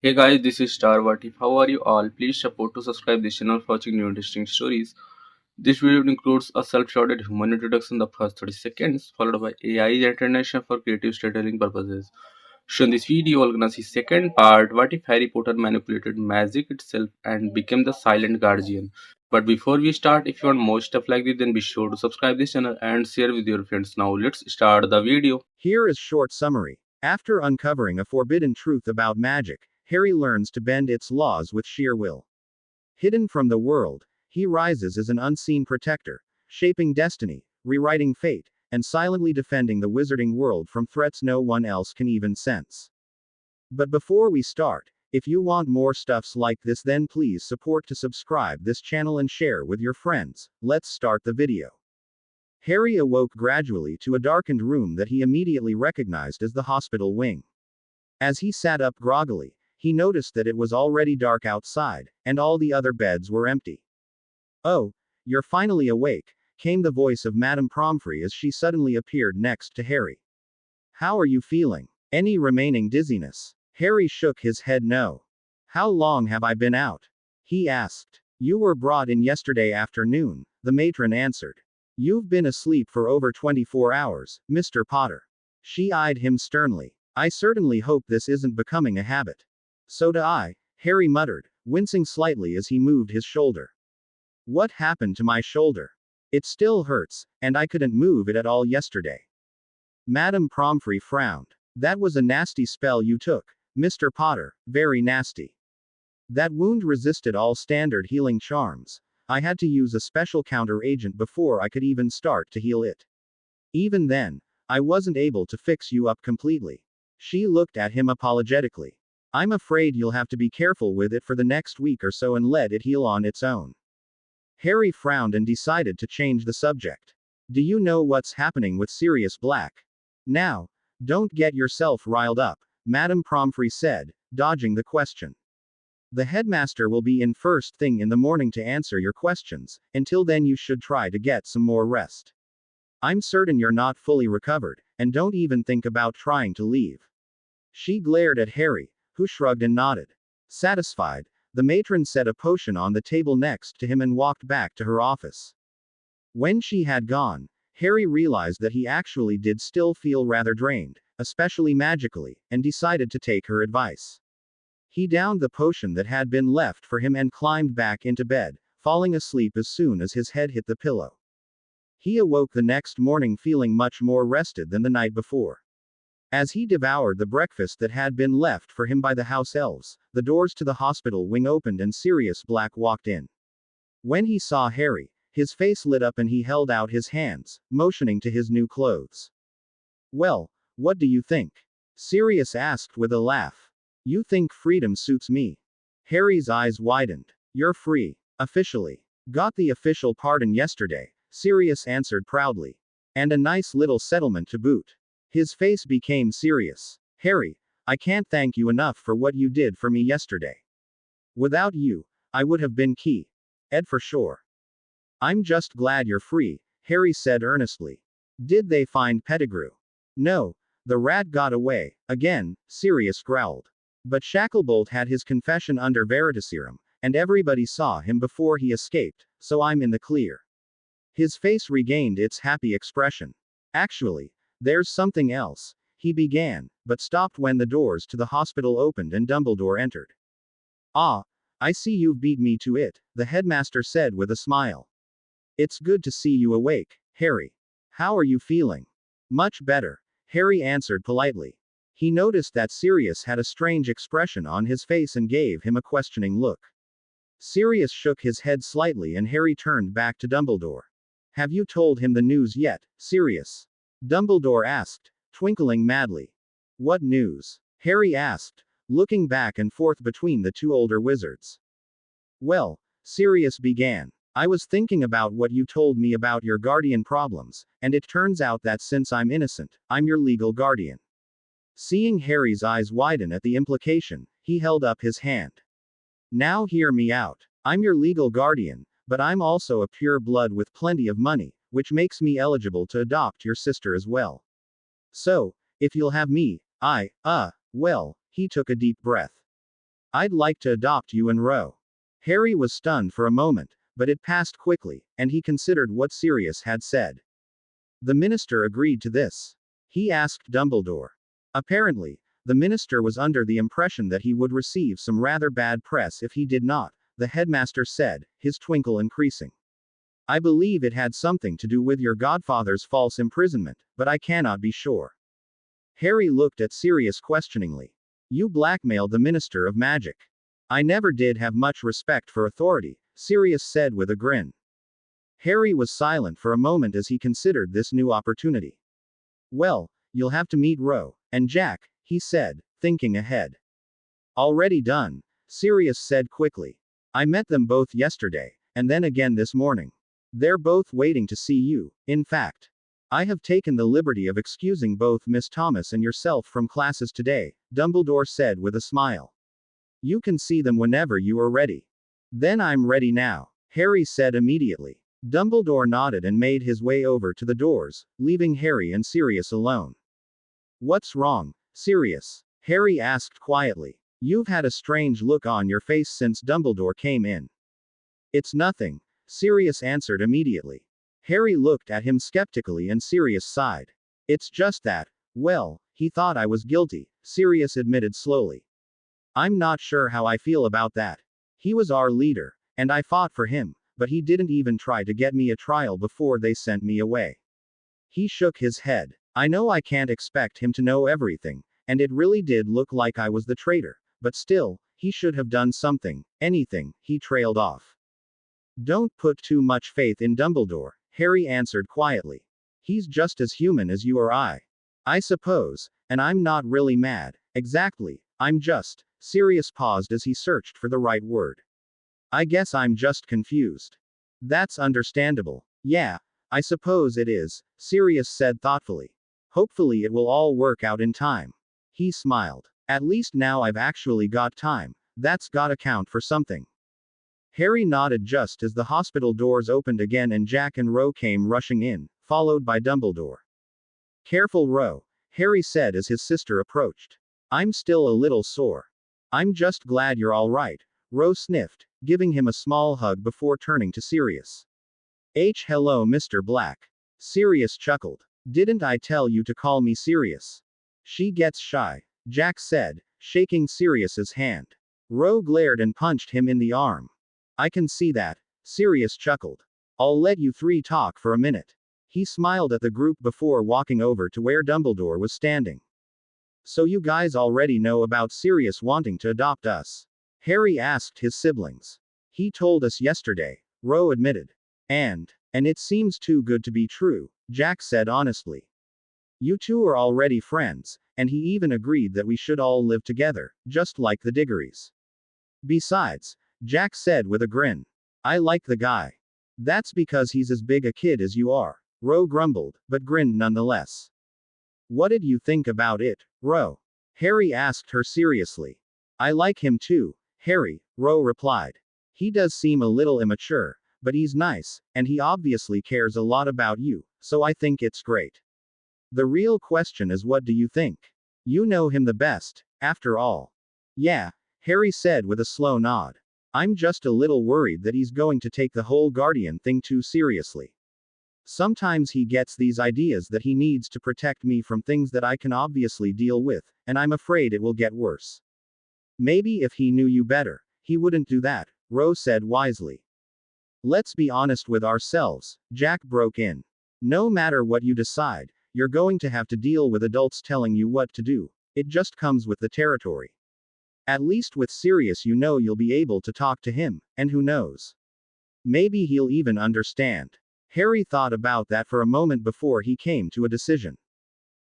Hey guys, this is Star What If. How are you all? Please support to subscribe this channel for watching new interesting stories. This video includes a self-shorted human introduction the first 30 seconds, followed by AI generation for creative storytelling purposes. So in this video, we're gonna see second part. What if Harry Potter manipulated magic itself and became the silent guardian? But before we start, if you want more stuff like this, then be sure to subscribe this channel and share with your friends. Now let's start the video. Here is short summary. After uncovering a forbidden truth about magic, Harry learns to bend its laws with sheer will. Hidden from the world, he rises as an unseen protector, shaping destiny, rewriting fate, and silently defending the wizarding world from threats no one else can even sense. But before we start, if you want more stuffs like this, then please support to subscribe this channel and share with your friends. Let's start the video. Harry awoke gradually to a darkened room that he immediately recognized as the hospital wing. As he sat up groggily, he noticed that it was already dark outside, and all the other beds were empty. "Oh, you're finally awake," came the voice of Madame Pomfrey as she suddenly appeared next to Harry. "How are you feeling? Any remaining dizziness?" Harry shook his head no. "How long have I been out?" he asked. "You were brought in yesterday afternoon," the matron answered. "You've been asleep for over 24 hours, Mr. Potter." She eyed him sternly. "I certainly hope this isn't becoming a habit." "So do I," Harry muttered, wincing slightly as he moved his shoulder. "What happened to my shoulder? It still hurts, and I couldn't move it at all yesterday." Madame Pomfrey frowned. "That was a nasty spell you took, Mr. Potter, very nasty. That wound resisted all standard healing charms. I had to use a special counter agent before I could even start to heal it. Even then, I wasn't able to fix you up completely." She looked at him apologetically. "I'm afraid you'll have to be careful with it for the next week or so and let it heal on its own." Harry frowned and decided to change the subject. "Do you know what's happening with Sirius Black?" "Now, don't get yourself riled up," Madame Pomfrey said, dodging the question. "The headmaster will be in first thing in the morning to answer your questions. Until then, you should try to get some more rest. I'm certain you're not fully recovered, and don't even think about trying to leave." She glared at Harry, who shrugged and nodded. Satisfied, the matron set a potion on the table next to him and walked back to her office. When she had gone, Harry realized that he actually did still feel rather drained, especially magically, and decided to take her advice. He downed the potion that had been left for him and climbed back into bed, falling asleep as soon as his head hit the pillow. He awoke the next morning feeling much more rested than the night before. As he devoured the breakfast that had been left for him by the house elves, the doors to the hospital wing opened and Sirius Black walked in. When he saw Harry, his face lit up and he held out his hands, motioning to his new clothes. "Well, what do you think?" Sirius asked with a laugh. "You think freedom suits me?" Harry's eyes widened. "You're free. Officially. Got the official pardon yesterday," Sirius answered proudly. "And a nice little settlement to boot." His face became serious. "Harry, I can't thank you enough for what you did for me yesterday. Without you, I would have been key. Ed for sure." "I'm just glad you're free," Harry said earnestly. "Did they find Pettigrew?" "No, the rat got away, again," Sirius growled. "But Shacklebolt had his confession under Veritaserum, and everybody saw him before he escaped, so I'm in the clear." His face regained its happy expression. "Actually, there's something else," he began, but stopped when the doors to the hospital opened and Dumbledore entered. "Ah, I see you've beat me to it," the headmaster said with a smile. "It's good to see you awake, Harry. How are you feeling?" "Much better," Harry answered politely. He noticed that Sirius had a strange expression on his face and gave him a questioning look. Sirius shook his head slightly and Harry turned back to Dumbledore. "Have you told him the news yet, Sirius?" Dumbledore asked, twinkling madly. "What news?" Harry asked, looking back and forth between the two older wizards. "Well," Sirius began, "I was thinking about what you told me about your guardian problems, and it turns out that since I'm innocent, I'm your legal guardian." Seeing Harry's eyes widen at the implication, he held up his hand. "Now hear me out. I'm your legal guardian, but I'm also a pure blood with plenty of money, which makes me eligible to adopt your sister as well. So, if you'll have me, well," he took a deep breath. I'd like to adopt you and Ro. Harry was stunned for a moment, but it passed quickly, and he considered what Sirius had said. The minister agreed to this. He asked Dumbledore. Apparently, the minister was under the impression that he would receive some rather bad press if he did not, the headmaster said, his twinkle increasing. I believe it had something to do with your godfather's false imprisonment, but I cannot be sure. Harry looked at Sirius questioningly. You blackmailed the Minister of Magic. I never did have much respect for authority, Sirius said with a grin. Harry was silent for a moment as he considered this new opportunity. Well, you'll have to meet Ro and Jack, he said, thinking ahead. Already done, Sirius said quickly. I met them both yesterday, and then again this morning. They're both waiting to see you, in fact. I have taken the liberty of excusing both Miss Thomas and yourself from classes today, Dumbledore said with a smile. You can see them whenever you are ready. Then I'm ready now, Harry said immediately. Dumbledore nodded and made his way over to the doors, leaving Harry and Sirius alone. What's wrong, Sirius? Harry asked quietly. You've had a strange look on your face since Dumbledore came in. It's nothing, Sirius answered immediately. Harry looked at him skeptically and Sirius sighed. It's just that, well, he thought I was guilty, Sirius admitted slowly. I'm not sure how I feel about that. He was our leader, and I fought for him, but he didn't even try to get me a trial before they sent me away. He shook his head. I know I can't expect him to know everything, and it really did look like I was the traitor, but still, he should have done something, anything, he trailed off. Don't put too much faith in Dumbledore, Harry answered quietly. He's just as human as you or I suppose, and I'm not really mad, exactly, I'm just, Sirius paused as he searched for the right word. I guess I'm just confused. That's understandable. Yeah, I suppose it is, Sirius said thoughtfully. Hopefully it will all work out in time. He smiled. At least now I've actually got time, that's gotta count for something. Harry nodded just as the hospital doors opened again and Jack and Ro came rushing in, followed by Dumbledore. Careful, Ro, Harry said as his sister approached. I'm still a little sore. I'm just glad you're all right, Ro sniffed, giving him a small hug before turning to Sirius. Hello, Mr. Black. Sirius chuckled. Didn't I tell you to call me Sirius? She gets shy, Jack said, shaking Sirius's hand. Ro glared and punched him in the arm. I can see that, Sirius chuckled. I'll let you three talk for a minute. He smiled at the group before walking over to where Dumbledore was standing. So you guys already know about Sirius wanting to adopt us? Harry asked his siblings. He told us yesterday, Ro admitted. And it seems too good to be true, Jack said honestly. You two are already friends, and he even agreed that we should all live together, just like the Diggorys. Besides, Jack said with a grin. I like the guy. That's because he's as big a kid as you are, Ro grumbled, but grinned nonetheless. What did you think about it, Ro? Harry asked her seriously. I like him too, Harry, Ro replied. He does seem a little immature, but he's nice, and he obviously cares a lot about you, so I think it's great. The real question is, what do you think? You know him the best, after all. Yeah, Harry said with a slow nod. I'm just a little worried that he's going to take the whole Guardian thing too seriously. Sometimes he gets these ideas that he needs to protect me from things that I can obviously deal with, and I'm afraid it will get worse. Maybe if he knew you better, he wouldn't do that, Ro said wisely. Let's be honest with ourselves, Jack broke in. No matter what you decide, you're going to have to deal with adults telling you what to do. It just comes with the territory. At least with Sirius you know you'll be able to talk to him, and who knows? Maybe he'll even understand. Harry thought about that for a moment before he came to a decision.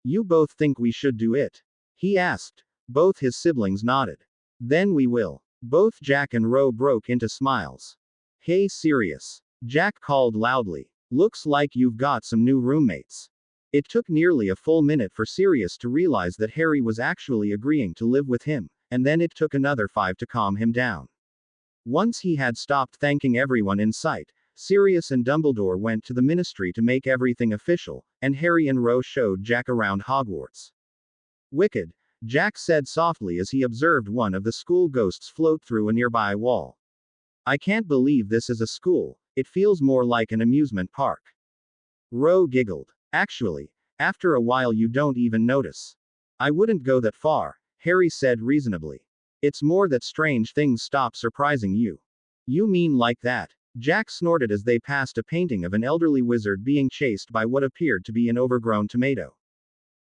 You both think we should do it? He asked. Both his siblings nodded. Then we will. Both Jack and Ro broke into smiles. Hey Sirius, Jack called loudly. Looks like you've got some new roommates. It took nearly a full minute for Sirius to realize that Harry was actually agreeing to live with him, and then it took another 5 to calm him down. Once he had stopped thanking everyone in sight, Sirius and Dumbledore went to the Ministry to make everything official, and Harry and Ro showed Jack around Hogwarts. Wicked, Jack said softly as he observed one of the school ghosts float through a nearby wall. I can't believe this is a school, it feels more like an amusement park. Ro giggled. Actually, after a while you don't even notice. I wouldn't go that far, Harry said reasonably. It's more that strange things stop surprising you. You mean like that? Jack snorted as they passed a painting of an elderly wizard being chased by what appeared to be an overgrown tomato.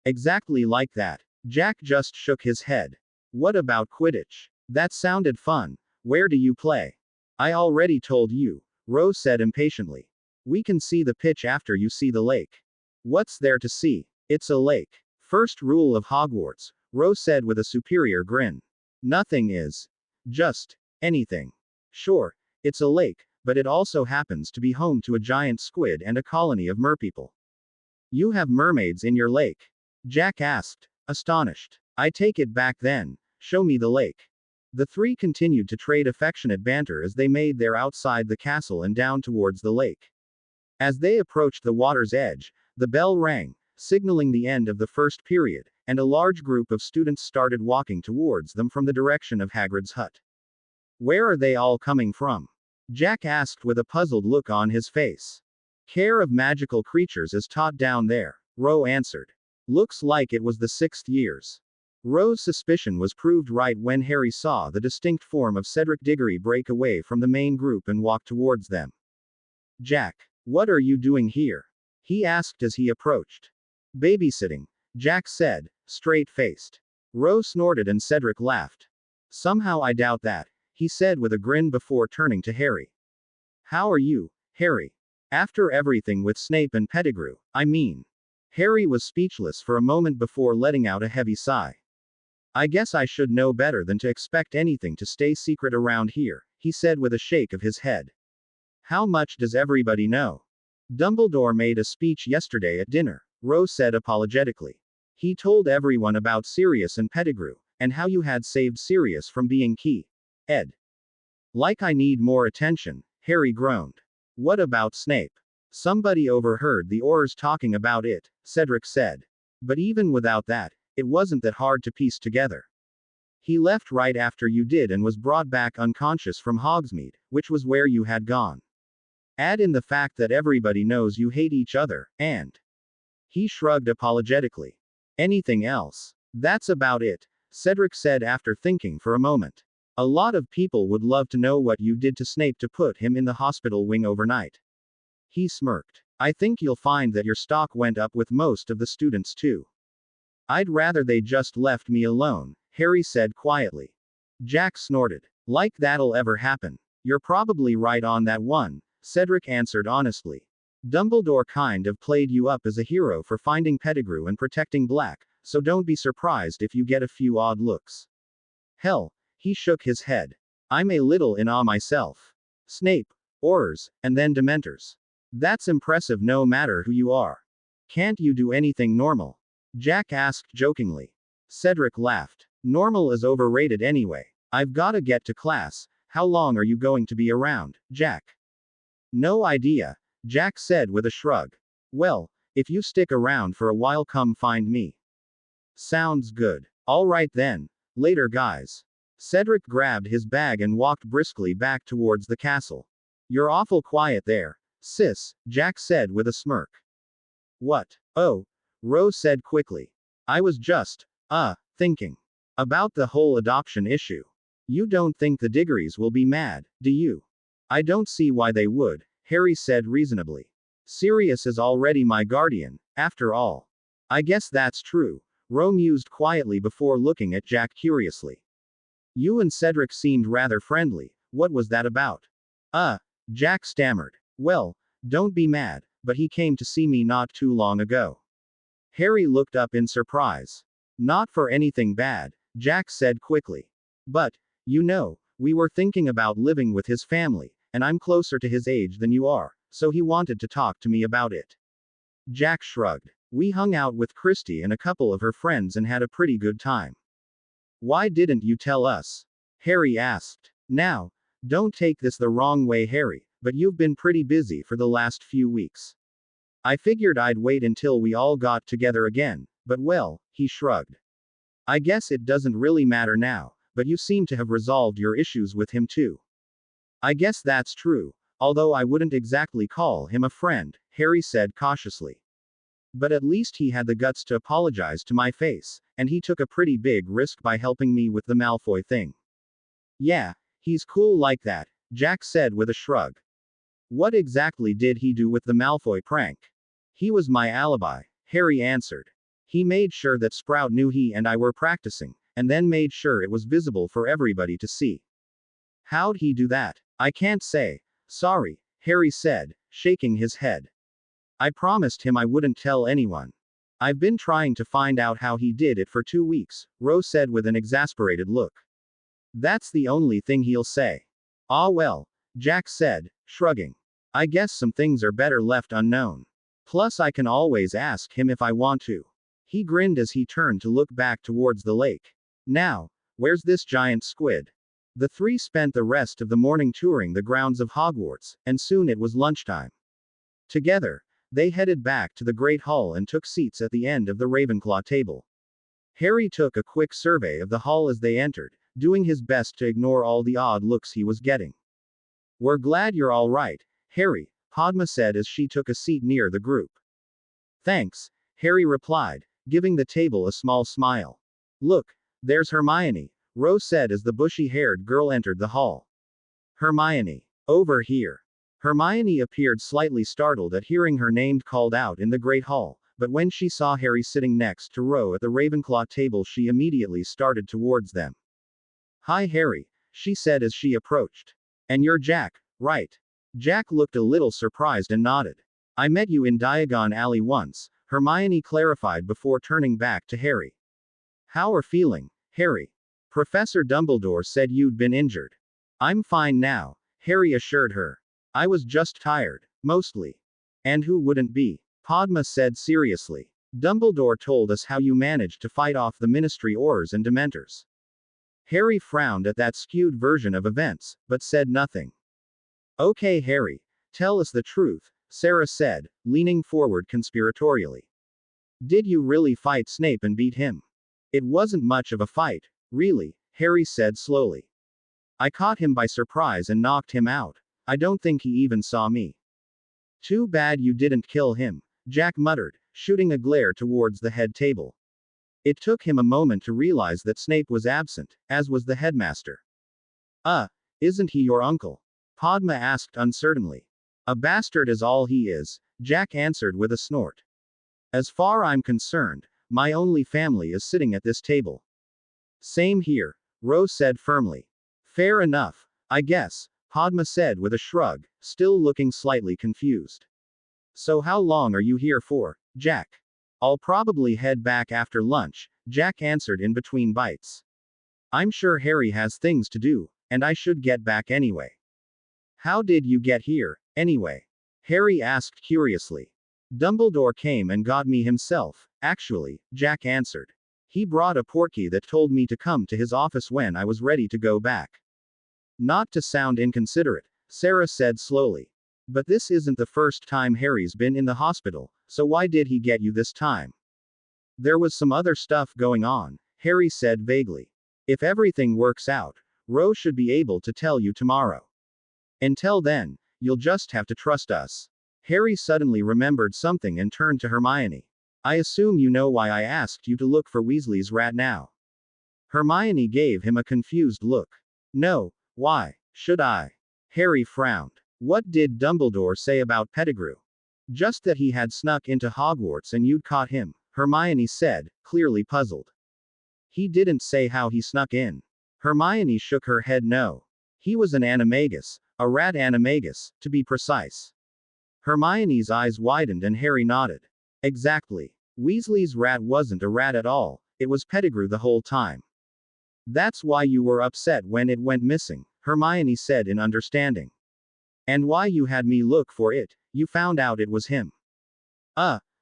Exactly like that. Jack just shook his head. What about Quidditch? That sounded fun. Where do you play? I already told you, Rose said impatiently. We can see the pitch after you see the lake. What's there to see? It's a lake. First rule of Hogwarts, Rose said with a superior grin. Nothing is. Just anything. Sure, it's a lake, but it also happens to be home to a giant squid and a colony of merpeople. You have mermaids in your lake? Jack asked, astonished. I take it back then. Show me the lake. The three continued to trade affectionate banter as they made their outside the castle and down towards the lake. As they approached the water's edge, the bell rang, signaling the end of the first period, and a large group of students started walking towards them from the direction of Hagrid's hut. Where are they all coming from? Jack asked with a puzzled look on his face. Care of magical creatures is taught down there, Ro answered. Looks like it was the 6th years. Ro's suspicion was proved right when Harry saw the distinct form of Cedric Diggory break away from the main group and walk towards them. Jack, what are you doing here? He asked as he approached. Babysitting, Jack said, straight-faced. Ro snorted and Cedric laughed. Somehow I doubt that, he said with a grin before turning to Harry. How are you, Harry? After everything with Snape and Pettigrew, I mean. Harry was speechless for a moment before letting out a heavy sigh. I guess I should know better than to expect anything to stay secret around here, he said with a shake of his head. How much does everybody know? Dumbledore made a speech yesterday at dinner, Rose said apologetically. He told everyone about Sirius and Pettigrew, and how you had saved Sirius from being key. Ed. Like I need more attention, Harry groaned. What about Snape? Somebody overheard the Aurors talking about it, Cedric said. But even without that, it wasn't that hard to piece together. He left right after you did and was brought back unconscious from Hogsmeade, which was where you had gone. Add in the fact that everybody knows you hate each other, and. He shrugged apologetically. Anything else? That's about it, Cedric said after thinking for a moment. A lot of people would love to know what you did to Snape to put him in the hospital wing overnight. He smirked. I think you'll find that your stock went up with most of the students too. I'd rather they just left me alone, Harry said quietly. Jack snorted. Like that'll ever happen. You're probably right on that one, Cedric answered honestly. Dumbledore kind of played you up as a hero for finding Pettigrew and protecting Black, so don't be surprised if you get a few odd looks. Hell, he shook his head. I'm a little in awe myself. Snape, Aurors, and then Dementors. That's impressive no matter who you are. Can't you do anything normal? Jack asked jokingly. Cedric laughed. Normal is overrated anyway. I've gotta get to class. How long are you going to be around, Jack? No idea, Jack said with a shrug. Well, if you stick around for a while, come find me. Sounds good. All right then. Later, guys. Cedric grabbed his bag and walked briskly back towards the castle. You're awful quiet there, sis, Jack said with a smirk. What? Oh, Rose said quickly. I was just, thinking about the whole adoption issue. You don't think the Diggorys will be mad, do you? I don't see why they would, Harry said reasonably. Sirius is already my guardian, after all. I guess that's true, Ro mused quietly before looking at Jack curiously. You and Cedric seemed rather friendly, what was that about? Jack stammered. Well, don't be mad, but he came to see me not too long ago. Harry looked up in surprise. Not for anything bad, Jack said quickly. But, you know, we were thinking about living with his family, and I'm closer to his age than you are, so he wanted to talk to me about it. Jack shrugged. We hung out with Christy and a couple of her friends and had a pretty good time. Why didn't you tell us? Harry asked. Now, don't take this the wrong way, Harry, but you've been pretty busy for the last few weeks. I figured I'd wait until we all got together again, but well, he shrugged. I guess it doesn't really matter now, but you seem to have resolved your issues with him too. I guess that's true, although I wouldn't exactly call him a friend, Harry said cautiously. But at least he had the guts to apologize to my face, and he took a pretty big risk by helping me with the Malfoy thing. Yeah, he's cool like that, Jack said with a shrug. What exactly did he do with the Malfoy prank? He was my alibi, Harry answered. He made sure that Sprout knew he and I were practicing, and then made sure it was visible for everybody to see. How'd he do that? I can't say. Sorry, Harry said, shaking his head. I promised him I wouldn't tell anyone. I've been trying to find out how he did it for 2 weeks, Rose said with an exasperated look. That's the only thing he'll say. Ah well, Jack said, shrugging. I guess some things are better left unknown. Plus I can always ask him if I want to. He grinned as he turned to look back towards the lake. Now, where's this giant squid? The three spent the rest of the morning touring the grounds of Hogwarts, and soon it was lunchtime. Together, they headed back to the Great Hall and took seats at the end of the Ravenclaw table. Harry took a quick survey of the hall as they entered, doing his best to ignore all the odd looks he was getting. We're glad you're all right, Harry, Padma said as she took a seat near the group. Thanks, Harry replied, giving the table a small smile. Look, there's Hermione, Rose said as the bushy-haired girl entered the hall. Hermione. Over here. Hermione appeared slightly startled at hearing her name called out in the Great Hall, but when she saw Harry sitting next to Ron at the Ravenclaw table she immediately started towards them. Hi Harry, she said as she approached. And you're Jack, right? Jack looked a little surprised and nodded. I met you in Diagon Alley once, Hermione clarified before turning back to Harry. How are feeling, Harry? Professor Dumbledore said you'd been injured. I'm fine now, Harry assured her. I was just tired, mostly. And who wouldn't be? Padma said seriously. Dumbledore told us how you managed to fight off the Ministry Aurors and Dementors. Harry frowned at that skewed version of events, but said nothing. Okay Harry, tell us the truth, Sarah said, leaning forward conspiratorially. Did you really fight Snape and beat him? It wasn't much of a fight, really, Harry said slowly. I caught him by surprise and knocked him out. I don't think he even saw me. Too bad you didn't kill him, Jack muttered, shooting a glare towards the head table. It took him a moment to realize that Snape was absent, as was the headmaster. Isn't he your uncle? Padma asked uncertainly. A bastard is all he is, Jack answered with a snort. As far I'm concerned, my only family is sitting at this table. Same here, Rose said firmly. Fair enough, I guess, Padma said with a shrug, still looking slightly confused. So how long are you here for, Jack? I'll probably head back after lunch, Jack answered in between bites. I'm sure Harry has things to do, and I should get back anyway. How did you get here, anyway? Harry asked curiously. Dumbledore came and got me himself, actually, Jack answered. He brought a portkey that told me to come to his office when I was ready to go back. Not to sound inconsiderate, Sarah said slowly. But this isn't the first time Harry's been in the hospital, so why did he get you this time? There was some other stuff going on, Harry said vaguely. If everything works out, Rose should be able to tell you tomorrow. Until then, you'll just have to trust us. Harry suddenly remembered something and turned to Hermione. I assume you know why I asked you to look for Weasley's rat now. Hermione gave him a confused look. No, why should I? Harry frowned. What did Dumbledore say about Pettigrew? Just that he had snuck into Hogwarts and you'd caught him, Hermione said, clearly puzzled. He didn't say how he snuck in. Hermione shook her head no. He was an animagus, a rat animagus, to be precise. Hermione's eyes widened and Harry nodded. Exactly. Weasley's rat wasn't a rat at all, it was Pettigrew the whole time. That's why you were upset when it went missing, Hermione said in understanding. And why you had me look for it, you found out it was him.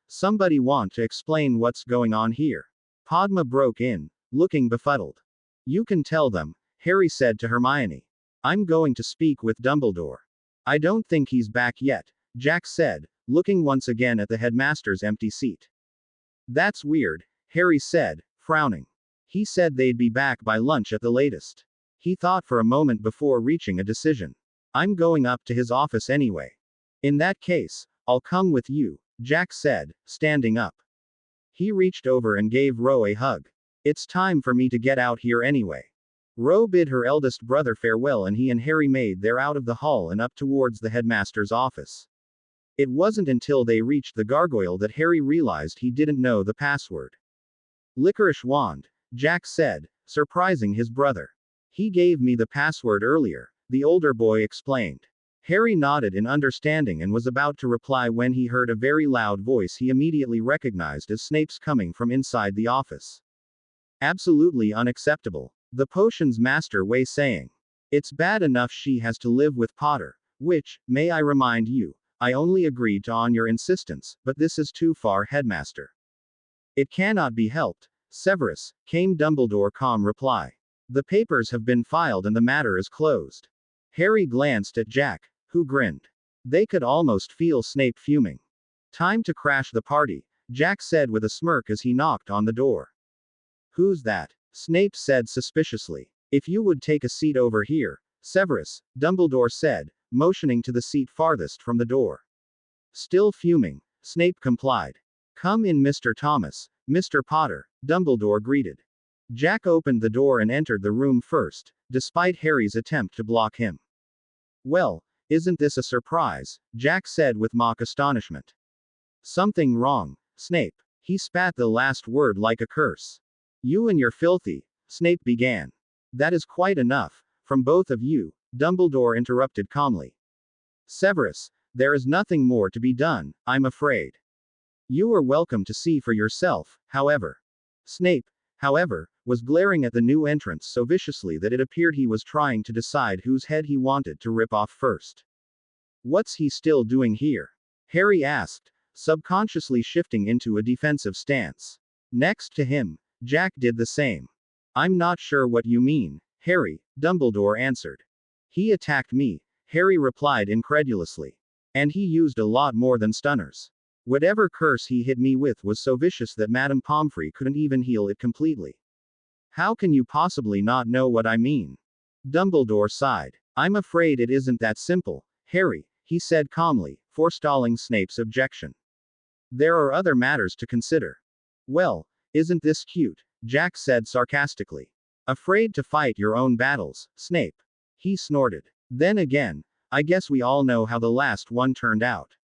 Somebody want to explain what's going on here? Padma broke in, looking befuddled. You can tell them, Harry said to Hermione. I'm going to speak with Dumbledore. I don't think he's back yet, Jack said, looking once again at the headmaster's empty seat. That's weird, Harry said, frowning. He said they'd be back by lunch at the latest. He thought for a moment before reaching a decision. I'm going up to his office anyway. In that case, I'll come with you, Jack said, standing up. He reached over and gave Ro a hug. It's time for me to get out here anyway. Ro bid her eldest brother farewell and he and Harry made their out of the hall and up towards the headmaster's office. It wasn't until they reached the gargoyle that Harry realized he didn't know the password. Licorice wand, Jack said, surprising his brother. He gave me the password earlier, the older boy explained. Harry nodded in understanding and was about to reply when he heard a very loud voice he immediately recognized as Snape's coming from inside the office. Absolutely unacceptable, the potions master was saying. It's bad enough she has to live with Potter, which, may I remind you, I only agreed to on your insistence, but this is too far, headmaster. It cannot be helped, Severus, came Dumbledore's calm reply. The papers have been filed and the matter is closed. Harry glanced at Jack, who grinned. They could almost feel Snape fuming. Time to crash the party, Jack said with a smirk as he knocked on the door. Who's that? Snape said suspiciously. If you would take a seat over here, Severus, Dumbledore said, motioning to the seat farthest from the door. Still fuming, Snape complied. Come in, Mr. Thomas, Mr. Potter, Dumbledore greeted. Jack opened the door and entered the room first, despite Harry's attempt to block him. Well, isn't this a surprise? Jack said with mock astonishment. Something wrong, Snape. He spat the last word like a curse. You and your filthy, Snape began. That is quite enough, from both of you, Dumbledore interrupted calmly. Severus, there is nothing more to be done, I'm afraid. You are welcome to see for yourself, however. Snape, however, was glaring at the new entrant so viciously that it appeared he was trying to decide whose head he wanted to rip off first. What's he still doing here? Harry asked, subconsciously shifting into a defensive stance. Next to him, Jack did the same. I'm not sure what you mean, Harry, Dumbledore answered. He attacked me, Harry replied incredulously. And he used a lot more than stunners. Whatever curse he hit me with was so vicious that Madame Pomfrey couldn't even heal it completely. How can you possibly not know what I mean? Dumbledore sighed. I'm afraid it isn't that simple, Harry, he said calmly, forestalling Snape's objection. There are other matters to consider. Well, isn't this cute? Jack said sarcastically. Afraid to fight your own battles, Snape. He snorted. Then again, I guess we all know how the last one turned out.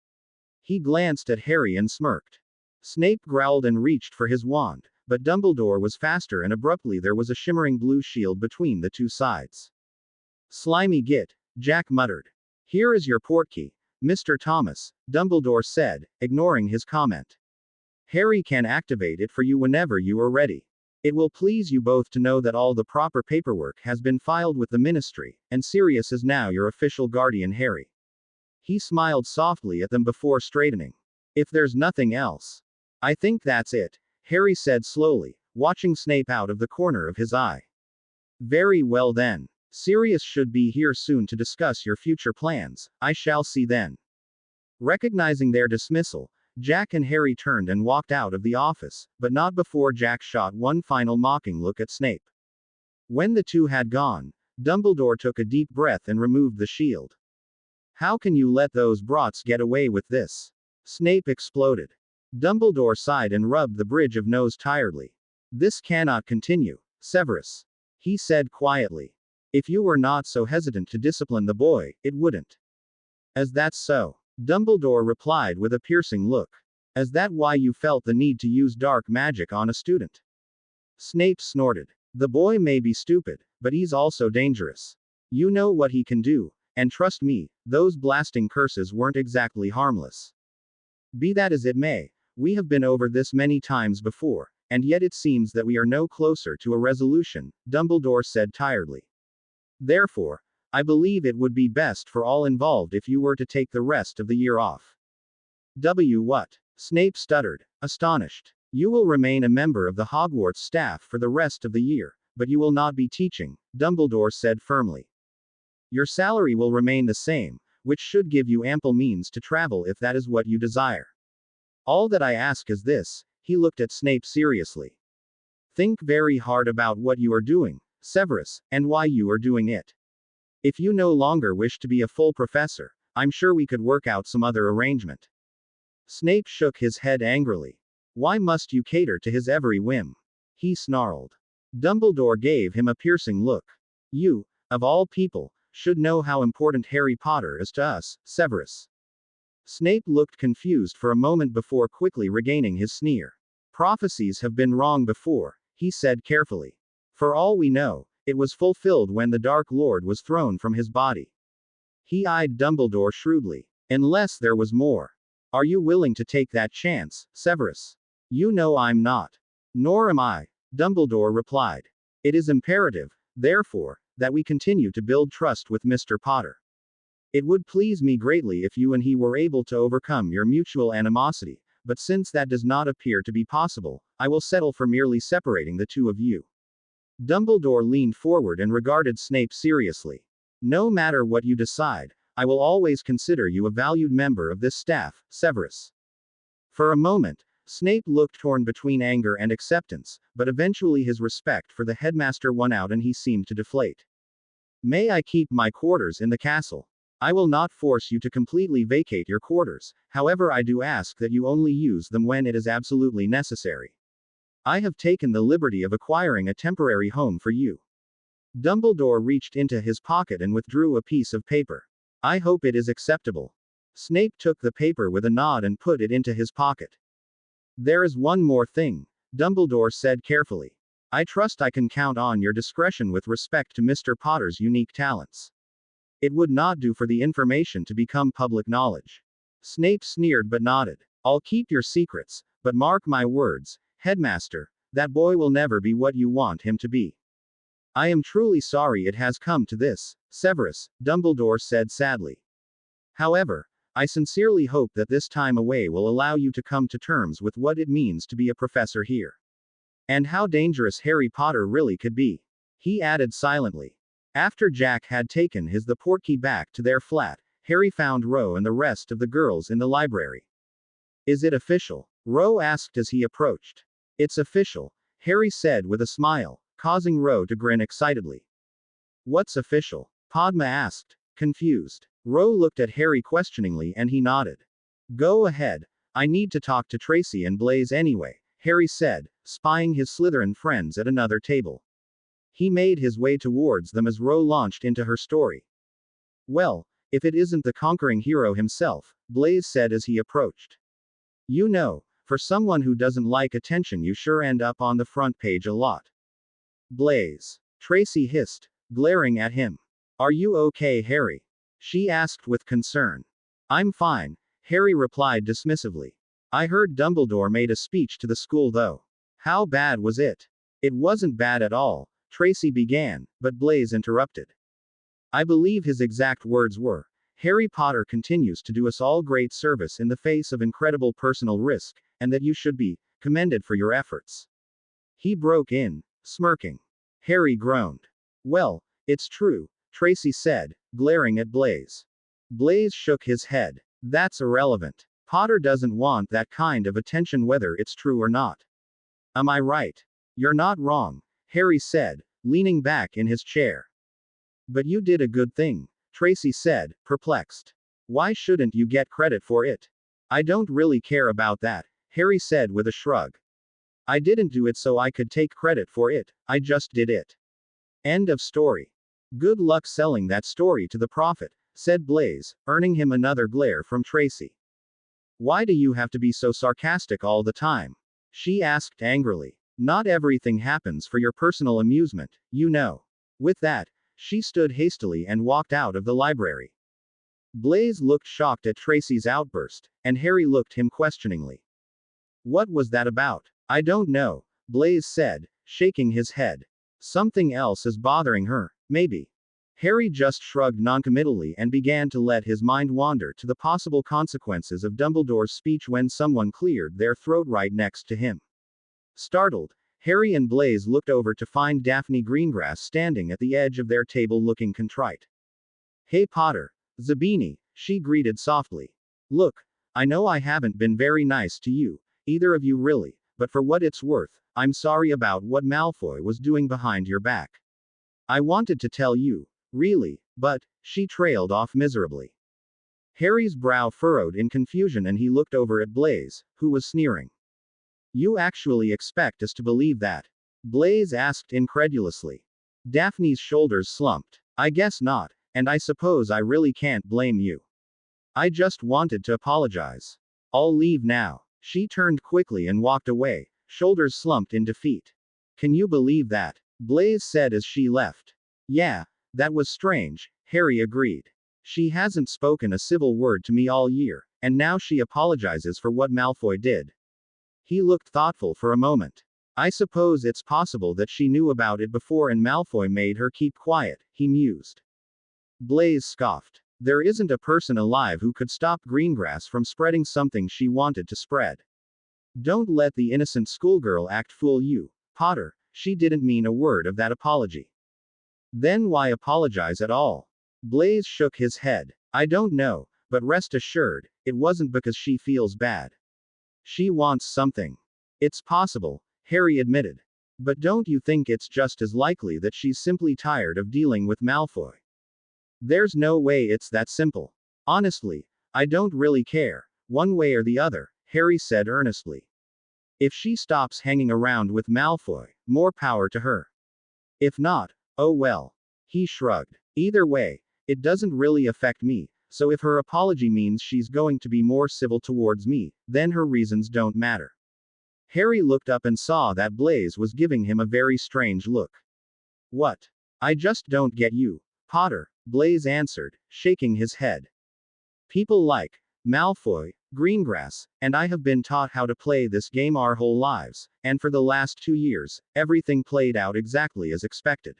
He glanced at Harry and smirked. Snape growled and reached for his wand, but Dumbledore was faster and abruptly there was a shimmering blue shield between the two sides. Slimy git, Jack muttered. Here is your portkey, Mr. Thomas, Dumbledore said, ignoring his comment. Harry can activate it for you whenever you are ready. It will please you both to know that all the proper paperwork has been filed with the Ministry, and Sirius is now your official guardian, Harry. He smiled softly at them before straightening. If there's nothing else. I think that's it, Harry said slowly, watching Snape out of the corner of his eye. Very well then. Sirius should be here soon to discuss your future plans, I shall see then. Recognizing their dismissal, Jack and Harry turned and walked out of the office, but not before Jack shot one final mocking look at Snape. When the two had gone, Dumbledore took a deep breath and removed the shield. How can you let those brats get away with this? Snape exploded. Dumbledore sighed and rubbed the bridge of nose tiredly. This cannot continue, Severus. He said quietly. If you were not so hesitant to discipline the boy, it wouldn't. As that's so, Dumbledore replied with a piercing look. Is that why you felt the need to use dark magic on a student? Snape snorted. The boy may be stupid, but he's also dangerous. You know what he can do, and trust me, those blasting curses weren't exactly harmless. Be that as it may, we have been over this many times before, and yet it seems that we are no closer to a resolution, Dumbledore said tiredly. Therefore, I believe it would be best for all involved if you were to take the rest of the year off. What? Snape stuttered, astonished. You will remain a member of the Hogwarts staff for the rest of the year, but you will not be teaching, Dumbledore said firmly. Your salary will remain the same, which should give you ample means to travel if that is what you desire. All that I ask is this, he looked at Snape seriously. Think very hard about what you are doing, Severus, and why you are doing it. If you no longer wish to be a full professor, I'm sure we could work out some other arrangement. Snape shook his head angrily. Why must you cater to his every whim? He snarled. Dumbledore gave him a piercing look. You, of all people, should know how important Harry Potter is to us, Severus. Snape looked confused for a moment before quickly regaining his sneer. Prophecies have been wrong before, he said carefully. For all we know, it was fulfilled when the Dark Lord was thrown from his body. He eyed Dumbledore shrewdly. Unless there was more. Are you willing to take that chance, Severus? You know I'm not. Nor am I, Dumbledore replied. It is imperative, therefore, that we continue to build trust with Mr. Potter. It would please me greatly if you and he were able to overcome your mutual animosity, but since that does not appear to be possible, I will settle for merely separating the two of you. Dumbledore leaned forward and regarded Snape seriously. No matter what you decide, I will always consider you a valued member of this staff, Severus. For a moment, Snape looked torn between anger and acceptance, but eventually his respect for the headmaster won out and he seemed to deflate. May I keep my quarters in the castle? I will not force you to completely vacate your quarters, however I do ask that you only use them when it is absolutely necessary. I have taken the liberty of acquiring a temporary home for you. Dumbledore reached into his pocket and withdrew a piece of paper. I hope it is acceptable. Snape took the paper with a nod and put it into his pocket. There is one more thing, Dumbledore said carefully. I trust I can count on your discretion with respect to Mr. Potter's unique talents. It would not do for the information to become public knowledge. Snape sneered but nodded. I'll keep your secrets, but mark my words, Headmaster, that boy will never be what you want him to be. I am truly sorry it has come to this, Severus, Dumbledore said sadly. However, I sincerely hope that this time away will allow you to come to terms with what it means to be a professor here. And how dangerous Harry Potter really could be. He added silently. After Jack had taken the portkey back to their flat, Harry found Ro and the rest of the girls in the library. Is it official? Ro asked as he approached. It's official, Harry said with a smile, causing Ro to grin excitedly. What's official? Padma asked, confused. Ro looked at Harry questioningly and he nodded. Go ahead. I need to talk to Tracy and Blaise anyway, Harry said, spying his Slytherin friends at another table. He made his way towards them as Ro launched into her story. Well, if it isn't the conquering hero himself, Blaise said as he approached. You know, for someone who doesn't like attention you sure end up on the front page a lot. Blaise. Tracy hissed, glaring at him. Are you okay, Harry? She asked with concern. I'm fine, Harry replied dismissively. I heard Dumbledore made a speech to the school though. How bad was it? It wasn't bad at all, Tracy began, but Blaise interrupted. I believe his exact words were, Harry Potter continues to do us all great service in the face of incredible personal risk, and that you should be commended for your efforts. He broke in, smirking. Harry groaned. Well, it's true, Tracy said, glaring at Blaise. Blaise shook his head. That's irrelevant. Potter doesn't want that kind of attention whether it's true or not. Am I right? You're not wrong, Harry said, leaning back in his chair. But you did a good thing, Tracy said, perplexed. Why shouldn't you get credit for it? I don't really care about that, Harry said with a shrug. I didn't do it so I could take credit for it, I just did it. End of story. Good luck selling that story to the prophet, said Blaise, earning him another glare from Tracy. Why do you have to be so sarcastic all the time? She asked angrily. Not everything happens for your personal amusement, you know. With that, she stood hastily and walked out of the library. Blaise looked shocked at Tracy's outburst, and Harry looked him questioningly. What was that about? I don't know, Blaise said, shaking his head. Something else is bothering her, maybe. Harry just shrugged noncommittally and began to let his mind wander to the possible consequences of Dumbledore's speech when someone cleared their throat right next to him. Startled, Harry and Blaise looked over to find Daphne Greengrass standing at the edge of their table looking contrite. Hey Potter, Zabini, she greeted softly. Look, I know I haven't been very nice to you, either of you really, but for what it's worth, I'm sorry about what Malfoy was doing behind your back. I wanted to tell you, really, but, she trailed off miserably. Harry's brow furrowed in confusion and he looked over at Blaise, who was sneering. You actually expect us to believe that? Blaise asked incredulously. Daphne's shoulders slumped. I guess not, and I suppose I really can't blame you. I just wanted to apologize. I'll leave now. She turned quickly and walked away, shoulders slumped in defeat. Can you believe that? Blaise said as she left. Yeah, that was strange, Harry agreed. She hasn't spoken a civil word to me all year, and now she apologizes for what Malfoy did. He looked thoughtful for a moment. I suppose it's possible that she knew about it before and Malfoy made her keep quiet, he mused. Blaise scoffed. There isn't a person alive who could stop Greengrass from spreading something she wanted to spread. Don't let the innocent schoolgirl act fool you, Potter, she didn't mean a word of that apology. Then why apologize at all? Blaise shook his head. I don't know, but rest assured, it wasn't because she feels bad. She wants something. It's possible, Harry admitted. But don't you think it's just as likely that she's simply tired of dealing with Malfoy? There's no way it's that simple. Honestly, I don't really care, one way or the other, Harry said earnestly. If she stops hanging around with Malfoy, more power to her. If not, oh well. He shrugged. Either way, it doesn't really affect me, so if her apology means she's going to be more civil towards me, then her reasons don't matter. Harry looked up and saw that Blaise was giving him a very strange look. What? I just don't get you, Potter, Blaise answered, shaking his head. People like Malfoy, Greengrass, and I have been taught how to play this game our whole lives, and for the last 2 years, everything played out exactly as expected.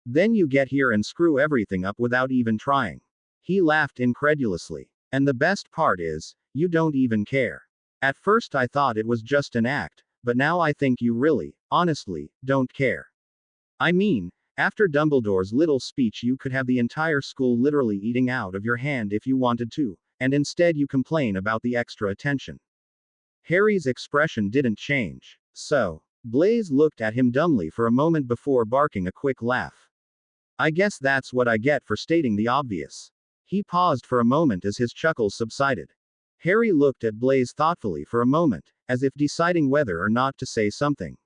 Then you get here and screw everything up without even trying. He laughed incredulously. And the best part is, you don't even care. At first I thought it was just an act, but now I think you really, honestly, don't care. I mean, after Dumbledore's little speech you could have the entire school literally eating out of your hand if you wanted to, and instead you complain about the extra attention. Harry's expression didn't change. So, Blaise looked at him dumbly for a moment before barking a quick laugh. I guess that's what I get for stating the obvious. He paused for a moment as his chuckles subsided. Harry looked at Blaise thoughtfully for a moment, as if deciding whether or not to say something.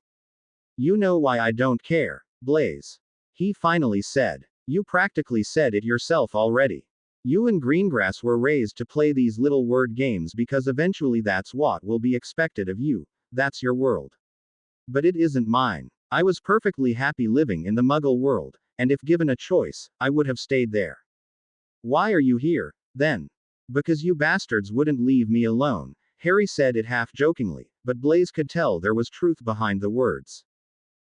You know why I don't care, Blaise. He finally said. You practically said it yourself already. You and Greengrass were raised to play these little word games because eventually that's what will be expected of you, that's your world. But it isn't mine. I was perfectly happy living in the Muggle world, and if given a choice, I would have stayed there. Why are you here, then? Because you bastards wouldn't leave me alone, Harry said it half jokingly, but Blaise could tell there was truth behind the words.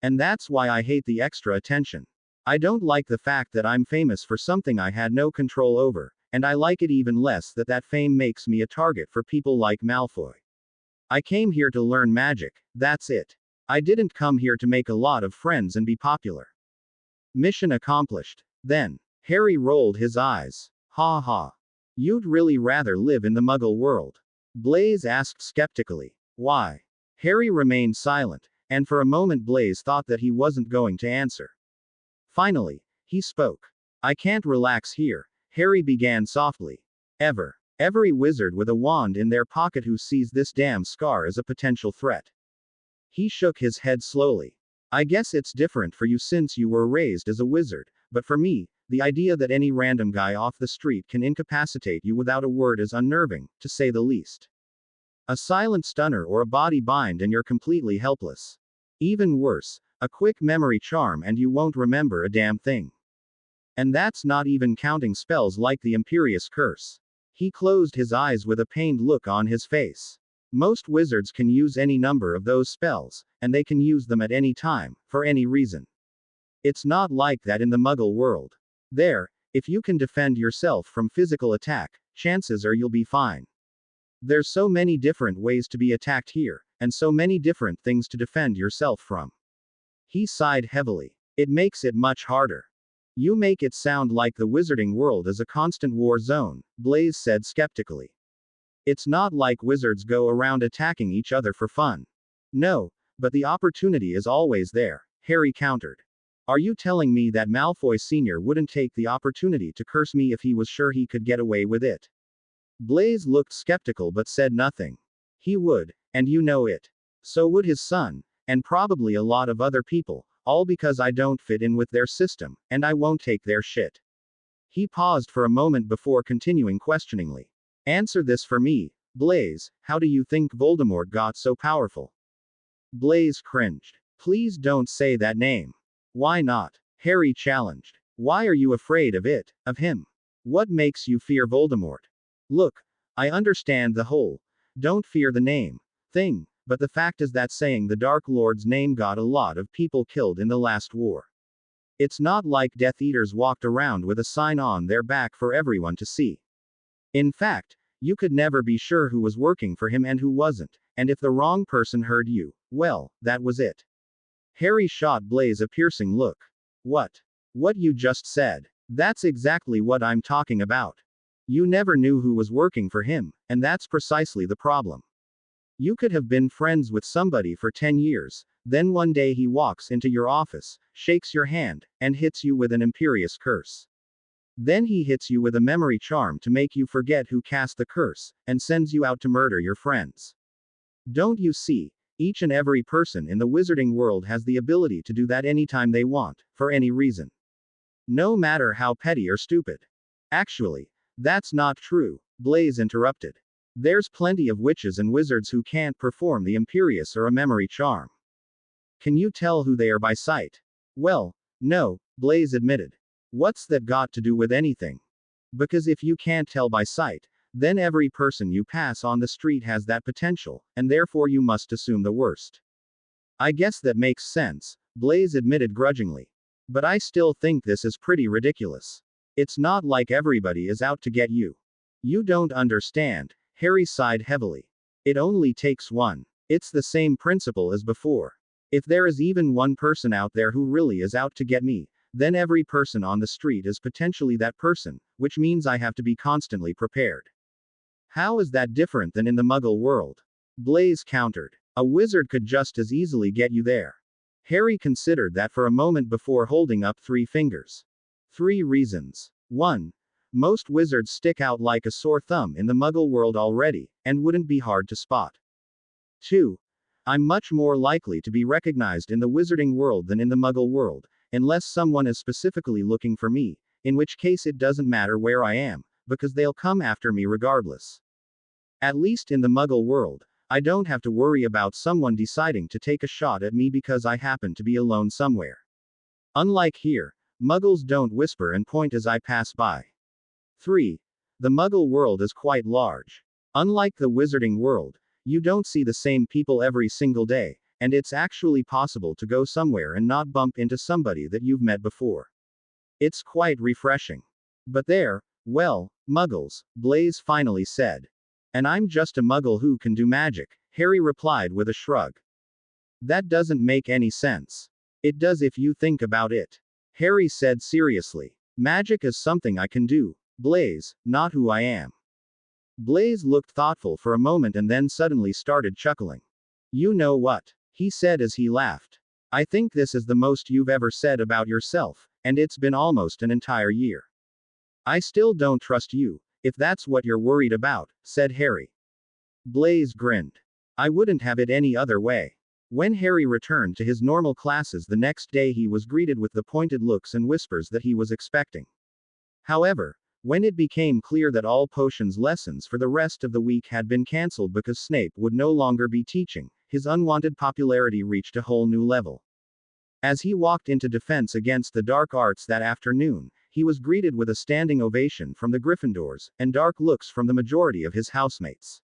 And that's why I hate the extra attention. I don't like the fact that I'm famous for something I had no control over, and I like it even less that that fame makes me a target for people like Malfoy. I came here to learn magic, that's it. I didn't come here to make a lot of friends and be popular. Mission accomplished. Then, Harry rolled his eyes. Ha ha. You'd really rather live in the Muggle world? Blaise asked skeptically. Why? Harry remained silent, and for a moment Blaise thought that he wasn't going to answer. Finally, he spoke. I can't relax here, Harry began softly. Every wizard with a wand in their pocket who sees this damn scar as a potential threat. He shook his head slowly. I guess it's different for you since you were raised as a wizard, but for me, the idea that any random guy off the street can incapacitate you without a word is unnerving, to say the least. A silent stunner or a body bind and you're completely helpless. Even worse, a quick memory charm and you won't remember a damn thing. And that's not even counting spells like the Imperious Curse. He closed his eyes with a pained look on his face. Most wizards can use any number of those spells, and they can use them at any time, for any reason. It's not like that in the Muggle world. There, if you can defend yourself from physical attack, chances are you'll be fine. There's so many different ways to be attacked here, and so many different things to defend yourself from. He sighed heavily. It makes it much harder. You make it sound like the wizarding world is a constant war zone, Blaise said skeptically. It's not like wizards go around attacking each other for fun. No, but the opportunity is always there, Harry countered. Are you telling me that Malfoy Sr. wouldn't take the opportunity to curse me if he was sure he could get away with it? Blaise looked skeptical but said nothing. He would, and you know it. So would his son, and probably a lot of other people, all because I don't fit in with their system, and I won't take their shit. He paused for a moment before continuing questioningly. Answer this for me, Blaise, how do you think Voldemort got so powerful? Blaise cringed. Please don't say that name. Why not? Harry challenged. Why are you afraid of it, of him? What makes you fear Voldemort? Look, I understand the whole don't fear the name thing, but the fact is that saying the Dark Lord's name got a lot of people killed in the last war. It's not like Death Eaters walked around with a sign on their back for everyone to see. In fact, you could never be sure who was working for him and who wasn't, and if the wrong person heard you, well, that was it. Harry shot Blaise a piercing look. What? What you just said. That's exactly what I'm talking about. You never knew who was working for him, and that's precisely the problem. You could have been friends with somebody for 10 years, then one day he walks into your office, shakes your hand, and hits you with an imperious curse. Then he hits you with a memory charm to make you forget who cast the curse, and sends you out to murder your friends. Don't you see? Each and every person in the wizarding world has the ability to do that anytime they want, for any reason. No matter how petty or stupid. Actually, that's not true, Blaise interrupted. There's plenty of witches and wizards who can't perform the imperious or a memory charm. Can you tell who they are by sight? Well, no, Blaise admitted. What's that got to do with anything? Because if you can't tell by sight, then every person you pass on the street has that potential, and therefore you must assume the worst. I guess that makes sense, Blaise admitted grudgingly. But I still think this is pretty ridiculous. It's not like everybody is out to get you. You don't understand, Harry sighed heavily. It only takes one. It's the same principle as before. If there is even one person out there who really is out to get me, then every person on the street is potentially that person, which means I have to be constantly prepared. How is that different than in the Muggle world? Blaise countered. A wizard could just as easily get you there. Harry considered that for a moment before holding up 3 fingers. 3 reasons. 1. Most wizards stick out like a sore thumb in the Muggle world already, and wouldn't be hard to spot. 2. I'm much more likely to be recognized in the wizarding world than in the Muggle world, unless someone is specifically looking for me, in which case it doesn't matter where I am, because they'll come after me regardless. At least in the Muggle world, I don't have to worry about someone deciding to take a shot at me because I happen to be alone somewhere. Unlike here, Muggles don't whisper and point as I pass by. 3. The Muggle world is quite large. Unlike the wizarding world, you don't see the same people every single day, and it's actually possible to go somewhere and not bump into somebody that you've met before. It's quite refreshing. But there, well, Muggles, Blaise finally said. And I'm just a Muggle who can do magic, Harry replied with a shrug. That doesn't make any sense. It does if you think about it. Harry said seriously. Magic is something I can do, Blaise, not who I am. Blaise looked thoughtful for a moment and then suddenly started chuckling. You know what? He said as he laughed. I think this is the most you've ever said about yourself, and it's been almost an entire year. I still don't trust you, if that's what you're worried about, said Harry. Blaise grinned. I wouldn't have it any other way. When Harry returned to his normal classes the next day, he was greeted with the pointed looks and whispers that he was expecting. However, when it became clear that all potions lessons for the rest of the week had been cancelled because Snape would no longer be teaching, his unwanted popularity reached a whole new level. As he walked into Defense Against the Dark Arts that afternoon, he was greeted with a standing ovation from the Gryffindors, and dark looks from the majority of his housemates.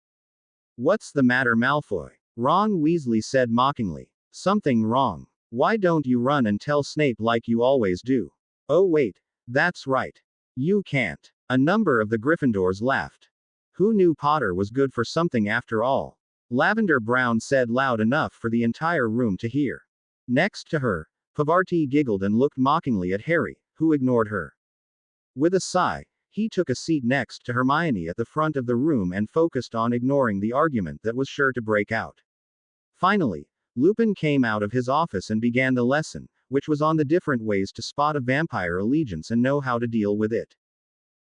What's the matter, Malfoy? Ron Weasley said mockingly. Something wrong. Why don't you run and tell Snape like you always do? Oh wait, that's right. You can't. A number of the Gryffindors laughed. Who knew Potter was good for something after all? Lavender Brown said loud enough for the entire room to hear. Next to her, Pavarti giggled and looked mockingly at Harry, who ignored her. With a sigh, he took a seat next to Hermione at the front of the room and focused on ignoring the argument that was sure to break out. Finally, Lupin came out of his office and began the lesson, which was on the different ways to spot a vampire allegiance and know how to deal with it.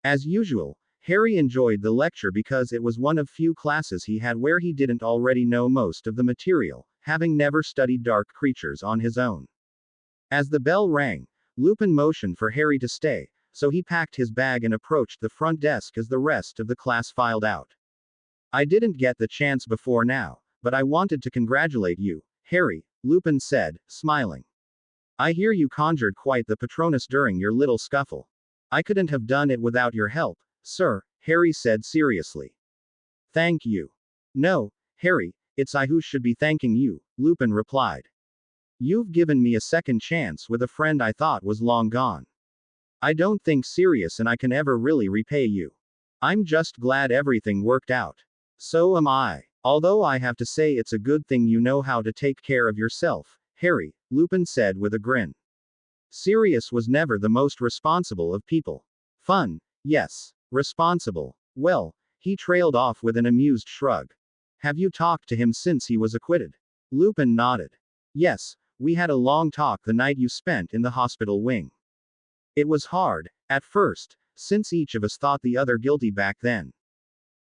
As usual, Harry enjoyed the lecture because it was one of few classes he had where he didn't already know most of the material, having never studied dark creatures on his own. As the bell rang, Lupin motioned for Harry to stay, so he packed his bag and approached the front desk as the rest of the class filed out. I didn't get the chance before now, but I wanted to congratulate you, Harry, Lupin said, smiling. I hear you conjured quite the Patronus during your little scuffle. I couldn't have done it without your help, sir, Harry said seriously. Thank you. No, Harry, it's I who should be thanking you, Lupin replied. You've given me a second chance with a friend I thought was long gone. I don't think Sirius and I can ever really repay you. I'm just glad everything worked out. So am I. Although I have to say it's a good thing you know how to take care of yourself, Harry, Lupin said with a grin. Sirius was never the most responsible of people. Fun, yes. Responsible. Well, he trailed off with an amused shrug. Have you talked to him since he was acquitted? Lupin nodded. Yes, we had a long talk the night you spent in the hospital wing. It was hard, at first, since each of us thought the other guilty back then.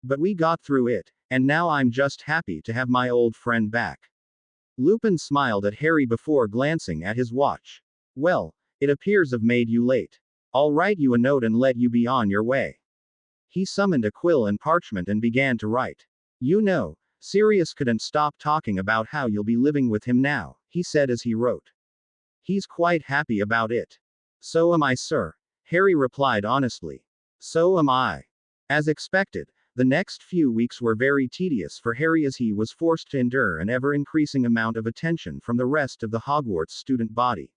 But we got through it, and now I'm just happy to have my old friend back. Lupin smiled at Harry before glancing at his watch. Well, it appears I've made you late. I'll write you a note and let you be on your way. He summoned a quill and parchment and began to write. You know, Sirius couldn't stop talking about how you'll be living with him now, he said as he wrote. He's quite happy about it. So am I, sir, Harry replied honestly. So am I. As expected, the next few weeks were very tedious for Harry as he was forced to endure an ever-increasing amount of attention from the rest of the Hogwarts student body.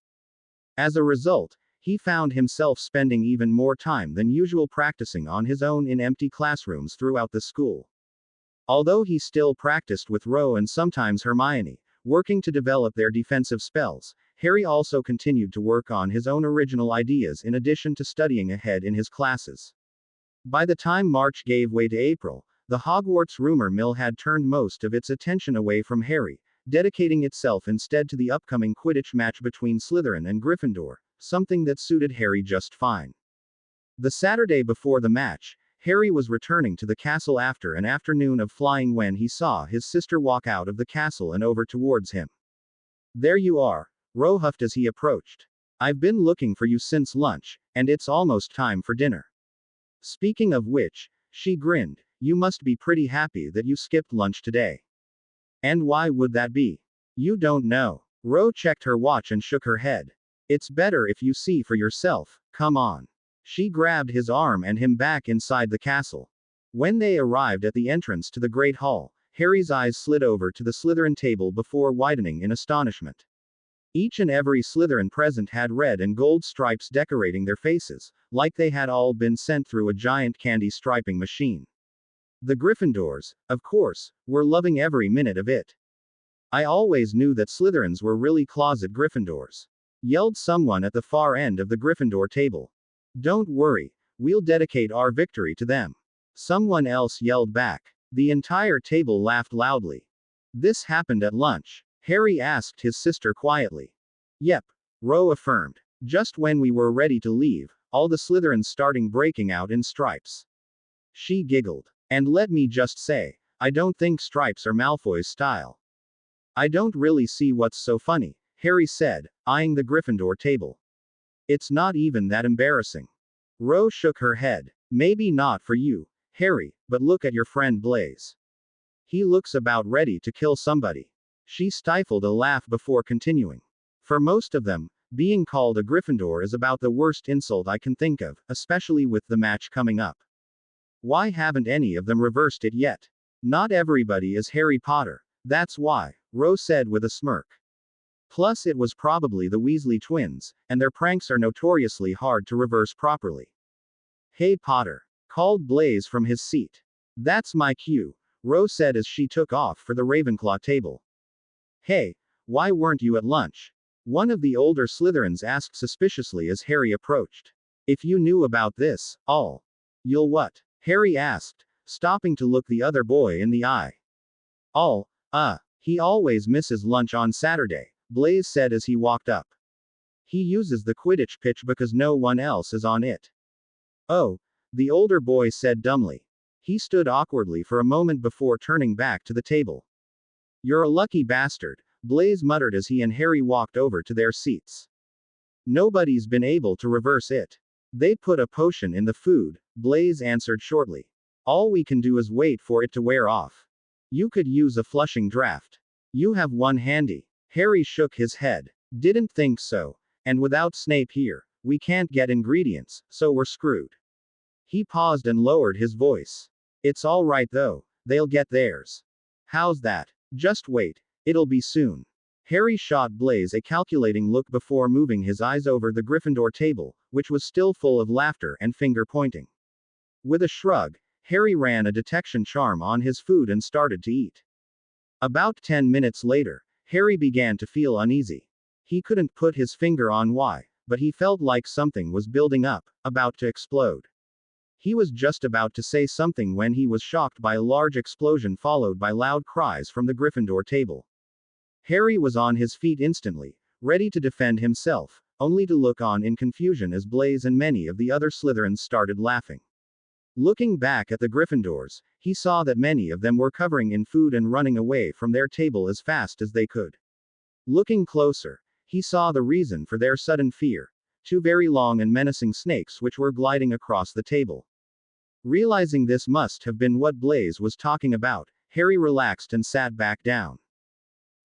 As a result, he found himself spending even more time than usual practicing on his own in empty classrooms throughout the school. Although he still practiced with Ron and sometimes Hermione, working to develop their defensive spells, Harry also continued to work on his own original ideas in addition to studying ahead in his classes. By the time March gave way to April, the Hogwarts rumor mill had turned most of its attention away from Harry, dedicating itself instead to the upcoming Quidditch match between Slytherin and Gryffindor, something that suited Harry just fine. The Saturday before the match, Harry was returning to the castle after an afternoon of flying when he saw his sister walk out of the castle and over towards him. There you are, Ron huffed as he approached. I've been looking for you since lunch, and it's almost time for dinner. Speaking of which, she grinned, you must be pretty happy that you skipped lunch today. And why would that be? You don't know. Ron checked her watch and shook her head. It's better if you see for yourself, come on. She grabbed his arm and him back inside the castle. When they arrived at the entrance to the Great Hall, Harry's eyes slid over to the Slytherin table before widening in astonishment. Each and every Slytherin present had red and gold stripes decorating their faces, like they had all been sent through a giant candy striping machine. The Gryffindors, of course, were loving every minute of it. I always knew that Slytherins were really closet Gryffindors, yelled someone at the far end of the Gryffindor table. Don't worry, we'll dedicate our victory to them. Someone else yelled back. The entire table laughed loudly. This happened at lunch, Harry asked his sister quietly. Yep, Ron affirmed. Just when we were ready to leave, all the Slytherins started breaking out in stripes. She giggled. And let me just say, I don't think stripes are Malfoy's style. I don't really see what's so funny, Harry said, eyeing the Gryffindor table. It's not even that embarrassing. Ron shook her head. Maybe not for you, Harry, but look at your friend Blaise. He looks about ready to kill somebody. She stifled a laugh before continuing. For most of them, being called a Gryffindor is about the worst insult I can think of, especially with the match coming up. Why haven't any of them reversed it yet? Not everybody is Harry Potter, that's why, Ron said with a smirk. Plus it was probably the Weasley twins, and their pranks are notoriously hard to reverse properly. Hey Potter, called Blaise from his seat. That's my cue, Ron said as she took off for the Ravenclaw table. Hey, why weren't you at lunch? One of the older Slytherins asked suspiciously as Harry approached. If you knew about this, you'll what? Harry asked, stopping to look the other boy in the eye. He always misses lunch on Saturday, Blaze said as he walked up. He uses the Quidditch pitch because no one else is on it. Oh, the older boy said dumbly. He stood awkwardly for a moment before turning back to the table. You're a lucky bastard, Blaze muttered as he and Harry walked over to their seats. Nobody's been able to reverse it. They put a potion in the food, Blaze answered shortly. All we can do is wait for it to wear off. You could use a flushing draft. You have one handy. Harry shook his head. Didn't think so. And without Snape here, we can't get ingredients, so we're screwed. He paused and lowered his voice. It's all right though, they'll get theirs. How's that? Just wait, it'll be soon. Harry shot Blaze a calculating look before moving his eyes over the Gryffindor table, which was still full of laughter and finger-pointing. With a shrug, Harry ran a detection charm on his food and started to eat. About 10 minutes later, Harry began to feel uneasy. He couldn't put his finger on why, but he felt like something was building up, about to explode. He was just about to say something when he was shocked by a large explosion followed by loud cries from the Gryffindor table. Harry was on his feet instantly, ready to defend himself, only to look on in confusion as Blaze and many of the other Slytherins started laughing. Looking back at the Gryffindors, he saw that many of them were covering in food and running away from their table as fast as they could. Looking closer, he saw the reason for their sudden fear: two very long and menacing snakes which were gliding across the table. Realizing this must have been what Blaze was talking about, Harry relaxed and sat back down.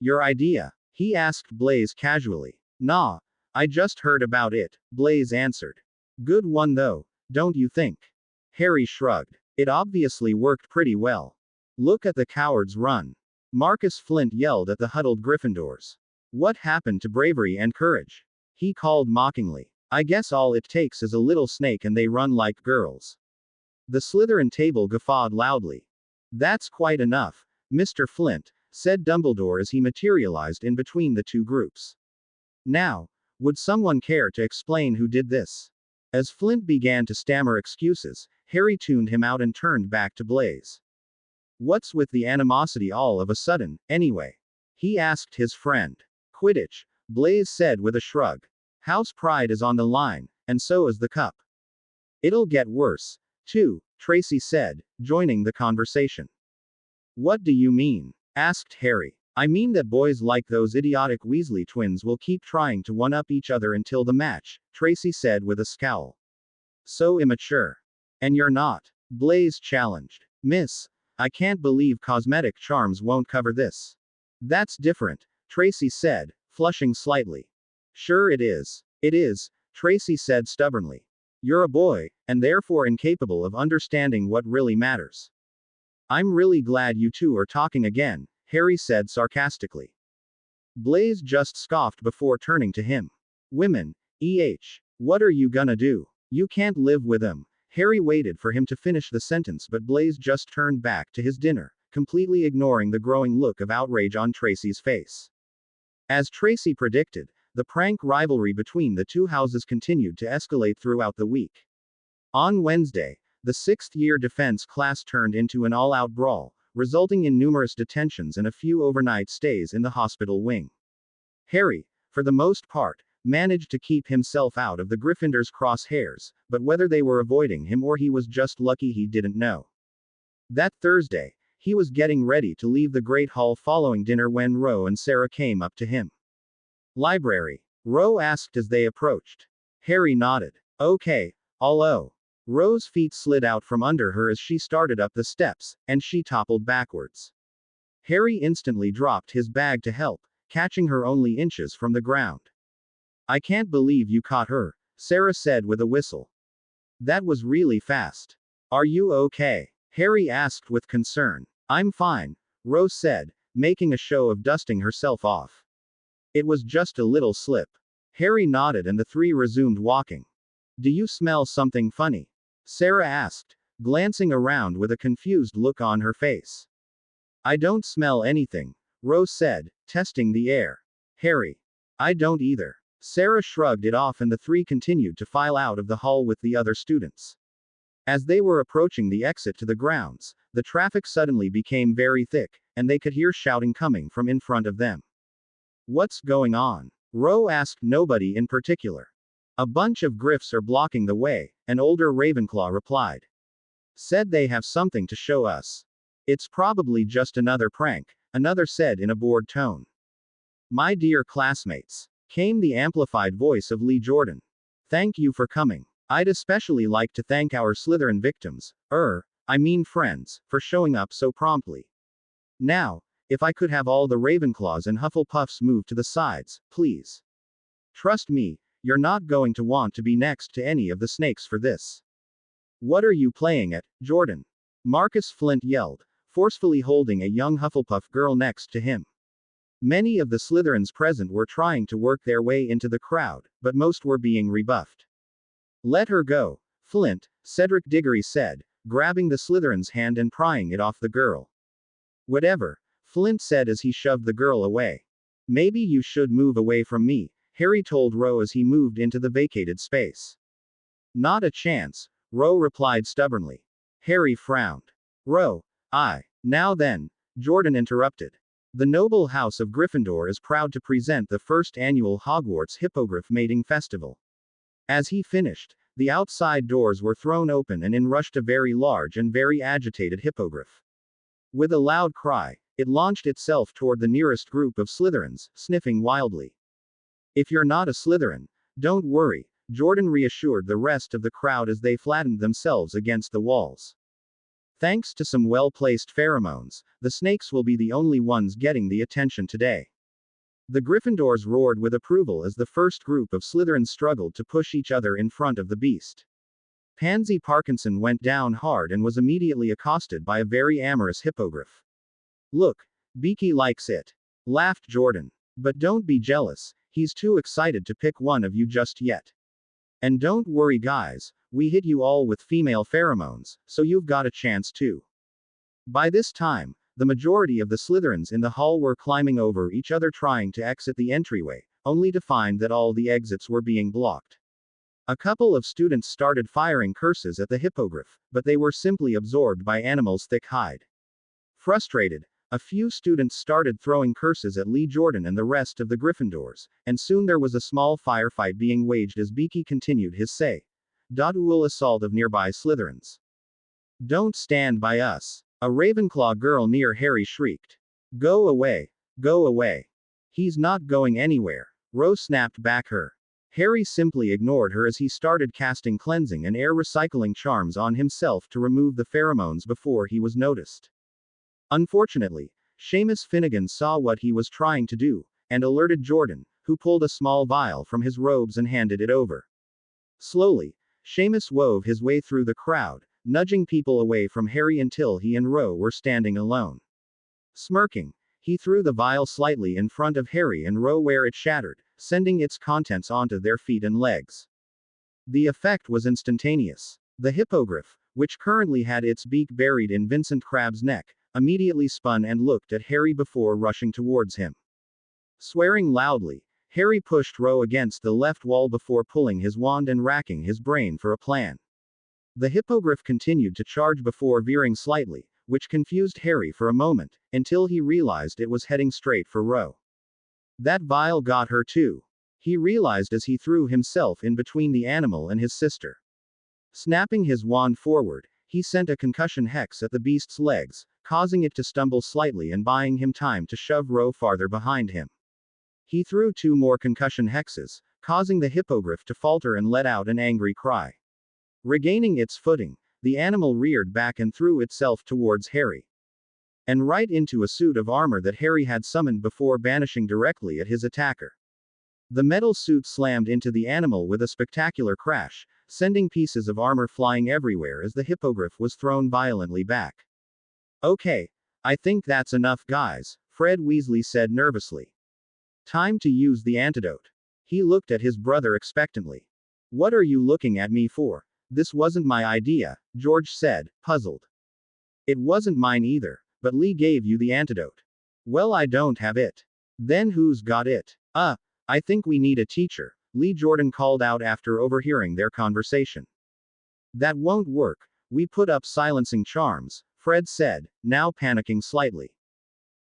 Your idea? He asked Blaze casually. Nah, I just heard about it, Blaze answered. Good one though, don't you think? Harry shrugged. It obviously worked pretty well. Look at the cowards run. Marcus Flint yelled at the huddled Gryffindors. What happened to bravery and courage? He called mockingly. I guess all it takes is a little snake and they run like girls. The Slytherin table guffawed loudly. That's quite enough, Mr. Flint, said Dumbledore as he materialized in between the two groups. Now, would someone care to explain who did this? As Flint began to stammer excuses, Harry tuned him out and turned back to Blaze. What's with the animosity all of a sudden, anyway? He asked his friend. Quidditch, Blaze said with a shrug. House pride is on the line, and so is the cup. It'll get worse, too, Tracy said, joining the conversation. What do you mean? Asked Harry. I mean that boys like those idiotic Weasley twins will keep trying to one-up each other until the match, Tracy said with a scowl. So immature. And you're not? Blaze challenged. Miss, I can't believe cosmetic charms won't cover this. That's different, Tracy said, flushing slightly. Sure it is. It is, Tracy said stubbornly. You're a boy, and therefore incapable of understanding what really matters. I'm really glad you two are talking again, Harry said sarcastically. Blaze just scoffed before turning to him. Women, what are you gonna do? You can't live with them. Harry waited for him to finish the sentence, but Blaze just turned back to his dinner, completely ignoring the growing look of outrage on Tracy's face. As Tracy predicted, the prank rivalry between the two houses continued to escalate throughout the week. On Wednesday, the sixth-year defense class turned into an all-out brawl, resulting in numerous detentions and a few overnight stays in the hospital wing. Harry, for the most part, managed to keep himself out of the Gryffindors' crosshairs, but whether they were avoiding him or he was just lucky he didn't know. That Thursday, he was getting ready to leave the Great Hall following dinner when Ro and Sarah came up to him. Library? Ro asked as they approached. Harry nodded. Okay, I'll. Ro's feet slid out from under her as she started up the steps, and she toppled backwards. Harry instantly dropped his bag to help, catching her only inches from the ground. I can't believe you caught her, Sarah said with a whistle. That was really fast. Are you okay? Harry asked with concern. I'm fine, Ro said, making a show of dusting herself off. It was just a little slip. Harry nodded and the three resumed walking. Do you smell something funny? Sarah asked, glancing around with a confused look on her face. I don't smell anything, Ro said, testing the air. Harry. I don't either. Sarah shrugged it off and the three continued to file out of the hall with the other students. As they were approaching the exit to the grounds, the traffic suddenly became very thick, and they could hear shouting coming from in front of them. What's going on? Ro asked nobody in particular. A bunch of Griffs are blocking the way, an older Ravenclaw replied. Said they have something to show us. It's probably just another prank, another said in a bored tone. My dear classmates, came the amplified voice of Lee Jordan. Thank you for coming. I'd especially like to thank our Slytherin victims, I mean friends, for showing up so promptly. Now, if I could have all the Ravenclaws and Hufflepuffs move to the sides, please. Trust me, you're not going to want to be next to any of the snakes for this. What are you playing at, Jordan? Marcus Flint yelled, forcefully holding a young Hufflepuff girl next to him. Many of the Slytherins present were trying to work their way into the crowd, but most were being rebuffed. Let her go, Flint, Cedric Diggory said, grabbing the Slytherin's hand and prying it off the girl. Whatever, Flint said as he shoved the girl away. Maybe you should move away from me, Harry told Ro as he moved into the vacated space. Not a chance, Ro replied stubbornly. Harry frowned. Ro, now then, Jordan interrupted. The noble house of Gryffindor is proud to present the first annual Hogwarts Hippogriff Mating Festival. As he finished, the outside doors were thrown open and in rushed a very large and very agitated hippogriff. With a loud cry, it launched itself toward the nearest group of Slytherins, sniffing wildly. If you're not a Slytherin, don't worry, Jordan reassured the rest of the crowd as they flattened themselves against the walls. Thanks to some well-placed pheromones, the snakes will be the only ones getting the attention today. The Gryffindors roared with approval as the first group of Slytherins struggled to push each other in front of the beast. Pansy Parkinson went down hard and was immediately accosted by a very amorous hippogriff. Look, Beaky likes it, laughed Jordan. But don't be jealous, he's too excited to pick one of you just yet. And don't worry guys, we hit you all with female pheromones, so you've got a chance too. By this time, the majority of the Slytherins in the hall were climbing over each other trying to exit the entryway, only to find that all the exits were being blocked. A couple of students started firing curses at the hippogriff, but they were simply absorbed by animal's thick hide. Frustrated, a few students started throwing curses at Lee Jordan and the rest of the Gryffindors, and soon there was a small firefight being waged as Beaky continued his dual assault of nearby Slytherins. Don't stand by us, a Ravenclaw girl near Harry shrieked. Go away, go away. He's not going anywhere, Ro snapped back her. Harry simply ignored her as he started casting cleansing and air recycling charms on himself to remove the pheromones before he was noticed. Unfortunately, Seamus Finnegan saw what he was trying to do, and alerted Jordan, who pulled a small vial from his robes and handed it over. Slowly, Seamus wove his way through the crowd, nudging people away from Harry until he and Ro were standing alone. Smirking, he threw the vial slightly in front of Harry and Ro where it shattered, sending its contents onto their feet and legs. The effect was instantaneous. The hippogriff, which currently had its beak buried in Vincent Crabbe's neck, immediately spun and looked at Harry before rushing towards him. Swearing loudly, Harry pushed Ro against the left wall before pulling his wand and racking his brain for a plan. The hippogriff continued to charge before veering slightly, which confused Harry for a moment, until he realized it was heading straight for Ro. That vial got her too, he realized as he threw himself in between the animal and his sister. Snapping his wand forward, he sent a concussion hex at the beast's legs, causing it to stumble slightly and buying him time to shove Ro farther behind him. He threw 2 more concussion hexes, causing the hippogriff to falter and let out an angry cry. Regaining its footing, the animal reared back and threw itself towards Harry. And right into a suit of armor that Harry had summoned before banishing directly at his attacker. The metal suit slammed into the animal with a spectacular crash, sending pieces of armor flying everywhere as the hippogriff was thrown violently back. Okay, I think that's enough guys, Fred Weasley said nervously. Time to use the antidote. He looked at his brother expectantly. What are you looking at me for? This wasn't my idea, George said, puzzled. It wasn't mine either, but Lee gave you the antidote. Well, I don't have it. Then who's got it? I think we need a teacher, Lee Jordan called out after overhearing their conversation. That won't work, We put up silencing charms, Fred said, now panicking slightly.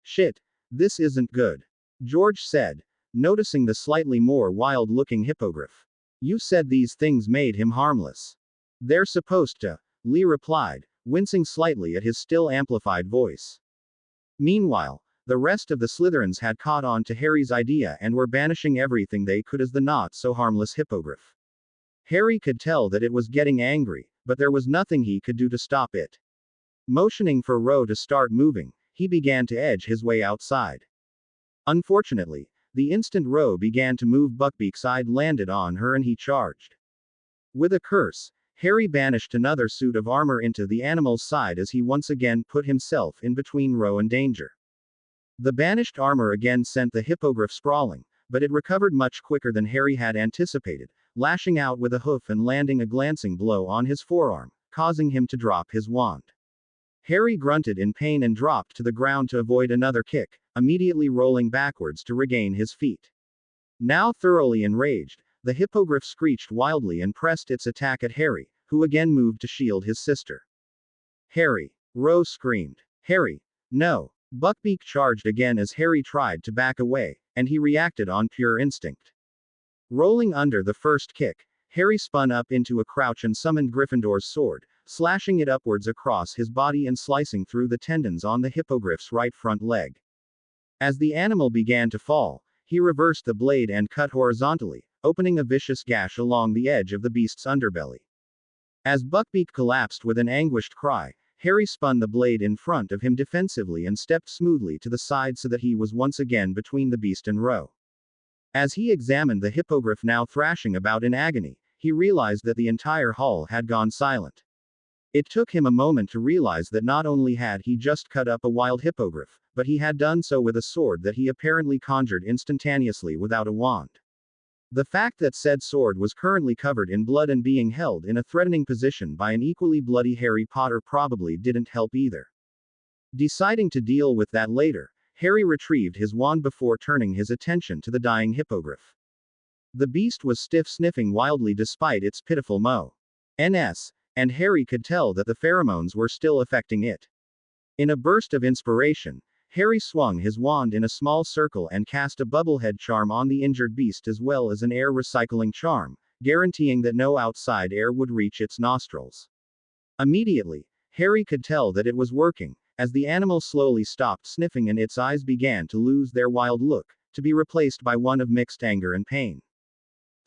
Shit. This isn't good. George said, noticing the slightly more wild-looking hippogriff. You said these things made him harmless. They're supposed to, Lee replied, wincing slightly at his still amplified voice. Meanwhile, the rest of the Slytherins had caught on to Harry's idea and were banishing everything they could as the not-so-harmless hippogriff. Harry could tell that it was getting angry, but there was nothing he could do to stop it. Motioning for Ro to start moving, he began to edge his way outside. Unfortunately, the instant Ro began to move, Buckbeak's eye landed on her and he charged. With a curse, Harry banished another suit of armor into the animal's side as he once again put himself in between Ro and danger. The banished armor again sent the hippogriff sprawling, but it recovered much quicker than Harry had anticipated, lashing out with a hoof and landing a glancing blow on his forearm, causing him to drop his wand. Harry grunted in pain and dropped to the ground to avoid another kick, immediately rolling backwards to regain his feet. Now thoroughly enraged, the hippogriff screeched wildly and pressed its attack at Harry, who again moved to shield his sister. Harry! Ro screamed. Harry! No! Buckbeak charged again as Harry tried to back away, and he reacted on pure instinct. Rolling under the first kick, Harry spun up into a crouch and summoned Gryffindor's sword, slashing it upwards across his body and slicing through the tendons on the hippogriff's right front leg. As the animal began to fall, he reversed the blade and cut horizontally, opening a vicious gash along the edge of the beast's underbelly. As Buckbeak collapsed with an anguished cry, Harry spun the blade in front of him defensively and stepped smoothly to the side so that he was once again between the beast and Ro. As he examined the hippogriff now thrashing about in agony, he realized that the entire hall had gone silent. It took him a moment to realize that not only had he just cut up a wild hippogriff, but he had done so with a sword that he apparently conjured instantaneously without a wand. The fact that said sword was currently covered in blood and being held in a threatening position by an equally bloody Harry Potter probably didn't help either. Deciding to deal with that later, Harry retrieved his wand before turning his attention to the dying hippogriff. The beast was sniffing wildly despite its pitiful ns, and Harry could tell that the pheromones were still affecting it. In a burst of inspiration, Harry swung his wand in a small circle and cast a bubblehead charm on the injured beast as well as an air recycling charm, guaranteeing that no outside air would reach its nostrils. Immediately, Harry could tell that it was working, as the animal slowly stopped sniffing and its eyes began to lose their wild look, to be replaced by one of mixed anger and pain.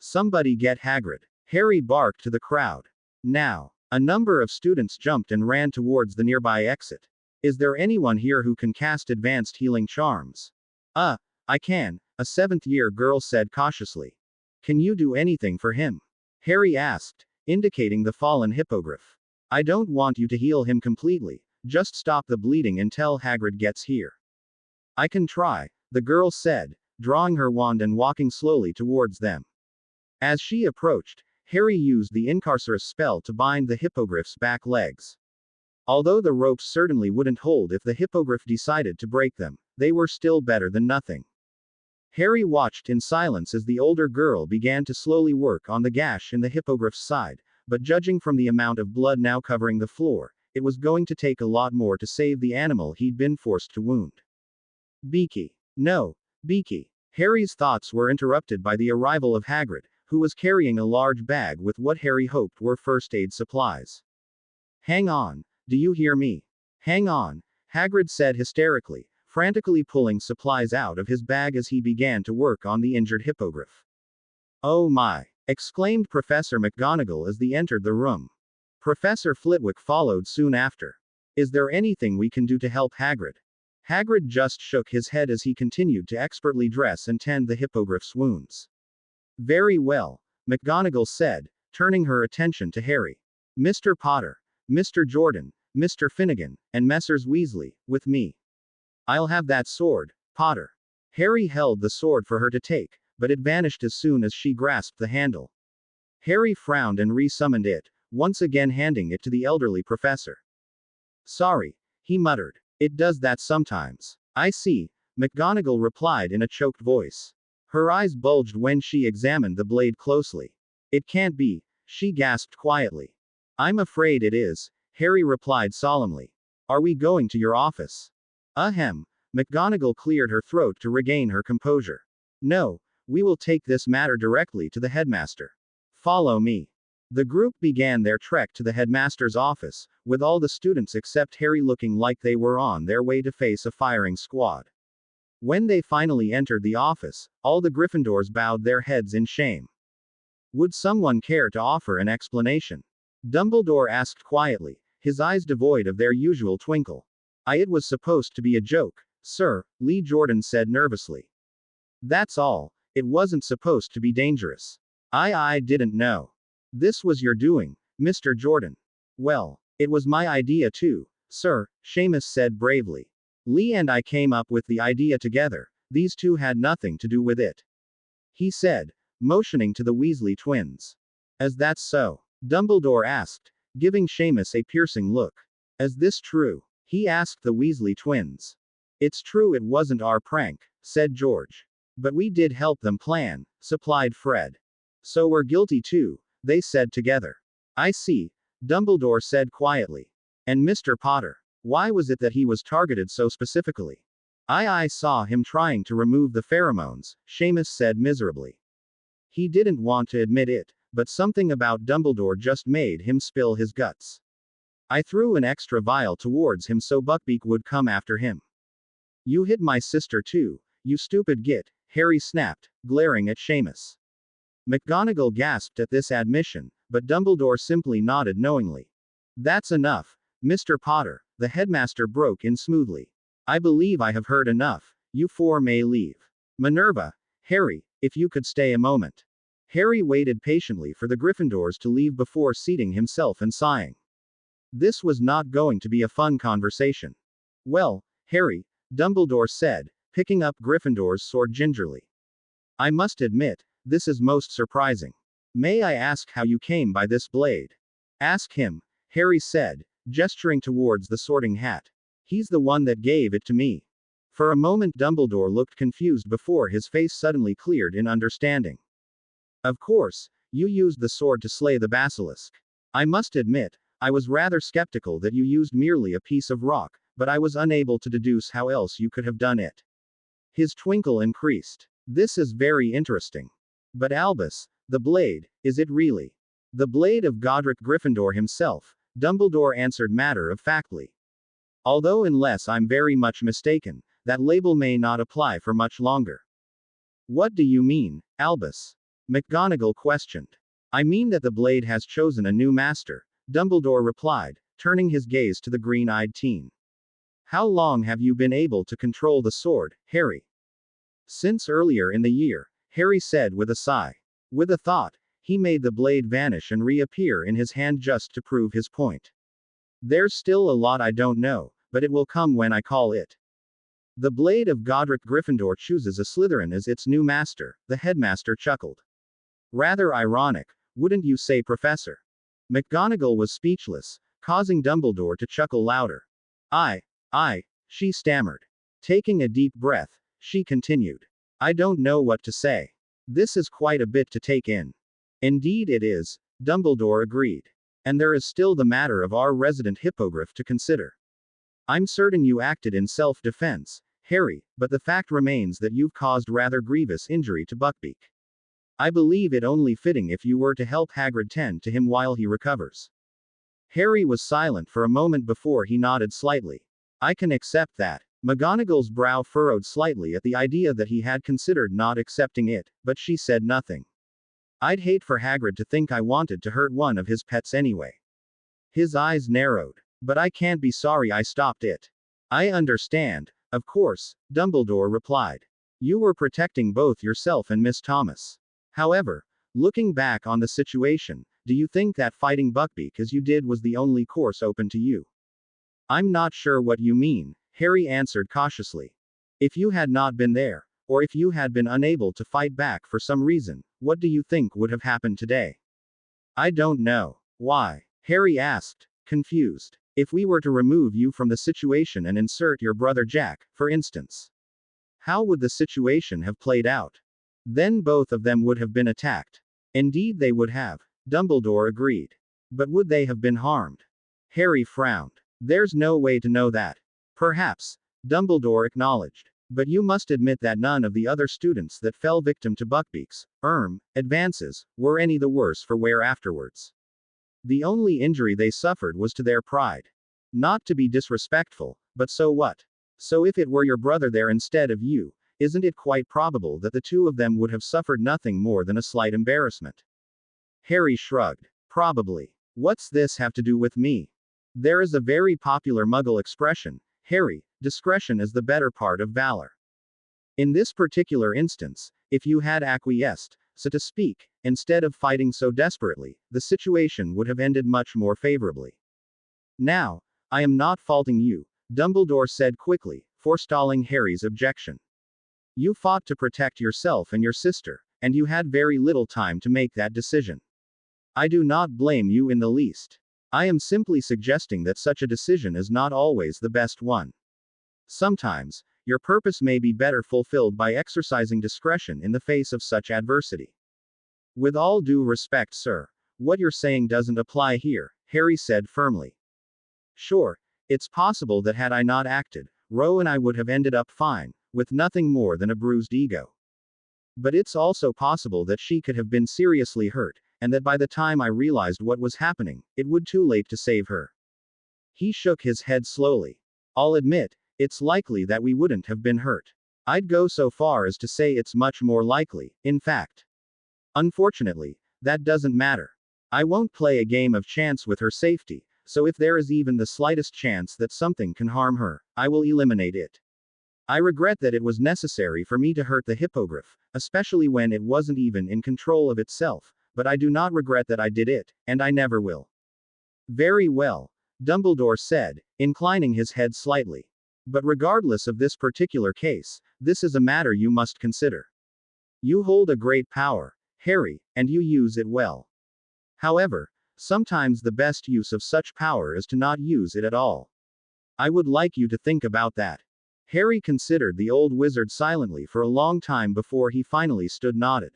Somebody get Hagrid! Harry barked to the crowd. Now, a number of students jumped and ran towards the nearby exit. Is there anyone here who can cast advanced healing charms? I can, a seventh-year girl said cautiously. Can you do anything for him? Harry asked, indicating the fallen hippogriff. I don't want you to heal him completely, just stop the bleeding until Hagrid gets here. I can try, the girl said, drawing her wand and walking slowly towards them. As she approached, Harry used the Incarcerus spell to bind the hippogriff's back legs. Although the ropes certainly wouldn't hold if the hippogriff decided to break them, they were still better than nothing. Harry watched in silence as the older girl began to slowly work on the gash in the hippogriff's side, but judging from the amount of blood now covering the floor, it was going to take a lot more to save the animal he'd been forced to wound. Beaky. No, Beaky. Harry's thoughts were interrupted by the arrival of Hagrid, who was carrying a large bag with what Harry hoped were first aid supplies. Hang on. Do you hear me? Hang on, Hagrid said hysterically, frantically pulling supplies out of his bag as he began to work on the injured hippogriff. Oh my! Exclaimed Professor McGonagall as they entered the room. Professor Flitwick followed soon after. Is there anything we can do to help Hagrid? Hagrid just shook his head as he continued to expertly dress and tend the hippogriff's wounds. Very well, McGonagall said, turning her attention to Harry. Mr. Potter, Mr. Jordan, Mr. Finnegan, and Messrs. Weasley, with me. I'll have that sword, Potter. Harry held the sword for her to take, but it vanished as soon as she grasped the handle. Harry frowned and re-summoned it, once again handing it to the elderly professor. Sorry, he muttered. It does that sometimes. I see, McGonagall replied in a choked voice. Her eyes bulged when she examined the blade closely. It can't be, she gasped quietly. I'm afraid it is, Harry replied solemnly. Are we going to your office? Ahem. McGonagall cleared her throat to regain her composure. No, we will take this matter directly to the headmaster. Follow me. The group began their trek to the headmaster's office, with all the students except Harry looking like they were on their way to face a firing squad. When they finally entered the office, all the Gryffindors bowed their heads in shame. Would someone care to offer an explanation? Dumbledore asked quietly, his eyes devoid of their usual twinkle. It was supposed to be a joke, sir, Lee Jordan said nervously. That's all, it wasn't supposed to be dangerous. I didn't know. This was your doing, Mr. Jordan. Well, it was my idea too, sir, Seamus said bravely. Lee and I came up with the idea together, these two had nothing to do with it. He said, motioning to the Weasley twins. Is that so? Dumbledore asked, giving Seamus a piercing look. Is this true? He asked the Weasley twins. It's true it wasn't our prank, said George. But we did help them plan, supplied Fred. So we're guilty too, they said together. I see, Dumbledore said quietly. And Mr. Potter, why was it that he was targeted so specifically? I saw him trying to remove the pheromones, Seamus said miserably. He didn't want to admit it, but something about Dumbledore just made him spill his guts. I threw an extra vial towards him so Buckbeak would come after him. You hit my sister too, you stupid git, Harry snapped, glaring at Seamus. McGonagall gasped at this admission, but Dumbledore simply nodded knowingly. That's enough, Mr. Potter, the headmaster broke in smoothly. I believe I have heard enough, you four may leave. Minerva, Harry, if you could stay a moment. Harry waited patiently for the Gryffindors to leave before seating himself and sighing. This was not going to be a fun conversation. Well, Harry, Dumbledore said, picking up Gryffindor's sword gingerly. I must admit, this is most surprising. May I ask how you came by this blade? Ask him, Harry said, gesturing towards the sorting hat. He's the one that gave it to me. For a moment Dumbledore looked confused before his face suddenly cleared in understanding. Of course, you used the sword to slay the basilisk. I must admit, I was rather skeptical that you used merely a piece of rock, but I was unable to deduce how else you could have done it. His twinkle increased. This is very interesting. But Albus, the blade, is it really? The blade of Godric Gryffindor himself, Dumbledore answered matter-of-factly. Although unless I'm very much mistaken, that label may not apply for much longer. What do you mean, Albus? McGonagall questioned. I mean that the blade has chosen a new master, Dumbledore replied, turning his gaze to the green-eyed teen. How long have you been able to control the sword, Harry? Since earlier in the year, Harry said with a sigh. With a thought, he made the blade vanish and reappear in his hand just to prove his point. There's still a lot I don't know, but it will come when I call it. The blade of Godric Gryffindor chooses a Slytherin as its new master, the headmaster chuckled. Rather ironic, wouldn't you say, Professor? McGonagall was speechless, causing Dumbledore to chuckle louder. She stammered. Taking a deep breath, she continued. I don't know what to say. This is quite a bit to take in. Indeed it is, Dumbledore agreed. And there is still the matter of our resident hippogriff to consider. I'm certain you acted in self-defense, Harry, but the fact remains that you've caused rather grievous injury to Buckbeak. I believe it only fitting if you were to help Hagrid tend to him while he recovers. Harry was silent for a moment before he nodded slightly. I can accept that. McGonagall's brow furrowed slightly at the idea that he had considered not accepting it, but she said nothing. I'd hate for Hagrid to think I wanted to hurt one of his pets anyway. His eyes narrowed. But I can't be sorry I stopped it. I understand, of course, Dumbledore replied. You were protecting both yourself and Miss Thomas. However, looking back on the situation, do you think that fighting Buckbeak as you did was the only course open to you? I'm not sure what you mean, Harry answered cautiously. If you had not been there, or if you had been unable to fight back for some reason, what do you think would have happened today? I don't know. Why? Harry asked, confused. If we were to remove you from the situation and insert your brother Jack, for instance. How would the situation have played out? Then both of them would have been attacked. Indeed they would have, Dumbledore agreed. But would they have been harmed? Harry frowned. There's no way to know that. Perhaps, Dumbledore acknowledged. But you must admit that none of the other students that fell victim to Buckbeak's advances were any the worse for wear afterwards. The only injury they suffered was to their pride. Not to be disrespectful, but so what? So if it were your brother there instead of you, isn't it quite probable that the two of them would have suffered nothing more than a slight embarrassment? Harry shrugged. Probably. What's this have to do with me? There is a very popular Muggle expression, Harry, discretion is the better part of valor. In this particular instance, if you had acquiesced, so to speak, instead of fighting so desperately, the situation would have ended much more favorably. Now, I am not faulting you, Dumbledore said quickly, forestalling Harry's objection. You fought to protect yourself and your sister, and you had very little time to make that decision. I do not blame you in the least. I am simply suggesting that such a decision is not always the best one. Sometimes, your purpose may be better fulfilled by exercising discretion in the face of such adversity. With all due respect, sir, what you're saying doesn't apply here, Harry said firmly. Sure, it's possible that had I not acted, Ro and I would have ended up fine, with nothing more than a bruised ego. But it's also possible that she could have been seriously hurt, and that by the time I realized what was happening, it would be too late to save her. He shook his head slowly. I'll admit, it's likely that we wouldn't have been hurt. I'd go so far as to say it's much more likely, in fact. Unfortunately, that doesn't matter. I won't play a game of chance with her safety, so if there is even the slightest chance that something can harm her, I will eliminate it. I regret that it was necessary for me to hurt the hippogriff, especially when it wasn't even in control of itself, but I do not regret that I did it, and I never will. Very well, Dumbledore said, inclining his head slightly. But regardless of this particular case, this is a matter you must consider. You hold a great power, Harry, and you use it well. However, sometimes the best use of such power is to not use it at all. I would like you to think about that. Harry considered the old wizard silently for a long time before he finally stood nodded.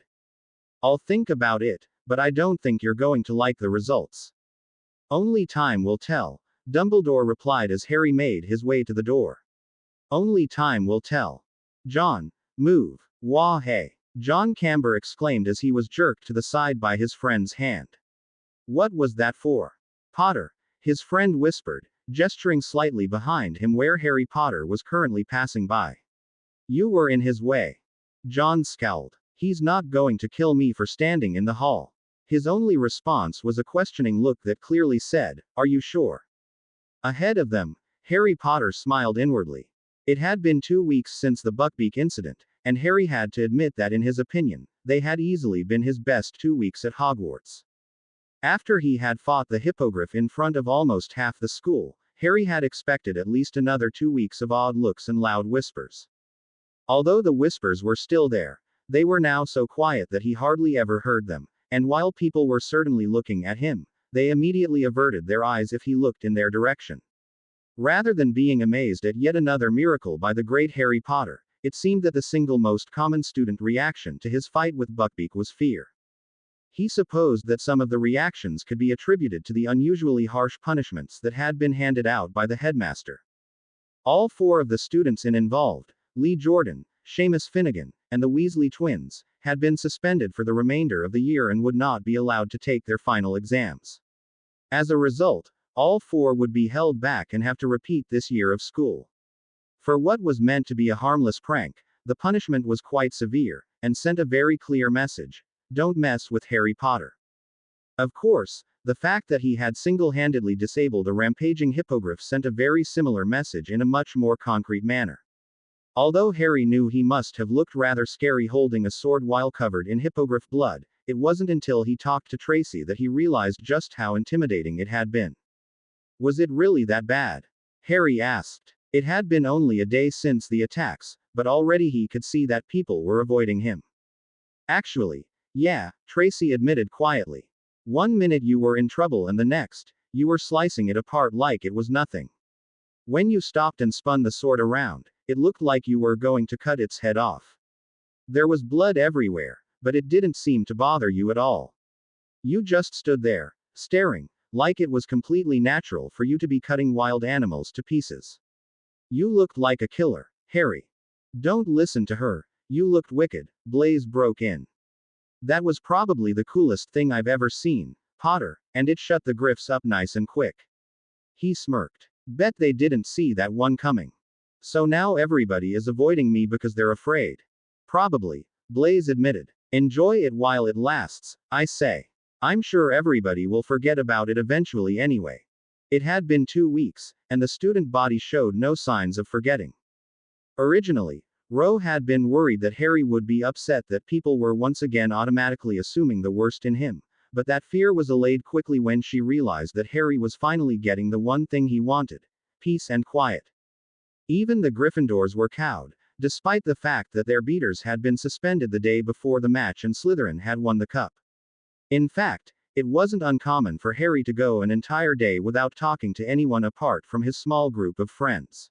I'll think about it, but I don't think you're going to like the results. Only time will tell, Dumbledore replied as Harry made his way to the door. Only time will tell. John, move. Wah hey. John Camber exclaimed as he was jerked to the side by his friend's hand. What was that for? Potter, his friend whispered, gesturing slightly behind him where Harry Potter was currently passing by. You were in his way. John scowled. He's not going to kill me for standing in the hall. His only response was a questioning look that clearly said, Are you sure? Ahead of them, Harry Potter smiled inwardly. It had been 2 weeks since the Buckbeak incident, and Harry had to admit that in his opinion, they had easily been his best 2 weeks at Hogwarts. After he had fought the hippogriff in front of almost half the school, Harry had expected at least another 2 weeks of odd looks and loud whispers. Although the whispers were still there, they were now so quiet that he hardly ever heard them, and while people were certainly looking at him, they immediately averted their eyes if he looked in their direction. Rather than being amazed at yet another miracle by the great Harry Potter, it seemed that the single most common student reaction to his fight with Buckbeak was fear. He supposed that some of the reactions could be attributed to the unusually harsh punishments that had been handed out by the headmaster. All 4 of the students involved, Lee Jordan, Seamus Finnegan, and the Weasley twins, had been suspended for the remainder of the year and would not be allowed to take their final exams. As a result, all 4 would be held back and have to repeat this year of school. For what was meant to be a harmless prank, the punishment was quite severe, and sent a very clear message: don't mess with Harry Potter. Of course, the fact that he had single-handedly disabled a rampaging hippogriff sent a very similar message in a much more concrete manner. Although Harry knew he must have looked rather scary holding a sword while covered in hippogriff blood, it wasn't until he talked to Tracy that he realized just how intimidating it had been. Was it really that bad? Harry asked. It had been only a day since the attacks, but already he could see that people were avoiding him. Actually, yeah, Tracy admitted quietly. 1 minute you were in trouble and the next, you were slicing it apart like it was nothing. When you stopped and spun the sword around, it looked like you were going to cut its head off. There was blood everywhere, but it didn't seem to bother you at all. You just stood there, staring, like it was completely natural for you to be cutting wild animals to pieces. You looked like a killer, Harry. Don't listen to her, you looked wicked, Blaise broke in. That was probably the coolest thing I've ever seen, Potter, and it shut the Griffs up nice and quick. He smirked. Bet they didn't see that one coming. So now everybody is avoiding me because they're afraid. Probably, Blaise admitted. Enjoy it while it lasts, I say. I'm sure everybody will forget about it eventually anyway. It had been 2 weeks, and the student body showed no signs of forgetting. Originally, Roe had been worried that Harry would be upset that people were once again automatically assuming the worst in him, but that fear was allayed quickly when she realized that Harry was finally getting the one thing he wanted: peace and quiet. Even the Gryffindors were cowed, despite the fact that their beaters had been suspended the day before the match and Slytherin had won the cup. In fact, it wasn't uncommon for Harry to go an entire day without talking to anyone apart from his small group of friends.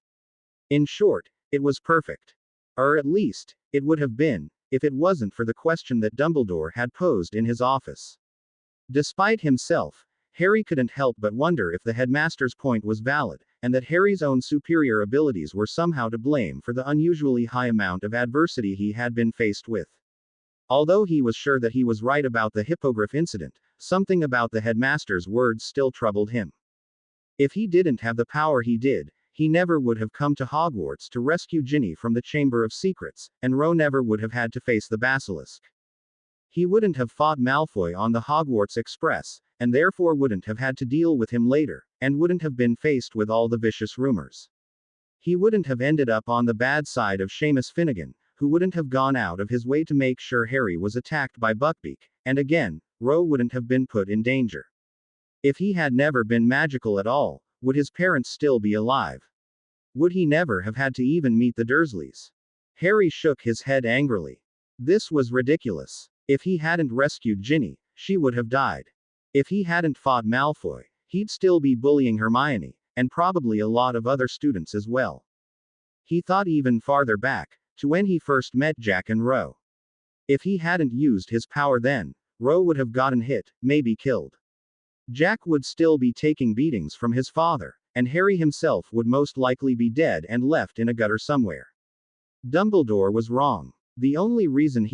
In short, it was perfect. Or at least, it would have been, if it wasn't for the question that Dumbledore had posed in his office. Despite himself, Harry couldn't help but wonder if the headmaster's point was valid, and that Harry's own superior abilities were somehow to blame for the unusually high amount of adversity he had been faced with. Although he was sure that he was right about the hippogriff incident, something about the headmaster's words still troubled him. If he didn't have the power he did, he never would have come to Hogwarts to rescue Ginny from the Chamber of Secrets, and Roe never would have had to face the basilisk. He wouldn't have fought Malfoy on the Hogwarts Express, and therefore wouldn't have had to deal with him later, and wouldn't have been faced with all the vicious rumors. He wouldn't have ended up on the bad side of Seamus Finnegan, who wouldn't have gone out of his way to make sure Harry was attacked by Buckbeak, and again, Roe wouldn't have been put in danger. If he had never been magical at all, would his parents still be alive? Would he never have had to even meet the Dursleys? Harry shook his head angrily. This was ridiculous. If he hadn't rescued Ginny, she would have died. If he hadn't fought Malfoy, he'd still be bullying Hermione, and probably a lot of other students as well. He thought even farther back, to when he first met Jack and Roe. If he hadn't used his power then, Roe would have gotten hit, maybe killed. Jack would still be taking beatings from his father, and Harry himself would most likely be dead and left in a gutter somewhere. Dumbledore was wrong. The only reason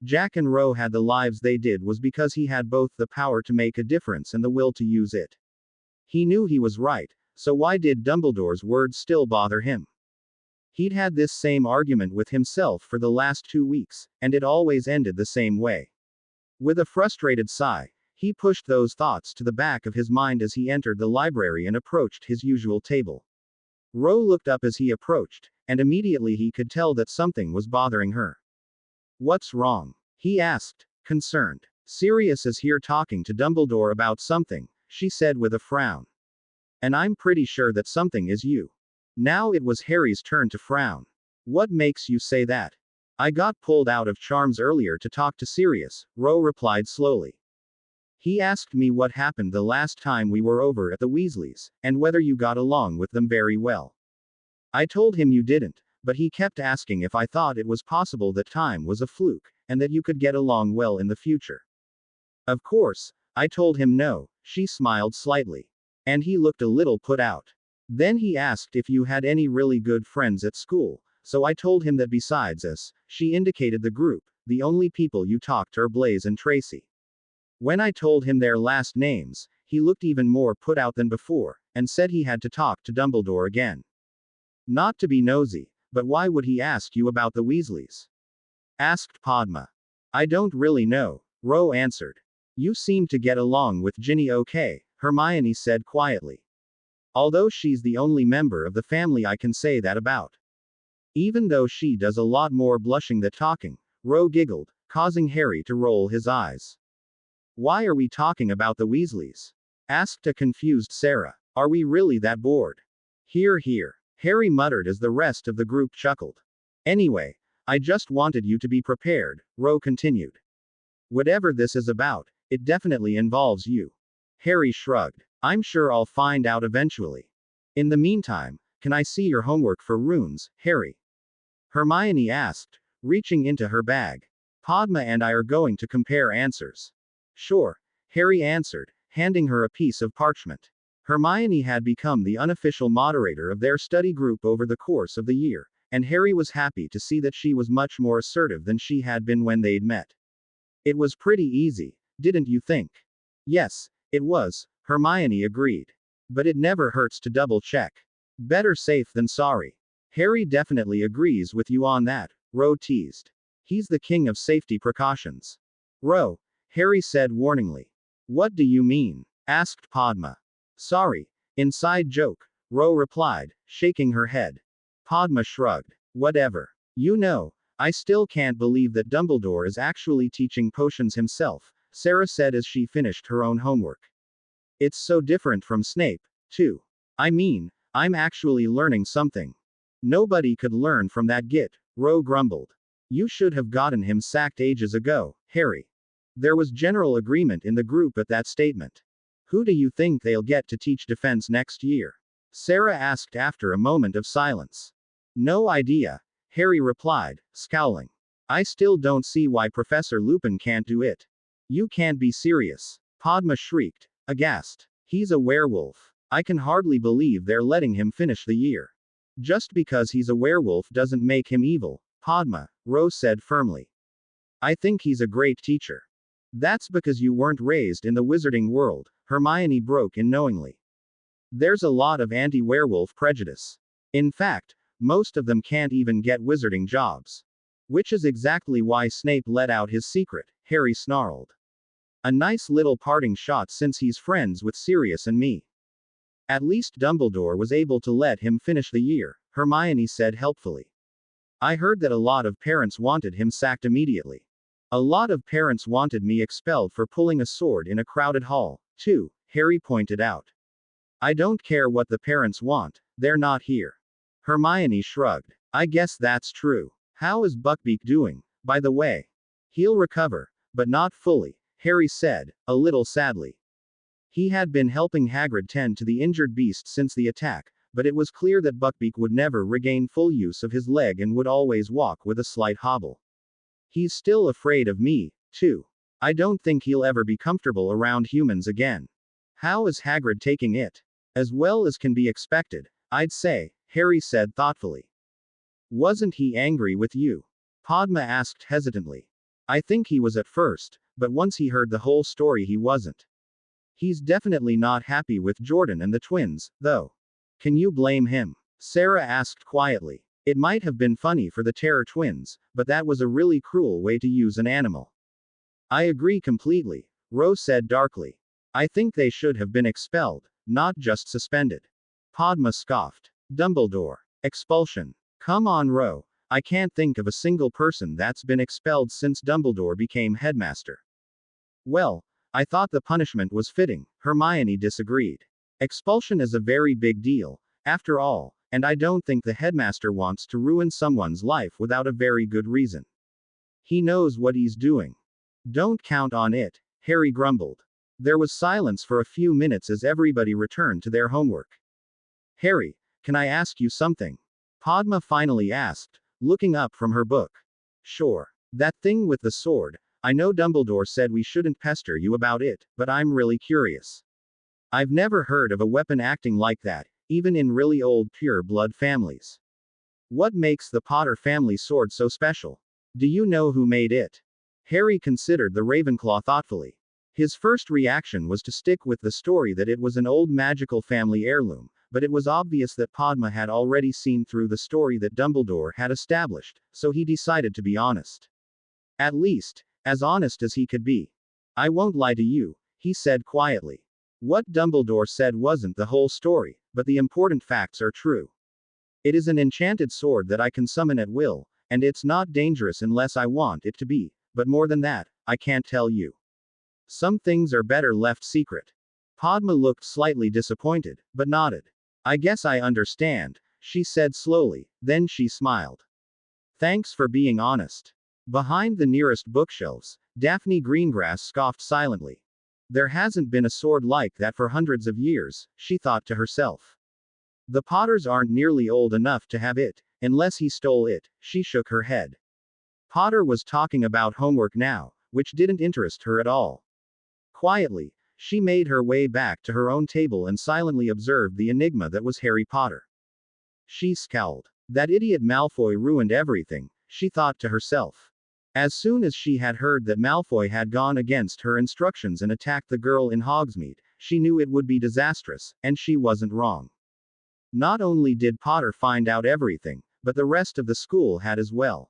Jack and Roe had the lives they did was because he had both the power to make a difference and the will to use it. He knew he was right, so why did Dumbledore's words still bother him? He'd had this same argument with himself for the last 2 weeks, and it always ended the same way. With a frustrated sigh, he pushed those thoughts to the back of his mind as he entered the library and approached his usual table. Roe looked up as he approached, and immediately he could tell that something was bothering her. "What's wrong?" he asked, concerned. "Sirius is here talking to Dumbledore about something," she said with a frown. "And I'm pretty sure that something is you." Now it was Harry's turn to frown. "What makes you say that?" "I got pulled out of Charms earlier to talk to Sirius," Roe replied slowly. "He asked me what happened the last time we were over at the Weasleys, and whether you got along with them very well. I told him you didn't, but he kept asking if I thought it was possible that time was a fluke, and that you could get along well in the future. Of course, I told him no," she smiled slightly. "And he looked a little put out. Then he asked if you had any really good friends at school, so I told him that besides us," she indicated the group, "the only people you talked to are Blaise and Tracy. When I told him their last names, he looked even more put out than before, and said he had to talk to Dumbledore again. Not to be nosy, but why would he ask you about the Weasleys?" asked Padma. "I don't really know," Roe answered. "You seem to get along with Ginny okay," Hermione said quietly. "Although she's the only member of the family I can say that about. Even though she does a lot more blushing than talking," Roe giggled, causing Harry to roll his eyes. "Why are we talking about the Weasleys?" asked a confused Sarah. "Are we really that bored?" "Hear, hear," Harry muttered as the rest of the group chuckled. "Anyway, I just wanted you to be prepared," Roe continued. "Whatever this is about, it definitely involves you." Harry shrugged. "I'm sure I'll find out eventually. In the meantime, can I see your homework for runes, Harry?" Hermione asked, reaching into her bag. "Padma and I are going to compare answers." "Sure," Harry answered, handing her a piece of parchment. Hermione had become the unofficial moderator of their study group over the course of the year, and Harry was happy to see that she was much more assertive than she had been when they'd met. It was pretty easy, didn't you think? Yes, it was, Hermione agreed. But it never hurts to double check. Better safe than sorry. Harry definitely agrees with you on that, Ro teased. He's the king of safety precautions. Ro, Harry said warningly. What do you mean? Asked Padma. Sorry, inside joke, Ro replied, shaking her head. Padma shrugged. Whatever. You know, I still can't believe that Dumbledore is actually teaching potions himself, Sarah said as she finished her own homework. It's so different from Snape, too. I mean, I'm actually learning something. Nobody could learn from that git, Ro grumbled. You should have gotten him sacked ages ago, Harry. There was general agreement in the group at that statement. Who do you think they'll get to teach defense next year? Sarah asked after a moment of silence. No idea, Harry replied, scowling. I still don't see why Professor Lupin can't do it. You can't be serious. Padma shrieked, aghast. He's a werewolf. I can hardly believe they're letting him finish the year. Just because he's a werewolf doesn't make him evil, Padma, Ro said firmly. I think he's a great teacher. That's because you weren't raised in the wizarding world, Hermione broke in knowingly. There's a lot of anti-werewolf prejudice. In fact, most of them can't even get wizarding jobs. Which is exactly why Snape let out his secret, Harry snarled. A nice little parting shot since he's friends with Sirius and me. At least Dumbledore was able to let him finish the year, Hermione said helpfully. I heard that a lot of parents wanted him sacked immediately. A lot of parents wanted me expelled for pulling a sword in a crowded hall, too, Harry pointed out. I don't care what the parents want, they're not here. Hermione shrugged. I guess that's true. How is Buckbeak doing, by the way? He'll recover, but not fully, Harry said, a little sadly. He had been helping Hagrid tend to the injured beast since the attack, but it was clear that Buckbeak would never regain full use of his leg and would always walk with a slight hobble. He's still afraid of me, too. I don't think he'll ever be comfortable around humans again. How is Hagrid taking it? As well as can be expected, I'd say, Harry said thoughtfully. Wasn't he angry with you? Padma asked hesitantly. I think he was at first, but once he heard the whole story he wasn't. He's definitely not happy with Jordan and the twins, though. Can you blame him? Sarah asked quietly. It might have been funny for the Terror twins, but that was a really cruel way to use an animal. I agree completely, Ro said darkly. I think they should have been expelled, not just suspended. Padma scoffed. Dumbledore. Expulsion. Come on, Ro. I can't think of a single person that's been expelled since Dumbledore became headmaster. Well, I thought the punishment was fitting, Hermione disagreed. Expulsion is a very big deal, after all, and I don't think the headmaster wants to ruin someone's life without a very good reason. He knows what he's doing. Don't count on it, Harry grumbled. There was silence for a few minutes as everybody returned to their homework. Harry, can I ask you something? Padma finally asked, looking up from her book. Sure. That thing with the sword, I know Dumbledore said we shouldn't pester you about it, but I'm really curious. I've never heard of a weapon acting like that, even in really old pure-blood families. What makes the Potter family sword so special? Do you know who made it? Harry considered the Ravenclaw thoughtfully. His first reaction was to stick with the story that it was an old magical family heirloom, but it was obvious that Padma had already seen through the story that Dumbledore had established, so he decided to be honest. At least, as honest as he could be. I won't lie to you, he said quietly. What Dumbledore said wasn't the whole story, but the important facts are true. It is an enchanted sword that I can summon at will, and it's not dangerous unless I want it to be, but more than that, I can't tell you. Some things are better left secret. Padma looked slightly disappointed, but nodded. I guess I understand, she said slowly, then she smiled. Thanks for being honest. Behind the nearest bookshelves, Daphne Greengrass scoffed silently. There hasn't been a sword like that for hundreds of years, she thought to herself. The Potters aren't nearly old enough to have it, unless he stole it, she shook her head. Potter was talking about homework now, which didn't interest her at all. Quietly, She made her way back to her own table and silently observed the enigma that was Harry Potter. She scowled. That idiot Malfoy ruined everything, she thought to herself. As soon as she had heard that Malfoy had gone against her instructions and attacked the girl in Hogsmeade, she knew it would be disastrous, and she wasn't wrong. Not only did Potter find out everything, but the rest of the school had as well.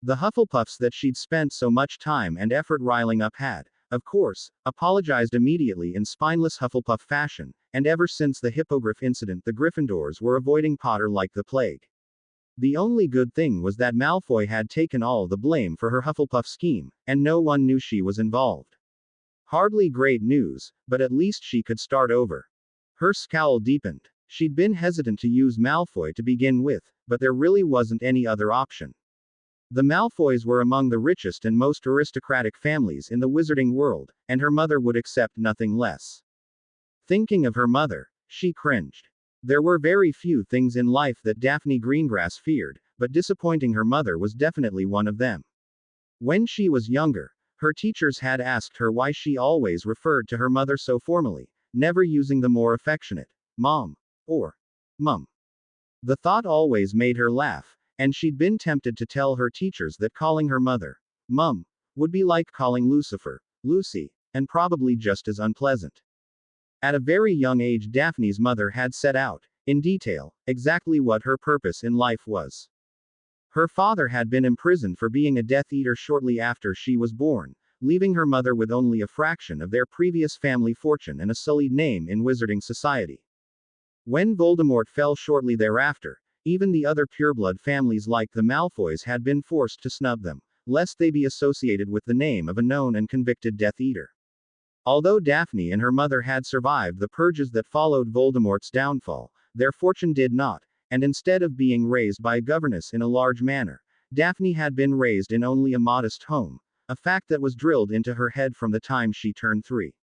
The Hufflepuffs that she'd spent so much time and effort riling up had, of course, apologized immediately in spineless Hufflepuff fashion, and ever since the Hippogriff incident the Gryffindors were avoiding Potter like the plague. The only good thing was that Malfoy had taken all the blame for her Hufflepuff scheme, and no one knew she was involved. Hardly great news, but at least she could start over. Her scowl deepened. She'd been hesitant to use Malfoy to begin with, but there really wasn't any other option. The Malfoys were among the richest and most aristocratic families in the wizarding world, and her mother would accept nothing less. Thinking of her mother, she cringed. There were very few things in life that Daphne Greengrass feared, but disappointing her mother was definitely one of them. When she was younger, her teachers had asked her why she always referred to her mother so formally, never using the more affectionate mom or mum. The thought always made her laugh, and she'd been tempted to tell her teachers that calling her mother mum would be like calling Lucifer Lucy, and probably just as unpleasant. At a very young age, Daphne's mother had set out, in detail, exactly what her purpose in life was. Her father had been imprisoned for being a Death Eater shortly after she was born, leaving her mother with only a fraction of their previous family fortune and a sullied name in wizarding society. When Voldemort fell shortly thereafter, even the other pureblood families like the Malfoys had been forced to snub them, lest they be associated with the name of a known and convicted Death Eater. Although Daphne and her mother had survived the purges that followed Voldemort's downfall, their fortune did not, and instead of being raised by a governess in a large manor, Daphne had been raised in only a modest home, a fact that was drilled into her head from the time she turned 3.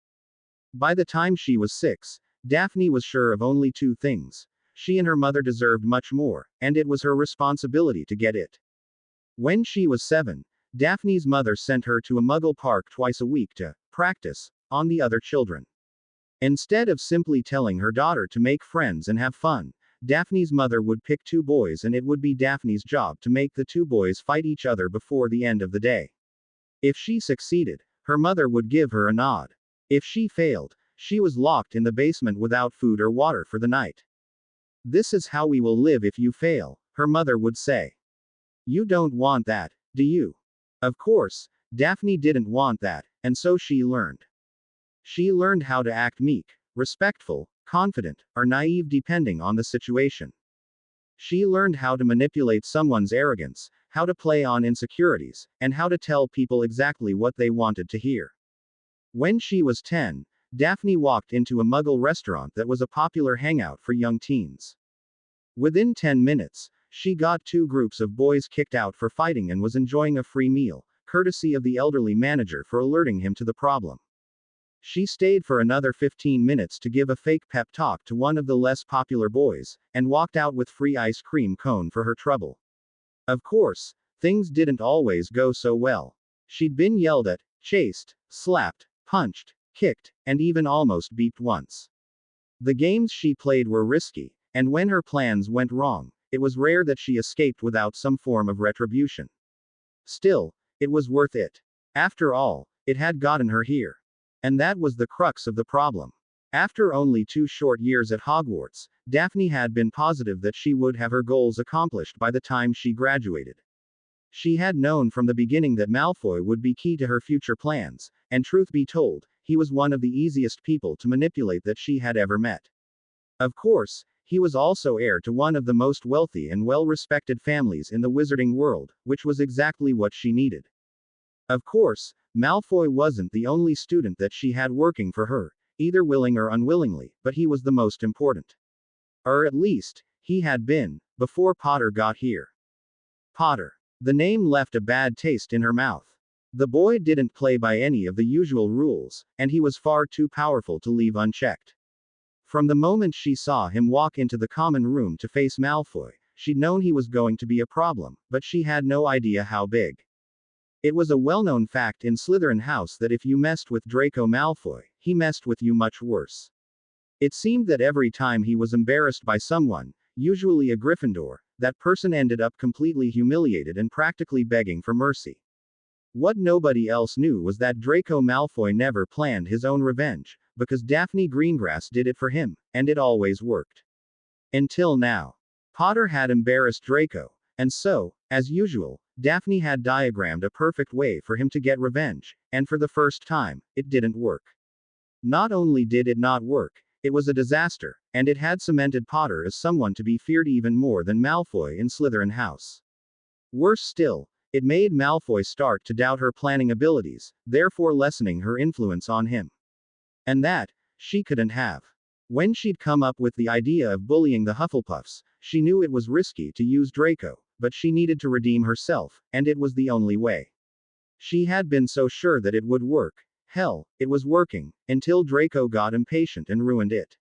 By the time she was 6, Daphne was sure of only two things. She and her mother deserved much more, and it was her responsibility to get it. When she was 7, Daphne's mother sent her to a Muggle park twice a week to practice on the other children. Instead of simply telling her daughter to make friends and have fun, Daphne's mother would pick 2 boys and it would be Daphne's job to make the 2 boys fight each other before the end of the day. If she succeeded, her mother would give her a nod. If she failed, she was locked in the basement without food or water for the night. "This is how we will live if you fail," her mother would say. "You don't want that, do you?" Of course, Daphne didn't want that, and so she learned. She learned how to act meek, respectful, confident, or naive depending on the situation. She learned how to manipulate someone's arrogance, how to play on insecurities, and how to tell people exactly what they wanted to hear. When she was 10, Daphne walked into a Muggle restaurant that was a popular hangout for young teens. Within 10 minutes, she got 2 groups of boys kicked out for fighting and was enjoying a free meal, courtesy of the elderly manager for alerting him to the problem. She stayed for another 15 minutes to give a fake pep talk to one of the less popular boys, and walked out with free ice cream cone for her trouble. Of course, things didn't always go so well. She'd been yelled at, chased, slapped, punched, kicked, and even almost beeped once. The games she played were risky, and when her plans went wrong, it was rare that she escaped without some form of retribution. Still, it was worth it. After all, it had gotten her here. And that was the crux of the problem. After only 2 short years at Hogwarts, Daphne had been positive that she would have her goals accomplished by the time she graduated. She had known from the beginning that Malfoy would be key to her future plans, and truth be told, he was one of the easiest people to manipulate that she had ever met. Of course, he was also heir to one of the most wealthy and well-respected families in the wizarding world, which was exactly what she needed. Of course, Malfoy wasn't the only student that she had working for her, either willing or unwillingly, but he was the most important. Or at least, he had been, before Potter got here. Potter. The name left a bad taste in her mouth. The boy didn't play by any of the usual rules, and he was far too powerful to leave unchecked. From the moment she saw him walk into the common room to face Malfoy, she'd known he was going to be a problem, but she had no idea how big. It was a well-known fact in Slytherin House that if you messed with Draco Malfoy, he messed with you much worse. It seemed that every time he was embarrassed by someone, usually a Gryffindor, that person ended up completely humiliated and practically begging for mercy. What nobody else knew was that Draco Malfoy never planned his own revenge, because Daphne Greengrass did it for him, and it always worked. Until now. Potter had embarrassed Draco, and so, as usual, Daphne had diagrammed a perfect way for him to get revenge, and for the first time, it didn't work. Not only did it not work, it was a disaster, and it had cemented Potter as someone to be feared even more than Malfoy in Slytherin House. Worse still, it made Malfoy start to doubt her planning abilities, therefore lessening her influence on him. And that, she couldn't have. When she'd come up with the idea of bullying the Hufflepuffs, she knew it was risky to use Draco, but she needed to redeem herself, and it was the only way. She had been so sure that it would work. Hell, it was working, until Draco got impatient and ruined it.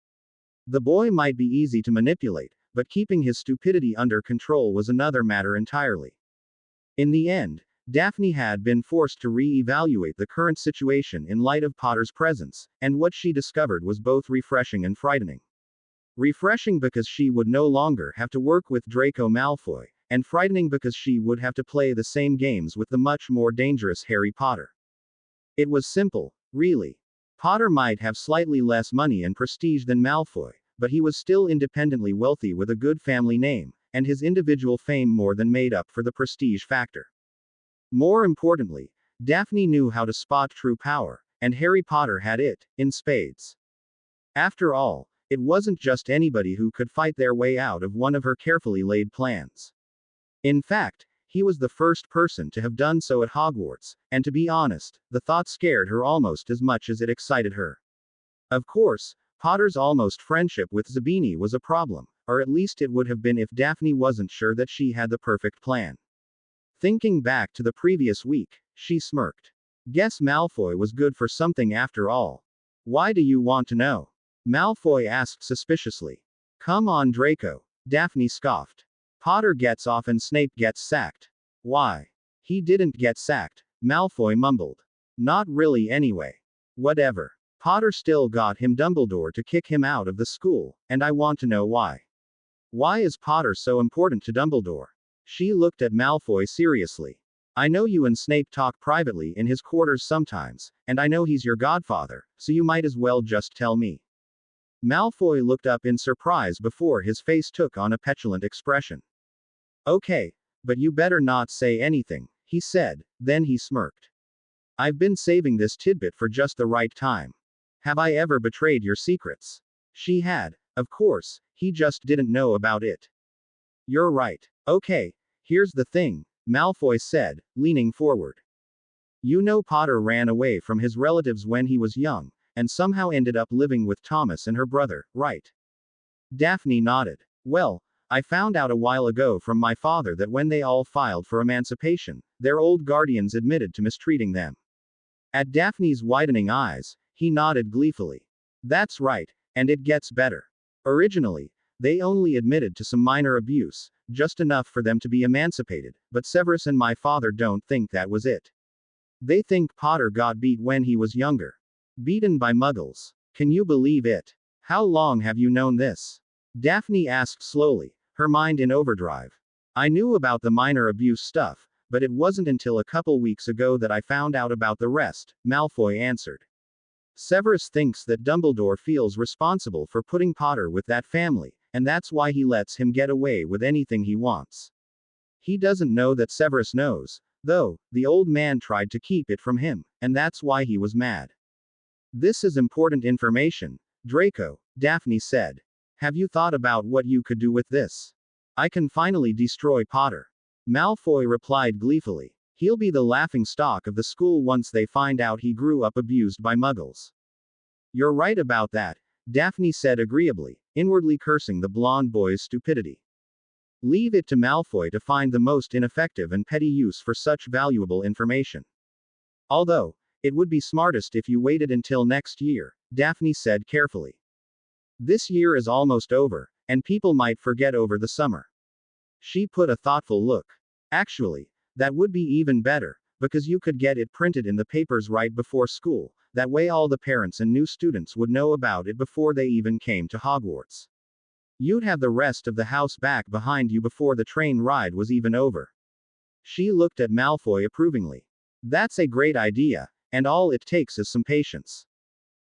The boy might be easy to manipulate, but keeping his stupidity under control was another matter entirely. In the end, Daphne had been forced to re-evaluate the current situation in light of Potter's presence, and what she discovered was both refreshing and frightening. Refreshing because she would no longer have to work with Draco Malfoy, and frightening because she would have to play the same games with the much more dangerous Harry Potter. It was simple, really. Potter might have slightly less money and prestige than Malfoy, but he was still independently wealthy with a good family name, and his individual fame more than made up for the prestige factor. More importantly, Daphne knew how to spot true power, and Harry Potter had it, in spades. After all, it wasn't just anybody who could fight their way out of one of her carefully laid plans. In fact, he was the first person to have done so at Hogwarts, and to be honest, the thought scared her almost as much as it excited her. Of course, Potter's almost friendship with Zabini was a problem, or at least it would have been if Daphne wasn't sure that she had the perfect plan. Thinking back to the previous week, she smirked. Guess Malfoy was good for something after all. Why do you want to know? Malfoy asked suspiciously. Come on, Draco. Daphne scoffed. Potter gets off and Snape gets sacked. Why? He didn't get sacked, Malfoy mumbled. Not really anyway. Whatever. Potter still got him Dumbledore to kick him out of the school, and I want to know why. Why is Potter so important to Dumbledore? She looked at Malfoy seriously. I know you and Snape talk privately in his quarters sometimes, and I know he's your godfather, so you might as well just tell me. Malfoy looked up in surprise before his face took on a petulant expression. Okay, but you better not say anything, he said, then he smirked. I've been saving this tidbit for just the right time. Have I ever betrayed your secrets? She had. Of course, he just didn't know about it. You're right. Okay, here's the thing, Malfoy said, leaning forward. You know Potter ran away from his relatives when he was young, and somehow ended up living with Thomas and her brother, right? Daphne nodded. Well, I found out a while ago from my father that when they all filed for emancipation, their old guardians admitted to mistreating them. At Daphne's widening eyes, he nodded gleefully. That's right, and it gets better. Originally, they only admitted to some minor abuse, just enough for them to be emancipated, but Severus and my father don't think that was it. They think Potter got beat when he was younger. Beaten by muggles. Can you believe it? How long have you known this? Daphne asked slowly, her mind in overdrive. I knew about the minor abuse stuff, but it wasn't until a couple weeks ago that I found out about the rest, Malfoy answered. Severus thinks that Dumbledore feels responsible for putting Potter with that family, and that's why he lets him get away with anything he wants. He doesn't know that Severus knows, though, the old man tried to keep it from him, and that's why he was mad. This is important information, Draco, Daphne said. Have you thought about what you could do with this? I can finally destroy Potter. Malfoy replied gleefully. He'll be the laughing stock of the school once they find out he grew up abused by muggles. You're right about that, Daphne said agreeably, inwardly cursing the blonde boy's stupidity. Leave it to Malfoy to find the most ineffective and petty use for such valuable information. Although, it would be smartest if you waited until next year, Daphne said carefully. This year is almost over, and people might forget over the summer. She put a thoughtful look. Actually, that would be even better, because you could get it printed in the papers right before school, that way all the parents and new students would know about it before they even came to Hogwarts. You'd have the rest of the house back behind you before the train ride was even over. She looked at Malfoy approvingly. That's a great idea, and all it takes is some patience.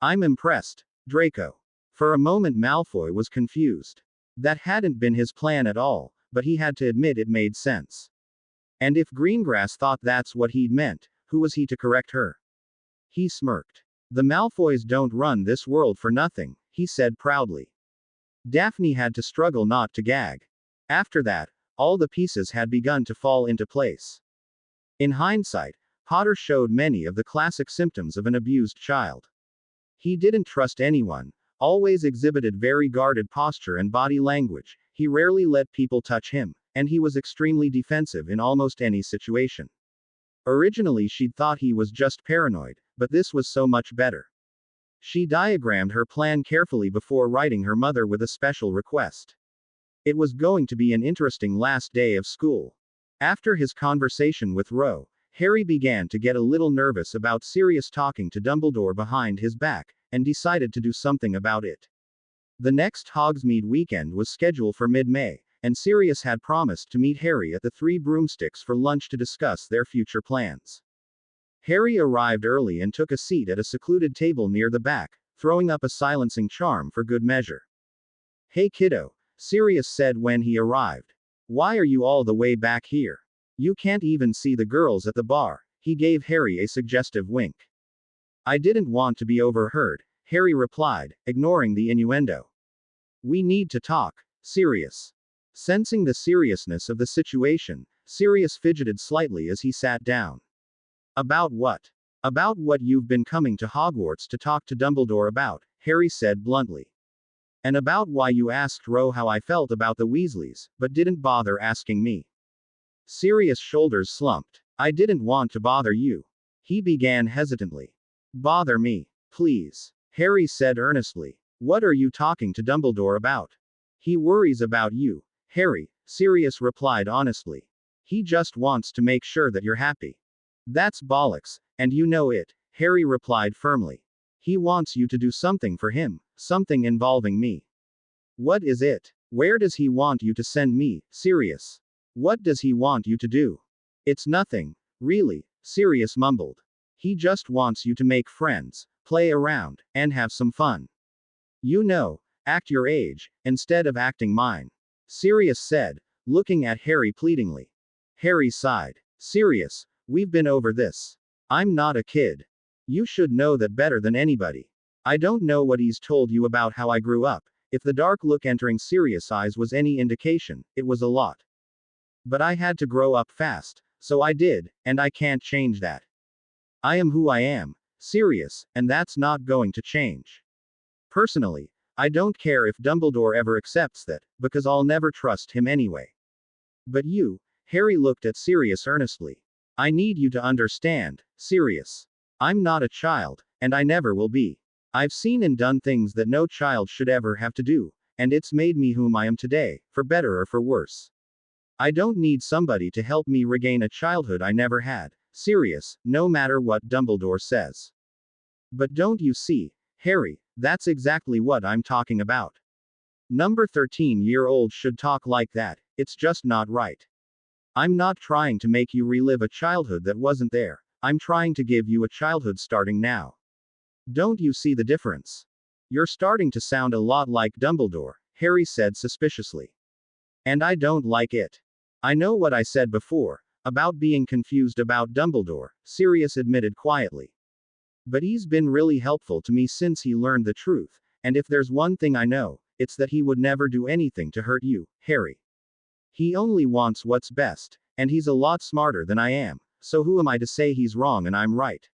I'm impressed, Draco. For a moment Malfoy was confused. That hadn't been his plan at all, but he had to admit it made sense. And if Greengrass thought that's what he'd meant, who was he to correct her? He smirked. The Malfoys don't run this world for nothing, he said proudly. Daphne had to struggle not to gag. After that, all the pieces had begun to fall into place. In hindsight, Potter showed many of the classic symptoms of an abused child. He didn't trust anyone, always exhibited very guarded posture and body language, he rarely let people touch him, and he was extremely defensive in almost any situation. Originally she'd thought he was just paranoid, but this was so much better. She diagrammed her plan carefully before writing her mother with a special request. It was going to be an interesting last day of school. After his conversation with Ro, Harry began to get a little nervous about Sirius talking to Dumbledore behind his back, and decided to do something about it. The next Hogsmeade weekend was scheduled for mid-May, and Sirius had promised to meet Harry at the Three Broomsticks for lunch to discuss their future plans. Harry arrived early and took a seat at a secluded table near the back, throwing up a silencing charm for good measure. "Hey kiddo," Sirius said when he arrived. "Why are you all the way back here? You can't even see the girls at the bar." He gave Harry a suggestive wink. "I didn't want to be overheard," Harry replied, ignoring the innuendo. "We need to talk, Sirius." Sensing the seriousness of the situation, Sirius fidgeted slightly as he sat down. "About what?" "About what you've been coming to Hogwarts to talk to Dumbledore about," Harry said bluntly. "And about why you asked Ro how I felt about the Weasleys, but didn't bother asking me." Sirius' shoulders slumped. "I didn't want to bother you." He began hesitantly. "Bother me, please," Harry said earnestly. "What are you talking to Dumbledore about?" "He worries about you, Harry," Sirius replied honestly. "He just wants to make sure that you're happy." "That's bollocks, and you know it," Harry replied firmly. "He wants you to do something for him, something involving me." "What is it? Where does he want you to send me, Sirius? What does he want you to do?" "It's nothing, really," Sirius mumbled. "He just wants you to make friends, play around, and have some fun. You know, act your age, instead of acting mine," Sirius said, looking at Harry pleadingly. Harry sighed. "Sirius, we've been over this. I'm not a kid. You should know that better than anybody. I don't know what he's told you about how I grew up." If the dark look entering Sirius' eyes was any indication, it was a lot. "But I had to grow up fast, so I did, and I can't change that. I am who I am, Sirius, and that's not going to change. Personally, I don't care if Dumbledore ever accepts that, because I'll never trust him anyway. But you," Harry looked at Sirius earnestly. "I need you to understand, Sirius. I'm not a child, and I never will be. I've seen and done things that no child should ever have to do, and it's made me whom I am today, for better or for worse. I don't need somebody to help me regain a childhood I never had, Sirius, no matter what Dumbledore says." "But don't you see, Harry, that's exactly what I'm talking about. Number 13-year-olds should talk like that, it's just not right. I'm not trying to make you relive a childhood that wasn't there, I'm trying to give you a childhood starting now. Don't you see the difference?" "You're starting to sound a lot like Dumbledore," Harry said suspiciously. "And I don't like it. I know what I said before, about being confused about Dumbledore," Sirius admitted quietly. "But he's been really helpful to me since he learned the truth, and if there's one thing I know, it's that he would never do anything to hurt you, Harry. He only wants what's best, and he's a lot smarter than I am, so who am I to say he's wrong and I'm right?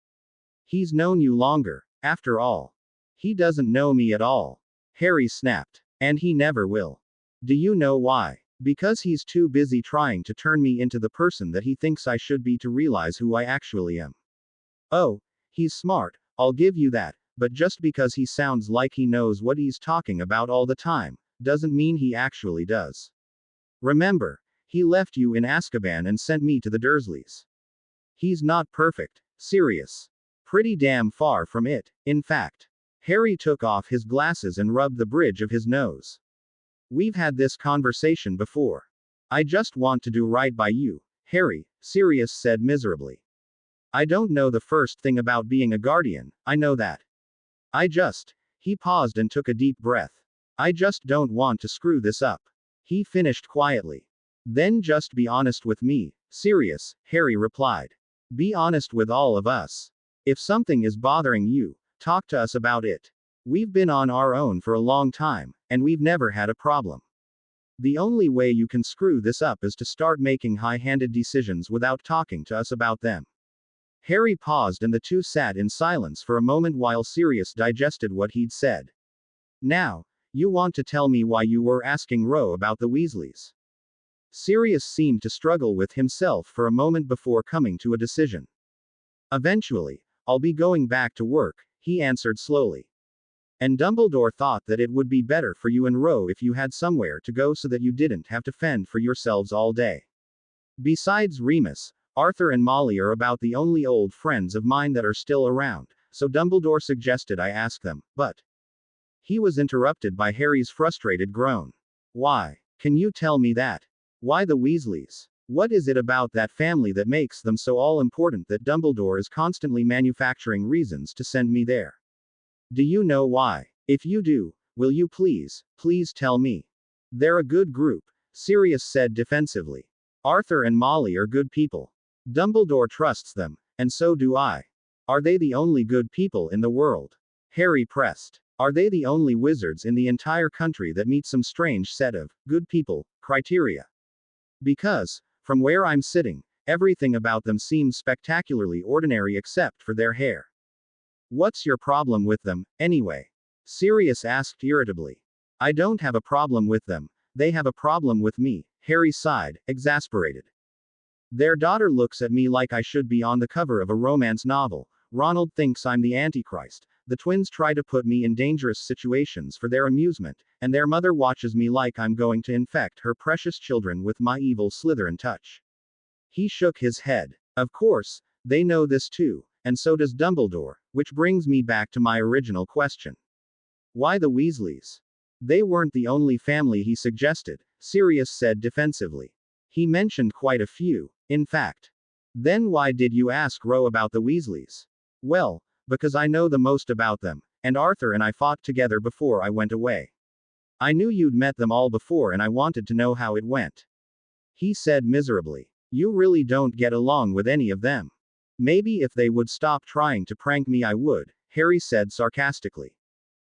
He's known you longer, after all." "He doesn't know me at all," Harry snapped. "And he never will. Do you know why? Because he's too busy trying to turn me into the person that he thinks I should be to realize who I actually am. Oh, he's smart, I'll give you that, but just because he sounds like he knows what he's talking about all the time, doesn't mean he actually does. Remember, he left you in Azkaban and sent me to the Dursleys. He's not perfect, Sirius. Pretty damn far from it, in fact. Harry took off his glasses and rubbed the bridge of his nose. We've had this conversation before. I just want to do right by you, Harry, Sirius said miserably. I don't know the first thing about being a guardian, I know that. He paused and took a deep breath. I just don't want to screw this up. He finished quietly. Then just be honest with me, Sirius, Harry replied. Be honest with all of us. If something is bothering you, talk to us about it. We've been on our own for a long time, and we've never had a problem. The only way you can screw this up is to start making high-handed decisions without talking to us about them. Harry paused and the two sat in silence for a moment while Sirius digested what he'd said. Now, you want to tell me why you were asking Ro about the Weasleys? Sirius seemed to struggle with himself for a moment before coming to a decision. Eventually, I'll be going back to work, he answered slowly. And Dumbledore thought that it would be better for you and Ro if you had somewhere to go so that you didn't have to fend for yourselves all day. Besides Remus, Arthur and Molly are about the only old friends of mine that are still around, so Dumbledore suggested I ask them, but... He was interrupted by Harry's frustrated groan. Why? Can you tell me that? Why the Weasleys? What is it about that family that makes them so all-important that Dumbledore is constantly manufacturing reasons to send me there? Do you know why? If you do, will you please tell me? They're a good group, Sirius said defensively. Arthur and Molly are good people. Dumbledore trusts them, and so do I. Are they the only good people in the world? Harry pressed. Are they the only wizards in the entire country that meet some strange set of good people criteria? Because, from where I'm sitting, everything about them seems spectacularly ordinary except for their hair. What's your problem with them, anyway? Sirius asked irritably. I don't have a problem with them, they have a problem with me, Harry sighed, exasperated. Their daughter looks at me like I should be on the cover of a romance novel. Ronald thinks I'm the Antichrist. The twins try to put me in dangerous situations for their amusement, and their mother watches me like I'm going to infect her precious children with my evil Slytherin touch. He shook his head. Of course, they know this too, and so does Dumbledore, which brings me back to my original question. Why the Weasleys? They weren't the only family he suggested, Sirius said defensively. He mentioned quite a few, in fact. Then why did you ask Ro about the Weasleys? Well, because I know the most about them, and Arthur and I fought together before I went away. I knew you'd met them all before and I wanted to know how it went. He said miserably. You really don't get along with any of them. Maybe if they would stop trying to prank me I would, Harry said sarcastically.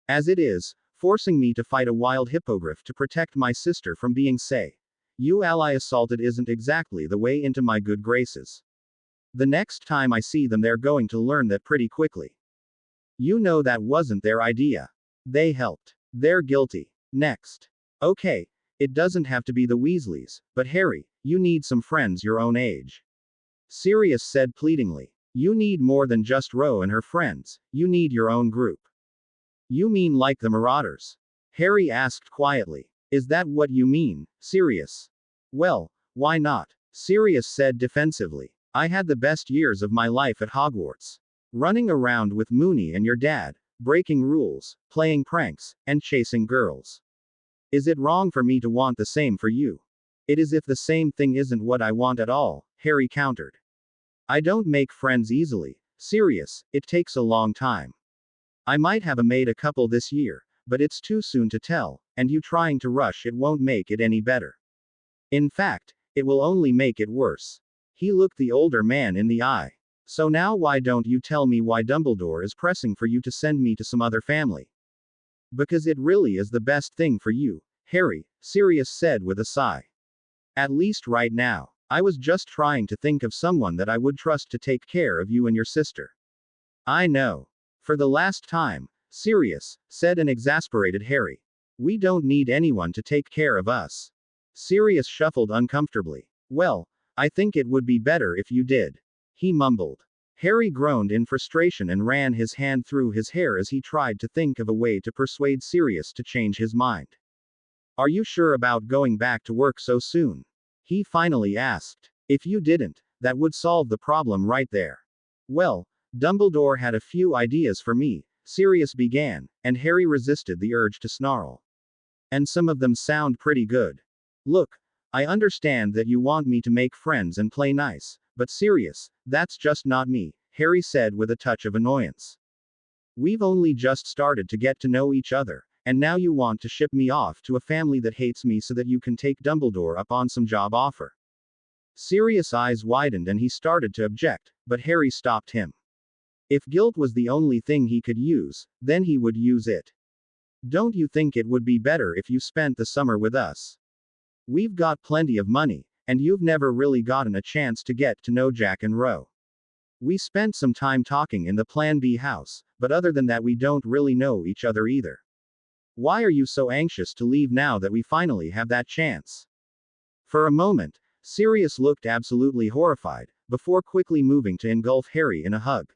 As it is, forcing me to fight a wild hippogriff to protect my sister from being you ally assaulted isn't exactly the way into my good graces. The next time I see them they're going to learn that pretty quickly. You know that wasn't their idea. They helped. They're guilty. Next. Okay, it doesn't have to be the Weasleys, but Harry, you need some friends your own age. Sirius said pleadingly. You need more than just Ro and her friends, you need your own group. You mean like the Marauders? Harry asked quietly. Is that what you mean, Sirius? Well, why not? Sirius said defensively. I had the best years of my life at Hogwarts. Running around with Moony and your dad, breaking rules, playing pranks, and chasing girls. Is it wrong for me to want the same for you? It is if the same thing isn't what I want at all, Harry countered. I don't make friends easily, Sirius, it takes a long time. I might have made a couple this year, but it's too soon to tell, and you trying to rush it won't make it any better. In fact, it will only make it worse. He looked the older man in the eye. So now why don't you tell me why Dumbledore is pressing for you to send me to some other family? Because it really is the best thing for you, Harry, Sirius said with a sigh. At least right now. I was just trying to think of someone that I would trust to take care of you and your sister. I know. For the last time, Sirius, said an exasperated Harry. We don't need anyone to take care of us. Sirius shuffled uncomfortably. Well, I think it would be better if you did. He mumbled. Harry groaned in frustration and ran his hand through his hair as he tried to think of a way to persuade Sirius to change his mind. Are you sure about going back to work so soon? He finally asked. If you didn't, that would solve the problem right there. Well, Dumbledore had a few ideas for me, Sirius began, and Harry resisted the urge to snarl. And some of them sound pretty good. Look, I understand that you want me to make friends and play nice, but Sirius, that's just not me, Harry said with a touch of annoyance. We've only just started to get to know each other, and now you want to ship me off to a family that hates me so that you can take Dumbledore up on some job offer. Sirius' eyes widened and he started to object, but Harry stopped him. If guilt was the only thing he could use, then he would use it. Don't you think it would be better if you spent the summer with us? We've got plenty of money, and you've never really gotten a chance to get to know Jack and Ro. We spent some time talking in the Plan B house, but other than that we don't really know each other either. Why are you so anxious to leave now that we finally have that chance? For a moment, Sirius looked absolutely horrified, before quickly moving to engulf Harry in a hug.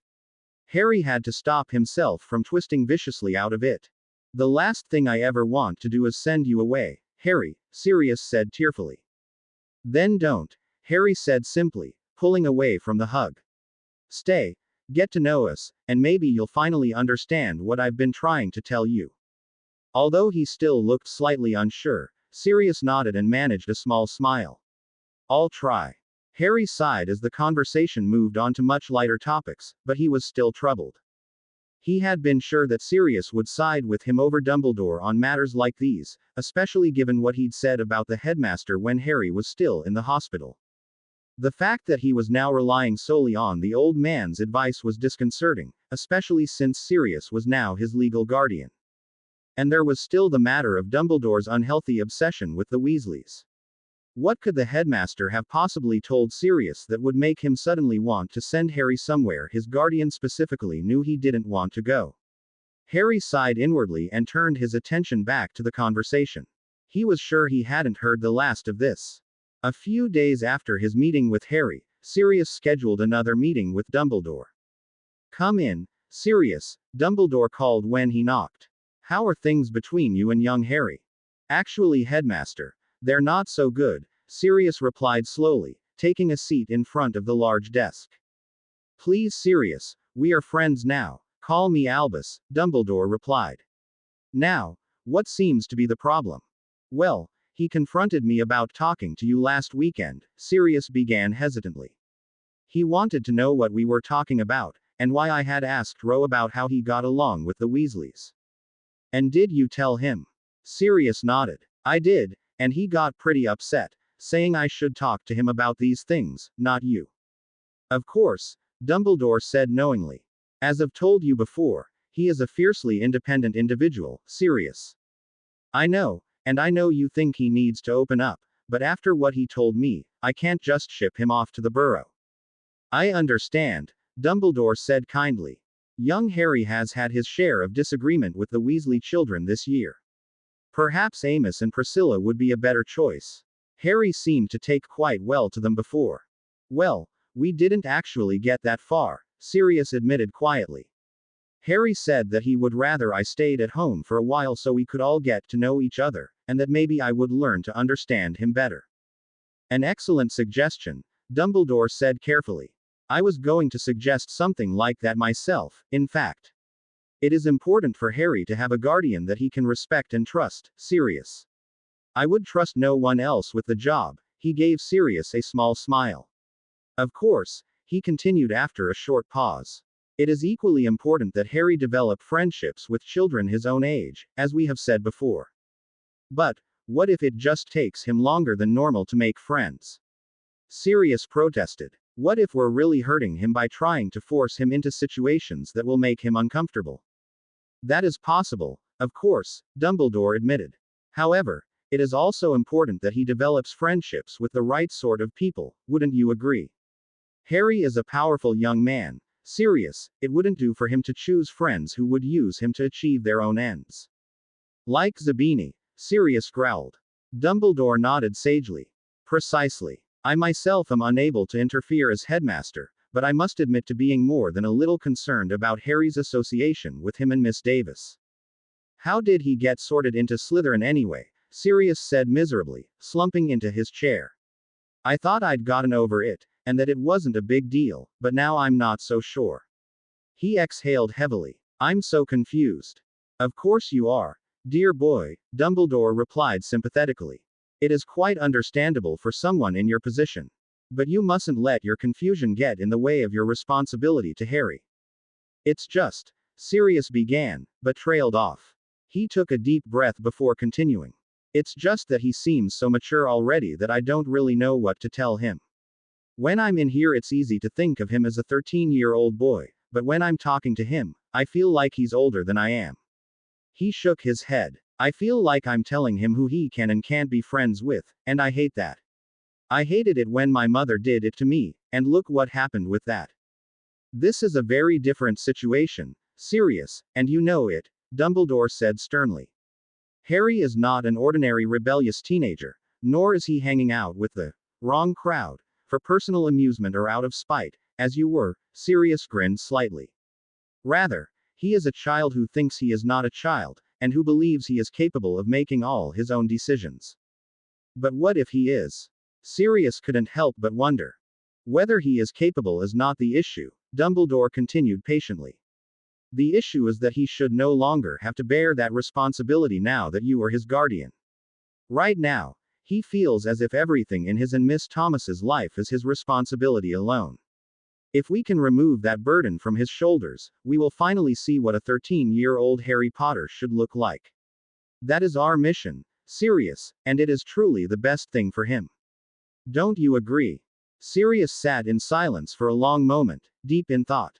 Harry had to stop himself from twisting viciously out of it. The last thing I ever want to do is send you away, Harry, Sirius said tearfully. Then don't, Harry said simply, pulling away from the hug. Stay, get to know us, and maybe you'll finally understand what I've been trying to tell you. Although he still looked slightly unsure, Sirius nodded and managed a small smile. I'll try. Harry sighed as the conversation moved on to much lighter topics, but he was still troubled. He had been sure that Sirius would side with him over Dumbledore on matters like these, especially given what he'd said about the headmaster when Harry was still in the hospital. The fact that he was now relying solely on the old man's advice was disconcerting, especially since Sirius was now his legal guardian. And there was still the matter of Dumbledore's unhealthy obsession with the Weasleys. What could the headmaster have possibly told Sirius that would make him suddenly want to send Harry somewhere his guardian specifically knew he didn't want to go? Harry sighed inwardly and turned his attention back to the conversation. He was sure he hadn't heard the last of this. A few days after his meeting with Harry, Sirius scheduled another meeting with Dumbledore. Come in, Sirius, Dumbledore called when he knocked. How are things between you and young Harry? Actually, headmaster, they're not so good, Sirius replied slowly, taking a seat in front of the large desk. Please, Sirius, we are friends now, call me Albus, Dumbledore replied. Now, what seems to be the problem? Well, he confronted me about talking to you last weekend, Sirius began hesitantly. He wanted to know what we were talking about, and why I had asked Ro about how he got along with the Weasleys. And did you tell him? Sirius nodded. I did, and he got pretty upset, saying I should talk to him about these things, not you. Of course, Dumbledore said knowingly. As I've told you before, he is a fiercely independent individual, Sirius. I know, and I know you think he needs to open up, but after what he told me, I can't just ship him off to the Burrow. I understand, Dumbledore said kindly. Young Harry has had his share of disagreement with the Weasley children this year. Perhaps Amos and Priscilla would be a better choice. Harry seemed to take quite well to them before. Well, we didn't actually get that far, Sirius admitted quietly. Harry said that he would rather I stayed at home for a while so we could all get to know each other, and that maybe I would learn to understand him better. An excellent suggestion, Dumbledore said carefully. I was going to suggest something like that myself, in fact. It is important for Harry to have a guardian that he can respect and trust, Sirius. I would trust no one else with the job, he gave Sirius a small smile. Of course, he continued after a short pause. It is equally important that Harry develop friendships with children his own age, as we have said before. But, what if it just takes him longer than normal to make friends? Sirius protested. What if we're really hurting him by trying to force him into situations that will make him uncomfortable? That is possible, of course, Dumbledore admitted. However, it is also important that he develops friendships with the right sort of people, wouldn't you agree? Harry is a powerful young man, Sirius, it wouldn't do for him to choose friends who would use him to achieve their own ends. Like Zabini, Sirius growled. Dumbledore nodded sagely. Precisely. I myself am unable to interfere as headmaster, but I must admit to being more than a little concerned about Harry's association with him and Miss Davis. How did he get sorted into Slytherin anyway? Sirius said miserably, slumping into his chair. I thought I'd gotten over it, and that it wasn't a big deal, but now I'm not so sure. He exhaled heavily. I'm so confused. Of course you are. Dear boy, Dumbledore replied sympathetically. It is quite understandable for someone in your position. But you mustn't let your confusion get in the way of your responsibility to Harry. It's just, Sirius began, but trailed off. He took a deep breath before continuing. It's just that he seems so mature already that I don't really know what to tell him. When I'm in here, it's easy to think of him as a 13-year-old boy, but when I'm talking to him, I feel like he's older than I am. He shook his head. I feel like I'm telling him who he can and can't be friends with, and I hate that. I hated it when my mother did it to me, and look what happened with that. This is a very different situation, Sirius, and you know it, Dumbledore said sternly. Harry is not an ordinary rebellious teenager, nor is he hanging out with the wrong crowd, for personal amusement or out of spite, as you were, Sirius grinned slightly. Rather, he is a child who thinks he is not a child, and who believes he is capable of making all his own decisions. But what if he is? Sirius couldn't help but wonder. Whether he is capable is not the issue, Dumbledore continued patiently. The issue is that he should no longer have to bear that responsibility now that you are his guardian. Right now, he feels as if everything in his and Miss Thomas's life is his responsibility alone. If we can remove that burden from his shoulders, we will finally see what a 13-year-old Harry Potter should look like. That is our mission, Sirius, and it is truly the best thing for him. Don't you agree? Sirius sat in silence for a long moment, deep in thought.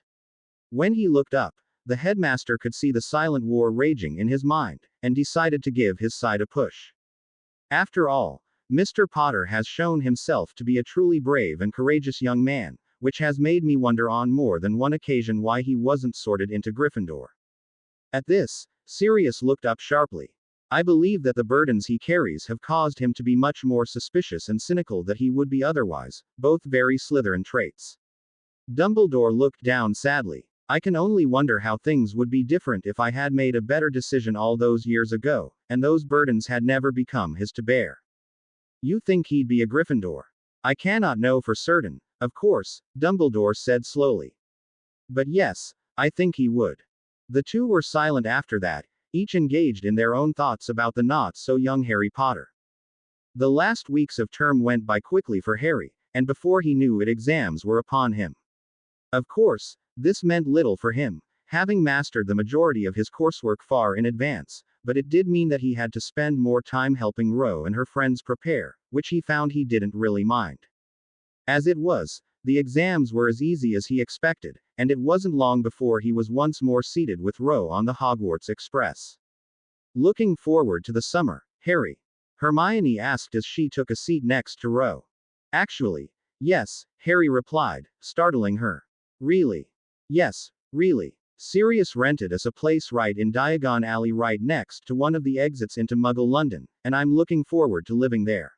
When he looked up, the headmaster could see the silent war raging in his mind, and decided to give his side a push. After all, Mr. Potter has shown himself to be a truly brave and courageous young man, which has made me wonder on more than one occasion why he wasn't sorted into Gryffindor. At this, Sirius looked up sharply. I believe that the burdens he carries have caused him to be much more suspicious and cynical than he would be otherwise, both very Slytherin traits. Dumbledore looked down sadly. I can only wonder how things would be different if I had made a better decision all those years ago, and those burdens had never become his to bear. You think he'd be a Gryffindor? I cannot know for certain, of course, Dumbledore said slowly. But yes, I think he would. The two were silent after that, each engaged in their own thoughts about the not-so-young Harry Potter. The last weeks of term went by quickly for Harry, and before he knew it, exams were upon him. Of course, this meant little for him, having mastered the majority of his coursework far in advance, but it did mean that he had to spend more time helping Ro and her friends prepare, which he found he didn't really mind. As it was, the exams were as easy as he expected, and it wasn't long before he was once more seated with Ro on the Hogwarts Express. Looking forward to the summer, Harry? Hermione asked as she took a seat next to Ro. Actually, yes, Harry replied, startling her. Really? Yes, really. Sirius rented us a place right in Diagon Alley right next to one of the exits into Muggle London, and I'm looking forward to living there.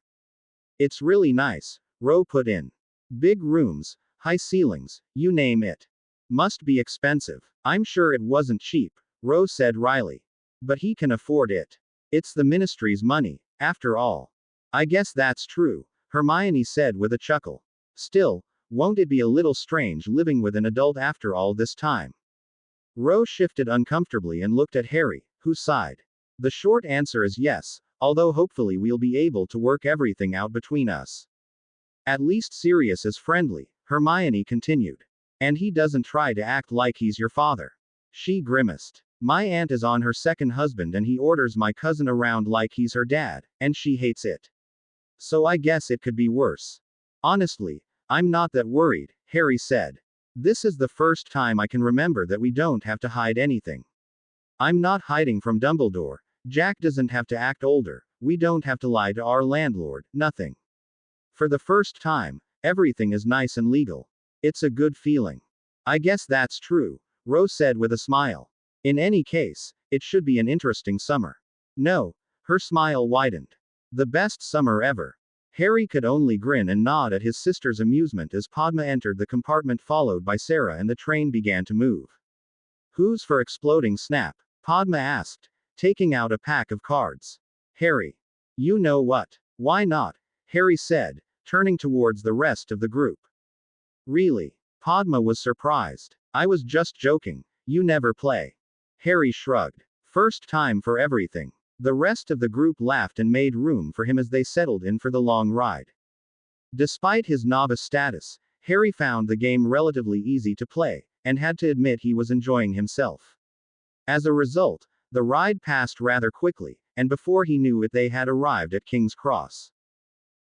It's really nice, Ro put in. Big rooms, high ceilings, you name it. Must be expensive. I'm sure it wasn't cheap, Ro said wryly. But he can afford it. It's the ministry's money, after all. I guess that's true, Hermione said with a chuckle. Still, won't it be a little strange living with an adult after all this time? Ro shifted uncomfortably and looked at Harry, who sighed. The short answer is yes, although hopefully we'll be able to work everything out between us. At least Sirius is friendly, Hermione continued. And he doesn't try to act like he's your father. She grimaced. My aunt is on her second husband and he orders my cousin around like he's her dad, and she hates it. So I guess it could be worse. Honestly, I'm not that worried, Harry said. This is the first time I can remember that we don't have to hide anything. I'm not hiding from Dumbledore. Jack doesn't have to act older. We don't have to lie to our landlord, nothing. For the first time, everything is nice and legal. It's a good feeling. I guess that's true, Rose said with a smile. In any case, it should be an interesting summer. No, her smile widened. The best summer ever. Harry could only grin and nod at his sister's amusement as Padma entered the compartment followed by Sarah and the train began to move. Who's for exploding snap? Padma asked, taking out a pack of cards. Harry. You know what? Why not? Harry said, turning towards the rest of the group. Really? Padma was surprised. I was just joking. You never play. Harry shrugged. First time for everything. The rest of the group laughed and made room for him as they settled in for the long ride. Despite his novice status, Harry found the game relatively easy to play, and had to admit he was enjoying himself. As a result, the ride passed rather quickly, and before he knew it, they had arrived at King's Cross.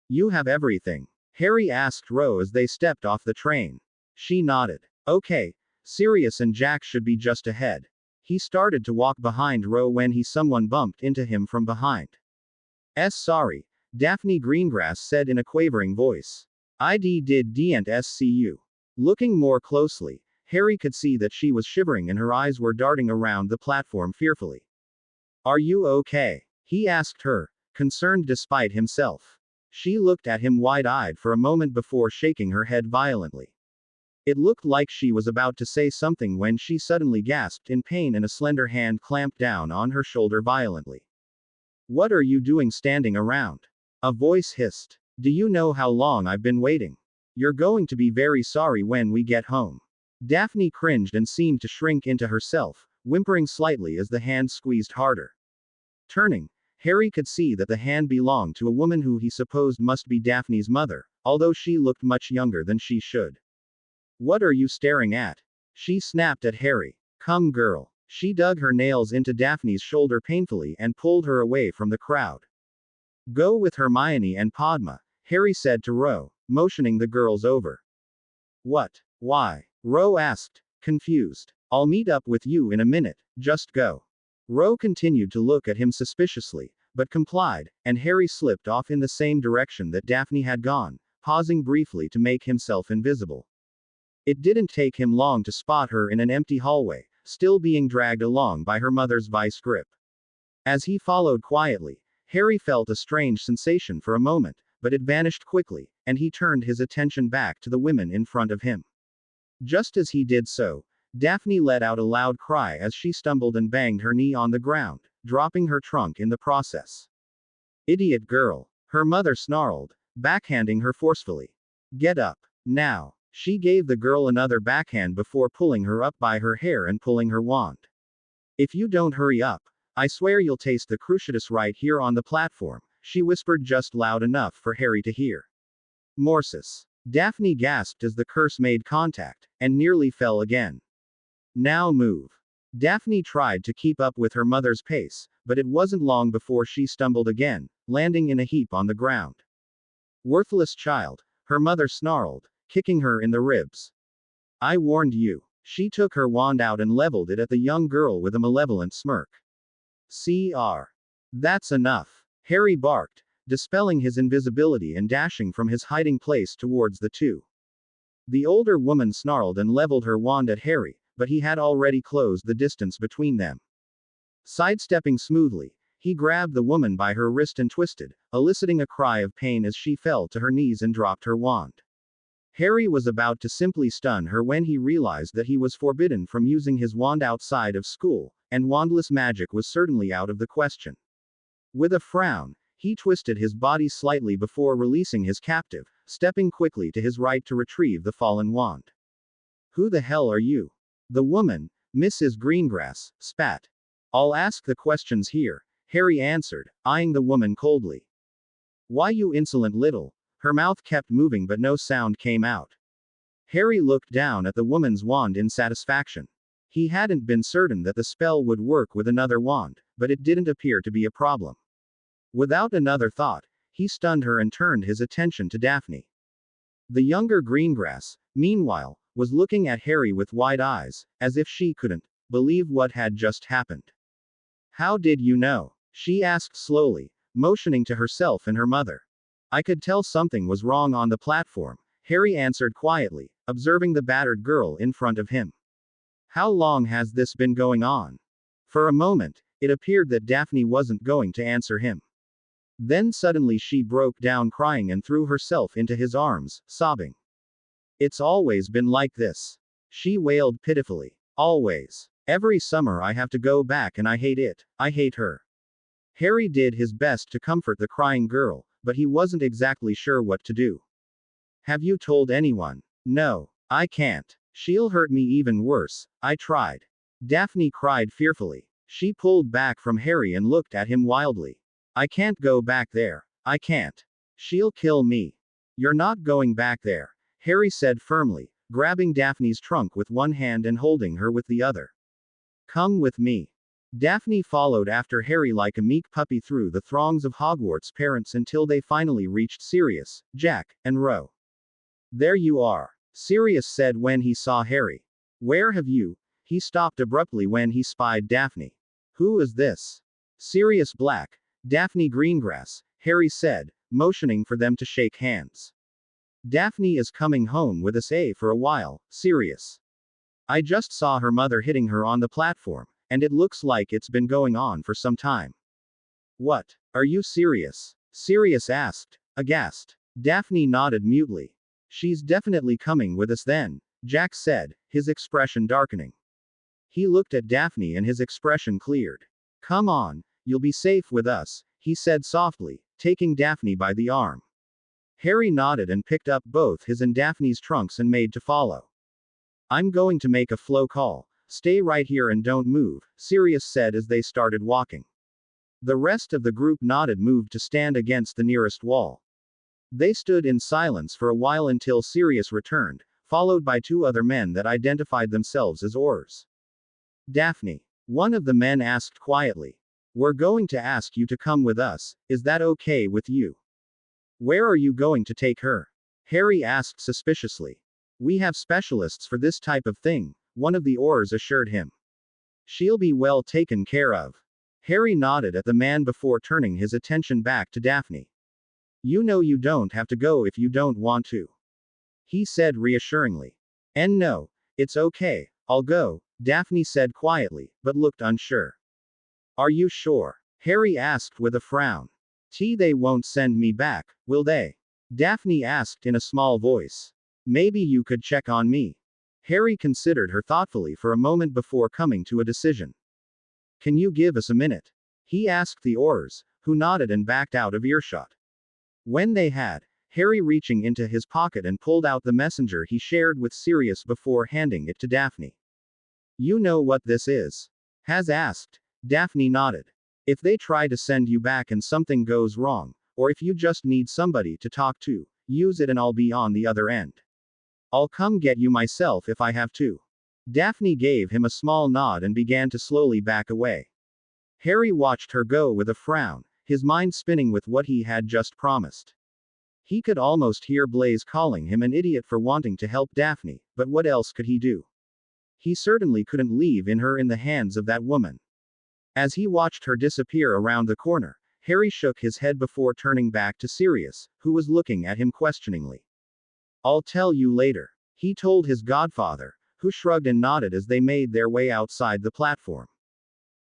You have everything? Harry asked Ro as they stepped off the train. She nodded. Okay, Sirius and Jack should be just ahead. He started to walk behind Ro when someone bumped into him from behind. Sorry, Daphne Greengrass said in a quavering voice. Didn't see you. Looking more closely, Harry could see that she was shivering and her eyes were darting around the platform fearfully. Are you okay? He asked her, concerned despite himself. She looked at him wide-eyed for a moment before shaking her head violently. It looked like she was about to say something when she suddenly gasped in pain and a slender hand clamped down on her shoulder violently. What are you doing standing around? A voice hissed. Do you know how long I've been waiting? You're going to be very sorry when we get home. Daphne cringed and seemed to shrink into herself, whimpering slightly as the hand squeezed harder. Turning, Harry could see that the hand belonged to a woman who he supposed must be Daphne's mother, although she looked much younger than she should. What are you staring at? She snapped at Harry. Come girl. She dug her nails into Daphne's shoulder painfully and pulled her away from the crowd. Go with Hermione and Padma, Harry said to Ro, motioning the girls over. What? Why? Ro asked, confused. I'll meet up with you in a minute, just go. Ro continued to look at him suspiciously, but complied, and Harry slipped off in the same direction that Daphne had gone, pausing briefly to make himself invisible. It didn't take him long to spot her in an empty hallway, still being dragged along by her mother's vice grip. As he followed quietly, Harry felt a strange sensation for a moment, but it vanished quickly, and he turned his attention back to the women in front of him. Just as he did so, Daphne let out a loud cry as she stumbled and banged her knee on the ground, dropping her trunk in the process. Idiot girl, her mother snarled, backhanding her forcefully. Get up, now. She gave the girl another backhand before pulling her up by her hair and pulling her wand. If you don't hurry up, I swear you'll taste the cruciatus right here on the platform, she whispered just loud enough for Harry to hear. Morsis. Daphne gasped as the curse made contact, and nearly fell again. Now move. Daphne tried to keep up with her mother's pace, but it wasn't long before she stumbled again, landing in a heap on the ground. Worthless child, her mother snarled, kicking her in the ribs. I warned you. She took her wand out and leveled it at the young girl with a malevolent smirk. Cr. That's enough. Harry barked, dispelling his invisibility and dashing from his hiding place towards the two. The older woman snarled and leveled her wand at Harry, but he had already closed the distance between them. Sidestepping smoothly, he grabbed the woman by her wrist and twisted, eliciting a cry of pain as she fell to her knees and dropped her wand. Harry was about to simply stun her when he realized that he was forbidden from using his wand outside of school, and wandless magic was certainly out of the question. With a frown, he twisted his body slightly before releasing his captive, stepping quickly to his right to retrieve the fallen wand. Who the hell are you? The woman, Mrs. Greengrass, spat. I'll ask the questions here, Harry answered, eyeing the woman coldly. Why you insolent little. Her mouth kept moving but no sound came out. Harry looked down at the woman's wand in satisfaction. He hadn't been certain that the spell would work with another wand, but it didn't appear to be a problem. Without another thought, he stunned her and turned his attention to Daphne. The younger Greengrass, meanwhile, was looking at Harry with wide eyes, as if she couldn't believe what had just happened. How did you know? She asked slowly, motioning to herself and her mother. I could tell something was wrong on the platform, Harry answered quietly, observing the battered girl in front of him. How long has this been going on? For a moment, it appeared that Daphne wasn't going to answer him. Then suddenly she broke down crying and threw herself into his arms, sobbing. It's always been like this. She wailed pitifully. Always. Every summer I have to go back and I hate it. I hate her. Harry did his best to comfort the crying girl, but he wasn't exactly sure what to do. Have you told anyone? No. I can't. She'll hurt me even worse. I tried. Daphne cried fearfully. She pulled back from Harry and looked at him wildly. I can't go back there. I can't. She'll kill me. You're not going back there, Harry said firmly, grabbing Daphne's trunk with one hand and holding her with the other. Come with me. Daphne followed after Harry like a meek puppy through the throngs of Hogwarts parents until they finally reached Sirius, Jack, and Ro. There you are, Sirius said when he saw Harry. Where have you? He stopped abruptly when he spied Daphne. Who is this? Sirius Black, Daphne Greengrass, Harry said, motioning for them to shake hands. Daphne is coming home with us for a while, Sirius. I just saw her mother hitting her on the platform, and it looks like it's been going on for some time. What? Are you serious? Sirius asked, aghast. Daphne nodded mutely. She's definitely coming with us then, Jack said, his expression darkening. He looked at Daphne and his expression cleared. Come on, you'll be safe with us, he said softly, taking Daphne by the arm. Harry nodded and picked up both his and Daphne's trunks and made to follow. I'm going to make a flow call. Stay right here and don't move, Sirius said as they started walking. The rest of the group nodded, moved to stand against the nearest wall. They stood in silence for a while until Sirius returned, followed by two other men that identified themselves as Aurors. Daphne. One of the men asked quietly. We're going to ask you to come with us, is that okay with you? Where are you going to take her? Harry asked suspiciously. We have specialists for this type of thing, one of the Aurors assured him. She'll be well taken care of. Harry nodded at the man before turning his attention back to Daphne. You know you don't have to go if you don't want to, he said reassuringly. And no, it's okay, I'll go, Daphne said quietly, but looked unsure. Are you sure? Harry asked with a frown. They won't send me back, will they? Daphne asked in a small voice. Maybe you could check on me. Harry considered her thoughtfully for a moment before coming to a decision. Can you give us a minute? He asked the Aurors, who nodded and backed out of earshot. When they had, Harry reaching into his pocket and pulled out the messenger he shared with Sirius before handing it to Daphne. You know what this is? Has asked. Daphne nodded. If they try to send you back and something goes wrong, or if you just need somebody to talk to, use it and I'll be on the other end. I'll come get you myself if I have to. Daphne gave him a small nod and began to slowly back away. Harry watched her go with a frown, his mind spinning with what he had just promised. He could almost hear Blaise calling him an idiot for wanting to help Daphne, but what else could he do? He certainly couldn't leave her in the hands of that woman. As he watched her disappear around the corner, Harry shook his head before turning back to Sirius, who was looking at him questioningly. I'll tell you later, he told his godfather, who shrugged and nodded as they made their way outside the platform.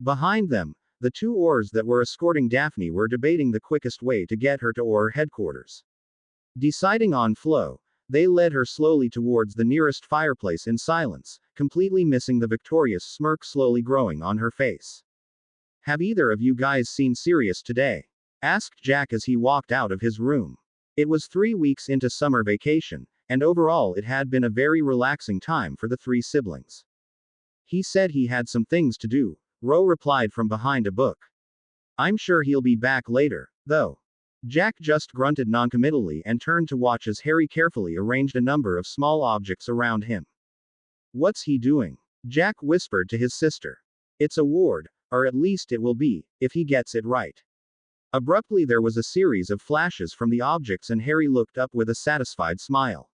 Behind them, the two Aurors that were escorting Daphne were debating the quickest way to get her to Auror headquarters. Deciding on flow, they led her slowly towards the nearest fireplace in silence, completely missing the victorious smirk slowly growing on her face. Have either of you guys seen Sirius today? Asked Jack as he walked out of his room. It was 3 weeks into summer vacation, and overall it had been a very relaxing time for the three siblings. He said he had some things to do, Ro replied from behind a book. I'm sure he'll be back later, though. Jack just grunted noncommittally and turned to watch as Harry carefully arranged a number of small objects around him. What's he doing? Jack whispered to his sister. It's a ward, or at least it will be, if he gets it right. Abruptly there was a series of flashes from the objects and Harry looked up with a satisfied smile.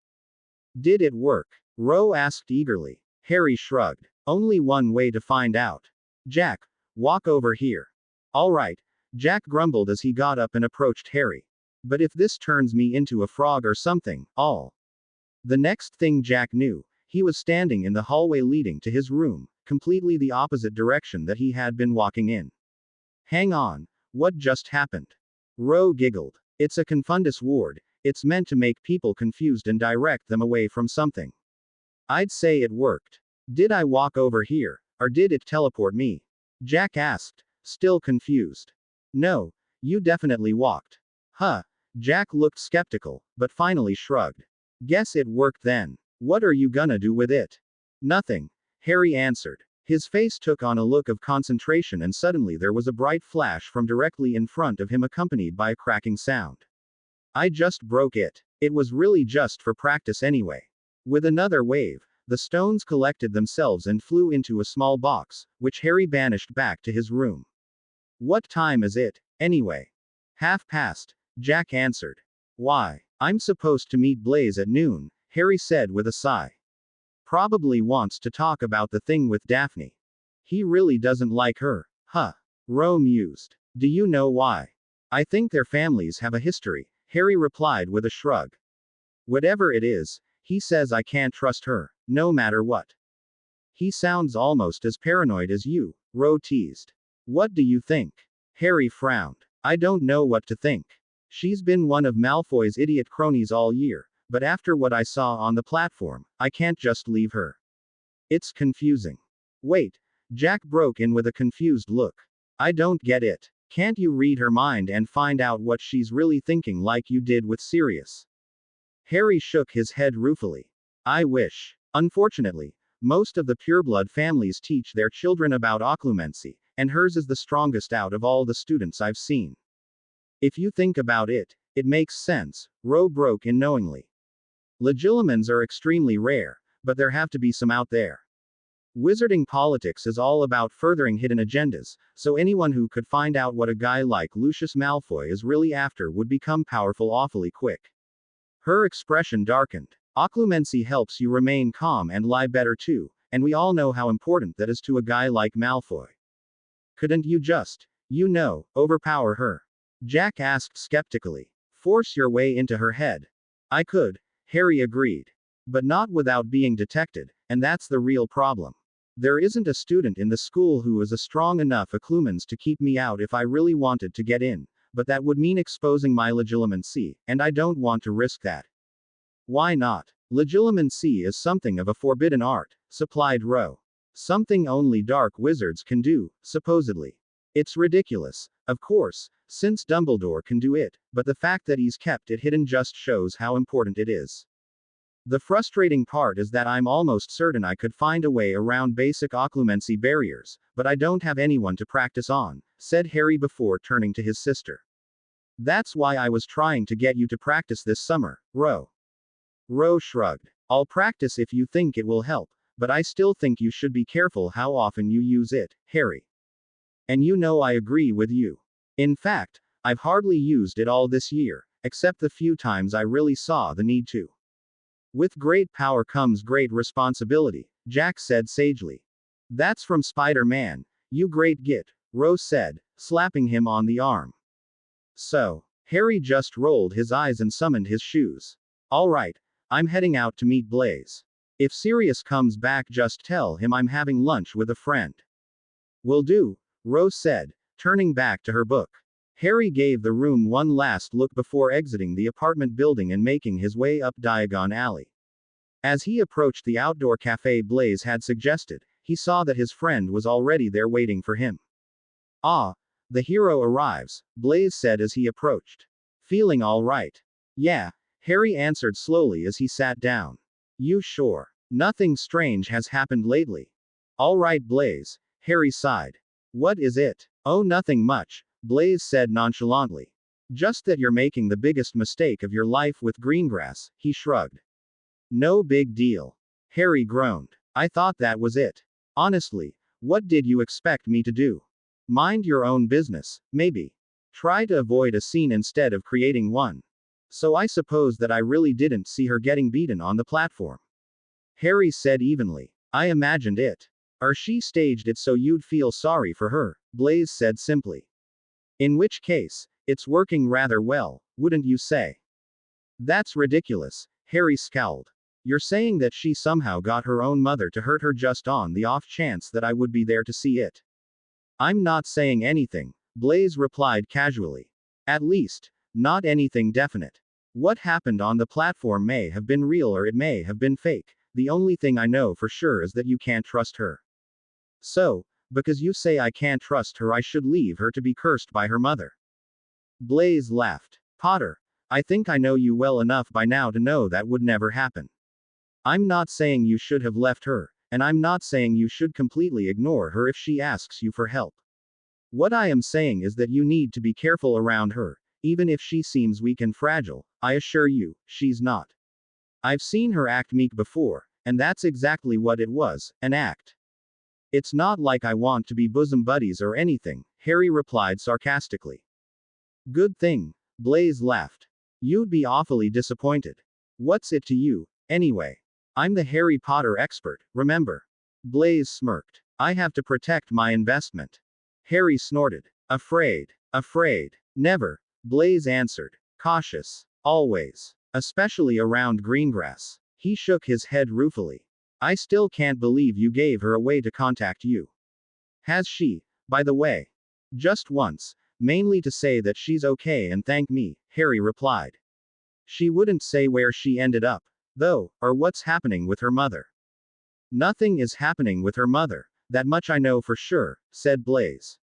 Did it work? Ro asked eagerly. Harry shrugged. Only one way to find out. Jack, walk over here. All right, Jack grumbled as he got up and approached Harry. But if this turns me into a frog or something, I'll. The next thing Jack knew, he was standing in the hallway leading to his room, completely the opposite direction that he had been walking in. Hang on, what just happened? Ro giggled. It's a confundus ward, it's meant to make people confused and direct them away from something. I'd say it worked. Did I walk over here, or did it teleport me? Jack asked, still confused. No, you definitely walked. Huh. Jack looked skeptical, but finally shrugged. Guess it worked then. What are you gonna do with it? Nothing, Harry answered. His face took on a look of concentration, and suddenly there was a bright flash from directly in front of him, accompanied by a cracking sound. I just broke it. It was really just for practice anyway. With another wave, the stones collected themselves and flew into a small box, which Harry banished back to his room. What time is it, anyway? 1:30, Jack answered. Why? I'm supposed to meet Blaise at noon, Harry said with a sigh. Probably wants to talk about the thing with Daphne. He really doesn't like her, huh? Ro mused. Do you know why? I think their families have a history, Harry replied with a shrug. Whatever it is, he says I can't trust her, no matter what. He sounds almost as paranoid as you, Ro teased. What do you think? Harry frowned. I don't know what to think. She's been one of Malfoy's idiot cronies all year, but after what I saw on the platform, I can't just leave her. It's confusing. Wait, Jack broke in with a confused look. I don't get it. Can't you read her mind and find out what she's really thinking like you did with Sirius? Harry shook his head ruefully. I wish. Unfortunately, most of the pureblood families teach their children about occlumency, and hers is the strongest out of all the students I've seen. If you think about it, it makes sense, Ro broke in knowingly. Legilimens are extremely rare, but there have to be some out there. Wizarding politics is all about furthering hidden agendas, so anyone who could find out what a guy like Lucius Malfoy is really after would become powerful awfully quick. Her expression darkened. Occlumency helps you remain calm and lie better too, and we all know how important that is to a guy like Malfoy. Couldn't you just, overpower her? Jack asked skeptically. Force your way into her head. I could, Harry agreed. But not without being detected, and that's the real problem. There isn't a student in the school who is a strong enough occlumens to keep me out if I really wanted to get in, but that would mean exposing my legilimency, and I don't want to risk that. Why not? Legilimency is something of a forbidden art, supplied Ro. Something only dark wizards can do, supposedly. It's ridiculous, of course, since Dumbledore can do it, but the fact that he's kept it hidden just shows how important it is. The frustrating part is that I'm almost certain I could find a way around basic occlumency barriers, but I don't have anyone to practice on, said Harry before turning to his sister. That's why I was trying to get you to practice this summer, Ro. Ro shrugged. I'll practice if you think it will help, but I still think you should be careful how often you use it, Harry. And I agree with you. In fact, I've hardly used it all this year, except the few times I really saw the need to. With great power comes great responsibility, Jack said sagely. That's from Spider-Man, you great git, Ro said, slapping him on the arm. So, Harry just rolled his eyes and summoned his shoes. All right, I'm heading out to meet Blaise. If Sirius comes back, just tell him I'm having lunch with a friend. Will do, Ro said, turning back to her book. Harry gave the room one last look before exiting the apartment building and making his way up Diagon Alley. As he approached the outdoor cafe Blaise had suggested, he saw that his friend was already there waiting for him. Ah, the hero arrives, Blaise said as he approached. Feeling all right? Yeah, Harry answered slowly as he sat down. You sure? Nothing strange has happened lately. All right, Blaise, Harry sighed. What is it? Oh, nothing much, Blaise said nonchalantly. Just that you're making the biggest mistake of your life with Greengrass, he shrugged. No big deal. Harry groaned. I thought that was it. Honestly, what did you expect me to do? Mind your own business, maybe. Try to avoid a scene instead of creating one. So I suppose that I really didn't see her getting beaten on the platform. Harry said evenly. I imagined it. Or she staged it so you'd feel sorry for her, Blaise said simply. In which case, it's working rather well, wouldn't you say? That's ridiculous, Harry scowled. You're saying that she somehow got her own mother to hurt her just on the off chance that I would be there to see it. I'm not saying anything, Blaise replied casually. At least, not anything definite. What happened on the platform may have been real or it may have been fake. The only thing I know for sure is that you can't trust her. So, because you say I can't trust her, I should leave her to be cursed by her mother. Blaise laughed. Potter, I think I know you well enough by now to know that would never happen. I'm not saying you should have left her, and I'm not saying you should completely ignore her if she asks you for help. What I am saying is that you need to be careful around her, even if she seems weak and fragile. I assure you, she's not. I've seen her act meek before, and that's exactly what it was, an act. It's not like I want to be bosom buddies or anything, Harry replied sarcastically. Good thing, Blaise laughed. You'd be awfully disappointed. What's it to you, anyway? I'm the Harry Potter expert, remember? Blaise smirked. I have to protect my investment. Harry snorted. Afraid. Afraid. Never. Blaise answered. Cautious. Always. Especially around Greengrass. He shook his head ruefully. I still can't believe you gave her a way to contact you. Has she, by the way? Just once, mainly to say that she's okay and thank me, Harry replied. She wouldn't say where she ended up, though, or what's happening with her mother. Nothing is happening with her mother, that much I know for sure, said Blaise.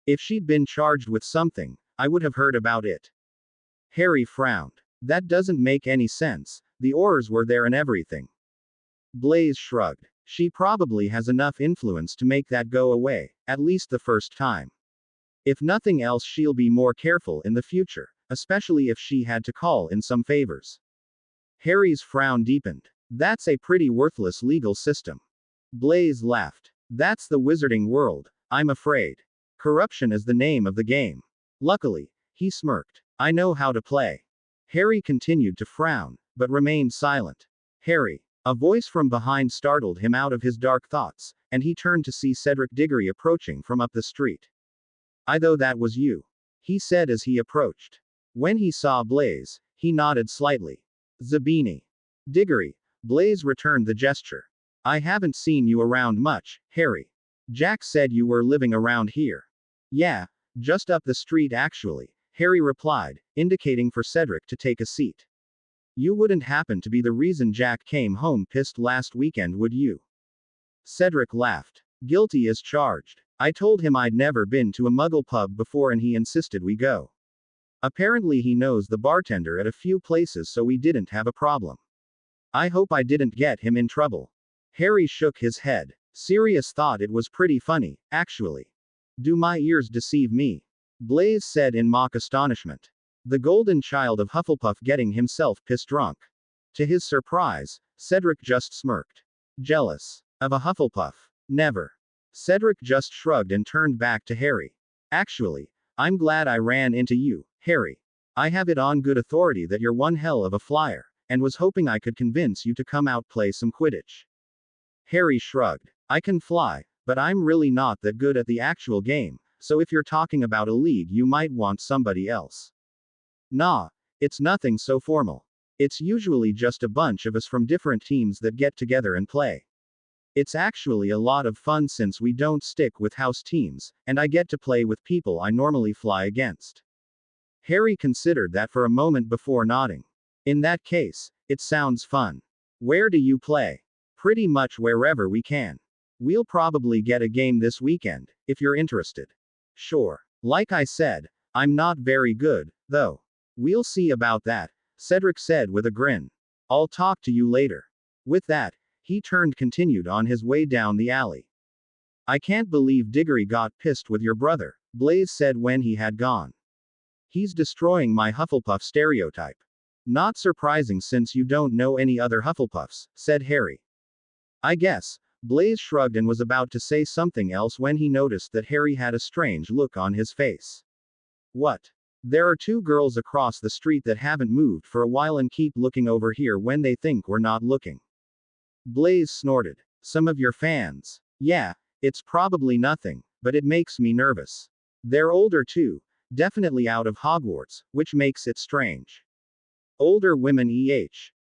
If she'd been charged with something, I would have heard about it. Harry frowned. That doesn't make any sense, the orders were there and everything. Blaise shrugged. She probably has enough influence to make that go away, at least the first time. If nothing else, she'll be more careful in the future, especially if she had to call in some favors. Harry's frown deepened. That's a pretty worthless legal system. Blaise laughed. That's the wizarding world, I'm afraid. Corruption is the name of the game. Luckily, he smirked. I know how to play. Harry continued to frown, but remained silent. Harry. A voice from behind startled him out of his dark thoughts, and he turned to see Cedric Diggory approaching from up the street. I thought that was you, he said as he approached. When he saw Blaise, he nodded slightly. Zabini. Diggory. Blaise returned the gesture. I haven't seen you around much, Harry. Jack said you were living around here. Yeah, just up the street actually, Harry replied, indicating for Cedric to take a seat. You wouldn't happen to be the reason Jack came home pissed last weekend, would you? Cedric laughed. Guilty as charged. I told him I'd never been to a Muggle pub before and he insisted we go. Apparently he knows the bartender at a few places, so we didn't have a problem. I hope I didn't get him in trouble. Harry shook his head. Sirius thought it was pretty funny, actually. Do my ears deceive me? Blaise said in mock astonishment. The golden child of Hufflepuff getting himself pissed drunk. To his surprise, Cedric just smirked. Jealous of a Hufflepuff? Never. Cedric just shrugged and turned back to Harry. Actually, I'm glad I ran into you, Harry. I have it on good authority that you're one hell of a flyer, and was hoping I could convince you to come out play some Quidditch. Harry shrugged. I can fly, but I'm really not that good at the actual game, so if you're talking about a league, you might want somebody else. Nah, it's nothing so formal. It's usually just a bunch of us from different teams that get together and play. It's actually a lot of fun since we don't stick with house teams, and I get to play with people I normally fly against. Harry considered that for a moment before nodding. In that case, it sounds fun. Where do you play? Pretty much wherever we can. We'll probably get a game this weekend, if you're interested. Sure. Like I said, I'm not very good, though. We'll see about that, Cedric said with a grin. I'll talk to you later. With that, he continued on his way down the alley. I can't believe Diggory got pissed with your brother, Blaise said when he had gone. He's destroying my Hufflepuff stereotype. Not surprising since you don't know any other Hufflepuffs, said Harry. I guess. Blaise shrugged and was about to say something else when he noticed that Harry had a strange look on his face. What? There are two girls across the street that haven't moved for a while and keep looking over here when they think we're not looking. Blaise snorted. Some of your fans. Yeah, it's probably nothing, but it makes me nervous. They're older too, definitely out of Hogwarts, which makes it strange. Older women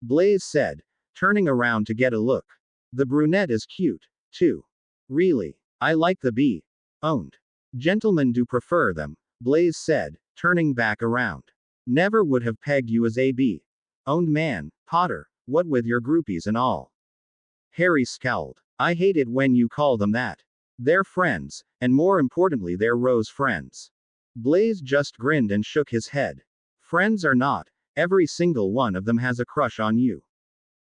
Blaise said, turning around to get a look. The brunette is cute, too. Really. I like the B-owned. Gentlemen do prefer them, Blaise said, turning back around. Never would have pegged you as a B-owned man, Potter, what with your groupies and all. Harry scowled. I hate it when you call them that. They're friends, and more importantly they're Rose friends. Blaise just grinned and shook his head. Friends or not, every single one of them has a crush on you.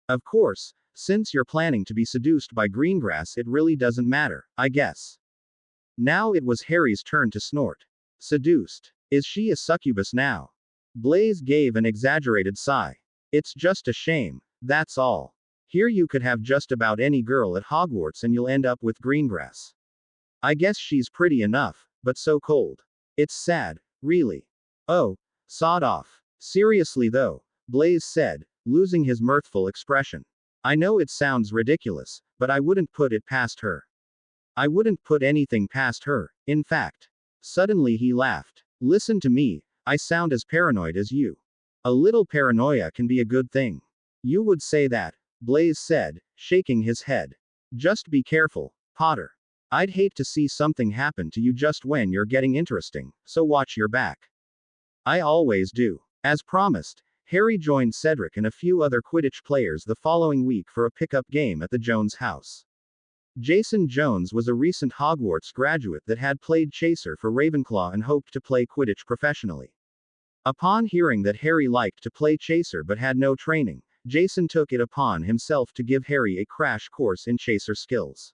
Of course, Since you're planning to be seduced by Greengrass, it really doesn't matter, I guess. Now it was Harry's turn to snort. Seduced. Is she a succubus now? Blaze gave an exaggerated sigh. It's just a shame, that's all. Here you could have just about any girl at Hogwarts and you'll end up with Greengrass. I guess she's pretty enough, but so cold. It's sad, really. Oh, sod off. Seriously though, Blaze said, losing his mirthful expression. I know it sounds ridiculous, but I wouldn't put it past her. I wouldn't put anything past her, in fact. Suddenly he laughed. Listen to me, I sound as paranoid as you. A little paranoia can be a good thing. You would say that, Blaze said, shaking his head. Just be careful, Potter. I'd hate to see something happen to you just when you're getting interesting, so watch your back. I always do. As promised, Harry joined Cedric and a few other Quidditch players the following week for a pickup game at the Jones house. Jason Jones was a recent Hogwarts graduate that had played chaser for Ravenclaw and hoped to play Quidditch professionally. Upon hearing that Harry liked to play chaser but had no training, Jason took it upon himself to give Harry a crash course in chaser skills.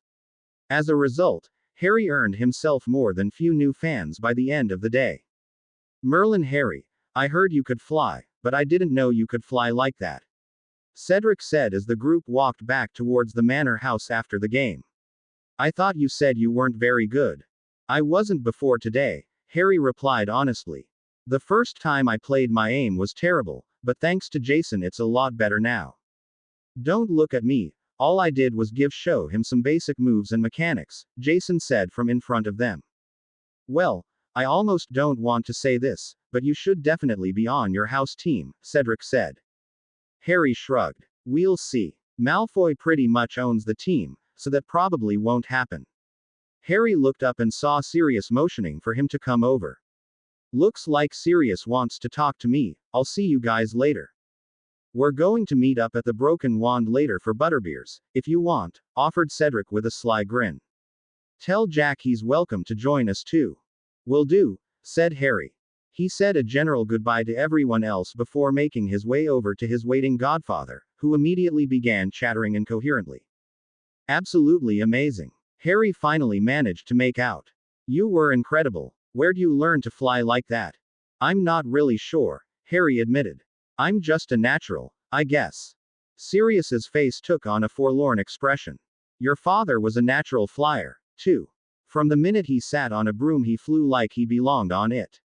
As a result, Harry earned himself more than few new fans by the end of the day. Merlin Harry, I heard you could fly, but I didn't know you could fly like that. Cedric said as the group walked back towards the manor house after the game. I thought you said you weren't very good. I wasn't before today, Harry replied honestly. The first time I played my aim was terrible, but thanks to Jason it's a lot better now. Don't look at me, all I did was show him some basic moves and mechanics, Jason said from in front of them. Well, I almost don't want to say this, but you should definitely be on your house team, Cedric said. Harry shrugged. We'll see. Malfoy pretty much owns the team, so that probably won't happen. Harry looked up and saw Sirius motioning for him to come over. Looks like Sirius wants to talk to me, I'll see you guys later. We're going to meet up at the Broken Wand later for butterbeers, if you want, offered Cedric with a sly grin. Tell Jack he's welcome to join us too. Will do, said Harry. He said a general goodbye to everyone else before making his way over to his waiting godfather, who immediately began chattering incoherently. Absolutely amazing. Harry finally managed to make out. You were incredible. Where'd you learn to fly like that? I'm not really sure, Harry admitted. I'm just a natural, I guess. Sirius's face took on a forlorn expression. Your father was a natural flyer, too. From the minute he sat on a broom he flew like he belonged on it.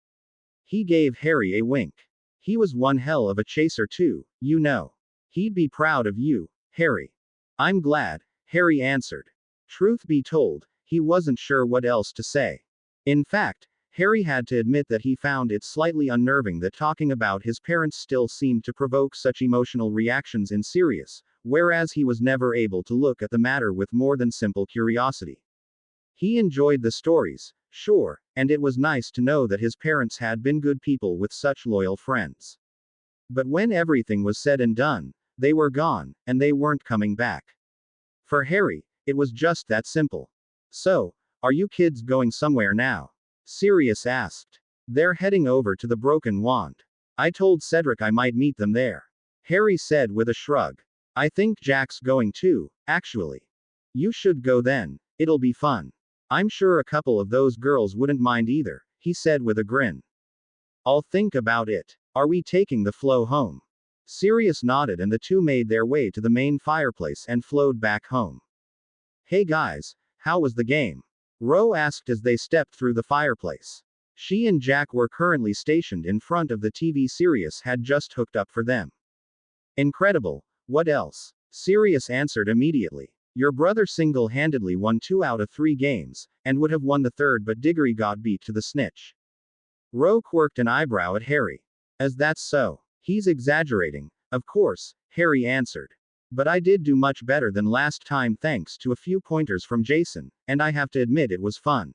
He gave Harry a wink. He was one hell of a chaser too, you know. He'd be proud of you, Harry. I'm glad, Harry answered. Truth be told, he wasn't sure what else to say. In fact, Harry had to admit that he found it slightly unnerving that talking about his parents still seemed to provoke such emotional reactions in Sirius, whereas he was never able to look at the matter with more than simple curiosity. He enjoyed the stories, sure, and it was nice to know that his parents had been good people with such loyal friends. But when everything was said and done, they were gone, and they weren't coming back. For Harry, it was just that simple. So, are you kids going somewhere now? Sirius asked. They're heading over to the Broken Wand. I told Cedric I might meet them there. Harry said with a shrug. I think Jack's going too, actually. You should go then, it'll be fun. I'm sure a couple of those girls wouldn't mind either, he said with a grin. I'll think about it. Are we taking the flow home? Sirius nodded and the two made their way to the main fireplace and flowed back home. Hey guys, how was the game? Ro asked as they stepped through the fireplace. She and Jack were currently stationed in front of the TV Sirius had just hooked up for them. Incredible, what else? Sirius answered immediately. Your brother single-handedly won 2 out of 3 games, and would have won the third but Diggory got beat to the snitch. Ro quirked an eyebrow at Harry. As that's so. He's exaggerating, of course, Harry answered. But I did do much better than last time thanks to a few pointers from Jason, and I have to admit it was fun.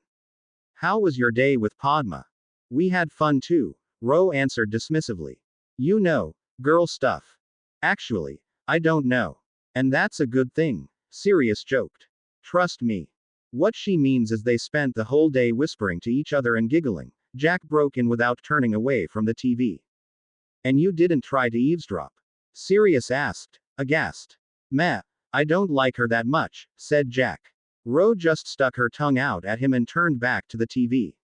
How was your day with Padma? We had fun too, Ro answered dismissively. You know, girl stuff. Actually, I don't know. And that's a good thing, Sirius joked. Trust me. What she means is they spent the whole day whispering to each other and giggling, Jack broke in without turning away from the TV. And you didn't try to eavesdrop? Sirius asked, aghast. Meh, I don't like her that much, said Jack. Ro just stuck her tongue out at him and turned back to the TV.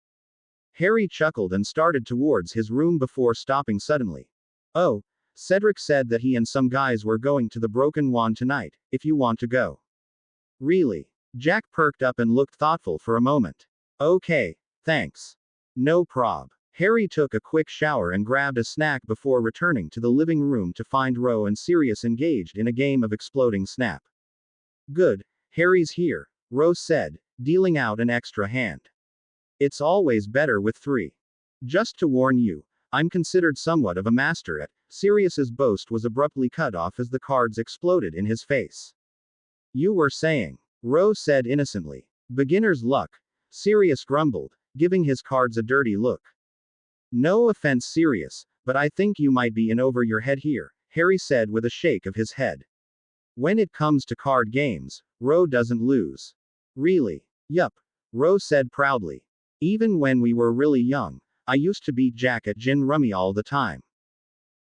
Harry chuckled and started towards his room before stopping suddenly. Oh, Cedric said that he and some guys were going to the Broken Wand tonight, if you want to go. Really? Jack perked up and looked thoughtful for a moment. Okay, thanks. No prob. Harry took a quick shower and grabbed a snack before returning to the living room to find Ro and Sirius engaged in a game of exploding snap. Good, Harry's here, Ro said, dealing out an extra hand. It's always better with 3. Just to warn you, I'm considered somewhat of a master at. Sirius's boast was abruptly cut off as the cards exploded in his face. You were saying, Ro said innocently. Beginner's luck, Sirius grumbled, giving his cards a dirty look. No offense, Sirius, but I think you might be in over your head here, Harry said with a shake of his head. When it comes to card games, Ro doesn't lose. Really? Yup, Ro said proudly. Even when we were really young, I used to beat Jack at gin rummy all the time.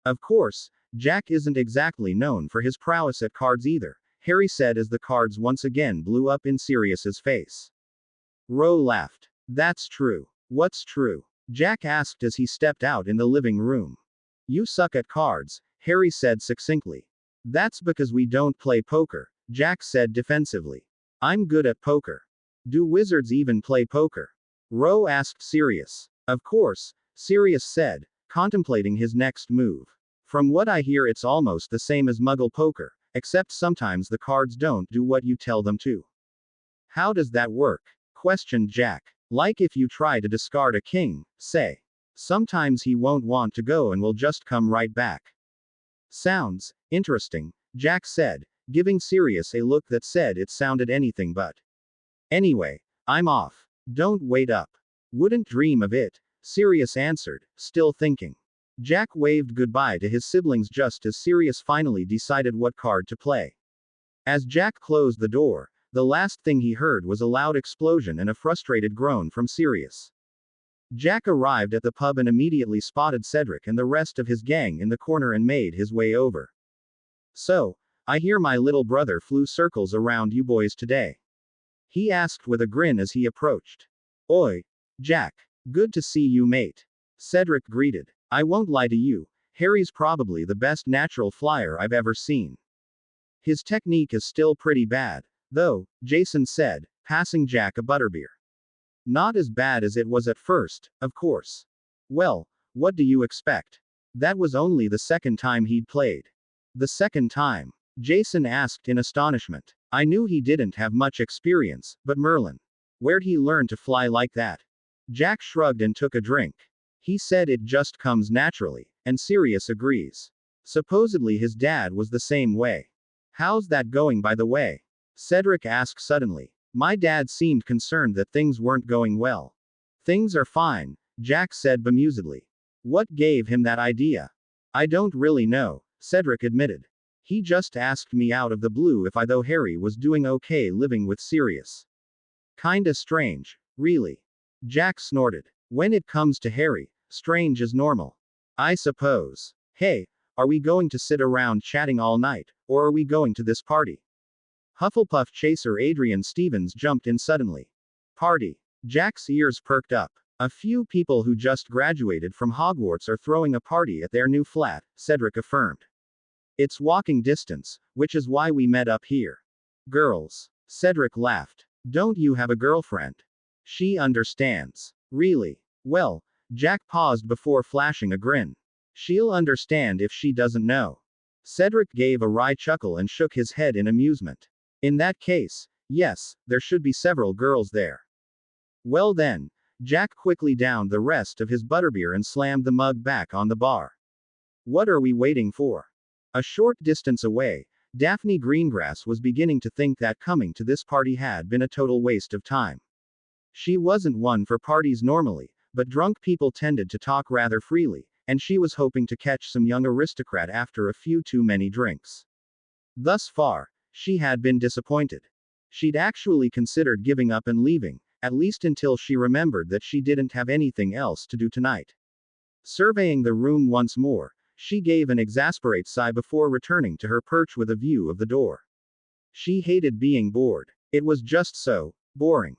Of course, Jack isn't exactly known for his prowess at cards either, Harry said as the cards once again blew up in Sirius's face. Ro laughed. That's true. What's true? Jack asked as he stepped out in the living room. You suck at cards, Harry said succinctly. That's because we don't play poker, Jack said defensively. I'm good at poker. Do wizards even play poker? Ro asked Sirius. Of course, Sirius said, contemplating his next move. From what I hear, it's almost the same as Muggle poker, except sometimes the cards don't do what you tell them to. How does that work? Questioned Jack. Like if you try to discard a king, say. Sometimes he won't want to go and will just come right back. Sounds interesting, Jack said, giving Sirius a look that said it sounded anything but. Anyway, I'm off. Don't wait up. Wouldn't dream of it, Sirius answered, still thinking. Jack waved goodbye to his siblings just as Sirius finally decided what card to play. As Jack closed the door, the last thing he heard was a loud explosion and a frustrated groan from Sirius. Jack arrived at the pub and immediately spotted Cedric and the rest of his gang in the corner and made his way over. So, I hear my little brother flew circles around you boys today. He asked with a grin as he approached. Oi, Jack. Good to see you, mate. Cedric greeted. I won't lie to you, Harry's probably the best natural flyer I've ever seen. His technique is still pretty bad, though, Jason said, passing Jack a butterbeer. Not as bad as it was at first, of course. Well, what do you expect? That was only the second time he'd played. The second time? Jason asked in astonishment. I knew he didn't have much experience, but Merlin. Where'd he learn to fly like that? Jack shrugged and took a drink. He said it just comes naturally, and Sirius agrees. Supposedly his dad was the same way. How's that going, by the way? Cedric asked suddenly. My dad seemed concerned that things weren't going well. Things are fine, Jack said bemusedly. What gave him that idea? I don't really know, Cedric admitted. He just asked me out of the blue if I thought Harry was doing okay living with Sirius. Kinda strange, really. Jack snorted. When it comes to Harry, strange is normal. I suppose. Hey, are we going to sit around chatting all night, or are we going to this party? Hufflepuff chaser Adrian Stevens jumped in suddenly. Party. Jack's ears perked up. A few people who just graduated from Hogwarts are throwing a party at their new flat, Cedric affirmed. It's walking distance, which is why we met up here. Girls. Cedric laughed. Don't you have a girlfriend? She understands. Really? Well, Jack paused before flashing a grin. She'll understand if she doesn't know. Cedric gave a wry chuckle and shook his head in amusement. In that case, yes, there should be several girls there. Well then, Jack quickly downed the rest of his butterbeer and slammed the mug back on the bar. What are we waiting for? A short distance away, Daphne Greengrass was beginning to think that coming to this party had been a total waste of time. She wasn't one for parties normally, but drunk people tended to talk rather freely, and she was hoping to catch some young aristocrat after a few too many drinks. Thus far, she had been disappointed. She'd actually considered giving up and leaving, at least until she remembered that she didn't have anything else to do tonight. Surveying the room once more, she gave an exasperate sigh before returning to her perch with a view of the door. She hated being bored. It was just so boring.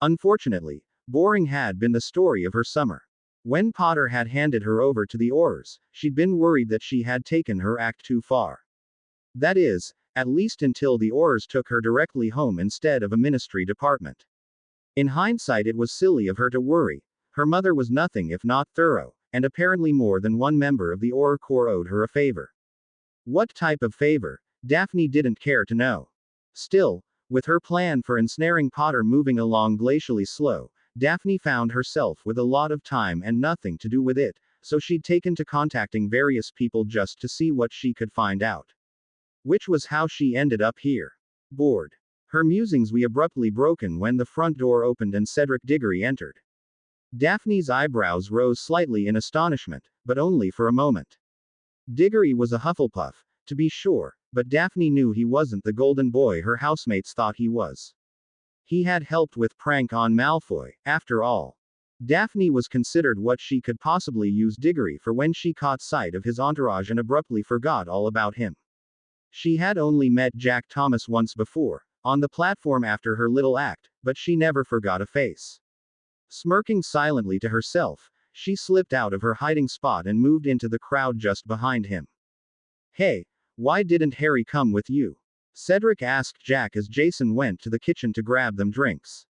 Unfortunately, boring had been the story of her summer. When Potter had handed her over to the Aurors, she'd been worried that she had taken her act too far. That is, at least until the Aurors took her directly home instead of a ministry department. In hindsight, it was silly of her to worry. Her mother was nothing if not thorough, and apparently more than one member of the Auror Corps owed her a favor. What type of favor? Daphne didn't care to know. Still, with her plan for ensnaring Potter moving along glacially slow, Daphne found herself with a lot of time and nothing to do with it, so she'd taken to contacting various people just to see what she could find out. Which was how she ended up here. Bored. Her musings were abruptly broken when the front door opened and Cedric Diggory entered. Daphne's eyebrows rose slightly in astonishment, but only for a moment. Diggory was a Hufflepuff, to be sure, but Daphne knew he wasn't the golden boy her housemates thought he was. He had helped with prank on Malfoy, after all. Daphne was considered what she could possibly use Diggory for when she caught sight of his entourage and abruptly forgot all about him. She had only met Jack Thomas once before, on the platform after her little act, but she never forgot a face. Smirking silently to herself, she slipped out of her hiding spot and moved into the crowd just behind him. Hey, why didn't Harry come with you? Cedric asked Jack as Jason went to the kitchen to grab them drinks.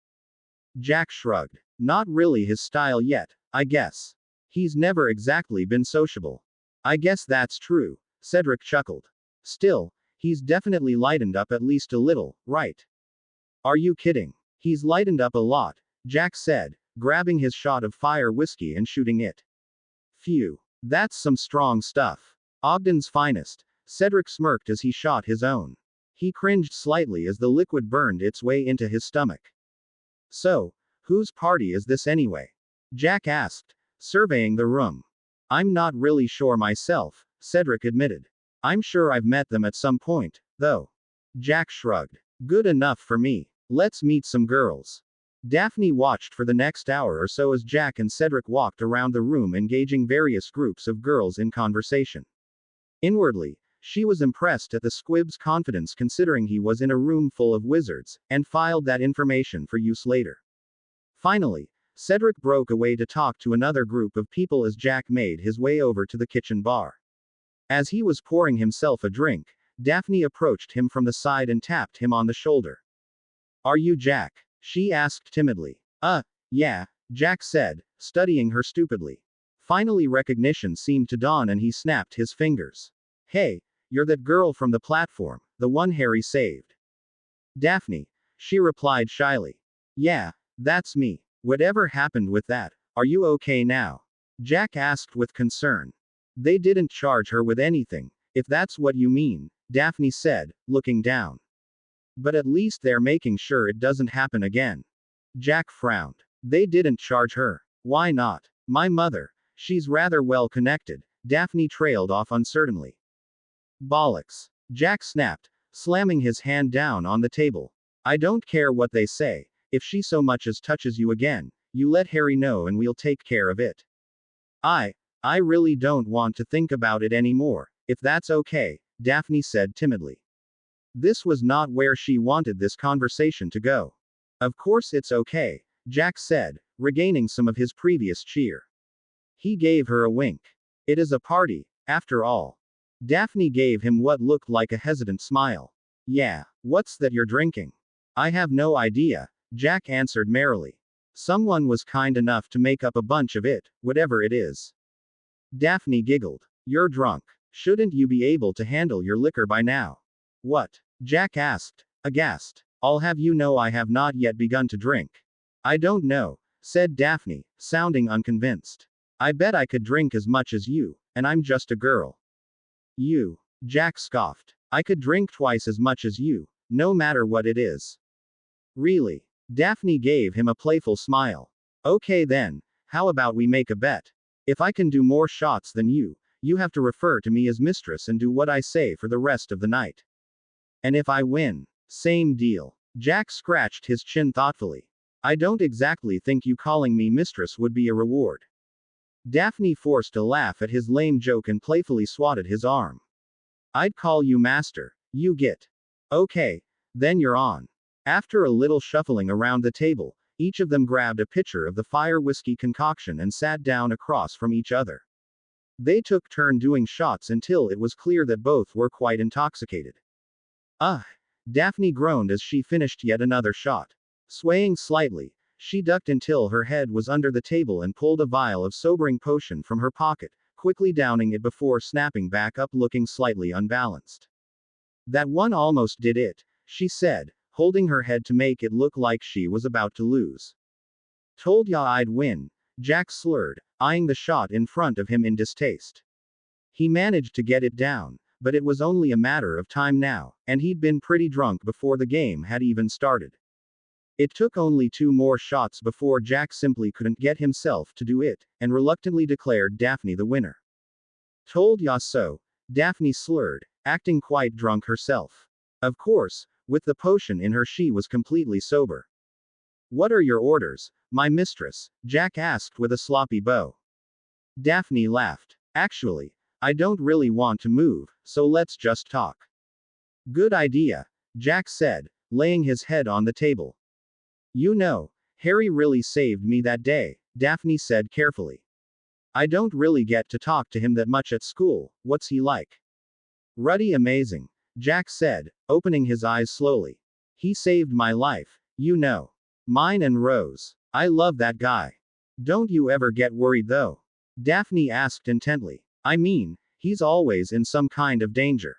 Jack shrugged. Not really his style yet, I guess. He's never exactly been sociable. I guess that's true, Cedric chuckled. Still, he's definitely lightened up at least a little, right? Are you kidding? He's lightened up a lot, Jack said, grabbing his shot of fire whiskey and shooting it. Phew. That's some strong stuff. Ogden's finest. Cedric smirked as he shot his own. He cringed slightly as the liquid burned its way into his stomach. So, whose party is this anyway? Jack asked, surveying the room. I'm not really sure myself, Cedric admitted. I'm sure I've met them at some point, though. Jack shrugged. Good enough for me. Let's meet some girls. Daphne watched for the next hour or so as Jack and Cedric walked around the room engaging various groups of girls in conversation. Inwardly, she was impressed at the squib's confidence considering he was in a room full of wizards, and filed that information for use later. Finally, Cedric broke away to talk to another group of people as Jack made his way over to the kitchen bar. As he was pouring himself a drink, Daphne approached him from the side and tapped him on the shoulder. Are you Jack? She asked timidly. Yeah, Jack said, studying her stupidly. Finally recognition seemed to dawn and he snapped his fingers. Hey, you're that girl from the platform, the one Harry saved. Daphne, she replied shyly. Yeah, that's me. Whatever happened with that? Are you okay now? Jack asked with concern. They didn't charge her with anything, if that's what you mean, Daphne said, looking down. But at least they're making sure it doesn't happen again. Jack frowned. They didn't charge her. Why not? My mother. She's rather well connected, Daphne trailed off uncertainly. Bollocks. Jack snapped, slamming his hand down on the table. I don't care what they say, if she so much as touches you again, you let Harry know and we'll take care of it. I really don't want to think about it anymore, if that's okay, Daphne said timidly. This was not where she wanted this conversation to go. Of course it's okay, Jack said, regaining some of his previous cheer. He gave her a wink. It is a party, after all. Daphne gave him what looked like a hesitant smile. Yeah, what's that you're drinking? I have no idea, Jack answered merrily. Someone was kind enough to make up a bunch of it, whatever it is. Daphne giggled. You're drunk. Shouldn't you be able to handle your liquor by now? What? Jack asked, aghast. I'll have you know I have not yet begun to drink. I don't know, said Daphne, sounding unconvinced. I bet I could drink as much as you, and I'm just a girl. You. Jack scoffed. I could drink twice as much as you, no matter what it is. Really? Daphne gave him a playful smile. Okay then, how about we make a bet? If I can do more shots than you have to refer to me as mistress and do what I say for the rest of the night. And if I win, same deal. Jack scratched his chin thoughtfully. I don't exactly think you calling me mistress would be a reward. Daphne forced a laugh at his lame joke and playfully swatted his arm. I'd call you master, you get. Okay, Then you're on. After a little shuffling around the table, each of them grabbed a pitcher of the fire whiskey concoction and sat down across from each other. They took turn doing shots until it was clear that both were quite intoxicated. Ugh! Daphne groaned as she finished yet another shot. Swaying slightly, she ducked until her head was under the table and pulled a vial of sobering potion from her pocket, quickly downing it before snapping back up looking slightly unbalanced. That one almost did it, she said, holding her head to make it look like she was about to lose. Told ya I'd win, Jack slurred, eyeing the shot in front of him in distaste. He managed to get it down, but it was only a matter of time now, and he'd been pretty drunk before the game had even started. It took only 2 more shots before Jack simply couldn't get himself to do it, and reluctantly declared Daphne the winner. Told ya so, Daphne slurred, acting quite drunk herself. Of course, with the potion in her she was completely sober. What are your orders, my mistress? Jack asked with a sloppy bow. Daphne laughed. Actually, I don't really want to move, so let's just talk. Good idea, Jack said, laying his head on the table. You know, Harry really saved me that day, Daphne said carefully. I don't really get to talk to him that much at school. What's he like? Ruddy amazing, Jack said, opening his eyes slowly. He saved my life, you know. Mine and Rose. I love that guy. Don't you ever get worried though? Daphne asked intently. I mean, he's always in some kind of danger.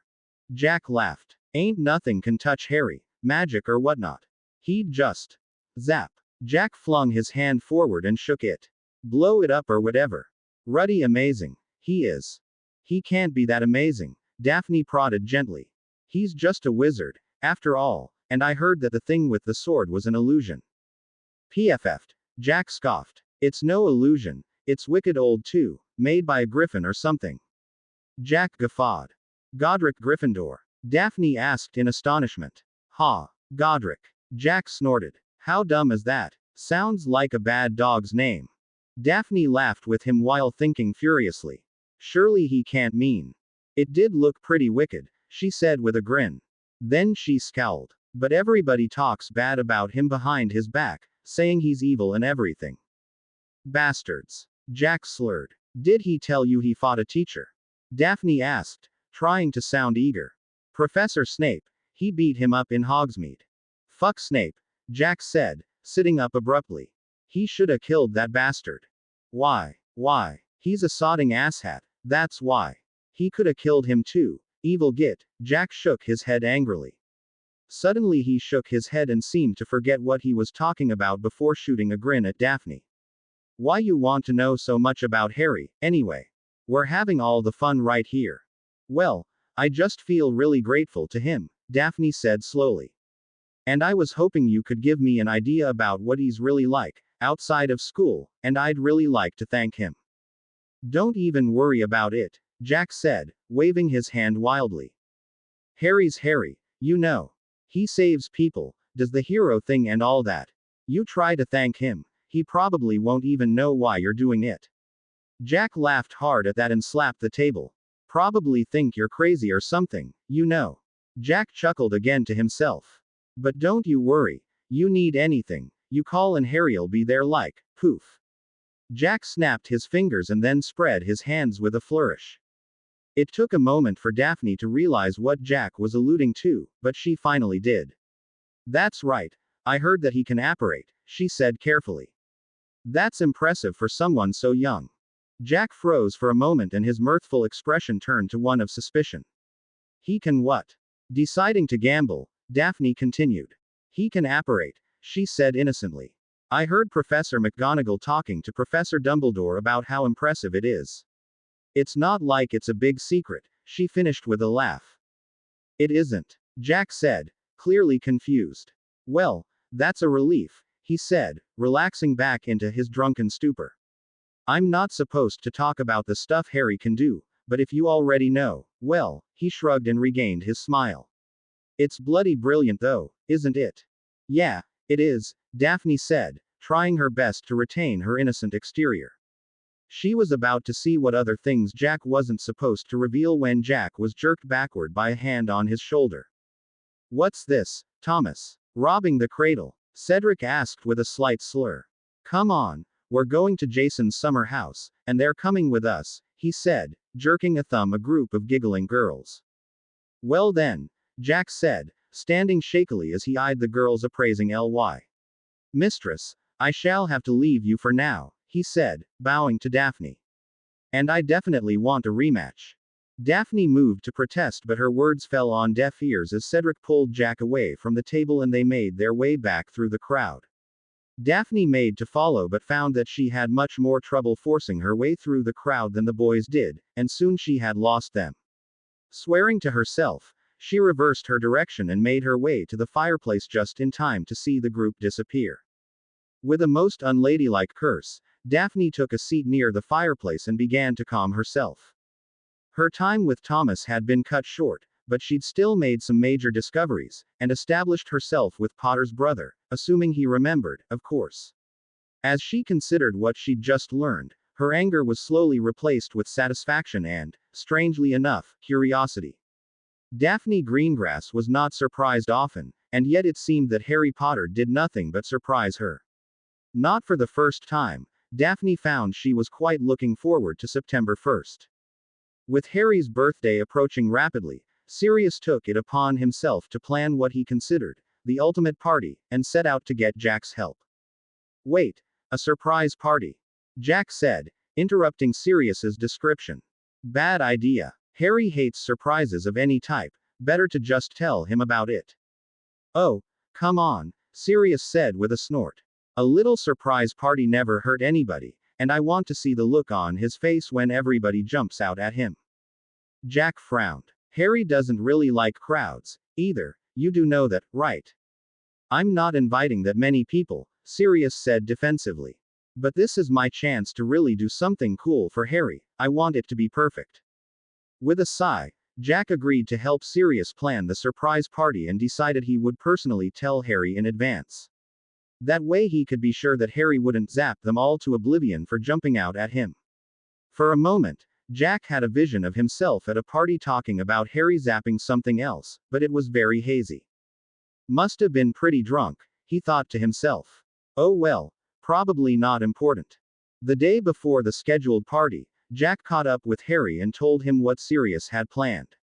Jack laughed. Ain't nothing can touch Harry, magic or whatnot. He'd just zap. Jack flung his hand forward and shook it. Blow it up or whatever. Ruddy amazing. He is. He can't be that amazing, Daphne prodded gently. He's just a wizard, after all, and I heard that the thing with the sword was an illusion. PFF'd. Jack scoffed. It's no illusion, it's wicked old too, made by a griffin or something. Jack guffawed. Godric Gryffindor? Daphne asked in astonishment. Ha! Godric. Jack snorted. How dumb is that? Sounds like a bad dog's name. Daphne laughed with him while thinking furiously. Surely he can't mean. It did look pretty wicked, she said with a grin. Then she scowled. But everybody talks bad about him behind his back, saying he's evil and everything. Bastards. Jack slurred. Did he tell you he fought a teacher? Daphne asked, trying to sound eager. Professor Snape. He beat him up in Hogsmeade. Fuck Snape, Jack said, sitting up abruptly. He shoulda killed that bastard. Why? Why? He's a sodding asshat, that's why. He coulda killed him too, evil git. Jack shook his head angrily. Suddenly he shook his head and seemed to forget what he was talking about before shooting a grin at Daphne. Why you want to know so much about Harry, anyway? We're having all the fun right here. Well, I just feel really grateful to him, Daphne said slowly. And I was hoping you could give me an idea about what he's really like, outside of school, and I'd really like to thank him. Don't even worry about it, Jack said, waving his hand wildly. Harry's Harry, you know. He saves people, does the hero thing and all that. You try to thank him, he probably won't even know why you're doing it. Jack laughed hard at that and slapped the table. Probably think you're crazy or something, you know. Jack chuckled again to himself. But don't you worry, you need anything, you call and Harry'll be there like, poof. Jack snapped his fingers and then spread his hands with a flourish. It took a moment for Daphne to realize what Jack was alluding to, but she finally did. That's right, I heard that he can apparate, she said carefully. That's impressive for someone so young. Jack froze for a moment and his mirthful expression turned to one of suspicion. He can what? Deciding to gamble, Daphne continued. He can apparate, she said innocently. I heard Professor McGonagall talking to Professor Dumbledore about how impressive it is. It's not like it's a big secret, she finished with a laugh. It isn't, Jack said, clearly confused. Well, that's a relief, he said, relaxing back into his drunken stupor. I'm not supposed to talk about the stuff Harry can do, but if you already know, well, he shrugged and regained his smile. It's bloody brilliant though, isn't it? Yeah, it is, Daphne said, trying her best to retain her innocent exterior. She was about to see what other things Jack wasn't supposed to reveal when Jack was jerked backward by a hand on his shoulder. What's this, Thomas? Robbing the cradle? Cedric asked with a slight slur. Come on, we're going to Jason's summer house, and they're coming with us, he said, jerking a thumb at a group of giggling girls. Well then, Jack said, standing shakily as he eyed the girls appraising Ly. Mistress, I shall have to leave you for now, he said, bowing to Daphne. And I definitely want a rematch. Daphne moved to protest, but her words fell on deaf ears as Cedric pulled Jack away from the table and they made their way back through the crowd. Daphne made to follow but found that she had much more trouble forcing her way through the crowd than the boys did, and soon she had lost them. Swearing to herself, she reversed her direction and made her way to the fireplace just in time to see the group disappear. With a most unladylike curse, Daphne took a seat near the fireplace and began to calm herself. Her time with Thomas had been cut short, but she'd still made some major discoveries, and established herself with Potter's brother, assuming he remembered, of course. As she considered what she'd just learned, her anger was slowly replaced with satisfaction and, strangely enough, curiosity. Daphne Greengrass was not surprised often, and yet it seemed that Harry Potter did nothing but surprise her. Not for the first time, Daphne found she was quite looking forward to September 1st. With Harry's birthday approaching rapidly, Sirius took it upon himself to plan what he considered the ultimate party, and set out to get Jack's help. Wait, a surprise party? Jack said, interrupting Sirius's description. Bad idea. Harry hates surprises of any type, better to just tell him about it. Oh, come on, Sirius said with a snort. A little surprise party never hurt anybody, and I want to see the look on his face when everybody jumps out at him. Jack frowned. Harry doesn't really like crowds, either, you do know that, right? I'm not inviting that many people, Sirius said defensively. But this is my chance to really do something cool for Harry, I want it to be perfect. With a sigh, Jack agreed to help Sirius plan the surprise party and decided he would personally tell Harry in advance. That way he could be sure that Harry wouldn't zap them all to oblivion for jumping out at him. For a moment, Jack had a vision of himself at a party talking about Harry zapping something else, but it was very hazy. Must have been pretty drunk, he thought to himself. Oh well, probably not important. The day before the scheduled party, Jack caught up with Harry and told him what Sirius had planned.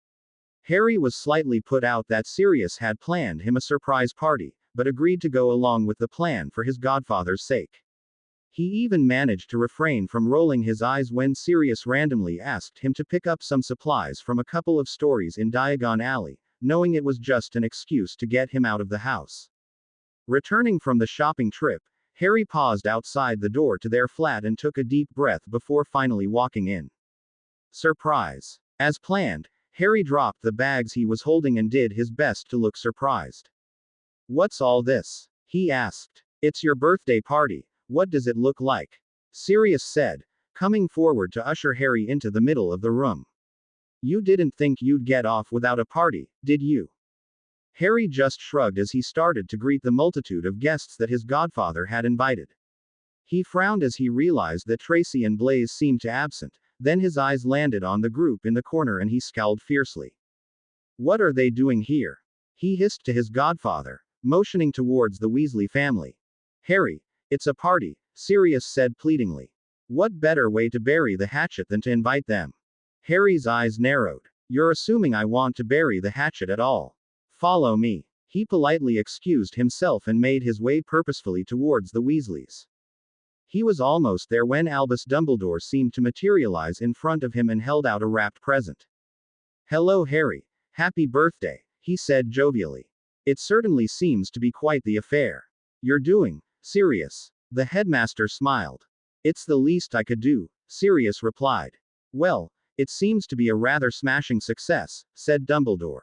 Harry was slightly put out that Sirius had planned him a surprise party, but agreed to go along with the plan for his godfather's sake. He even managed to refrain from rolling his eyes when Sirius randomly asked him to pick up some supplies from a couple of stores in Diagon Alley, knowing it was just an excuse to get him out of the house. Returning from the shopping trip, Harry paused outside the door to their flat and took a deep breath before finally walking in. Surprise. As planned, Harry dropped the bags he was holding and did his best to look surprised. What's all this? He asked. It's your birthday party, what does it look like? Sirius said, coming forward to usher Harry into the middle of the room. You didn't think you'd get off without a party, did you? Harry just shrugged as he started to greet the multitude of guests that his godfather had invited. He frowned as he realized that Tracy and Blaise seemed to absent, then his eyes landed on the group in the corner and he scowled fiercely. What are they doing here? He hissed to his godfather, motioning towards the Weasley family. Harry, it's a party, Sirius said pleadingly. What better way to bury the hatchet than to invite them? Harry's eyes narrowed. You're assuming I want to bury the hatchet at all. Follow me. He politely excused himself and made his way purposefully towards the Weasleys. He was almost there when Albus Dumbledore seemed to materialize in front of him and held out a wrapped present. Hello Harry. Happy birthday, he said jovially. It certainly seems to be quite the affair you're doing, Sirius. The headmaster smiled. It's the least I could do, Sirius replied. Well, it seems to be a rather smashing success, said Dumbledore.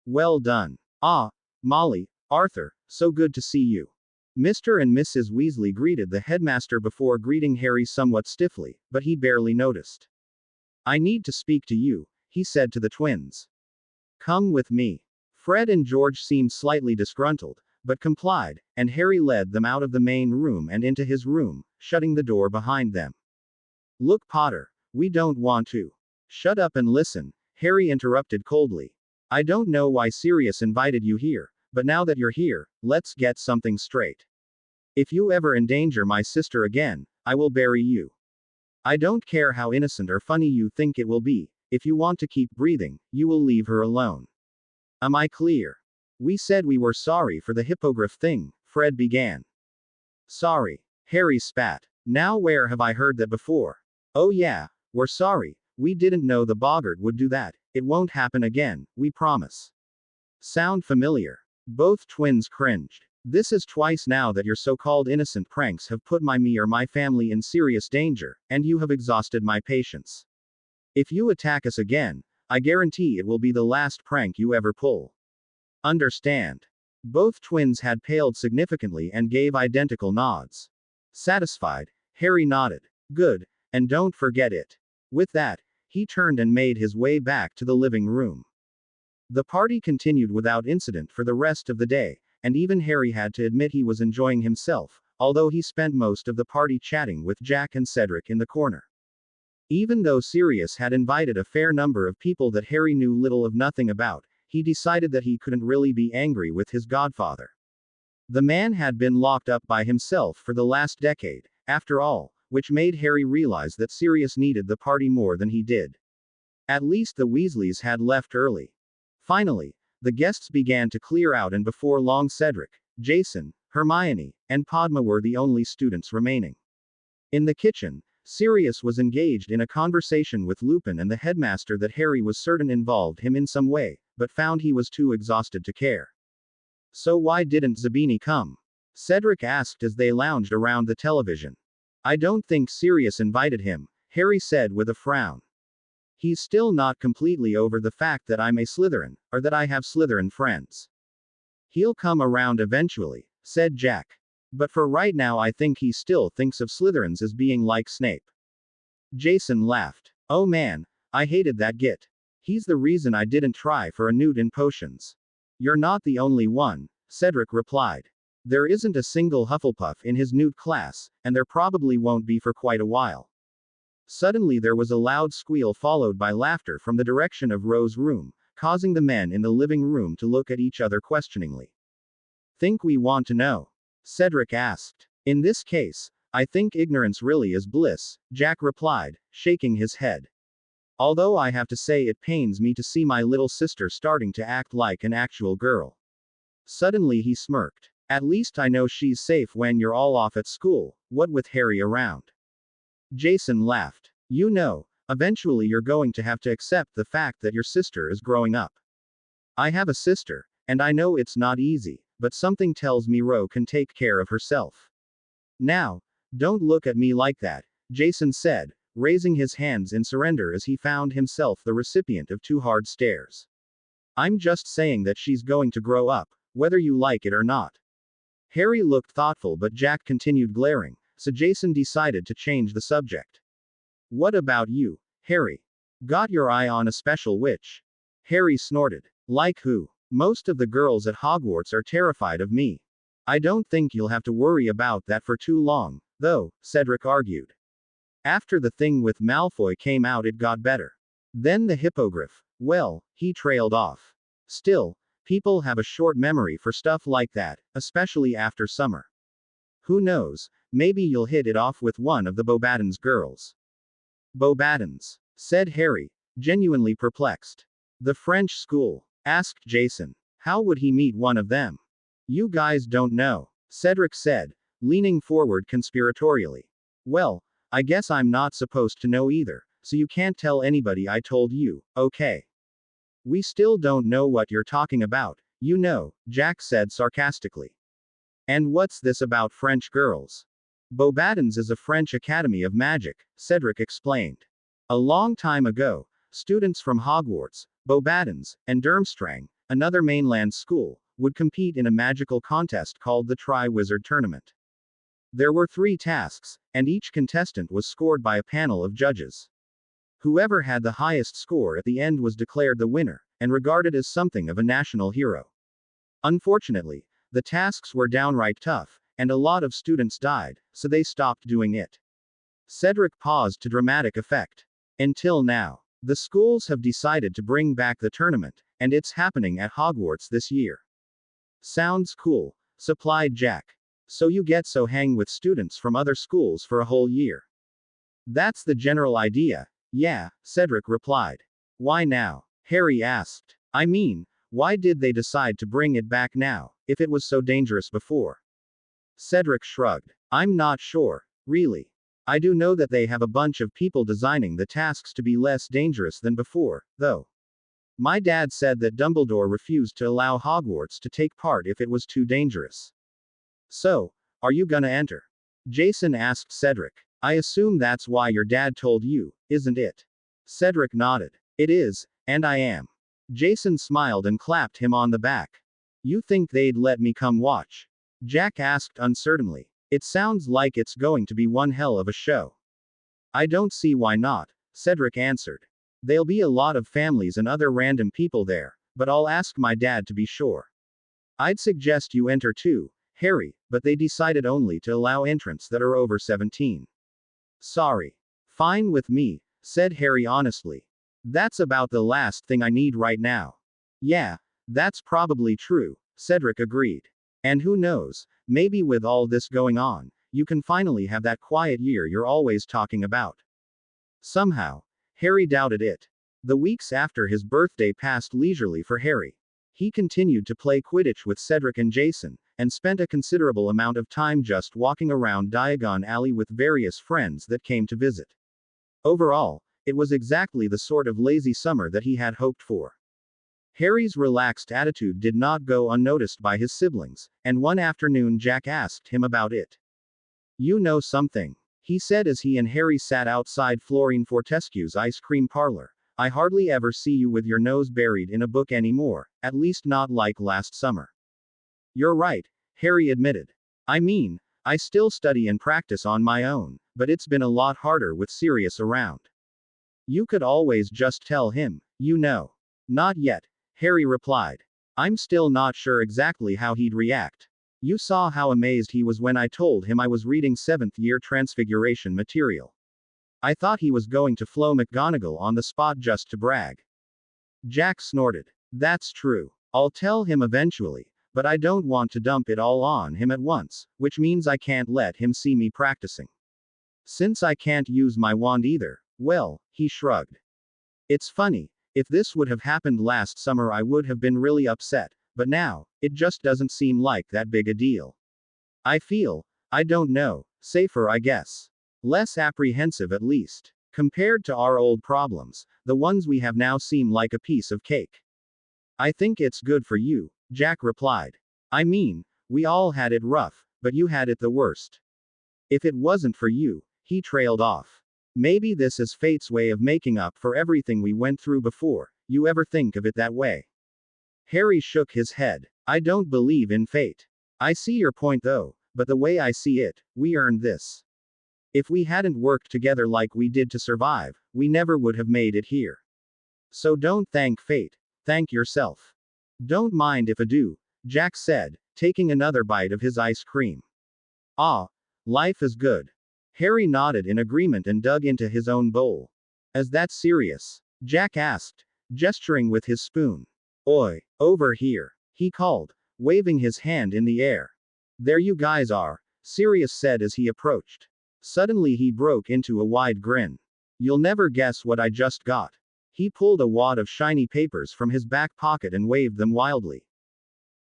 Well done. Ah, Molly, Arthur, so good to see you. Mr. and Mrs. Weasley greeted the headmaster before greeting Harry somewhat stiffly, but he barely noticed. I need to speak to you, he said to the twins. Come with me. Fred and George seemed slightly disgruntled, but complied, and Harry led them out of the main room and into his room, shutting the door behind them. Look Potter, we don't want to. Shut up and listen, Harry interrupted coldly. I don't know why Sirius invited you here, but now that you're here, let's get something straight. If you ever endanger my sister again, I will bury you. I don't care how innocent or funny you think it will be, if you want to keep breathing, you will leave her alone. Am I clear? We said we were sorry for the hippogriff thing, Fred began. Sorry. Harry spat. Now where have I heard that before? Oh yeah, we're sorry, we didn't know the boggart would do that, it won't happen again, we promise. Sound familiar? Both twins cringed. This is twice now that your so-called innocent pranks have put me or my family in serious danger, and you have exhausted my patience. If you attack us again, I guarantee it will be the last prank you ever pull. Understand? Both twins had paled significantly and gave identical nods. Satisfied, Harry nodded. Good, and don't forget it. With that, he turned and made his way back to the living room. The party continued without incident for the rest of the day, and even Harry had to admit he was enjoying himself, although he spent most of the party chatting with Jack and Cedric in the corner. Even though Sirius had invited a fair number of people that Harry knew little of nothing about, he decided that he couldn't really be angry with his godfather. The man had been locked up by himself for the last decade, after all, which made Harry realize that Sirius needed the party more than he did. At least the Weasleys had left early. Finally, the guests began to clear out, and before long Cedric, Jason, Hermione, and Padma were the only students remaining. In the kitchen, Sirius was engaged in a conversation with Lupin and the headmaster that Harry was certain involved him in some way, but found he was too exhausted to care. So why didn't Zabini come? Cedric asked as they lounged around the television. I don't think Sirius invited him, Harry said with a frown. He's still not completely over the fact that I'm a Slytherin, or that I have Slytherin friends. He'll come around eventually, said Jack. But for right now I think he still thinks of Slytherins as being like Snape. Jason laughed. Oh man, I hated that git. He's the reason I didn't try for a Newt in potions. You're not the only one, Cedric replied. There isn't a single Hufflepuff in his Newt class, and there probably won't be for quite a while. Suddenly there was a loud squeal followed by laughter from the direction of Rose's room, causing the men in the living room to look at each other questioningly. Think we want to know? Cedric asked. In this case, I think ignorance really is bliss, Jack replied, shaking his head. Although I have to say it pains me to see my little sister starting to act like an actual girl. Suddenly he smirked. At least I know she's safe when you're all off at school, what with Harry around. Jason laughed. You know, eventually you're going to have to accept the fact that your sister is growing up. I have a sister, and I know it's not easy, but something tells me Ro can take care of herself. Now, don't look at me like that, Jason said, raising his hands in surrender as he found himself the recipient of two hard stares. I'm just saying that she's going to grow up, whether you like it or not. Harry looked thoughtful, but Jack continued glaring, so Jason decided to change the subject. What about you, Harry? Got your eye on a special witch? Harry snorted. Like who? Most of the girls at Hogwarts are terrified of me. I don't think you'll have to worry about that for too long, though, Cedric argued. After the thing with Malfoy came out it got better. Then the hippogriff. Well, he trailed off. Still, people have a short memory for stuff like that, especially after summer. Who knows, maybe you'll hit it off with one of the Beauxbatons girls. Beauxbatons? Said Harry, genuinely perplexed. The French school? Asked Jason. How would he meet one of them? You guys don't know, Cedric said, leaning forward conspiratorially. Well, I guess I'm not supposed to know either, so you can't tell anybody I told you, okay? We still don't know what you're talking about, you know, Jack said sarcastically. And what's this about French girls? Beauxbatons is a French academy of magic, Cedric explained. A long time ago, students from Hogwarts, Beauxbatons, and Durmstrang, another mainland school, would compete in a magical contest called the Tri-Wizard Tournament. There were 3 tasks, and each contestant was scored by a panel of judges. Whoever had the highest score at the end was declared the winner, and regarded as something of a national hero. Unfortunately, the tasks were downright tough, and a lot of students died, so they stopped doing it. Cedric paused to dramatic effect. Until now, the schools have decided to bring back the tournament, and it's happening at Hogwarts this year. Sounds cool, supplied Jack. So you get to hang with students from other schools for a whole year. That's the general idea. Yeah, Cedric replied. Why now? Harry asked. I mean, why did they decide to bring it back now, if it was so dangerous before? Cedric shrugged. I'm not sure, really. I do know that they have a bunch of people designing the tasks to be less dangerous than before, though. My dad said that Dumbledore refused to allow Hogwarts to take part if it was too dangerous. So, are you gonna enter? Jason asked Cedric. I assume that's why your dad told you, isn't it? Cedric nodded. It is, and I am. Jason smiled and clapped him on the back. You think they'd let me come watch? Jack asked uncertainly. It sounds like it's going to be one hell of a show. I don't see why not, Cedric answered. There'll be a lot of families and other random people there, but I'll ask my dad to be sure. I'd suggest you enter too, Harry, but they decided only to allow entrants that are over 17. Sorry. Fine with me, said Harry honestly. That's about the last thing I need right now. Yeah, that's probably true, Cedric agreed. And who knows, maybe with all this going on, you can finally have that quiet year you're always talking about. Somehow, Harry doubted it. The weeks after his birthday passed leisurely for Harry. He continued to play Quidditch with Cedric and Jason, and spent a considerable amount of time just walking around Diagon Alley with various friends that came to visit. Overall, it was exactly the sort of lazy summer that he had hoped for. Harry's relaxed attitude did not go unnoticed by his siblings, and one afternoon Jack asked him about it. You know something, he said as he and Harry sat outside Florine Fortescue's ice cream parlor. I hardly ever see you with your nose buried in a book anymore, at least not like last summer. You're right, Harry admitted. I mean, I still study and practice on my own, but it's been a lot harder with Sirius around. You could always just tell him, you know. Not yet, Harry replied. I'm still not sure exactly how he'd react. You saw how amazed he was when I told him I was reading 7th year Transfiguration material. I thought he was going to Flo McGonagall on the spot just to brag. Jack snorted. That's true. I'll tell him eventually, but I don't want to dump it all on him at once, which means I can't let him see me practicing. Since I can't use my wand either, well, he shrugged. It's funny, if this would have happened last summer I would have been really upset, but now, it just doesn't seem like that big a deal. I feel, I don't know, safer I guess. Less apprehensive at least. Compared to our old problems, the ones we have now seem like a piece of cake. I think it's good for you, Jack replied. I mean, we all had it rough, but you had it the worst. If it wasn't for you, he trailed off. Maybe this is fate's way of making up for everything we went through before. You ever think of it that way? Harry shook his head. I don't believe in fate. I see your point though, but the way I see it, we earned this. If we hadn't worked together like we did to survive, we never would have made it here. So don't thank fate, thank yourself. Don't mind if I do, Jack said, taking another bite of his ice cream. Ah, life is good. Harry nodded in agreement and dug into his own bowl. Is that serious? Jack asked, gesturing with his spoon. Oi, over here, he called, waving his hand in the air. There you guys are, Sirius said as he approached. Suddenly he broke into a wide grin. You'll never guess what I just got. He pulled a wad of shiny papers from his back pocket and waved them wildly.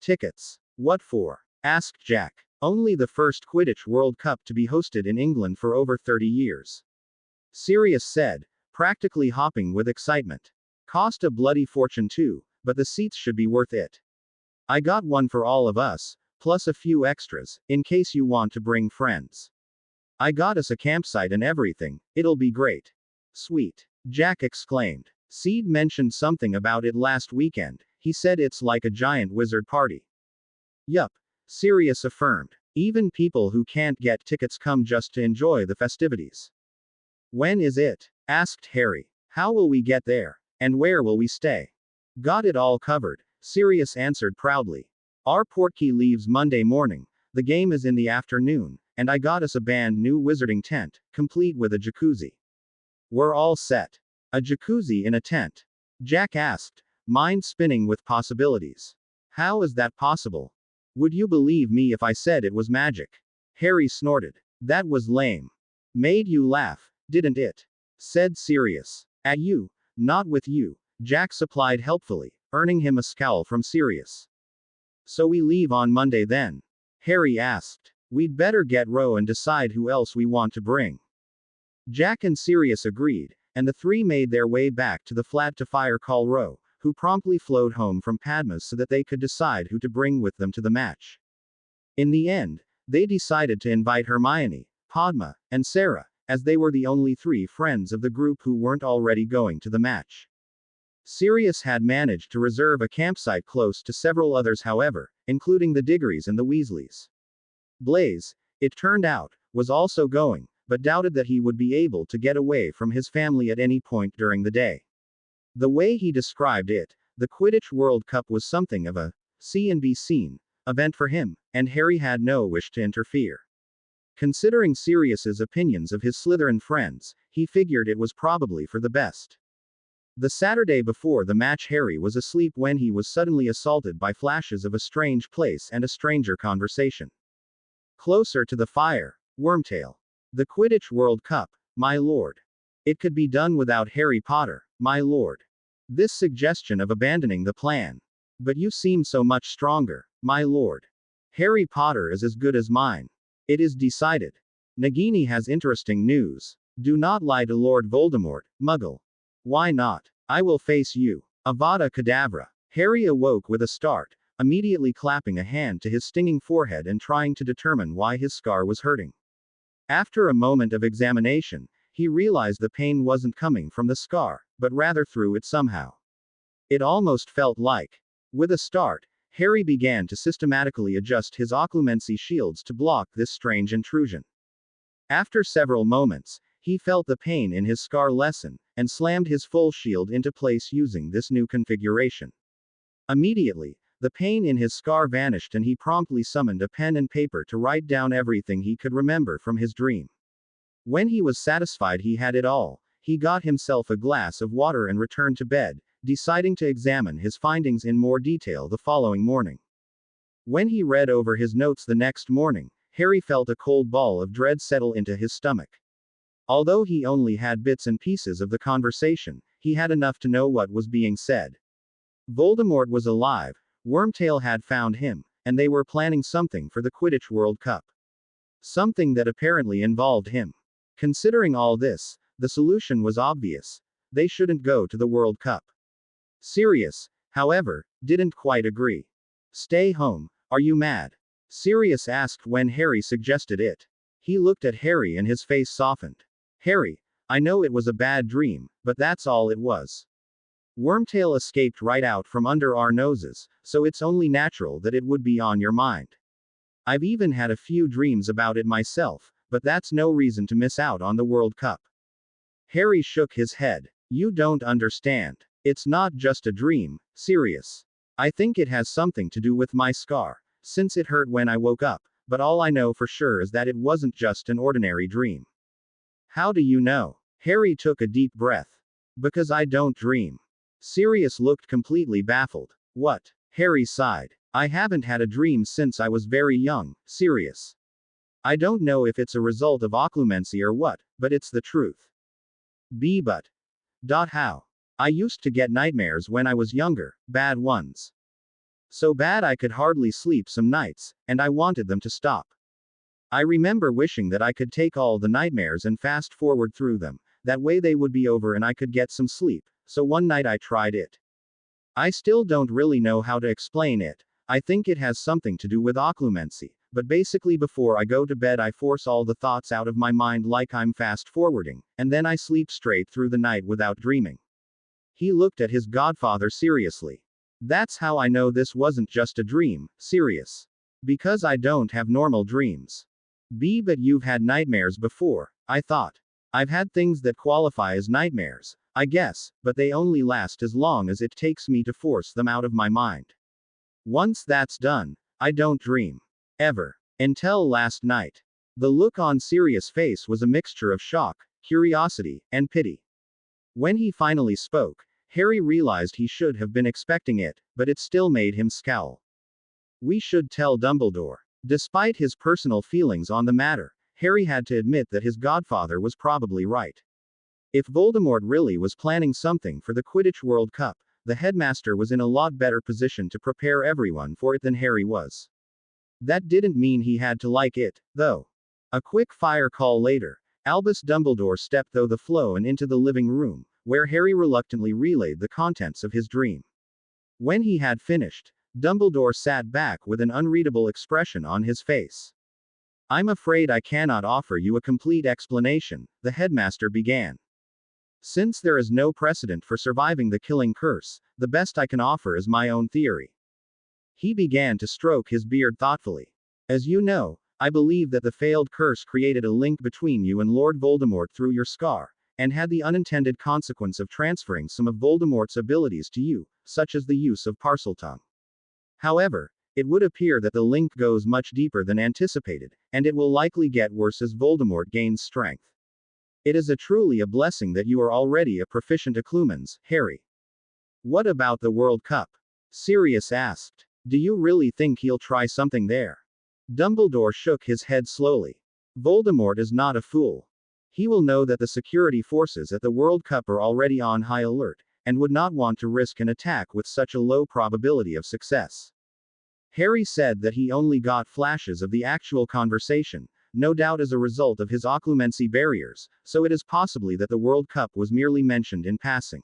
Tickets. What for? Asked Jack. Only the first Quidditch World Cup to be hosted in England for over 30 years. Sirius said, practically hopping with excitement. Cost a bloody fortune too, but the seats should be worth it. I got one for all of us, plus a few extras, in case you want to bring friends. I got us a campsite and everything, it'll be great. Sweet. Jack exclaimed. Seed mentioned something about it last weekend, he said it's like a giant wizard party. Yup, Sirius affirmed. Even people who can't get tickets come just to enjoy the festivities. When is it? Asked Harry. How will we get there? And where will we stay? Got it all covered, Sirius answered proudly. Our portkey leaves Monday morning, the game is in the afternoon, and I got us a brand new wizarding tent, complete with a jacuzzi. We're all set. A jacuzzi in a tent? Jack asked, mind spinning with possibilities. How is that possible? Would you believe me if I said it was magic? Harry snorted. That was lame. Made you laugh, didn't it? Said Sirius. At you, not with you, Jack supplied helpfully, earning him a scowl from Sirius. So we leave on Monday then? Harry asked. We'd better get Ro and decide who else we want to bring. Jack and Sirius agreed, and the three made their way back to the flat to fire call Ro, who promptly flowed home from Padma's so that they could decide who to bring with them to the match. In the end, they decided to invite Hermione, Padma, and Sarah, as they were the only three friends of the group who weren't already going to the match. Sirius had managed to reserve a campsite close to several others, however, including the Diggorys and the Weasleys. Blaise, it turned out, was also going, but doubted that he would be able to get away from his family at any point during the day. The way he described it, the Quidditch World Cup was something of a see and be seen event for him, and Harry had no wish to interfere. Considering Sirius's opinions of his Slytherin friends, he figured it was probably for the best. The Saturday before the match, Harry was asleep when he was suddenly assaulted by flashes of a strange place and a stranger conversation. Closer to the fire, Wormtail. The Quidditch World Cup, my lord. It could be done without Harry Potter, my lord. This suggestion of abandoning the plan. But you seem so much stronger, my lord. Harry Potter is as good as mine. It is decided. Nagini has interesting news. Do not lie to Lord Voldemort, Muggle. Why not? I will face you. Avada Kedavra. Harry awoke with a start, immediately clapping a hand to his stinging forehead and trying to determine why his scar was hurting. After a moment of examination, he realized the pain wasn't coming from the scar, but rather through it somehow. It almost felt like. With a start, Harry began to systematically adjust his occlumency shields to block this strange intrusion. After several moments, he felt the pain in his scar lessen, and slammed his full shield into place using this new configuration. Immediately, the pain in his scar vanished and he promptly summoned a pen and paper to write down everything he could remember from his dream. When he was satisfied he had it all, he got himself a glass of water and returned to bed, deciding to examine his findings in more detail the following morning. When he read over his notes the next morning, Harry felt a cold ball of dread settle into his stomach. Although he only had bits and pieces of the conversation, he had enough to know what was being said. Voldemort was alive, Wormtail had found him, and they were planning something for the Quidditch World Cup. Something that apparently involved him. Considering all this, the solution was obvious. They shouldn't go to the World Cup. Sirius, however, didn't quite agree. Stay home, are you mad? Sirius asked when Harry suggested it. He looked at Harry and his face softened. Harry, I know it was a bad dream, but that's all it was. Wormtail escaped right out from under our noses, so it's only natural that it would be on your mind. I've even had a few dreams about it myself, but that's no reason to miss out on the World Cup. Harry shook his head. You don't understand. It's not just a dream, Sirius. I think it has something to do with my scar, since it hurt when I woke up, but all I know for sure is that it wasn't just an ordinary dream. How do you know? Harry took a deep breath. Because I don't dream. Sirius looked completely baffled. What? Harry sighed. I haven't had a dream since I was very young, Sirius. I don't know if it's a result of occlumency or what, but it's the truth. But. How? I used to get nightmares when I was younger, bad ones. So bad I could hardly sleep some nights, and I wanted them to stop. I remember wishing that I could take all the nightmares and fast forward through them, that way they would be over and I could get some sleep, so one night I tried it. I still don't really know how to explain it. I think it has something to do with occlumency, but basically before I go to bed I force all the thoughts out of my mind like I'm fast forwarding, and then I sleep straight through the night without dreaming. He looked at his godfather seriously. That's how I know this wasn't just a dream, Sirius. Because I don't have normal dreams. But you've had nightmares before, I thought. I've had things that qualify as nightmares, I guess, but they only last as long as it takes me to force them out of my mind. Once that's done, I don't dream. Ever. Until last night. The look on Sirius' face was a mixture of shock, curiosity, and pity. When he finally spoke, Harry realized he should have been expecting it, but it still made him scowl. We should tell Dumbledore. Despite his personal feelings on the matter, Harry had to admit that his godfather was probably right. If Voldemort really was planning something for the Quidditch World Cup, the headmaster was in a lot better position to prepare everyone for it than Harry was. That didn't mean he had to like it, though. A quick fire call later, Albus Dumbledore stepped through the floor and into the living room, where Harry reluctantly relayed the contents of his dream. When he had finished, Dumbledore sat back with an unreadable expression on his face. I'm afraid I cannot offer you a complete explanation, the headmaster began. Since there is no precedent for surviving the killing curse, the best I can offer is my own theory. He began to stroke his beard thoughtfully. As you know, I believe that the failed curse created a link between you and Lord Voldemort through your scar, and had the unintended consequence of transferring some of Voldemort's abilities to you, such as the use of Parseltongue. However, it would appear that the link goes much deeper than anticipated, and it will likely get worse as Voldemort gains strength. It is truly a blessing that you are already a proficient Occlumens, Harry. What about the World Cup? Sirius asked. Do you really think he'll try something there? Dumbledore shook his head slowly. Voldemort is not a fool. He will know that the security forces at the World Cup are already on high alert, and would not want to risk an attack with such a low probability of success. Harry said that he only got flashes of the actual conversation, no doubt as a result of his occlumency barriers, so it is possibly that the World Cup was merely mentioned in passing.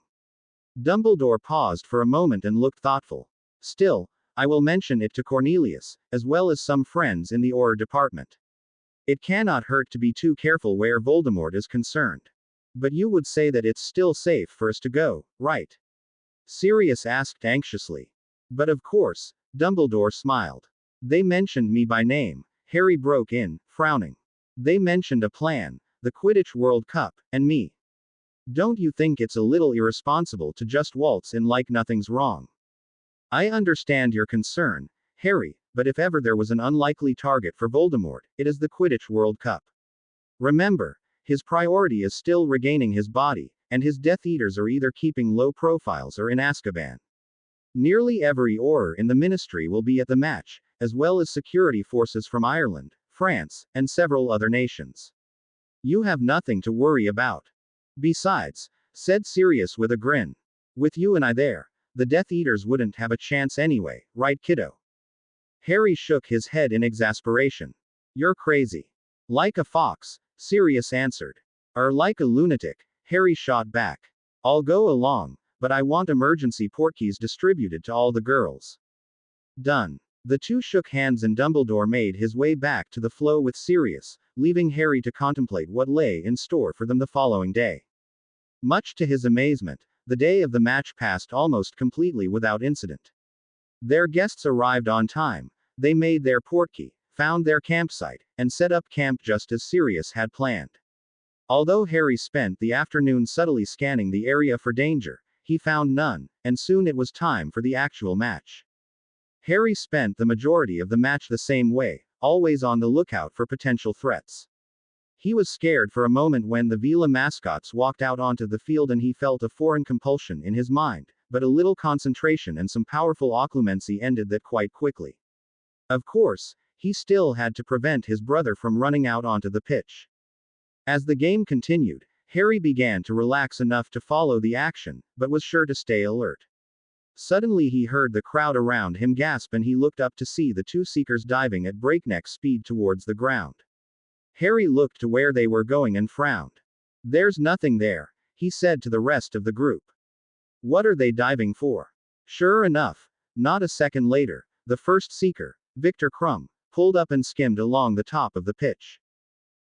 Dumbledore paused for a moment and looked thoughtful. Still, I will mention it to Cornelius, as well as some friends in the Auror department. It cannot hurt to be too careful where Voldemort is concerned. But you would say that it's still safe for us to go, right? Sirius asked anxiously. But of course, Dumbledore smiled. They mentioned me by name, Harry broke in, frowning. They mentioned a plan, the Quidditch World Cup, and me. Don't you think it's a little irresponsible to just waltz in like nothing's wrong? I understand your concern, Harry, but if ever there was an unlikely target for Voldemort, it is the Quidditch World Cup. Remember, his priority is still regaining his body, and his Death Eaters are either keeping low profiles or in Azkaban. Nearly every Auror in the Ministry will be at the match, as well as security forces from Ireland, France, and several other nations. You have nothing to worry about. Besides, said Sirius with a grin. With you and I there, the Death Eaters wouldn't have a chance anyway, right kiddo? Harry shook his head in exasperation. You're crazy. Like a fox, Sirius answered. Or like a lunatic, Harry shot back. I'll go along, but I want emergency portkeys distributed to all the girls. Done. The two shook hands and Dumbledore made his way back to the flow with Sirius, leaving Harry to contemplate what lay in store for them the following day. Much to his amazement, the day of the match passed almost completely without incident. Their guests arrived on time, they made their portkey, found their campsite, and set up camp just as Sirius had planned. Although Harry spent the afternoon subtly scanning the area for danger, he found none, and soon it was time for the actual match. Harry spent the majority of the match the same way, always on the lookout for potential threats. He was scared for a moment when the Vila mascots walked out onto the field and he felt a foreign compulsion in his mind, but a little concentration and some powerful occlumency ended that quite quickly. Of course, he still had to prevent his brother from running out onto the pitch. As the game continued, Harry began to relax enough to follow the action, but was sure to stay alert. Suddenly he heard the crowd around him gasp and he looked up to see the two seekers diving at breakneck speed towards the ground. Harry looked to where they were going and frowned. There's nothing there, he said to the rest of the group. What are they diving for? Sure enough, not a second later, the first seeker, Viktor Krum, pulled up and skimmed along the top of the pitch.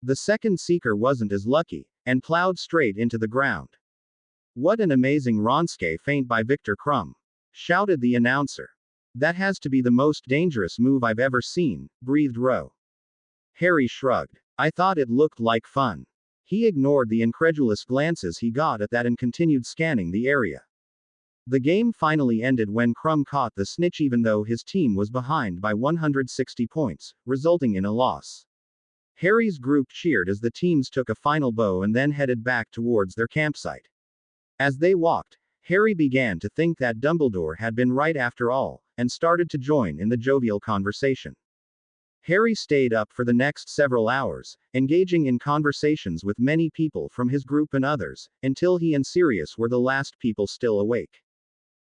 The second seeker wasn't as lucky, and plowed straight into the ground. What an amazing Ronske feint by Viktor Krum! Shouted the announcer. That has to be the most dangerous move I've ever seen, breathed Ro. Harry shrugged. I thought it looked like fun. He ignored the incredulous glances he got at that and continued scanning the area. The game finally ended when Krum caught the snitch even though his team was behind by 160 points, resulting in a loss. Harry's group cheered as the teams took a final bow and then headed back towards their campsite. As they walked, Harry began to think that Dumbledore had been right after all, and started to join in the jovial conversation. Harry stayed up for the next several hours, engaging in conversations with many people from his group and others, until he and Sirius were the last people still awake.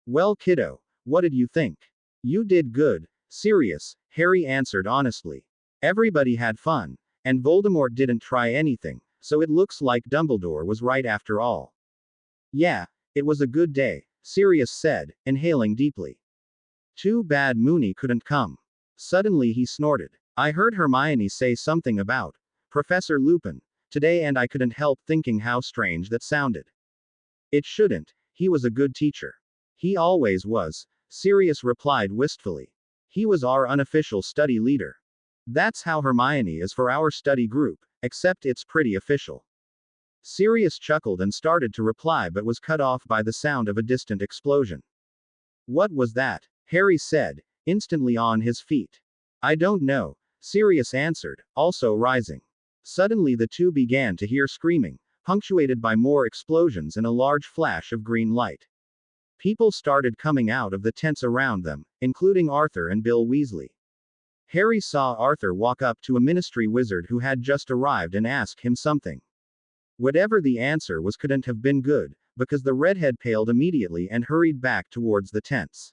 "Well, kiddo, what did you think?" "You did good, Sirius," Harry answered honestly. "Everybody had fun, and Voldemort didn't try anything, so it looks like Dumbledore was right after all." "Yeah, it was a good day," Sirius said, inhaling deeply. "Too bad Moony couldn't come." Suddenly he snorted. "I heard Hermione say something about Professor Lupin today, and I couldn't help thinking how strange that sounded." "It shouldn't, he was a good teacher." "He always was," Sirius replied wistfully. "He was our unofficial study leader." "That's how Hermione is for our study group, except it's pretty official." Sirius chuckled and started to reply but was cut off by the sound of a distant explosion. "What was that?" Harry said, instantly on his feet. "I don't know," Sirius answered, also rising. Suddenly the two began to hear screaming, punctuated by more explosions and a large flash of green light. People started coming out of the tents around them, including Arthur and Bill Weasley. Harry saw Arthur walk up to a Ministry wizard who had just arrived and ask him something. Whatever the answer was couldn't have been good, because the redhead paled immediately and hurried back towards the tents.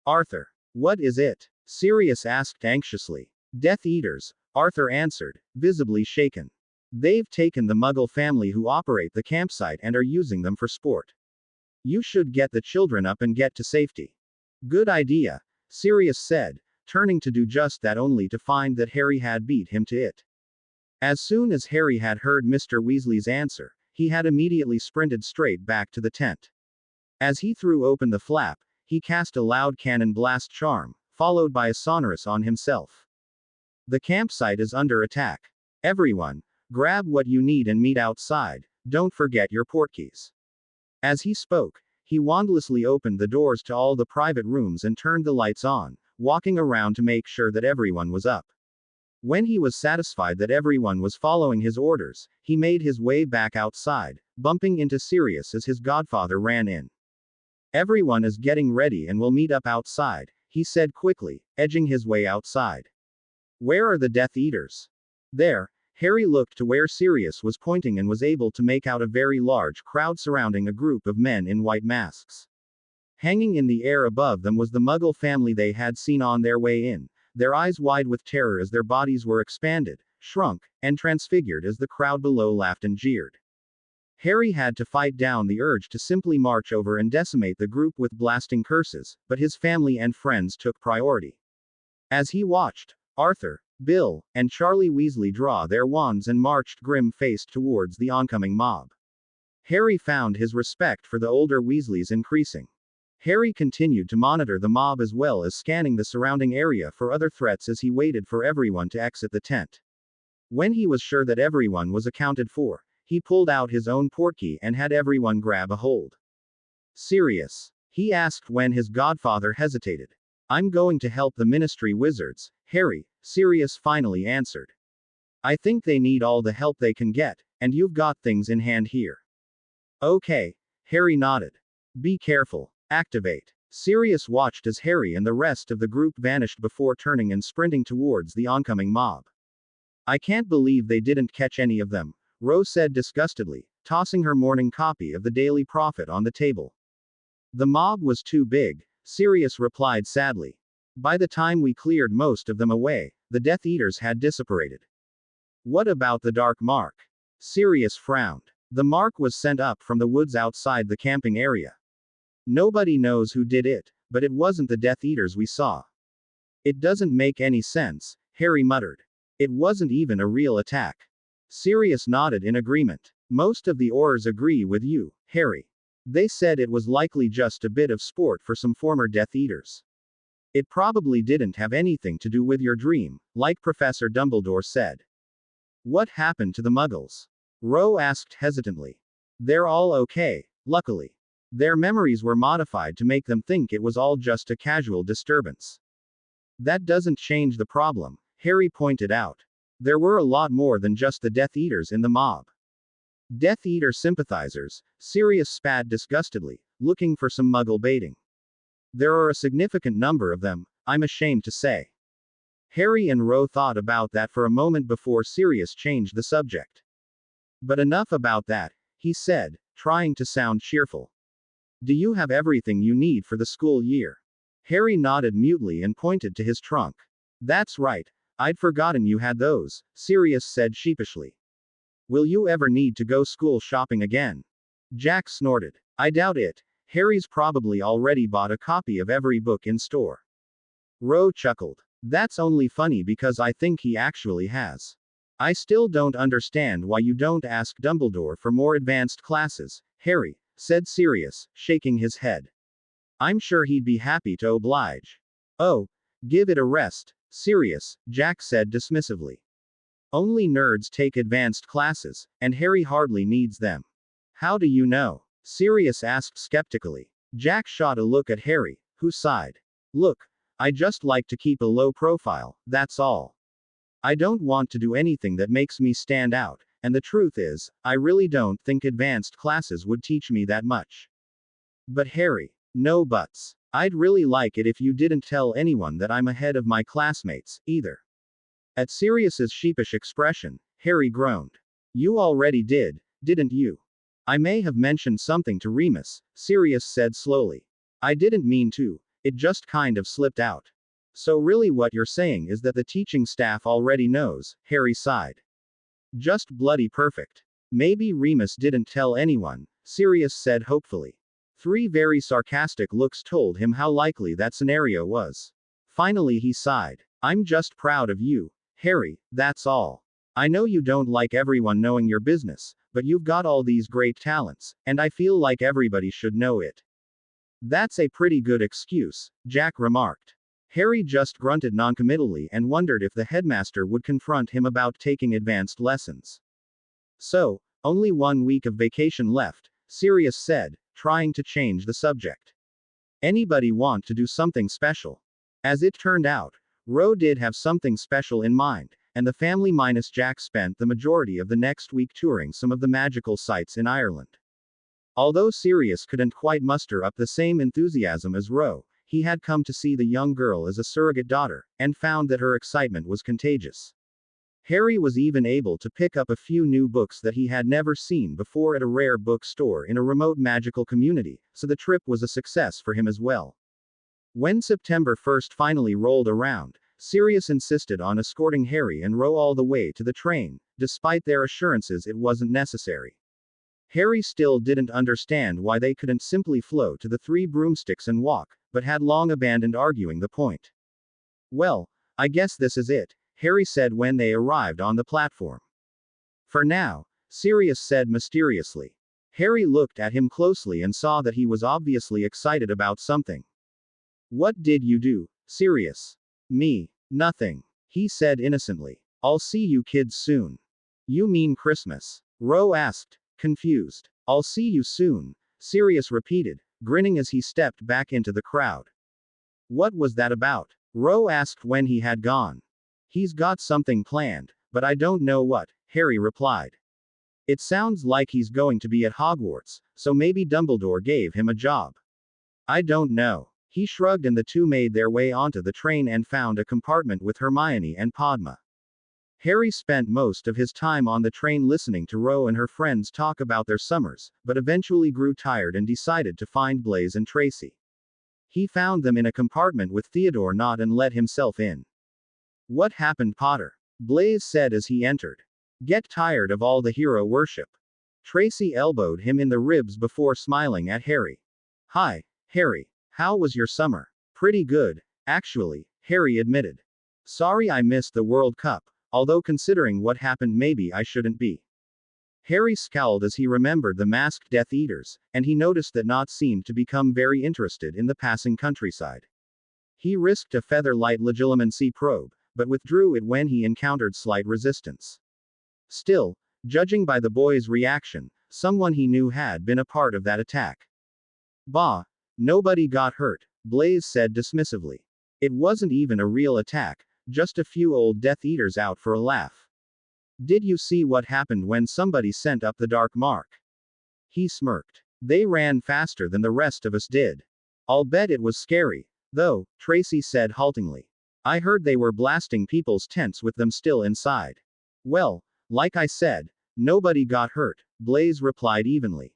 "Arthur, what is it?" Sirius asked anxiously. "Death Eaters," Arthur answered, visibly shaken. "They've taken the Muggle family who operate the campsite and are using them for sport. You should get the children up and get to safety." "Good idea," Sirius said, turning to do just that only to find that Harry had beat him to it. As soon as Harry had heard Mr. Weasley's answer, he had immediately sprinted straight back to the tent. As he threw open the flap, he cast a loud cannon blast charm, followed by a sonorous on himself. "The campsite is under attack. Everyone, grab what you need and meet outside, don't forget your portkeys." As he spoke, he wandlessly opened the doors to all the private rooms and turned the lights on, walking around to make sure that everyone was up. When he was satisfied that everyone was following his orders, he made his way back outside, bumping into Sirius as his godfather ran in. "Everyone is getting ready and will meet up outside," he said quickly, edging his way outside. "Where are the Death Eaters?" "There." Harry looked to where Sirius was pointing and was able to make out a very large crowd surrounding a group of men in white masks. Hanging in the air above them was the Muggle family they had seen on their way in, their eyes wide with terror as their bodies were expanded, shrunk, and transfigured as the crowd below laughed and jeered. Harry had to fight down the urge to simply march over and decimate the group with blasting curses, but his family and friends took priority. As he watched, Arthur, Bill, and Charlie Weasley draw their wands and marched grim-faced towards the oncoming mob. Harry found his respect for the older Weasleys increasing. Harry continued to monitor the mob as well as scanning the surrounding area for other threats as he waited for everyone to exit the tent. When he was sure that everyone was accounted for, he pulled out his own portkey and had everyone grab a hold. "Sirius?" he asked when his godfather hesitated. "I'm going to help the Ministry wizards, Harry," Sirius finally answered. "I think they need all the help they can get, and you've got things in hand here." "Okay," Harry nodded. "Be careful. Activate." Sirius watched as Harry and the rest of the group vanished before turning and sprinting towards the oncoming mob. "I can't believe they didn't catch any of them," Rose said disgustedly, tossing her morning copy of the Daily Prophet on the table. "The mob was too big," Sirius replied sadly. "By the time we cleared most of them away, the Death Eaters had dissipated." "What about the Dark Mark?" Sirius frowned. "The mark was sent up from the woods outside the camping area. Nobody knows who did it, but it wasn't the Death Eaters we saw." "It doesn't make any sense," Harry muttered. "It wasn't even a real attack." Sirius nodded in agreement. "Most of the Aurors agree with you, Harry. They said it was likely just a bit of sport for some former Death Eaters. It probably didn't have anything to do with your dream, like Professor Dumbledore said." "What happened to the Muggles?" Rowe asked hesitantly. "They're all okay, luckily. Their memories were modified to make them think it was all just a casual disturbance." "That doesn't change the problem," Harry pointed out. "There were a lot more than just the Death Eaters in the mob." "Death Eater sympathizers," Sirius spat disgustedly, looking for some muggle baiting. There are a significant number of them, I'm ashamed to say. Harry and Ro thought about that for a moment before Sirius changed the subject. But enough about that, he said, trying to sound cheerful. Do you have everything you need for the school year? Harry nodded mutely and pointed to his trunk. That's right, I'd forgotten you had those, Sirius said sheepishly. Will you ever need to go school shopping again? Jack snorted. I doubt it. Harry's probably already bought a copy of every book in store. Ro chuckled. That's only funny because I think he actually has. I still don't understand why you don't ask Dumbledore for more advanced classes, Harry, said Sirius, shaking his head. I'm sure he'd be happy to oblige. Oh, give it a rest, Sirius, Jack said dismissively. Only nerds take advanced classes, and Harry hardly needs them. How do you know? Sirius asked skeptically. Jack shot a look at Harry, who sighed. Look, I just like to keep a low profile, that's all. I don't want to do anything that makes me stand out, and the truth is, I really don't think advanced classes would teach me that much. But Harry, no buts. I'd really like it if you didn't tell anyone that I'm ahead of my classmates, either. At Sirius's sheepish expression, Harry groaned. You already did, didn't you? I may have mentioned something to Remus, Sirius said slowly. I didn't mean to, it just kind of slipped out. So really what you're saying is that the teaching staff already knows, Harry sighed. Just bloody perfect. Maybe Remus didn't tell anyone, Sirius said hopefully. 3 very sarcastic looks told him how likely that scenario was. Finally he sighed. I'm just proud of you, Harry, that's all. I know you don't like everyone knowing your business, but you've got all these great talents, and I feel like everybody should know it. That's a pretty good excuse, Jack remarked. Harry just grunted noncommittally and wondered if the headmaster would confront him about taking advanced lessons. So, only 1 week of vacation left, Sirius said, trying to change the subject. Anybody want to do something special? As it turned out, Ro did have something special in mind, and the family minus Jack spent the majority of the next week touring some of the magical sites in Ireland. Although Sirius couldn't quite muster up the same enthusiasm as Ro, he had come to see the young girl as a surrogate daughter, and found that her excitement was contagious. Harry was even able to pick up a few new books that he had never seen before at a rare bookstore in a remote magical community, so the trip was a success for him as well. When September 1st finally rolled around, Sirius insisted on escorting Harry and Ro all the way to the train, despite their assurances it wasn't necessary. Harry still didn't understand why they couldn't simply flow to the 3 broomsticks and walk, but had long abandoned arguing the point. Well, I guess this is it, Harry said when they arrived on the platform. For now, Sirius said mysteriously. Harry looked at him closely and saw that he was obviously excited about something. What did you do, Sirius? Me. Nothing. He said innocently. I'll see you kids soon. You mean Christmas? Ro asked, confused. I'll see you soon, Sirius repeated, grinning as he stepped back into the crowd. What was that about? Ro asked when he had gone. He's got something planned, but I don't know what, Harry replied. It sounds like he's going to be at Hogwarts, so maybe Dumbledore gave him a job. I don't know. He shrugged and the two made their way onto the train and found a compartment with Hermione and Padma. Harry spent most of his time on the train listening to Ro and her friends talk about their summers, but eventually grew tired and decided to find Blaise and Tracy. He found them in a compartment with Theodore Nott and let himself in. What happened, Potter? Blaise said as he entered. Get tired of all the hero worship. Tracy elbowed him in the ribs before smiling at Harry. Hi, Harry. How was your summer? Pretty good, actually, Harry admitted. Sorry I missed the World Cup, although considering what happened maybe I shouldn't be. Harry scowled as he remembered the masked Death Eaters, and he noticed that Nott seemed to become very interested in the passing countryside. He risked a feather-light legilimency probe, but withdrew it when he encountered slight resistance. Still, judging by the boy's reaction, someone he knew had been a part of that attack. Bah, nobody got hurt, Blaise said dismissively. It wasn't even a real attack, just a few old Death Eaters out for a laugh. Did you see what happened when somebody sent up the dark mark? He smirked. They ran faster than the rest of us did. I'll bet it was scary, though, Tracy said haltingly. I heard they were blasting people's tents with them still inside. Well, like I said, nobody got hurt, Blaze replied evenly.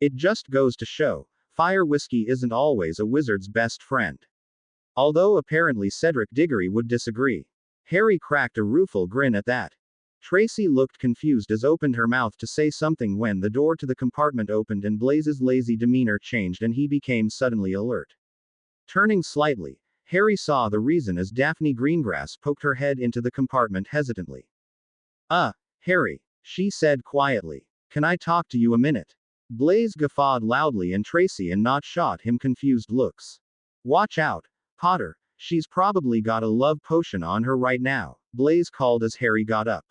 It just goes to show, fire whiskey isn't always a wizard's best friend. Although apparently Cedric Diggory would disagree. Harry cracked a rueful grin at that. Tracy looked confused as opened her mouth to say something when the door to the compartment opened and Blaze's lazy demeanor changed and he became suddenly alert. Turning slightly, Harry saw the reason as Daphne Greengrass poked her head into the compartment hesitantly. Harry, she said quietly. Can I talk to you a minute? Blaze guffawed loudly and Tracy and Nott shot him confused looks. Watch out, Potter, she's probably got a love potion on her right now, Blaze called as Harry got up.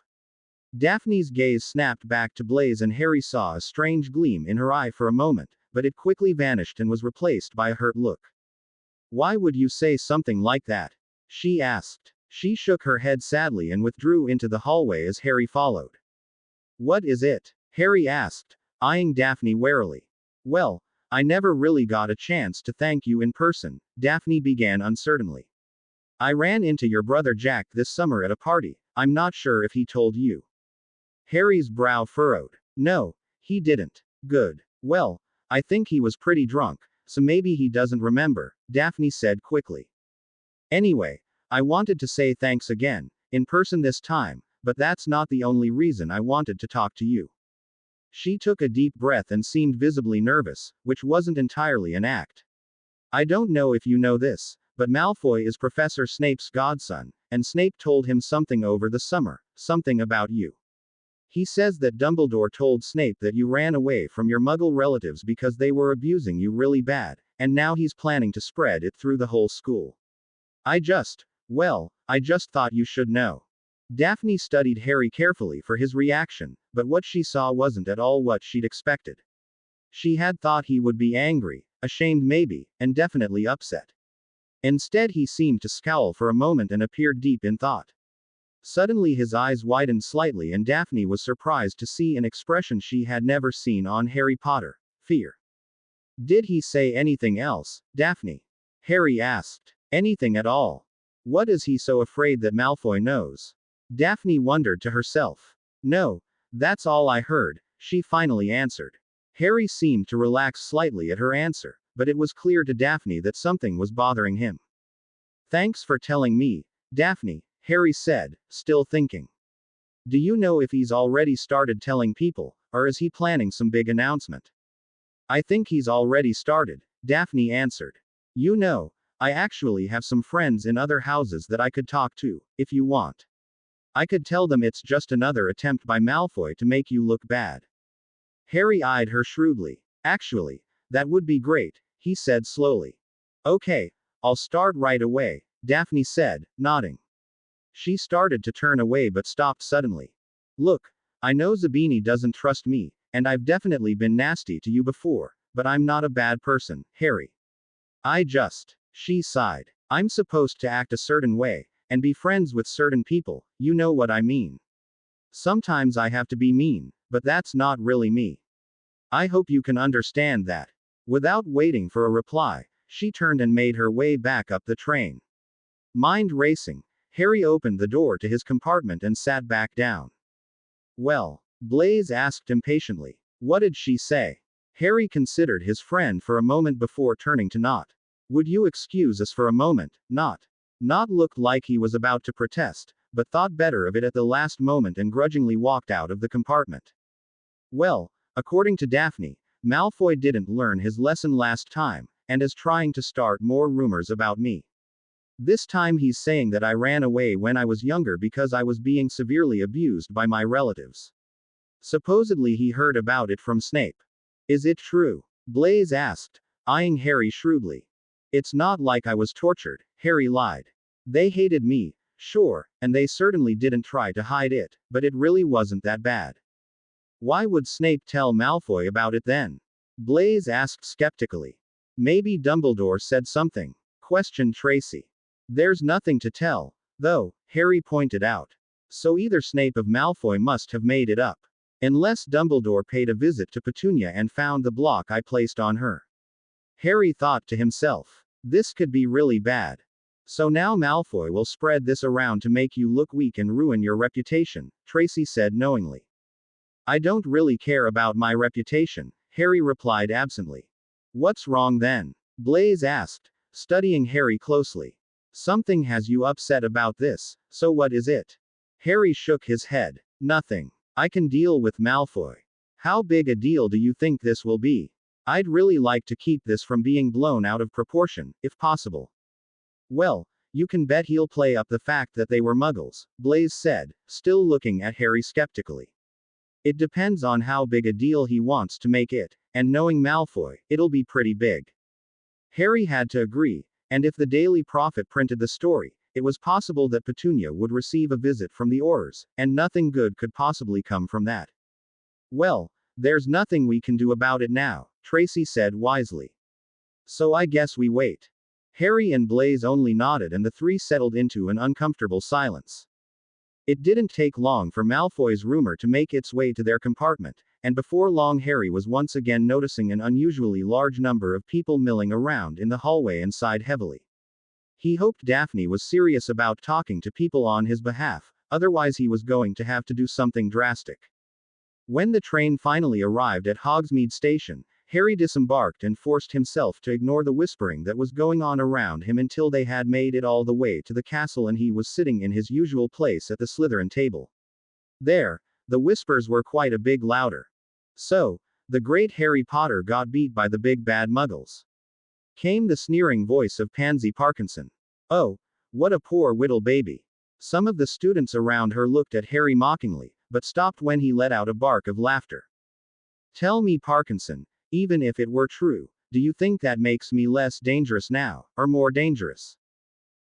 Daphne's gaze snapped back to Blaze and Harry saw a strange gleam in her eye for a moment, but it quickly vanished and was replaced by a hurt look. Why would you say something like that? She asked. She shook her head sadly and withdrew into the hallway as Harry followed. What is it? Harry asked, eyeing Daphne warily. Well, I never really got a chance to thank you in person, Daphne began uncertainly. I ran into your brother Jack this summer at a party. I'm not sure if he told you. Harry's brow furrowed. No, he didn't. Good. Well, I think he was pretty drunk, so maybe he doesn't remember, Daphne said quickly. Anyway, I wanted to say thanks again, in person this time, but that's not the only reason I wanted to talk to you. She took a deep breath and seemed visibly nervous, which wasn't entirely an act. I don't know if you know this, but Malfoy is Professor Snape's godson, and Snape told him something over the summer, something about you. He says that Dumbledore told Snape that you ran away from your Muggle relatives because they were abusing you really bad, and now he's planning to spread it through the whole school. I just thought you should know. Daphne studied Harry carefully for his reaction, but what she saw wasn't at all what she'd expected. She had thought he would be angry, ashamed maybe, and definitely upset. Instead he seemed to scowl for a moment and appeared deep in thought. Suddenly his eyes widened slightly and Daphne was surprised to see an expression she had never seen on Harry Potter: fear. Did he say anything else, Daphne? Harry asked. Anything at all? What is he so afraid that Malfoy knows? Daphne wondered to herself. No, that's all I heard, she finally answered. Harry seemed to relax slightly at her answer, but it was clear to Daphne that something was bothering him. Thanks for telling me, Daphne, Harry said, still thinking. Do you know if he's already started telling people, or is he planning some big announcement? I think he's already started, Daphne answered. You know, I actually have some friends in other houses that I could talk to, if you want. I could tell them it's just another attempt by Malfoy to make you look bad. Harry eyed her shrewdly. Actually, that would be great, he said slowly. Okay, I'll start right away, Daphne said, nodding. She started to turn away but stopped suddenly. Look, I know Zabini doesn't trust me, and I've definitely been nasty to you before, but I'm not a bad person, Harry. She sighed. I'm supposed to act a certain way, and be friends with certain people, you know what I mean. Sometimes I have to be mean, but that's not really me. I hope you can understand that. Without waiting for a reply, she turned and made her way back up the train. Mind racing, Harry opened the door to his compartment and sat back down. Well, Blaze asked impatiently. What did she say? Harry considered his friend for a moment before turning to Nott. Would you excuse us for a moment, Nott? Nott looked like he was about to protest, but thought better of it at the last moment and grudgingly walked out of the compartment. Well, according to Daphne, Malfoy didn't learn his lesson last time, and is trying to start more rumors about me. This time he's saying that I ran away when I was younger because I was being severely abused by my relatives. Supposedly he heard about it from Snape. Is it true? Blaze asked, eyeing Harry shrewdly. It's not like I was tortured, Harry lied. They hated me, sure, and they certainly didn't try to hide it, but it really wasn't that bad. Why would Snape tell Malfoy about it then? Blaze asked skeptically. Maybe Dumbledore said something, questioned Tracy. There's nothing to tell, though, Harry pointed out. So either Snape or Malfoy must have made it up. Unless Dumbledore paid a visit to Petunia and found the block I placed on her. Harry thought to himself. This could be really bad. So now Malfoy will spread this around to make you look weak and ruin your reputation, Tracy said knowingly. I don't really care about my reputation, Harry replied absently. What's wrong then? Blaise asked, studying Harry closely. Something has you upset about this, so what is it? Harry shook his head. Nothing. I can deal with Malfoy. How big a deal do you think this will be? I'd really like to keep this from being blown out of proportion, if possible. Well, you can bet he'll play up the fact that they were muggles, Blaise said, still looking at Harry skeptically. It depends on how big a deal he wants to make it, and knowing Malfoy, it'll be pretty big. Harry had to agree, and if the Daily Prophet printed the story, it was possible that Petunia would receive a visit from the Aurors, and nothing good could possibly come from that. Well, there's nothing we can do about it now, Tracy said wisely. So I guess we wait. Harry and Blaise only nodded and the three settled into an uncomfortable silence. It didn't take long for Malfoy's rumor to make its way to their compartment, and before long Harry was once again noticing an unusually large number of people milling around in the hallway and sighed heavily. He hoped Daphne was serious about talking to people on his behalf, otherwise he was going to have to do something drastic. When the train finally arrived at Hogsmeade Station, Harry disembarked and forced himself to ignore the whispering that was going on around him until they had made it all the way to the castle and he was sitting in his usual place at the Slytherin table. There, the whispers were quite a bit louder. So, the great Harry Potter got beat by the big bad muggles. Came the sneering voice of Pansy Parkinson. Oh, what a poor little baby. Some of the students around her looked at Harry mockingly, but stopped when he let out a bark of laughter. Tell me, Parkinson, even if it were true, do you think that makes me less dangerous now, or more dangerous?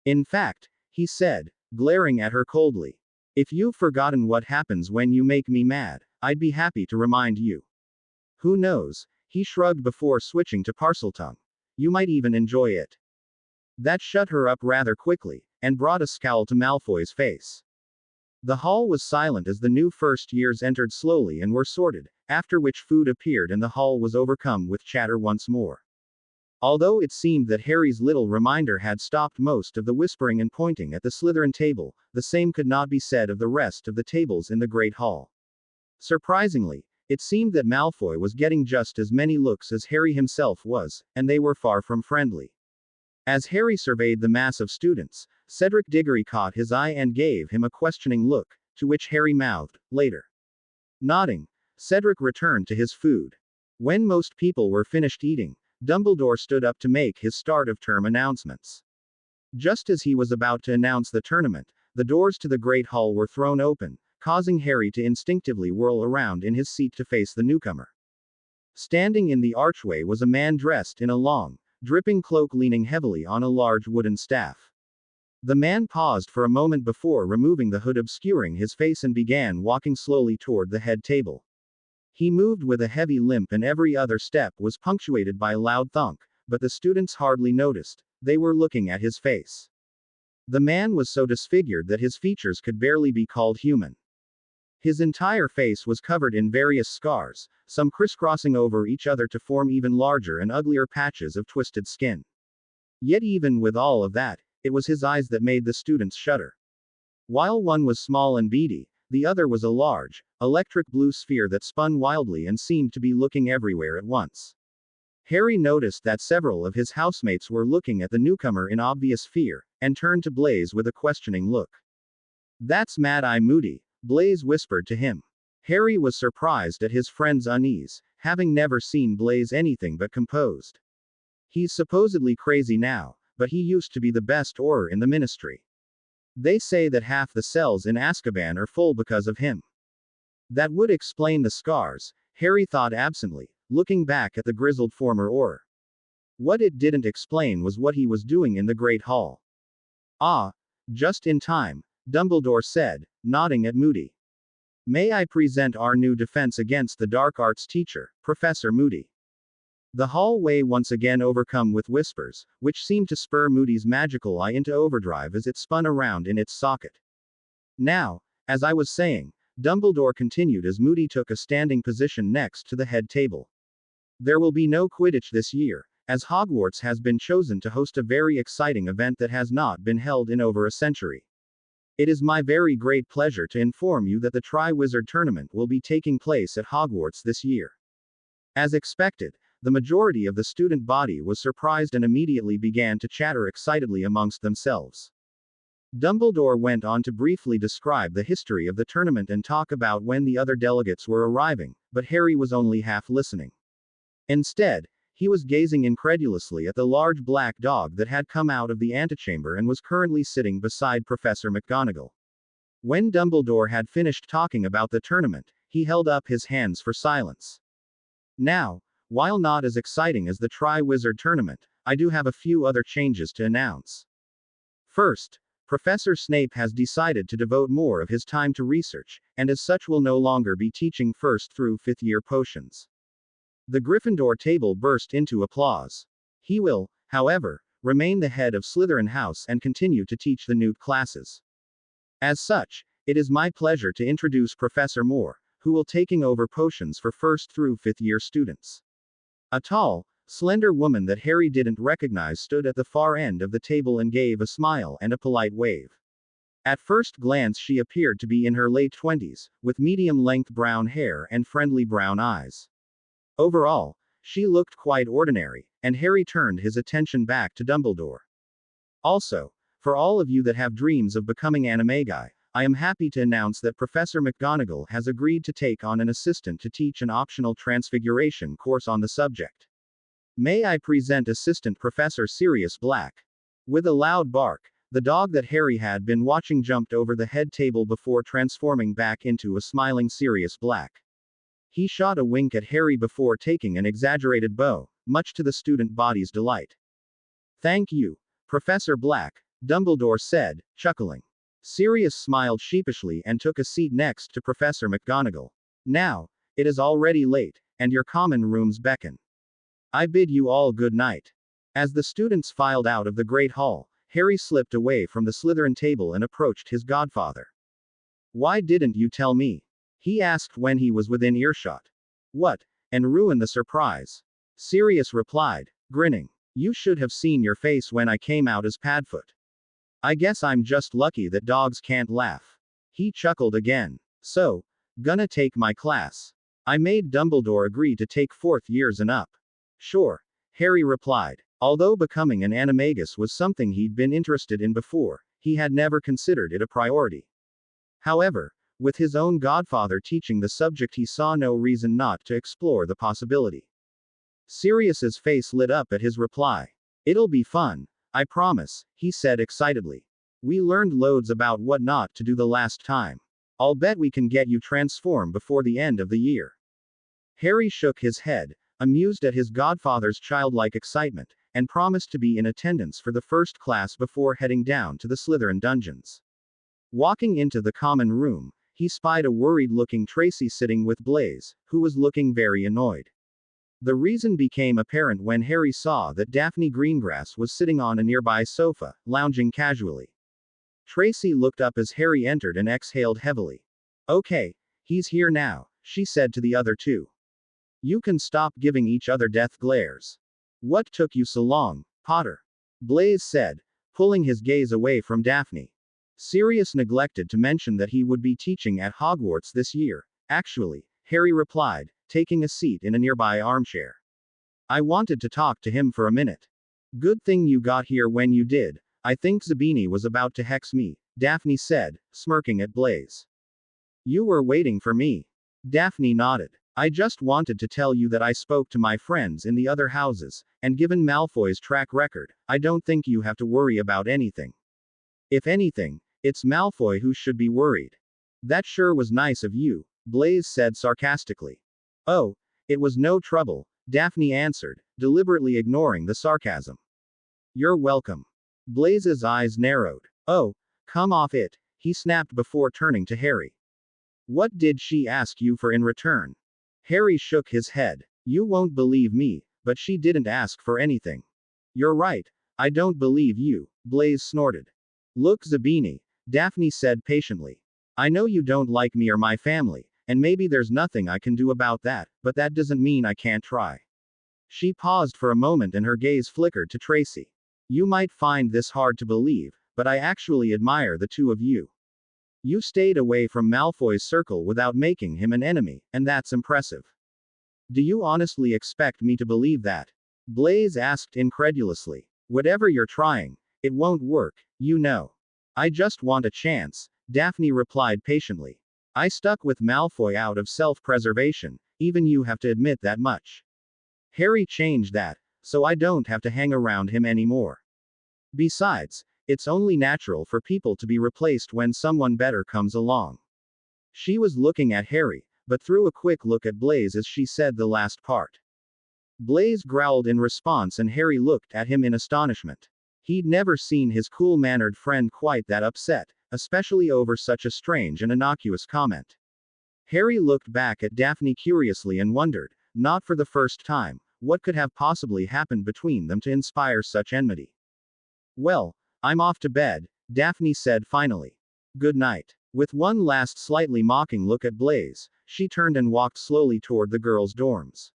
In fact, he said, glaring at her coldly. If you've forgotten what happens when you make me mad, I'd be happy to remind you. Who knows? He shrugged before switching to Parseltongue. You might even enjoy it. That shut her up rather quickly, and brought a scowl to Malfoy's face. The hall was silent as the new first years entered slowly and were sorted, after which food appeared and the hall was overcome with chatter once more. Although it seemed that Harry's little reminder had stopped most of the whispering and pointing at the Slytherin table, the same could not be said of the rest of the tables in the Great Hall. Surprisingly, it seemed that Malfoy was getting just as many looks as Harry himself was, and they were far from friendly. As Harry surveyed the mass of students, Cedric Diggory caught his eye and gave him a questioning look, to which Harry mouthed, later. Nodding, Cedric returned to his food. When most people were finished eating, Dumbledore stood up to make his start-of-term announcements. Just as he was about to announce the tournament, the doors to the Great Hall were thrown open, causing Harry to instinctively whirl around in his seat to face the newcomer. Standing in the archway was a man dressed in a long, dripping cloak leaning heavily on a large wooden staff. The man paused for a moment before removing the hood obscuring his face and began walking slowly toward the head table. He moved with a heavy limp and every other step was punctuated by a loud thunk, but the students hardly noticed. They were looking at his face. The man was so disfigured that his features could barely be called human. His entire face was covered in various scars, some crisscrossing over each other to form even larger and uglier patches of twisted skin. Yet even with all of that, it was his eyes that made the students shudder. While one was small and beady, the other was a large, electric blue sphere that spun wildly and seemed to be looking everywhere at once. Harry noticed that several of his housemates were looking at the newcomer in obvious fear, and turned to Blaise with a questioning look. That's Mad-Eye Moody, Blaise whispered to him. Harry was surprised at his friend's unease, having never seen Blaise anything but composed. He's supposedly crazy now, but he used to be the best Auror in the Ministry. They say that half the cells in Azkaban are full because of him. That would explain the scars, Harry thought absently, looking back at the grizzled former Auror. What it didn't explain was what he was doing in the Great Hall. Ah, just in time, Dumbledore said, nodding at Moody. May I present our new defense against the dark arts teacher, Professor Moody. The hallway once again overcome with whispers, which seemed to spur Moody's magical eye into overdrive as it spun around in its socket. Now, as I was saying, Dumbledore continued as Moody took a standing position next to the head table. There will be no Quidditch this year, as Hogwarts has been chosen to host a very exciting event that has not been held in over a century. It is my very great pleasure to inform you that the Triwizard Tournament will be taking place at Hogwarts this year. As expected, the majority of the student body was surprised and immediately began to chatter excitedly amongst themselves. Dumbledore went on to briefly describe the history of the tournament and talk about when the other delegates were arriving, but Harry was only half listening. Instead, he was gazing incredulously at the large black dog that had come out of the antechamber and was currently sitting beside Professor McGonagall. When Dumbledore had finished talking about the tournament, he held up his hands for silence. Now, while not as exciting as the Triwizard Tournament, I do have a few other changes to announce. First, Professor Snape has decided to devote more of his time to research, and as such will no longer be teaching 1st through 5th year potions. The Gryffindor table burst into applause. He will, however, remain the head of Slytherin House and continue to teach the Newt classes. As such, it is my pleasure to introduce Professor Moore, who will taking over potions for 1st through 5th year students. A tall, slender woman that Harry didn't recognize stood at the far end of the table and gave a smile and a polite wave. At first glance she appeared to be in her late 20s, with medium-length brown hair and friendly brown eyes. Overall, she looked quite ordinary, and Harry turned his attention back to Dumbledore. Also, for all of you that have dreams of becoming animagi, I am happy to announce that Professor McGonagall has agreed to take on an assistant to teach an optional transfiguration course on the subject. May I present Assistant Professor Sirius Black? With a loud bark, the dog that Harry had been watching jumped over the head table before transforming back into a smiling Sirius Black. He shot a wink at Harry before taking an exaggerated bow, much to the student body's delight. Thank you, Professor Black, Dumbledore said, chuckling. Sirius smiled sheepishly and took a seat next to Professor McGonagall. Now, it is already late, and your common rooms beckon. I bid you all good night. As the students filed out of the Great Hall, Harry slipped away from the Slytherin table and approached his godfather. Why didn't you tell me? He asked when he was within earshot. What? And ruin the surprise. Sirius replied, grinning. You should have seen your face when I came out as Padfoot. I guess I'm just lucky that dogs can't laugh. He chuckled again. So, gonna take my class. I made Dumbledore agree to take 4th years and up. Sure, Harry replied. Although becoming an animagus was something he'd been interested in before, he had never considered it a priority. However, with his own godfather teaching the subject, he saw no reason not to explore the possibility. Sirius's face lit up at his reply. It'll be fun, I promise, he said excitedly. We learned loads about what not to do the last time. I'll bet we can get you transformed before the end of the year. Harry shook his head, amused at his godfather's childlike excitement, and promised to be in attendance for the first class before heading down to the Slytherin dungeons. Walking into the common room, he spied a worried-looking Tracy sitting with Blaise, who was looking very annoyed. The reason became apparent when Harry saw that Daphne Greengrass was sitting on a nearby sofa, lounging casually. Tracy looked up as Harry entered and exhaled heavily. Okay, he's here now, she said to the other two. You can stop giving each other death glares. What took you so long, Potter? Blaise said, pulling his gaze away from Daphne. Sirius neglected to mention that he would be teaching at Hogwarts this year. Actually, Harry replied, taking a seat in a nearby armchair. I wanted to talk to him for a minute. Good thing you got here when you did. I think Zabini was about to hex me, Daphne said, smirking at Blaise. You were waiting for me. Daphne nodded. I just wanted to tell you that I spoke to my friends in the other houses, and given Malfoy's track record, I don't think you have to worry about anything. If anything, it's Malfoy who should be worried. That sure was nice of you, Blaise said sarcastically. Oh, it was no trouble, Daphne answered, deliberately ignoring the sarcasm. You're welcome. Blaise's eyes narrowed. Oh, come off it, he snapped before turning to Harry. What did she ask you for in return? Harry shook his head. You won't believe me, but she didn't ask for anything. You're right, I don't believe you, Blaise snorted. Look, Zabini, Daphne said patiently. I know you don't like me or my family, and maybe there's nothing I can do about that, but that doesn't mean I can't try. She paused for a moment and her gaze flickered to Tracy. You might find this hard to believe, but I actually admire the two of you. You stayed away from Malfoy's circle without making him an enemy, and that's impressive. Do you honestly expect me to believe that? Blaise asked incredulously. Whatever you're trying, it won't work, you know. I just want a chance, Daphne replied patiently. I stuck with Malfoy out of self-preservation, even you have to admit that much. Harry changed that, so I don't have to hang around him anymore. Besides, it's only natural for people to be replaced when someone better comes along. She was looking at Harry, but threw a quick look at Blaise as she said the last part. Blaise growled in response and Harry looked at him in astonishment. He'd never seen his cool-mannered friend quite that upset, especially over such a strange and innocuous comment. Harry looked back at Daphne curiously and wondered, not for the first time, what could have possibly happened between them to inspire such enmity. Well, I'm off to bed, Daphne said finally. Good night. With one last slightly mocking look at Blaise, she turned and walked slowly toward the girls' dorms.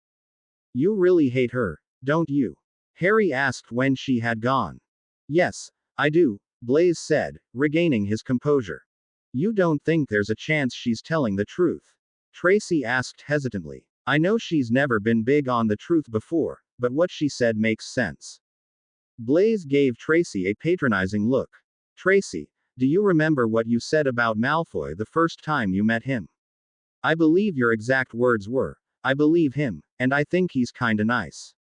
You really hate her, don't you? Harry asked when she had gone. Yes, I do, Blaise said, regaining his composure. You don't think there's a chance she's telling the truth? Tracy asked hesitantly. I know she's never been big on the truth before, but what she said makes sense. Blaise gave Tracy a patronizing look. Tracy, do you remember what you said about Malfoy the first time you met him? I believe your exact words were, I believe him, and I think he's kinda nice.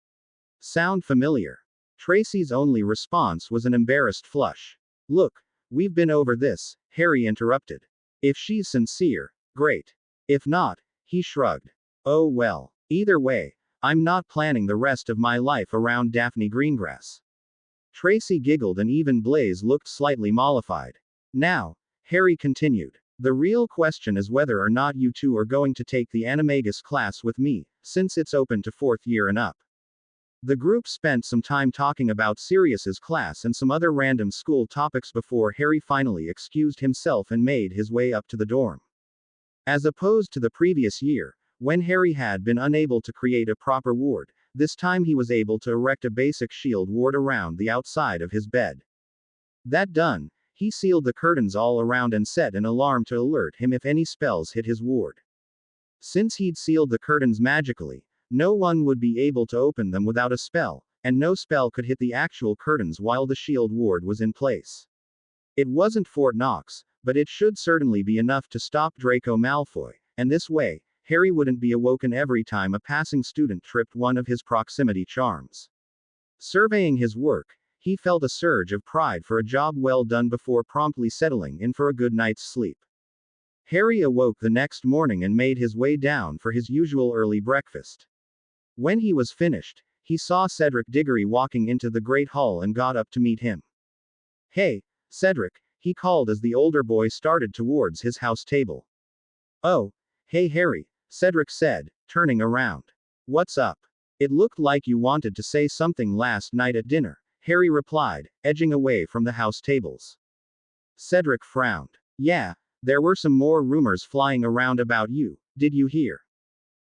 Sound familiar? Tracy's only response was an embarrassed flush. Look, we've been over this, Harry interrupted. If she's sincere, great. If not, he shrugged. Oh well. Either way, I'm not planning the rest of my life around Daphne Greengrass. Tracy giggled and even Blaise looked slightly mollified. Now, Harry continued. The real question is whether or not you two are going to take the Animagus class with me, since it's open to 4th year and up. The group spent some time talking about Sirius's class and some other random school topics before Harry finally excused himself and made his way up to the dorm. As opposed to the previous year, when Harry had been unable to create a proper ward, this time he was able to erect a basic shield ward around the outside of his bed. That done, he sealed the curtains all around and set an alarm to alert him if any spells hit his ward. Since he'd sealed the curtains magically, no one would be able to open them without a spell, and no spell could hit the actual curtains while the shield ward was in place. It wasn't Fort Knox, but it should certainly be enough to stop Draco Malfoy, and this way, Harry wouldn't be awoken every time a passing student tripped one of his proximity charms. Surveying his work, he felt a surge of pride for a job well done before promptly settling in for a good night's sleep. Harry awoke the next morning and made his way down for his usual early breakfast. When he was finished, he saw Cedric Diggory walking into the Great Hall and got up to meet him. Hey, Cedric, he called as the older boy started towards his house table. Oh, hey Harry, Cedric said, turning around. What's up? It looked like you wanted to say something last night at dinner, Harry replied, edging away from the house tables. Cedric frowned. Yeah, there were some more rumors flying around about you, did you hear?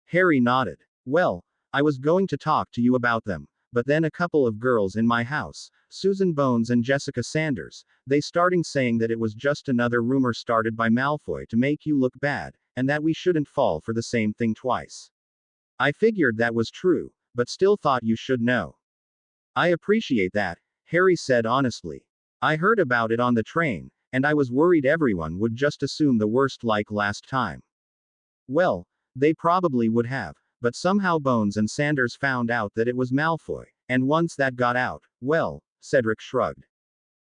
Harry nodded. Well, I was going to talk to you about them, but then a couple of girls in my house, Susan Bones and Jessica Sanders, they starting saying that it was just another rumor started by Malfoy to make you look bad, and that we shouldn't fall for the same thing twice. I figured that was true, but still thought you should know. I appreciate that, Harry said honestly. I heard about it on the train, and I was worried everyone would just assume the worst like last time. Well, they probably would have, but somehow Bones and Sanders found out that it was Malfoy, and once that got out, well, Cedric shrugged.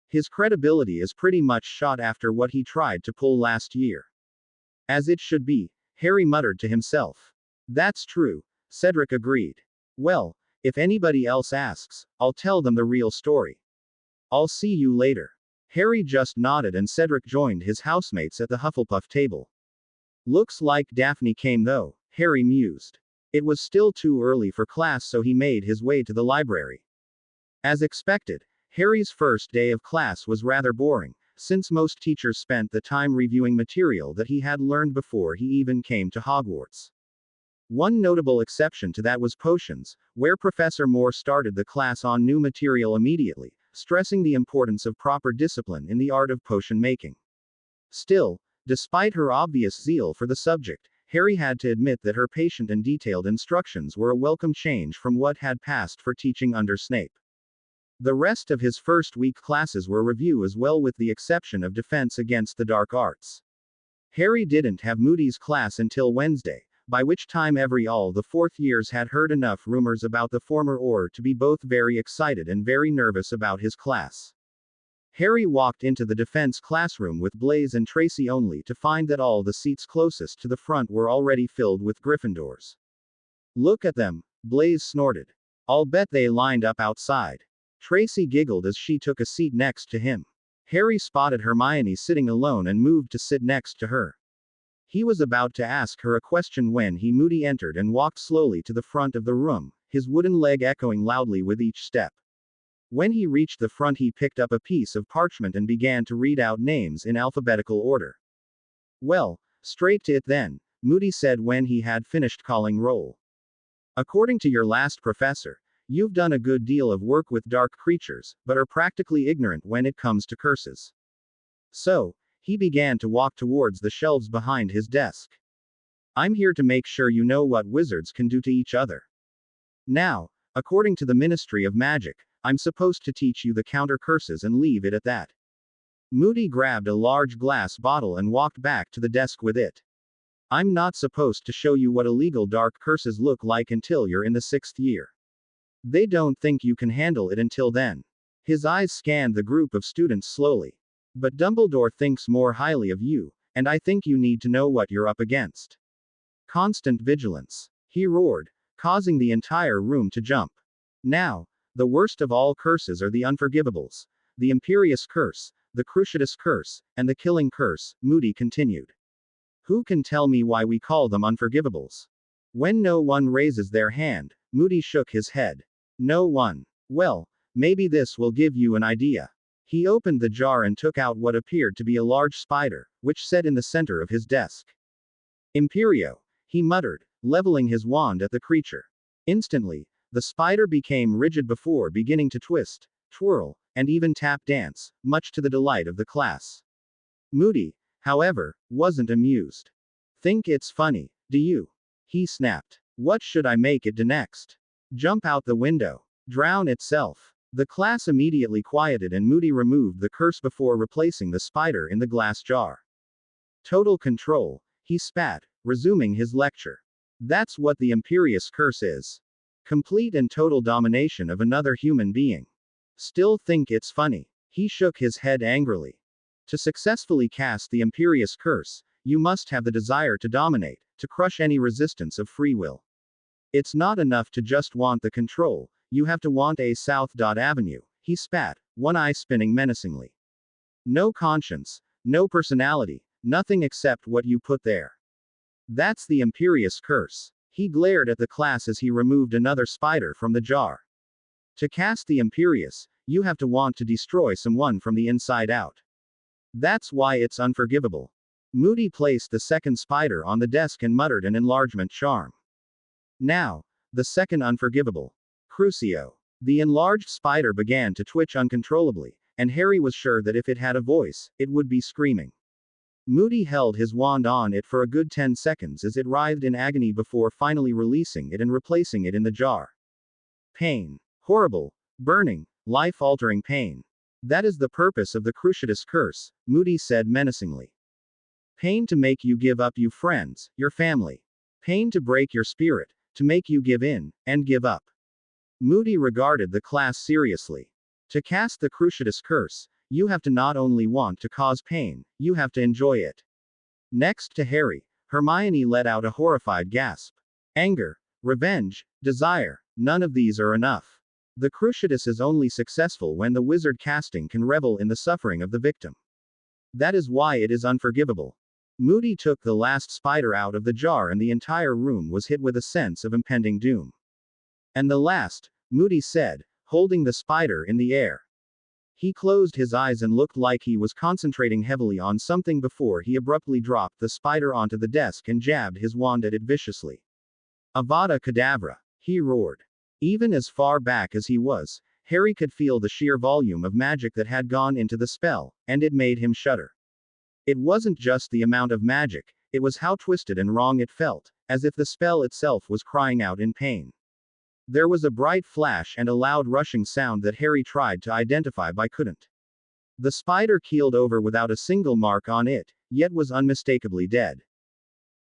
His credibility is pretty much shot after what he tried to pull last year. As it should be, Harry muttered to himself. That's true, Cedric agreed. Well, if anybody else asks, I'll tell them the real story. I'll see you later. Harry just nodded and Cedric joined his housemates at the Hufflepuff table. Looks like Daphne came though, Harry mused. It was still too early for class, so he made his way to the library. As expected, Harry's first day of class was rather boring, since most teachers spent the time reviewing material that he had learned before he even came to Hogwarts. One notable exception to that was potions, where Professor Moore started the class on new material immediately, stressing the importance of proper discipline in the art of potion making. Still, despite her obvious zeal for the subject, Harry had to admit that her patient and detailed instructions were a welcome change from what had passed for teaching under Snape. The rest of his first week classes were review as well, with the exception of Defense Against the Dark Arts. Harry didn't have Moody's class until Wednesday, by which time all the fourth years had heard enough rumors about the former Auror to be both very excited and very nervous about his class. Harry walked into the defense classroom with Blaise and Tracy only to find that all the seats closest to the front were already filled with Gryffindors. "Look at them," Blaise snorted. "I'll bet they lined up outside." Tracy giggled as she took a seat next to him. Harry spotted Hermione sitting alone and moved to sit next to her. He was about to ask her a question when Moody entered and walked slowly to the front of the room, his wooden leg echoing loudly with each step. When he reached the front, he picked up a piece of parchment and began to read out names in alphabetical order. "Well, straight to it then," Moody said when he had finished calling roll. "According to your last professor, you've done a good deal of work with dark creatures, but are practically ignorant when it comes to curses." So, he began to walk towards the shelves behind his desk. "I'm here to make sure you know what wizards can do to each other. Now, according to the Ministry of Magic, I'm supposed to teach you the counter curses and leave it at that." Moody grabbed a large glass bottle and walked back to the desk with it. "I'm not supposed to show you what illegal dark curses look like until you're in the 6th year. They don't think you can handle it until then." His eyes scanned the group of students slowly. "But Dumbledore thinks more highly of you, and I think you need to know what you're up against. Constant vigilance," he roared, causing the entire room to jump. "Now, the worst of all curses are the Unforgivables. The Imperius Curse, the Cruciatus Curse, and the Killing Curse," Moody continued. "Who can tell me why we call them Unforgivables?" When no one raises their hand, Moody shook his head. "No one. Well, maybe this will give you an idea." He opened the jar and took out what appeared to be a large spider, which sat in the center of his desk. "Imperio," he muttered, leveling his wand at the creature. Instantly, the spider became rigid before beginning to twist, twirl, and even tap dance, much to the delight of the class. Moody, however, wasn't amused. "Think it's funny, do you?" he snapped. "What should I make it do next? Jump out the window? Drown itself?" The class immediately quieted and Moody removed the curse before replacing the spider in the glass jar. "Total control," he spat, resuming his lecture. "That's what the Imperius Curse is. Complete and total domination of another human being. Still think it's funny?" He shook his head angrily. "To successfully cast the Imperius Curse, you must have the desire to dominate, to crush any resistance of free will. It's not enough to just want the control, you have to want a South Avenue," he spat, one eye spinning menacingly. "No conscience, no personality, nothing except what you put there. That's the Imperius Curse." He glared at the class as he removed another spider from the jar. "To cast the Imperius, you have to want to destroy someone from the inside out. That's why it's unforgivable." Moody placed the second spider on the desk and muttered an enlargement charm. "Now, the second unforgivable. Crucio." The enlarged spider began to twitch uncontrollably, and Harry was sure that if it had a voice, it would be screaming. Moody held his wand on it for a good 10 seconds as it writhed in agony before finally releasing it and replacing it in the jar. "Pain. Horrible, burning, life-altering pain. That is the purpose of the Cruciatus Curse," Moody said menacingly. "Pain to make you give up your friends, your family. Pain to break your spirit, to make you give in, and give up." Moody regarded the class seriously. "To cast the Cruciatus Curse, you have to not only want to cause pain, you have to enjoy it." Next to Harry, Hermione let out a horrified gasp. "Anger, revenge, desire, none of these are enough. The Cruciatus is only successful when the wizard casting can revel in the suffering of the victim. That is why it is unforgivable." Moody took the last spider out of the jar and the entire room was hit with a sense of impending doom. "And the last," Moody said, holding the spider in the air. He closed his eyes and looked like he was concentrating heavily on something before he abruptly dropped the spider onto the desk and jabbed his wand at it viciously. Avada Kedavra! He roared. Even as far back as he was, Harry could feel the sheer volume of magic that had gone into the spell, and it made him shudder. It wasn't just the amount of magic, it was how twisted and wrong it felt, as if the spell itself was crying out in pain. There was a bright flash and a loud rushing sound that Harry tried to identify but couldn't. The spider keeled over without a single mark on it, yet was unmistakably dead.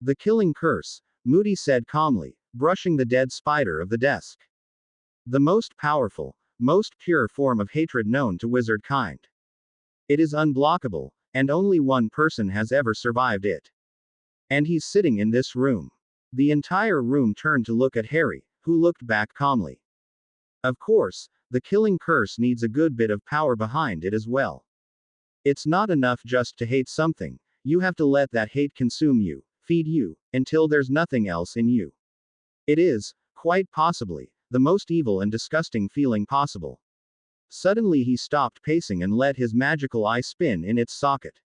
The killing curse, Moody said calmly, brushing the dead spider of the desk. The most powerful, most pure form of hatred known to wizard kind. It is unblockable, and only one person has ever survived it. And he's sitting in this room. The entire room turned to look at Harry, who looked back calmly. Of course, the killing curse needs a good bit of power behind it as well. It's not enough just to hate something, you have to let that hate consume you, feed you, until there's nothing else in you. It is, quite possibly, the most evil and disgusting feeling possible. Suddenly he stopped pacing and let his magical eye spin in its socket.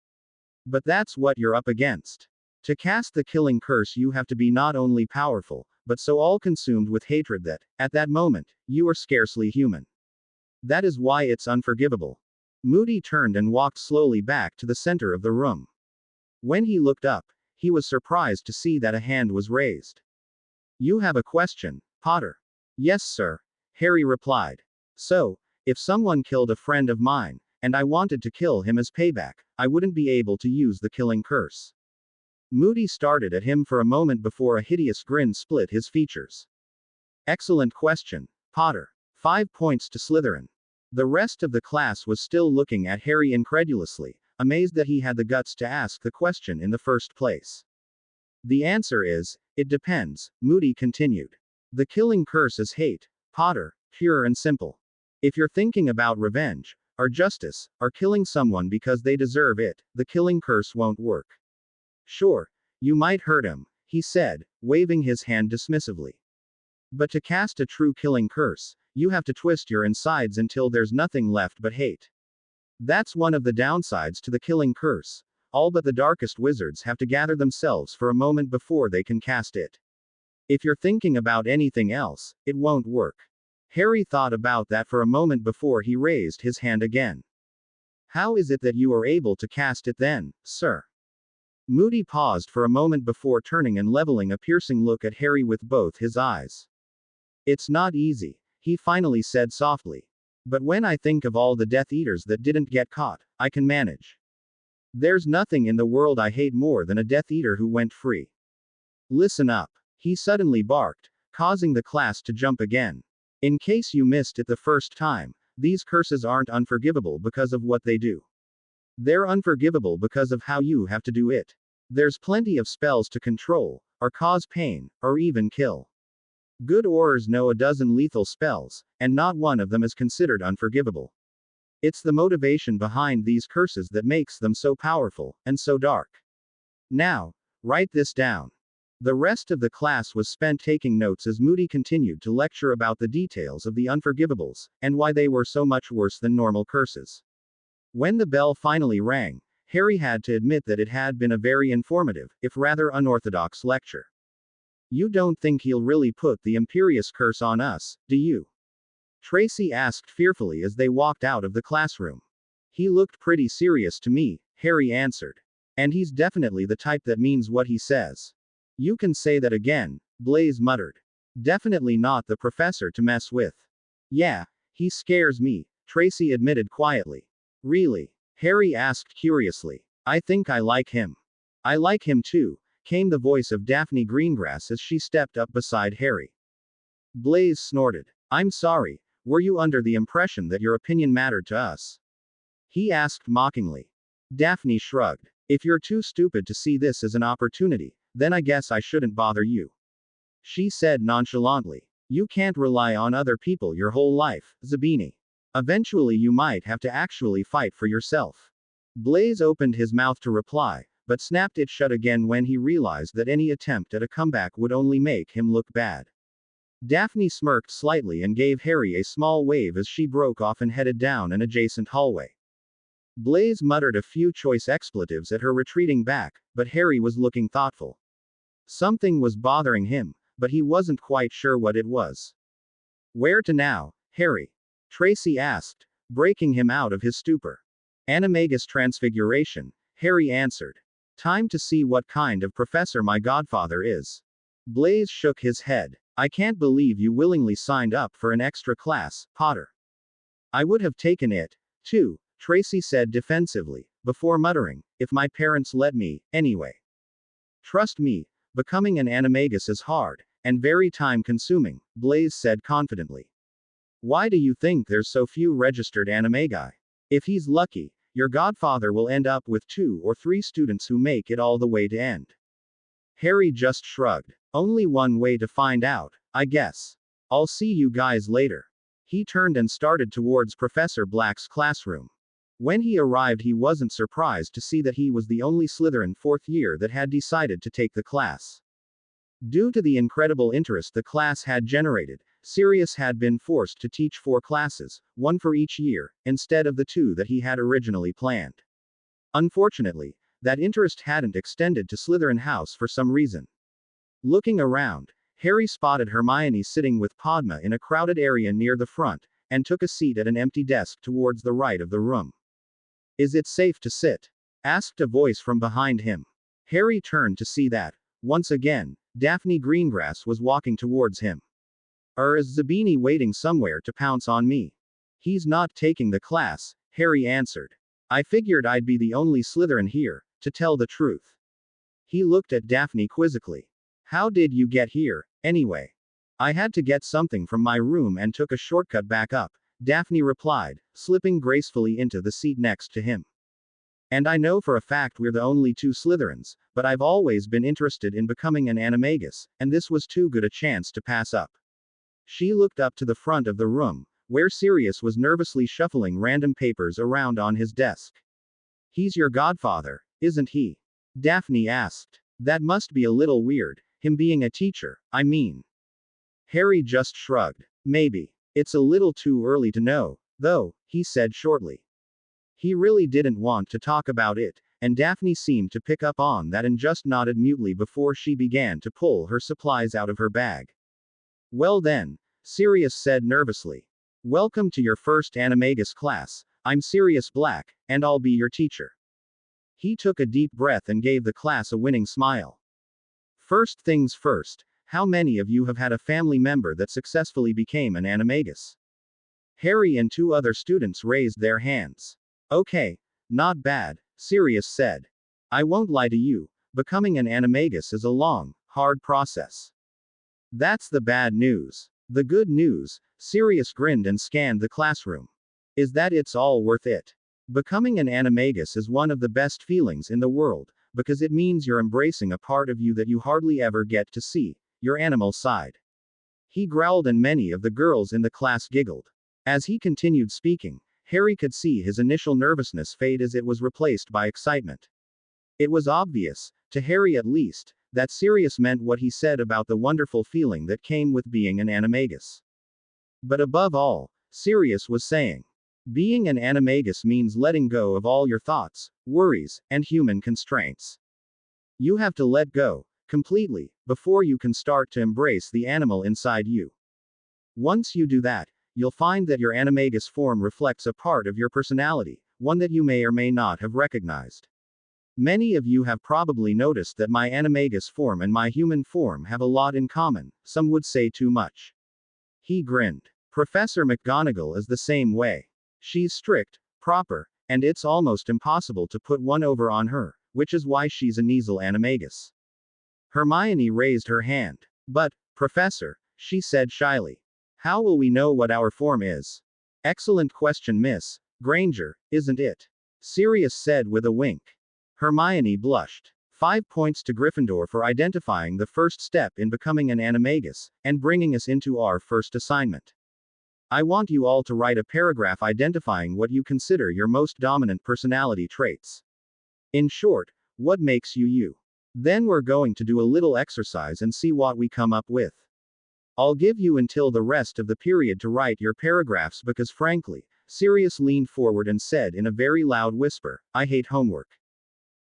But that's what you're up against. To cast the killing curse you have to be not only powerful, but so all-consumed with hatred that, at that moment, you are scarcely human. That is why it's unforgivable. Moody turned and walked slowly back to the center of the room. When he looked up, he was surprised to see that a hand was raised. You have a question, Potter? Yes, sir, Harry replied. So, if someone killed a friend of mine, and I wanted to kill him as payback, I wouldn't be able to use the killing curse. Moody stared at him for a moment before a hideous grin split his features. Excellent question, Potter. 5 points to Slytherin. The rest of the class was still looking at Harry incredulously, amazed that he had the guts to ask the question in the first place. The answer is, it depends, Moody continued. The killing curse is hate, Potter, pure and simple. If you're thinking about revenge, or justice, or killing someone because they deserve it, the killing curse won't work. Sure, you might hurt him, he said, waving his hand dismissively. But to cast a true killing curse, you have to twist your insides until there's nothing left but hate. That's one of the downsides to the killing curse. All but the darkest wizards have to gather themselves for a moment before they can cast it. If you're thinking about anything else, it won't work. Harry thought about that for a moment before he raised his hand again. How is it that you are able to cast it then, sir? Moody paused for a moment before turning and leveling a piercing look at Harry with both his eyes. It's not easy, he finally said softly. But when I think of all the Death Eaters that didn't get caught, I can manage. There's nothing in the world I hate more than a Death Eater who went free. Listen up, he suddenly barked, causing the class to jump again. In case you missed it the first time, these curses aren't unforgivable because of what they do. They're unforgivable because of how you have to do it. There's plenty of spells to control, or cause pain, or even kill. Good Aurors know a dozen lethal spells, and not one of them is considered unforgivable. It's the motivation behind these curses that makes them so powerful, and so dark. Now, write this down. The rest of the class was spent taking notes as Moody continued to lecture about the details of the unforgivables, and why they were so much worse than normal curses. When the bell finally rang, Harry had to admit that it had been a very informative, if rather unorthodox lecture. You don't think he'll really put the Imperius curse on us, do you? Tracy asked fearfully as they walked out of the classroom. He looked pretty serious to me, Harry answered. And he's definitely the type that means what he says. You can say that again, Blaise muttered. Definitely not the professor to mess with. Yeah, he scares me, Tracy admitted quietly. Really? Harry asked curiously. I think I like him. I like him too, came the voice of Daphne Greengrass as she stepped up beside Harry. Blaise snorted. I'm sorry, were you under the impression that your opinion mattered to us? He asked mockingly. Daphne shrugged. If you're too stupid to see this as an opportunity, then I guess I shouldn't bother you. She said nonchalantly. You can't rely on other people your whole life, Zabini. Eventually you might have to actually fight for yourself. Blaise opened his mouth to reply, but snapped it shut again when he realized that any attempt at a comeback would only make him look bad. Daphne smirked slightly and gave Harry a small wave as she broke off and headed down an adjacent hallway. Blaze muttered a few choice expletives at her retreating back, but Harry was looking thoughtful. Something was bothering him, but he wasn't quite sure what it was. Where to now, Harry? Tracy asked, breaking him out of his stupor. Animagus Transfiguration, Harry answered. Time to see what kind of professor my godfather is. Blaze shook his head. I can't believe you willingly signed up for an extra class, Potter. I would have taken it, too, Tracy said defensively, before muttering, if my parents let me, anyway. Trust me, becoming an animagus is hard, and very time-consuming, Blaze said confidently. Why do you think there's so few registered animagi? If he's lucky, your godfather will end up with 2 or 3 students who make it all the way to end. Harry just shrugged. Only one way to find out, I guess. I'll see you guys later. He turned and started towards Professor Black's classroom. When he arrived, he wasn't surprised to see that he was the only Slytherin 4th year that had decided to take the class. Due to the incredible interest the class had generated, Sirius had been forced to teach 4 classes, 1 for each year, instead of the 2 that he had originally planned. Unfortunately, that interest hadn't extended to Slytherin House for some reason. Looking around, Harry spotted Hermione sitting with Padma in a crowded area near the front, and took a seat at an empty desk towards the right of the room. Is it safe to sit? Asked a voice from behind him. Harry turned to see that, once again, Daphne Greengrass was walking towards him. Is Zabini waiting somewhere to pounce on me? He's not taking the class, Harry answered. I figured I'd be the only Slytherin here, to tell the truth. He looked at Daphne quizzically. How did you get here, anyway? I had to get something from my room and took a shortcut back up, Daphne replied, slipping gracefully into the seat next to him. And I know for a fact we're the only 2 Slytherins, but I've always been interested in becoming an animagus, and this was too good a chance to pass up. She looked up to the front of the room, where Sirius was nervously shuffling random papers around on his desk. He's your godfather, isn't he? Daphne asked. That must be a little weird, him being a teacher, I mean. Harry just shrugged. Maybe. It's a little too early to know, though, he said shortly. He really didn't want to talk about it, and Daphne seemed to pick up on that and just nodded mutely before she began to pull her supplies out of her bag. Well then, Sirius said nervously. Welcome to your first animagus class. I'm Sirius Black, and I'll be your teacher. He took a deep breath and gave the class a winning smile. First things first, how many of you have had a family member that successfully became an animagus? Harry and 2 other students raised their hands. Okay, not bad, Sirius said. I won't lie to you, becoming an animagus is a long, hard process. That's the bad news. The good news, Sirius grinned and scanned the classroom. Is that it's all worth it. Becoming an animagus is one of the best feelings in the world, because it means you're embracing a part of you that you hardly ever get to see, your animal side. He growled and many of the girls in the class giggled. As he continued speaking, Harry could see his initial nervousness fade as it was replaced by excitement. It was obvious, to Harry at least, that Sirius meant what he said about the wonderful feeling that came with being an animagus. But above all, Sirius was saying, being an animagus means letting go of all your thoughts, worries, and human constraints. You have to let go, completely, before you can start to embrace the animal inside you. Once you do that, you'll find that your animagus form reflects a part of your personality, one that you may or may not have recognized. Many of you have probably noticed that my animagus form and my human form have a lot in common, some would say too much. He grinned. Professor McGonagall is the same way. She's strict, proper, and it's almost impossible to put one over on her, which is why she's a Kneazle animagus. Hermione raised her hand. But, Professor, she said shyly. How will we know what our form is? Excellent question, Miss Granger, isn't it? Sirius said with a wink. Hermione blushed. 5 points to Gryffindor for identifying the first step in becoming an animagus, and bringing us into our first assignment. I want you all to write a paragraph identifying what you consider your most dominant personality traits. In short, what makes you you. Then we're going to do a little exercise and see what we come up with. I'll give you until the rest of the period to write your paragraphs because frankly, Sirius leaned forward and said in a very loud whisper, I hate homework.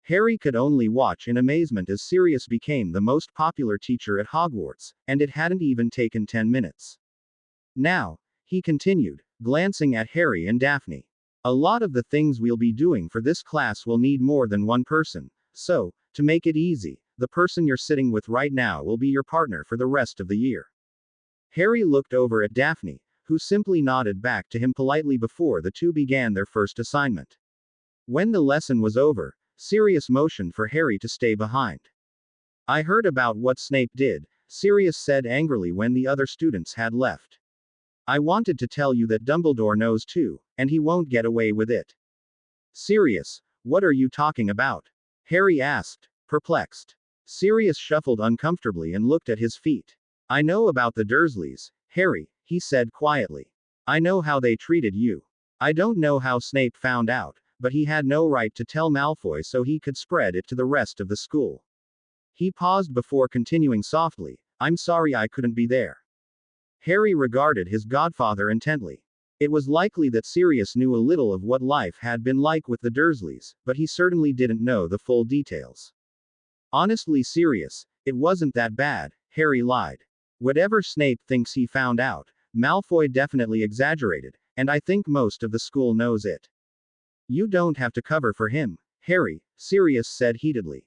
Harry could only watch in amazement as Sirius became the most popular teacher at Hogwarts, and it hadn't even taken 10 minutes. Now, he continued, glancing at Harry and Daphne. A lot of the things we'll be doing for this class will need more than one person, so, to make it easy, the person you're sitting with right now will be your partner for the rest of the year. Harry looked over at Daphne, who simply nodded back to him politely before the two began their first assignment. When the lesson was over, Sirius motioned for Harry to stay behind. I heard about what Snape did, Sirius said angrily when the other students had left. I wanted to tell you that Dumbledore knows too, and he won't get away with it. Sirius, what are you talking about? Harry asked, perplexed. Sirius shuffled uncomfortably and looked at his feet. I know about the Dursleys, Harry, he said quietly. I know how they treated you. I don't know how Snape found out, but he had no right to tell Malfoy so he could spread it to the rest of the school. He paused before continuing softly, I'm sorry I couldn't be there. Harry regarded his godfather intently. It was likely that Sirius knew a little of what life had been like with the Dursleys, but he certainly didn't know the full details. Honestly, Sirius, it wasn't that bad, Harry lied. Whatever Snape thinks he found out, Malfoy definitely exaggerated, and I think most of the school knows it. You don't have to cover for him, Harry, Sirius said heatedly.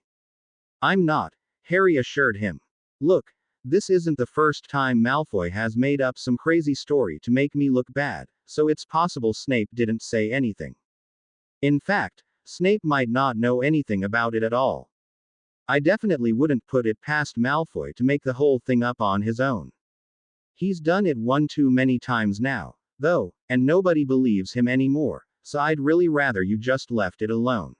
I'm not, Harry assured him. Look, this isn't the first time Malfoy has made up some crazy story to make me look bad, so it's possible Snape didn't say anything. In fact, Snape might not know anything about it at all. I definitely wouldn't put it past Malfoy to make the whole thing up on his own. He's done it one too many times now, though, and nobody believes him anymore, so I'd really rather you just left it alone.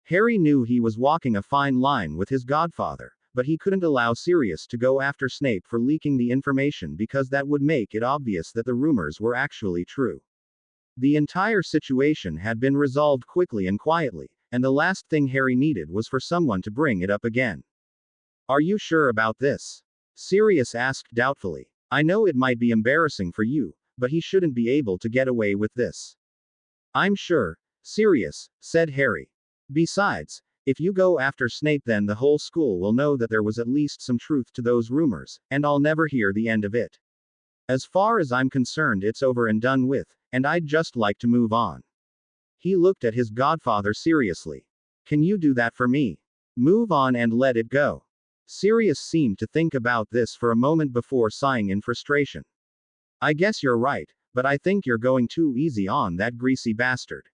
Harry knew he was walking a fine line with his godfather, but he couldn't allow Sirius to go after Snape for leaking the information because that would make it obvious that the rumors were actually true. The entire situation had been resolved quickly and quietly, and the last thing Harry needed was for someone to bring it up again. Are you sure about this? Sirius asked doubtfully. I know it might be embarrassing for you, but he shouldn't be able to get away with this. I'm sure, Sirius, said Harry. Besides, if you go after Snape then the whole school will know that there was at least some truth to those rumors, and I'll never hear the end of it. As far as I'm concerned it's over and done with, and I'd just like to move on. He looked at his godfather seriously. Can you do that for me? Move on and let it go. Sirius seemed to think about this for a moment before sighing in frustration. I guess you're right, but I think you're going too easy on that greasy bastard.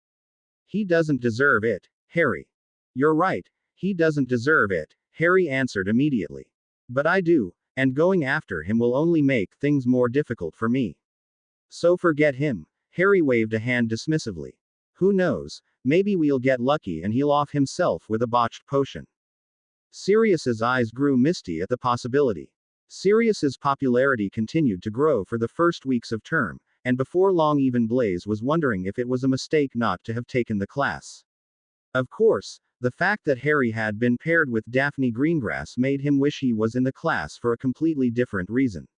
He doesn't deserve it, Harry. You're right, he doesn't deserve it, Harry answered immediately. But I do, and going after him will only make things more difficult for me. So forget him, Harry waved a hand dismissively. Who knows, maybe we'll get lucky and he'll off himself with a botched potion. Sirius's eyes grew misty at the possibility. Sirius's popularity continued to grow for the first weeks of term, and before long even Blaise was wondering if it was a mistake not to have taken the class. Of course, the fact that Harry had been paired with Daphne Greengrass made him wish he was in the class for a completely different reason.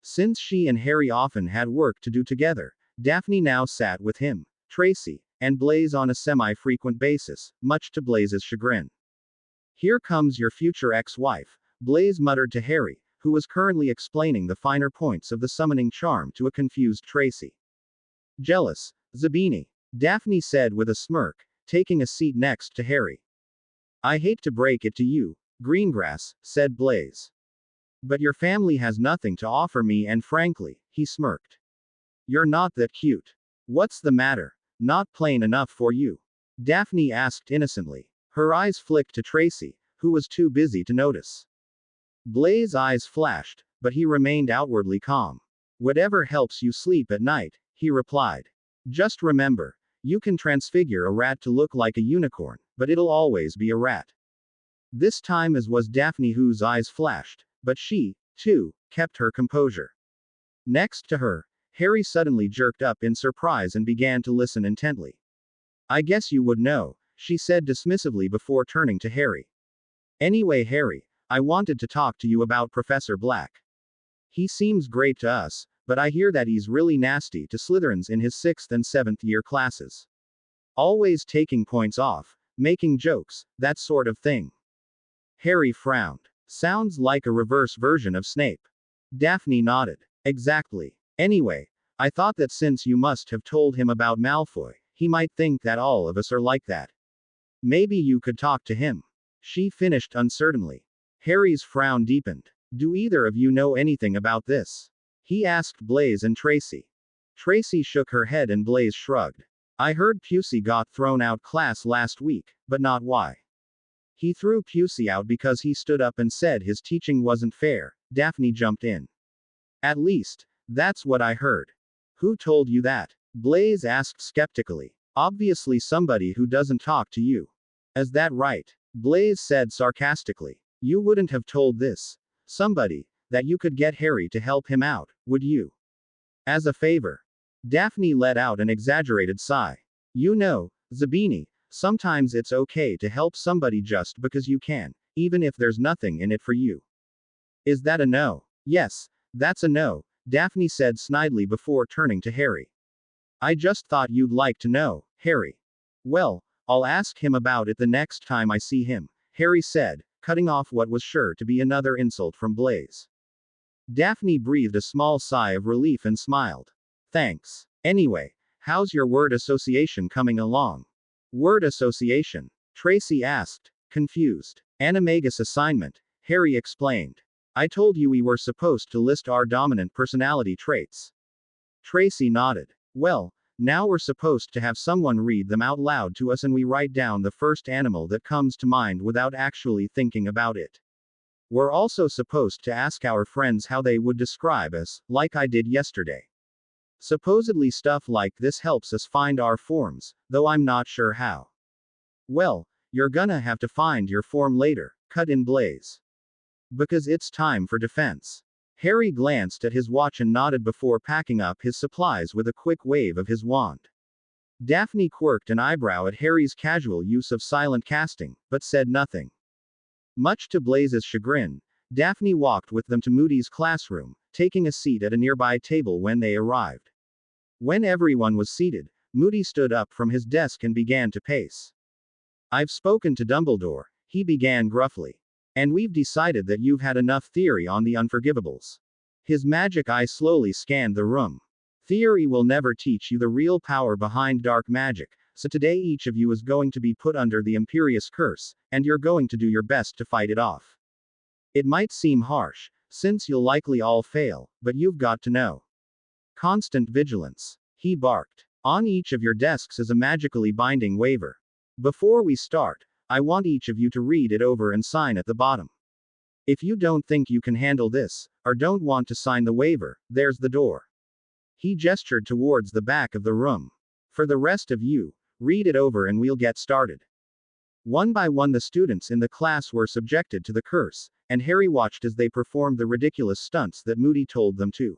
Since she and Harry often had work to do together, Daphne now sat with him, Tracy, and Blaise on a semi-frequent basis, much to Blaise's chagrin. Here comes your future ex-wife, Blaise muttered to Harry, who was currently explaining the finer points of the summoning charm to a confused Tracy. Jealous, Zabini, Daphne said with a smirk, taking a seat next to Harry. I hate to break it to you, Greengrass, said Blaise. But your family has nothing to offer me and frankly, he smirked. You're not that cute. What's the matter? Not plain enough for you? Daphne asked innocently. Her eyes flicked to Tracy, who was too busy to notice. Blaise's eyes flashed, but he remained outwardly calm. Whatever helps you sleep at night, he replied. Just remember, you can transfigure a rat to look like a unicorn, but it'll always be a rat. This time as was Daphne whose eyes flashed, but she, too, kept her composure. Next to her, Harry suddenly jerked up in surprise and began to listen intently. I guess you would know, she said dismissively before turning to Harry. Anyway, Harry, I wanted to talk to you about Professor Black. He seems great to us, but I hear that he's really nasty to Slytherins in his 6th and 7th year classes. Always taking points off, making jokes, that sort of thing. Harry frowned. Sounds like a reverse version of Snape. Daphne nodded. Exactly. Anyway, I thought that since you must have told him about Malfoy, he might think that all of us are like that. Maybe you could talk to him. She finished uncertainly. Harry's frown deepened. Do either of you know anything about this? He asked Blaise and Tracy. Tracy shook her head and Blaise shrugged. I heard Pusey got thrown out class last week, but not why. He threw Pusey out because he stood up and said his teaching wasn't fair. Daphne jumped in. At least, that's what I heard. Who told you that? Blaise asked skeptically. Obviously somebody who doesn't talk to you. Is that right? Blaise said sarcastically. You wouldn't have told this. Somebody, that you could get Harry to help him out, would you? As a favor. Daphne let out an exaggerated sigh. You know, Zabini, sometimes it's okay to help somebody just because you can, even if there's nothing in it for you. Is that a no? Yes, that's a no, Daphne said snidely before turning to Harry. I just thought you'd like to know, Harry. Well, I'll ask him about it the next time I see him, Harry said, cutting off what was sure to be another insult from Blaise. Daphne breathed a small sigh of relief and smiled. Thanks. Anyway, how's your word association coming along? Word association? Tracy asked, confused. Animagus assignment, Harry explained. I told you we were supposed to list our dominant personality traits. Tracy nodded. Well, now we're supposed to have someone read them out loud to us and we write down the first animal that comes to mind without actually thinking about it. We're also supposed to ask our friends how they would describe us, like I did yesterday. Supposedly stuff like this helps us find our forms, though I'm not sure how. Well, you're gonna have to find your form later, cut in Blaise. Because it's time for defense. Harry glanced at his watch and nodded before packing up his supplies with a quick wave of his wand. Daphne quirked an eyebrow at Harry's casual use of silent casting, but said nothing. Much to Blaise's chagrin, Daphne walked with them to Moody's classroom, taking a seat at a nearby table when they arrived. When everyone was seated, Moody stood up from his desk and began to pace. I've spoken to Dumbledore, he began gruffly. And we've decided that you've had enough theory on the unforgivables. His magic eye slowly scanned the room. Theory will never teach you the real power behind dark magic, so today each of you is going to be put under the Imperius Curse, and you're going to do your best to fight it off. It might seem harsh, since you'll likely all fail, but you've got to know. Constant vigilance. He barked. On each of your desks is a magically binding waiver. Before we start, I want each of you to read it over and sign at the bottom. If you don't think you can handle this, or don't want to sign the waiver, there's the door. He gestured towards the back of the room. For the rest of you, read it over and we'll get started. One by one the students in the class were subjected to the curse, and Harry watched as they performed the ridiculous stunts that Moody told them to.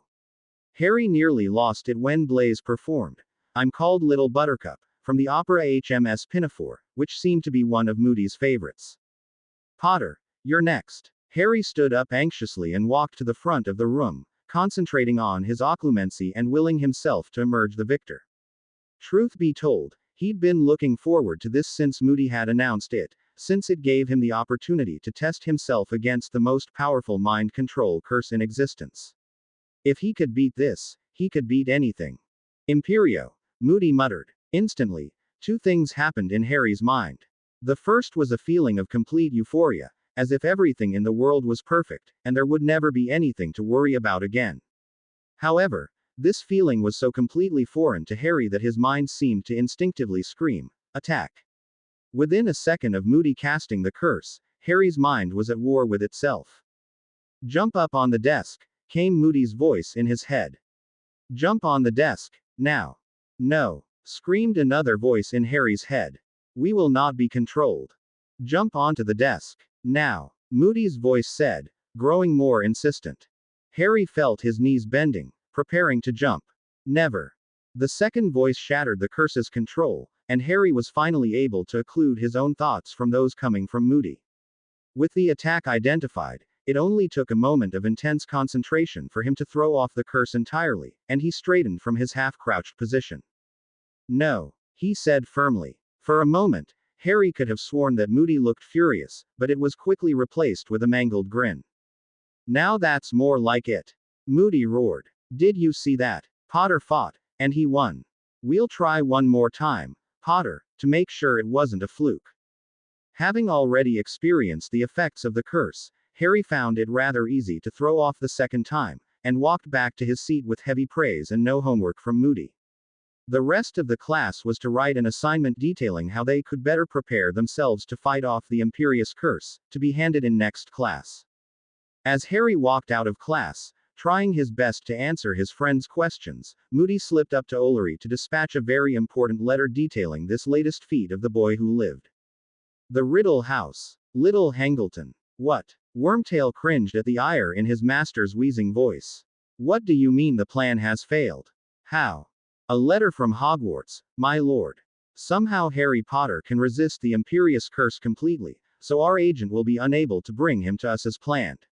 Harry nearly lost it when Blaise performed I'm Called Little Buttercup, from the opera HMS Pinafore, which seemed to be one of Moody's favorites. Potter, you're next. Harry stood up anxiously and walked to the front of the room, concentrating on his occlumency and willing himself to emerge the victor. Truth be told, he'd been looking forward to this since Moody had announced it, since it gave him the opportunity to test himself against the most powerful mind control curse in existence. If he could beat this, he could beat anything. Imperio, Moody muttered. Instantly, two things happened in Harry's mind. The first was a feeling of complete euphoria, as if everything in the world was perfect, and there would never be anything to worry about again. However, this feeling was so completely foreign to Harry that his mind seemed to instinctively scream, attack. Within a second of Moody casting the curse, Harry's mind was at war with itself. Jump up on the desk, came Moody's voice in his head. Jump on the desk, now. No. Screamed another voice in Harry's head. We will not be controlled. Jump onto the desk. Now. Moody's voice said, growing more insistent. Harry felt his knees bending, preparing to jump. Never. The second voice shattered the curse's control, and Harry was finally able to occlude his own thoughts from those coming from Moody. With the attack identified, It only took a moment of intense concentration for him to throw off the curse entirely, and he straightened from his half-crouched position. No, he said firmly. For a moment, Harry could have sworn that Moody looked furious, but it was quickly replaced with a mangled grin. Now that's more like it. Moody roared. Did you see that? Potter fought, and he won. We'll try one more time, Potter, to make sure it wasn't a fluke. Having already experienced the effects of the curse, Harry found it rather easy to throw off the second time, and walked back to his seat with heavy praise and no homework from Moody. The rest of the class was to write an assignment detailing how they could better prepare themselves to fight off the Imperious Curse, to be handed in next class. As Harry walked out of class, trying his best to answer his friend's questions, Moody slipped up to Ullery to dispatch a very important letter detailing this latest feat of the boy who lived. The Riddle House. Little Hangleton. What? Wormtail cringed at the ire in his master's wheezing voice. What do you mean the plan has failed? How? A letter from Hogwarts, my lord. Somehow Harry Potter can resist the Imperious Curse completely, so our agent will be unable to bring him to us as planned.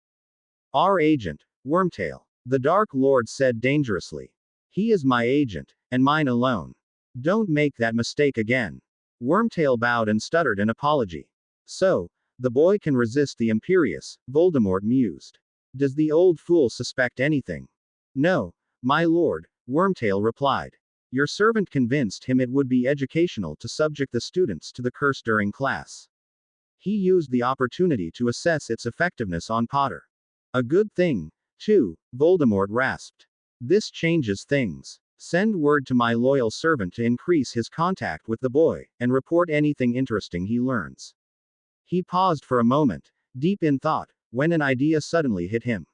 Our agent, Wormtail, the Dark Lord said dangerously. He is my agent, and mine alone. Don't make that mistake again. Wormtail bowed and stuttered an apology. So, the boy can resist the Imperious, Voldemort mused. Does the old fool suspect anything? No, my lord, Wormtail replied. Your servant convinced him it would be educational to subject the students to the curse during class. He used the opportunity to assess its effectiveness on Potter. A good thing, too, Voldemort rasped. This changes things. Send word to my loyal servant to increase his contact with the boy, and report anything interesting he learns. He paused for a moment, deep in thought, when an idea suddenly hit him.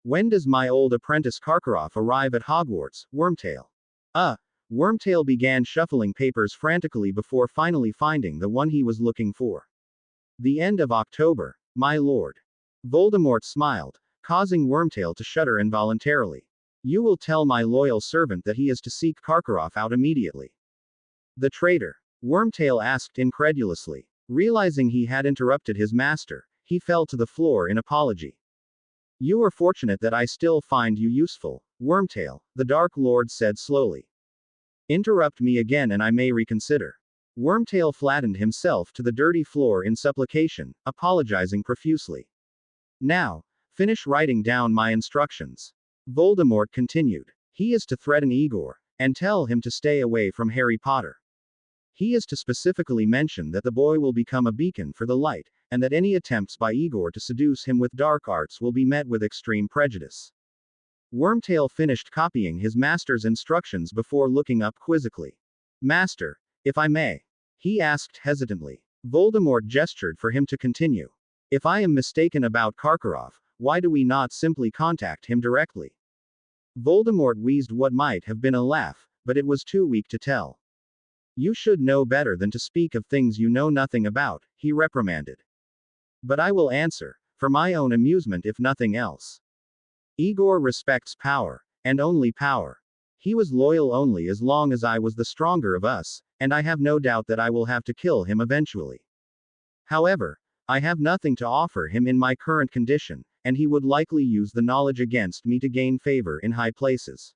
When does my old apprentice Karkaroff arrive at Hogwarts, Wormtail? Wormtail began shuffling papers frantically before finally finding the one he was looking for. The end of October, my lord. Voldemort smiled, causing Wormtail to shudder involuntarily. You will tell my loyal servant that he is to seek Karkaroff out immediately. The traitor? Wormtail asked incredulously. Realizing he had interrupted his master, he fell to the floor in apology. You are fortunate that I still find you useful, Wormtail, the Dark Lord said slowly. Interrupt me again and I may reconsider. Wormtail flattened himself to the dirty floor in supplication, apologizing profusely. Now, finish writing down my instructions. Voldemort continued. He is to threaten Igor, and tell him to stay away from Harry Potter. He is to specifically mention that the boy will become a beacon for the light, and that any attempts by Igor to seduce him with dark arts will be met with extreme prejudice. Wormtail finished copying his master's instructions before looking up quizzically. Master, if I may? He asked hesitantly. Voldemort gestured for him to continue. If I am mistaken about Karkaroff, why do we not simply contact him directly? Voldemort wheezed what might have been a laugh, but it was too weak to tell. You should know better than to speak of things you know nothing about, he reprimanded. But I will answer, for my own amusement if nothing else. Igor respects power, and only power. He was loyal only as long as I was the stronger of us, and I have no doubt that I will have to kill him eventually. However, I have nothing to offer him in my current condition, and he would likely use the knowledge against me to gain favor in high places.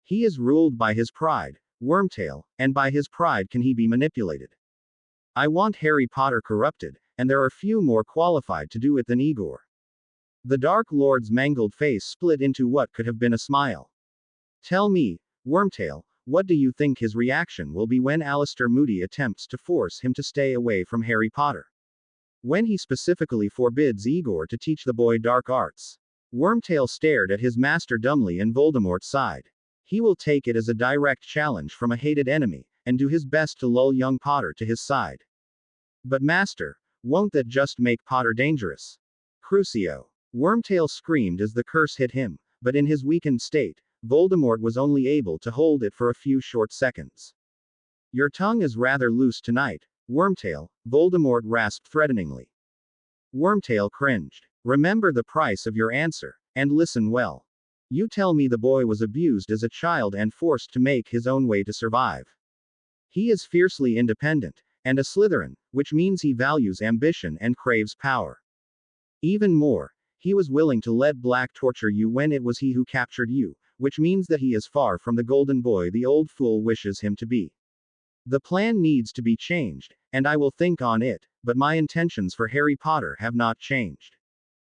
He is ruled by his pride, Wormtail, and by his pride can he be manipulated. I want Harry Potter corrupted, and there are few more qualified to do it than Igor. The Dark Lord's mangled face split into what could have been a smile. Tell me, Wormtail, what do you think his reaction will be when Alastor Moody attempts to force him to stay away from Harry Potter? When he specifically forbids Igor to teach the boy dark arts? Wormtail stared at his master dumbly and Voldemort sighed. He will take it as a direct challenge from a hated enemy, and do his best to lull young Potter to his side. But master, won't that just make Potter dangerous? Crucio. Wormtail screamed as the curse hit him, but in his weakened state, Voldemort was only able to hold it for a few short seconds. Your tongue is rather loose tonight, Wormtail, Voldemort rasped threateningly. Wormtail cringed. Remember the price of your answer, and listen well. You tell me the boy was abused as a child and forced to make his own way to survive. He is fiercely independent, and a Slytherin, which means he values ambition and craves power. Even more, He was willing to let Black torture you when it was he who captured you, which means that he is far from the golden boy the old fool wishes him to be. The plan needs to be changed, and I will think on it, but my intentions for Harry Potter have not changed.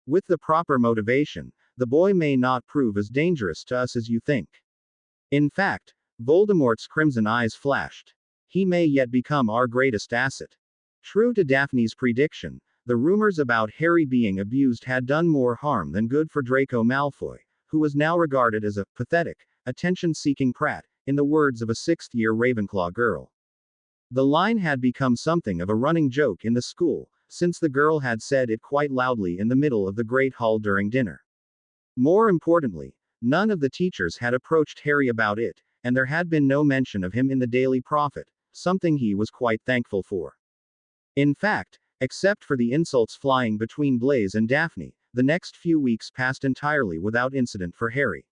With the proper motivation, the boy may not prove as dangerous to us as you think. In fact, Voldemort's crimson eyes flashed. He may yet become our greatest asset. True to Daphne's prediction, the rumors about Harry being abused had done more harm than good for Draco Malfoy, who was now regarded as a pathetic, attention-seeking prat, in the words of a sixth-year Ravenclaw girl. The line had become something of a running joke in the school, since the girl had said it quite loudly in the middle of the Great Hall during dinner. More importantly, none of the teachers had approached Harry about it, and there had been no mention of him in the Daily Prophet, something he was quite thankful for. In fact, except for the insults flying between Blaise and Daphne, the next few weeks passed entirely without incident for Harry.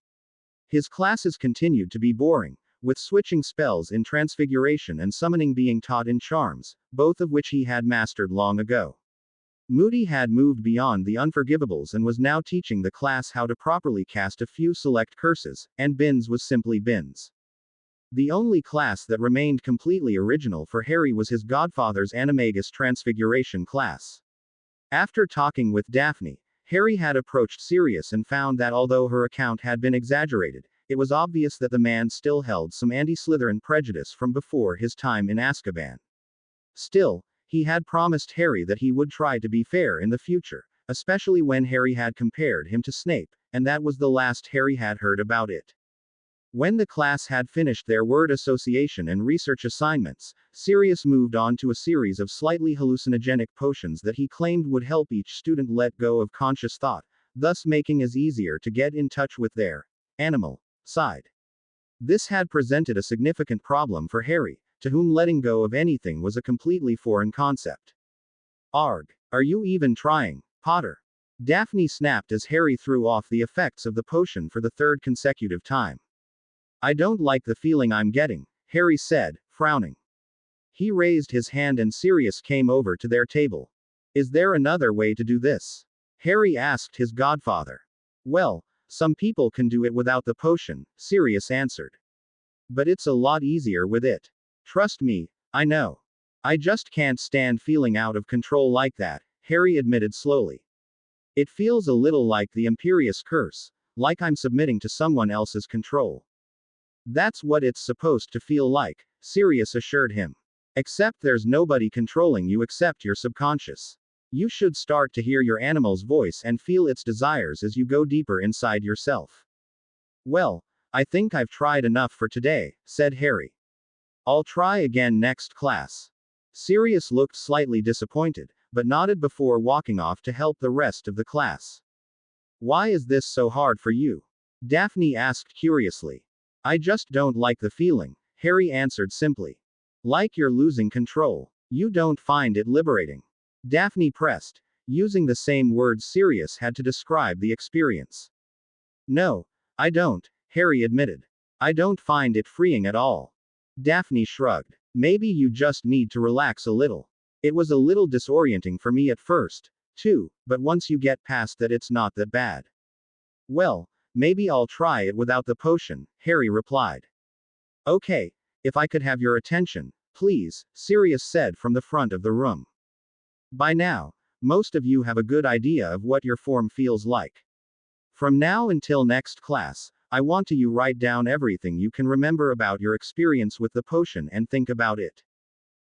His classes continued to be boring, with switching spells in Transfiguration and summoning being taught in Charms, both of which he had mastered long ago. Moody had moved beyond the unforgivables and was now teaching the class how to properly cast a few select curses, and Binns was simply Binns. The only class that remained completely original for Harry was his godfather's Animagus Transfiguration class. After talking with Daphne, Harry had approached Sirius and found that although her account had been exaggerated, it was obvious that the man still held some anti-Slytherin prejudice from before his time in Azkaban. Still, he had promised Harry that he would try to be fair in the future, especially when Harry had compared him to Snape, and that was the last Harry had heard about it. When the class had finished their word association and research assignments, Sirius moved on to a series of slightly hallucinogenic potions that he claimed would help each student let go of conscious thought, thus making it easier to get in touch with their animal side. This had presented a significant problem for Harry, to whom letting go of anything was a completely foreign concept. Arg, are you even trying, Potter? Daphne snapped as Harry threw off the effects of the potion for the third consecutive time. I don't like the feeling I'm getting, Harry said, frowning. He raised his hand and Sirius came over to their table. Is there another way to do this? Harry asked his godfather. Well, some people can do it without the potion, Sirius answered. But it's a lot easier with it. Trust me, I know. I just can't stand feeling out of control like that, Harry admitted slowly. It feels a little like the Imperious Curse, like I'm submitting to someone else's control. That's what it's supposed to feel like, Sirius assured him. Except there's nobody controlling you except your subconscious. You should start to hear your animal's voice and feel its desires as you go deeper inside yourself. Well, I think I've tried enough for today, said Harry. I'll try again next class. Sirius looked slightly disappointed, but nodded before walking off to help the rest of the class. Why is this so hard for you? Daphne asked curiously. I just don't like the feeling, Harry answered simply. Like you're losing control. You don't find it liberating? Daphne pressed, using the same words Sirius had to describe the experience. No, I don't, Harry admitted. I don't find it freeing at all. Daphne shrugged. Maybe you just need to relax a little. It was a little disorienting for me at first, too, but once you get past that it's not that bad. Well, maybe I'll try it without the potion, Harry replied. Okay, if I could have your attention, please, Sirius said from the front of the room. By now, most of you have a good idea of what your form feels like. From now until next class, I want you to write down everything you can remember about your experience with the potion and think about it.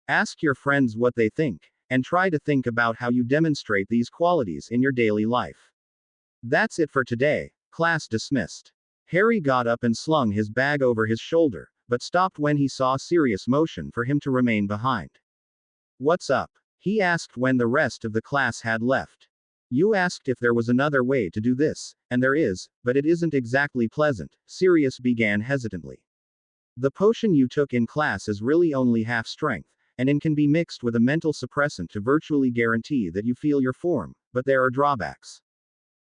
Ask your friends what they think, and try to think about how you demonstrate these qualities in your daily life. That's it for today, class dismissed. Harry got up and slung his bag over his shoulder, but stopped when he saw Sirius motion for him to remain behind. What's up? He asked when the rest of the class had left. You asked if there was another way to do this, and there is, but it isn't exactly pleasant, Sirius began hesitantly. The potion you took in class is really only half strength, and it can be mixed with a mental suppressant to virtually guarantee that you feel your form, but there are drawbacks.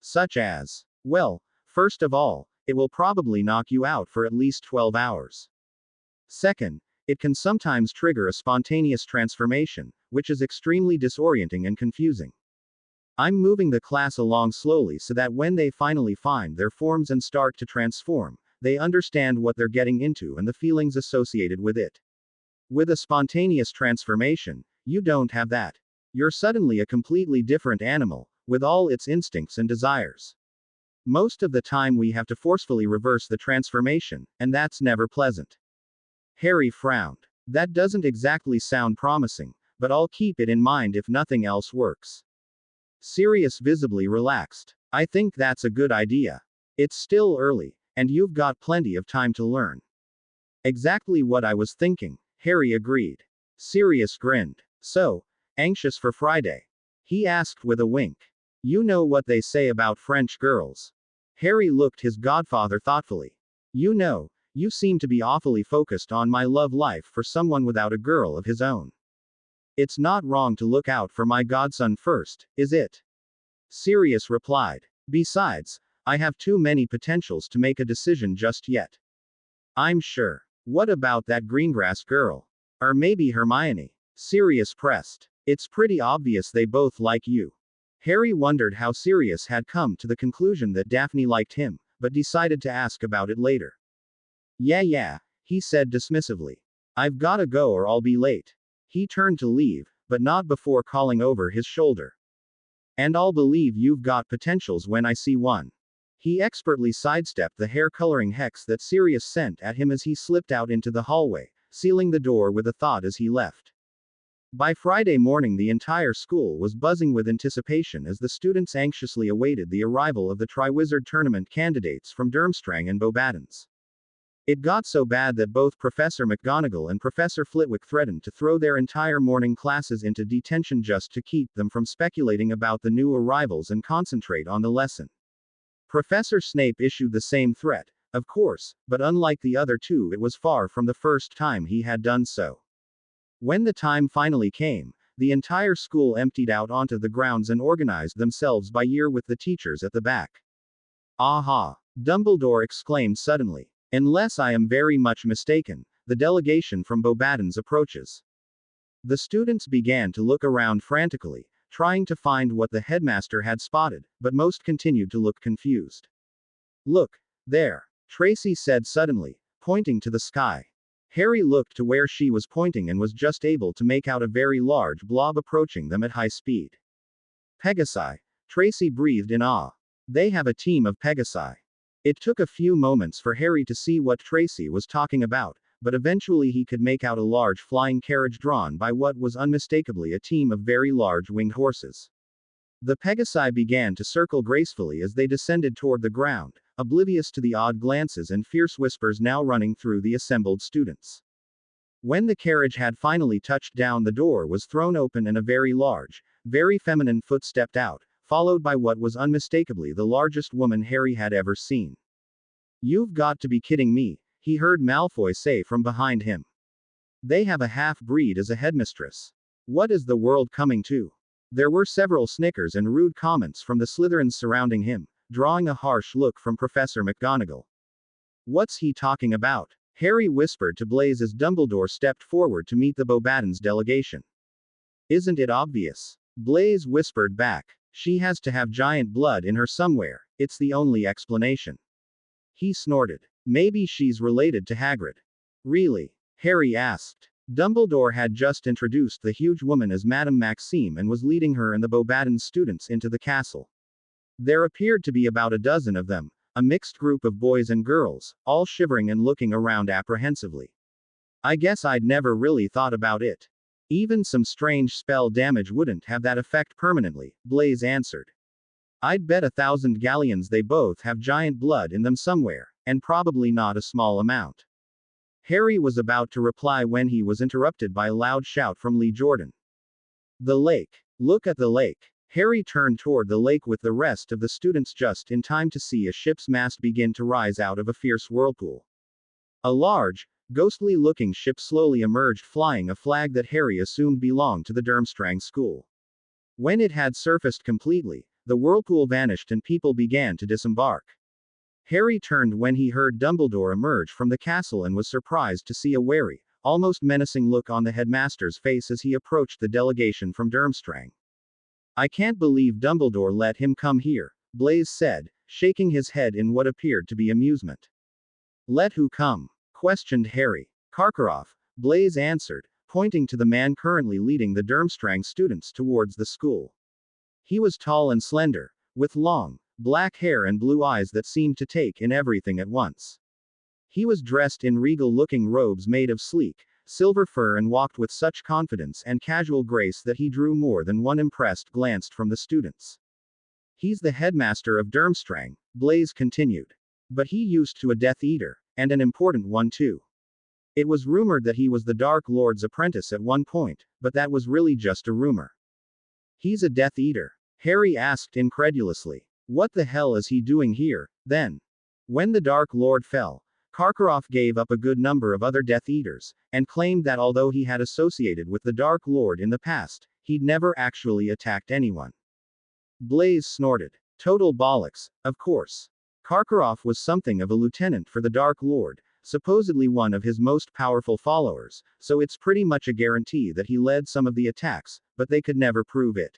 Such as, well, first of all, it will probably knock you out for at least 12 hours. Second, it can sometimes trigger a spontaneous transformation, which is extremely disorienting and confusing. I'm moving the class along slowly so that when they finally find their forms and start to transform, they understand what they're getting into and the feelings associated with it. With a spontaneous transformation, you don't have that. You're suddenly a completely different animal, with all its instincts and desires. Most of the time, we have to forcefully reverse the transformation, and that's never pleasant. Harry frowned. That doesn't exactly sound promising, but I'll keep it in mind if nothing else works. Sirius visibly relaxed. I think that's a good idea. It's still early, and you've got plenty of time to learn. Exactly what I was thinking, Harry agreed. Sirius grinned. So, anxious for Friday? He asked with a wink. You know what they say about French girls. Harry looked his godfather thoughtfully. You know, you seem to be awfully focused on my love life for someone without a girl of his own. It's not wrong to look out for my godson first, is it? Sirius replied. Besides, I have too many potentials to make a decision just yet. I'm sure. What about that Greengrass girl? Or maybe Hermione? Sirius pressed. It's pretty obvious they both like you. Harry wondered how Sirius had come to the conclusion that Daphne liked him, but decided to ask about it later. Yeah, he said dismissively. I've gotta go or I'll be late. He turned to leave, but not before calling over his shoulder. And I'll believe you've got potentials when I see one. He expertly sidestepped the hair-coloring hex that Sirius sent at him as he slipped out into the hallway, sealing the door with a thought as he left. By Friday morning, the entire school was buzzing with anticipation as the students anxiously awaited the arrival of the Triwizard Tournament candidates from Durmstrang and Beauxbatons. It got so bad that both Professor McGonagall and Professor Flitwick threatened to throw their entire morning classes into detention just to keep them from speculating about the new arrivals and concentrate on the lesson. Professor Snape issued the same threat, of course, but unlike the other two, it was far from the first time he had done so. When the time finally came, the entire school emptied out onto the grounds and organized themselves by year with the teachers at the back. Aha! Dumbledore exclaimed suddenly. Unless I am very much mistaken, the delegation from Beauxbatons approaches. The students began to look around frantically, trying to find what the headmaster had spotted, but most continued to look confused. Look, there, Tracy said suddenly, pointing to the sky. Harry looked to where she was pointing and was just able to make out a very large blob approaching them at high speed. Pegasi, Tracy breathed in awe. They have a team of Pegasi. It took a few moments for Harry to see what Tracy was talking about, but eventually he could make out a large flying carriage drawn by what was unmistakably a team of very large winged horses. The Pegasi began to circle gracefully as they descended toward the ground, oblivious to the odd glances and fierce whispers now running through the assembled students. When the carriage had finally touched down, the door was thrown open and a very large, very feminine foot stepped out, followed by what was unmistakably the largest woman Harry had ever seen. You've got to be kidding me, he heard Malfoy say from behind him. They have a half-breed as a headmistress. What is the world coming to? There were several snickers and rude comments from the Slytherins surrounding him, drawing a harsh look from Professor McGonagall. What's he talking about? Harry whispered to Blaise as Dumbledore stepped forward to meet the Beauxbatons delegation. Isn't it obvious? Blaise whispered back. She has to have giant blood in her somewhere, it's the only explanation. He snorted. Maybe she's related to Hagrid. Really? Harry asked. Dumbledore had just introduced the huge woman as Madame Maxime and was leading her and the Beauxbatons students into the castle. There appeared to be about a dozen of them, a mixed group of boys and girls, all shivering and looking around apprehensively. I guess I'd never really thought about it. Even some strange spell damage wouldn't have that effect permanently, Blaise answered. I'd bet 1,000 galleons they both have giant blood in them somewhere, and probably not a small amount. Harry was about to reply when he was interrupted by a loud shout from Lee Jordan. The lake. Look at the lake. Harry turned toward the lake with the rest of the students just in time to see a ship's mast begin to rise out of a fierce whirlpool. A large, ghostly-looking ship slowly emerged, flying a flag that Harry assumed belonged to the Durmstrang school. When it had surfaced completely, the whirlpool vanished and people began to disembark. Harry turned when he heard Dumbledore emerge from the castle and was surprised to see a wary, almost menacing look on the headmaster's face as he approached the delegation from Durmstrang. I can't believe Dumbledore let him come here, Blaise said, shaking his head in what appeared to be amusement. Let who come? Questioned Harry. Karkaroff, Blaise answered, pointing to the man currently leading the Durmstrang students towards the school. He was tall and slender, with long, black hair and blue eyes that seemed to take in everything at once. He was dressed in regal-looking robes made of sleek, silver fur and walked with such confidence and casual grace that he drew more than one impressed glance from the students. He's the headmaster of Durmstrang, Blaise continued. But he used to a Death Eater, and an important one too. It was rumored that he was the Dark Lord's apprentice at one point, but that was really just a rumor. He's a Death Eater? Harry asked incredulously. What the hell is he doing here, then? When the Dark Lord fell, Karkaroff gave up a good number of other Death Eaters, and claimed that although he had associated with the Dark Lord in the past, he'd never actually attacked anyone. Blaise snorted. Total bollocks, of course. Karkaroff was something of a lieutenant for the Dark Lord, supposedly one of his most powerful followers, so it's pretty much a guarantee that he led some of the attacks, but they could never prove it.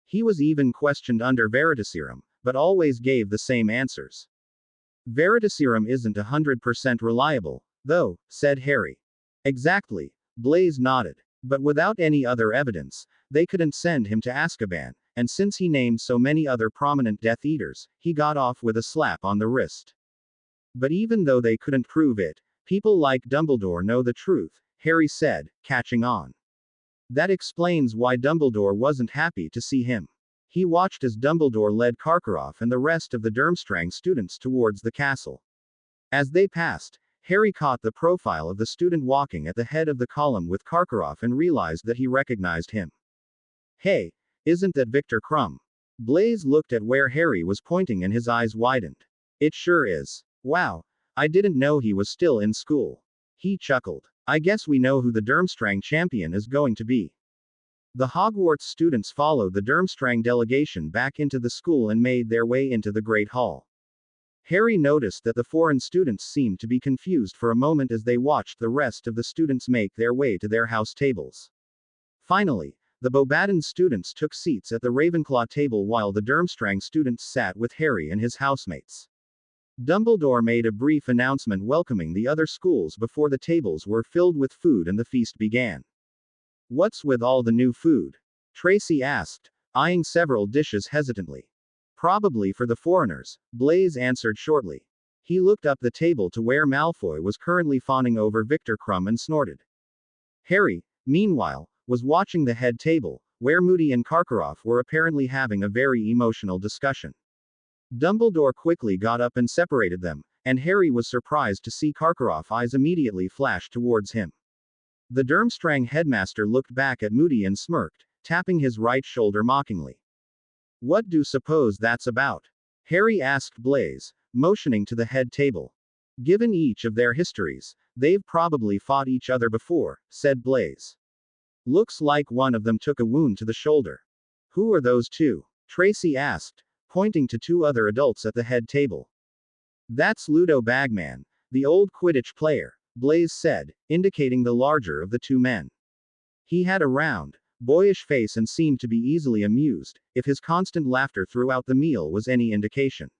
He was even questioned under Veritaserum, but always gave the same answers. Veritaserum isn't 100% reliable, though, said Harry. Exactly, Blaise nodded. But without any other evidence, they couldn't send him to Azkaban, and since he named so many other prominent Death Eaters, he got off with a slap on the wrist. But even though they couldn't prove it, people like Dumbledore know the truth, Harry said, catching on. That explains why Dumbledore wasn't happy to see him. He watched as Dumbledore led Karkaroff and the rest of the Durmstrang students towards the castle. As they passed, Harry caught the profile of the student walking at the head of the column with Karkaroff and realized that he recognized him. Hey, isn't that Viktor Krum? Blaise looked at where Harry was pointing and his eyes widened. It sure is. Wow, I didn't know he was still in school. He chuckled. I guess we know who the Durmstrang champion is going to be. The Hogwarts students followed the Durmstrang delegation back into the school and made their way into the Great Hall. Harry noticed that the foreign students seemed to be confused for a moment as they watched the rest of the students make their way to their house tables. Finally, the Beauxbaton students took seats at the Ravenclaw table while the Durmstrang students sat with Harry and his housemates. Dumbledore made a brief announcement welcoming the other schools before the tables were filled with food and the feast began. What's with all the new food? Tracy asked, eyeing several dishes hesitantly. Probably for the foreigners, Blaise answered shortly. He looked up the table to where Malfoy was currently fawning over Viktor Krum and snorted. Harry, meanwhile, was watching the head table, where Moody and Karkaroff were apparently having a very emotional discussion. Dumbledore quickly got up and separated them, and Harry was surprised to see Karkaroff's eyes immediately flash towards him. The Durmstrang headmaster looked back at Moody and smirked, tapping his right shoulder mockingly. What do you suppose that's about? Harry asked Blaise, motioning to the head table. Given each of their histories, they've probably fought each other before, said Blaise. Looks like one of them took a wound to the shoulder. Who are those two? Tracy asked, pointing to two other adults at the head table. That's Ludo Bagman, the old Quidditch player, Blaise said, indicating the larger of the two men. He had a round, boyish face and seemed to be easily amused, if his constant laughter throughout the meal was any indication.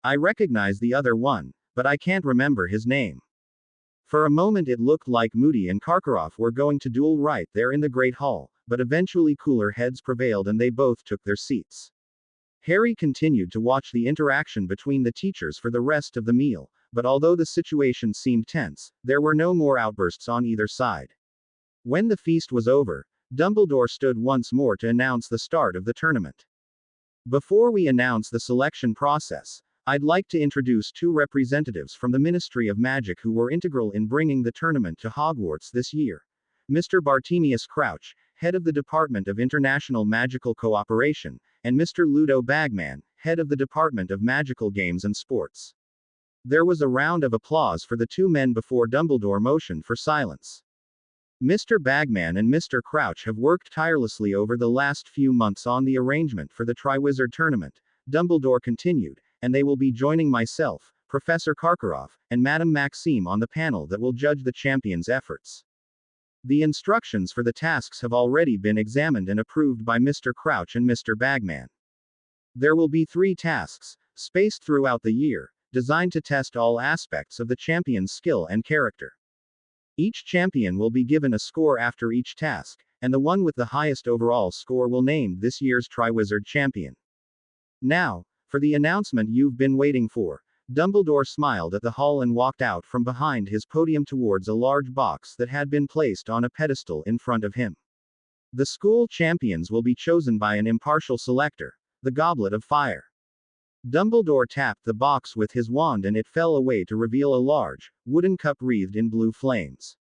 I recognize the other one, but I can't remember his name. For a moment it looked like Moody and Karkaroff were going to duel right there in the Great Hall, but eventually cooler heads prevailed and they both took their seats. Harry continued to watch the interaction between the teachers for the rest of the meal, but although the situation seemed tense, there were no more outbursts on either side. When the feast was over, Dumbledore stood once more to announce the start of the tournament. Before we announce the selection process, I'd like to introduce two representatives from the Ministry of Magic who were integral in bringing the tournament to Hogwarts this year. Mr. Bartemius Crouch, head of the Department of International Magical Cooperation, and Mr. Ludo Bagman, head of the Department of Magical Games and Sports. There was a round of applause for the two men before Dumbledore motioned for silence. Mr. Bagman and Mr. Crouch have worked tirelessly over the last few months on the arrangement for the Triwizard Tournament, Dumbledore continued, and they will be joining myself, Professor Karkaroff, and Madame Maxime on the panel that will judge the champions' efforts. The instructions for the tasks have already been examined and approved by Mr. Crouch and Mr. Bagman. There will be 3 tasks, spaced throughout the year, designed to test all aspects of the champion's skill and character. Each champion will be given a score after each task, and the one with the highest overall score will name this year's Triwizard champion. Now, for the announcement you've been waiting for. Dumbledore smiled at the hall and walked out from behind his podium towards a large box that had been placed on a pedestal in front of him. The school champions will be chosen by an impartial selector, the Goblet of Fire. Dumbledore tapped the box with his wand and it fell away to reveal a large, wooden cup wreathed in blue flames.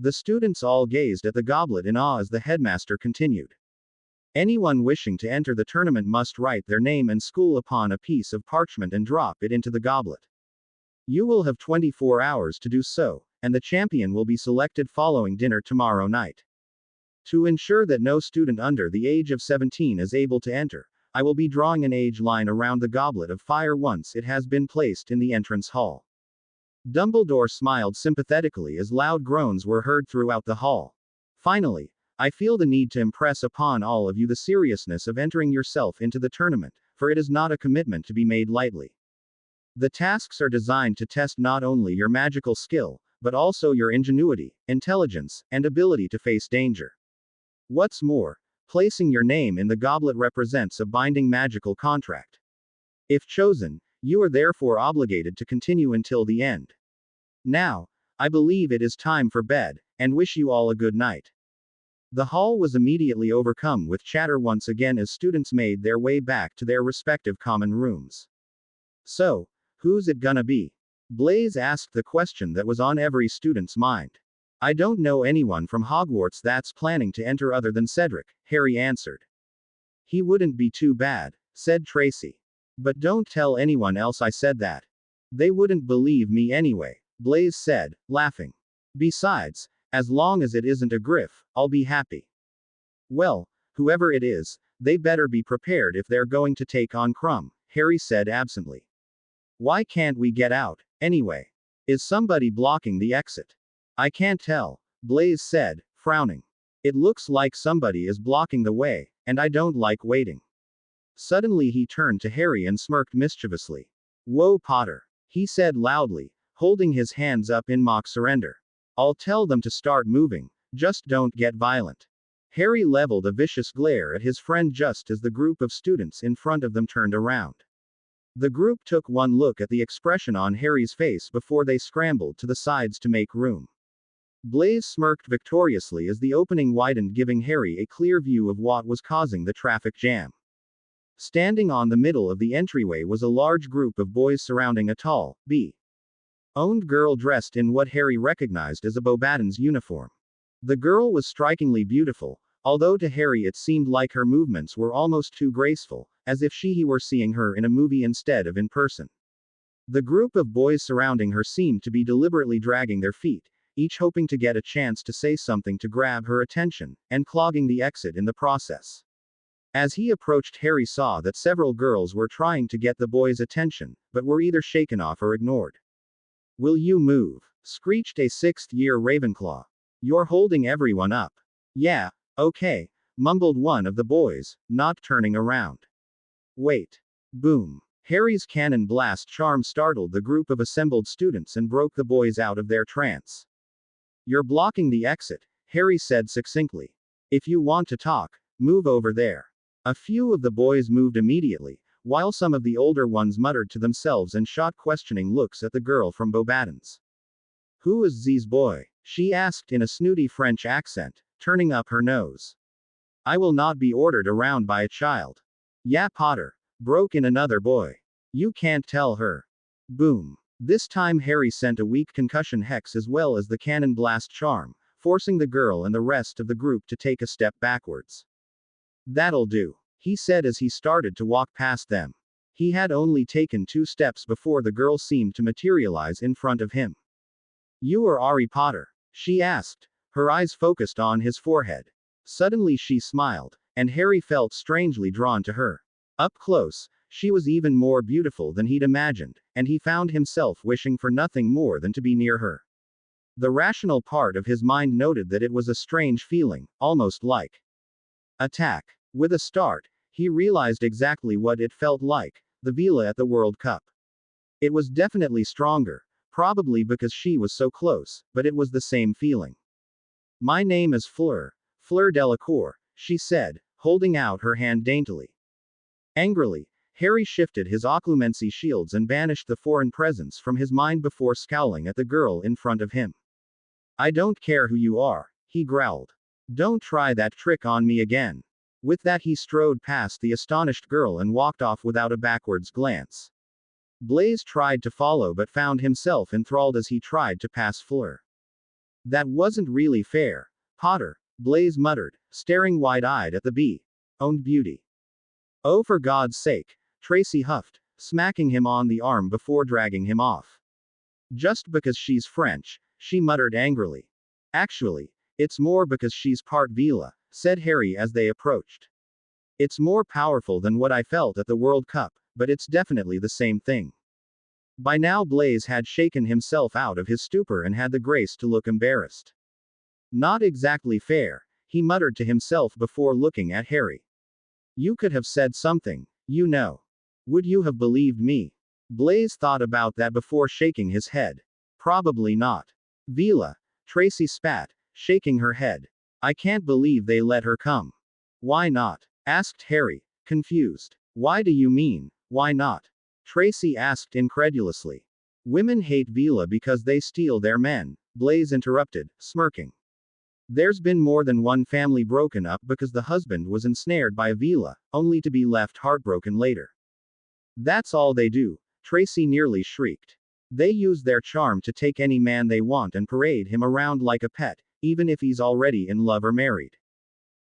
The students all gazed at the goblet in awe as the headmaster continued. Anyone wishing to enter the tournament must write their name and school upon a piece of parchment and drop it into the goblet. You will have 24 hours to do so, and the champion will be selected following dinner tomorrow night. To ensure that no student under the age of 17 is able to enter, I will be drawing an age line around the Goblet of Fire once it has been placed in the entrance hall. Dumbledore smiled sympathetically as loud groans were heard throughout the hall. Finally, I feel the need to impress upon all of you the seriousness of entering yourself into the tournament, for it is not a commitment to be made lightly. The tasks are designed to test not only your magical skill, but also your ingenuity, intelligence, and ability to face danger. What's more, placing your name in the goblet represents a binding magical contract. If chosen, you are therefore obligated to continue until the end. Now, I believe it is time for bed, and wish you all a good night. The hall was immediately overcome with chatter once again as students made their way back to their respective common rooms. So, who's it gonna be? Blaise asked the question that was on every student's mind. I don't know anyone from Hogwarts that's planning to enter other than Cedric, Harry answered. He wouldn't be too bad, said Tracy. But don't tell anyone else I said that. They wouldn't believe me anyway, Blaise said, laughing. Besides, as long as it isn't a Griff, I'll be happy. Well, whoever it is, they better be prepared if they're going to take on Krum, Harry said absently. Why can't we get out, anyway? Is somebody blocking the exit? I can't tell, Blaise said, frowning. It looks like somebody is blocking the way, and I don't like waiting. Suddenly he turned to Harry and smirked mischievously. Whoa, Potter, he said loudly, holding his hands up in mock surrender. I'll tell them to start moving, just don't get violent. Harry leveled a vicious glare at his friend just as the group of students in front of them turned around. The group took one look at the expression on Harry's face before they scrambled to the sides to make room. Blaise smirked victoriously as the opening widened, giving Harry a clear view of what was causing the traffic jam. Standing on the middle of the entryway was a large group of boys surrounding a tall, owned girl dressed in what Harry recognized as a Beauxbatons uniform. The girl was strikingly beautiful, although to Harry it seemed like her movements were almost too graceful, as if he were seeing her in a movie instead of in person. The group of boys surrounding her seemed to be deliberately dragging their feet, each hoping to get a chance to say something to grab her attention, and clogging the exit in the process. As he approached, Harry saw that several girls were trying to get the boys' attention, but were either shaken off or ignored. Will you move? Screeched a 6th-year Ravenclaw. You're holding everyone up. Yeah, okay, mumbled one of the boys, not turning around. Wait. Boom. Harry's cannon blast charm startled the group of assembled students and broke the boys out of their trance. You're blocking the exit, Harry said succinctly. If you want to talk, move over there. A few of the boys moved immediately, while some of the older ones muttered to themselves and shot questioning looks at the girl from Beauxbatons. Who is Z's boy? She asked in a snooty French accent, turning up her nose. I will not be ordered around by a child. Yeah, Potter, broke in another boy. You can't tell her. Boom. This time Harry sent a weak concussion hex as well as the cannon blast charm, forcing the girl and the rest of the group to take a step backwards. That'll do, he said as he started to walk past them. He had only taken 2 steps before the girl seemed to materialize in front of him. You are Harry Potter? She asked, her eyes focused on his forehead. Suddenly she smiled, and Harry felt strangely drawn to her. Up close, she was even more beautiful than he'd imagined, and he found himself wishing for nothing more than to be near her. The rational part of his mind noted that it was a strange feeling, almost like attack. With a start, he realized exactly what it felt like, the Vila at the World Cup. It was definitely stronger, probably because she was so close, but it was the same feeling. My name is Fleur Delacour, she said, holding out her hand daintily. Angrily, Harry shifted his occlumency shields and banished the foreign presence from his mind before scowling at the girl in front of him. I don't care who you are, he growled. Don't try that trick on me again. With that, he strode past the astonished girl and walked off without a backwards glance. Blaise tried to follow but found himself enthralled as he tried to pass Fleur. That wasn't really fair, Potter, Blaise muttered, staring wide-eyed at the bee-owned beauty. Oh, for God's sake, Tracy huffed, smacking him on the arm before dragging him off. Just because she's French, she muttered angrily. Actually, it's more because she's part Vila, said Harry as they approached. It's more powerful than what I felt at the World Cup, but it's definitely the same thing. By now Blaise had shaken himself out of his stupor and had the grace to look embarrassed. Not exactly fair, he muttered to himself before looking at Harry. You could have said something, you know. Would you have believed me? Blaise thought about that before shaking his head. Probably not. Vila, Tracy spat, shaking her head. I can't believe they let her come. Why not? Asked Harry, confused. Why do you mean, why not? Tracy asked incredulously. Women hate Vila because they steal their men, Blaise interrupted, smirking. There's been more than one family broken up because the husband was ensnared by a Vila, only to be left heartbroken later. That's all they do, Tracy nearly shrieked. They use their charm to take any man they want and parade him around like a pet, even if he's already in love or married.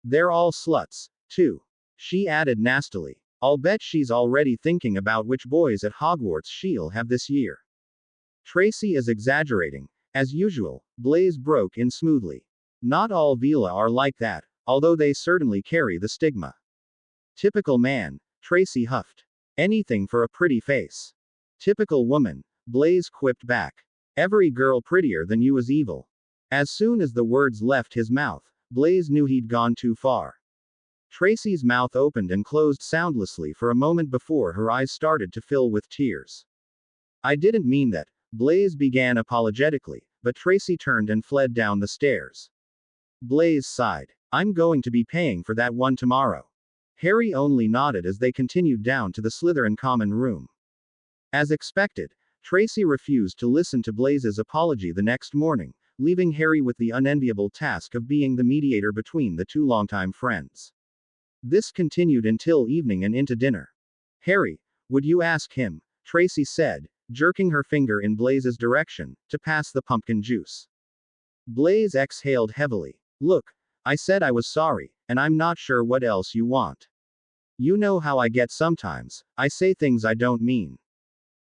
They're all sluts, too. She added nastily. I'll bet she's already thinking about which boys at Hogwarts she'll have this year. Tracy is exaggerating. As usual, Blaise broke in smoothly. Not all Vila are like that, although they certainly carry the stigma. Typical man, Tracy huffed. Anything for a pretty face. Typical woman, Blaise quipped back. Every girl prettier than you is evil. As soon as the words left his mouth, Blaise knew he'd gone too far. Tracy's mouth opened and closed soundlessly for a moment before her eyes started to fill with tears. I didn't mean that, Blaise began apologetically, but Tracy turned and fled down the stairs. Blaise sighed. I'm going to be paying for that one tomorrow. Harry only nodded as they continued down to the Slytherin common room. As expected, Tracy refused to listen to Blaise's apology the next morning, leaving Harry with the unenviable task of being the mediator between the two longtime friends. This continued until evening and into dinner. Harry, would you ask him, Tracy said, jerking her finger in Blaise's direction, to pass the pumpkin juice. Blaise exhaled heavily. Look, I said I was sorry, and I'm not sure what else you want. You know how I get sometimes, I say things I don't mean.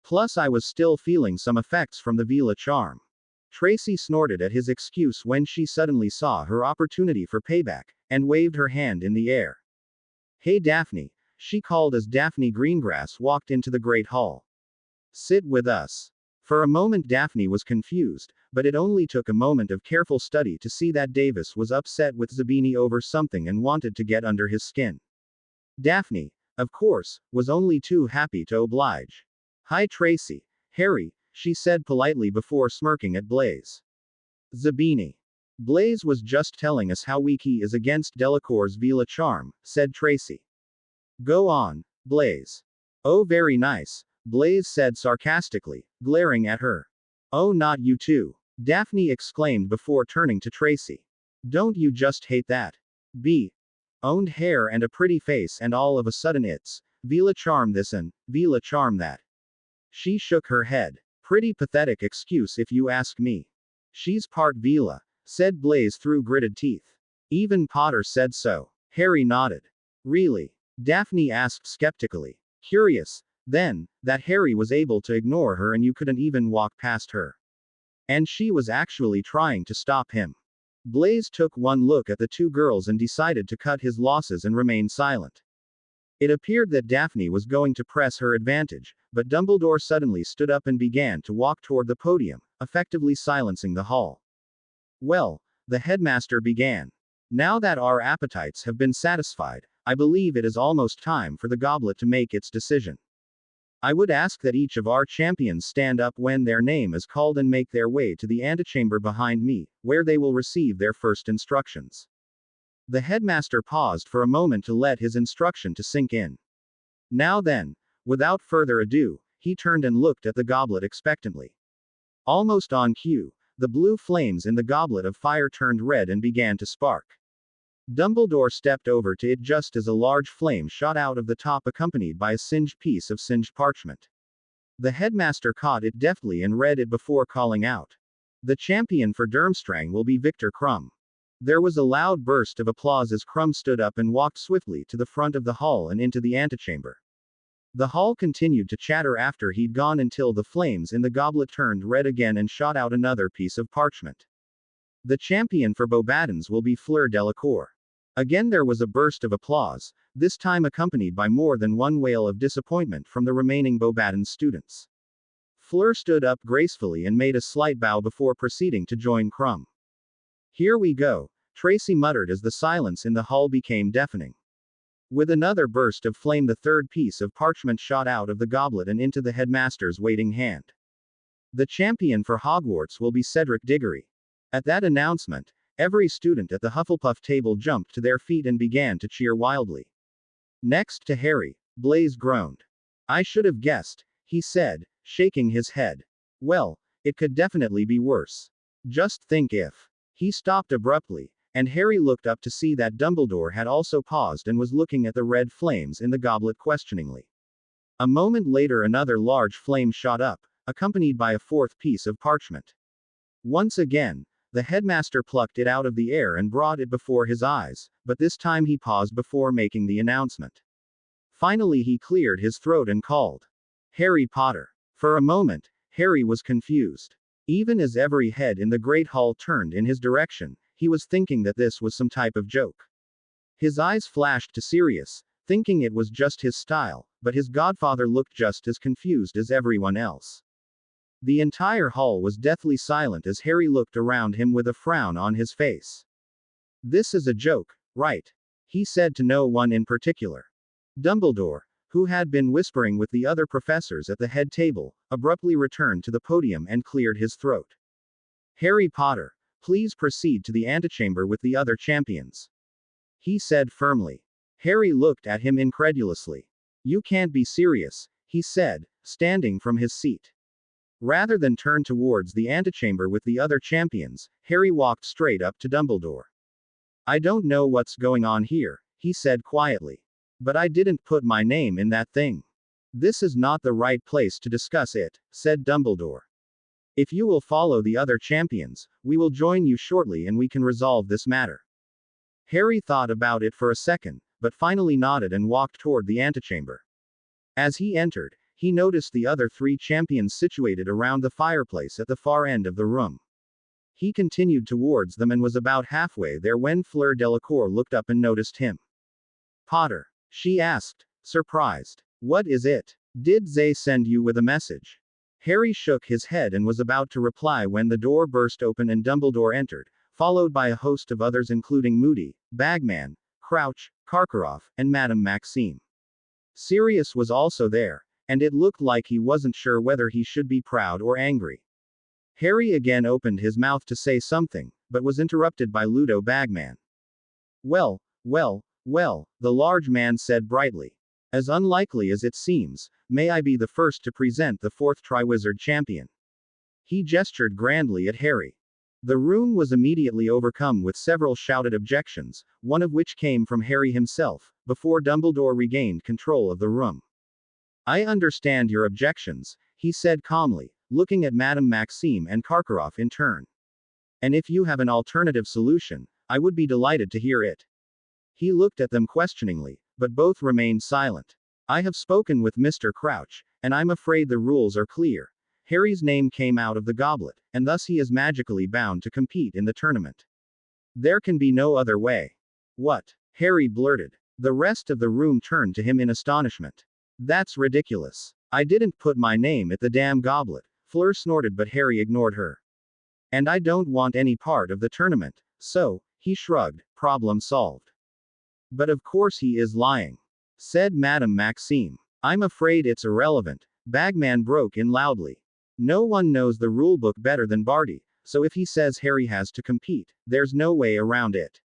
Plus I was still feeling some effects from the Vila charm. Tracy snorted at his excuse when she suddenly saw her opportunity for payback, and waved her hand in the air. Hey Daphne, she called as Daphne Greengrass walked into the Great Hall. Sit with us. For a moment Daphne was confused, but it only took a moment of careful study to see that Davis was upset with Zabini over something and wanted to get under his skin. Daphne, of course, was only too happy to oblige. Hi Tracy. Harry, she said politely before smirking at Blaise. Zabini. Blaise was just telling us how weak he is against Delacour's Vila charm, said Tracy. Go on, Blaise. Oh very nice, Blaise said sarcastically, glaring at her. Oh not you too, Daphne exclaimed before turning to Tracy. Don't you just hate that? Owned hair and a pretty face and all of a sudden it's, Vila charm this and, Vila charm that. She shook her head. Pretty pathetic excuse if you ask me. She's part Vila, said Blaise through gritted teeth. Even Potter said so. Harry nodded. Really? Daphne asked skeptically. Curious, then, that Harry was able to ignore her and you couldn't even walk past her. And she was actually trying to stop him. Blaise took one look at the two girls and decided to cut his losses and remain silent. It appeared that Daphne was going to press her advantage, but Dumbledore suddenly stood up and began to walk toward the podium, effectively silencing the hall. Well, the headmaster began. Now that our appetites have been satisfied, I believe it is almost time for the goblet to make its decision. I would ask that each of our champions stand up when their name is called and make their way to the antechamber behind me, where they will receive their first instructions. The headmaster paused for a moment to let his instruction to sink in. Now then, without further ado, he turned and looked at the goblet expectantly. Almost on cue, the blue flames in the goblet of fire turned red and began to spark. Dumbledore stepped over to it just as a large flame shot out of the top accompanied by a singed piece of singed parchment. The headmaster caught it deftly and read it before calling out. The champion for Durmstrang will be Victor Krum. There was a loud burst of applause as Krum stood up and walked swiftly to the front of the hall and into the antechamber. The hall continued to chatter after he'd gone until the flames in the goblet turned red again and shot out another piece of parchment. The champion for Beauxbatons will be Fleur Delacour. Again there was a burst of applause, this time accompanied by more than one wail of disappointment from the remaining Beauxbatons students. Fleur stood up gracefully and made a slight bow before proceeding to join Krum. Here we go, Tracy muttered as the silence in the hall became deafening. With another burst of flame the third piece of parchment shot out of the goblet and into the headmaster's waiting hand. The champion for Hogwarts will be Cedric Diggory. At that announcement, every student at the Hufflepuff table jumped to their feet and began to cheer wildly. Next to Harry, Blaise groaned. I should have guessed, he said, shaking his head. Well, it could definitely be worse. Just think if. He stopped abruptly, and Harry looked up to see that Dumbledore had also paused and was looking at the red flames in the goblet questioningly. A moment later another large flame shot up, accompanied by a fourth piece of parchment. Once again, the headmaster plucked it out of the air and brought it before his eyes, but this time he paused before making the announcement. Finally he cleared his throat and called. Harry Potter. For a moment, Harry was confused. Even as every head in the Great Hall turned in his direction, he was thinking that this was some type of joke. His eyes flashed to Sirius, thinking it was just his style, but his godfather looked just as confused as everyone else. The entire hall was deathly silent as Harry looked around him with a frown on his face. This is a joke, right? He said to no one in particular. Dumbledore, who had been whispering with the other professors at the head table, abruptly returned to the podium and cleared his throat. Harry Potter, please proceed to the antechamber with the other champions. He said firmly. Harry looked at him incredulously. You can't be serious, he said, standing from his seat. Rather than turn towards the antechamber with the other champions, Harry walked straight up to Dumbledore. I don't know what's going on here, he said quietly. But I didn't put my name in that thing. This is not the right place to discuss it, said Dumbledore. If you will follow the other champions, we will join you shortly and we can resolve this matter. Harry thought about it for a second, but finally nodded and walked toward the antechamber. As he entered, he noticed the other three champions situated around the fireplace at the far end of the room. He continued towards them and was about halfway there when Fleur Delacour looked up and noticed him. Potter, she asked, surprised. What is it? Did they send you with a message? Harry shook his head and was about to reply when the door burst open and Dumbledore entered, followed by a host of others including Moody, Bagman, Crouch, Karkaroff, and Madame Maxime. Sirius was also there, and it looked like he wasn't sure whether he should be proud or angry. Harry again opened his mouth to say something, but was interrupted by Ludo Bagman. Well, the large man said brightly. As unlikely as it seems, may I be the first to present the fourth Triwizard champion. He gestured grandly at Harry. The room was immediately overcome with several shouted objections, one of which came from Harry himself, before Dumbledore regained control of the room. I understand your objections, he said calmly, looking at Madame Maxime and Karkaroff in turn. And if you have an alternative solution, I would be delighted to hear it. He looked at them questioningly, but both remained silent. I have spoken with Mr. Crouch, and I'm afraid the rules are clear. Harry's name came out of the goblet, and thus he is magically bound to compete in the tournament. There can be no other way. What? Harry blurted. The rest of the room turned to him in astonishment. That's ridiculous. I didn't put my name at the damn goblet, Fleur snorted, but Harry ignored her. And I don't want any part of the tournament. So, he shrugged, problem solved. But of course he is lying, said Madame Maxime. I'm afraid it's irrelevant, Bagman broke in loudly. No one knows the rulebook better than Barty, so if he says Harry has to compete, there's no way around it.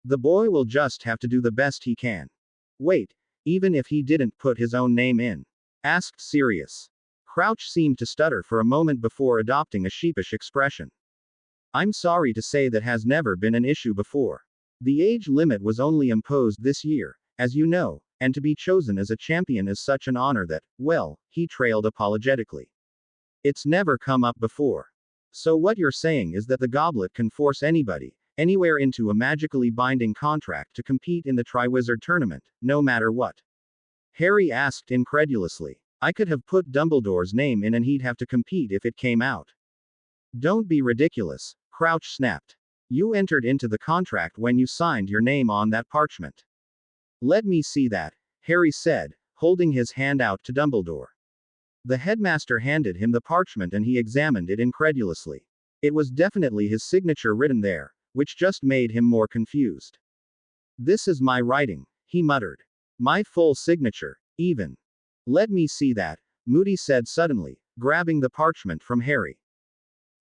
The boy will just have to do the best he can. Wait, even if he didn't put his own name in? Asked Sirius. Crouch seemed to stutter for a moment before adopting a sheepish expression. I'm sorry to say that has never been an issue before. The age limit was only imposed this year, as you know, and to be chosen as a champion is such an honor that, well, he trailed apologetically. It's never come up before. So what you're saying is that the goblet can force anybody, anywhere into a magically binding contract to compete in the Triwizard Tournament, no matter what? Harry asked incredulously. I could have put Dumbledore's name in and he'd have to compete if it came out. Don't be ridiculous, Crouch snapped. You entered into the contract when you signed your name on that parchment. Let me see that, Harry said, holding his hand out to Dumbledore. The headmaster handed him the parchment and he examined it incredulously. It was definitely his signature written there, which just made him more confused. This is my writing, he muttered. My full signature, even. Let me see that, Moody said suddenly, grabbing the parchment from Harry.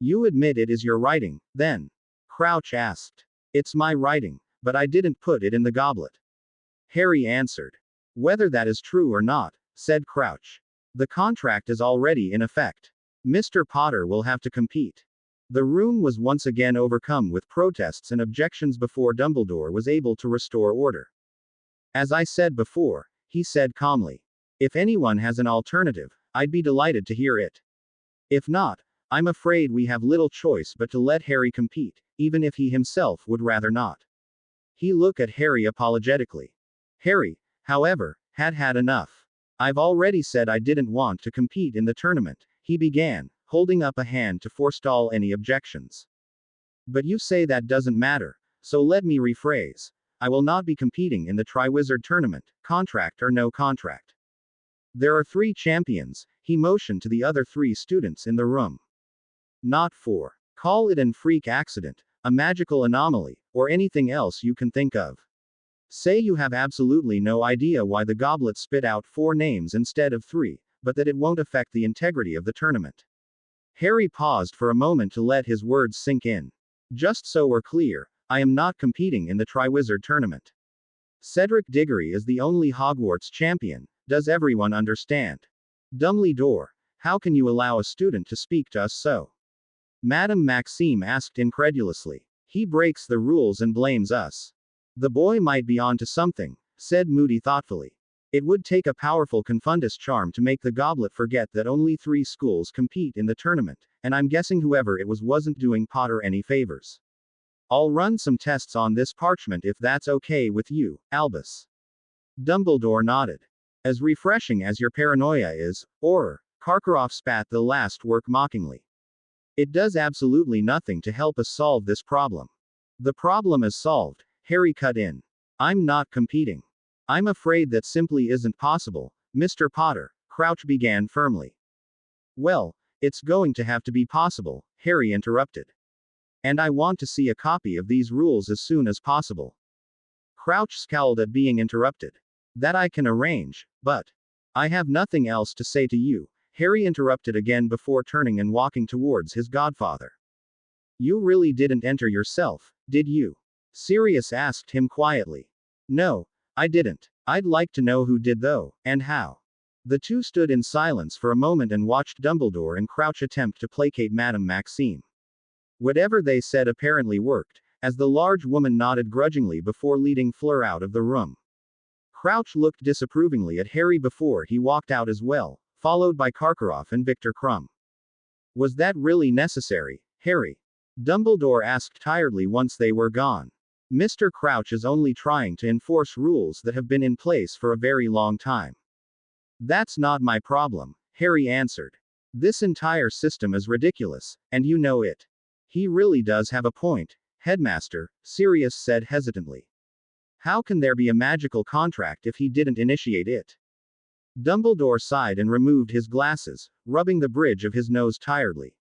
You admit it is your writing, then? Crouch asked. It's my writing, but I didn't put it in the goblet. Harry answered. Whether that is true or not, said Crouch. The contract is already in effect. Mr. Potter will have to compete. The room was once again overcome with protests and objections before Dumbledore was able to restore order. As I said before, he said calmly. If anyone has an alternative, I'd be delighted to hear it. If not, I'm afraid we have little choice but to let Harry compete, even if he himself would rather not. He looked at Harry apologetically. Harry, however, had had enough. I've already said I didn't want to compete in the tournament, he began, holding up a hand to forestall any objections. But you say that doesn't matter, so let me rephrase. I will not be competing in the Triwizard Tournament, contract or no contract. There are 3 champions, he motioned to the other 3 students in the room. Not 4. Call it an freak accident, a magical anomaly, or anything else you can think of. Say you have absolutely no idea why the goblet spit out 4 names instead of 3, but that it won't affect the integrity of the tournament. Harry paused for a moment to let his words sink in. Just so we're clear, I am not competing in the Triwizard Tournament. Cedric Diggory is the only Hogwarts champion, does everyone understand? Dumbledore, how can you allow a student to speak to us so? Madame Maxime asked incredulously. He breaks the rules and blames us. The boy might be onto something, said Moody thoughtfully. It would take a powerful Confundus charm to make the goblet forget that only 3 schools compete in the tournament, and I'm guessing whoever it was wasn't doing Potter any favors. I'll run some tests on this parchment if that's okay with you, Albus. Dumbledore nodded. As refreshing as your paranoia is, or, Karkaroff spat the last word mockingly. It does absolutely nothing to help us solve this problem. The problem is solved, Harry cut in. I'm not competing. I'm afraid that simply isn't possible, Mr. Potter, Crouch began firmly. Well, it's going to have to be possible, Harry interrupted. And I want to see a copy of these rules as soon as possible. Crouch scowled at being interrupted. That I can arrange, but I have nothing else to say to you, Harry interrupted again before turning and walking towards his godfather. You really didn't enter yourself, did you? Sirius asked him quietly. No, I didn't. I'd like to know who did though, and how. The two stood in silence for a moment and watched Dumbledore and Crouch attempt to placate Madame Maxime. Whatever they said apparently worked, as the large woman nodded grudgingly before leading Fleur out of the room. Crouch looked disapprovingly at Harry before he walked out as well, followed by Karkaroff and Victor Krum. Was that really necessary, Harry? Dumbledore asked tiredly once they were gone. Mr. Crouch is only trying to enforce rules that have been in place for a very long time. That's not my problem, Harry answered. This entire system is ridiculous, and you know it. He really does have a point, Headmaster, Sirius said hesitantly. How can there be a magical contract if he didn't initiate it? Dumbledore sighed and removed his glasses, rubbing the bridge of his nose tiredly.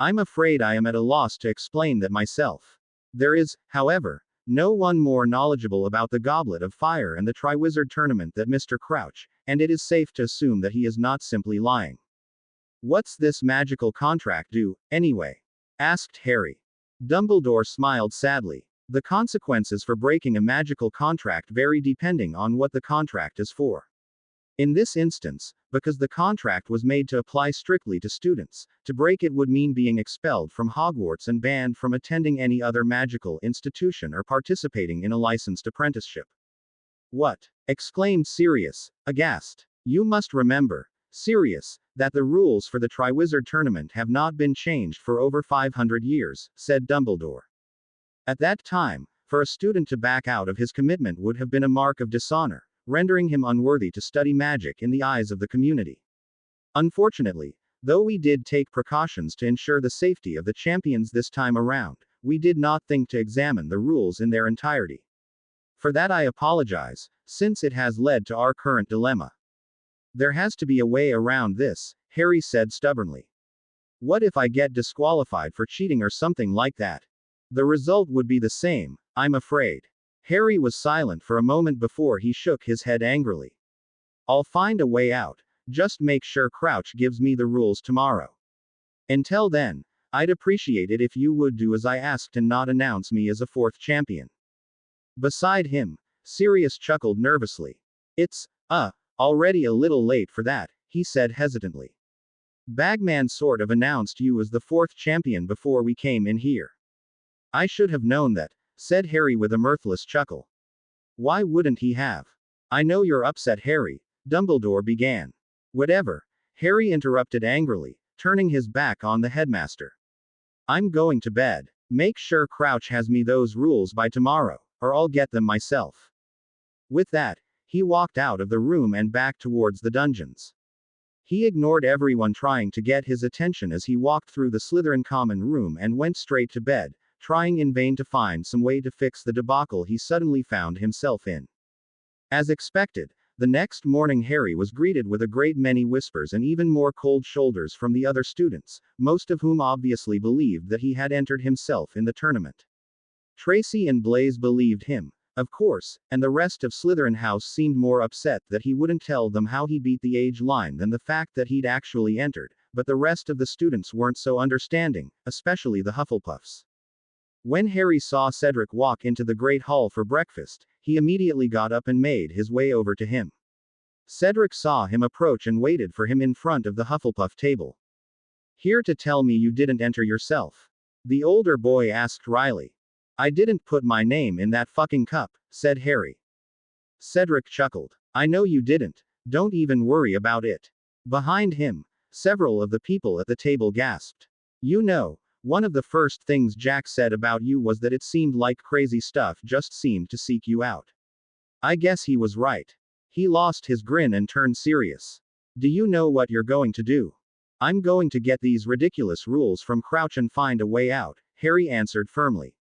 I'm afraid I am at a loss to explain that myself. There is, however, no one more knowledgeable about the Goblet of Fire and the Triwizard Tournament than Mr. Crouch, and it is safe to assume that he is not simply lying. What's this magical contract do, anyway? Asked Harry. Dumbledore smiled sadly. The consequences for breaking a magical contract vary depending on what the contract is for. In this instance, because the contract was made to apply strictly to students, to break it would mean being expelled from Hogwarts and banned from attending any other magical institution or participating in a licensed apprenticeship. What? Exclaimed Sirius, aghast. You must remember, Sirius, that the rules for the Triwizard Tournament have not been changed for over 500 years, said Dumbledore. At that time, for a student to back out of his commitment would have been a mark of dishonor, rendering him unworthy to study magic in the eyes of the community. Unfortunately, though we did take precautions to ensure the safety of the champions this time around, we did not think to examine the rules in their entirety. For that I apologize, since it has led to our current dilemma. There has to be a way around this, Harry said stubbornly. What if I get disqualified for cheating or something like that? The result would be the same, I'm afraid. Harry was silent for a moment before he shook his head angrily. I'll find a way out, just make sure Crouch gives me the rules tomorrow. Until then, I'd appreciate it if you would do as I asked and not announce me as a fourth champion. Beside him, Sirius chuckled nervously. It's, already a little late for that, he said hesitantly. Bagman sort of announced you as the fourth champion before we came in here. I should have known that, said Harry with a mirthless chuckle. Why wouldn't he have? I know you're upset, Harry, Dumbledore began. Whatever, Harry interrupted angrily, turning his back on the headmaster. I'm going to bed. Make sure Crouch has me those rules by tomorrow, or I'll get them myself. With that, he walked out of the room and back towards the dungeons. He ignored everyone trying to get his attention as he walked through the Slytherin common room and went straight to bed, trying in vain to find some way to fix the debacle he suddenly found himself in. As expected, the next morning Harry was greeted with a great many whispers and even more cold shoulders from the other students, most of whom obviously believed that he had entered himself in the tournament. Tracy and Blaise believed him, of course, and the rest of Slytherin House seemed more upset that he wouldn't tell them how he beat the age line than the fact that he'd actually entered, but the rest of the students weren't so understanding, especially the Hufflepuffs. When Harry saw Cedric walk into the Great Hall for breakfast, he immediately got up and made his way over to him. Cedric saw him approach and waited for him in front of the Hufflepuff table. Here to tell me you didn't enter yourself? The older boy asked wryly. I didn't put my name in that fucking cup, said Harry. Cedric chuckled. I know you didn't, don't even worry about it. Behind him, several of the people at the table gasped. You know, one of the first things Jack said about you was that it seemed like crazy stuff just seemed to seek you out. I guess he was right. He lost his grin and turned serious. Do you know what you're going to do? I'm going to get these ridiculous rules from Crouch and find a way out, Harry answered firmly.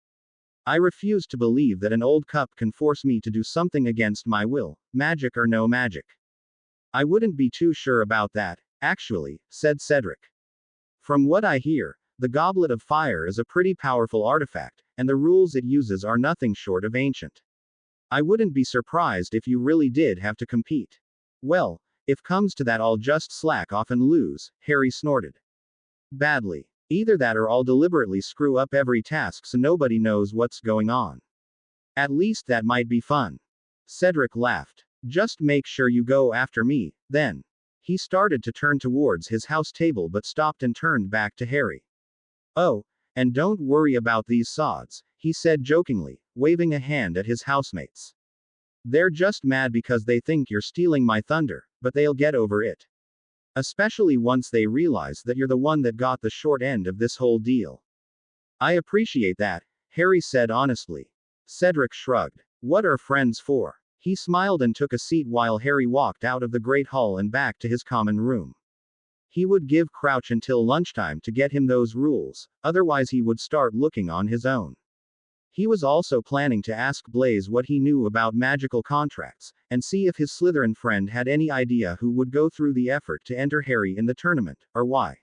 I refuse to believe that an old cup can force me to do something against my will, magic or no magic. I wouldn't be too sure about that, actually, said Cedric. From what I hear, the Goblet of Fire is a pretty powerful artifact, and the rules it uses are nothing short of ancient. I wouldn't be surprised if you really did have to compete. Well, if comes to that I'll just slack off and lose, Harry snorted. Badly. Either that or I'll deliberately screw up every task so nobody knows what's going on. At least that might be fun. Cedric laughed. Just make sure you go after me, then. He started to turn towards his house table but stopped and turned back to Harry. Oh, and don't worry about these sods, he said jokingly, waving a hand at his housemates. They're just mad because they think you're stealing my thunder, but they'll get over it. Especially once they realize that you're the one that got the short end of this whole deal. I appreciate that, Harry said honestly. Cedric shrugged. What are friends for? He smiled and took a seat while Harry walked out of the Great Hall and back to his common room. He would give Crouch until lunchtime to get him those rules, otherwise he would start looking on his own. He was also planning to ask Blaise what he knew about magical contracts, and see if his Slytherin friend had any idea who would go through the effort to enter Harry in the tournament, or why.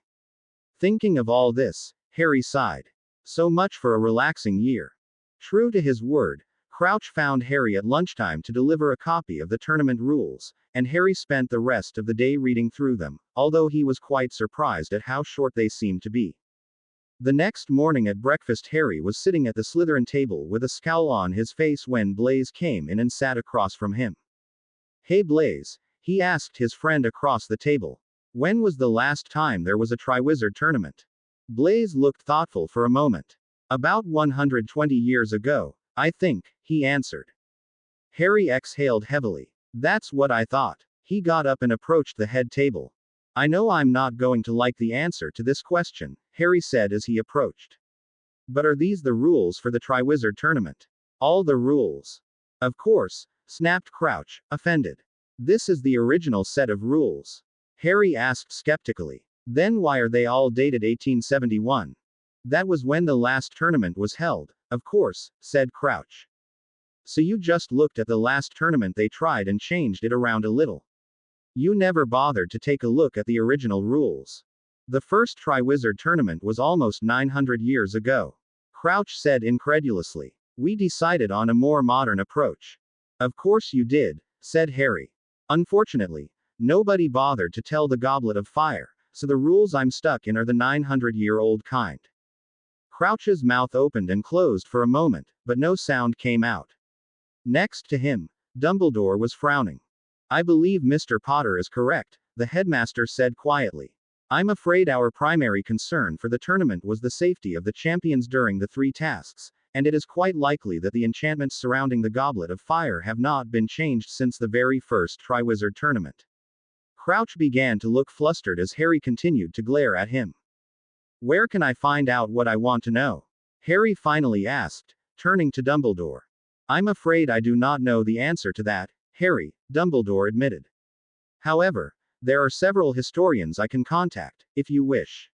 Thinking of all this, Harry sighed. So much for a relaxing year. True to his word, Crouch found Harry at lunchtime to deliver a copy of the tournament rules, and Harry spent the rest of the day reading through them, although he was quite surprised at how short they seemed to be. The next morning at breakfast, Harry was sitting at the Slytherin table with a scowl on his face when Blaise came in and sat across from him. "Hey Blaise," he asked his friend across the table. "When was the last time there was a Triwizard tournament?" Blaise looked thoughtful for a moment. "About 120 years ago, I think," he answered. Harry exhaled heavily. "That's what I thought." He got up and approached the head table. "I know I'm not going to like the answer to this question," Harry said as he approached. "But are these the rules for the Triwizard tournament?" "All the rules." "Of course," snapped Crouch, offended. "This is the original set of rules." Harry asked skeptically. "Then why are they all dated 1871? That was when the last tournament was held." "Of course," said Crouch. "So you just looked at the last tournament they tried and changed it around a little. You never bothered to take a look at the original rules. The first Triwizard tournament was almost 900 years ago." Crouch said incredulously. "We decided on a more modern approach." "Of course you did," said Harry. "Unfortunately, nobody bothered to tell the Goblet of Fire, so the rules I'm stuck in are the 900-year-old kind." Crouch's mouth opened and closed for a moment, but no sound came out. Next to him, Dumbledore was frowning. "I believe Mr. Potter is correct," the headmaster said quietly. "I'm afraid our primary concern for the tournament was the safety of the champions during the 3 tasks, and it is quite likely that the enchantments surrounding the Goblet of Fire have not been changed since the very first Triwizard tournament." Crouch began to look flustered as Harry continued to glare at him. "Where can I find out what I want to know?" Harry finally asked, turning to Dumbledore. "I'm afraid I do not know the answer to that, Harry," Dumbledore admitted. "However, there are several historians I can contact, if you wish."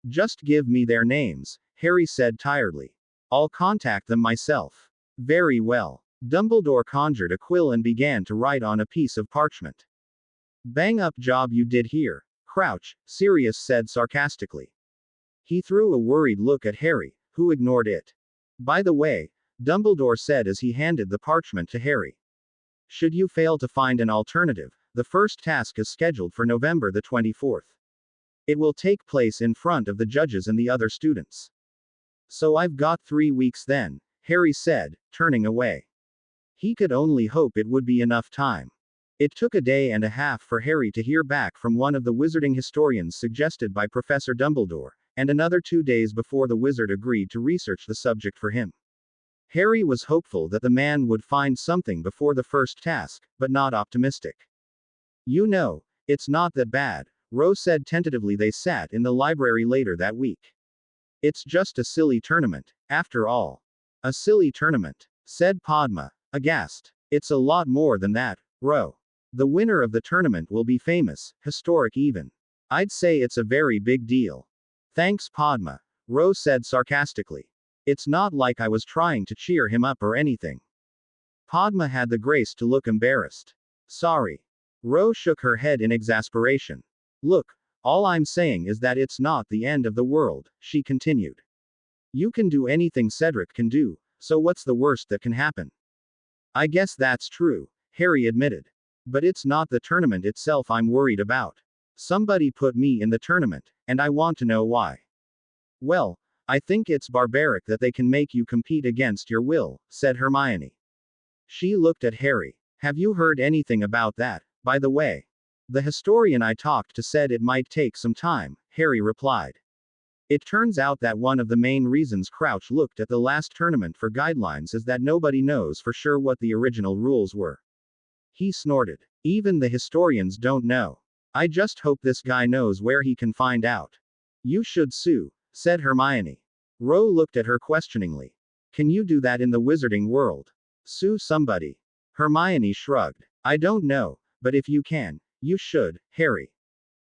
"Just give me their names," Harry said tiredly. "I'll contact them myself." "Very well." Dumbledore conjured a quill and began to write on a piece of parchment. "Bang up job you did here, Crouch," Sirius said sarcastically. He threw a worried look at Harry, who ignored it. "By the way," Dumbledore said as he handed the parchment to Harry. "Should you fail to find an alternative, the first task is scheduled for November the 24th. It will take place in front of the judges and the other students." "So I've got 3 weeks then," Harry said, turning away. He could only hope it would be enough time. It took a day and a half for Harry to hear back from one of the wizarding historians suggested by Professor Dumbledore, and another 2 days before the wizard agreed to research the subject for him. Harry was hopeful that the man would find something before the first task, but not optimistic. "You know, it's not that bad," Rose said tentatively. They sat in the library later that week. "It's just a silly tournament, after all." "A silly tournament," said Padma, aghast. "It's a lot more than that, Ro. The winner of the tournament will be famous, historic even. I'd say it's a very big deal." "Thanks Padma," Rose said sarcastically. "It's not like I was trying to cheer him up or anything." Padma had the grace to look embarrassed. "Sorry." Rose shook her head in exasperation. "Look, all I'm saying is that it's not the end of the world," she continued. "You can do anything Cedric can do, so what's the worst that can happen?" "I guess that's true," Harry admitted. "But it's not the tournament itself I'm worried about. Somebody put me in the tournament, and I want to know why." "Well, I think it's barbaric that they can make you compete against your will," said Hermione. She looked at Harry. "Have you heard anything about that, by the way?" "The historian I talked to said it might take some time," Harry replied. "It turns out that one of the main reasons Crouch looked at the last tournament for guidelines is that nobody knows for sure what the original rules were." He snorted. "Even the historians don't know. I just hope this guy knows where he can find out." "You should sue," said Hermione. Ro looked at her questioningly. "Can you do that in the wizarding world? Sue somebody?" Hermione shrugged. "I don't know, but if you can, you should, Harry.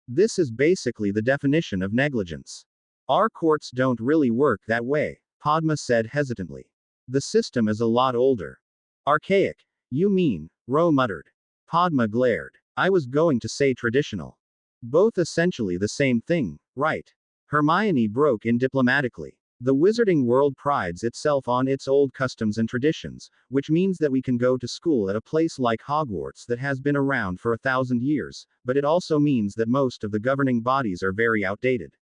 This is basically the definition of negligence." "Our courts don't really work that way," Padma said hesitantly. "The system is a lot older." "Archaic, you mean," Ro muttered. Padma glared. "I was going to say traditional. Both essentially the same thing, right?" Hermione broke in diplomatically. The wizarding world prides itself on its old customs and traditions, which means that we can go to school at a place like Hogwarts that has been around for 1,000 years, but it also means that most of the governing bodies are very outdated.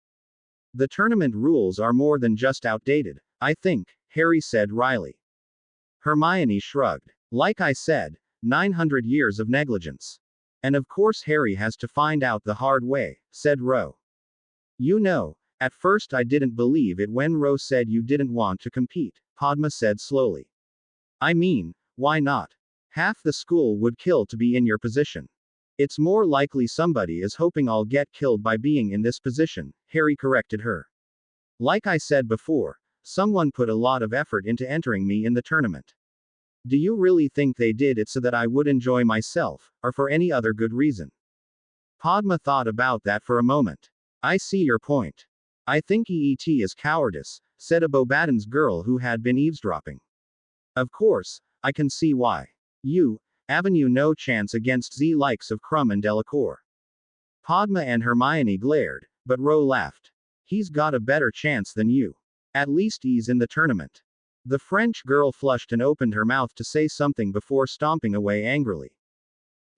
The tournament rules are more than just outdated, I think, Harry said wryly. Hermione shrugged. Like I said, 900 years of negligence. And of course Harry has to find out the hard way, said Ro. You know, at first I didn't believe it when Ro said you didn't want to compete, Padma said slowly. I mean, why not? Half the school would kill to be in your position. It's more likely somebody is hoping I'll get killed by being in this position, Harry corrected her. Like I said before, someone put a lot of effort into entering me in the tournament. Do you really think they did it so that I would enjoy myself, or for any other good reason? Padma thought about that for a moment. I see your point. I think EET is cowardice, said a Beauxbatons girl who had been eavesdropping. Of course, I can see why. You, Avenue no chance against Z likes of Krum and Delacour. Padma and Hermione glared, but Ro laughed. He's got a better chance than you. At least he's in the tournament. The French girl flushed and opened her mouth to say something before stomping away angrily.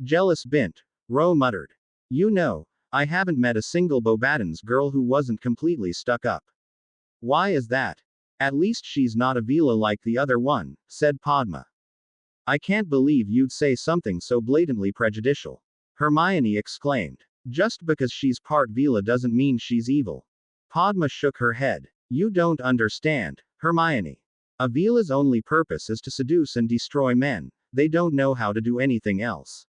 Jealous bint, Ro muttered. You know, I haven't met a single Beauxbatons girl who wasn't completely stuck up. Why is that? At least she's not a Vila like the other one, said Padma. I can't believe you'd say something so blatantly prejudicial. Hermione exclaimed. Just because she's part Vila doesn't mean she's evil. Padma shook her head. You don't understand, Hermione. A Vila's only purpose is to seduce and destroy men, they don't know how to do anything else.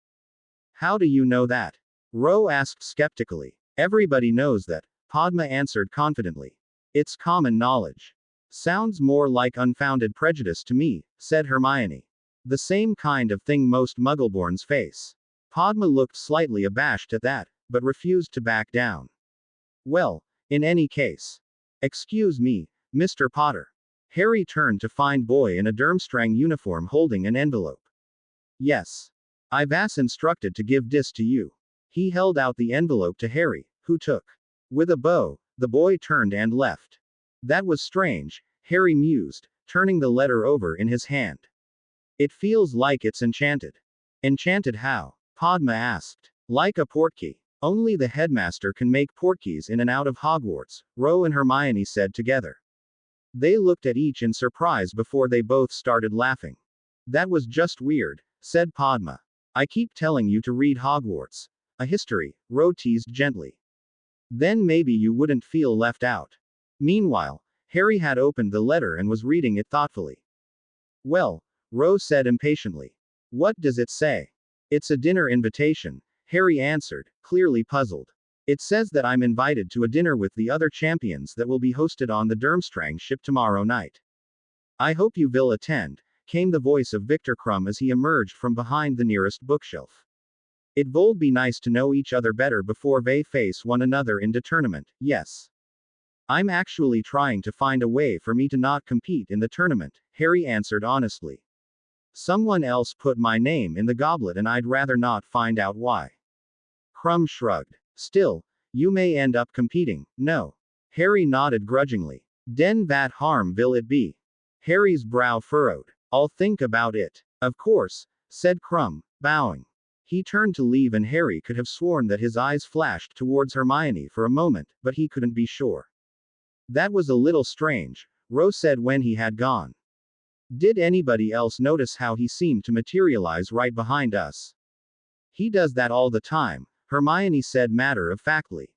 How do you know that? Ro asked skeptically. Everybody knows that, Padma answered confidently. It's common knowledge. Sounds more like unfounded prejudice to me, said Hermione. The same kind of thing most Muggleborns face. Padma looked slightly abashed at that, but refused to back down. Well, in any case. Excuse me, Mr. Potter. Harry turned to find boy in a Durmstrang uniform holding an envelope. Yes. I've instructed to give this to you. He held out the envelope to Harry, who took. With a bow, the boy turned and left. That was strange, Harry mused, turning the letter over in his hand. It feels like it's enchanted. Enchanted how? Padma asked. Like a portkey. Only the headmaster can make portkeys in and out of Hogwarts, Ro and Hermione said together. They looked at each in surprise before they both started laughing. That was just weird, said Padma. I keep telling you to read Hogwarts. A history, Ro teased gently. Then maybe you wouldn't feel left out. Meanwhile, Harry had opened the letter and was reading it thoughtfully. Well, Ro said impatiently. What does it say? It's a dinner invitation, Harry answered, clearly puzzled. It says that I'm invited to a dinner with the other champions that will be hosted on the Durmstrang ship tomorrow night. I hope you will attend, came the voice of Victor Krum as he emerged from behind the nearest bookshelf. It would be nice to know each other better before they face one another in the tournament, yes. I'm actually trying to find a way for me to not compete in the tournament, Harry answered honestly. Someone else put my name in the goblet and I'd rather not find out why. Krum shrugged. Still, you may end up competing, no. Harry nodded grudgingly. Den vat harm will it be? Harry's brow furrowed. I'll think about it. Of course, said Krum, bowing. He turned to leave and Harry could have sworn that his eyes flashed towards Hermione for a moment, but he couldn't be sure. That was a little strange, Ro said when he had gone. Did anybody else notice how he seemed to materialize right behind us? He does that all the time, Hermione said matter-of-factly.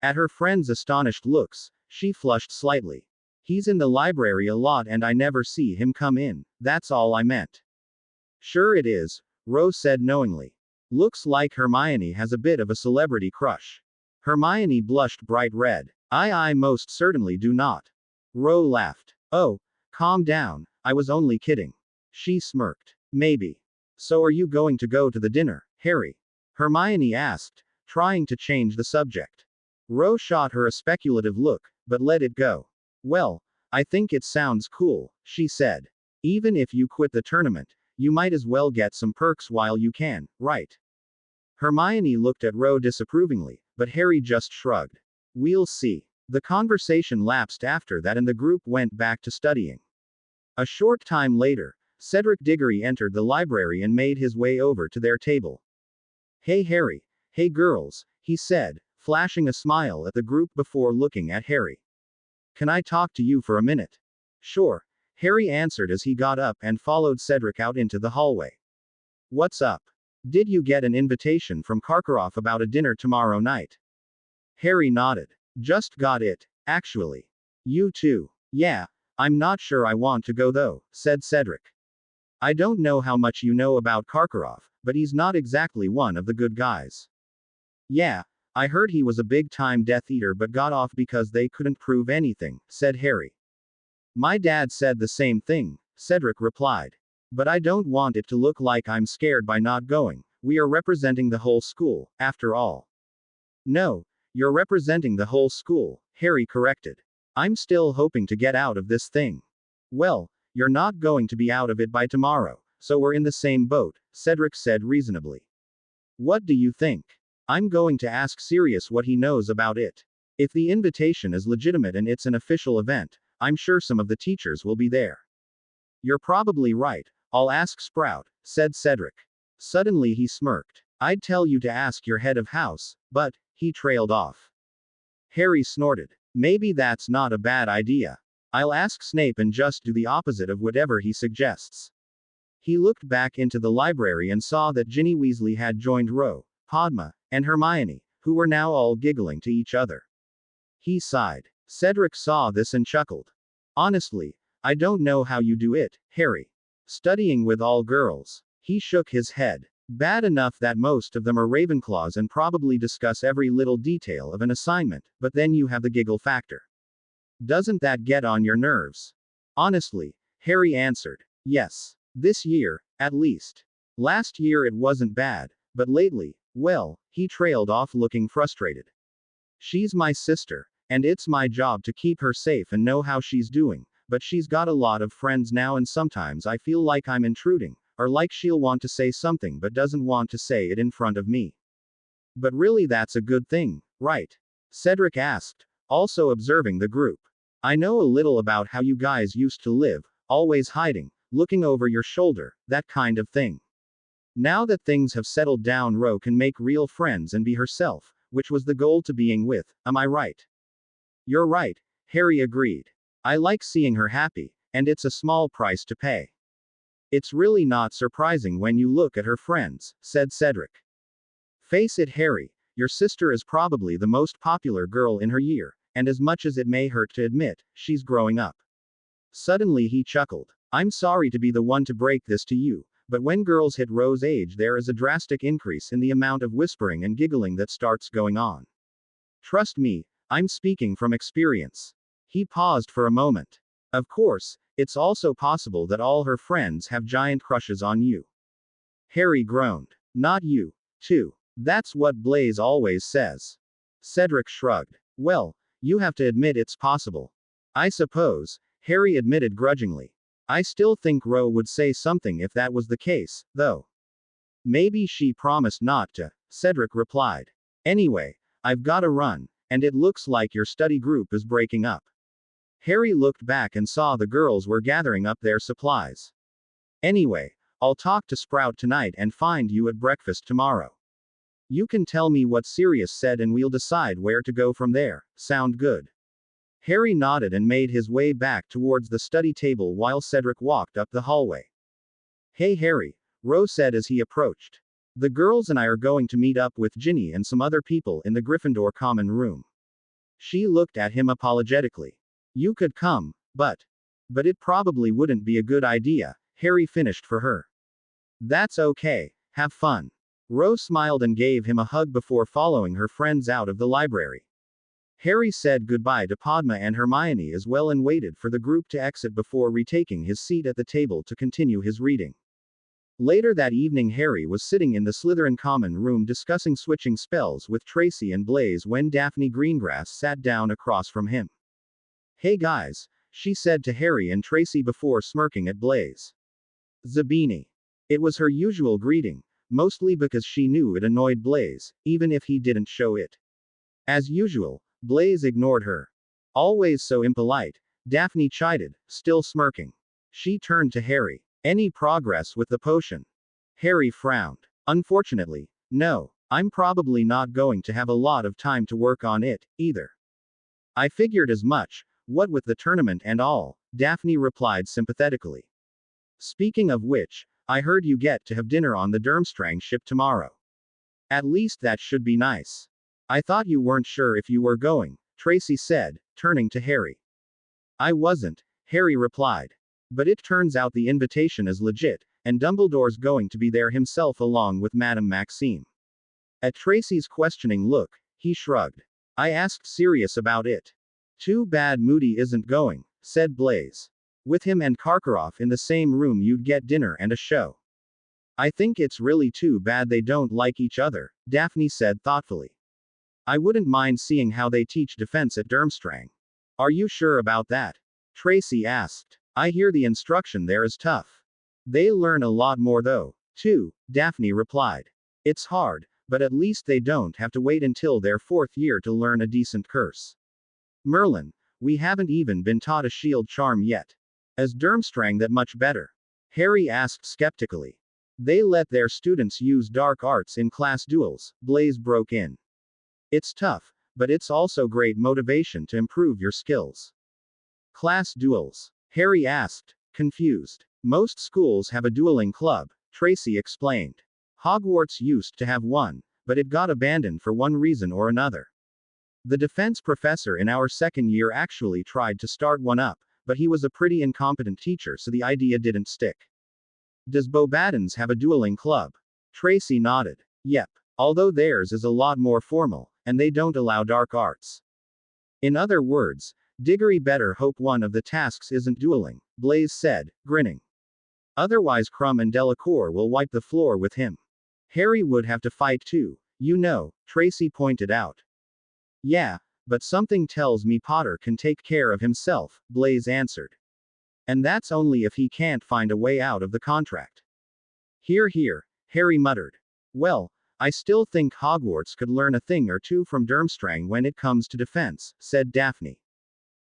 At her friend's astonished looks, she flushed slightly. He's in the library a lot and I never see him come in, that's all I meant. Sure it is, Ro said knowingly. Looks like Hermione has a bit of a celebrity crush. Hermione blushed bright red. I most certainly do not. Ro laughed. Oh, calm down, I was only kidding. She smirked. Maybe. So are you going to go to the dinner, Harry? Hermione asked, trying to change the subject. Ro shot her a speculative look, but let it go. Well, I think it sounds cool, she said. Even if you quit the tournament, you might as well get some perks while you can, right? Hermione looked at Ro disapprovingly, but Harry just shrugged. We'll see. The conversation lapsed after that and the group went back to studying. A short time later, Cedric Diggory entered the library and made his way over to their table. Hey Harry. Hey girls, he said, flashing a smile at the group before looking at Harry. Can I talk to you for a minute? Sure, Harry answered as he got up and followed Cedric out into the hallway. What's up? Did you get an invitation from Karkaroff about a dinner tomorrow night? Harry nodded. Just got it, actually. You too. Yeah, I'm not sure I want to go though, said Cedric. I don't know how much you know about Karkaroff, but he's not exactly one of the good guys. Yeah, I heard he was a big-time Death Eater but got off because they couldn't prove anything, said Harry. My dad said the same thing, Cedric replied. But I don't want it to look like I'm scared by not going. We are representing the whole school, after all. No, you're representing the whole school, Harry corrected. I'm still hoping to get out of this thing. Well, you're not going to be out of it by tomorrow, so we're in the same boat, Cedric said reasonably. What do you think? I'm going to ask Sirius what he knows about it. If the invitation is legitimate and it's an official event, I'm sure some of the teachers will be there. You're probably right, I'll ask Sprout, said Cedric. Suddenly he smirked. I'd tell you to ask your head of house, but, he trailed off. Harry snorted. Maybe that's not a bad idea. I'll ask Snape and just do the opposite of whatever he suggests. He looked back into the library and saw that Ginny Weasley had joined Ro, Padma, and Hermione, who were now all giggling to each other. He sighed. Cedric saw this and chuckled. Honestly, I don't know how you do it, Harry. Studying with all girls. He shook his head. Bad enough that most of them are Ravenclaws and probably discuss every little detail of an assignment, but then you have the giggle factor. Doesn't that get on your nerves? Honestly, Harry answered. Yes. This year, at least. Last year it wasn't bad, but lately, well, he trailed off looking frustrated. She's my sister, and it's my job to keep her safe and know how she's doing, but she's got a lot of friends now and sometimes I feel like I'm intruding, or like she'll want to say something but doesn't want to say it in front of me. But really that's a good thing, right? Cedric asked, also observing the group. I know a little about how you guys used to live, always hiding, looking over your shoulder, that kind of thing. Now that things have settled down, Ro can make real friends and be herself, which was the goal to being with, am I right? You're right, Harry agreed. I like seeing her happy, and it's a small price to pay. It's really not surprising when you look at her friends, said Cedric. Face it, Harry, your sister is probably the most popular girl in her year, and as much as it may hurt to admit, she's growing up. Suddenly he chuckled. I'm sorry to be the one to break this to you, but when girls hit Ro's age there is a drastic increase in the amount of whispering and giggling that starts going on. Trust me, I'm speaking from experience. He paused for a moment. Of course, it's also possible that all her friends have giant crushes on you. Harry groaned. Not you, too. That's what Blaise always says. Cedric shrugged. Well, you have to admit it's possible. I suppose, Harry admitted grudgingly. I still think Ro would say something if that was the case, though. Maybe she promised not to, Cedric replied. Anyway, I've gotta run, and it looks like your study group is breaking up. Harry looked back and saw the girls were gathering up their supplies. Anyway, I'll talk to Sprout tonight and find you at breakfast tomorrow. You can tell me what Sirius said and we'll decide where to go from there. Sound good? Harry nodded and made his way back towards the study table while Cedric walked up the hallway. Hey Harry, Ro said as he approached. The girls and I are going to meet up with Ginny and some other people in the Gryffindor common room. She looked at him apologetically. You could come, but it probably wouldn't be a good idea, Harry finished for her. That's okay, have fun. Ro smiled and gave him a hug before following her friends out of the library. Harry said goodbye to Padma and Hermione as well and waited for the group to exit before retaking his seat at the table to continue his reading. Later that evening Harry was sitting in the Slytherin common room discussing switching spells with Tracy and Blaise when Daphne Greengrass sat down across from him. Hey guys, she said to Harry and Tracy before smirking at Blaise. Zabini. It was her usual greeting, mostly because she knew it annoyed Blaise, even if he didn't show it. As usual, Blaise ignored her. Always so impolite, Daphne chided, still smirking. She turned to Harry. Any progress with the potion? Harry frowned. Unfortunately, no. I'm probably not going to have a lot of time to work on it, either. I figured as much, what with the tournament and all, Daphne replied sympathetically. Speaking of which, I heard you get to have dinner on the Durmstrang ship tomorrow. At least that should be nice. I thought you weren't sure if you were going, Tracy said, turning to Harry. I wasn't, Harry replied. But it turns out the invitation is legit, and Dumbledore's going to be there himself along with Madame Maxime. At Tracy's questioning look, he shrugged. I asked Sirius about it. Too bad Moody isn't going, said Blaise. With him and Karkaroff in the same room you'd get dinner and a show. I think it's really too bad they don't like each other, Daphne said thoughtfully. I wouldn't mind seeing how they teach defense at Durmstrang. Are you sure about that? Tracy asked. I hear the instruction there is tough. They learn a lot more though, too, Daphne replied. It's hard, but at least they don't have to wait until their 4th year to learn a decent curse. Merlin, we haven't even been taught a shield charm yet. Is Durmstrang that much better? Harry asked skeptically. They let their students use dark arts in class duels, Blaise broke in. It's tough, but it's also great motivation to improve your skills. Class duels? Harry asked, confused. Most schools have a dueling club, Tracy explained. Hogwarts used to have one, but it got abandoned for one reason or another. The defense professor in our 2nd year actually tried to start one up, but he was a pretty incompetent teacher, so the idea didn't stick. Does Beauxbatons have a dueling club? Tracy nodded. Yep. Although theirs is a lot more formal, and they don't allow dark arts. In other words, Diggory better hope one of the tasks isn't dueling, Blaise said, grinning. Otherwise Krum and Delacour will wipe the floor with him. Harry would have to fight too, you know, Tracy pointed out. Yeah, but something tells me Potter can take care of himself, Blaise answered. And that's only if he can't find a way out of the contract. Hear, hear, Harry muttered. Well, I still think Hogwarts could learn a thing or two from Durmstrang when it comes to defense, said Daphne.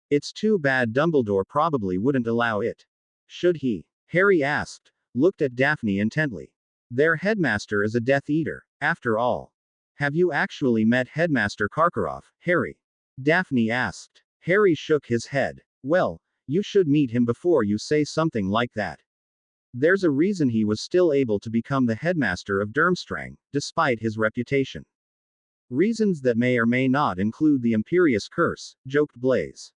It's too bad Dumbledore probably wouldn't allow it. Should he? Harry asked, looked at Daphne intently. Their headmaster is a Death Eater, after all. Have you actually met Headmaster Karkaroff, Harry? Daphne asked. Harry shook his head. Well, you should meet him before you say something like that. There's a reason he was still able to become the headmaster of Durmstrang, despite his reputation. Reasons that may or may not include the Imperious Curse, joked Blaise.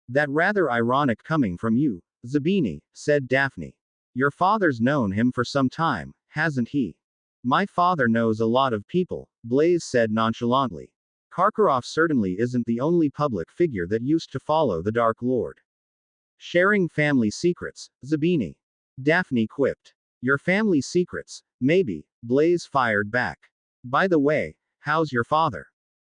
That rather ironic coming from you, Zabini, said Daphne. Your father's known him for some time, hasn't he? My father knows a lot of people, Blaise said nonchalantly. Karkaroff certainly isn't the only public figure that used to follow the Dark Lord. Sharing family secrets, Zabini. Daphne quipped. Your family secrets, maybe, Blaise fired back. By the way, how's your father?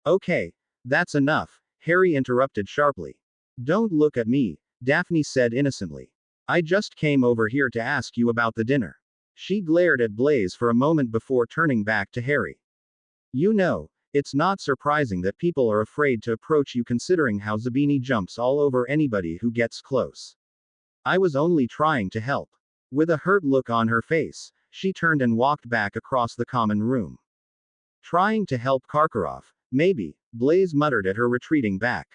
Okay, that's enough, Harry interrupted sharply. Don't look at me, Daphne said innocently. I just came over here to ask you about the dinner. She glared at Blaise for a moment before turning back to Harry. You know, it's not surprising that people are afraid to approach you considering how Zabini jumps all over anybody who gets close. I was only trying to help. With a hurt look on her face, she turned and walked back across the common room. Trying to help Karkaroff, maybe, Blaise muttered at her retreating back.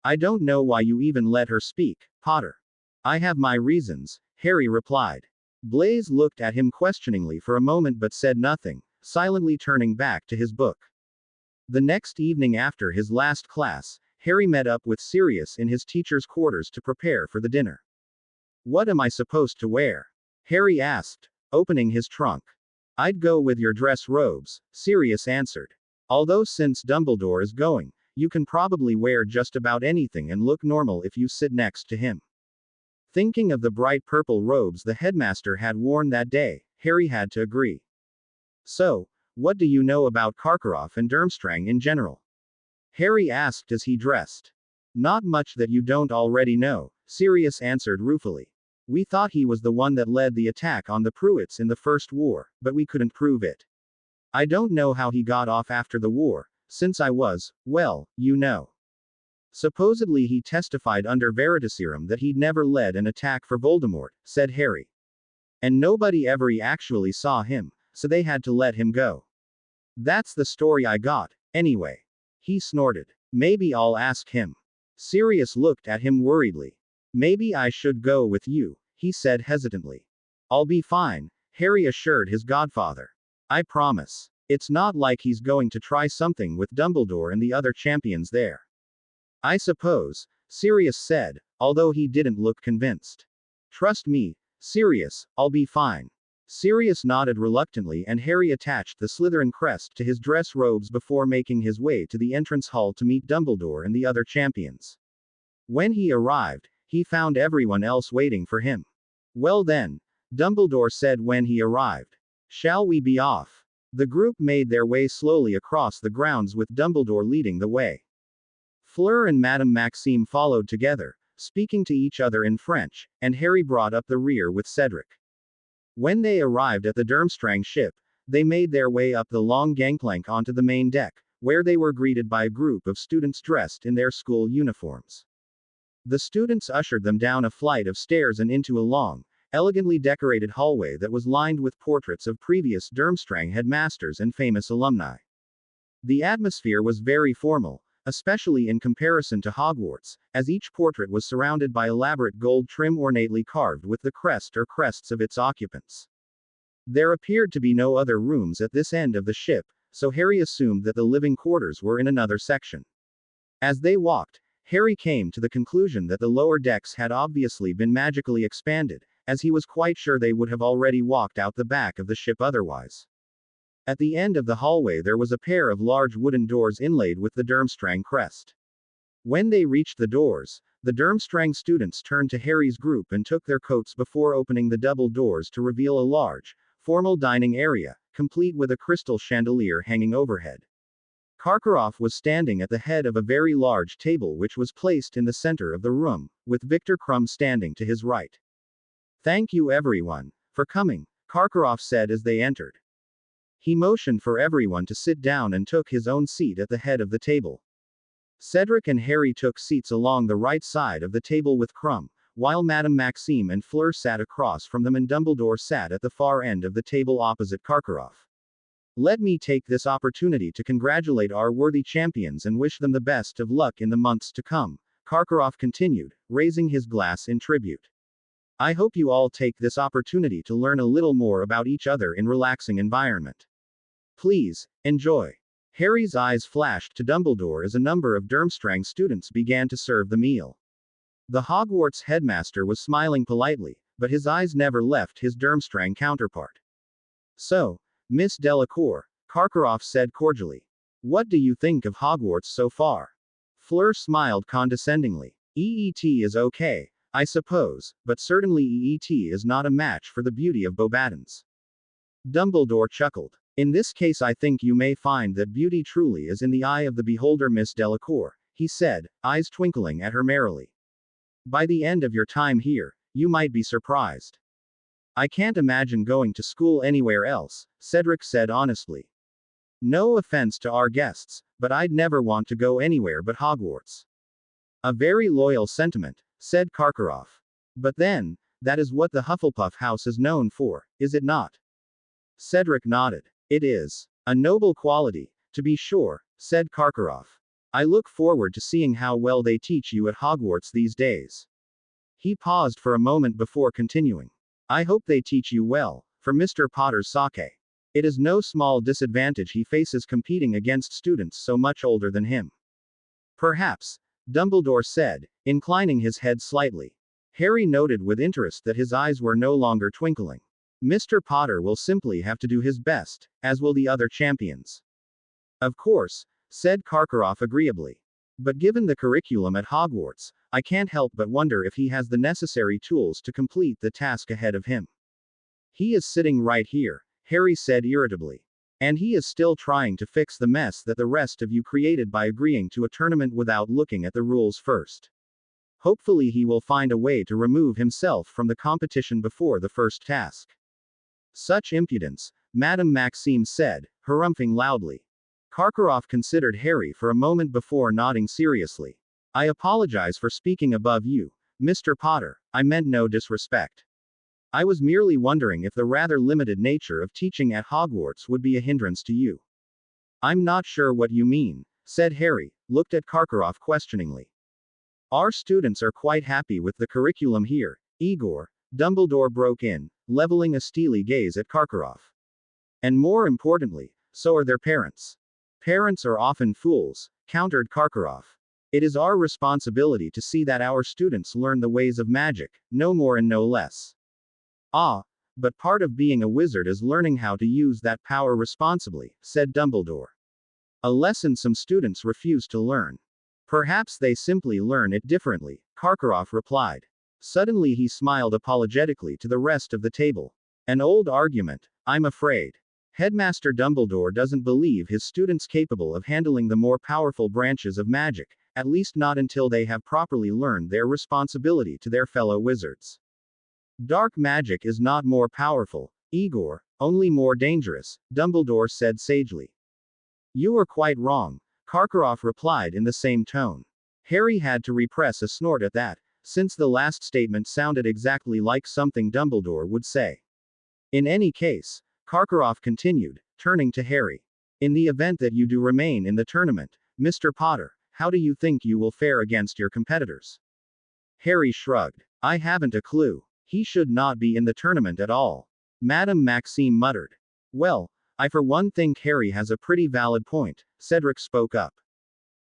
I don't know why you even let her speak, Potter. I have my reasons, Harry replied. Blaise looked at him questioningly for a moment but said nothing, silently turning back to his book. The next evening after his last class, Harry met up with Sirius in his teacher's quarters to prepare for the dinner. What am I supposed to wear? Harry asked, opening his trunk. I'd go with your dress robes, Sirius answered. Although since Dumbledore is going, you can probably wear just about anything and look normal if you sit next to him. Thinking of the bright purple robes the headmaster had worn that day, Harry had to agree. So, what do you know about Karkaroff and Durmstrang in general? Harry asked as he dressed. Not much that you don't already know, Sirius answered ruefully. We thought he was the one that led the attack on the Pruitts in the First War, but we couldn't prove it. I don't know how he got off after the war, since I was, well, you know. Supposedly he testified under Veritaserum that he'd never led an attack for Voldemort, said Harry. And nobody ever actually saw him, so they had to let him go. That's the story I got, anyway. He snorted. Maybe I'll ask him. Sirius looked at him worriedly. Maybe I should go with you, he said hesitantly. I'll be fine, Harry assured his godfather. I promise. It's not like he's going to try something with Dumbledore and the other champions there. I suppose, Sirius said, although he didn't look convinced. Trust me, Sirius, I'll be fine. Sirius nodded reluctantly and Harry attached the Slytherin crest to his dress robes before making his way to the entrance hall to meet Dumbledore and the other champions. When he arrived, he found everyone else waiting for him. Well then, Dumbledore said when he arrived. Shall we be off? The group made their way slowly across the grounds with Dumbledore leading the way. Fleur and Madame Maxime followed together, speaking to each other in French, and Harry brought up the rear with Cedric. When they arrived at the Durmstrang ship, they made their way up the long gangplank onto the main deck, where they were greeted by a group of students dressed in their school uniforms. The students ushered them down a flight of stairs and into a long, elegantly decorated hallway that was lined with portraits of previous Durmstrang headmasters and famous alumni. The atmosphere was very formal, especially in comparison to Hogwarts, as each portrait was surrounded by elaborate gold trim ornately carved with the crest or crests of its occupants. There appeared to be no other rooms at this end of the ship, so Harry assumed that the living quarters were in another section. As they walked, Harry came to the conclusion that the lower decks had obviously been magically expanded, as he was quite sure they would have already walked out the back of the ship otherwise. At the end of the hallway there was a pair of large wooden doors inlaid with the Durmstrang crest. When they reached the doors, the Durmstrang students turned to Harry's group and took their coats before opening the double doors to reveal a large, formal dining area, complete with a crystal chandelier hanging overhead. Karkaroff was standing at the head of a very large table which was placed in the center of the room, with Viktor Krum standing to his right. Thank you everyone for coming, Karkaroff said as they entered. He motioned for everyone to sit down and took his own seat at the head of the table. Cedric and Harry took seats along the right side of the table with Krum, while Madame Maxime and Fleur sat across from them and Dumbledore sat at the far end of the table opposite Karkaroff. Let me take this opportunity to congratulate our worthy champions and wish them the best of luck in the months to come, Karkaroff continued, raising his glass in tribute. I hope you all take this opportunity to learn a little more about each other in relaxing environment. Please, enjoy. Harry's eyes flashed to Dumbledore as a number of Durmstrang students began to serve the meal. The Hogwarts headmaster was smiling politely, but his eyes never left his Durmstrang counterpart. So, Miss Delacour, Karkaroff said cordially. What do you think of Hogwarts so far? Fleur smiled condescendingly. EET is okay, I suppose, but certainly EET is not a match for the beauty of Beauxbatons. Dumbledore chuckled. In this case I think you may find that beauty truly is in the eye of the beholder, Miss Delacour, he said, eyes twinkling at her merrily. By the end of your time here, you might be surprised. I can't imagine going to school anywhere else, Cedric said honestly. No offense to our guests, but I'd never want to go anywhere but Hogwarts. A very loyal sentiment, said Karkaroff. But then, that is what the Hufflepuff house is known for, is it not? Cedric nodded. It is. A noble quality, to be sure, said Karkaroff. I look forward to seeing how well they teach you at Hogwarts these days. He paused for a moment before continuing. I hope they teach you well, for Mr. Potter's sake. It is no small disadvantage he faces competing against students so much older than him. Perhaps, Dumbledore said, inclining his head slightly. Harry noted with interest that his eyes were no longer twinkling. Mr. Potter will simply have to do his best, as will the other champions. Of course, said Karkaroff agreeably. But given the curriculum at Hogwarts, I can't help but wonder if he has the necessary tools to complete the task ahead of him. He is sitting right here, Harry said irritably. And he is still trying to fix the mess that the rest of you created by agreeing to a tournament without looking at the rules first. Hopefully he will find a way to remove himself from the competition before the first task. Such impudence, Madame Maxime said, harumphing loudly. Karkaroff considered Harry for a moment before nodding seriously. I apologize for speaking above you, Mr. Potter. I meant no disrespect. I was merely wondering if the rather limited nature of teaching at Hogwarts would be a hindrance to you. I'm not sure what you mean, said Harry, looked at Karkaroff questioningly. Our students are quite happy with the curriculum here, Igor, Dumbledore broke in, leveling a steely gaze at Karkaroff. And more importantly, so are their parents. Parents are often fools, countered Karkaroff. It is our responsibility to see that our students learn the ways of magic, no more and no less. Ah, but part of being a wizard is learning how to use that power responsibly, said Dumbledore. A lesson some students refuse to learn. Perhaps they simply learn it differently, Karkaroff replied. Suddenly he smiled apologetically to the rest of the table. An old argument, I'm afraid. Headmaster Dumbledore doesn't believe his students capable of handling the more powerful branches of magic, at least not until they have properly learned their responsibility to their fellow wizards. Dark magic is not more powerful, Igor, only more dangerous, Dumbledore said sagely. You are quite wrong, Karkaroff replied in the same tone. Harry had to repress a snort at that, since the last statement sounded exactly like something Dumbledore would say. In any case, Karkaroff continued, turning to Harry. In the event that you do remain in the tournament, Mr. Potter, how do you think you will fare against your competitors? Harry shrugged. I haven't a clue. He should not be in the tournament at all. Madame Maxime muttered. Well, I for one think Harry has a pretty valid point, Cedric spoke up.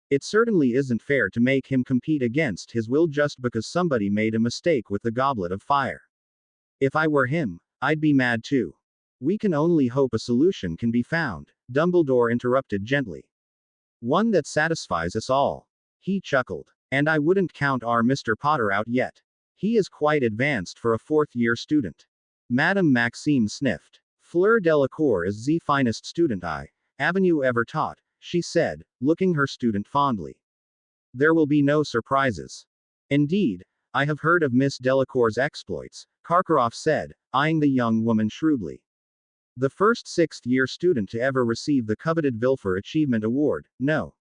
It certainly isn't fair to make him compete against his will just because somebody made a mistake with the Goblet of Fire. If I were him, I'd be mad too. We can only hope a solution can be found, Dumbledore interrupted gently. One that satisfies us all. He chuckled. And I wouldn't count our Mr. Potter out yet. He is quite advanced for a fourth-year student. Madame Maxime sniffed. Fleur Delacour is the finest student Avenue ever taught, she said, looking her student fondly. There will be no surprises. Indeed, I have heard of Miss Delacour's exploits, Karkaroff said, eyeing the young woman shrewdly. The first sixth-year student to ever receive the coveted Vilfer Achievement Award, no.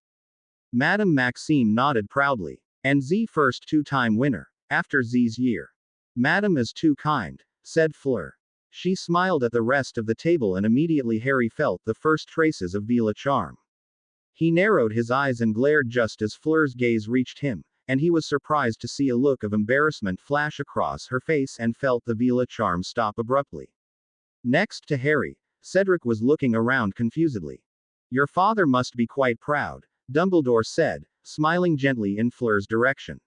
Madame Maxime nodded proudly. And the first two-time winner, after Z's year. Madame is too kind, said Fleur. She smiled at the rest of the table and immediately Harry felt the first traces of Veela charm. He narrowed his eyes and glared just as Fleur's gaze reached him, and he was surprised to see a look of embarrassment flash across her face and felt the Veela charm stop abruptly. Next to Harry, Cedric was looking around confusedly. Your father must be quite proud, Dumbledore said, smiling gently in Fleur's direction.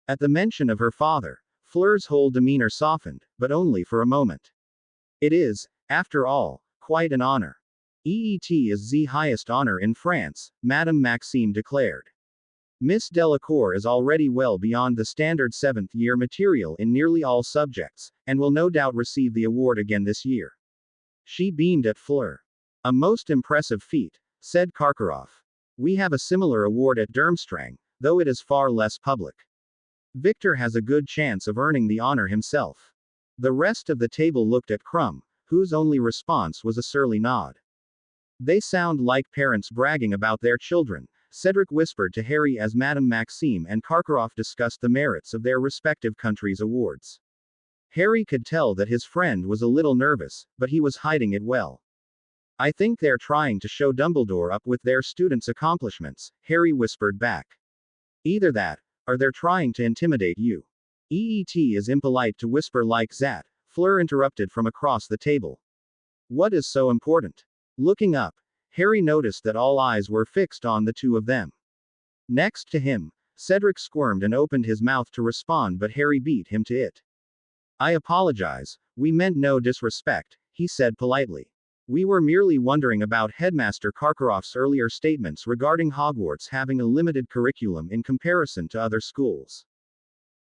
At the mention of her father, Fleur's whole demeanor softened, but only for a moment. It is, after all, quite an honor. EET is the highest honor in France, Madame Maxime declared. Miss Delacour is already well beyond the standard seventh-year material in nearly all subjects, and will no doubt receive the award again this year. She beamed at Fleur. A most impressive feat, said Karkaroff. We have a similar award at Durmstrang, though it is far less public. Victor has a good chance of earning the honor himself. The rest of the table looked at Krum, whose only response was a surly nod. They sound like parents bragging about their children, Cedric whispered to Harry as Madame Maxime and Karkaroff discussed the merits of their respective countries' awards. Harry could tell that his friend was a little nervous, but he was hiding it well. I think they're trying to show Dumbledore up with their students' accomplishments, Harry whispered back. Either that, or they're trying to intimidate you. EET is impolite to whisper like that, Fleur interrupted from across the table. What is so important? Looking up, Harry noticed that all eyes were fixed on the two of them. Next to him, Cedric squirmed and opened his mouth to respond, but Harry beat him to it. I apologize, we meant no disrespect, he said politely. We were merely wondering about Headmaster Karkaroff's earlier statements regarding Hogwarts having a limited curriculum in comparison to other schools.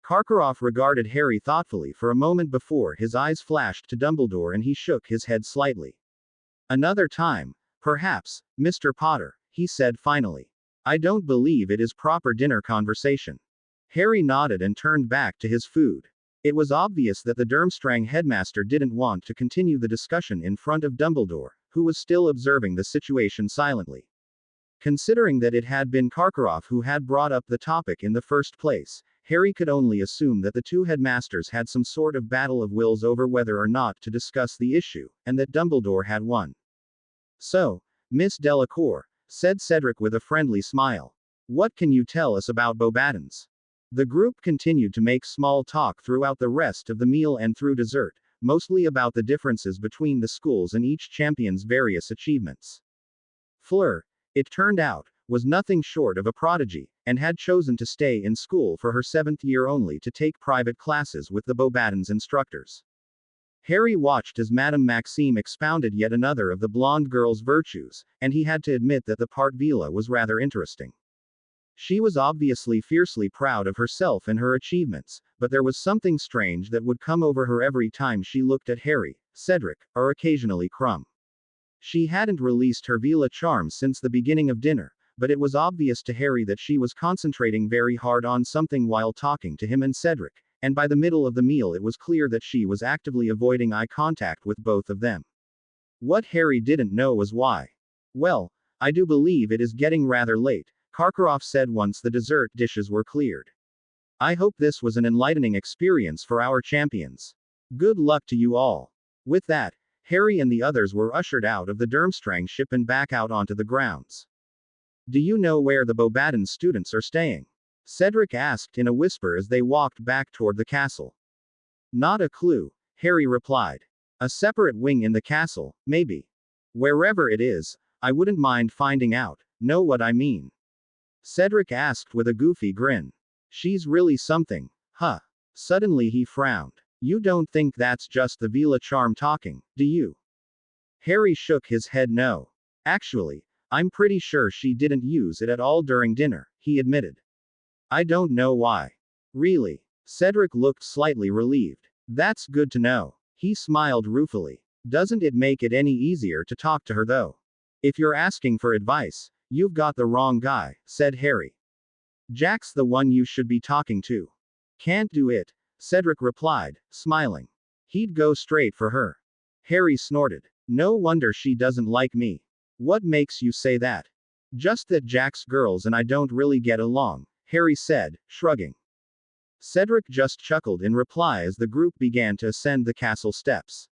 Karkaroff regarded Harry thoughtfully for a moment before his eyes flashed to Dumbledore and he shook his head slightly. Another time, perhaps, Mr. Potter, he said finally. I don't believe it is proper dinner conversation. Harry nodded and turned back to his food. It was obvious that the Durmstrang headmaster didn't want to continue the discussion in front of Dumbledore, who was still observing the situation silently. Considering that it had been Karkaroff who had brought up the topic in the first place, Harry could only assume that the two headmasters had some sort of battle of wills over whether or not to discuss the issue, and that Dumbledore had won. So, Miss Delacour, said Cedric with a friendly smile. What can you tell us about Beauxbatons? The group continued to make small talk throughout the rest of the meal and through dessert, mostly about the differences between the schools and each champion's various achievements. Fleur, it turned out, was nothing short of a prodigy, and had chosen to stay in school for her 7th year only to take private classes with the Beauxbatons instructors. Harry watched as Madame Maxime expounded yet another of the blonde girl's virtues, and he had to admit that the part Vila was rather interesting. She was obviously fiercely proud of herself and her achievements, but there was something strange that would come over her every time she looked at Harry, Cedric, or occasionally Krum. She hadn't released her Vila charm since the beginning of dinner, but it was obvious to Harry that she was concentrating very hard on something while talking to him and Cedric, and by the middle of the meal it was clear that she was actively avoiding eye contact with both of them. What Harry didn't know was why. Well, I do believe it is getting rather late, Karkaroff said once the dessert dishes were cleared. I hope this was an enlightening experience for our champions. Good luck to you all. With that, Harry and the others were ushered out of the Durmstrang ship and back out onto the grounds. Do you know where the Beauxbatons students are staying? Cedric asked in a whisper as they walked back toward the castle. Not a clue, Harry replied. A separate wing in the castle, maybe. Wherever it is, I wouldn't mind finding out, know what I mean? Cedric asked with a goofy grin. She's really something, huh? Suddenly he frowned. You don't think that's just the Vila charm talking, do you? Harry shook his head no. Actually, I'm pretty sure she didn't use it at all during dinner, he admitted. I don't know why. Really? Cedric looked slightly relieved. That's good to know. He smiled ruefully. Doesn't it make it any easier to talk to her though? If you're asking for advice, you've got the wrong guy, said Harry. Jack's the one you should be talking to. Can't do it, Cedric replied, smiling. He'd go straight for her. Harry snorted. No wonder she doesn't like me. What makes you say that? Just that Jack's girls and I don't really get along, Harry said, shrugging. Cedric just chuckled in reply as the group began to ascend the castle steps.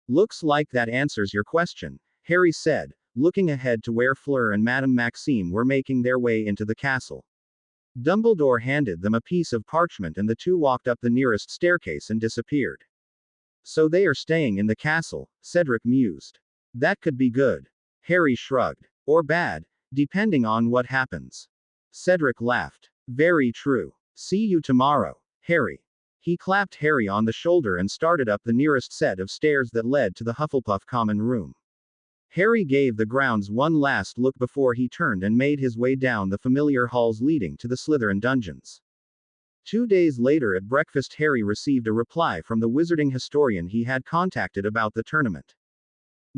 Looks like that answers your question, Harry said, looking ahead to where Fleur and Madame Maxime were making their way into the castle. Dumbledore handed them a piece of parchment and the two walked up the nearest staircase and disappeared. So they are staying in the castle, Cedric mused. That could be good. Harry shrugged. Or bad, depending on what happens. Cedric laughed. Very true. See you tomorrow, Harry. He clapped Harry on the shoulder and started up the nearest set of stairs that led to the Hufflepuff common room. Harry gave the grounds one last look before he turned and made his way down the familiar halls leading to the Slytherin dungeons. 2 days later at breakfast Harry received a reply from the wizarding historian he had contacted about the tournament.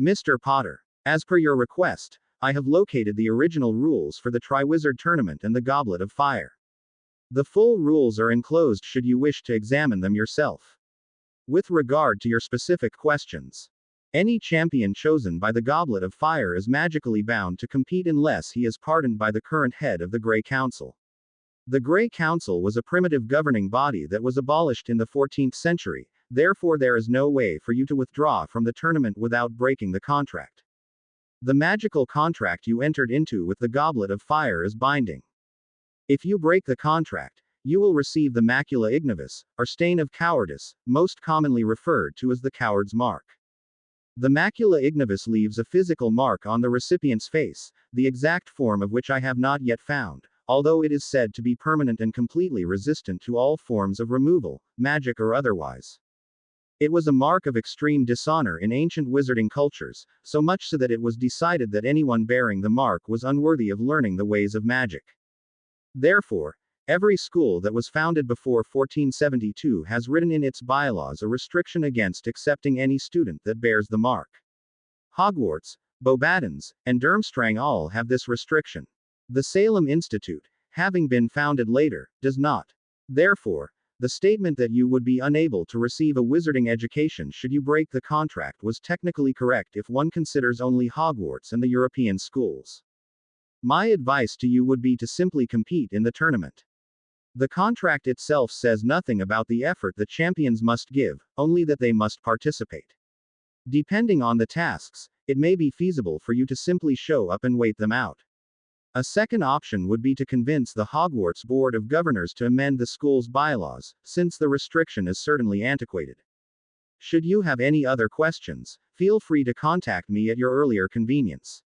Mr. Potter, as per your request, I have located the original rules for the Triwizard Tournament and the Goblet of Fire. The full rules are enclosed should you wish to examine them yourself. With regard to your specific questions, any champion chosen by the Goblet of Fire is magically bound to compete unless he is pardoned by the current head of the Grey Council. The Grey Council was a primitive governing body that was abolished in the 14th century, therefore there is no way for you to withdraw from the tournament without breaking the contract. The magical contract you entered into with the Goblet of Fire is binding. If you break the contract, you will receive the Macula Ignivis, or stain of cowardice, most commonly referred to as the coward's mark. The Macula Ignivis leaves a physical mark on the recipient's face, the exact form of which I have not yet found, although it is said to be permanent and completely resistant to all forms of removal, magic or otherwise. It was a mark of extreme dishonor in ancient wizarding cultures, so much so that it was decided that anyone bearing the mark was unworthy of learning the ways of magic. Therefore, every school that was founded before 1472 has written in its bylaws a restriction against accepting any student that bears the mark. Hogwarts, Beauxbatons, and Durmstrang all have this restriction. The Salem Institute, having been founded later, does not. Therefore, the statement that you would be unable to receive a wizarding education should you break the contract was technically correct if one considers only Hogwarts and the European schools. My advice to you would be to simply compete in the tournament. The contract itself says nothing about the effort the champions must give, only that they must participate. Depending on the tasks, it may be feasible for you to simply show up and wait them out. A second option would be to convince the Hogwarts Board of Governors to amend the school's bylaws, since the restriction is certainly antiquated. Should you have any other questions, feel free to contact me at your earlier convenience.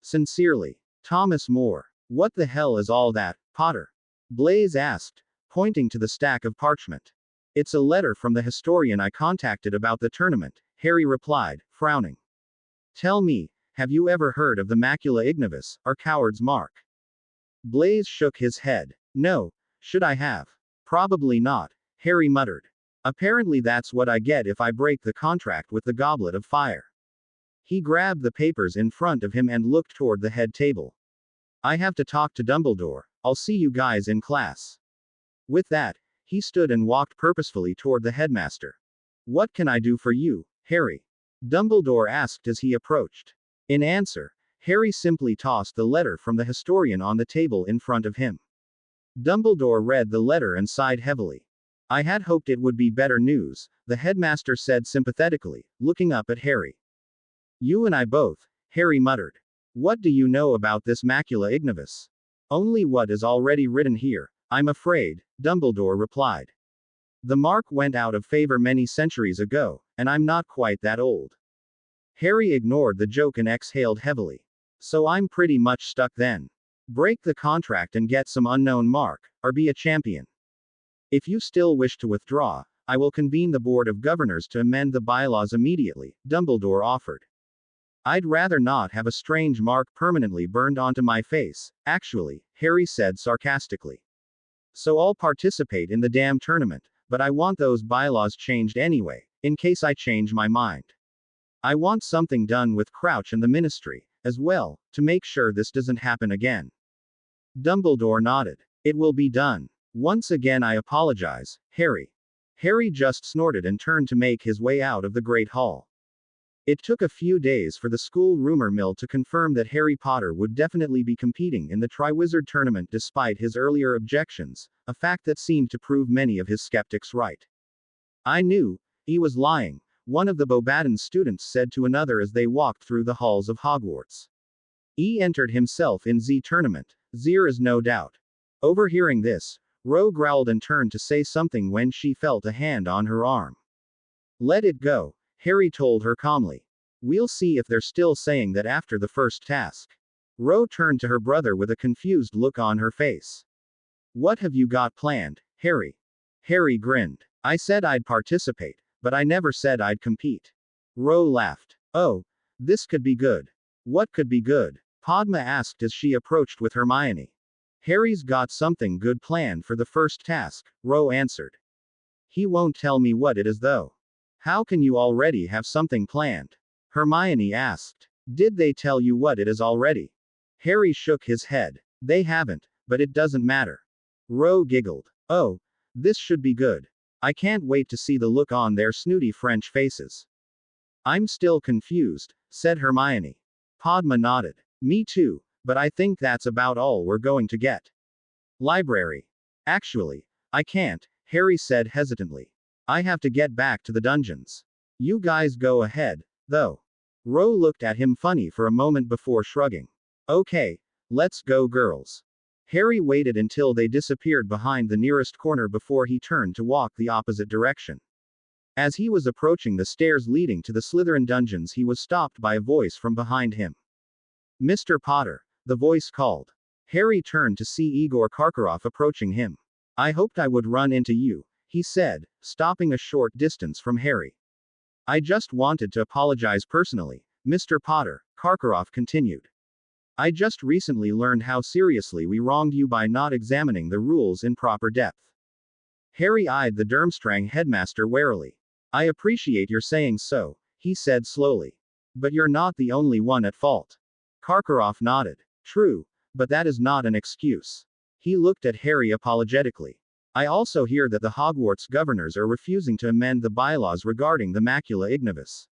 Sincerely, Thomas More. What the hell is all that, Potter? Blaise asked, pointing to the stack of parchment. It's a letter from the historian I contacted about the tournament, Harry replied, frowning. Tell me, have you ever heard of the Macula Ignis, or Coward's Mark? Blaise shook his head. No, should I have? Probably not, Harry muttered. Apparently that's what I get if I break the contract with the Goblet of Fire. He grabbed the papers in front of him and looked toward the head table. I have to talk to Dumbledore. I'll see you guys in class. With that, he stood and walked purposefully toward the headmaster. What can I do for you, Harry? Dumbledore asked as he approached. In answer, Harry simply tossed the letter from the historian on the table in front of him. Dumbledore read the letter and sighed heavily. I had hoped it would be better news, the headmaster said sympathetically, looking up at Harry. You and I both, Harry muttered. What do you know about this Macula Ignis? Only what is already written here, I'm afraid, Dumbledore replied. The mark went out of favor many centuries ago, and I'm not quite that old. Harry ignored the joke and exhaled heavily. So I'm pretty much stuck then. Break the contract and get some unknown mark, or be a champion. If you still wish to withdraw, I will convene the Board of Governors to amend the bylaws immediately, Dumbledore offered. I'd rather not have a strange mark permanently burned onto my face, actually, Harry said sarcastically. So I'll participate in the damn tournament, but I want those bylaws changed anyway, in case I change my mind. I want something done with Crouch and the Ministry, as well, to make sure this doesn't happen again. Dumbledore nodded. It will be done. Once again I apologize, Harry. Harry just snorted and turned to make his way out of the Great Hall. It took a few days for the school rumor mill to confirm that Harry Potter would definitely be competing in the Triwizard Tournament despite his earlier objections, a fact that seemed to prove many of his skeptics right. I knew he was lying, one of the Beauxbaton students said to another as they walked through the halls of Hogwarts. He entered himself in Z tournament, there is no doubt. Overhearing this, Ro growled and turned to say something when she felt a hand on her arm. Let it go, Harry told her calmly. We'll see if they're still saying that after the first task. Ro turned to her brother with a confused look on her face. What have you got planned, Harry? Harry grinned. I said I'd participate, but I never said I'd compete. Ro laughed. Oh, this could be good. What could be good? Padma asked as she approached with Hermione. Harry's got something good planned for the first task, Ro answered. He won't tell me what it is though. How can you already have something planned? Hermione asked. Did they tell you what it is already? Harry shook his head. They haven't, but it doesn't matter. Ro giggled. Oh, this should be good. I can't wait to see the look on their snooty French faces. I'm still confused, said Hermione. Padma nodded. Me too, but I think that's about all we're going to get. Library. Actually, I can't, Harry said hesitantly. I have to get back to the dungeons. You guys go ahead, though. Ro looked at him funny for a moment before shrugging. Okay, let's go girls. Harry waited until they disappeared behind the nearest corner before he turned to walk the opposite direction. As he was approaching the stairs leading to the Slytherin dungeons, he was stopped by a voice from behind him. Mr. Potter, the voice called. Harry turned to see Igor Karkaroff approaching him. I hoped I would run into you, he said, stopping a short distance from Harry. I just wanted to apologize personally, Mr. Potter, Karkaroff continued. I just recently learned how seriously we wronged you by not examining the rules in proper depth. Harry eyed the Durmstrang headmaster warily. I appreciate your saying so, he said slowly. But you're not the only one at fault. Karkaroff nodded. True, but that is not an excuse. He looked at Harry apologetically. I also hear that the Hogwarts governors are refusing to amend the bylaws regarding the Macula Ignis.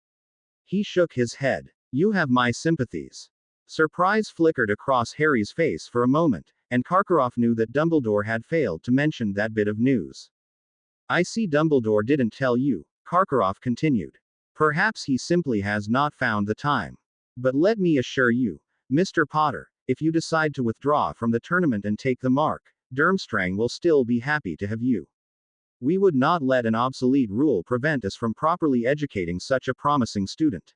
He shook his head. You have my sympathies. Surprise flickered across Harry's face for a moment, and Karkaroff knew that Dumbledore had failed to mention that bit of news. I see Dumbledore didn't tell you, Karkaroff continued. Perhaps he simply has not found the time. But let me assure you, Mr. Potter, if you decide to withdraw from the tournament and take the mark, Durmstrang will still be happy to have you. We would not let an obsolete rule prevent us from properly educating such a promising student.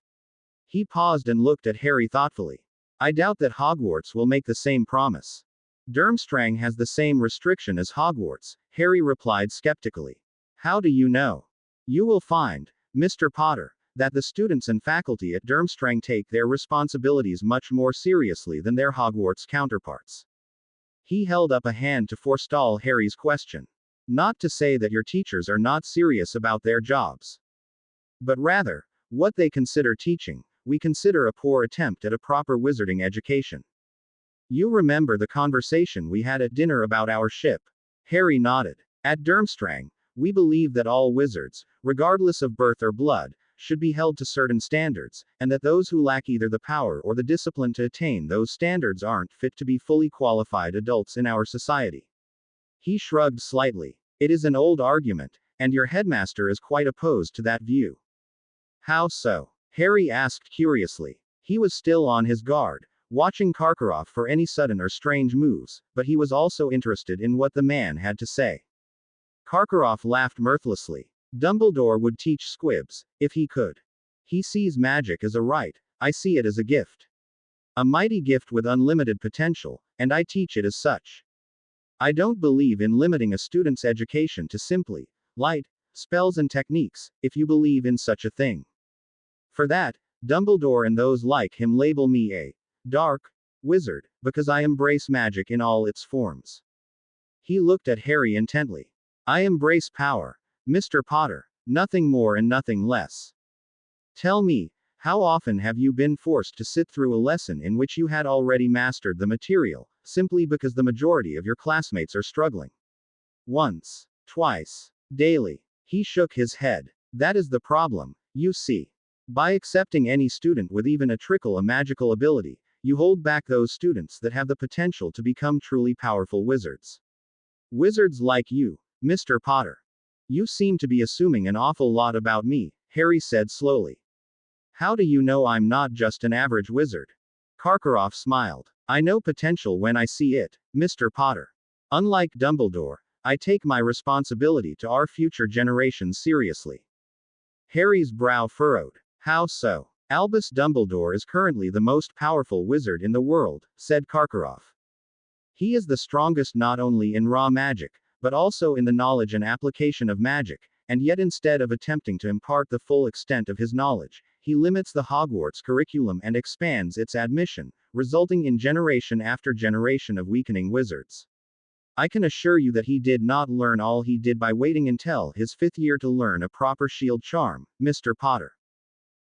He paused and looked at Harry thoughtfully. I doubt that Hogwarts will make the same promise. Durmstrang has the same restriction as Hogwarts, Harry replied skeptically. How do you know? You will find, Mr. Potter, that the students and faculty at Durmstrang take their responsibilities much more seriously than their Hogwarts counterparts. He held up a hand to forestall Harry's question. Not to say that your teachers are not serious about their jobs. But rather, what they consider teaching, we consider a poor attempt at a proper wizarding education. You remember the conversation we had at dinner about our ship? Harry nodded. At Durmstrang, we believe that all wizards, regardless of birth or blood, should be held to certain standards, and that those who lack either the power or the discipline to attain those standards aren't fit to be fully qualified adults in our society. He shrugged slightly. It is an old argument, and your headmaster is quite opposed to that view. How so? Harry asked curiously. He was still on his guard, watching Karkaroff for any sudden or strange moves, but he was also interested in what the man had to say. Karkaroff laughed mirthlessly. Dumbledore would teach squibs, if he could. He sees magic as a right, I see it as a gift. A mighty gift with unlimited potential, and I teach it as such. I don't believe in limiting a student's education to simply light, spells and techniques, if you believe in such a thing. For that, Dumbledore and those like him label me a dark wizard, because I embrace magic in all its forms. He looked at Harry intently. I embrace power, Mr. Potter, nothing more and nothing less. Tell me, how often have you been forced to sit through a lesson in which you had already mastered the material, simply because the majority of your classmates are struggling? Once, twice, daily. He shook his head. That is the problem, you see. By accepting any student with even a trickle of magical ability, you hold back those students that have the potential to become truly powerful wizards. Wizards like you, Mr. Potter. You seem to be assuming an awful lot about me, Harry said slowly. How do you know I'm not just an average wizard? Karkaroff smiled. I know potential when I see it, Mr. Potter. Unlike Dumbledore, I take my responsibility to our future generations seriously. Harry's brow furrowed. How so? Albus Dumbledore is currently the most powerful wizard in the world, said Karkaroff. He is the strongest not only in raw magic, but also in the knowledge and application of magic, and yet instead of attempting to impart the full extent of his knowledge, he limits the Hogwarts curriculum and expands its admission, resulting in generation after generation of weakening wizards. I can assure you that he did not learn all he did by waiting until his 5th year to learn a proper shield charm, Mr. Potter.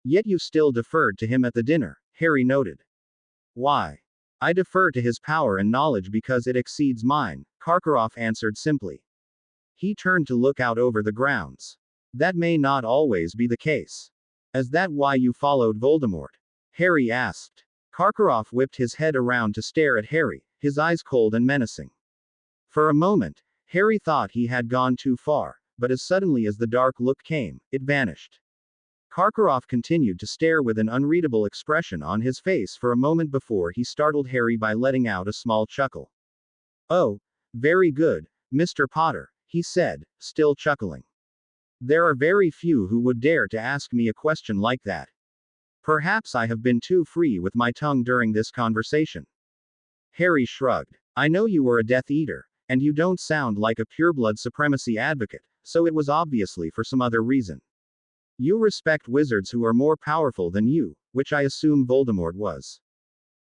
Yet you still deferred to him at the dinner, Harry noted. Why? I defer to his power and knowledge because it exceeds mine, Karkaroff answered simply. He turned to look out over the grounds. That may not always be the case. Is that why you followed Voldemort? Harry asked. Karkaroff whipped his head around to stare at Harry, his eyes cold and menacing. For a moment, Harry thought he had gone too far, but as suddenly as the dark look came, it vanished. Karkaroff continued to stare with an unreadable expression on his face for a moment before he startled Harry by letting out a small chuckle. Oh, very good, Mr. Potter, he said, still chuckling. There are very few who would dare to ask me a question like that. Perhaps I have been too free with my tongue during this conversation. Harry shrugged. I know you were a Death Eater, and you don't sound like a pureblood supremacy advocate, so it was obviously for some other reason. You respect wizards who are more powerful than you, which I assume Voldemort was.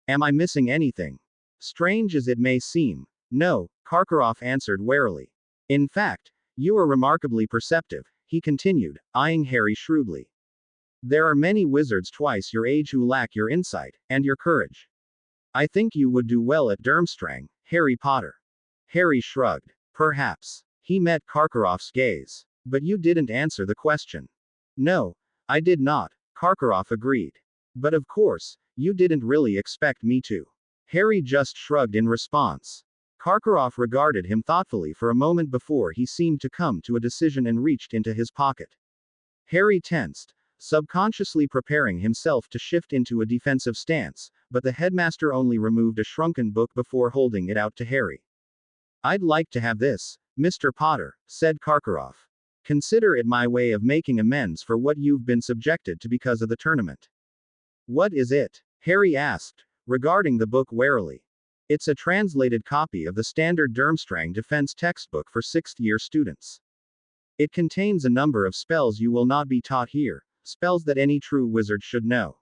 Am I missing anything? Strange as it may seem, no, Karkaroff answered warily. In fact, you are remarkably perceptive, he continued, eyeing Harry shrewdly. There are many wizards twice your age who lack your insight, and your courage. I think you would do well at Durmstrang, Harry Potter. Harry shrugged. Perhaps. He met Karkaroff's gaze. But you didn't answer the question. No, I did not, Karkaroff agreed. But of course, You didn't really expect me to. Harry just shrugged in response. Karkaroff regarded him thoughtfully for a moment before he seemed to come to a decision and reached into his pocket. Harry tensed, subconsciously preparing himself to shift into a defensive stance, but the headmaster only removed a shrunken book before holding it out to Harry. I'd like to have this, Mr. Potter, said Karkaroff. Consider it my way of making amends for what you've been subjected to because of the tournament. What is it? Harry asked, regarding the book warily. It's a translated copy of the standard Durmstrang defense textbook for 6th-year students. It contains a number of spells you will not be taught here, spells that any true wizard should know.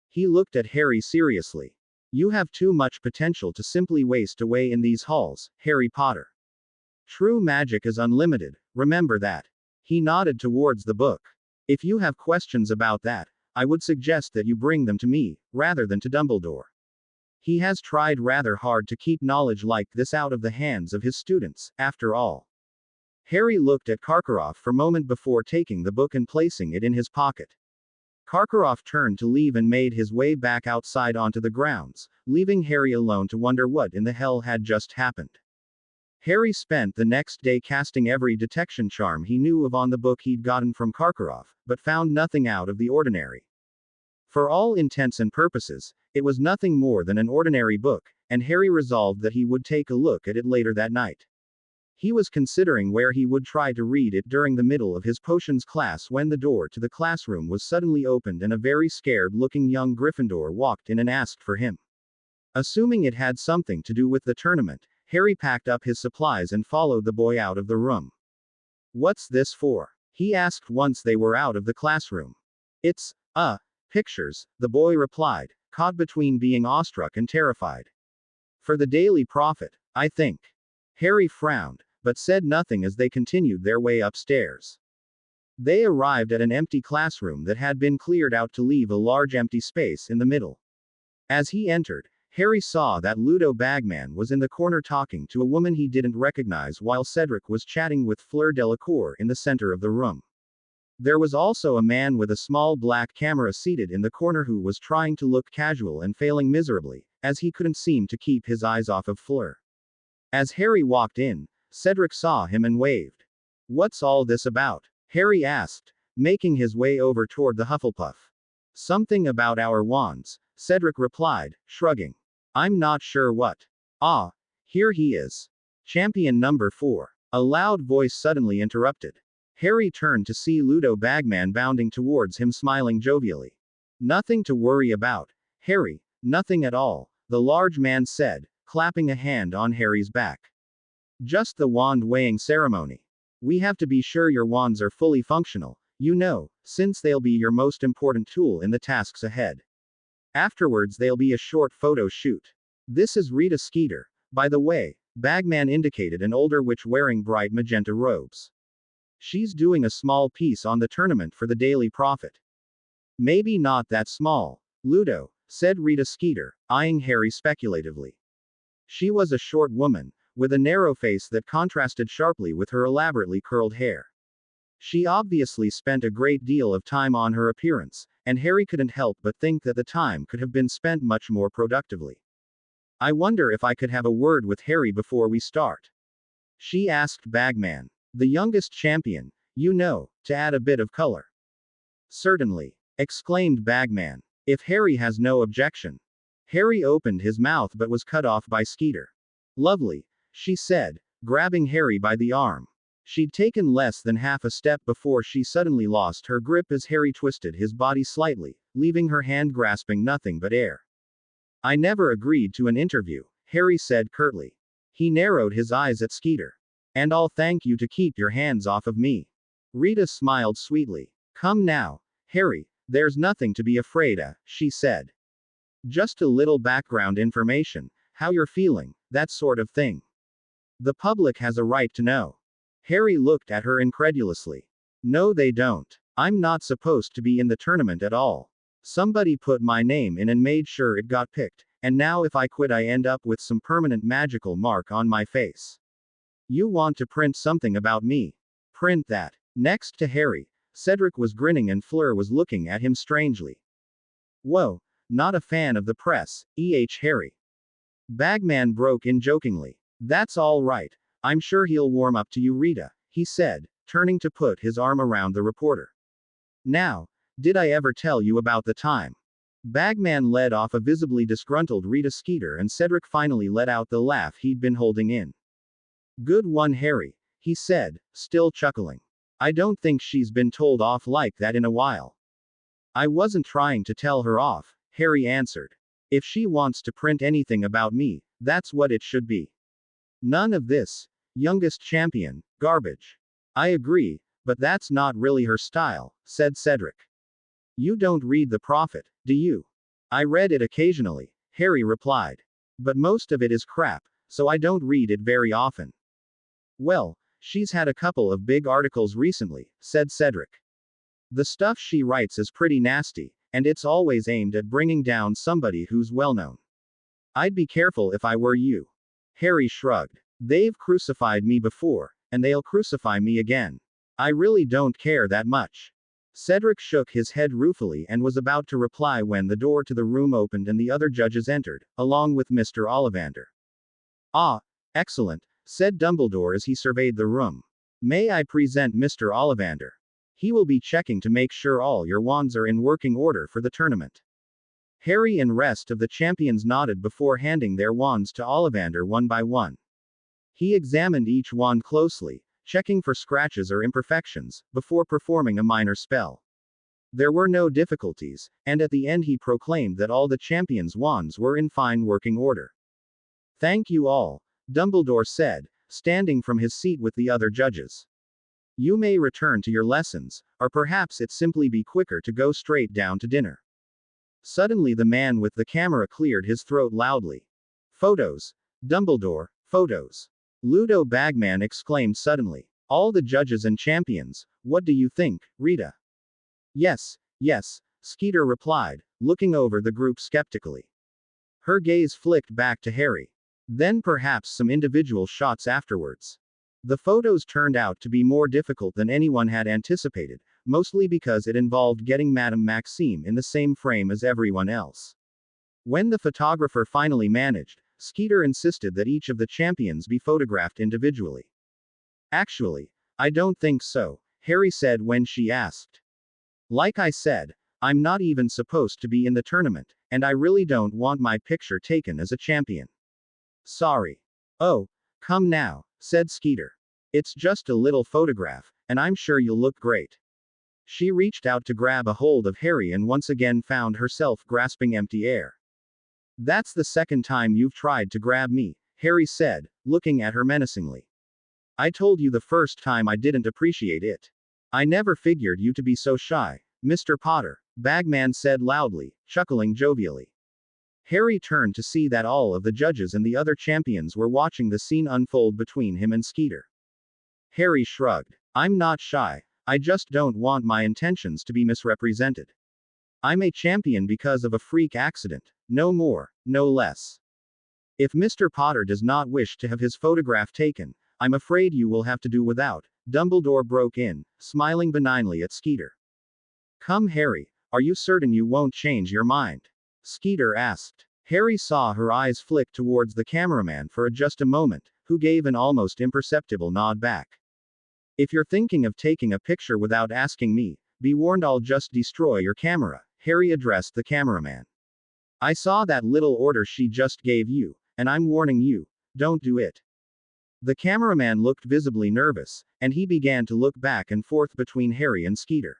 He looked at Harry seriously. You have too much potential to simply waste away in these halls, Harry Potter. True magic is unlimited, remember that. He nodded towards the book. If you have questions about that, I would suggest that you bring them to me, rather than to Dumbledore. He has tried rather hard to keep knowledge like this out of the hands of his students, after all. Harry looked at Karkaroff for a moment before taking the book and placing it in his pocket. Karkaroff turned to leave and made his way back outside onto the grounds, leaving Harry alone to wonder what in the hell had just happened. Harry spent the next day casting every detection charm he knew of on the book he'd gotten from Karkaroff, but found nothing out of the ordinary. For all intents and purposes, it was nothing more than an ordinary book, and Harry resolved that he would take a look at it later that night. He was considering where he would try to read it during the middle of his potions class when the door to the classroom was suddenly opened and a very scared-looking young Gryffindor walked in and asked for him. Assuming it had something to do with the tournament, Harry packed up his supplies and followed the boy out of the room. What's this for? He asked once they were out of the classroom. It's, pictures, the boy replied, caught between being awestruck and terrified. For the Daily Prophet, I think. Harry frowned, but said nothing as they continued their way upstairs. They arrived at an empty classroom that had been cleared out to leave a large empty space in the middle. As he entered, Harry saw that Ludo Bagman was in the corner talking to a woman he didn't recognize while Cedric was chatting with Fleur Delacour in the center of the room. There was also a man with a small black camera seated in the corner who was trying to look casual and failing miserably, as he couldn't seem to keep his eyes off of Fleur. As Harry walked in, Cedric saw him and waved. What's all this about? Harry asked, making his way over toward the Hufflepuff. Something about our wands, Cedric replied, shrugging. I'm not sure what. Ah, here he is. Champion number 4. A loud voice suddenly interrupted. Harry turned to see Ludo Bagman bounding towards him smiling jovially. Nothing to worry about, Harry, nothing at all, the large man said, clapping a hand on Harry's back. Just the wand weighing ceremony. We have to be sure your wands are fully functional, you know, since they'll be your most important tool in the tasks ahead. Afterwards there'll be a short photo shoot. This is Rita Skeeter, by the way, Bagman indicated an older witch wearing bright magenta robes. She's doing a small piece on the tournament for the Daily Prophet. Maybe not that small, Ludo, said Rita Skeeter, eyeing Harry speculatively. She was a short woman, with a narrow face that contrasted sharply with her elaborately curled hair. She obviously spent a great deal of time on her appearance, and Harry couldn't help but think that the time could have been spent much more productively. I wonder if I could have a word with Harry before we start. She asked Bagman, the youngest champion, you know, to add a bit of color. Certainly, exclaimed Bagman, if Harry has no objection. Harry opened his mouth but was cut off by Skeeter. Lovely, she said, grabbing Harry by the arm. She'd taken less than half a step before she suddenly lost her grip as Harry twisted his body slightly, leaving her hand grasping nothing but air. I never agreed to an interview, Harry said curtly. He narrowed his eyes at Skeeter. And I'll thank you to keep your hands off of me. Rita smiled sweetly. Come now, Harry, there's nothing to be afraid of, she said. Just a little background information, how you're feeling, that sort of thing. The public has a right to know. Harry looked at her incredulously. No, they don't. I'm not supposed to be in the tournament at all. Somebody put my name in and made sure it got picked, and now if I quit I end up with some permanent magical mark on my face. You want to print something about me? Print that. Next to Harry, Cedric was grinning and Fleur was looking at him strangely. Whoa, not a fan of the press, Harry. Bagman broke in jokingly. That's all right. I'm sure he'll warm up to you, Rita, he said, turning to put his arm around the reporter. Now, did I ever tell you about the time? Bagman led off a visibly disgruntled Rita Skeeter, and Cedric finally let out the laugh he'd been holding in. Good one, Harry, he said, still chuckling. I don't think she's been told off like that in a while. I wasn't trying to tell her off, Harry answered. If she wants to print anything about me, that's what it should be. None of this, youngest champion, garbage. I agree, but that's not really her style, said Cedric. You don't read The Prophet, do you? I read it occasionally, Harry replied. But most of it is crap, so I don't read it very often. Well, she's had a couple of big articles recently, said Cedric. The stuff she writes is pretty nasty, and it's always aimed at bringing down somebody who's well known. I'd be careful if I were you. Harry shrugged. They've crucified me before, and they'll crucify me again. I really don't care that much. Cedric shook his head ruefully and was about to reply when the door to the room opened and the other judges entered, along with Mr. Ollivander. Ah, excellent, said Dumbledore as he surveyed the room. May I present Mr. Ollivander? He will be checking to make sure all your wands are in working order for the tournament. Harry and rest of the champions nodded before handing their wands to Ollivander one by one. He examined each wand closely, checking for scratches or imperfections, before performing a minor spell. There were no difficulties, and at the end he proclaimed that all the champions' wands were in fine working order. Thank you all, Dumbledore said, standing from his seat with the other judges. You may return to your lessons, or perhaps it simply be quicker to go straight down to dinner. Suddenly the man with the camera cleared his throat loudly. Photos. Dumbledore, photos. Ludo Bagman exclaimed suddenly. All the judges and champions, what do you think, Rita? Yes, Skeeter replied, looking over the group skeptically. Her gaze flicked back to Harry. Then perhaps some individual shots afterwards. The photos turned out to be more difficult than anyone had anticipated, mostly because it involved getting Madame Maxime in the same frame as everyone else. When the photographer finally managed, Skeeter insisted that each of the champions be photographed individually. Actually, I don't think so, Harry said when she asked. Like I said, I'm not even supposed to be in the tournament, and I really don't want my picture taken as a champion. Sorry. Oh, come now, said Skeeter. It's just a little photograph, and I'm sure you'll look great. She reached out to grab a hold of Harry and once again found herself grasping empty air. That's the second time you've tried to grab me, Harry said, looking at her menacingly. I told you the first time I didn't appreciate it. I never figured you to be so shy, Mr. Potter, Bagman said loudly, chuckling jovially. Harry turned to see that all of the judges and the other champions were watching the scene unfold between him and Skeeter. Harry shrugged. I'm not shy, I just don't want my intentions to be misrepresented. I'm a champion because of a freak accident, no more, no less. If Mr. Potter does not wish to have his photograph taken, I'm afraid you will have to do without, Dumbledore broke in, smiling benignly at Skeeter. Come Harry, are you certain you won't change your mind? Skeeter asked. Harry saw her eyes flick towards the cameraman for just a moment, who gave an almost imperceptible nod back. If you're thinking of taking a picture without asking me, be warned I'll just destroy your camera, Harry addressed the cameraman. I saw that little order she just gave you, and I'm warning you, don't do it. The cameraman looked visibly nervous, and he began to look back and forth between Harry and Skeeter.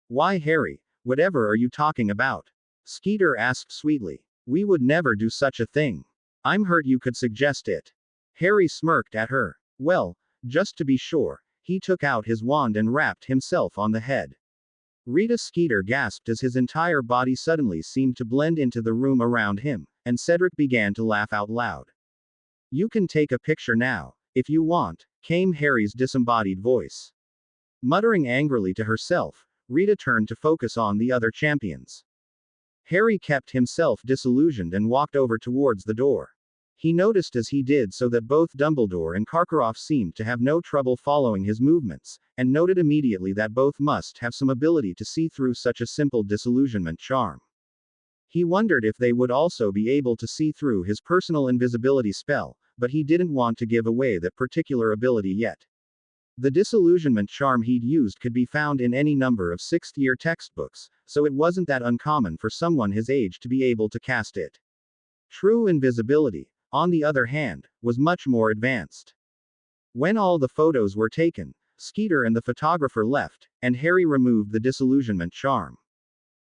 Why Harry, whatever are you talking about? Skeeter asked sweetly. We would never do such a thing. I'm hurt you could suggest it. Harry smirked at her. Well, just to be sure, he took out his wand and rapped himself on the head. Rita Skeeter gasped as his entire body suddenly seemed to blend into the room around him, and Cedric began to laugh out loud. You can take a picture now, if you want, came Harry's disembodied voice. Muttering angrily to herself, Rita turned to focus on the other champions. Harry kept himself disillusioned and walked over towards the door. He noticed as he did so that both Dumbledore and Karkaroff seemed to have no trouble following his movements, and noted immediately that both must have some ability to see through such a simple disillusionment charm. He wondered if they would also be able to see through his personal invisibility spell, but he didn't want to give away that particular ability yet. The disillusionment charm he'd used could be found in any number of sixth-year textbooks, so it wasn't that uncommon for someone his age to be able to cast it. True invisibility, on the other hand, was much more advanced. When all the photos were taken, Skeeter and the photographer left, and Harry removed the disillusionment charm.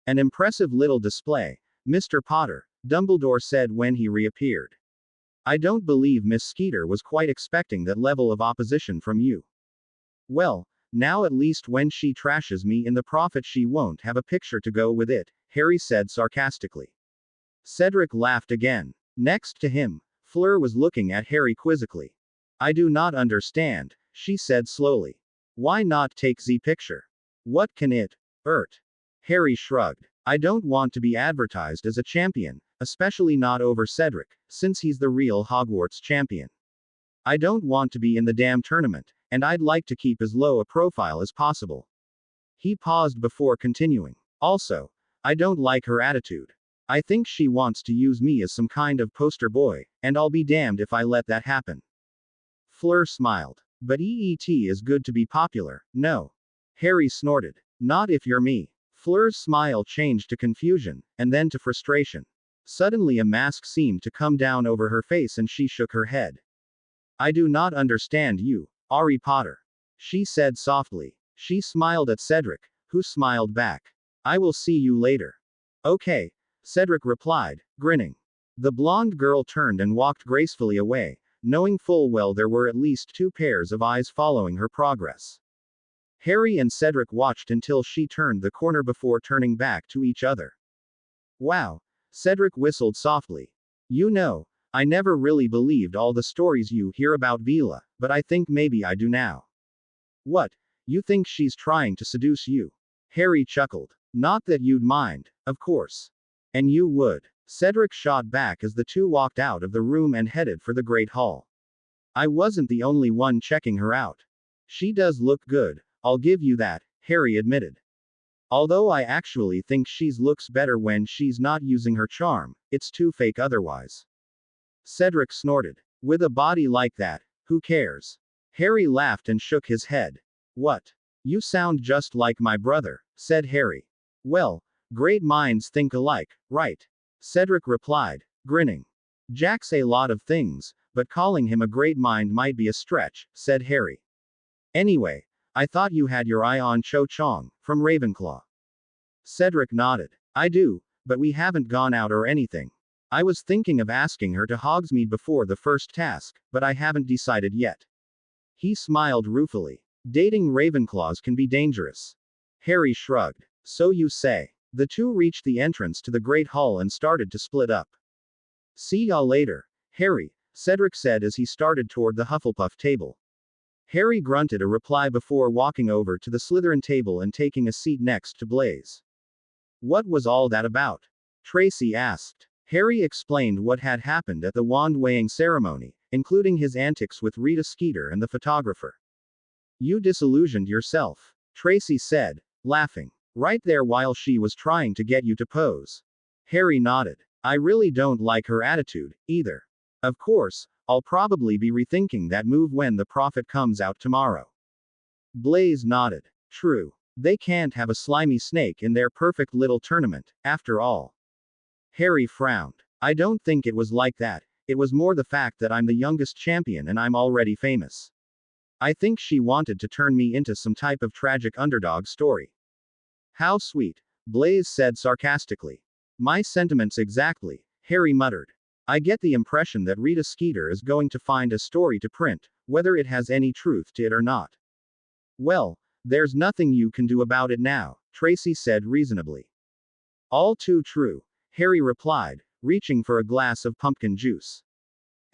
An impressive little display, Mr. Potter, Dumbledore said when he reappeared. I don't believe Miss Skeeter was quite expecting that level of opposition from you. Well, now at least when she trashes me in the Prophet she won't have a picture to go with it, Harry said sarcastically. Cedric laughed again. Next to him, Fleur was looking at Harry quizzically. I do not understand, she said slowly. Why not take the picture? What can it hurt? Harry shrugged. I don't want to be advertised as a champion, especially not over Cedric, since he's the real Hogwarts champion. I don't want to be in the damn tournament, and I'd like to keep as low a profile as possible. He paused before continuing. Also, I don't like her attitude. I think she wants to use me as some kind of poster boy, and I'll be damned if I let that happen. Fleur smiled. But EET is good to be popular, no. Harry snorted. Not if you're me. Fleur's smile changed to confusion, and then to frustration. Suddenly a mask seemed to come down over her face and she shook her head. I do not understand you, Harry Potter. She said softly. She smiled at Cedric, who smiled back. I will see you later. Okay, Cedric replied, grinning. The blonde girl turned and walked gracefully away, knowing full well there were at least two pairs of eyes following her progress. Harry and Cedric watched until she turned the corner before turning back to each other. Wow, Cedric whistled softly. You know, I never really believed all the stories you hear about Veela, but I think maybe I do now. What, you think she's trying to seduce you? Harry chuckled. Not that you'd mind, of course. And you would. Cedric shot back as the two walked out of the room and headed for the Great Hall. I wasn't the only one checking her out. She does look good, I'll give you that, Harry admitted. Although I actually think she's looks better when she's not using her charm, it's too fake otherwise. Cedric snorted. With a body like that, who cares? Harry laughed and shook his head. What? You sound just like my brother, said Harry. Well, great minds think alike, right? Cedric replied, grinning. Jack's a lot of things, but calling him a great mind might be a stretch, said Harry. Anyway, I thought you had your eye on Cho Chang, from Ravenclaw. Cedric nodded. I do, but we haven't gone out or anything. I was thinking of asking her to Hogsmeade before the first task, but I haven't decided yet. He smiled ruefully. Dating Ravenclaws can be dangerous. Harry shrugged. So you say. The two reached the entrance to the Great Hall and started to split up. See y'all later, Harry, Cedric said as he started toward the Hufflepuff table. Harry grunted a reply before walking over to the Slytherin table and taking a seat next to Blaise. What was all that about? Tracy asked. Harry explained what had happened at the wand-weighing ceremony, including his antics with Rita Skeeter and the photographer. You disillusioned yourself, Tracy said, laughing. Right there while she was trying to get you to pose. Harry nodded. I really don't like her attitude, either. Of course, I'll probably be rethinking that move when the Prophet comes out tomorrow. Blaise nodded. True. They can't have a slimy snake in their perfect little tournament, after all. Harry frowned. I don't think it was like that, it was more the fact that I'm the youngest champion and I'm already famous. I think she wanted to turn me into some type of tragic underdog story. How sweet, Blaise said sarcastically. My sentiments exactly, Harry muttered. I get the impression that Rita Skeeter is going to find a story to print, whether it has any truth to it or not. Well, there's nothing you can do about it now, Tracy said reasonably. All too true, Harry replied, reaching for a glass of pumpkin juice.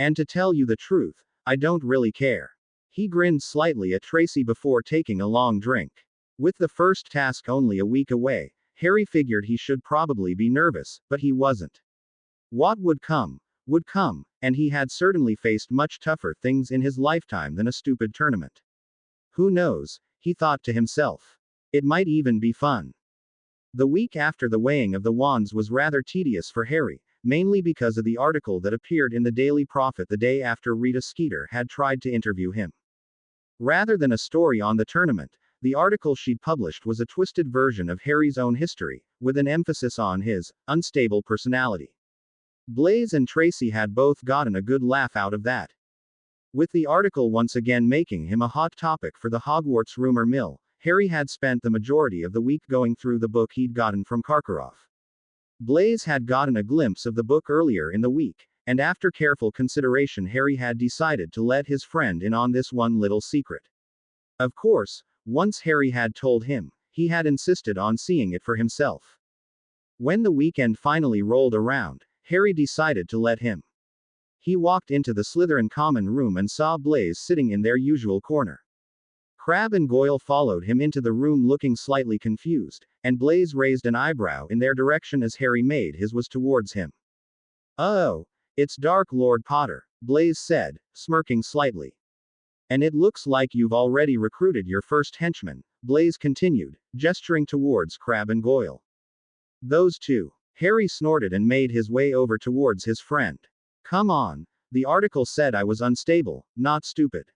And to tell you the truth, I don't really care. He grinned slightly at Tracy before taking a long drink. With the first task only a week away, Harry figured he should probably be nervous, but he wasn't. What would come, and he had certainly faced much tougher things in his lifetime than a stupid tournament. Who knows, he thought to himself. It might even be fun. The week after the weighing of the wands was rather tedious for Harry, mainly because of the article that appeared in the Daily Prophet the day after Rita Skeeter had tried to interview him. Rather than a story on the tournament, the article she'd published was a twisted version of Harry's own history, with an emphasis on his unstable personality. Blaise and Tracy had both gotten a good laugh out of that. With the article once again making him a hot topic for the Hogwarts rumor mill, Harry had spent the majority of the week going through the book he'd gotten from Karkaroff. Blaise had gotten a glimpse of the book earlier in the week, and after careful consideration Harry had decided to let his friend in on this one little secret. Of course, once Harry had told him, he had insisted on seeing it for himself. When the weekend finally rolled around, Harry decided to let him. He walked into the Slytherin common room and saw Blaise sitting in their usual corner. Crabbe and Goyle followed him into the room looking slightly confused, and Blaise raised an eyebrow in their direction as Harry made his way towards him. "Oh, it's dark, Lord Potter," Blaise said, smirking slightly. "And it looks like you've already recruited your first henchman," Blaise continued, gesturing towards Crabbe and Goyle. "Those two." Harry snorted and made his way over towards his friend. "Come on. The article said I was unstable, not stupid."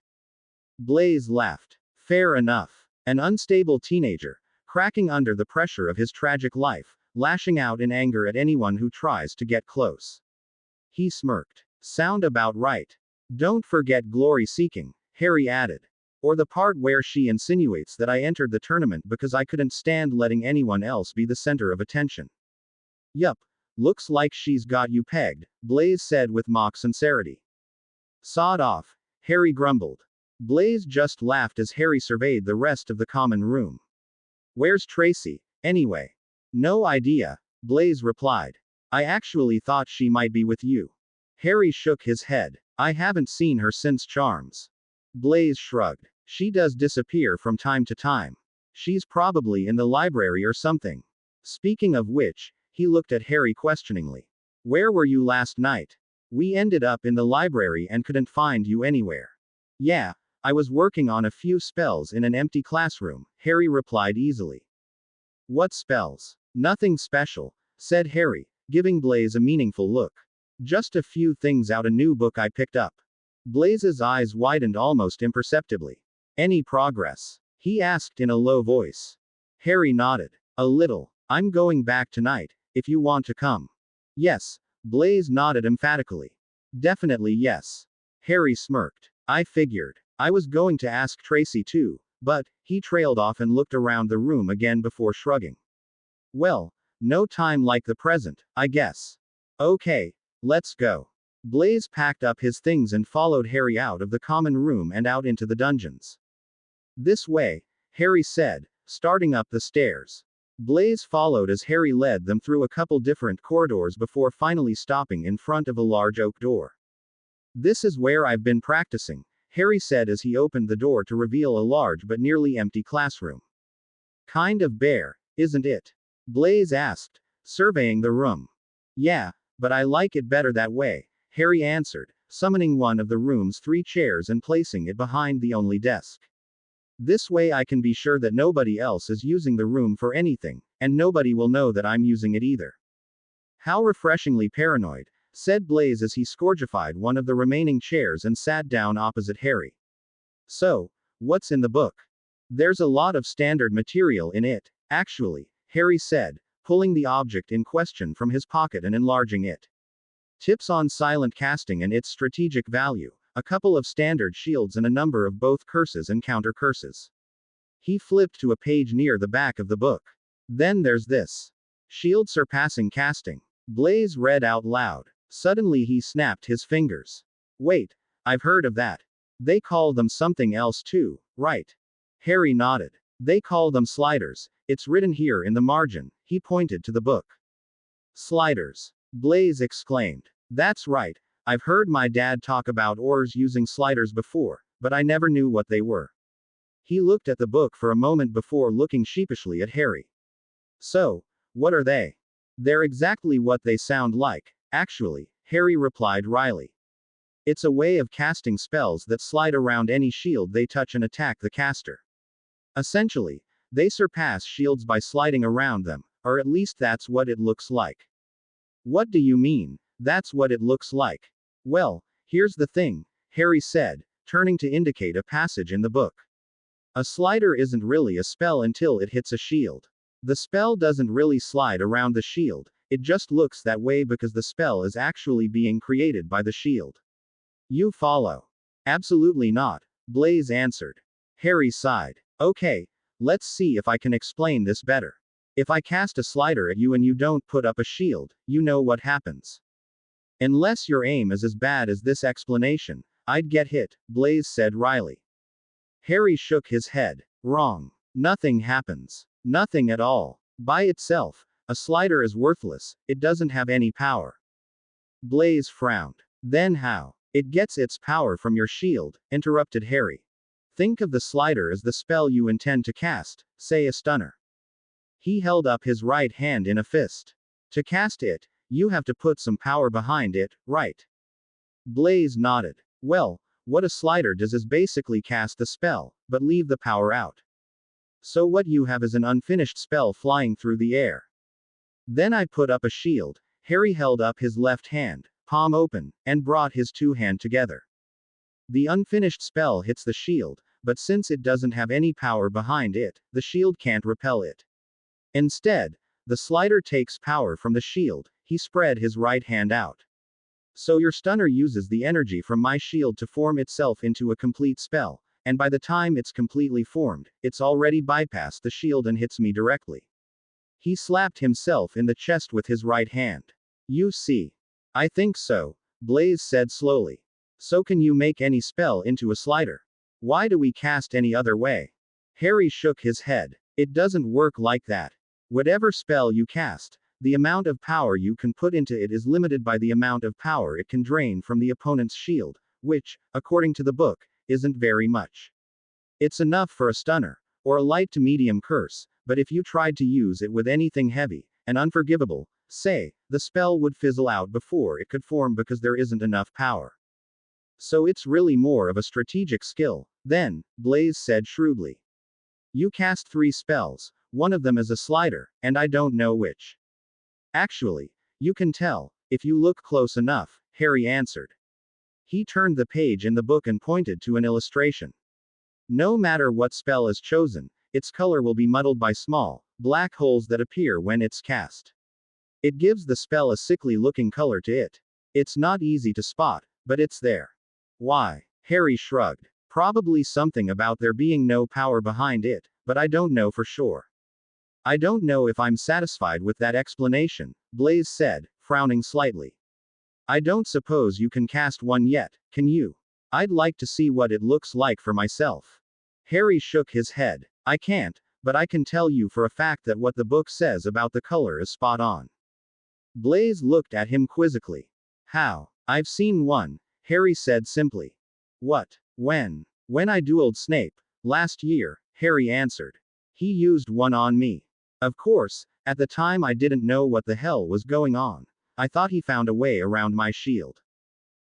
Blaise laughed. "Fair enough. An unstable teenager, cracking under the pressure of his tragic life, lashing out in anger at anyone who tries to get close." He smirked. "Sound about right. Don't forget glory-seeking," Harry added. "Or the part where she insinuates that I entered the tournament because I couldn't stand letting anyone else be the center of attention." "Yup. Looks like she's got you pegged," Blaise said with mock sincerity. "Sod off," Harry grumbled. Blaise just laughed as Harry surveyed the rest of the common room. "Where's Tracy, anyway?" "No idea," Blaise replied. "I actually thought she might be with you." Harry shook his head. "I haven't seen her since Charms." Blaise shrugged. "She does disappear from time to time. She's probably in the library or something." Speaking of which, he looked at Harry questioningly. "Where were you last night?" "We ended up in the library and couldn't find you anywhere." "Yeah, I was working on a few spells in an empty classroom," Harry replied easily. "What spells?" "Nothing special," said Harry, giving Blaise a meaningful look. "Just a few things out a new book I picked up." Blaise's eyes widened almost imperceptibly. "Any progress?" he asked in a low voice. Harry nodded. "A little. I'm going back tonight, if you want to come." "Yes," Blaise nodded emphatically. "Definitely yes." Harry smirked. "I figured. I was going to ask Tracy too, but," he trailed off and looked around the room again before shrugging. "Well, no time like the present, I guess." "Okay, let's go." Blaise packed up his things and followed Harry out of the common room and out into the dungeons. "This way," Harry said, starting up the stairs. Blaise followed as Harry led them through a couple different corridors before finally stopping in front of a large oak door. "This is where I've been practicing," Harry said as he opened the door to reveal a large but nearly empty classroom. "Kind of bare, isn't it?" Blaise asked, surveying the room. "Yeah, but I like it better that way," Harry answered, summoning one of the room's 3 chairs and placing it behind the only desk. "This way I can be sure that nobody else is using the room for anything, and nobody will know that I'm using it either." "How refreshingly paranoid," said Blaise as he scourgified one of the remaining chairs and sat down opposite Harry. "So, what's in the book?" "There's a lot of standard material in it, actually," Harry said, pulling the object in question from his pocket and enlarging it. "Tips on silent casting and its strategic value, a couple of standard shields and a number of both curses and counter curses." He flipped to a page near the back of the book. "Then there's this. Shield surpassing casting." Blaise read out loud. Suddenly he snapped his fingers. "Wait, I've heard of that. They call them something else too, right?" Harry nodded. "They call them sliders. It's written here in the margin." He pointed to the book. "Sliders!" Blaise exclaimed. "That's right. I've heard my dad talk about Aurors using sliders before, but I never knew what they were." He looked at the book for a moment before looking sheepishly at Harry. "So, what are they?" "They're exactly what they sound like, actually," Harry replied wryly. "It's a way of casting spells that slide around any shield they touch and attack the caster. Essentially, they surpass shields by sliding around them, Or at least that's what it looks like. What do you mean, that's what it looks like? Well, here's the thing, Harry said, turning to indicate a passage in the book. A slider isn't really a spell until it hits a shield. The spell doesn't really slide around the shield, it just looks that way because the spell is actually being created by the shield. You follow? Absolutely not, Blaze answered. Harry sighed. Okay, let's see if I can explain this better. If I cast a slider at you and you don't put up a shield, you know what happens. Unless your aim is as bad as this explanation, I'd get hit, Blaze said wryly. Harry shook his head. Wrong. Nothing happens. Nothing at all. By itself, a slider is worthless, it doesn't have any power. Blaze frowned. Then how? It gets its power from your shield, interrupted Harry. Think of the slider as the spell you intend to cast, say a stunner. He held up his right hand in a fist. To cast it, you have to put some power behind it, right? Blaze nodded. Well, what a slider does is basically cast the spell, but leave the power out. So what you have is an unfinished spell flying through the air. Then I put up a shield. Harry held up his left hand, palm open, and brought his two hands together. The unfinished spell hits the shield, but since it doesn't have any power behind it, the shield can't repel it. Instead, the slider takes power from the shield. He spread his right hand out. So your stunner uses the energy from my shield to form itself into a complete spell, and by the time it's completely formed, it's already bypassed the shield and hits me directly. He slapped himself in the chest with his right hand. You see. I think so, Blaze said slowly. So can you make any spell into a slider? Why do we cast any other way? Harry shook his head. It doesn't work like that. Whatever spell you cast, the amount of power you can put into it is limited by the amount of power it can drain from the opponent's shield, which, according to the book, isn't very much. It's enough for a stunner, or a light to medium curse, but if you tried to use it with anything heavy and unforgivable, say, the spell would fizzle out before it could form because there isn't enough power. So it's really more of a strategic skill, then, Blaze said shrewdly. You cast 3 spells, one of them is a slider, and I don't know which. Actually, you can tell, if you look close enough, Harry answered. He turned the page in the book and pointed to an illustration. No matter what spell is chosen, its color will be muddled by small, black holes that appear when it's cast. It gives the spell a sickly-looking color to it. It's not easy to spot, but it's there. Why? Harry shrugged. Probably something about there being no power behind it, but I don't know for sure. I don't know if I'm satisfied with that explanation, Blaze said, frowning slightly. I don't suppose you can cast one yet, can you? I'd like to see what it looks like for myself. Harry shook his head. I can't, but I can tell you for a fact that what the book says about the color is spot on. Blaze looked at him quizzically. How? I've seen one, Harry said simply. What? When? When I dueled Snape, last year, Harry answered. He used one on me. Of course, at the time I didn't know what the hell was going on. I thought he found a way around my shield.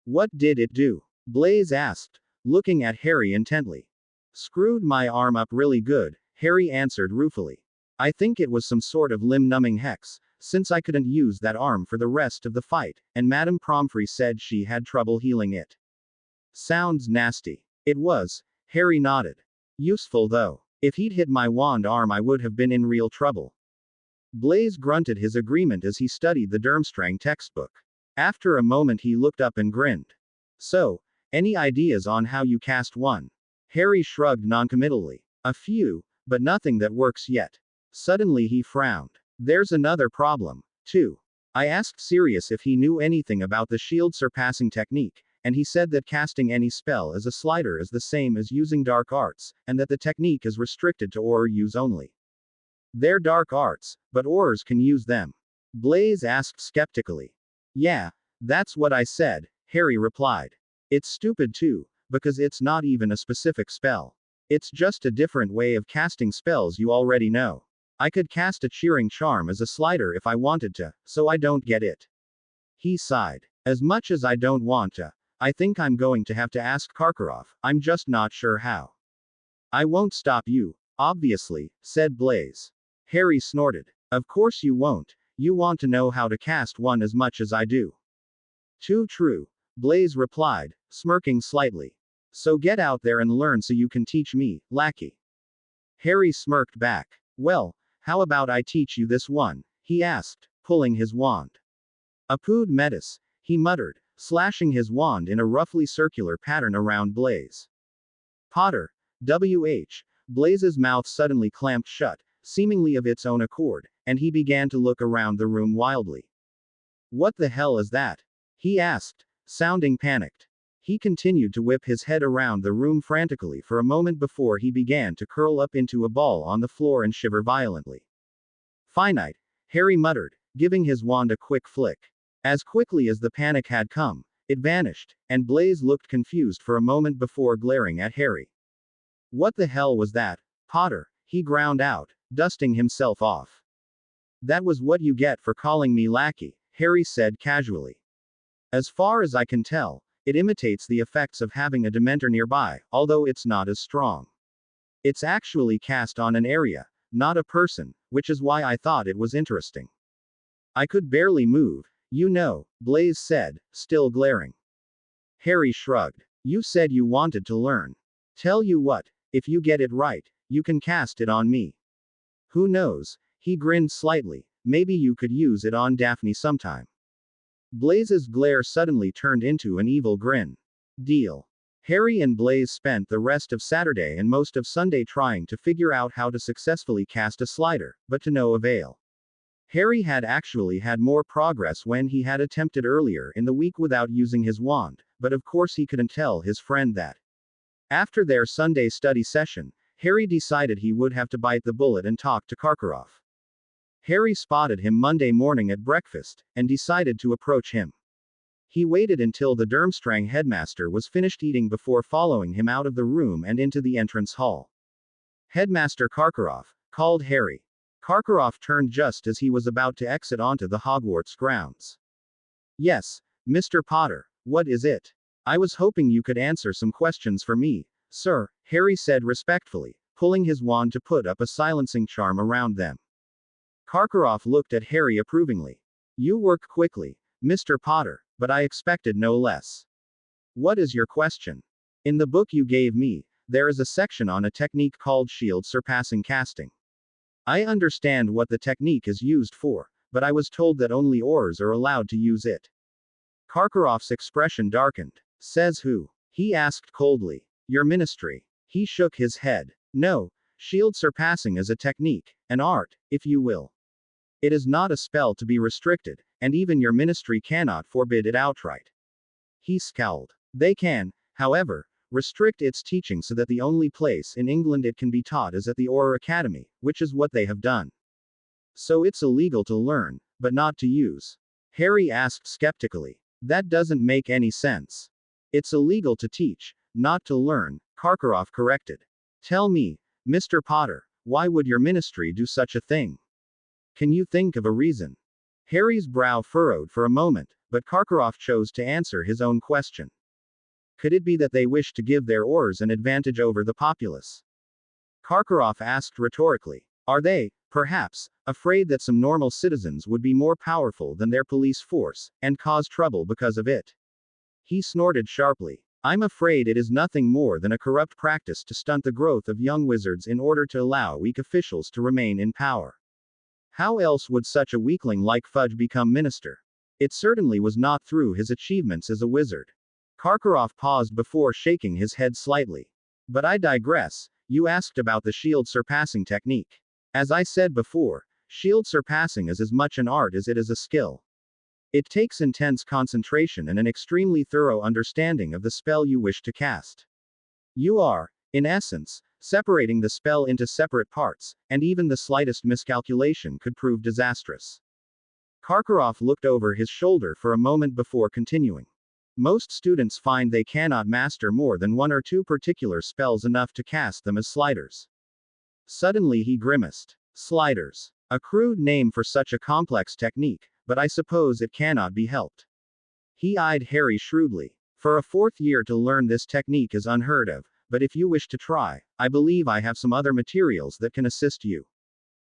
What did it do? Blaze asked, looking at Harry intently. Screwed my arm up really good, Harry answered ruefully. I think it was some sort of limb-numbing hex, since I couldn't use that arm for the rest of the fight, and Madame Pomfrey said she had trouble healing it. Sounds nasty. It was, Harry nodded. Useful though. If he'd hit my wand arm I would have been in real trouble. Blaze grunted his agreement as he studied the Durmstrang textbook. After a moment he looked up and grinned. So, any ideas on how you cast one? Harry shrugged noncommittally. A few, but nothing that works yet. Suddenly he frowned. There's another problem, too. I asked Sirius if he knew anything about the shield surpassing technique, and he said that casting any spell as a slider is the same as using dark arts, and that the technique is restricted to Auror use only. They're dark arts, but Aurors can use them. Blaze asked skeptically. Yeah, that's what I said, Harry replied. It's stupid too, because it's not even a specific spell. It's just a different way of casting spells you already know. I could cast a cheering charm as a slider if I wanted to, so I don't get it. He sighed. As much as I don't want to, I think I'm going to have to ask Karkaroff, I'm just not sure how. I won't stop you, obviously, said Blaze. Harry snorted. Of course you won't. You want to know how to cast one as much as I do. Too true, Blaze replied, smirking slightly. So get out there and learn so you can teach me, lackey. Harry smirked back. Well, how about I teach you this one? He asked, pulling his wand. Apud metis, he muttered, slashing his wand in a roughly circular pattern around Blaze. Potter, W.H. Blaze's mouth suddenly clamped shut, seemingly of its own accord, and he began to look around the room wildly. What the hell is that? He asked, sounding panicked. He continued to whip his head around the room frantically for a moment before he began to curl up into a ball on the floor and shiver violently. Finite, Harry muttered, giving his wand a quick flick. As quickly as the panic had come, it vanished, and Blaze looked confused for a moment before glaring at Harry. What the hell was that, Potter? He ground out, dusting himself off. That was what you get for calling me lackey, Harry said casually. As far as I can tell, it imitates the effects of having a Dementor nearby, although it's not as strong. It's actually cast on an area, not a person, which is why I thought it was interesting. I could barely move, you know, Blaze said, still glaring. Harry shrugged. You said you wanted to learn. Tell you what, if you get it right, you can cast it on me. Who knows? He grinned slightly. Maybe you could use it on Daphne sometime. Blaze's glare suddenly turned into an evil grin. Deal. Harry and Blaze spent the rest of Saturday and most of Sunday trying to figure out how to successfully cast a slider, but to no avail. Harry had actually had more progress when he had attempted earlier in the week without using his wand, but of course he couldn't tell his friend that. After their Sunday study session, Harry decided he would have to bite the bullet and talk to Karkaroff. Harry spotted him Monday morning at breakfast, and decided to approach him. He waited until the Durmstrang headmaster was finished eating before following him out of the room and into the entrance hall. Headmaster Karkaroff, called Harry. Karkaroff turned just as he was about to exit onto the Hogwarts grounds. Yes, Mr. Potter, what is it? I was hoping you could answer some questions for me, sir, Harry said respectfully, pulling his wand to put up a silencing charm around them. Karkaroff looked at Harry approvingly. You work quickly, Mr. Potter, but I expected no less. What is your question? In the book you gave me, there is a section on a technique called shield surpassing casting. I understand what the technique is used for, but I was told that only Aurors are allowed to use it. Karkaroff's expression darkened. Says who? He asked coldly. Your ministry. He shook his head. No, shield surpassing is a technique, an art, if you will. It is not a spell to be restricted, and even your ministry cannot forbid it outright. He scowled. They can, however, restrict its teaching so that the only place in England it can be taught is at the Auror Academy, which is what they have done. So it's illegal to learn, but not to use? Harry asked skeptically. That doesn't make any sense. It's illegal to teach, not to learn, Karkaroff corrected. Tell me, Mr. Potter, why would your ministry do such a thing? Can you think of a reason? Harry's brow furrowed for a moment, but Karkaroff chose to answer his own question. Could it be that they wish to give their Aurors an advantage over the populace? Karkaroff asked rhetorically. Are they, perhaps, afraid that some normal citizens would be more powerful than their police force, and cause trouble because of it? He snorted sharply. I'm afraid it is nothing more than a corrupt practice to stunt the growth of young wizards in order to allow weak officials to remain in power. How else would such a weakling like Fudge become minister? It certainly was not through his achievements as a wizard. Karkaroff paused before shaking his head slightly. But I digress, you asked about the shield surpassing technique. As I said before, shield surpassing is as much an art as it is a skill. It takes intense concentration and an extremely thorough understanding of the spell you wish to cast. You are, in essence, separating the spell into separate parts, and even the slightest miscalculation could prove disastrous. Karkaroff looked over his shoulder for a moment before continuing. Most students find they cannot master more than one or two particular spells enough to cast them as sliders. Suddenly he grimaced. Sliders. A crude name for such a complex technique, but I suppose it cannot be helped. He eyed Harry shrewdly. For a fourth year to learn this technique is unheard of, but if you wish to try, I believe I have some other materials that can assist you.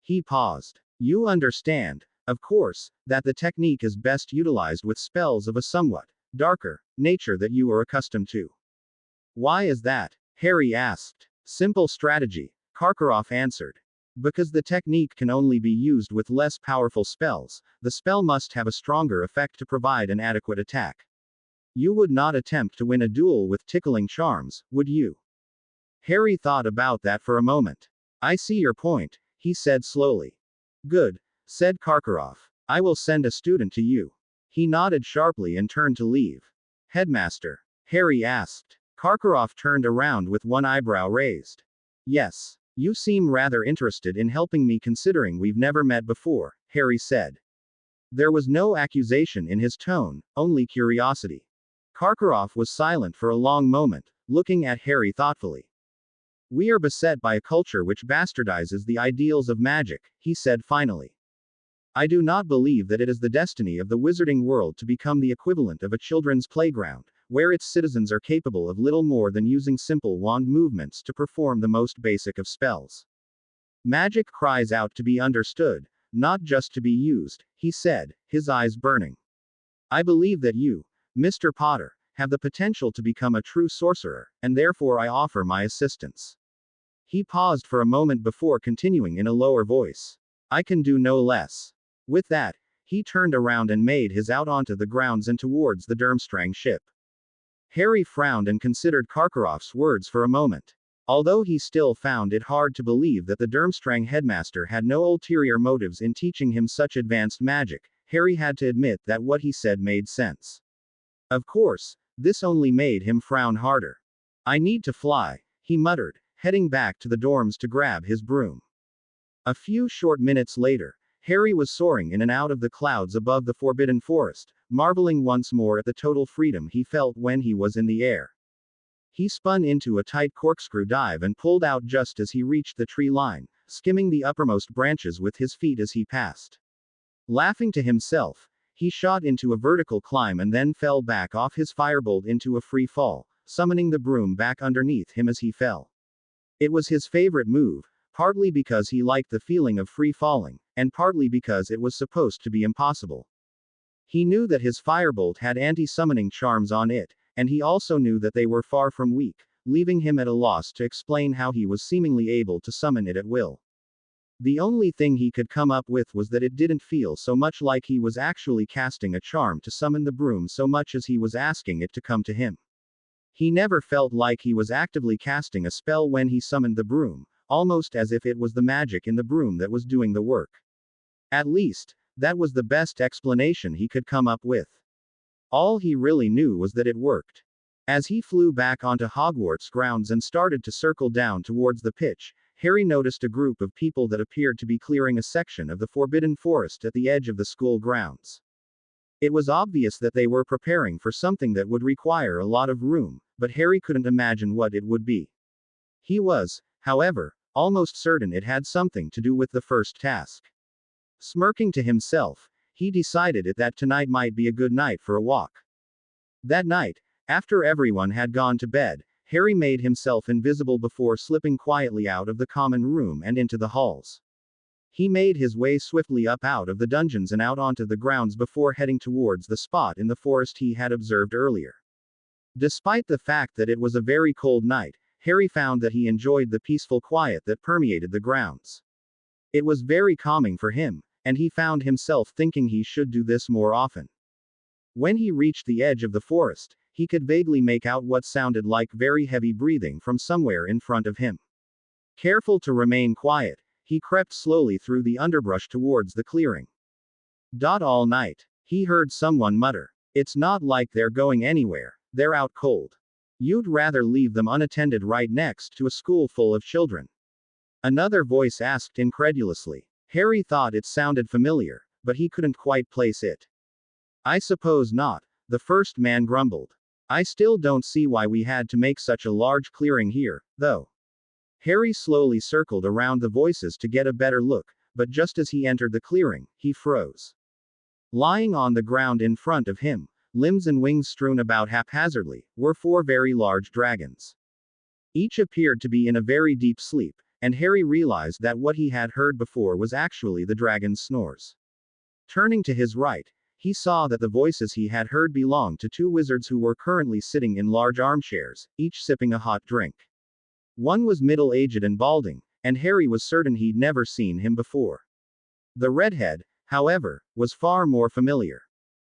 He paused. You understand, of course, that the technique is best utilized with spells of a somewhat darker nature that you are accustomed to. Why is that? Harry asked. Simple strategy, Karkaroff answered. Because the technique can only be used with less powerful spells, the spell must have a stronger effect to provide an adequate attack. You would not attempt to win a duel with tickling charms, would you? Harry thought about that for a moment. I see your point, he said slowly. Good, said Karkaroff. I will send a student to you. He nodded sharply and turned to leave. Headmaster? Harry asked. Karkaroff turned around with one eyebrow raised. Yes. You seem rather interested in helping me considering we've never met before, Harry said. There was no accusation in his tone, only curiosity. Karkaroff was silent for a long moment, looking at Harry thoughtfully. We are beset by a culture which bastardizes the ideals of magic, he said finally. I do not believe that it is the destiny of the wizarding world to become the equivalent of a children's playground, where its citizens are capable of little more than using simple wand movements to perform the most basic of spells. Magic cries out to be understood, not just to be used, he said, his eyes burning. I believe that you, Mr. Potter, have the potential to become a true sorcerer, and therefore I offer my assistance. He paused for a moment before continuing in a lower voice. I can do no less. With that, he turned around and made his out onto the grounds and towards the Durmstrang ship. Harry frowned and considered Karkaroff's words for a moment. Although he still found it hard to believe that the Durmstrang headmaster had no ulterior motives in teaching him such advanced magic, Harry had to admit that what he said made sense. Of course, this only made him frown harder. I need to fly, he muttered, heading back to the dorms to grab his broom. A few short minutes later, Harry was soaring in and out of the clouds above the Forbidden Forest, marveling once more at the total freedom he felt when he was in the air. He spun into a tight corkscrew dive and pulled out just as he reached the tree line, skimming the uppermost branches with his feet as he passed. Laughing to himself, he shot into a vertical climb and then fell back off his firebolt into a free fall, summoning the broom back underneath him as he fell. It was his favorite move, partly because he liked the feeling of free falling, and partly because it was supposed to be impossible. He knew that his firebolt had anti-summoning charms on it, and he also knew that they were far from weak, leaving him at a loss to explain how he was seemingly able to summon it at will. The only thing he could come up with was that it didn't feel so much like he was actually casting a charm to summon the broom so much as he was asking it to come to him. He never felt like he was actively casting a spell when he summoned the broom, almost as if it was the magic in the broom that was doing the work. At least, that was the best explanation he could come up with. All he really knew was that it worked. As he flew back onto Hogwarts grounds and started to circle down towards the pitch, Harry noticed a group of people that appeared to be clearing a section of the Forbidden Forest at the edge of the school grounds. It was obvious that they were preparing for something that would require a lot of room, but Harry couldn't imagine what it would be. He was, however, almost certain it had something to do with the first task. Smirking to himself, he decided that tonight might be a good night for a walk. That night, after everyone had gone to bed, Harry made himself invisible before slipping quietly out of the common room and into the halls. He made his way swiftly up out of the dungeons and out onto the grounds before heading towards the spot in the forest he had observed earlier. Despite the fact that it was a very cold night, Harry found that he enjoyed the peaceful quiet that permeated the grounds. It was very calming for him, and he found himself thinking he should do this more often. When he reached the edge of the forest, he could vaguely make out what sounded like very heavy breathing from somewhere in front of him. Careful to remain quiet, he crept slowly through the underbrush towards the clearing. All night, he heard someone mutter, "It's not like they're going anywhere, they're out cold. You'd rather leave them unattended right next to a school full of children." Another voice asked incredulously. Harry thought it sounded familiar, but he couldn't quite place it. "I suppose not," the first man grumbled. "I still don't see why we had to make such a large clearing here, though." Harry slowly circled around the voices to get a better look, but just as he entered the clearing, he froze. Lying on the ground in front of him, limbs and wings strewn about haphazardly, were 4 very large dragons. Each appeared to be in a very deep sleep, and Harry realized that what he had heard before was actually the dragon's snores. Turning to his right, he saw that the voices he had heard belonged to two wizards who were currently sitting in large armchairs, each sipping a hot drink. One was middle-aged and balding, and Harry was certain he'd never seen him before. The redhead, however, was far more familiar.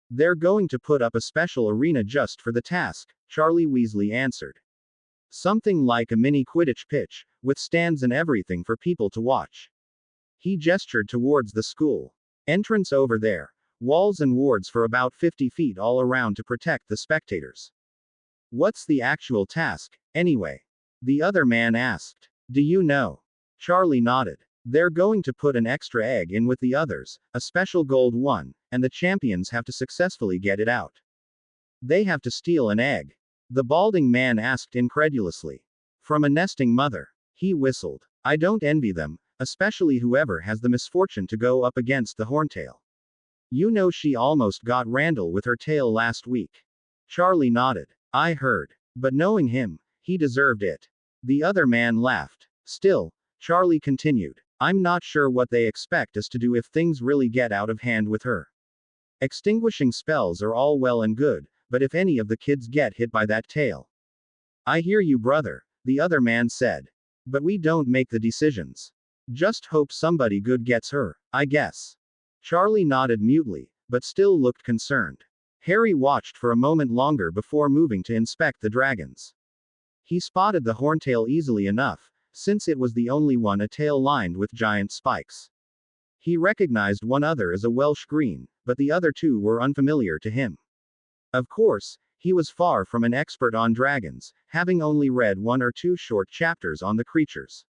"They're going to put up a special arena just for the task," Charlie Weasley answered. "Something like a mini Quidditch pitch, with stands and everything for people to watch." He gestured towards the school. "Entrance over there. Walls and wards for about 50 feet all around to protect the spectators." "What's the actual task, anyway?" the other man asked. "Do you know?" Charlie nodded. "They're going to put an extra egg in with the others, a special gold one, and the champions have to successfully get it out." "They have to steal an egg?" the balding man asked incredulously. "From a nesting mother." He whistled. "I don't envy them, especially whoever has the misfortune to go up against the Horntail. You know she almost got Randall with her tail last week." Charlie nodded. "I heard. But knowing him, he deserved it." The other man laughed. "Still," Charlie continued, "I'm not sure what they expect us to do if things really get out of hand with her. Extinguishing spells are all well and good, but if any of the kids get hit by that tail." "I hear you, brother," the other man said. "But we don't make the decisions. Just hope somebody good gets her, I guess." Charlie nodded mutely, but still looked concerned. Harry watched for a moment longer before moving to inspect the dragons. He spotted the Horntail easily enough, since it was the only one a tail lined with giant spikes. He recognized one other as a Welsh Green, but the other two were unfamiliar to him. Of course, he was far from an expert on dragons, having only read one or two short chapters on the creatures.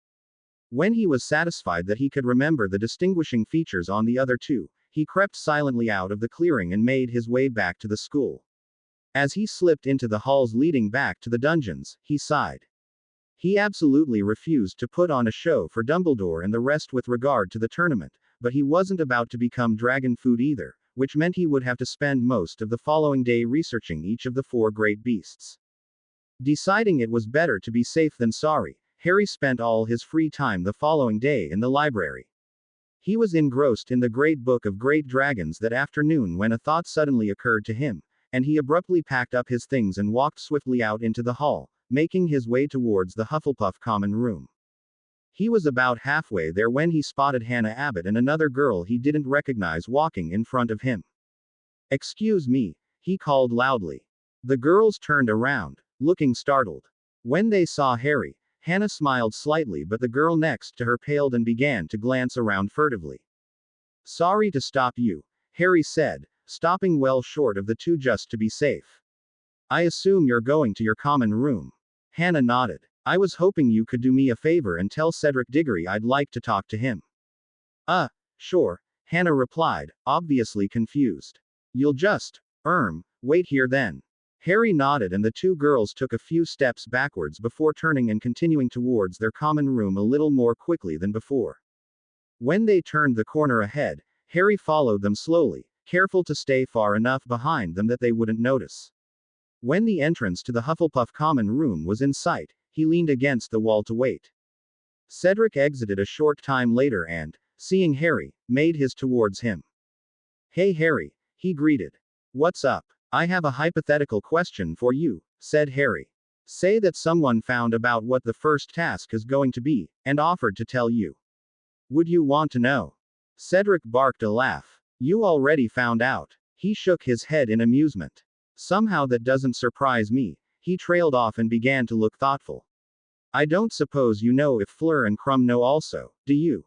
When he was satisfied that he could remember the distinguishing features on the other two, he crept silently out of the clearing and made his way back to the school. As he slipped into the halls leading back to the dungeons, he sighed. He absolutely refused to put on a show for Dumbledore and the rest with regard to the tournament, but he wasn't about to become dragon food either, which meant he would have to spend most of the following day researching each of the four great beasts. Deciding it was better to be safe than sorry, Harry spent all his free time the following day in the library. He was engrossed in the Great Book of Great Dragons that afternoon when a thought suddenly occurred to him, and he abruptly packed up his things and walked swiftly out into the hall, making his way towards the Hufflepuff common room. He was about halfway there when he spotted Hannah Abbott and another girl he didn't recognize walking in front of him. "Excuse me," he called loudly. The girls turned around, looking startled. When they saw Harry, Hannah smiled slightly, but the girl next to her paled and began to glance around furtively. "Sorry to stop you," Harry said, stopping well short of the two just to be safe. "I assume you're going to your common room." Hannah nodded. "I was hoping you could do me a favor and tell Cedric Diggory I'd like to talk to him." Sure," Hannah replied, obviously confused. "You'll just, wait here then." Harry nodded and the two girls took a few steps backwards before turning and continuing towards their common room a little more quickly than before. When they turned the corner ahead, Harry followed them slowly, careful to stay far enough behind them that they wouldn't notice. When the entrance to the Hufflepuff common room was in sight, he leaned against the wall to wait. Cedric exited a short time later and, seeing Harry, made his towards him. "Hey Harry," he greeted. "What's up?" "I have a hypothetical question for you," said Harry. "Say that someone found about what the first task is going to be, and offered to tell you. Would you want to know?" Cedric barked a laugh. "You already found out." He shook his head in amusement. "Somehow that doesn't surprise me." He trailed off and began to look thoughtful. "I don't suppose you know if Fleur and Krum know also, do you?"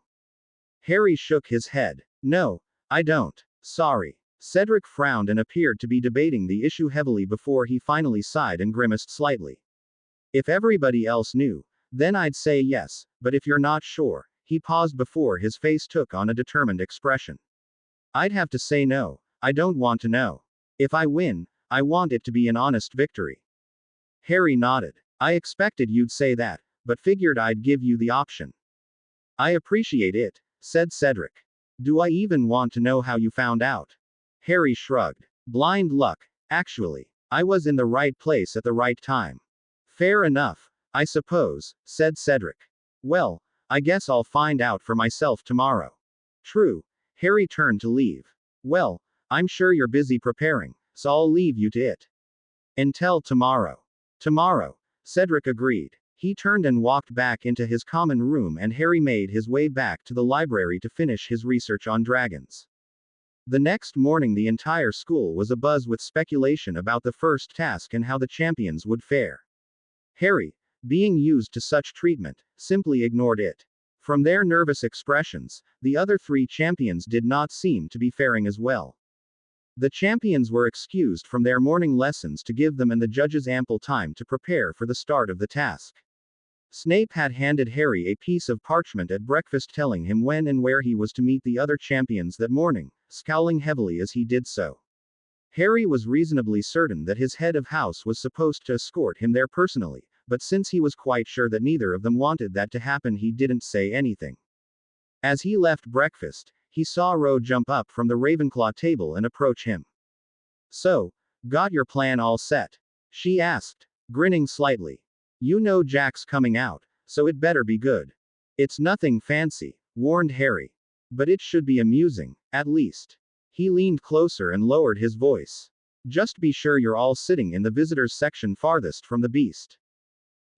Harry shook his head. "No, I don't. Sorry." Cedric frowned and appeared to be debating the issue heavily before he finally sighed and grimaced slightly. "If everybody else knew, then I'd say yes, but if you're not sure," he paused before his face took on a determined expression. "I'd have to say no, I don't want to know. If I win, I want it to be an honest victory." Harry nodded. "I expected you'd say that, but figured I'd give you the option." "I appreciate it," said Cedric. "Do I even want to know how you found out?" Harry shrugged. "Blind luck, actually. I was in the right place at the right time." "Fair enough, I suppose," said Cedric. "Well, I guess I'll find out for myself tomorrow. True. Harry turned to leave. Well, I'm sure you're busy preparing, so I'll leave you to it. Until tomorrow. Tomorrow, Cedric agreed. He turned and walked back into his common room, and Harry made his way back to the library to finish his research on dragons. The next morning, the entire school was abuzz with speculation about the first task and how the champions would fare. Harry, being used to such treatment, simply ignored it. From their nervous expressions, the other three champions did not seem to be faring as well. The champions were excused from their morning lessons to give them and the judges ample time to prepare for the start of the task. Snape had handed Harry a piece of parchment at breakfast telling him when and where he was to meet the other champions that morning, scowling heavily as he did so. Harry was reasonably certain that his head of house was supposed to escort him there personally, but since he was quite sure that neither of them wanted that to happen, he didn't say anything. As he left breakfast, he saw Ro jump up from the Ravenclaw table and approach him. So, got your plan all set? She asked, grinning slightly. You know Jack's coming out, so it better be good. It's nothing fancy, warned Harry. But it should be amusing, at least. He leaned closer and lowered his voice. Just be sure you're all sitting in the visitors section farthest from the beast.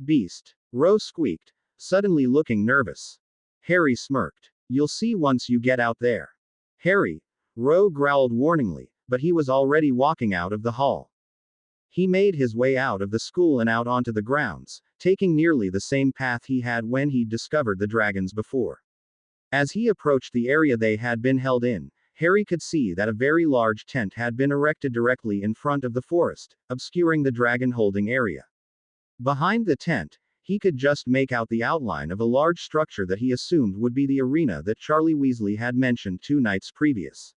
Beast. Ro squeaked, suddenly looking nervous. Harry smirked. You'll see once you get out there. Harry. Ro growled warningly, but he was already walking out of the hall. He made his way out of the school and out onto the grounds, taking nearly the same path he had when he'd discovered the dragons before. As he approached the area they had been held in, Harry could see that a very large tent had been erected directly in front of the forest, obscuring the dragon holding area. Behind the tent, he could just make out the outline of a large structure that he assumed would be the arena that Charlie Weasley had mentioned 2 nights previous.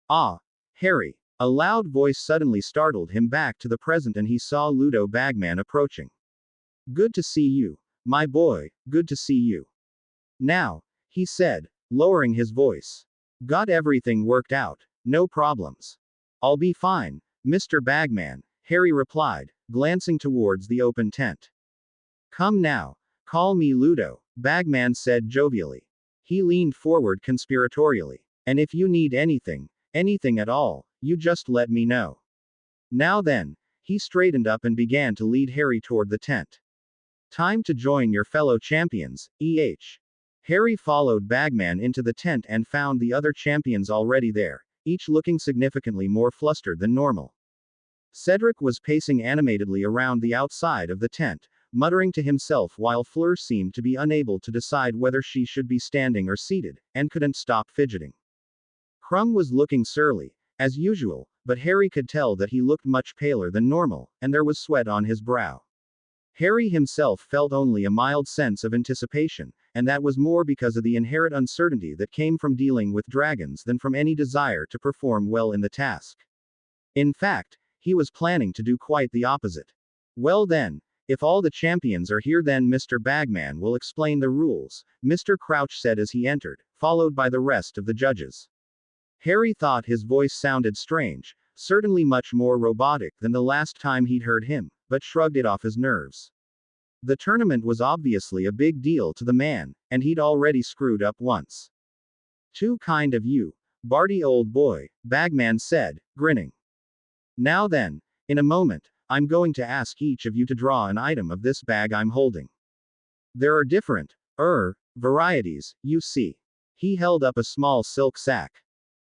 Ah! Harry! A loud voice suddenly startled him back to the present, and he saw Ludo Bagman approaching. Good to see you, my boy, good to see you. Now, he said, lowering his voice. Got everything worked out, no problems. I'll be fine, Mr. Bagman, Harry replied, glancing towards the open tent. Come now, call me Ludo, Bagman said jovially. He leaned forward conspiratorially. And if you need anything at all, you just let me know. Now then, he straightened up and began to lead Harry toward the tent. Time to join your fellow champions, eh? Harry followed Bagman into the tent and found the other champions already there, each looking significantly more flustered than normal. Cedric was pacing animatedly around the outside of the tent, muttering to himself, while Fleur seemed to be unable to decide whether she should be standing or seated, and couldn't stop fidgeting. Krum was looking surly, as usual, but Harry could tell that he looked much paler than normal, and there was sweat on his brow. Harry himself felt only a mild sense of anticipation, and that was more because of the inherent uncertainty that came from dealing with dragons than from any desire to perform well in the task. In fact, he was planning to do quite the opposite. Well then, if all the champions are here, then Mr. Bagman will explain the rules, Mr. Crouch said as he entered, followed by the rest of the judges. Harry thought his voice sounded strange, certainly much more robotic than the last time he'd heard him, but shrugged it off his nerves. The tournament was obviously a big deal to the man, and he'd already screwed up once. Too kind of you, Barty old boy, Bagman said, grinning. Now then, in a moment, I'm going to ask each of you to draw an item of this bag I'm holding. There are different, varieties, you see. He held up a small silk sack.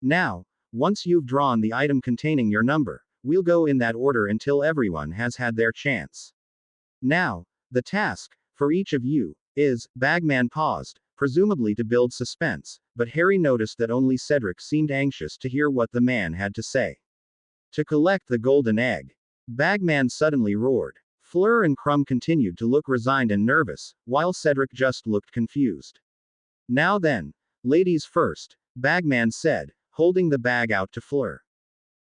Now, once you've drawn the item containing your number, we'll go in that order until everyone has had their chance. Now, the task, for each of you, is, Bagman paused, presumably to build suspense, but Harry noticed that only Cedric seemed anxious to hear what the man had to say. To collect the golden egg. Bagman suddenly roared. Fleur and Krum continued to look resigned and nervous, while Cedric just looked confused. Now then, ladies first, Bagman said, holding the bag out to Fleur.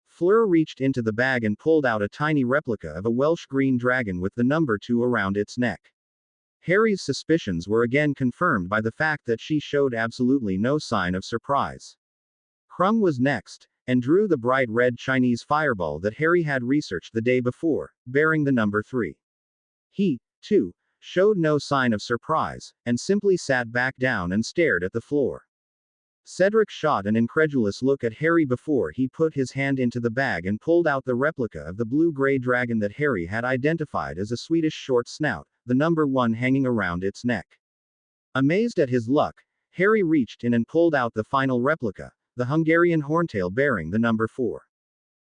Fleur reached into the bag and pulled out a tiny replica of a Welsh green dragon with the number 2 around its neck. Harry's suspicions were again confirmed by the fact that she showed absolutely no sign of surprise. Krum was next, and drew the bright red Chinese fireball that Harry had researched the day before, bearing the number 3. He, too, showed no sign of surprise, and simply sat back down and stared at the floor. Cedric shot an incredulous look at Harry before he put his hand into the bag and pulled out the replica of the blue-gray dragon that Harry had identified as a Swedish short snout, the number 1 hanging around its neck. Amazed at his luck, Harry reached in and pulled out the final replica, the Hungarian horntail bearing the number 4.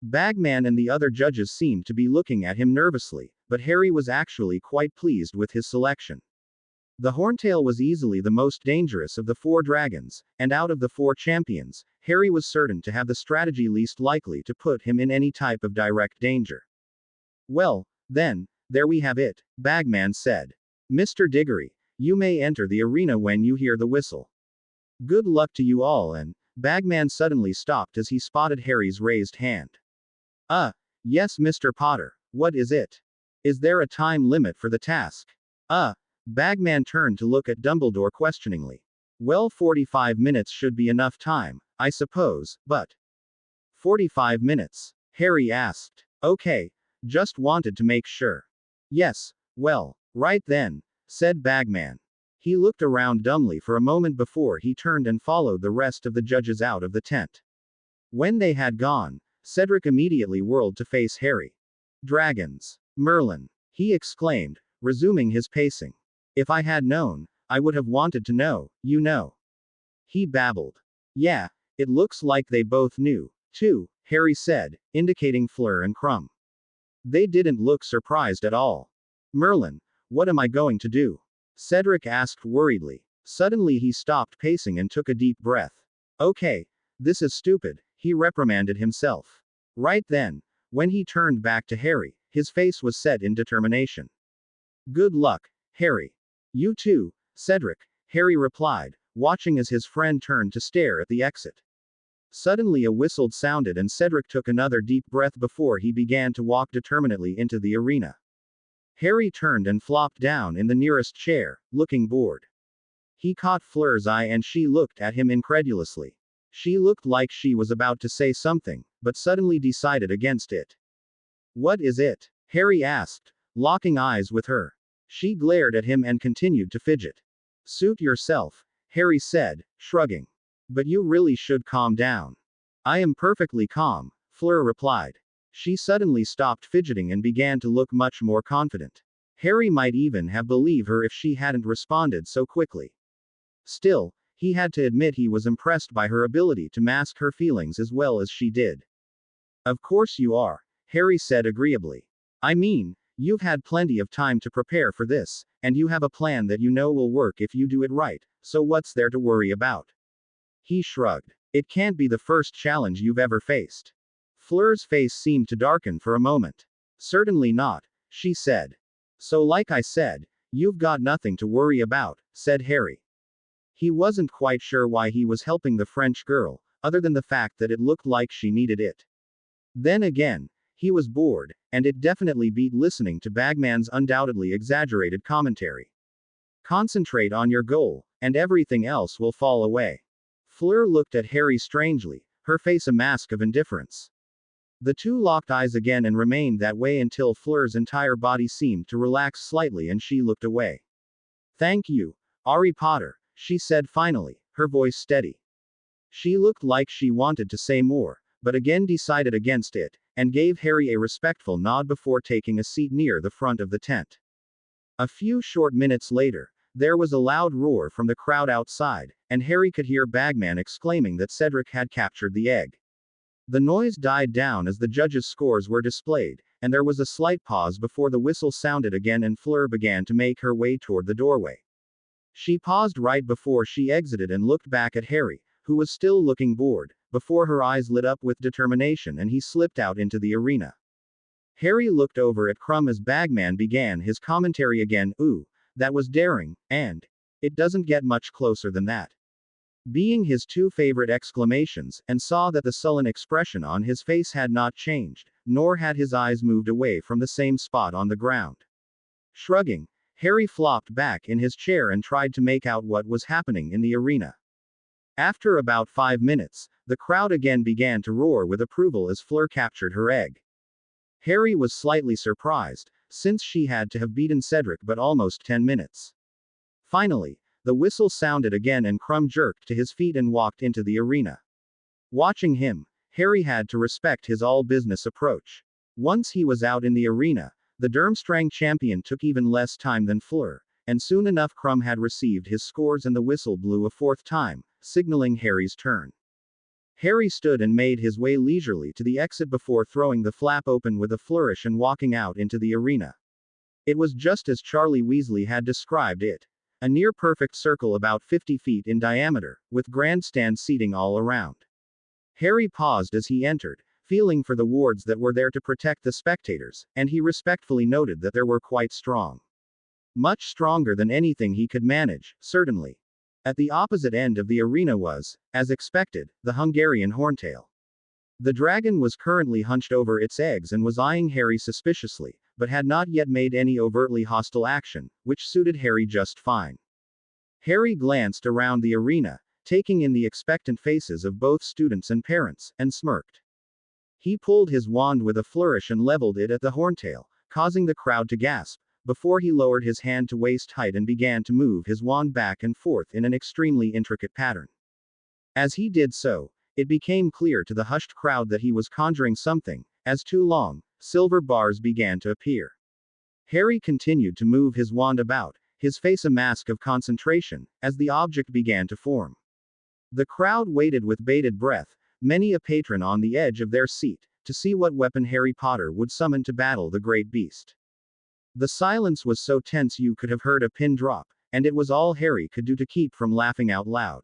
Bagman and the other judges seemed to be looking at him nervously, but Harry was actually quite pleased with his selection. The horntail was easily the most dangerous of the 4 dragons, and out of the 4 champions, Harry was certain to have the strategy least likely to put him in any type of direct danger. Well, then, there we have it, Bagman said. Mr. Diggory, you may enter the arena when you hear the whistle. Good luck to you all. And Bagman suddenly stopped as he spotted Harry's raised hand. Yes, Mr. Potter, what is it? Is there a time limit for the task? Bagman turned to look at Dumbledore questioningly. Well, 45 minutes should be enough time, I suppose, but. 45 minutes? Harry asked. Okay, just wanted to make sure. Yes, well, right then, said Bagman. He looked around dumbly for a moment before he turned and followed the rest of the judges out of the tent. When they had gone, Cedric immediately whirled to face Harry. Dragons. Merlin, he exclaimed, resuming his pacing. If I had known, I would have wanted to know, you know. He babbled. Yeah, it looks like they both knew, too, Harry said, indicating Fleur and Krum. They didn't look surprised at all. Merlin, what am I going to do? Cedric asked worriedly. Suddenly he stopped pacing and took a deep breath. Okay, this is stupid, he reprimanded himself. Right then, when he turned back to Harry, his face was set in determination. Good luck, Harry. You too, Cedric, Harry replied, watching as his friend turned to stare at the exit. Suddenly a whistle sounded and Cedric took another deep breath before he began to walk determinedly into the arena. Harry turned and flopped down in the nearest chair, looking bored. He caught Fleur's eye and she looked at him incredulously. She looked like she was about to say something, but suddenly decided against it. What is it? Harry asked, locking eyes with her. She glared at him and continued to fidget. Suit yourself, Harry said, shrugging. But you really should calm down. I am perfectly calm, Fleur replied. She suddenly stopped fidgeting and began to look much more confident. Harry might even have believed her if she hadn't responded so quickly. Still, he had to admit he was impressed by her ability to mask her feelings as well as she did. Of course you are, Harry said agreeably. I mean, you've had plenty of time to prepare for this, and you have a plan that you know will work if you do it right, so what's there to worry about? He shrugged. It can't be the first challenge you've ever faced. Fleur's face seemed to darken for a moment. Certainly not, she said. So like I said, you've got nothing to worry about, said Harry. He wasn't quite sure why he was helping the French girl, other than the fact that it looked like she needed it. Then again, he was bored, and it definitely beat listening to Bagman's undoubtedly exaggerated commentary. Concentrate on your goal, and everything else will fall away. Fleur looked at Harry strangely, her face a mask of indifference. The two locked eyes again and remained that way until Fleur's entire body seemed to relax slightly and she looked away. Thank you, Harry Potter, she said finally, her voice steady. She looked like she wanted to say more, but again decided against it, and gave Harry a respectful nod before taking a seat near the front of the tent. A few short minutes later, there was a loud roar from the crowd outside, and Harry could hear Bagman exclaiming that Cedric had captured the egg. The noise died down as the judges' scores were displayed, and there was a slight pause before the whistle sounded again and Fleur began to make her way toward the doorway. She paused right before she exited and looked back at Harry, who was still looking bored, before her eyes lit up with determination and he slipped out into the arena. Harry looked over at Krum as Bagman began his commentary again. Ooh, that was daring, and it doesn't get much closer than that. Being his two favorite exclamations, and saw that the sullen expression on his face had not changed, nor had his eyes moved away from the same spot on the ground. Shrugging, Harry flopped back in his chair and tried to make out what was happening in the arena. After about 5 minutes, the crowd again began to roar with approval as Fleur captured her egg. Harry was slightly surprised, since she had to have beaten Cedric but almost 10 minutes. Finally, the whistle sounded again and Crumb jerked to his feet and walked into the arena. Watching him, Harry had to respect his all-business approach. Once he was out in the arena, the Durmstrang champion took even less time than Fleur, and soon enough Crumb had received his scores and the whistle blew a fourth time, signaling Harry's turn. Harry stood and made his way leisurely to the exit before throwing the flap open with a flourish and walking out into the arena. It was just as Charlie Weasley had described it. A near-perfect circle about 50 feet in diameter, with grandstand seating all around. Harry paused as he entered, feeling for the wards that were there to protect the spectators, and he respectfully noted that they were quite strong. Much stronger than anything he could manage, certainly. At the opposite end of the arena was, as expected, the Hungarian Horntail. The dragon was currently hunched over its eggs and was eyeing Harry suspiciously, but had not yet made any overtly hostile action, which suited Harry just fine. Harry glanced around the arena, taking in the expectant faces of both students and parents, and smirked. He pulled his wand with a flourish and leveled it at the Horntail, causing the crowd to gasp, before he lowered his hand to waist height and began to move his wand back and forth in an extremely intricate pattern. As he did so, it became clear to the hushed crowd that he was conjuring something, as two long, silver bars began to appear. Harry continued to move his wand about, his face a mask of concentration, as the object began to form. The crowd waited with bated breath, many a patron on the edge of their seat, to see what weapon Harry Potter would summon to battle the great beast. The silence was so tense you could have heard a pin drop, and it was all Harry could do to keep from laughing out loud.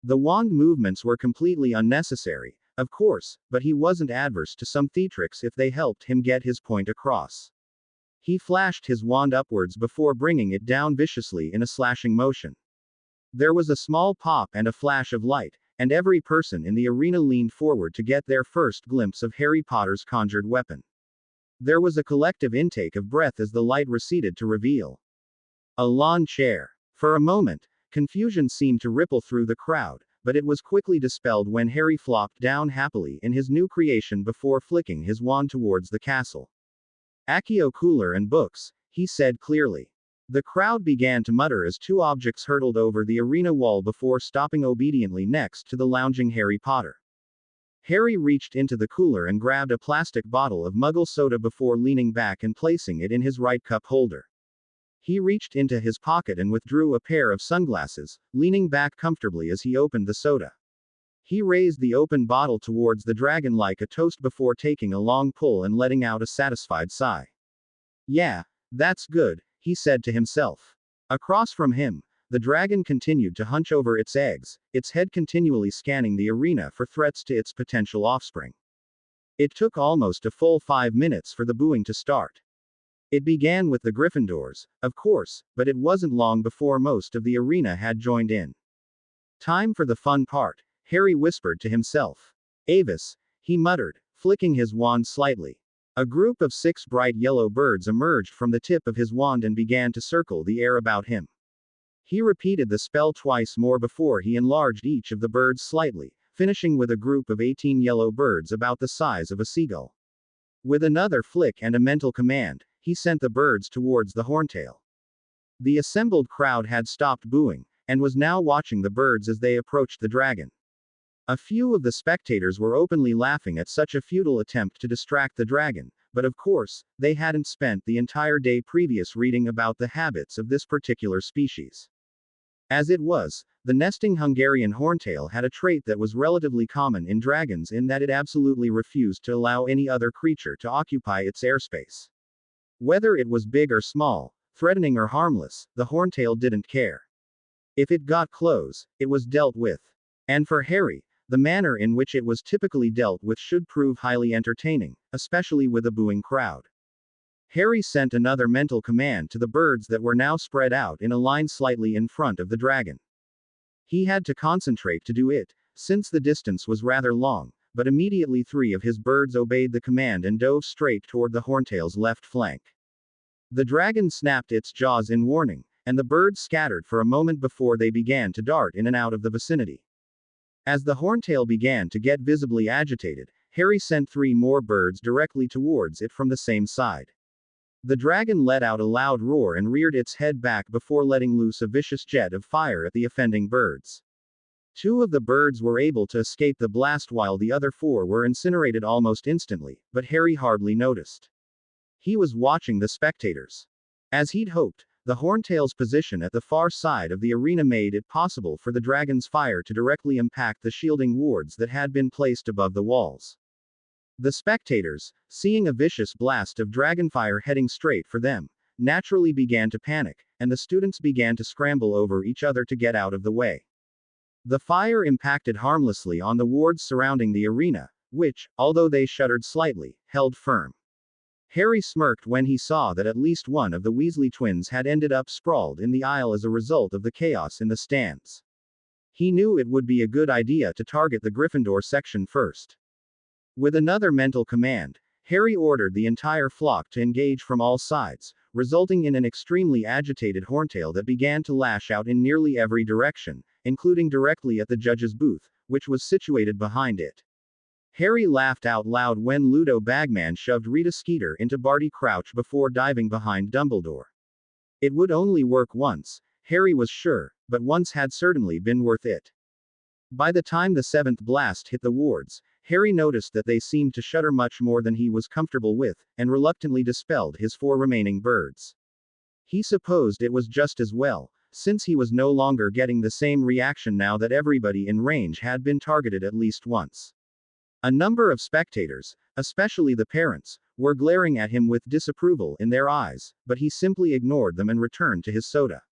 The wand movements were completely unnecessary, of course, but he wasn't adverse to some theatrics if they helped him get his point across. He flashed his wand upwards before bringing it down viciously in a slashing motion. There was a small pop and a flash of light, and every person in the arena leaned forward to get their first glimpse of Harry Potter's conjured weapon. There was a collective intake of breath as the light receded to reveal a lawn chair. For a moment, confusion seemed to ripple through the crowd, but it was quickly dispelled when Harry flopped down happily in his new creation before flicking his wand towards the castle. "Accio cooler and books," he said clearly. The crowd began to mutter as two objects hurtled over the arena wall before stopping obediently next to the lounging Harry Potter. Harry reached into the cooler and grabbed a plastic bottle of Muggle soda before leaning back and placing it in his right cup holder. He reached into his pocket and withdrew a pair of sunglasses, leaning back comfortably as he opened the soda. He raised the open bottle towards the dragon like a toast before taking a long pull and letting out a satisfied sigh. "Yeah, that's good," he said to himself. Across from him, the dragon continued to hunch over its eggs, its head continually scanning the arena for threats to its potential offspring. It took almost a full 5 minutes for the booing to start. It began with the Gryffindors, of course, but it wasn't long before most of the arena had joined in. "Time for the fun part," Harry whispered to himself. "Avis," he muttered, flicking his wand slightly. A group of 6 bright yellow birds emerged from the tip of his wand and began to circle the air about him. He repeated the spell twice more before he enlarged each of the birds slightly, finishing with a group of 18 yellow birds about the size of a seagull. With another flick and a mental command, he sent the birds towards the Horntail. The assembled crowd had stopped booing, and was now watching the birds as they approached the dragon. A few of the spectators were openly laughing at such a futile attempt to distract the dragon, but of course, they hadn't spent the entire day previous reading about the habits of this particular species. As it was, the nesting Hungarian Horntail had a trait that was relatively common in dragons in that it absolutely refused to allow any other creature to occupy its airspace. Whether it was big or small, threatening or harmless, the Horntail didn't care. If it got close, it was dealt with. And for Harry, the manner in which it was typically dealt with should prove highly entertaining, especially with a booing crowd. Harry sent another mental command to the birds that were now spread out in a line slightly in front of the dragon. He had to concentrate to do it, since the distance was rather long, but immediately 3 of his birds obeyed the command and dove straight toward the Horntail's left flank. The dragon snapped its jaws in warning, and the birds scattered for a moment before they began to dart in and out of the vicinity. As the Horntail began to get visibly agitated, Harry sent 3 more birds directly towards it from the same side. The dragon let out a loud roar and reared its head back before letting loose a vicious jet of fire at the offending birds. Two of the birds were able to escape the blast while the other four were incinerated almost instantly, but Harry hardly noticed. He was watching the spectators. As he'd hoped, the Horntail's position at the far side of the arena made it possible for the dragon's fire to directly impact the shielding wards that had been placed above the walls. The spectators, seeing a vicious blast of dragonfire heading straight for them, naturally began to panic, and the students began to scramble over each other to get out of the way. The fire impacted harmlessly on the wards surrounding the arena, which, although they shuddered slightly, held firm. Harry smirked when he saw that at least one of the Weasley twins had ended up sprawled in the aisle as a result of the chaos in the stands. He knew it would be a good idea to target the Gryffindor section first. With another mental command, Harry ordered the entire flock to engage from all sides, resulting in an extremely agitated Horntail that began to lash out in nearly every direction, including directly at the judge's booth, which was situated behind it. Harry laughed out loud when Ludo Bagman shoved Rita Skeeter into Barty Crouch before diving behind Dumbledore. It would only work once, Harry was sure, but once had certainly been worth it. By the time the seventh blast hit the wards, Harry noticed that they seemed to shudder much more than he was comfortable with, and reluctantly dispelled his four remaining birds. He supposed it was just as well, since he was no longer getting the same reaction now that everybody in range had been targeted at least once. A number of spectators, especially the parents, were glaring at him with disapproval in their eyes, but he simply ignored them and returned to his soda.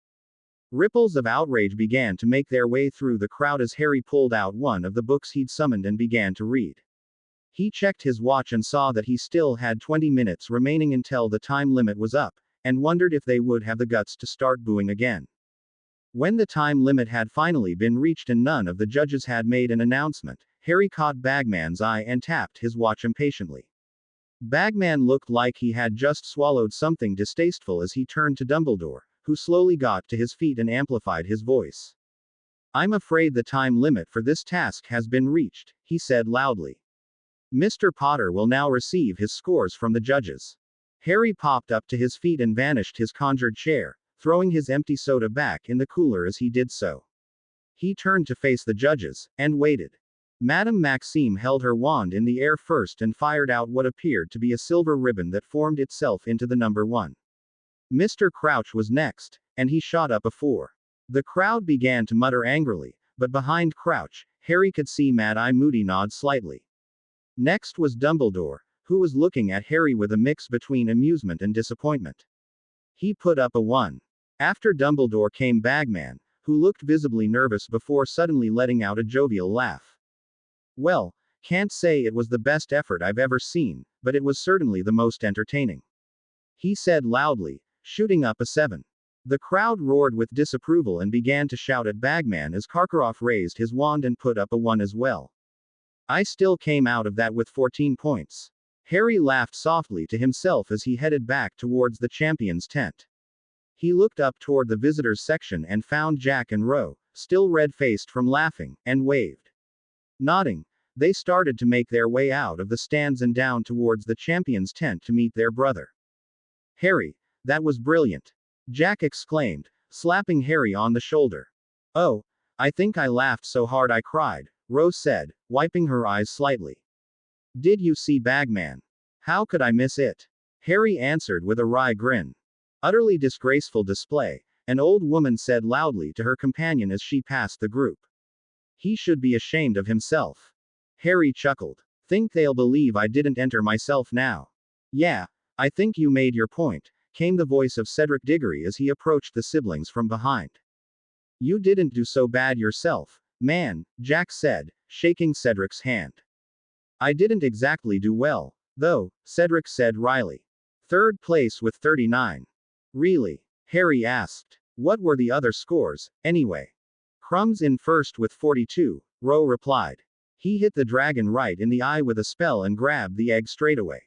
Ripples of outrage began to make their way through the crowd as Harry pulled out one of the books he'd summoned and began to read. He checked his watch and saw that he still had 20 minutes remaining until the time limit was up, and wondered if they would have the guts to start booing again. When the time limit had finally been reached and none of the judges had made an announcement, Harry caught Bagman's eye and tapped his watch impatiently. Bagman looked like he had just swallowed something distasteful as he turned to Dumbledore, who slowly got to his feet and amplified his voice. "I'm afraid the time limit for this task has been reached," he said loudly. "Mr. Potter will now receive his scores from the judges." Harry popped up to his feet and vanished his conjured chair, throwing his empty soda back in the cooler as he did so. He turned to face the judges, and waited. Madame Maxime held her wand in the air first and fired out what appeared to be a silver ribbon that formed itself into the number 1. Mr. Crouch was next, and he shot up a 4. The crowd began to mutter angrily, but behind Crouch, Harry could see Mad Eye Moody nod slightly. Next was Dumbledore, who was looking at Harry with a mix between amusement and disappointment. He put up a 1. After Dumbledore came Bagman, who looked visibly nervous before suddenly letting out a jovial laugh. "Well, can't say it was the best effort I've ever seen, but it was certainly the most entertaining," he said loudly, shooting up a 7. The crowd roared with disapproval and began to shout at Bagman as Karkaroff raised his wand and put up a 1 as well. "I still came out of that with 14 points. Harry laughed softly to himself as he headed back towards the champion's tent. He looked up toward the visitors section and found Jack and Ro, still red-faced from laughing, and waved. Nodding, they started to make their way out of the stands and down towards the champion's tent to meet their brother. "Harry, that was brilliant," Jack exclaimed, slapping Harry on the shoulder. "Oh, I think I laughed so hard I cried," Ro said, wiping her eyes slightly. "Did you see Bagman? How could I miss it?" Harry answered with a wry grin. "Utterly disgraceful display," an old woman said loudly to her companion as she passed the group. "He should be ashamed of himself." Harry chuckled. "Think they'll believe I didn't enter myself now?" "Yeah, I think you made your point," came the voice of Cedric Diggory as he approached the siblings from behind. "You didn't do so bad yourself, man," Jack said, shaking Cedric's hand. "I didn't exactly do well, though," Cedric said wryly. "Third place with 39. "Really?" Harry asked. "What were the other scores, anyway?" "Crumbs in first with 42, Ro replied. "He hit the dragon right in the eye with a spell and grabbed the egg straight away.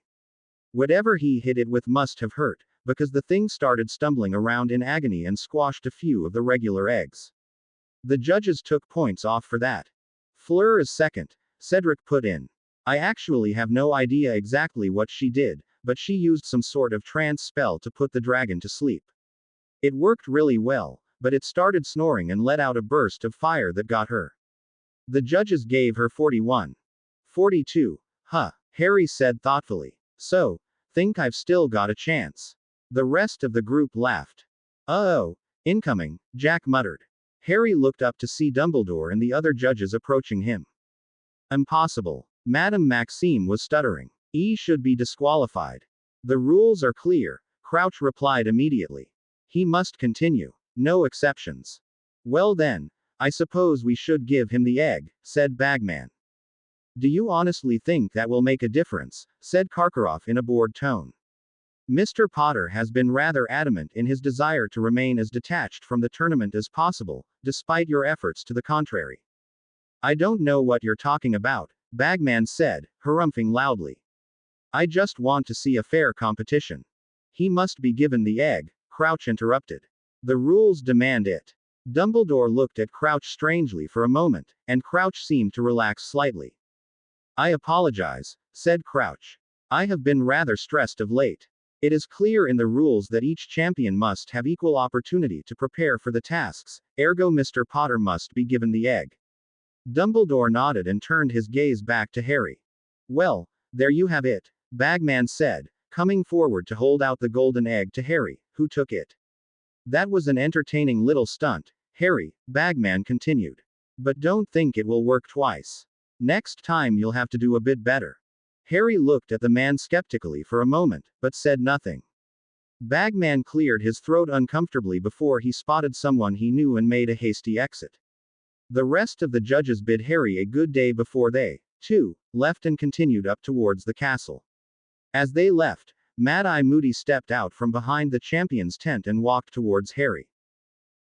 Whatever he hit it with must have hurt, because the thing started stumbling around in agony and squashed a few of the regular eggs. The judges took points off for that." "Fleur is second," Cedric put in. "I actually have no idea exactly what she did, but she used some sort of trance spell to put the dragon to sleep. It worked really well, but it started snoring and let out a burst of fire that got her. The judges gave her 41. 42. Huh, Harry said thoughtfully. So, think I've still got a chance. The rest of the group laughed. Oh, incoming, Jack muttered. Harry looked up to see Dumbledore and the other judges approaching him. Impossible. Madame Maxime was stuttering. He should be disqualified. The rules are clear, Crouch replied immediately. He must continue. No exceptions. Well then, I suppose we should give him the egg, said Bagman. Do you honestly think that will make a difference, said Karkaroff in a bored tone. Mr. Potter has been rather adamant in his desire to remain as detached from the tournament as possible, despite your efforts to the contrary. I don't know what you're talking about, Bagman said, harumphing loudly. I just want to see a fair competition. He must be given the egg, Crouch interrupted. The rules demand it. Dumbledore looked at Crouch strangely for a moment, and Crouch seemed to relax slightly. I apologize, said Crouch. I have been rather stressed of late. It is clear in the rules that each champion must have equal opportunity to prepare for the tasks, ergo Mr. Potter must be given the egg. Dumbledore nodded and turned his gaze back to Harry. Well, there you have it, Bagman said, coming forward to hold out the golden egg to Harry, who took it. That was an entertaining little stunt, Harry, Bagman continued. But don't think it will work twice. Next time you'll have to do a bit better. Harry looked at the man skeptically for a moment, but said nothing. Bagman cleared his throat uncomfortably before he spotted someone he knew and made a hasty exit. The rest of the judges bid Harry a good day before they, too, left and continued up towards the castle. As they left, Mad-Eye Moody stepped out from behind the champion's tent and walked towards Harry.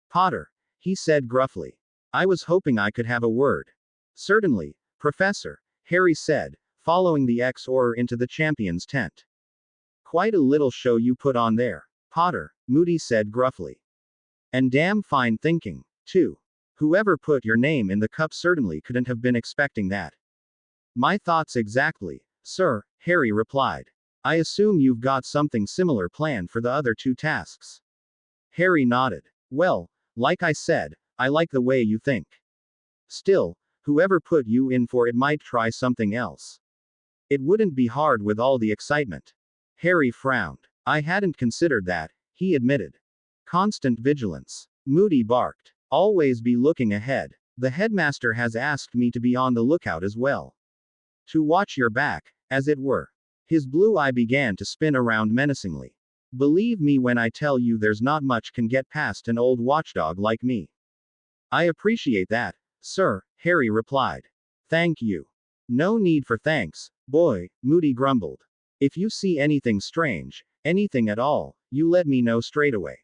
Potter, he said gruffly. I was hoping I could have a word. Certainly, Professor, Harry said, following the X-Auror into the champion's tent. Quite a little show you put on there, Potter, Moody said gruffly. And damn fine thinking, too. Whoever put your name in the cup certainly couldn't have been expecting that. My thoughts exactly, sir, Harry replied. I assume you've got something similar planned for the other two tasks. Harry nodded. Well, like I said, I like the way you think. Still, whoever put you in for it might try something else. It wouldn't be hard with all the excitement. Harry frowned. I hadn't considered that, he admitted. Constant vigilance. Moody barked. Always be looking ahead. The headmaster has asked me to be on the lookout as well. To watch your back, as it were. His blue eye began to spin around menacingly. Believe me when I tell you there's not much can get past an old watchdog like me. I appreciate that, sir, Harry replied. Thank you. No need for thanks, boy, Moody grumbled. If you see anything strange, anything at all, you let me know straight away.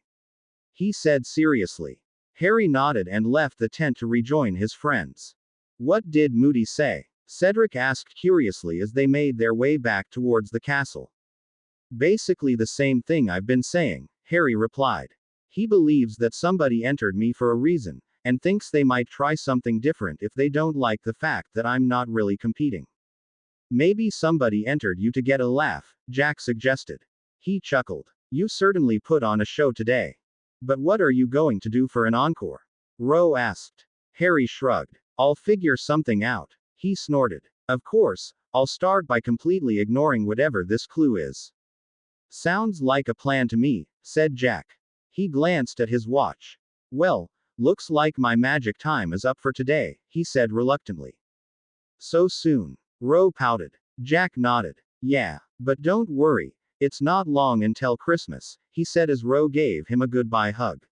He said seriously. Harry nodded and left the tent to rejoin his friends. What did Moody say? Cedric asked curiously as they made their way back towards the castle. Basically the same thing I've been saying, Harry replied. He believes that somebody entered me for a reason, and thinks they might try something different if they don't like the fact that I'm not really competing. Maybe somebody entered you to get a laugh, Jack suggested. He chuckled. You certainly put on a show today. But what are you going to do for an encore? Rowe asked. Harry shrugged. I'll figure something out. He snorted. Of course, I'll start by completely ignoring whatever this clue is. Sounds like a plan to me, said Jack. He glanced at his watch. Well, looks like my magic time is up for today, he said reluctantly. So soon? Rowe pouted. Jack nodded. Yeah, but don't worry, it's not long until Christmas, he said as Rowe gave him a goodbye hug.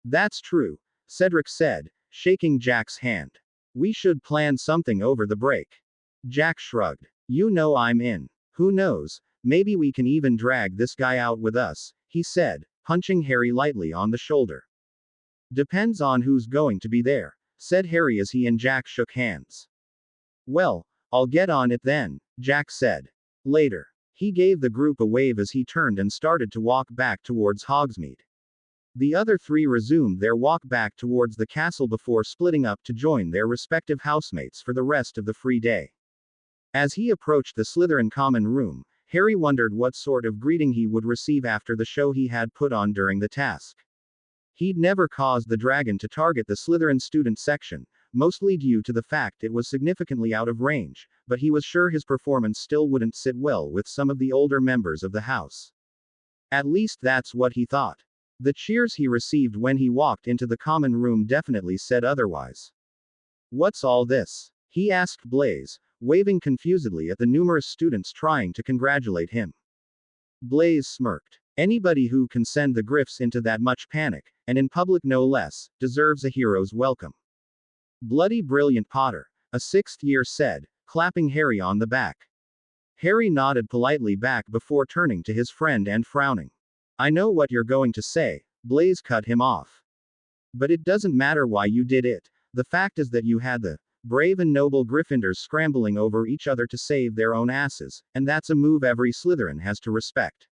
That's true, Cedric said, shaking Jack's hand. We should plan something over the break. Jack shrugged. You know I'm in. Who knows, maybe we can even drag this guy out with us, he said, punching Harry lightly on the shoulder. Depends on who's going to be there, said Harry as he and Jack shook hands. Well, I'll get on it then, Jack said. Later. He gave the group a wave as he turned and started to walk back towards Hogsmeade. The other three resumed their walk back towards the castle before splitting up to join their respective housemates for the rest of the free day. As he approached the Slytherin common room, Harry wondered what sort of greeting he would receive after the show he had put on during the task. He'd never caused the dragon to target the Slytherin student section, mostly due to the fact it was significantly out of range, but he was sure his performance still wouldn't sit well with some of the older members of the house. At least that's what he thought. The cheers he received when he walked into the common room definitely said otherwise. "What's all this?" he asked Blaise, waving confusedly at the numerous students trying to congratulate him. Blaise smirked. "Anybody who can send the Griffs into that much panic, and in public no less, deserves a hero's welcome." "Bloody brilliant, Potter," a sixth year said, clapping Harry on the back. Harry nodded politely back before turning to his friend and frowning. "I know what you're going to say," Blaise cut him off. "But it doesn't matter why you did it. The fact is that you had the brave and noble Gryffindors scrambling over each other to save their own asses, and that's a move every Slytherin has to respect."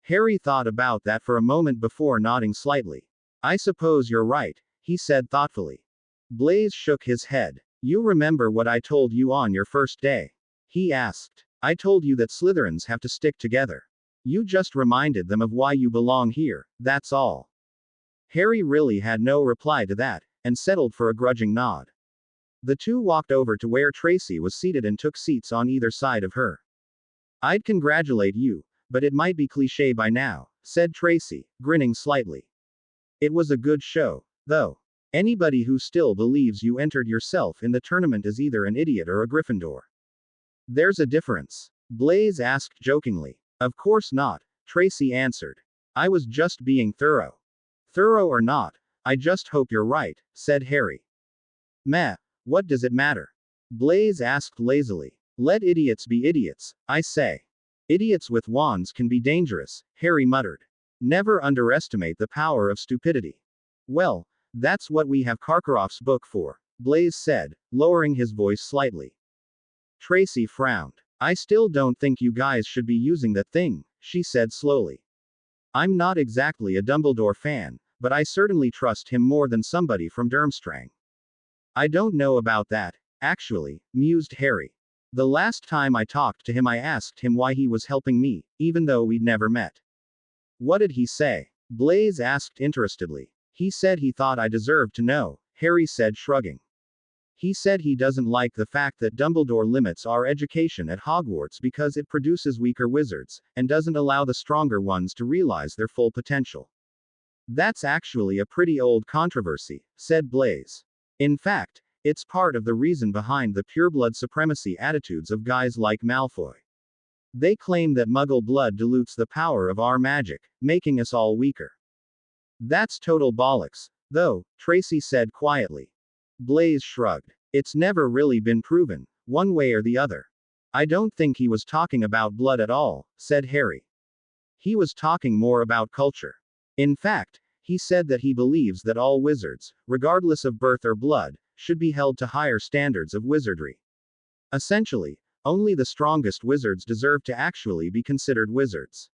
Harry thought about that for a moment before nodding slightly. "I suppose you're right," he said thoughtfully. Blaise shook his head. "You remember what I told you on your first day?" he asked. "I told you that Slytherins have to stick together. You just reminded them of why you belong here, that's all." Harry really had no reply to that, and settled for a grudging nod. The two walked over to where Tracy was seated and took seats on either side of her. "I'd congratulate you, but it might be cliché by now," said Tracy, grinning slightly. "It was a good show, though. Anybody who still believes you entered yourself in the tournament is either an idiot or a Gryffindor." "There's a difference?" Blaise asked jokingly. "Of course not," Tracy answered. "I was just being thorough." "Thorough or not, I just hope you're right," said Harry. "Meh, what does it matter?" Blaise asked lazily. "Let idiots be idiots, I say." "Idiots with wands can be dangerous," Harry muttered. "Never underestimate the power of stupidity." "Well, that's what we have Karkaroff's book for," Blaise said, lowering his voice slightly. Tracy frowned. "I still don't think you guys should be using that thing," she said slowly. "I'm not exactly a Dumbledore fan, but I certainly trust him more than somebody from Durmstrang." "I don't know about that, actually," mused Harry. "The last time I talked to him I asked him why he was helping me, even though we'd never met." "What did he say?" Blaise asked interestedly. "He said he thought I deserved to know," Harry said, shrugging. "He said he doesn't like the fact that Dumbledore limits our education at Hogwarts because it produces weaker wizards, and doesn't allow the stronger ones to realize their full potential." "That's actually a pretty old controversy," said Blaise. "In fact, it's part of the reason behind the pureblood supremacy attitudes of guys like Malfoy. They claim that Muggle blood dilutes the power of our magic, making us all weaker." "That's total bollocks, though," Tracy said quietly. Blaise shrugged. "It's never really been proven, one way or the other." "I don't think he was talking about blood at all," said Harry. "He was talking more about culture. In fact, he said that he believes that all wizards, regardless of birth or blood, should be held to higher standards of wizardry. Essentially, only the strongest wizards deserve to actually be considered wizards."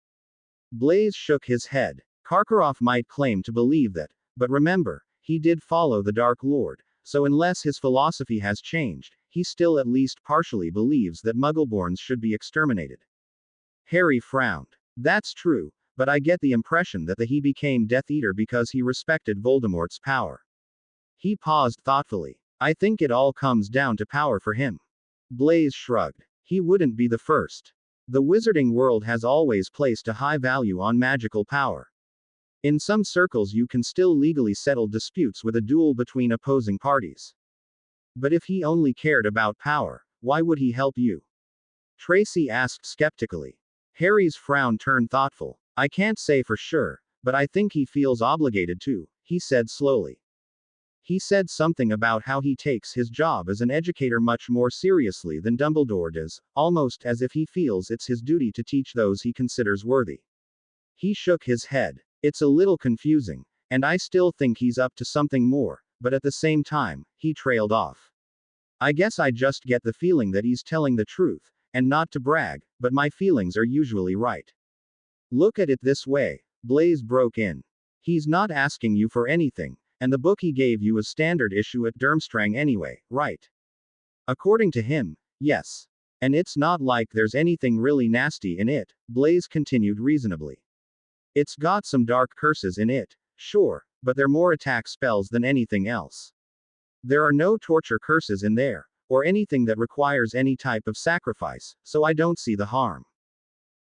Blaise shook his head. "Karkaroff might claim to believe that, but remember, he did follow the Dark Lord, so unless his philosophy has changed, he still at least partially believes that Muggleborns should be exterminated." Harry frowned. "That's true, but I get the impression that he became Death Eater because he respected Voldemort's power." He paused thoughtfully. "I think it all comes down to power for him." Blaise shrugged. "He wouldn't be the first. The wizarding world has always placed a high value on magical power. In some circles you can still legally settle disputes with a duel between opposing parties. But if he only cared about power, why would he help you?" Tracy asked skeptically. Harry's frown turned thoughtful. "I can't say for sure, but I think he feels obligated to," he said slowly. "He said something about how he takes his job as an educator much more seriously than Dumbledore does, almost as if he feels it's his duty to teach those he considers worthy." He shook his head. "It's a little confusing, and I still think he's up to something more, but at the same time," he trailed off. "I guess I just get the feeling that he's telling the truth, and not to brag, but my feelings are usually right." "Look at it this way," Blaise broke in. "He's not asking you for anything, and the book he gave you is standard issue at Durmstrang anyway, right?" "According to him, yes. And it's not like there's anything really nasty in it, Blaze continued reasonably. It's got some dark curses in it, sure, but they're more attack spells than anything else. There are no torture curses in there, or anything that requires any type of sacrifice, so I don't see the harm.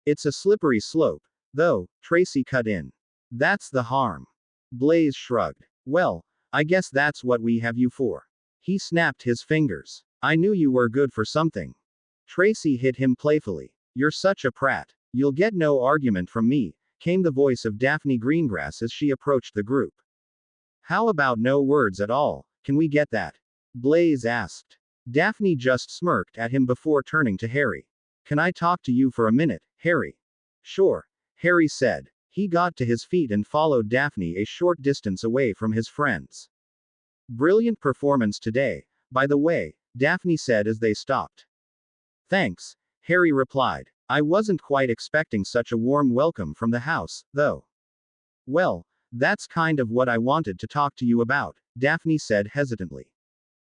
It's a slippery slope, though, Tracy cut in. That's the harm. Blaze shrugged. Well, I guess that's what we have you for. He snapped his fingers. I knew you were good for something. Tracy hit him playfully. You're such a prat. You'll get no argument from me, came the voice of Daphne Greengrass as she approached the group. How about no words at all? Can we get that? Blaze asked. Daphne just smirked at him before turning to Harry. Can I talk to you for a minute, Harry? Sure, Harry said. He got to his feet and followed Daphne a short distance away from his friends. Brilliant performance today, by the way, Daphne said as they stopped. Thanks, Harry replied. I wasn't quite expecting such a warm welcome from the house, though. Well, that's kind of what I wanted to talk to you about, Daphne said hesitantly.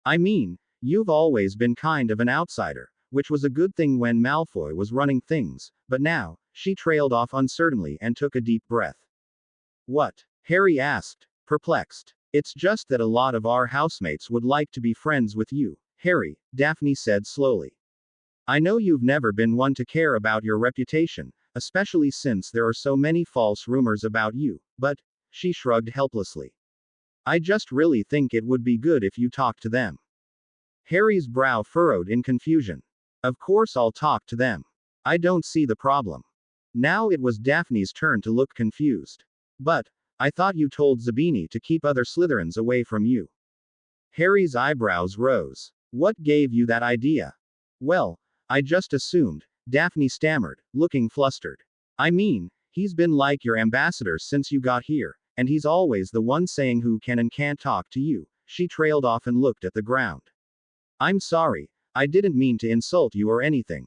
I mean, you've always been kind of an outsider, which was a good thing when Malfoy was running things, but now, she trailed off uncertainly and took a deep breath. What? Harry asked, perplexed. It's just that a lot of our housemates would like to be friends with you, Harry, Daphne said slowly. I know you've never been one to care about your reputation, especially since there are so many false rumors about you, but, she shrugged helplessly. I just really think it would be good if you talked to them. Harry's brow furrowed in confusion. Of course I'll talk to them. I don't see the problem. Now it was Daphne's turn to look confused. But, I thought you told Zabini to keep other Slytherins away from you. Harry's eyebrows rose. What gave you that idea? Well, I just assumed, Daphne stammered, looking flustered. I mean, he's been like your ambassador since you got here, and he's always the one saying who can and can't talk to you. She trailed off and looked at the ground. I'm sorry, I didn't mean to insult you or anything.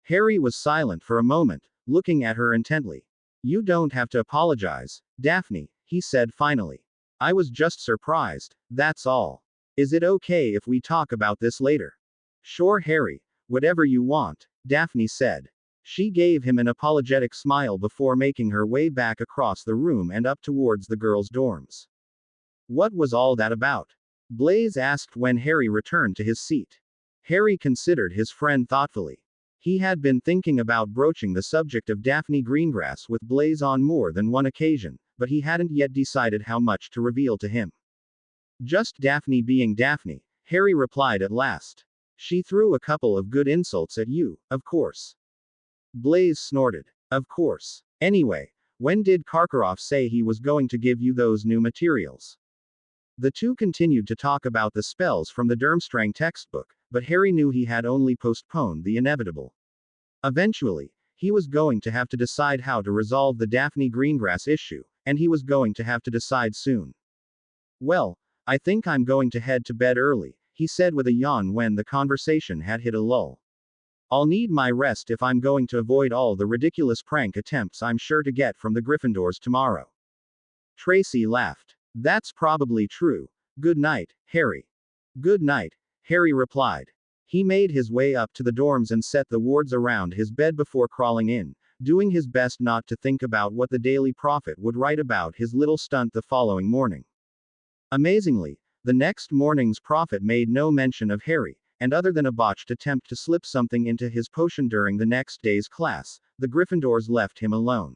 Harry was silent for a moment, looking at her intently. You don't have to apologize, Daphne, he said finally. I was just surprised, that's all. Is it okay if we talk about this later? Sure, Harry, whatever you want, Daphne said. She gave him an apologetic smile before making her way back across the room and up towards the girls' dorms. What was all that about? Blaze asked when Harry returned to his seat. Harry considered his friend thoughtfully. He had been thinking about broaching the subject of Daphne Greengrass with Blaze on more than one occasion, but he hadn't yet decided how much to reveal to him. Just Daphne being Daphne, Harry replied at last. She threw a couple of good insults at you, of course. Blaze snorted. Of course. Anyway, when did Karkaroff say he was going to give you those new materials? The two continued to talk about the spells from the Durmstrang textbook, but Harry knew he had only postponed the inevitable. Eventually, he was going to have to decide how to resolve the Daphne Greengrass issue, and he was going to have to decide soon. Well, I think I'm going to head to bed early, he said with a yawn when the conversation had hit a lull. I'll need my rest if I'm going to avoid all the ridiculous prank attempts I'm sure to get from the Gryffindors tomorrow. Tracy laughed. That's probably true. Good night, Harry. Good night, Harry replied. He made his way up to the dorms and set the wards around his bed before crawling in, doing his best not to think about what the Daily Prophet would write about his little stunt the following morning. Amazingly, the next morning's Prophet made no mention of Harry, and other than a botched attempt to slip something into his potion during the next day's class, the Gryffindors left him alone.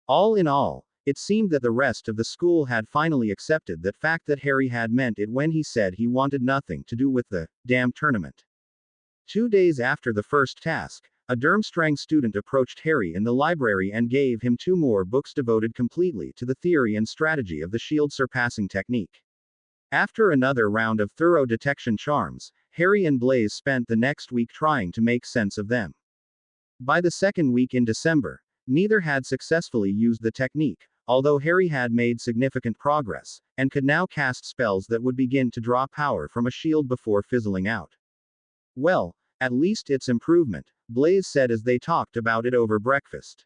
All in all, it seemed that the rest of the school had finally accepted that fact that Harry had meant it when he said he wanted nothing to do with the damn tournament. 2 days after the first task, a Durmstrang student approached Harry in the library and gave him 2 more books devoted completely to the theory and strategy of the shield surpassing technique. After another round of thorough detection charms, Harry and Blaze spent the next week trying to make sense of them. By the second week in December, neither had successfully used the technique, although Harry had made significant progress, and could now cast spells that would begin to draw power from a shield before fizzling out. Well, at least it's improvement, Blaze said as they talked about it over breakfast.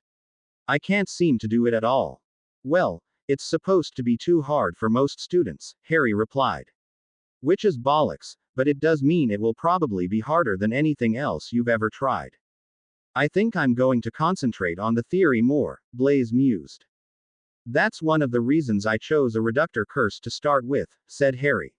I can't seem to do it at all. Well, it's supposed to be too hard for most students, Harry replied. Which is bollocks, but it does mean it will probably be harder than anything else you've ever tried. I think I'm going to concentrate on the theory more, Blaise mused. That's one of the reasons I chose a reductor curse to start with, said Harry.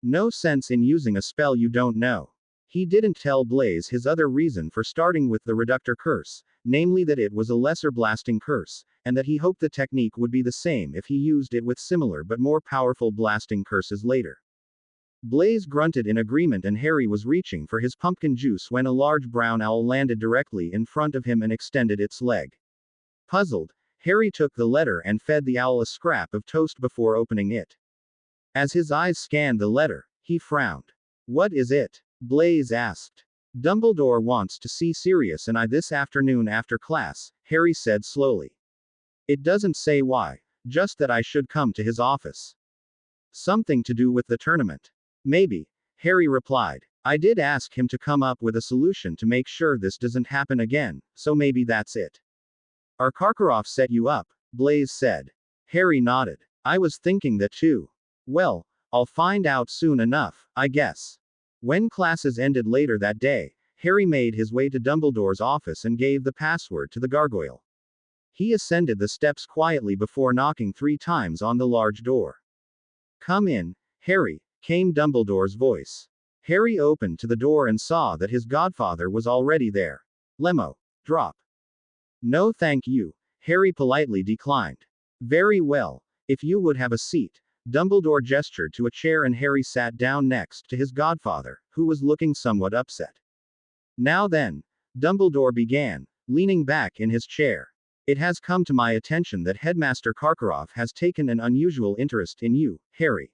No sense in using a spell you don't know. He didn't tell Blaise his other reason for starting with the reductor curse, namely that it was a lesser blasting curse, and that he hoped the technique would be the same if he used it with similar but more powerful blasting curses later. Blaise grunted in agreement and Harry was reaching for his pumpkin juice when a large brown owl landed directly in front of him and extended its leg. Puzzled, Harry took the letter and fed the owl a scrap of toast before opening it. As his eyes scanned the letter, he frowned. What is it? Blaise asked. Dumbledore wants to see Sirius and I this afternoon after class, Harry said slowly. It doesn't say why, just that I should come to his office. Something to do with the tournament. Maybe, Harry replied. I did ask him to come up with a solution to make sure this doesn't happen again, so maybe that's it. Our Karkaroff set you up, Blaise said. Harry nodded. I was thinking that too. Well, I'll find out soon enough, I guess. When classes ended later that day, Harry made his way to Dumbledore's office and gave the password to the gargoyle. He ascended the steps quietly before knocking 3 times on the large door. Come in, Harry, came Dumbledore's voice. Harry opened to the door and saw that his godfather was already there. Lemo. Drop. No thank you, Harry politely declined. Very well, if you would have a seat. Dumbledore gestured to a chair and Harry sat down next to his godfather, who was looking somewhat upset. Now then, Dumbledore began, leaning back in his chair. It has come to my attention that Headmaster Karkaroff has taken an unusual interest in you, Harry.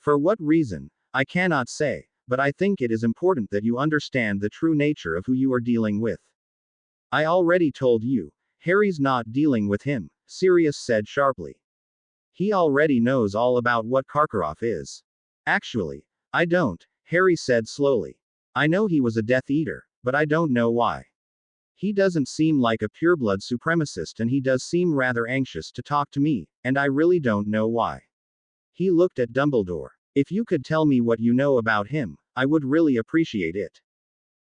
For what reason, I cannot say, but I think it is important that you understand the true nature of who you are dealing with. I already told you, Harry's not dealing with him, Sirius said sharply. He already knows all about what Karkaroff is. Actually, I don't, Harry said slowly. I know he was a Death Eater, but I don't know why. He doesn't seem like a pureblood supremacist and he does seem rather anxious to talk to me, and I really don't know why. He looked at Dumbledore. If you could tell me what you know about him, I would really appreciate it.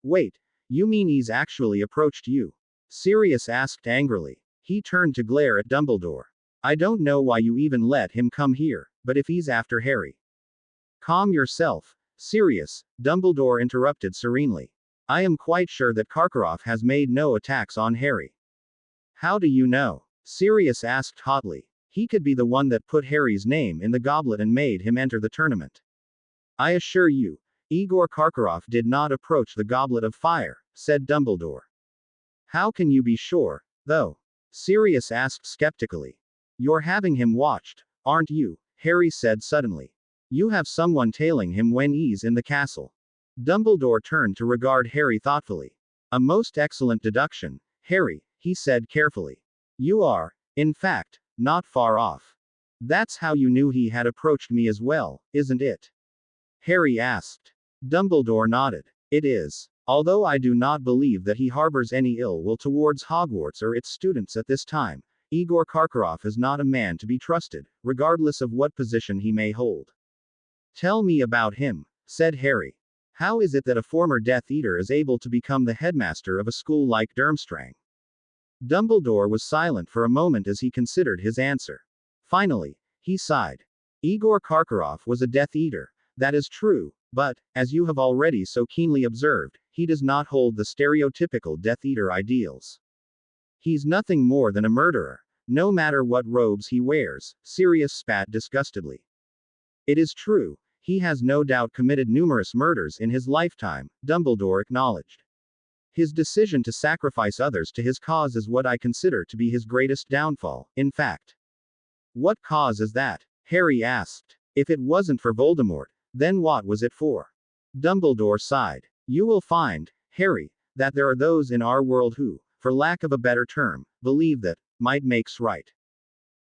Wait, you mean he's actually approached you? Sirius asked angrily. He turned to glare at Dumbledore. I don't know why you even let him come here, but if he's after Harry. Calm yourself, Sirius, Dumbledore interrupted serenely. I am quite sure that Karkaroff has made no attacks on Harry. How do you know? Sirius asked hotly. He could be the one that put Harry's name in the goblet and made him enter the tournament. I assure you, Igor Karkaroff did not approach the Goblet of Fire, said Dumbledore. How can you be sure, though? Sirius asked skeptically. You're having him watched, aren't you? Harry said suddenly. You have someone tailing him when he's in the castle. Dumbledore turned to regard Harry thoughtfully. A most excellent deduction, Harry, he said carefully. You are, in fact, not far off. That's how you knew he had approached me as well, isn't it? Harry asked. Dumbledore nodded. It is. Although I do not believe that he harbors any ill will towards Hogwarts or its students at this time, Igor Karkaroff is not a man to be trusted, regardless of what position he may hold. Tell me about him, said Harry. How is it that a former Death Eater is able to become the headmaster of a school like Durmstrang? Dumbledore was silent for a moment as he considered his answer. Finally, he sighed. Igor Karkaroff was a Death Eater, that is true, but, as you have already so keenly observed, he does not hold the stereotypical Death Eater ideals. He's nothing more than a murderer, no matter what robes he wears, Sirius spat disgustedly. It is true, he has no doubt committed numerous murders in his lifetime, Dumbledore acknowledged. His decision to sacrifice others to his cause is what I consider to be his greatest downfall, in fact. What cause is that? Harry asked. If it wasn't for Voldemort, then what was it for? Dumbledore sighed. You will find, Harry, that there are those in our world who, for lack of a better term, believe that might makes right.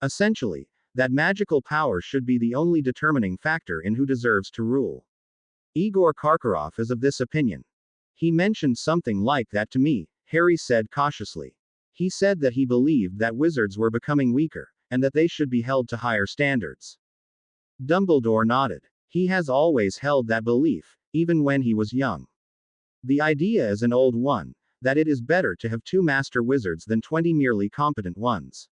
Essentially, that magical power should be the only determining factor in who deserves to rule. Igor Karkaroff is of this opinion. He mentioned something like that to me, Harry said cautiously. He said that he believed that wizards were becoming weaker, and that they should be held to higher standards. Dumbledore nodded. He has always held that belief, even when he was young. The idea is an old one, that it is better to have 2 master wizards than 20 merely competent ones.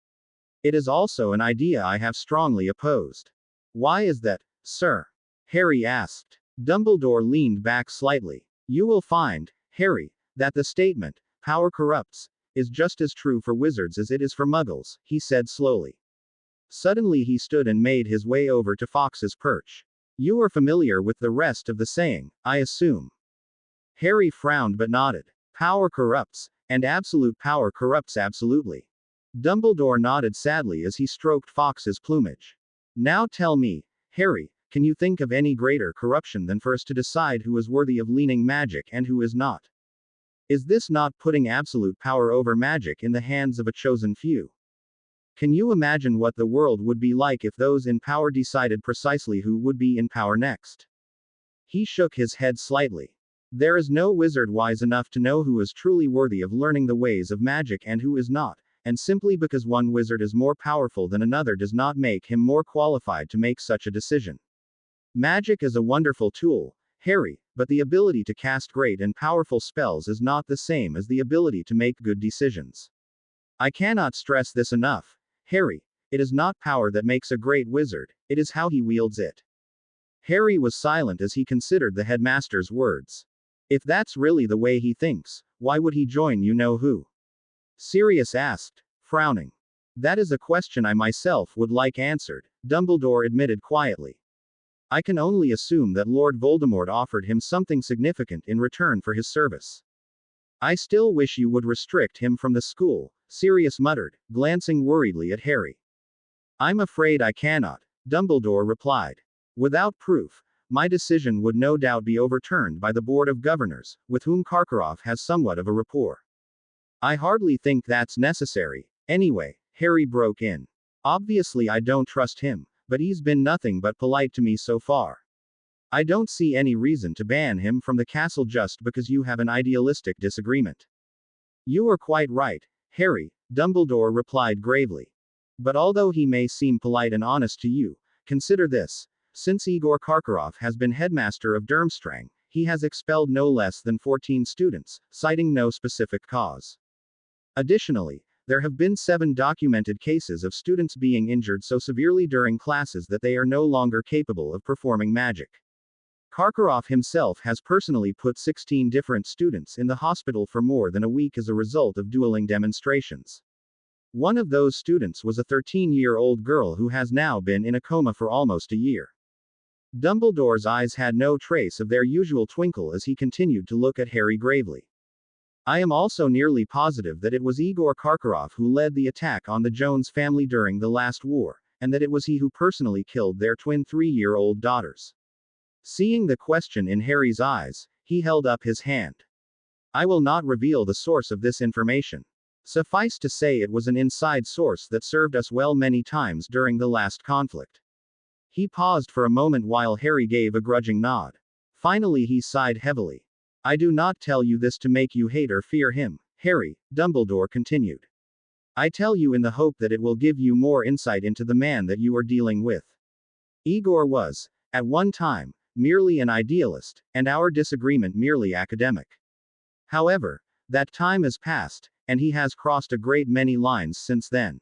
It is also an idea I have strongly opposed. Why is that, sir? Harry asked. Dumbledore leaned back slightly. You will find, Harry, that the statement, power corrupts, is just as true for wizards as it is for muggles, he said slowly. Suddenly he stood and made his way over to Fox's perch. You are familiar with the rest of the saying, I assume. Harry frowned but nodded. Power corrupts, and absolute power corrupts absolutely. Dumbledore nodded sadly as he stroked Fox's plumage. Now tell me, Harry, can you think of any greater corruption than for us to decide who is worthy of learning magic and who is not? Is this not putting absolute power over magic in the hands of a chosen few? Can you imagine what the world would be like if those in power decided precisely who would be in power next? He shook his head slightly. There is no wizard wise enough to know who is truly worthy of learning the ways of magic and who is not, and simply because one wizard is more powerful than another does not make him more qualified to make such a decision. Magic is a wonderful tool, Harry, but the ability to cast great and powerful spells is not the same as the ability to make good decisions. I cannot stress this enough, Harry. It is not power that makes a great wizard, it is how he wields it. Harry was silent as he considered the headmaster's words. If that's really the way he thinks, why would he join you-know-who? Sirius asked, frowning. That is a question I myself would like answered, Dumbledore admitted quietly. I can only assume that Lord Voldemort offered him something significant in return for his service. I still wish you would restrict him from the school, Sirius muttered, glancing worriedly at Harry. I'm afraid I cannot, Dumbledore replied. Without proof, my decision would no doubt be overturned by the Board of Governors, with whom Karkaroff has somewhat of a rapport. I hardly think that's necessary. Anyway, Harry broke in. Obviously I don't trust him, but he's been nothing but polite to me so far. I don't see any reason to ban him from the castle just because you have an idealistic disagreement. You are quite right, Harry, Dumbledore replied gravely. But although he may seem polite and honest to you, consider this. Since Igor Karkaroff has been headmaster of Durmstrang, he has expelled no less than 14 students, citing no specific cause. Additionally, there have been 7 documented cases of students being injured so severely during classes that they are no longer capable of performing magic. Karkaroff himself has personally put 16 different students in the hospital for more than a week as a result of dueling demonstrations. One of those students was a 13-year-old girl who has now been in a coma for almost a year. Dumbledore's eyes had no trace of their usual twinkle as he continued to look at Harry gravely. I am also nearly positive that it was Igor Karkaroff who led the attack on the Jones family during the last war, and that it was he who personally killed their twin 3-year-old daughters. Seeing the question in Harry's eyes, he held up his hand. I will not reveal the source of this information. Suffice to say it was an inside source that served us well many times during the last conflict. He paused for a moment while Harry gave a grudging nod. Finally he sighed heavily. I do not tell you this to make you hate or fear him, Harry, Dumbledore continued. I tell you in the hope that it will give you more insight into the man that you are dealing with. Igor was, at one time, merely an idealist, and our disagreement merely academic. However, that time has passed, and he has crossed a great many lines since then.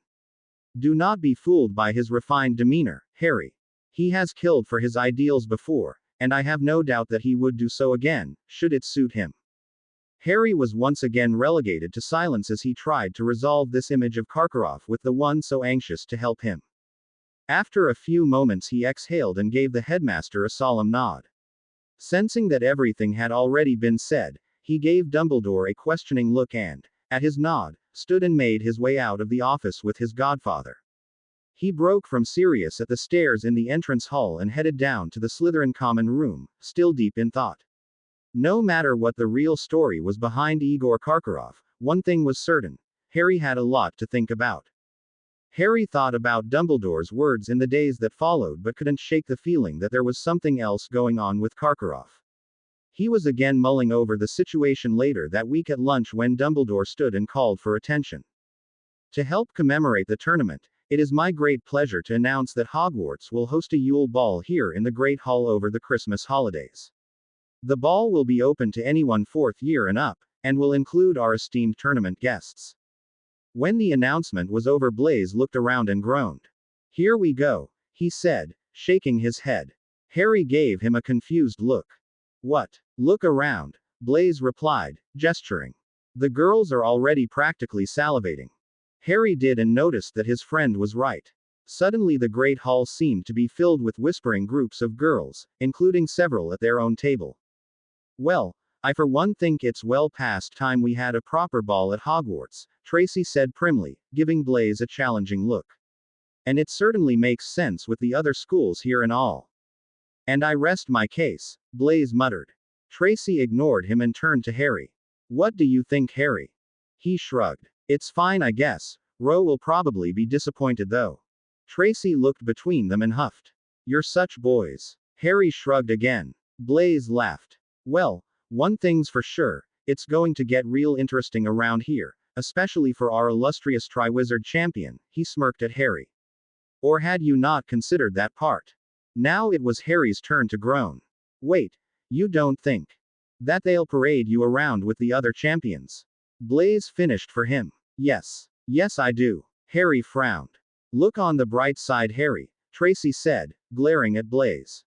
Do not be fooled by his refined demeanor, Harry. He has killed for his ideals before, and I have no doubt that he would do so again, should it suit him. Harry was once again relegated to silence as he tried to resolve this image of Karkaroff with the one so anxious to help him. After a few moments he exhaled and gave the headmaster a solemn nod. Sensing that everything had already been said, he gave Dumbledore a questioning look and, at his nod, stood and made his way out of the office with his godfather. He broke from Sirius at the stairs in the entrance hall and headed down to the Slytherin common room, still deep in thought. No matter what the real story was behind Igor Karkaroff, one thing was certain. Harry had a lot to think about. Harry thought about Dumbledore's words in the days that followed but couldn't shake the feeling that there was something else going on with Karkaroff. He was again mulling over the situation later that week at lunch when Dumbledore stood and called for attention. To help commemorate the tournament, it is my great pleasure to announce that Hogwarts will host a Yule Ball here in the Great Hall over the Christmas holidays. The ball will be open to anyone 4th year and up, and will include our esteemed tournament guests. When the announcement was over, Blaze looked around and groaned. Here we go, he said, shaking his head. Harry gave him a confused look. What? Look around, Blaze replied, gesturing. The girls are already practically salivating. Harry did and noticed that his friend was right. Suddenly the great hall seemed to be filled with whispering groups of girls, including several at their own table. Well, I for one think it's well past time we had a proper ball at Hogwarts, Tracy said primly, giving Blaze a challenging look. And it certainly makes sense with the other schools here and all. And I rest my case, Blaze muttered. Tracy ignored him and turned to Harry. What do you think, Harry? He shrugged. It's fine, I guess. Ro will probably be disappointed though. Tracy looked between them and huffed. You're such boys. Harry shrugged again. Blaze laughed. Well, one thing's for sure, it's going to get real interesting around here, especially for our illustrious Triwizard champion, he smirked at Harry. Or had you not considered that part? Now it was Harry's turn to groan. Wait, you don't think that they'll parade you around with the other champions? Blaze finished for him. Yes. Yes, I do. Harry frowned. Look on the bright side, Harry, Tracy said, glaring at Blaze.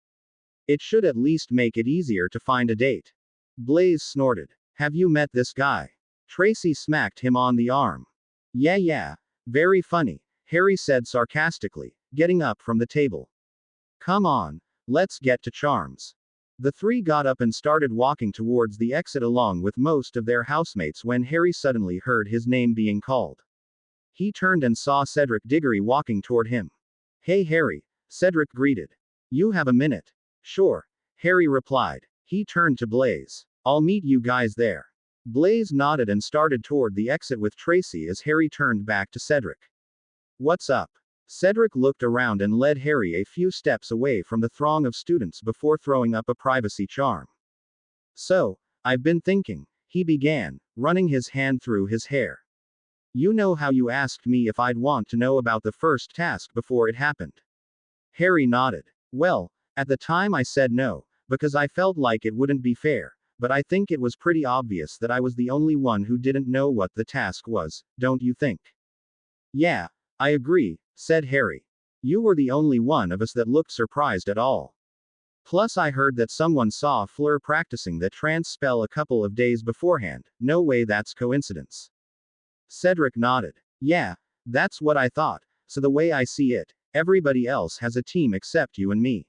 It should at least make it easier to find a date. Blaze snorted. Have you met this guy? Tracy smacked him on the arm. Yeah. Very funny, Harry said sarcastically, getting up from the table. Come on, let's get to Charms. The three got up and started walking towards the exit along with most of their housemates when Harry suddenly heard his name being called. He turned and saw Cedric Diggory walking toward him. Hey Harry, Cedric greeted. You have a minute? Sure, Harry replied. He turned to Blaze. I'll meet you guys there. Blaze nodded and started toward the exit with Tracy as Harry turned back to Cedric. What's up? Cedric looked around and led Harry a few steps away from the throng of students before throwing up a privacy charm. So, I've been thinking, he began, running his hand through his hair. You know how you asked me if I'd want to know about the first task before it happened? Harry nodded. Well, at the time I said no, because I felt like it wouldn't be fair, but I think it was pretty obvious that I was the only one who didn't know what the task was, don't you think? Yeah, I agree, said Harry. You were the only one of us that looked surprised at all. Plus I heard that someone saw Fleur practicing that trance spell a couple of days beforehand, no way that's coincidence. Cedric nodded. Yeah, that's what I thought, so the way I see it, everybody else has a team except you and me.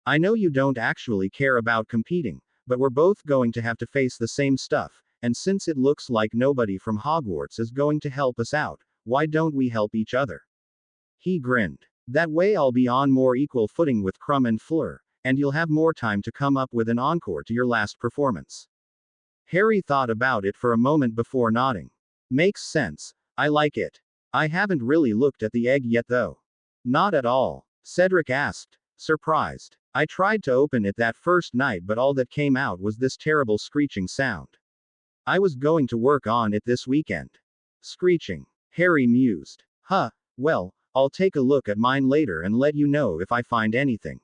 I know you don't actually care about competing, but we're both going to have to face the same stuff, and since it looks like nobody from Hogwarts is going to help us out, why don't we help each other? He grinned. That way I'll be on more equal footing with Krum and Fleur, and you'll have more time to come up with an encore to your last performance. Harry thought about it for a moment before nodding. Makes sense. I like it. I haven't really looked at the egg yet though. Not at all, Cedric asked, surprised. I tried to open it that first night but all that came out was this terrible screeching sound. I was going to work on it this weekend. Screeching. Harry mused. Huh, well, I'll take a look at mine later and let you know if I find anything.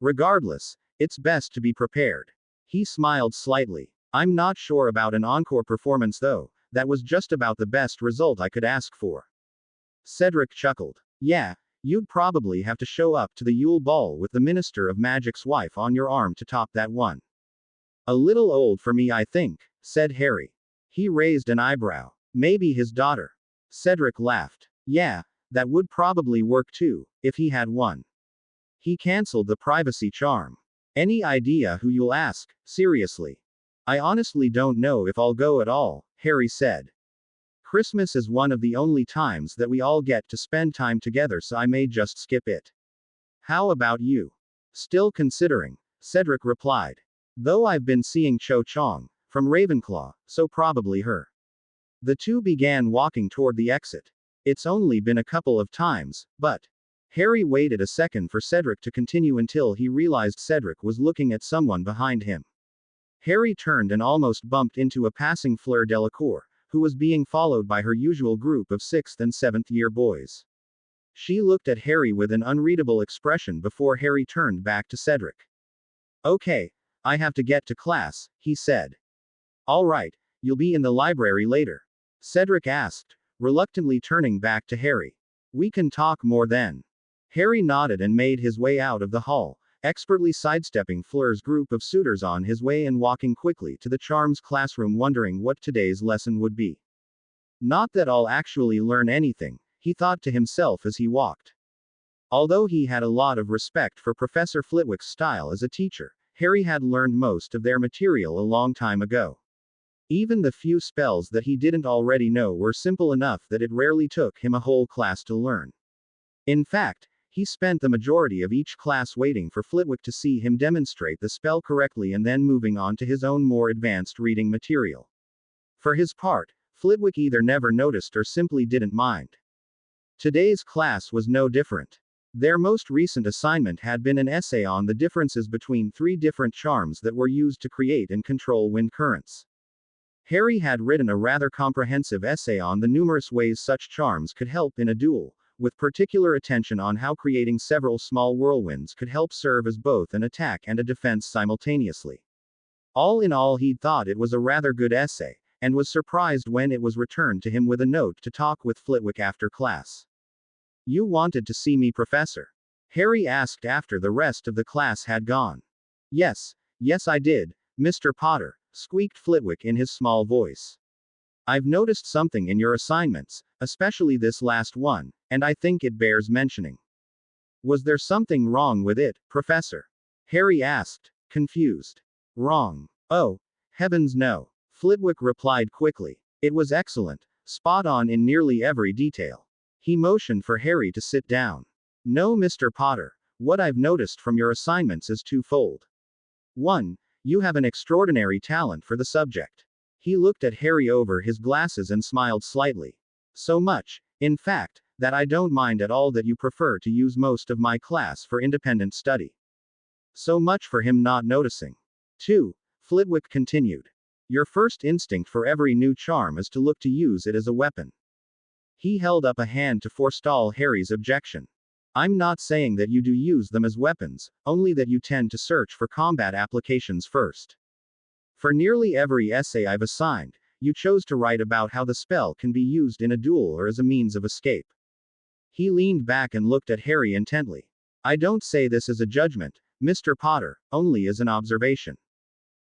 Regardless, it's best to be prepared. He smiled slightly. I'm not sure about an encore performance though, that was just about the best result I could ask for. Cedric chuckled. Yeah, you'd probably have to show up to the Yule Ball with the Minister of Magic's wife on your arm to top that one. A little old for me I think, said Harry. He raised an eyebrow. Maybe his daughter. Cedric laughed. Yeah, that would probably work too, if he had one. He cancelled the privacy charm. Any idea who you'll ask, seriously? I honestly don't know if I'll go at all, Harry said. Christmas is one of the only times that we all get to spend time together, so I may just skip it. How about you? Still considering, Cedric replied. Though I've been seeing Cho Chang, from Ravenclaw, so probably her. The two began walking toward the exit. It's only been a couple of times, but. Harry waited a second for Cedric to continue until he realized Cedric was looking at someone behind him. Harry turned and almost bumped into a passing Fleur Delacour, who was being followed by her usual group of 6th and 7th year boys. She looked at Harry with an unreadable expression before Harry turned back to Cedric. Okay, I have to get to class, he said. All right, you'll be in the library later. Cedric asked, reluctantly turning back to Harry. We can talk more then. Harry nodded and made his way out of the hall, expertly sidestepping Fleur's group of suitors on his way and walking quickly to the charms classroom wondering what today's lesson would be. Not that I'll actually learn anything, he thought to himself as he walked. Although he had a lot of respect for Professor Flitwick's style as a teacher, Harry had learned most of their material a long time ago. Even the few spells that he didn't already know were simple enough that it rarely took him a whole class to learn. In fact, he spent the majority of each class waiting for Flitwick to see him demonstrate the spell correctly and then moving on to his own more advanced reading material. For his part, Flitwick either never noticed or simply didn't mind. Today's class was no different. Their most recent assignment had been an essay on the differences between 3 different charms that were used to create and control wind currents. Harry had written a rather comprehensive essay on the numerous ways such charms could help in a duel, with particular attention on how creating several small whirlwinds could help serve as both an attack and a defense simultaneously. All in all, he'd thought it was a rather good essay, and was surprised when it was returned to him with a note to talk with Flitwick after class. You wanted to see me, Professor? Harry asked after the rest of the class had gone. Yes, I did, Mr. Potter, squeaked Flitwick in his small voice. I've noticed something in your assignments, especially this last one, and I think it bears mentioning. Was there something wrong with it, Professor? Harry asked, confused. Wrong? Oh, heavens no, Flitwick replied quickly. It was excellent, spot on in nearly every detail. He motioned for Harry to sit down. No, Mr. Potter, what I've noticed from your assignments is twofold. 1. You have an extraordinary talent for the subject. He looked at Harry over his glasses and smiled slightly. So much, in fact, that I don't mind at all that you prefer to use most of my class for independent study. So much for him not noticing. 2. Flitwick continued. Your first instinct for every new charm is to look to use it as a weapon. He held up a hand to forestall Harry's objection. I'm not saying that you do use them as weapons, only that you tend to search for combat applications first. For nearly every essay I've assigned, you chose to write about how the spell can be used in a duel or as a means of escape. He leaned back and looked at Harry intently. I don't say this as a judgment, Mr. Potter, only as an observation.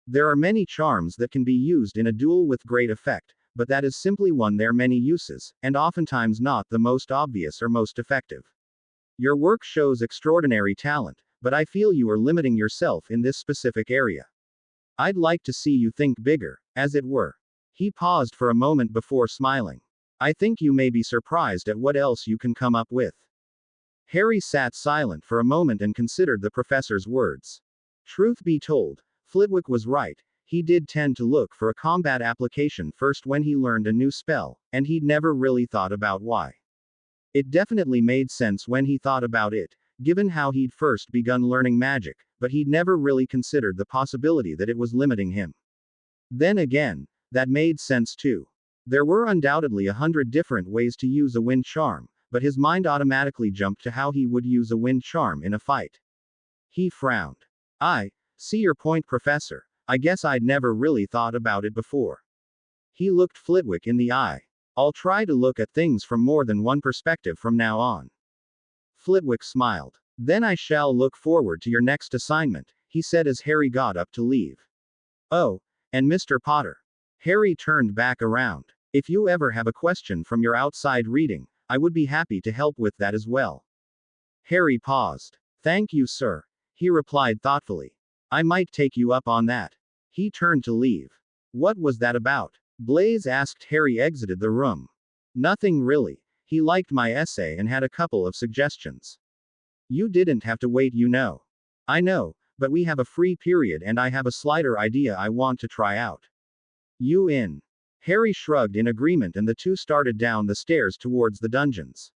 There are many charms that can be used in a duel with great effect, but that is simply one their many uses, and oftentimes not the most obvious or most effective. Your work shows extraordinary talent, but I feel you are limiting yourself in this specific area. I'd like to see you think bigger, as it were. He paused for a moment before smiling. I think you may be surprised at what else you can come up with. Harry sat silent for a moment and considered the professor's words. Truth be told, Flitwick was right. He did tend to look for a combat application first when he learned a new spell, and he'd never really thought about why. It definitely made sense when he thought about it, given how he'd first begun learning magic, but he'd never really considered the possibility that it was limiting him. Then again, that made sense too. There were undoubtedly 100 different ways to use a wind charm, but his mind automatically jumped to how he would use a wind charm in a fight. He frowned. I see your point, Professor. I guess I'd never really thought about it before. He looked Flitwick in the eye. I'll try to look at things from more than one perspective from now on. Flitwick smiled. Then I shall look forward to your next assignment, he said as Harry got up to leave. Oh, and Mr. Potter. Harry turned back around. If you ever have a question from your outside reading, I would be happy to help with that as well. Harry paused. Thank you, sir, he replied thoughtfully. I might take you up on that. He turned to leave. What was that about? Blaise asked. Harry exited the room. Nothing really. He liked my essay and had a couple of suggestions. You didn't have to wait, you know. I know, but we have a free period and I have a slighter idea I want to try out. You in? Harry shrugged in agreement and the two started down the stairs towards the dungeons.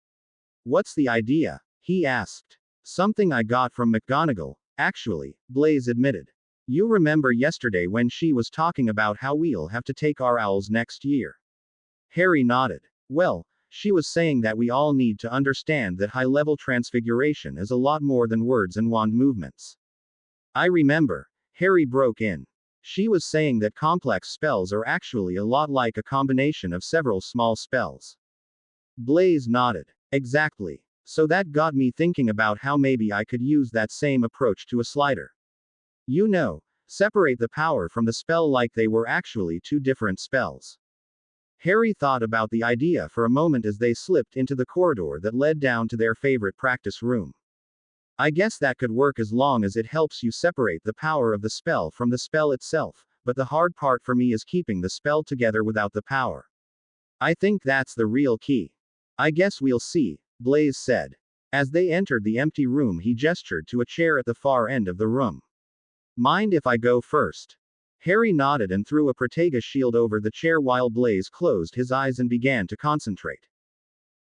What's the idea? He asked. Something I got from McGonagall, actually, Blaise admitted. You remember yesterday when she was talking about how we'll have to take our owls next year? Harry nodded. Well, she was saying that we all need to understand that high-level transfiguration is a lot more than words and wand movements. I remember. Harry broke in. She was saying that complex spells are actually a lot like a combination of several small spells. Blaze nodded. Exactly. So that got me thinking about how maybe I could use that same approach to a slider. You know, separate the power from the spell like they were actually two different spells. Harry thought about the idea for a moment as they slipped into the corridor that led down to their favorite practice room. I guess that could work as long as it helps you separate the power of the spell from the spell itself, but the hard part for me is keeping the spell together without the power. I think that's the real key. I guess we'll see, Blaze said. As they entered the empty room, he gestured to a chair at the far end of the room. Mind if I go first? Harry nodded and threw a Protega shield over the chair while Blaze closed his eyes and began to concentrate.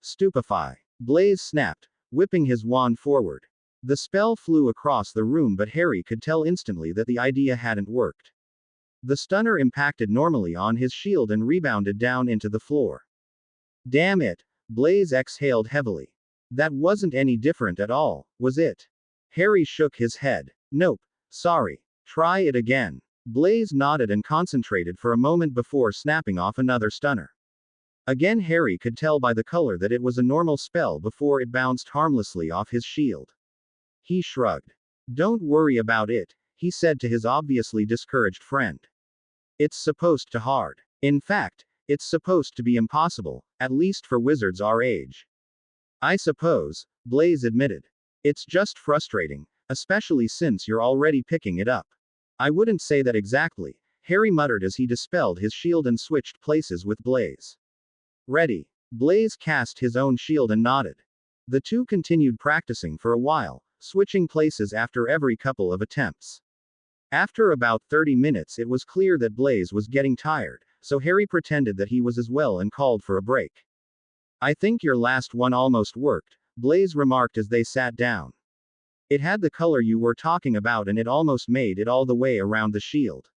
Stupefy. Blaze snapped, whipping his wand forward. The spell flew across the room, but Harry could tell instantly that the idea hadn't worked. The stunner impacted normally on his shield and rebounded down into the floor. Damn it, Blaze exhaled heavily. That wasn't any different at all, was it? Harry shook his head. Nope, sorry. Try it again. Blaze nodded and concentrated for a moment before snapping off another stunner. Again, Harry could tell by the color that it was a normal spell before it bounced harmlessly off his shield. He shrugged. Don't worry about it, he said to his obviously discouraged friend. It's supposed to hard. In fact, it's supposed to be impossible, at least for wizards our age. I suppose, Blaze admitted. It's just frustrating, especially since you're already picking it up. I wouldn't say that exactly, Harry muttered as he dispelled his shield and switched places with Blaze. Ready. Blaze cast his own shield and nodded. The two continued practicing for a while, switching places after every couple of attempts. After about 30 minutes, it was clear that Blaze was getting tired, so Harry pretended that he was as well and called for a break. I think your last one almost worked, Blaze remarked as they sat down. It had the color you were talking about and it almost made it all the way around the shield.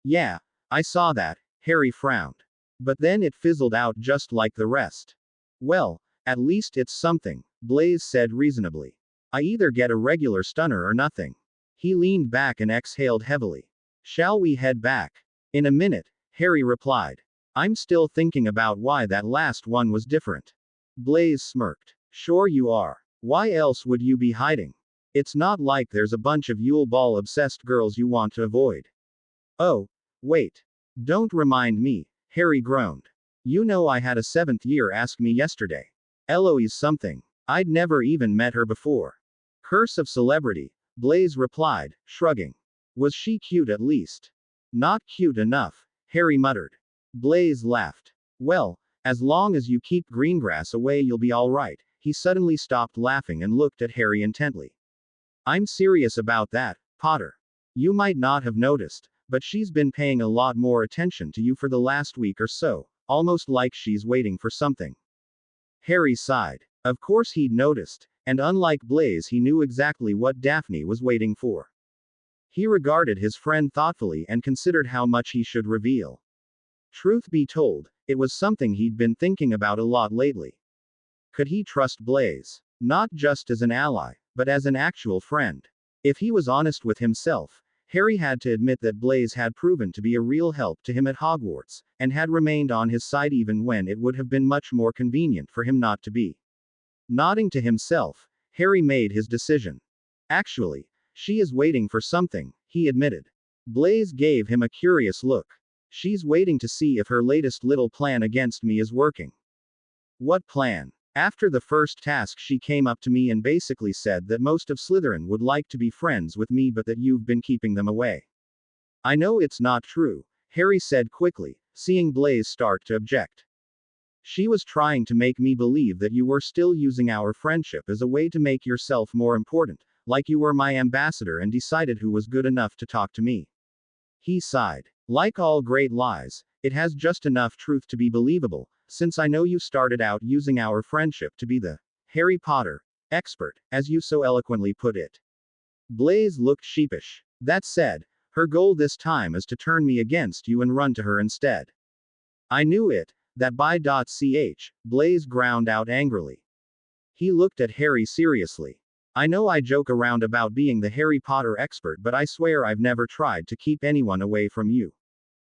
Yeah, I saw that, Harry frowned. But then it fizzled out just like the rest. Well, at least it's something, Blaze said reasonably. I either get a regular stunner or nothing. He leaned back and exhaled heavily. Shall we head back? In a minute, Harry replied. I'm still thinking about why that last one was different. Blaze smirked. Sure you are. Why else would you be hiding? It's not like there's a bunch of Yule Ball obsessed girls you want to avoid. Oh, wait. Don't remind me, Harry groaned. You know I had a 7th year ask me yesterday. Eloise something. I'd never even met her before. Curse of celebrity, Blaze replied, shrugging. Was she cute at least? Not cute enough, Harry muttered. Blaze laughed. Well, as long as you keep Greengrass away you'll be alright. He suddenly stopped laughing and looked at Harry intently. I'm serious about that, Potter. You might not have noticed, but she's been paying a lot more attention to you for the last week or so, almost like she's waiting for something. Harry sighed. Of course he'd noticed, and unlike Blaze he knew exactly what Daphne was waiting for. He regarded his friend thoughtfully and considered how much he should reveal. Truth be told, it was something he'd been thinking about a lot lately. Could he trust Blaze? Not just as an ally, but as an actual friend. If he was honest with himself, Harry had to admit that Blaze had proven to be a real help to him at Hogwarts, and had remained on his side even when it would have been much more convenient for him not to be. Nodding to himself, Harry made his decision. Actually, she is waiting for something, he admitted. Blaze gave him a curious look. She's waiting to see if her latest little plan against me is working. What plan? After the first task she came up to me and basically said that most of Slytherin would like to be friends with me but that you've been keeping them away. I know it's not true, Harry said quickly, seeing Blaze start to object. She was trying to make me believe that you were still using our friendship as a way to make yourself more important, like you were my ambassador and decided who was good enough to talk to me. He sighed. Like all great lies, it has just enough truth to be believable, since I know you started out using our friendship to be the Harry Potter expert, as you so eloquently put it. Blaze looked sheepish. That said, her goal this time is to turn me against you and run to her instead. I knew it, that by.ch, Blaze ground out angrily. He looked at Harry seriously. I know I joke around about being the Harry Potter expert, but I swear I've never tried to keep anyone away from you.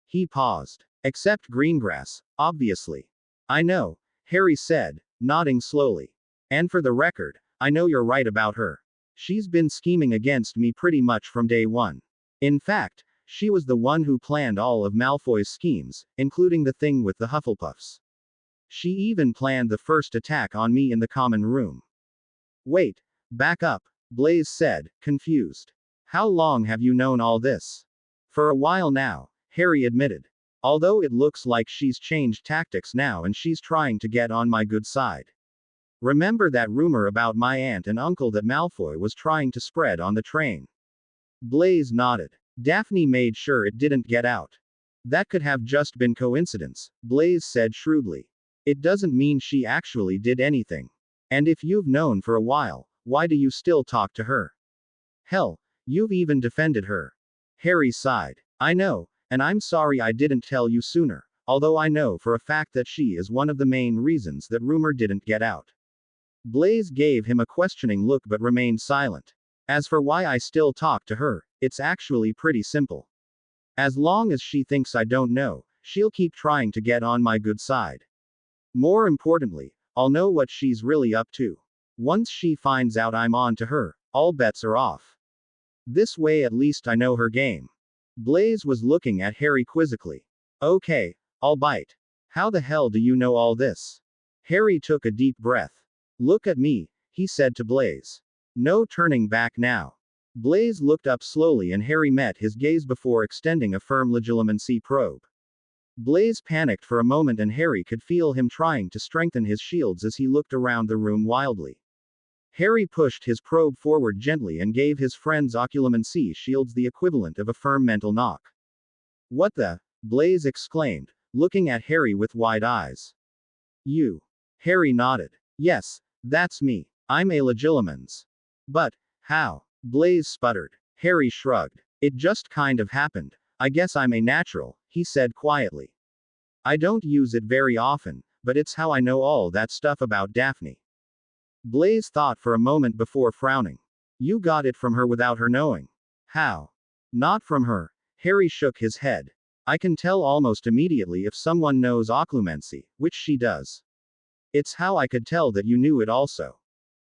He paused. Except Greengrass, obviously. I know, Harry said, nodding slowly. And for the record, I know you're right about her. She's been scheming against me pretty much from day one. In fact, she was the one who planned all of Malfoy's schemes, including the thing with the Hufflepuffs. She even planned the first attack on me in the common room. Wait, back up, Blaise said, confused. How long have you known all this? For a while now, Harry admitted. Although it looks like she's changed tactics now and she's trying to get on my good side. Remember that rumor about my aunt and uncle that Malfoy was trying to spread on the train? Blaise nodded. Daphne made sure it didn't get out. That could have just been coincidence, Blaise said shrewdly. It doesn't mean she actually did anything. And if you've known for a while, why do you still talk to her? Hell, you've even defended her. Harry sighed. I know, and I'm sorry I didn't tell you sooner, although I know for a fact that she is one of the main reasons that rumor didn't get out. Blaise gave him a questioning look but remained silent. As for why I still talk to her, it's actually pretty simple. As long as she thinks I don't know, she'll keep trying to get on my good side. More importantly, I'll know what she's really up to. Once she finds out I'm on to her, all bets are off. This way at least I know her game. Blaise was looking at Harry quizzically. Okay, I'll bite. How the hell do you know all this? Harry took a deep breath. Look at me, he said to Blaise. No turning back now. Blaise looked up slowly and Harry met his gaze before extending a firm legilimency probe. Blaise panicked for a moment and Harry could feel him trying to strengthen his shields as he looked around the room wildly. Harry pushed his probe forward gently and gave his friend's occlumency shields the equivalent of a firm mental knock. What the? Blaise exclaimed, looking at Harry with wide eyes. You. Harry nodded. Yes, that's me. I'm a legilimens. But, how? Blaise sputtered. Harry shrugged. It just kind of happened. I guess I'm a natural, he said quietly. I don't use it very often, but it's how I know all that stuff about Daphne. Blaise thought for a moment before frowning. You got it from her without her knowing. How? Not from her. Harry shook his head. I can tell almost immediately if someone knows occlumency, which she does. It's how I could tell that you knew it also.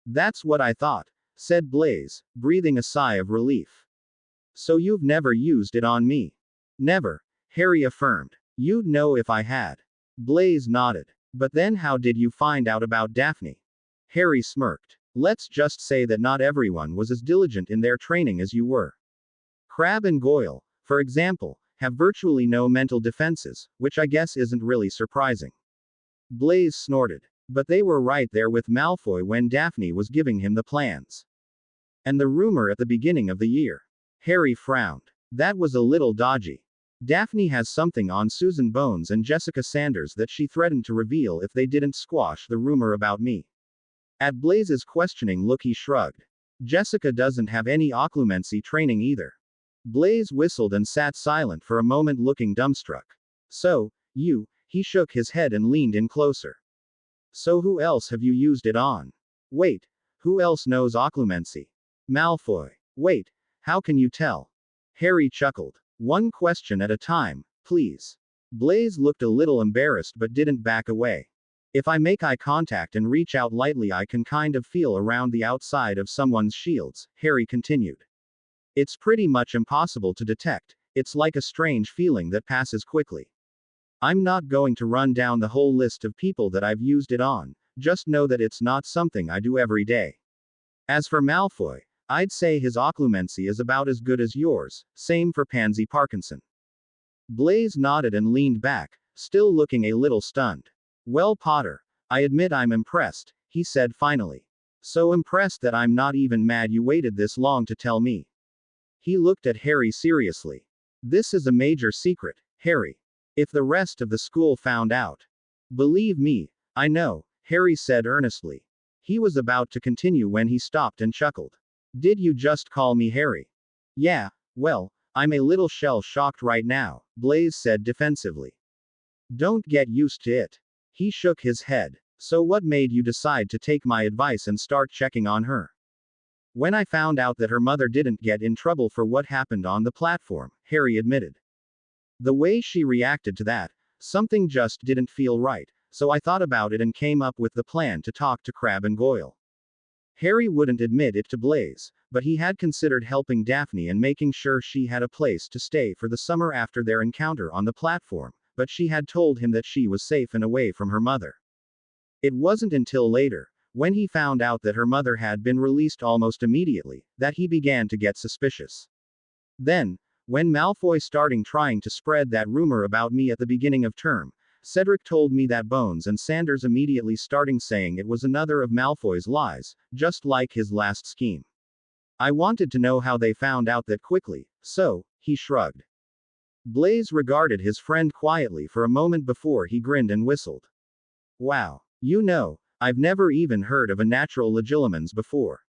That's what I thought, said Blaise, breathing a sigh of relief. So you've never used it on me? Never, Harry affirmed. You'd know if I had. Blaise nodded. But then how did you find out about Daphne? Harry smirked. Let's just say that not everyone was as diligent in their training as you were. Crabbe and Goyle, for example, have virtually no mental defenses, which I guess isn't really surprising. Blaise snorted. But they were right there with Malfoy when Daphne was giving him the plans. And the rumor at the beginning of the year. Harry frowned. That was a little dodgy. Daphne has something on Susan Bones and Jessica Sanders that she threatened to reveal if they didn't squash the rumor about me. At Blaise's questioning look he shrugged. Jessica doesn't have any occlumency training either. Blaise whistled and sat silent for a moment looking dumbstruck. So, he shook his head and leaned in closer. So who else have you used it on? Wait, who else knows occlumency? Malfoy. Wait, how can you tell? Harry chuckled. One question at a time, please. Blaise looked a little embarrassed but didn't back away. If I make eye contact and reach out lightly I can kind of feel around the outside of someone's shields, Harry continued. It's pretty much impossible to detect, it's like a strange feeling that passes quickly. I'm not going to run down the whole list of people that I've used it on, just know that it's not something I do every day. As for Malfoy, I'd say his occlumency is about as good as yours, same for Pansy Parkinson. Blaise nodded and leaned back, still looking a little stunned. Well, Potter, I admit I'm impressed, he said finally. So impressed that I'm not even mad you waited this long to tell me. He looked at Harry seriously. This is a major secret, Harry. If the rest of the school found out. Believe me, I know, Harry said earnestly. He was about to continue when he stopped and chuckled. Did you just call me Harry? Yeah, well, I'm a little shell-shocked right now, Blaise said defensively. Don't get used to it. He shook his head. So what made you decide to take my advice and start checking on her? When I found out that her mother didn't get in trouble for what happened on the platform, Harry admitted. The way she reacted to that, something just didn't feel right, so I thought about it and came up with the plan to talk to Crabbe and Goyle. Harry wouldn't admit it to Blaise, but he had considered helping Daphne and making sure she had a place to stay for the summer after their encounter on the platform, but she had told him that she was safe and away from her mother. It wasn't until later, when he found out that her mother had been released almost immediately, that he began to get suspicious. Then, when Malfoy started trying to spread that rumor about me at the beginning of term, Cedric told me that Bones and Sanders immediately starting saying it was another of Malfoy's lies, just like his last scheme. I wanted to know how they found out that quickly, so, he shrugged. Blaise regarded his friend quietly for a moment before he grinned and whistled. Wow. You know, I've never even heard of a natural legilimens before.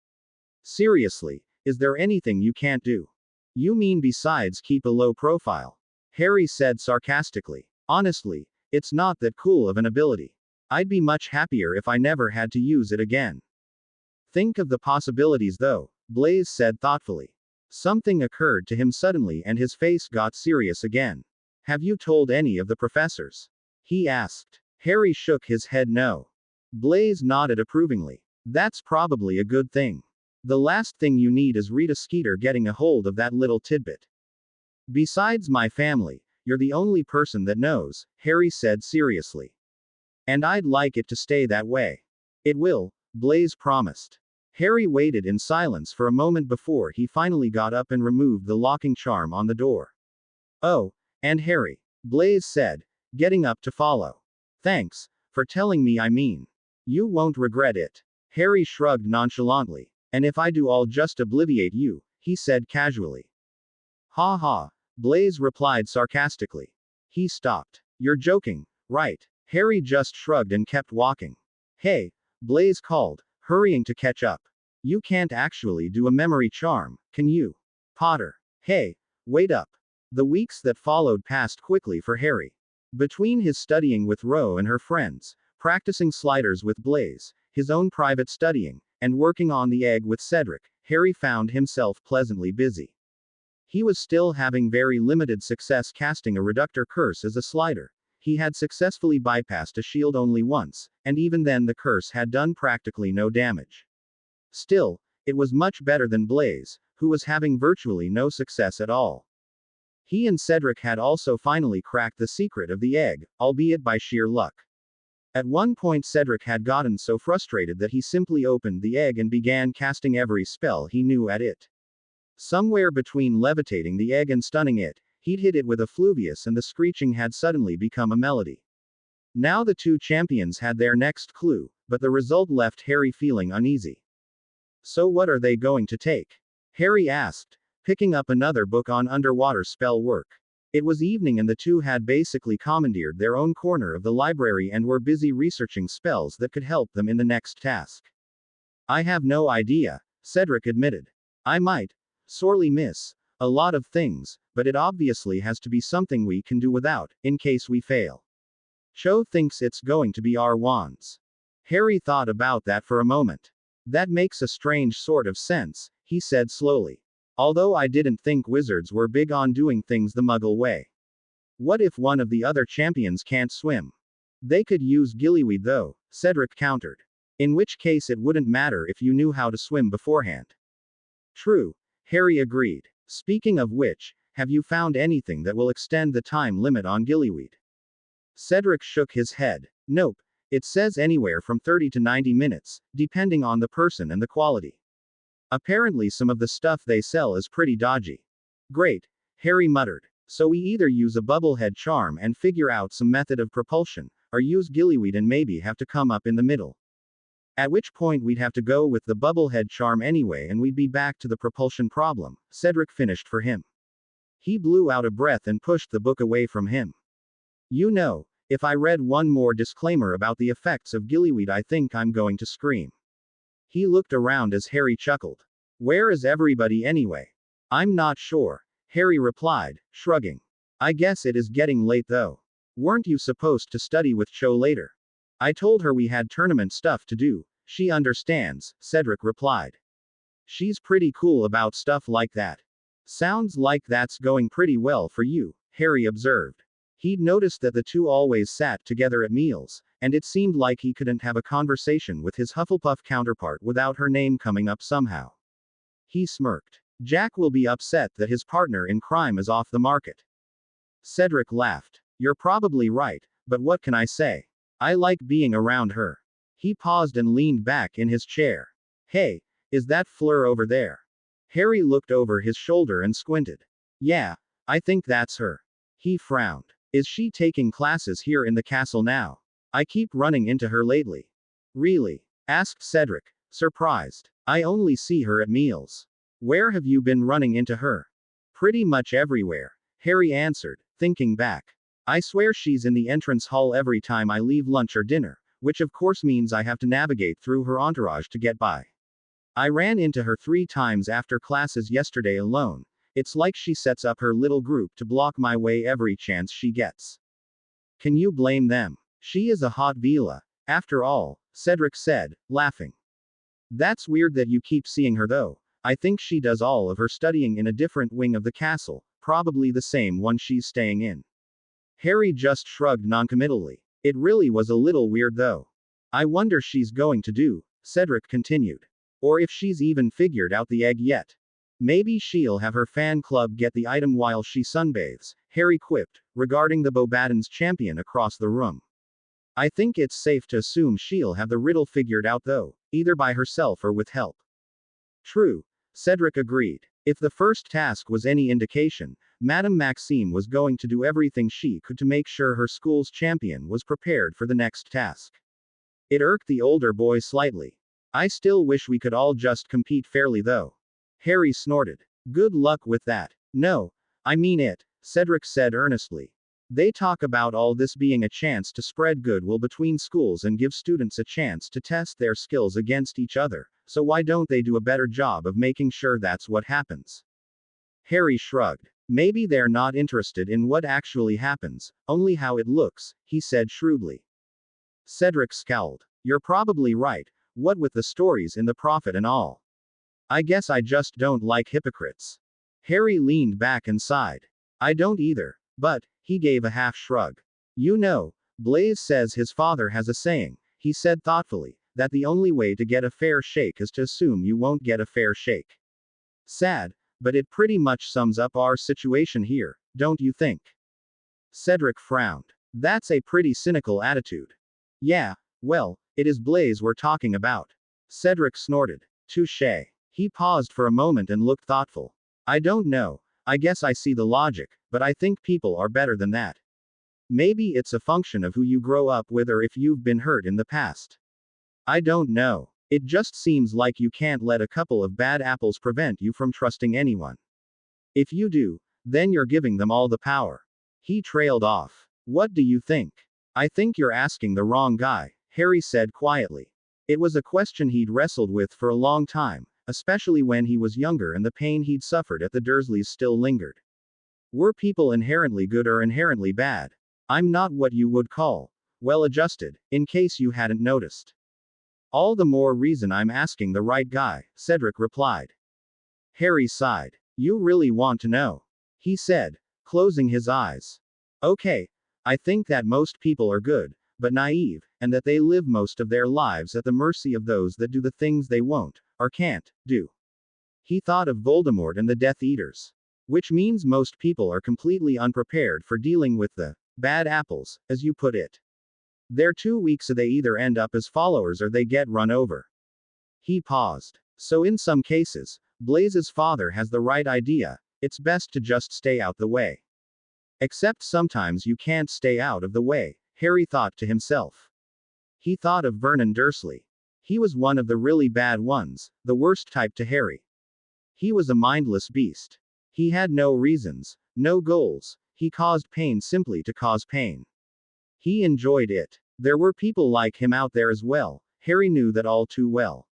Seriously, is there anything you can't do? You mean besides keep a low profile? Harry said sarcastically. Honestly, it's not that cool of an ability. I'd be much happier if I never had to use it again. Think of the possibilities though, Blaise said thoughtfully. Something occurred to him suddenly and his face got serious again. Have you told any of the professors? He asked. Harry shook his head no. Blaise nodded approvingly. That's probably a good thing. The last thing you need is Rita Skeeter getting a hold of that little tidbit. Besides my family, you're the only person that knows, Harry said seriously. And I'd like it to stay that way. It will, Blaise promised. Harry waited in silence for a moment before he finally got up and removed the locking charm on the door. Oh, and Harry, Blaise said, getting up to follow. Thanks, for telling me I mean. You won't regret it. Harry shrugged nonchalantly. And if I do I'll just obliviate you, he said casually. Ha ha, Blaise replied sarcastically. He stopped. You're joking, right? Harry just shrugged and kept walking. Hey, Blaise called, hurrying to catch up. You can't actually do a memory charm, can you? Potter. Hey, wait up. The weeks that followed passed quickly for Harry. Between his studying with Ro and her friends, practicing sliders with Blaise, his own private studying, and working on the egg with Cedric, Harry found himself pleasantly busy. He was still having very limited success casting a reductor curse as a slider. He had successfully bypassed a shield only once, and even then the curse had done practically no damage. Still, it was much better than Blaise, who was having virtually no success at all. He and Cedric had also finally cracked the secret of the egg, albeit by sheer luck. At one point Cedric had gotten so frustrated that he simply opened the egg and began casting every spell he knew at it. Somewhere between levitating the egg and stunning it, he'd hit it with a Fluvius and the screeching had suddenly become a melody. Now the two champions had their next clue, but the result left Harry feeling uneasy. So what are they going to take? Harry asked, picking up another book on underwater spell work. It was evening and the two had basically commandeered their own corner of the library and were busy researching spells that could help them in the next task. I have no idea, Cedric admitted. I might sorely miss a lot of things, but it obviously has to be something we can do without, in case we fail. Cho thinks it's going to be our wands. Harry thought about that for a moment. That makes a strange sort of sense, he said slowly. Although I didn't think wizards were big on doing things the Muggle way. What if one of the other champions can't swim? They could use gillyweed though, Cedric countered. In which case it wouldn't matter if you knew how to swim beforehand. True, Harry agreed. Speaking of which, have you found anything that will extend the time limit on gillyweed? Cedric shook his head. Nope, it says anywhere from 30 to 90 minutes, depending on the person and the quality. Apparently some of the stuff they sell is pretty dodgy. Great, Harry muttered. So we either use a bubblehead charm and figure out some method of propulsion, or use gillyweed and maybe have to come up in the middle. At which point we'd have to go with the bubblehead charm anyway and we'd be back to the propulsion problem, Cedric finished for him. He blew out a breath and pushed the book away from him. You know, if I read one more disclaimer about the effects of gillyweed I think I'm going to scream. He looked around as Harry chuckled. Where is everybody anyway? I'm not sure, Harry replied, shrugging. I guess it is getting late though. Weren't you supposed to study with Cho later? I told her we had tournament stuff to do, she understands, Cedric replied. She's pretty cool about stuff like that. Sounds like that's going pretty well for you, Harry observed. He'd noticed that the two always sat together at meals, and it seemed like he couldn't have a conversation with his Hufflepuff counterpart without her name coming up somehow. He smirked. Jack will be upset that his partner in crime is off the market. Cedric laughed. You're probably right, but what can I say? I like being around her. He paused and leaned back in his chair. Hey, is that Fleur over there? Harry looked over his shoulder and squinted. Yeah, I think that's her. He frowned. Is she taking classes here in the castle now? I keep running into her lately. Really? Asked Cedric, surprised. I only see her at meals. Where have you been running into her? Pretty much everywhere, Harry answered, thinking back. I swear she's in the entrance hall every time I leave lunch or dinner, which of course means I have to navigate through her entourage to get by. I ran into her 3 times after classes yesterday alone. It's like she sets up her little group to block my way every chance she gets. Can you blame them? She is a hot Vila, after all, Cedric said, laughing. That's weird that you keep seeing her though. I think she does all of her studying in a different wing of the castle, probably the same one she's staying in. Harry just shrugged noncommittally. It really was a little weird though. I wonder she's going to do, Cedric continued. Or if she's even figured out the egg yet. Maybe she'll have her fan club get the item while she sunbathes, Harry quipped, regarding the Beauxbatons champion across the room. I think it's safe to assume she'll have the riddle figured out though, either by herself or with help. True, Cedric agreed. If the first task was any indication, Madame Maxime was going to do everything she could to make sure her school's champion was prepared for the next task. It irked the older boy slightly. I still wish we could all just compete fairly though. Harry snorted. Good luck with that. No, I mean it, Cedric said earnestly. They talk about all this being a chance to spread goodwill between schools and give students a chance to test their skills against each other, so why don't they do a better job of making sure that's what happens? Harry shrugged. Maybe they're not interested in what actually happens, only how it looks, he said shrewdly. Cedric scowled. You're probably right, what with the stories in the Prophet and all. I guess I just don't like hypocrites. Harry leaned back and sighed. I don't either, but, he gave a half shrug. You know, Blaise says his father has a saying, he said thoughtfully, that the only way to get a fair shake is to assume you won't get a fair shake. Sad, but it pretty much sums up our situation here, don't you think? Cedric frowned. That's a pretty cynical attitude. Yeah, well, it is Blaise we're talking about. Cedric snorted. Touché. He paused for a moment and looked thoughtful. I don't know, I guess I see the logic, but I think people are better than that. Maybe it's a function of who you grow up with or if you've been hurt in the past. I don't know. It just seems like you can't let a couple of bad apples prevent you from trusting anyone. If you do, then you're giving them all the power. He trailed off. What do you think? I think you're asking the wrong guy, Harry said quietly. It was a question he'd wrestled with for a long time, especially when he was younger and the pain he'd suffered at the Dursleys still lingered. Were people inherently good or inherently bad? I'm not what you would call well-adjusted, in case you hadn't noticed. All the more reason I'm asking the right guy, Cedric replied. Harry sighed. You really want to know? He said, closing his eyes. Okay, I think that most people are good, but naive, and that they live most of their lives at the mercy of those that do the things they won't, or can't, do. He thought of Voldemort and the Death Eaters. Which means most people are completely unprepared for dealing with the bad apples, as you put it. They're too weak, so they either end up as followers or they get run over. He paused. So in some cases, Blaise's father has the right idea, it's best to just stay out the way. Except sometimes you can't stay out of the way, Harry thought to himself. He thought of Vernon Dursley. He was one of the really bad ones, the worst type to Harry. He was a mindless beast. He had no reasons, no goals, he caused pain simply to cause pain. He enjoyed it. There were people like him out there as well, Harry knew that all too well.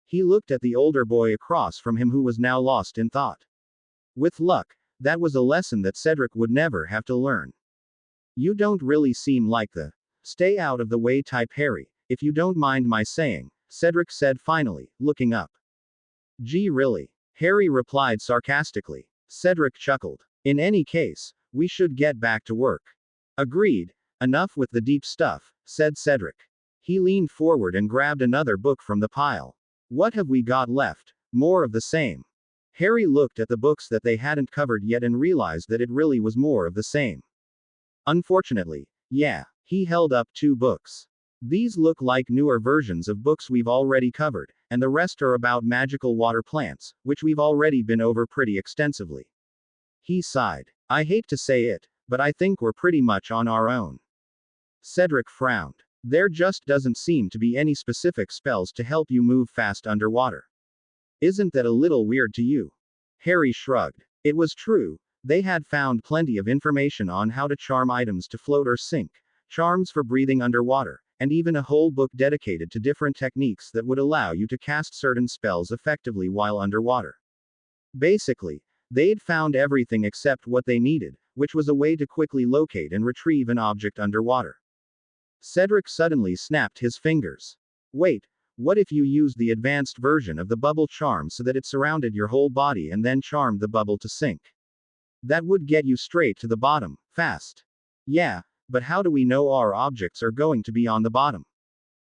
He looked at the older boy across from him who was now lost in thought. With luck, that was a lesson that Cedric would never have to learn. You don't really seem like the stay out of the way type, Harry, if you don't mind my saying, Cedric said finally, looking up. Gee, really? Harry replied sarcastically. Cedric chuckled. In any case, we should get back to work. Agreed. Enough with the deep stuff, said Cedric. He leaned forward and grabbed another book from the pile. What have we got left? More of the same. Harry looked at the books that they hadn't covered yet and realized that it really was more of the same. Unfortunately, yeah, he held up 2 books. These look like newer versions of books we've already covered, and the rest are about magical water plants, which we've already been over pretty extensively. He sighed. I hate to say it, but I think we're pretty much on our own. Cedric frowned. There just doesn't seem to be any specific spells to help you move fast underwater. Isn't that a little weird to you? Harry shrugged. It was true. They had found plenty of information on how to charm items to float or sink, charms for breathing underwater, and even a whole book dedicated to different techniques that would allow you to cast certain spells effectively while underwater. Basically, they'd found everything except what they needed, which was a way to quickly locate and retrieve an object underwater. Cedric suddenly snapped his fingers. Wait, what if you used the advanced version of the bubble charm so that it surrounded your whole body and then charmed the bubble to sink? That would get you straight to the bottom, fast. Yeah, but how do we know our objects are going to be on the bottom?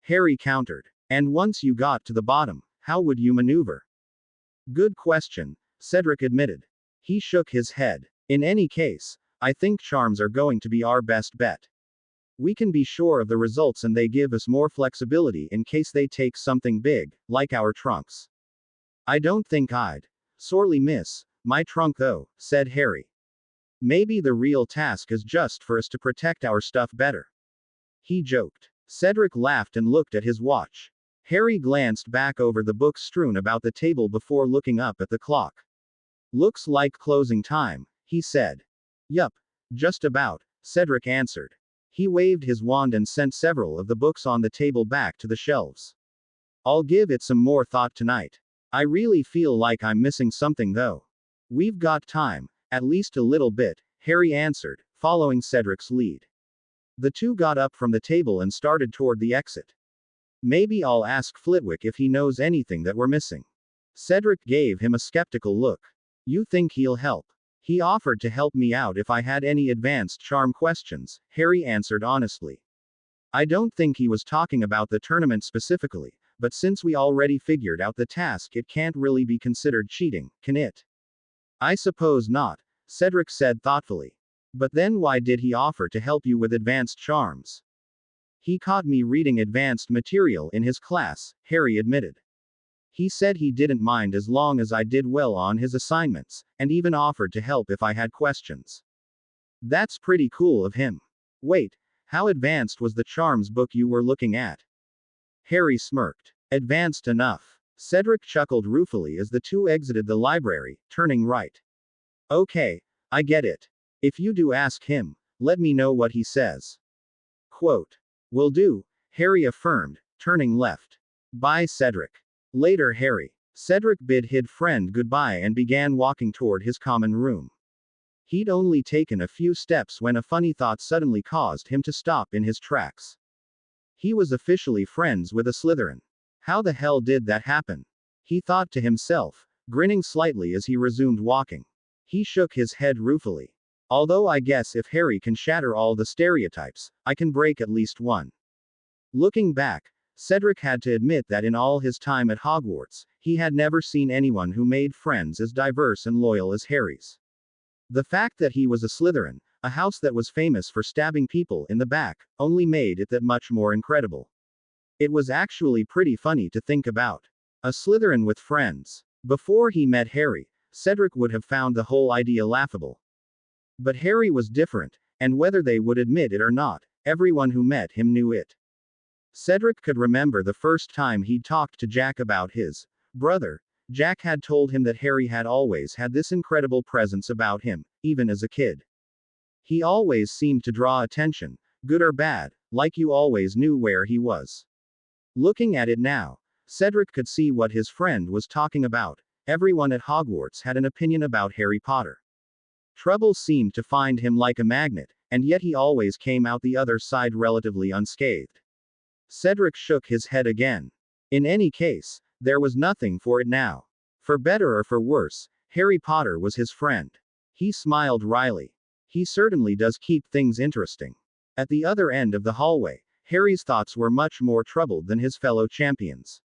Harry countered. And once you got to the bottom, how would you maneuver? Good question, Cedric admitted. He shook his head. In any case, I think charms are going to be our best bet. We can be sure of the results and they give us more flexibility in case they take something big, like our trunks. I don't think I'd sorely miss my trunk though, said Harry. Maybe the real task is just for us to protect our stuff better. He joked. Cedric laughed and looked at his watch. Harry glanced back over the books strewn about the table before looking up at the clock. Looks like closing time, he said. Yup, just about, Cedric answered. He waved his wand and sent several of the books on the table back to the shelves. I'll give it some more thought tonight. I really feel like I'm missing something though. We've got time, at least a little bit, Harry answered, following Cedric's lead. The two got up from the table and started toward the exit. Maybe I'll ask Flitwick if he knows anything that we're missing. Cedric gave him a skeptical look. You think he'll help? He offered to help me out if I had any advanced charm questions, Harry answered honestly. I don't think he was talking about the tournament specifically, but since we already figured out the task, it can't really be considered cheating, can it? I suppose not, Cedric said thoughtfully. But then why did he offer to help you with advanced charms? He caught me reading advanced material in his class, Harry admitted. He said he didn't mind as long as I did well on his assignments, and even offered to help if I had questions. That's pretty cool of him. Wait, how advanced was the charms book you were looking at? Harry smirked. Advanced enough. Cedric chuckled ruefully as the two exited the library, turning right. Okay, I get it. If you do ask him, let me know what he says. Quote. Will do, Harry affirmed, turning left. Bye, Cedric. Later, Harry. Cedric bid his friend goodbye and began walking toward his common room. He'd only taken a few steps when a funny thought suddenly caused him to stop in his tracks. He was officially friends with a Slytherin. How the hell did that happen? He thought to himself, grinning slightly as he resumed walking. He shook his head ruefully. Although I guess if Harry can shatter all the stereotypes, I can break at least one. Looking back, Cedric had to admit that in all his time at Hogwarts, he had never seen anyone who made friends as diverse and loyal as Harry's. The fact that he was a Slytherin, a house that was famous for stabbing people in the back, only made it that much more incredible. It was actually pretty funny to think about. A Slytherin with friends. Before he met Harry, Cedric would have found the whole idea laughable. But Harry was different, and whether they would admit it or not, everyone who met him knew it. Cedric could remember the first time he'd talked to Jack about his brother. Jack had told him that Harry had always had this incredible presence about him, even as a kid. He always seemed to draw attention, good or bad, like you always knew where he was. Looking at it now, Cedric could see what his friend was talking about. Everyone at Hogwarts had an opinion about Harry Potter. Trouble seemed to find him like a magnet, and yet he always came out the other side relatively unscathed. Cedric shook his head again. In any case, there was nothing for it now. For better or for worse, Harry Potter was his friend. He smiled wryly. He certainly does keep things interesting. At the other end of the hallway, Harry's thoughts were much more troubled than his fellow champions.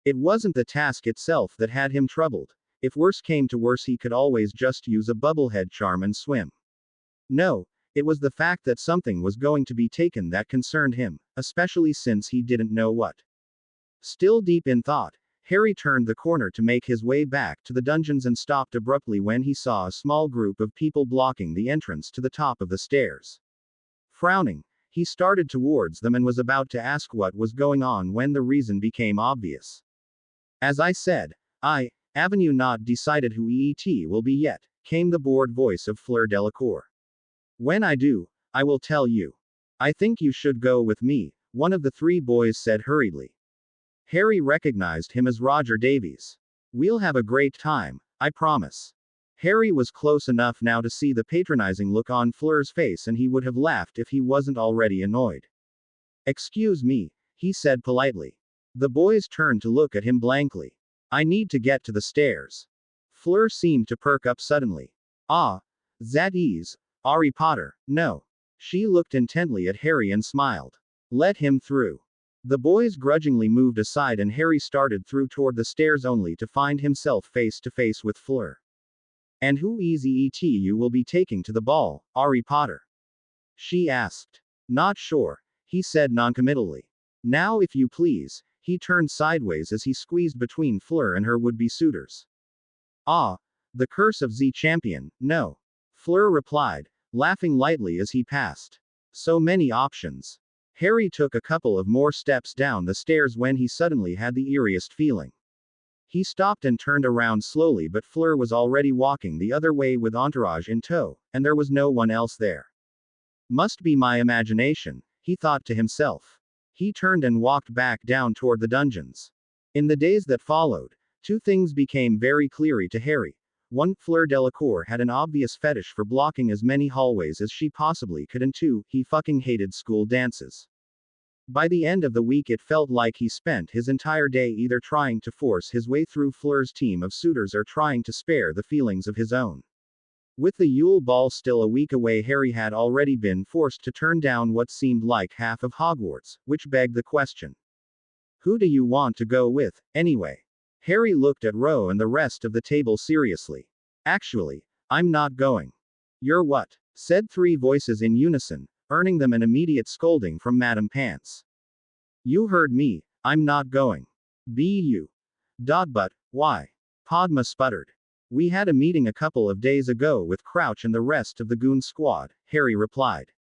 It wasn't the task itself that had him troubled. If worse came to worse, he could always just use a bubblehead charm and swim. No, it was the fact that something was going to be taken that concerned him, especially since he didn't know what. Still deep in thought, Harry turned the corner to make his way back to the dungeons and stopped abruptly when he saw a small group of people blocking the entrance to the top of the stairs. Frowning, he started towards them and was about to ask what was going on when the reason became obvious. As I said, Avenue not decided who EET will be yet, came the bored voice of Fleur Delacour. When I do, I will tell you. I think you should go with me, one of the three boys said hurriedly. Harry recognized him as Roger Davies. We'll have a great time, I promise. Harry was close enough now to see the patronizing look on Fleur's face, and he would have laughed if he wasn't already annoyed. Excuse me, he said politely. The boys turned to look at him blankly. I need to get to the stairs. Fleur seemed to perk up suddenly. Ah, that is, Harry Potter, no. She looked intently at Harry and smiled. Let him through. The boys grudgingly moved aside and Harry started through toward the stairs only to find himself face to face with Fleur. And who is EET you will be taking to the ball, Harry Potter? She asked. Not sure, he said noncommittally. Now if you please, he turned sideways as he squeezed between Fleur and her would-be suitors. Ah, the curse of Z champion, no. Fleur replied, laughing lightly as he passed. So many options. Harry took a couple of more steps down the stairs when he suddenly had the eeriest feeling. He stopped and turned around slowly, but Fleur was already walking the other way with entourage in tow, and there was no one else there. Must be my imagination, he thought to himself. He turned and walked back down toward the dungeons. In the days that followed, two things became very clear to Harry. One, Fleur Delacour had an obvious fetish for blocking as many hallways as she possibly could, and two, he fucking hated school dances. By the end of the week it felt like he spent his entire day either trying to force his way through Fleur's team of suitors or trying to spare the feelings of his own. With the Yule Ball still a week away, Harry had already been forced to turn down what seemed like half of Hogwarts, which begged the question. Who do you want to go with, anyway? Harry looked at Ro and the rest of the table seriously. Actually, I'm not going. You're what? Said three voices in unison, earning them an immediate scolding from Madame Pants. You heard me, I'm not going. Be you. But, why? Padma sputtered. We had a meeting a couple of days ago with Crouch and the rest of the goon squad, Harry replied.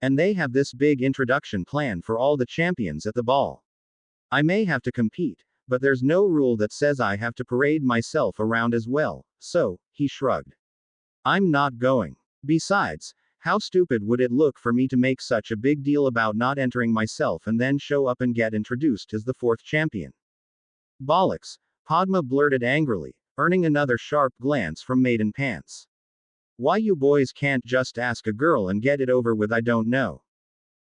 And they have this big introduction plan for all the champions at the ball. I may have to compete, but there's no rule that says I have to parade myself around as well, so, he shrugged. I'm not going. Besides, how stupid would it look for me to make such a big deal about not entering myself and then show up and get introduced as the fourth champion? Bollocks, Padma blurted angrily, earning another sharp glance from Maiden Pants. Why you boys can't just ask a girl and get it over with, I don't know.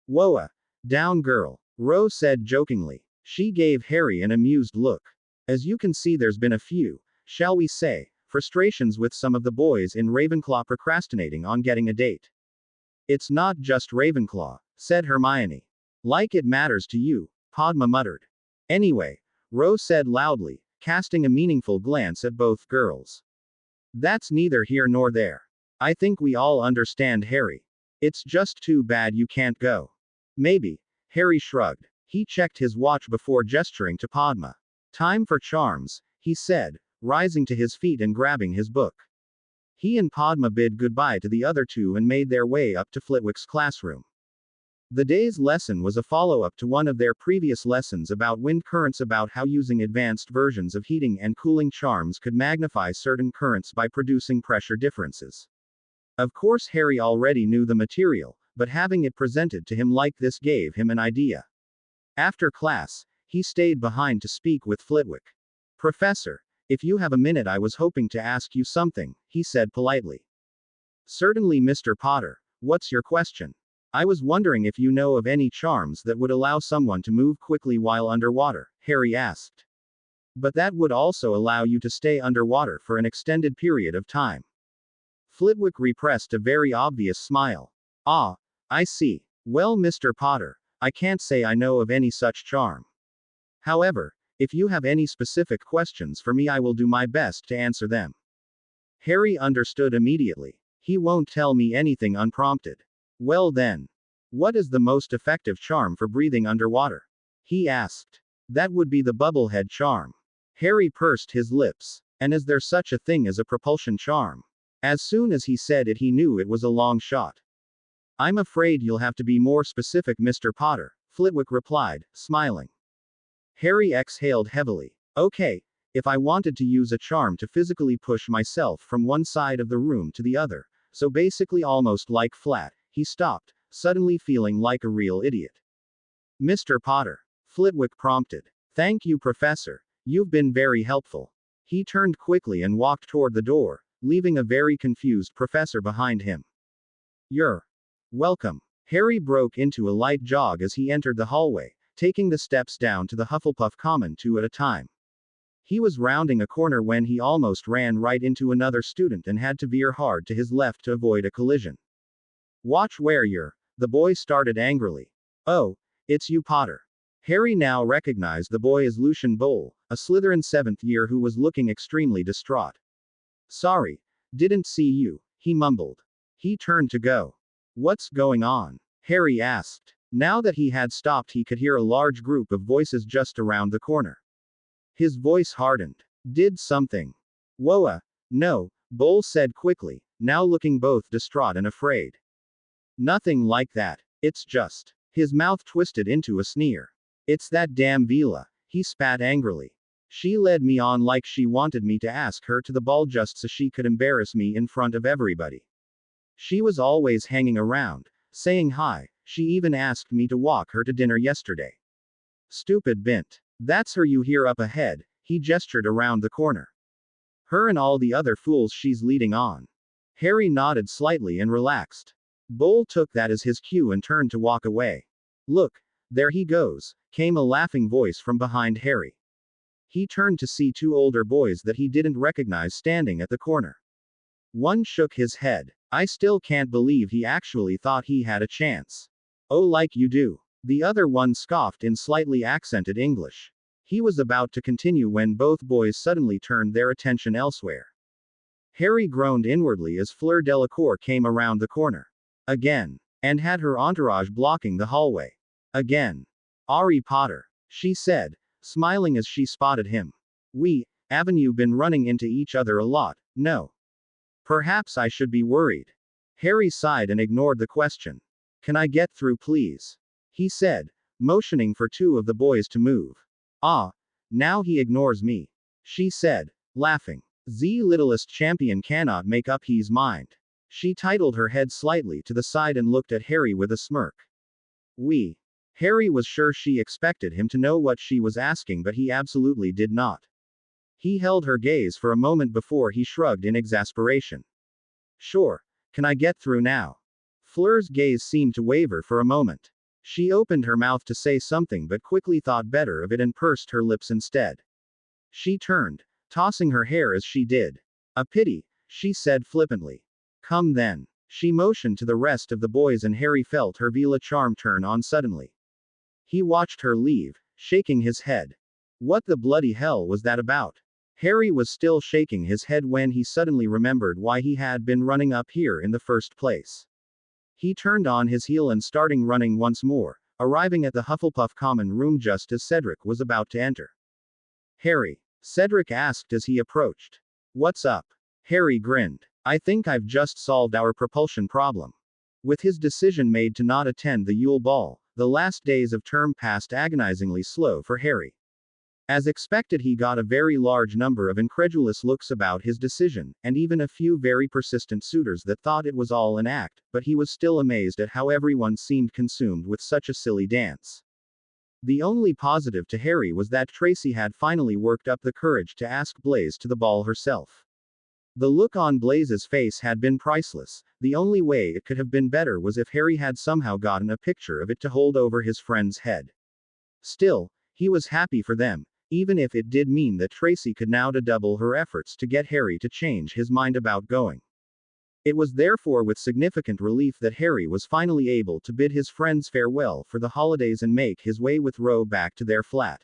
Whoa, down girl, Ro said jokingly. She gave Harry an amused look. As you can see, there's been a few, shall we say, frustrations with some of the boys in Ravenclaw procrastinating on getting a date. It's not just Ravenclaw, said Hermione. Like it matters to you, Padma muttered. Anyway, Ro said loudly, casting a meaningful glance at both girls. That's neither here nor there. I think we all understand, Harry. It's just too bad you can't go. Maybe. Harry shrugged. He checked his watch before gesturing to Padma. Time for charms, he said, rising to his feet and grabbing his book. He and Padma bid goodbye to the other two and made their way up to Flitwick's classroom. The day's lesson was a follow-up to one of their previous lessons about wind currents, about how using advanced versions of heating and cooling charms could magnify certain currents by producing pressure differences. Of course, Harry already knew the material, but having it presented to him like this gave him an idea. After class, he stayed behind to speak with Flitwick. Professor, if you have a minute, I was hoping to ask you something, he said politely. Certainly, Mr. Potter. What's your question? I was wondering if you know of any charms that would allow someone to move quickly while underwater, Harry asked. But that would also allow you to stay underwater for an extended period of time. Flitwick repressed a very obvious smile. Ah, I see. Well, Mr. Potter, I can't say I know of any such charm. However, if you have any specific questions for me, I will do my best to answer them. Harry understood immediately. He won't tell me anything unprompted. Well then, what is the most effective charm for breathing underwater? He asked. That would be the bubblehead charm. Harry pursed his lips. And is there such a thing as a propulsion charm? As soon as he said it, he knew it was a long shot. I'm afraid you'll have to be more specific, Mr. Potter, Flitwick replied, smiling. Harry exhaled heavily. Okay, if I wanted to use a charm to physically push myself from one side of the room to the other, so basically almost like flat, he stopped, suddenly feeling like a real idiot. Mr. Potter, Flitwick prompted. Thank you, Professor. You've been very helpful. He turned quickly and walked toward the door, leaving a very confused professor behind him. You're welcome. Harry broke into a light jog as he entered the hallway, taking the steps down to the Hufflepuff Common two at a time. He was rounding a corner when he almost ran right into another student and had to veer hard to his left to avoid a collision. Watch where you're, the boy started angrily. Oh, it's you, Potter. Harry now recognized the boy as Lucian Bowl, a Slytherin 7th year who was looking extremely distraught. Sorry, didn't see you, he mumbled. He turned to go. What's going on? Harry asked. Now that he had stopped, he could hear a large group of voices just around the corner. His voice hardened. Did something? Whoa, no, Bowl said quickly, now looking both distraught and afraid. Nothing like that. It's just. His mouth twisted into a sneer. It's that damn Veela, he spat angrily. She led me on like she wanted me to ask her to the ball just so she could embarrass me in front of everybody. She was always hanging around, saying hi, she even asked me to walk her to dinner yesterday. Stupid bint. That's her you hear up ahead, he gestured around the corner. Her and all the other fools she's leading on. Harry nodded slightly and relaxed. Bowl took that as his cue and turned to walk away. Look, there he goes, came a laughing voice from behind Harry. He turned to see two older boys that he didn't recognize standing at the corner. One shook his head. I still can't believe he actually thought he had a chance. Oh, like you do. The other one scoffed in slightly accented English. He was about to continue when both boys suddenly turned their attention elsewhere. Harry groaned inwardly as Fleur Delacour came around the corner. Again. And had her entourage blocking the hallway. Again. Harry Potter, she said, smiling as she spotted him. Haven't you been running into each other a lot? No. Perhaps I should be worried. Harry sighed and ignored the question. Can I get through, please? He said, motioning for two of the boys to move. Ah, now he ignores me. She said, laughing. The littlest champion cannot make up his mind. She titled her head slightly to the side and looked at Harry with a smirk. Harry was sure she expected him to know what she was asking, but he absolutely did not. He held her gaze for a moment before he shrugged in exasperation. Sure. Can I get through now? Fleur's gaze seemed to waver for a moment. She opened her mouth to say something but quickly thought better of it and pursed her lips instead. She turned, tossing her hair as she did. A pity, she said flippantly. Come then. She motioned to the rest of the boys and Harry felt her Veela charm turn on suddenly. He watched her leave, shaking his head. What the bloody hell was that about? Harry was still shaking his head when he suddenly remembered why he had been running up here in the first place. He turned on his heel and starting running once more, arriving at the Hufflepuff Common Room just as Cedric was about to enter. Harry, Cedric asked as he approached. What's up? Harry grinned. I think I've just solved our propulsion problem. With his decision made to not attend the Yule Ball, the last days of term passed agonizingly slow for Harry. As expected, he got a very large number of incredulous looks about his decision, and even a few very persistent suitors that thought it was all an act, but he was still amazed at how everyone seemed consumed with such a silly dance. The only positive to Harry was that Tracy had finally worked up the courage to ask Blaise to the ball herself. The look on Blaise's face had been priceless. The only way it could have been better was if Harry had somehow gotten a picture of it to hold over his friend's head. Still, he was happy for them. even if it did mean that Tracy could now double her efforts to get Harry to change his mind about going. It was therefore with significant relief that Harry was finally able to bid his friends farewell for the holidays and make his way with Ro back to their flat.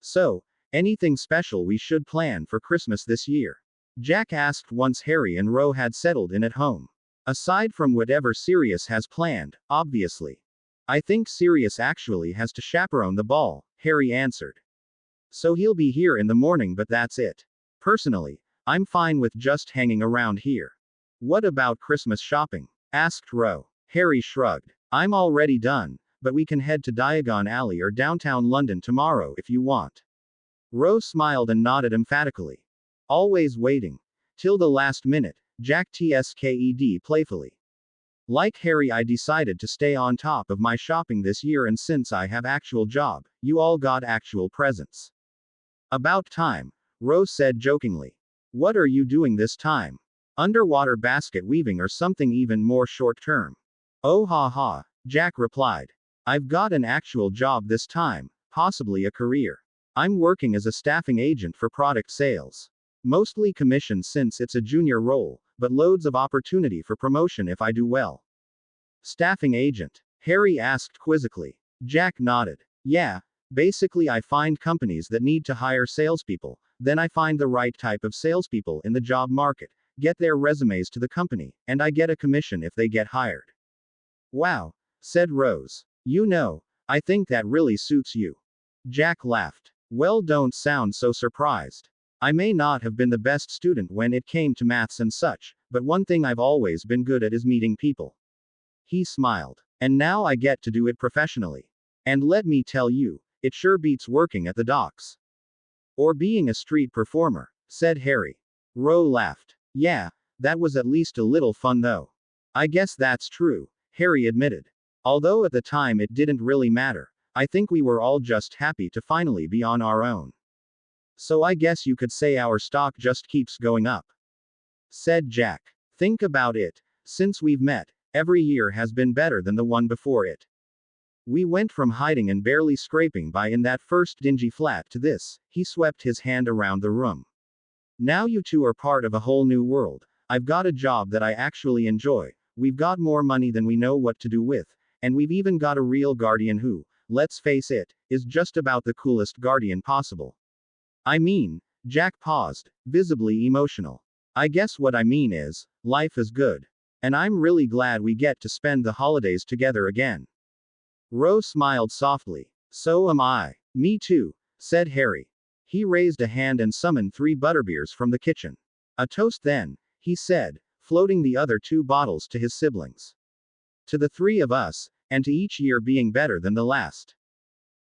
So, anything special we should plan for Christmas this year? Jack asked once Harry and Ro had settled in at home. Aside from whatever Sirius has planned, obviously. I think Sirius actually has to chaperone the ball, Harry answered. So he'll be here in the morning, but that's it. Personally, I'm fine with just hanging around here. What about Christmas shopping? Asked Ro. Harry shrugged. I'm already done, but we can head to Diagon Alley or downtown London tomorrow if you want. Ro smiled and nodded emphatically. Always waiting. Till the last minute, Jack tsked playfully. Like Harry, I decided to stay on top of my shopping this year, and since I have actual job, you all got actual presents. About time, Ro said jokingly. What are you doing this time? Underwater basket weaving or something even more short term? Oh ha ha, Jack replied. I've got an actual job this time, possibly a career. I'm working as a staffing agent for product sales. Mostly commission since it's a junior role, but loads of opportunity for promotion if I do well. Staffing agent? Harry asked quizzically. Jack nodded. Yeah, basically I find companies that need to hire salespeople, then I find the right type of salespeople in the job market, get their resumes to the company, and I get a commission if they get hired. Wow, said Rose. You know, I think that really suits you. Jack laughed. Well, don't sound so surprised. I may not have been the best student when it came to maths and such, but one thing I've always been good at is meeting people. He smiled. And now I get to do it professionally. And let me tell you, it sure beats working at the docks. Or being a street performer, said Harry. Ro laughed. Yeah, that was at least a little fun though. I guess that's true, Harry admitted. Although at the time it didn't really matter. I think we were all just happy to finally be on our own. So I guess you could say our stock just keeps going up. Said Jack. Think about it. Since we've met, every year has been better than the one before it. We went from hiding and barely scraping by in that first dingy flat to this. He swept his hand around the room. Now you two are part of a whole new world. I've got a job that I actually enjoy. We've got more money than we know what to do with. And we've even got a real guardian who, let's face it, is just about the coolest guardian possible. I mean, Jack paused, visibly emotional. I guess what I mean is, life is good. And I'm really glad we get to spend the holidays together again. Ro smiled softly. So am I. Me too, said Harry. He raised a hand and summoned 3 butterbeers from the kitchen. A toast then, he said, floating the other 2 bottles to his siblings. To the 3 of us, and to each year being better than the last.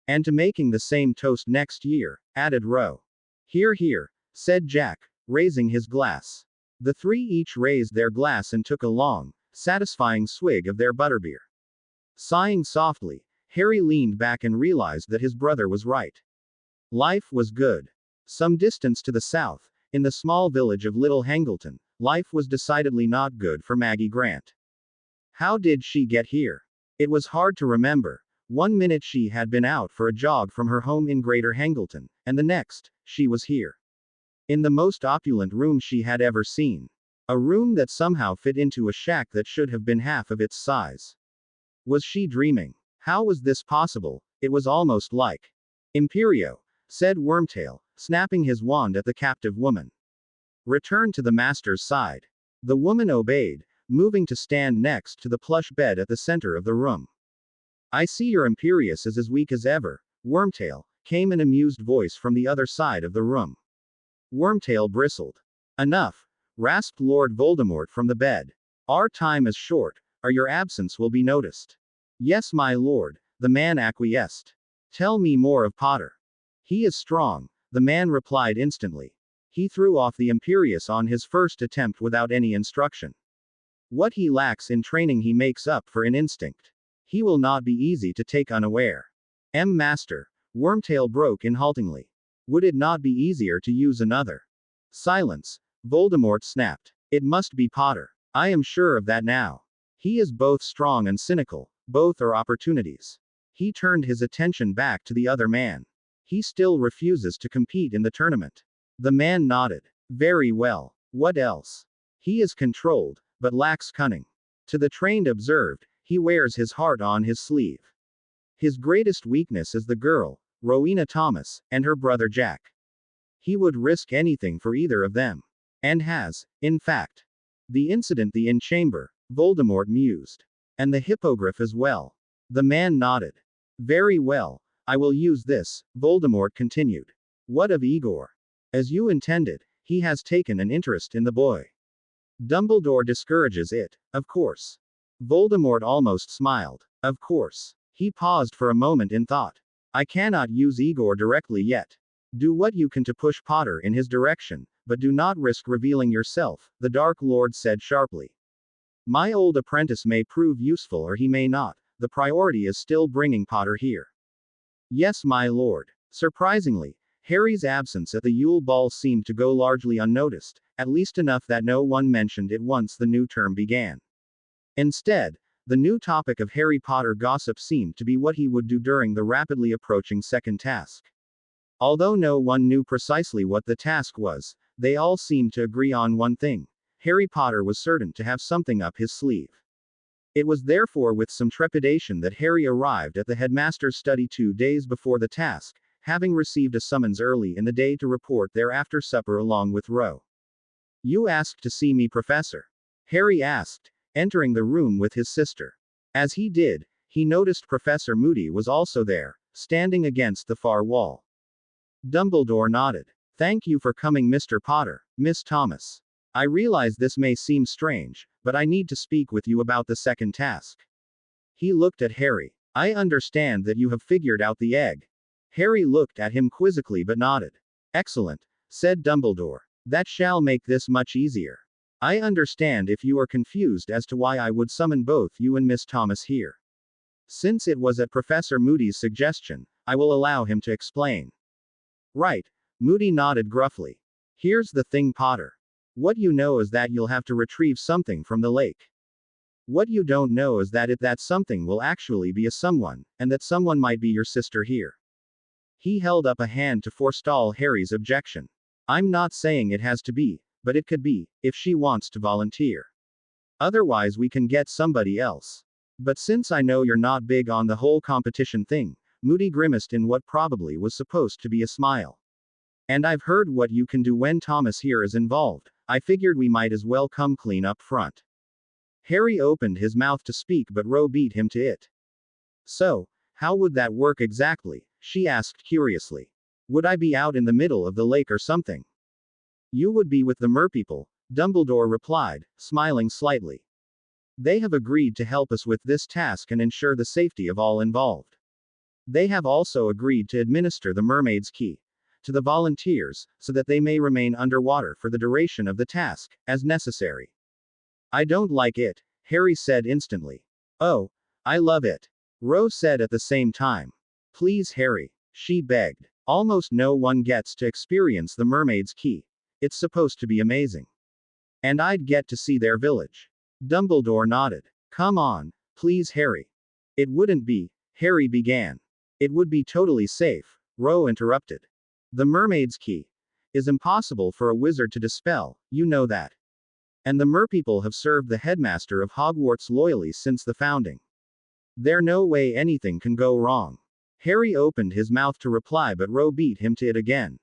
And to making the same toast next year, added Ro. Hear, hear, said Jack, raising his glass. The 3 each raised their glass and took a long, satisfying swig of their butterbeer. Sighing softly, Harry leaned back and realized that his brother was right. Life was good. Some distance to the south, in the small village of Little Hangleton, life was decidedly not good for Maggie Grant. How did she get here? It was hard to remember. One minute she had been out for a jog from her home in Greater Hangleton, and the next, she was here. In the most opulent room she had ever seen. A room that somehow fit into a shack that should have been half of its size. Was she dreaming? How was this possible? It was almost like. Imperio, said Wormtail, snapping his wand at the captive woman. Return to the master's side. The woman obeyed, moving to stand next to the plush bed at the center of the room. I see your Imperious is as weak as ever, Wormtail, came an amused voice from the other side of the room. Wormtail bristled. Enough, rasped Lord Voldemort from the bed. Our time is short, or your absence will be noticed. Yes, my lord, the man acquiesced. Tell me more of Potter. He is strong, the man replied instantly. He threw off the Imperious on his first attempt without any instruction. What he lacks in training he makes up for in instinct. He will not be easy to take unaware. Master, Wormtail broke in haltingly. Would it not be easier to use another? Silence, Voldemort snapped. It must be Potter. I am sure of that now. He is both strong and cynical, both are opportunities. He turned his attention back to the other man. He still refuses to compete in the tournament. The man nodded. Very well. What else? He is controlled, but lacks cunning. To the trained observed, he wears his heart on his sleeve. His greatest weakness is the girl, Rowena Thomas, and her brother Jack. He would risk anything for either of them. And has, in fact. The incident the in chamber, Voldemort mused. And the hippogriff as well. The man nodded. Very well, I will use this, Voldemort continued. What of Igor? As you intended, he has taken an interest in the boy. Dumbledore discourages it, of course. Voldemort almost smiled. Of course. He paused for a moment in thought. I cannot use Igor directly yet. Do what you can to push Potter in his direction, but do not risk revealing yourself, the Dark Lord said sharply. My old apprentice may prove useful or he may not. The priority is still bringing Potter here. Yes, my lord. Surprisingly, Harry's absence at the Yule Ball seemed to go largely unnoticed, at least enough that no one mentioned it once the new term began. Instead, the new topic of Harry Potter gossip seemed to be what he would do during the rapidly approaching second task. Although no one knew precisely what the task was, they all seemed to agree on one thing. Harry Potter was certain to have something up his sleeve. It was therefore with some trepidation that Harry arrived at the headmaster's study 2 days before the task, having received a summons early in the day to report there after supper along with Ro. You asked to see me, Professor? Harry asked, entering the room with his sister. As he did, he noticed Professor Moody was also there, standing against the far wall. Dumbledore nodded. Thank you for coming, Mr. Potter, Miss Thomas. I realize this may seem strange, but I need to speak with you about the second task. He looked at Harry. I understand that you have figured out the egg. Harry looked at him quizzically but nodded. Excellent, said Dumbledore. That shall make this much easier. I understand if you are confused as to why I would summon both you and Miss Thomas here. Since it was at Professor Moody's suggestion, I will allow him to explain. Right. Moody nodded gruffly. Here's the thing, Potter. What you know is that you'll have to retrieve something from the lake. What you don't know is that that something will actually be a someone, and that someone might be your sister here. He held up a hand to forestall Harry's objection. I'm not saying it has to be, but it could be, if she wants to volunteer. Otherwise we can get somebody else. But since I know you're not big on the whole competition thing, Moody grimaced in what probably was supposed to be a smile. And I've heard what you can do when Thomas here is involved. I figured we might as well come clean up front. Harry opened his mouth to speak but Ro beat him to it. So, how would that work exactly? She asked curiously. Would I be out in the middle of the lake or something? You would be with the merpeople, Dumbledore replied, smiling slightly. They have agreed to help us with this task and ensure the safety of all involved. They have also agreed to administer the mermaid's key to the volunteers, so that they may remain underwater for the duration of the task, as necessary. I don't like it, Harry said instantly. Oh, I love it, Ro said at the same time. Please, Harry, she begged. Almost no one gets to experience the mermaid's key. It's supposed to be amazing. And I'd get to see their village. Dumbledore nodded. Come on, please, Harry. It wouldn't be, Harry began. It would be totally safe, Ro interrupted. The mermaid's key is impossible for a wizard to dispel, you know that. And the merpeople have served the headmaster of Hogwarts loyally since the founding. There's no way anything can go wrong. Harry opened his mouth to reply but Ro beat him to it again.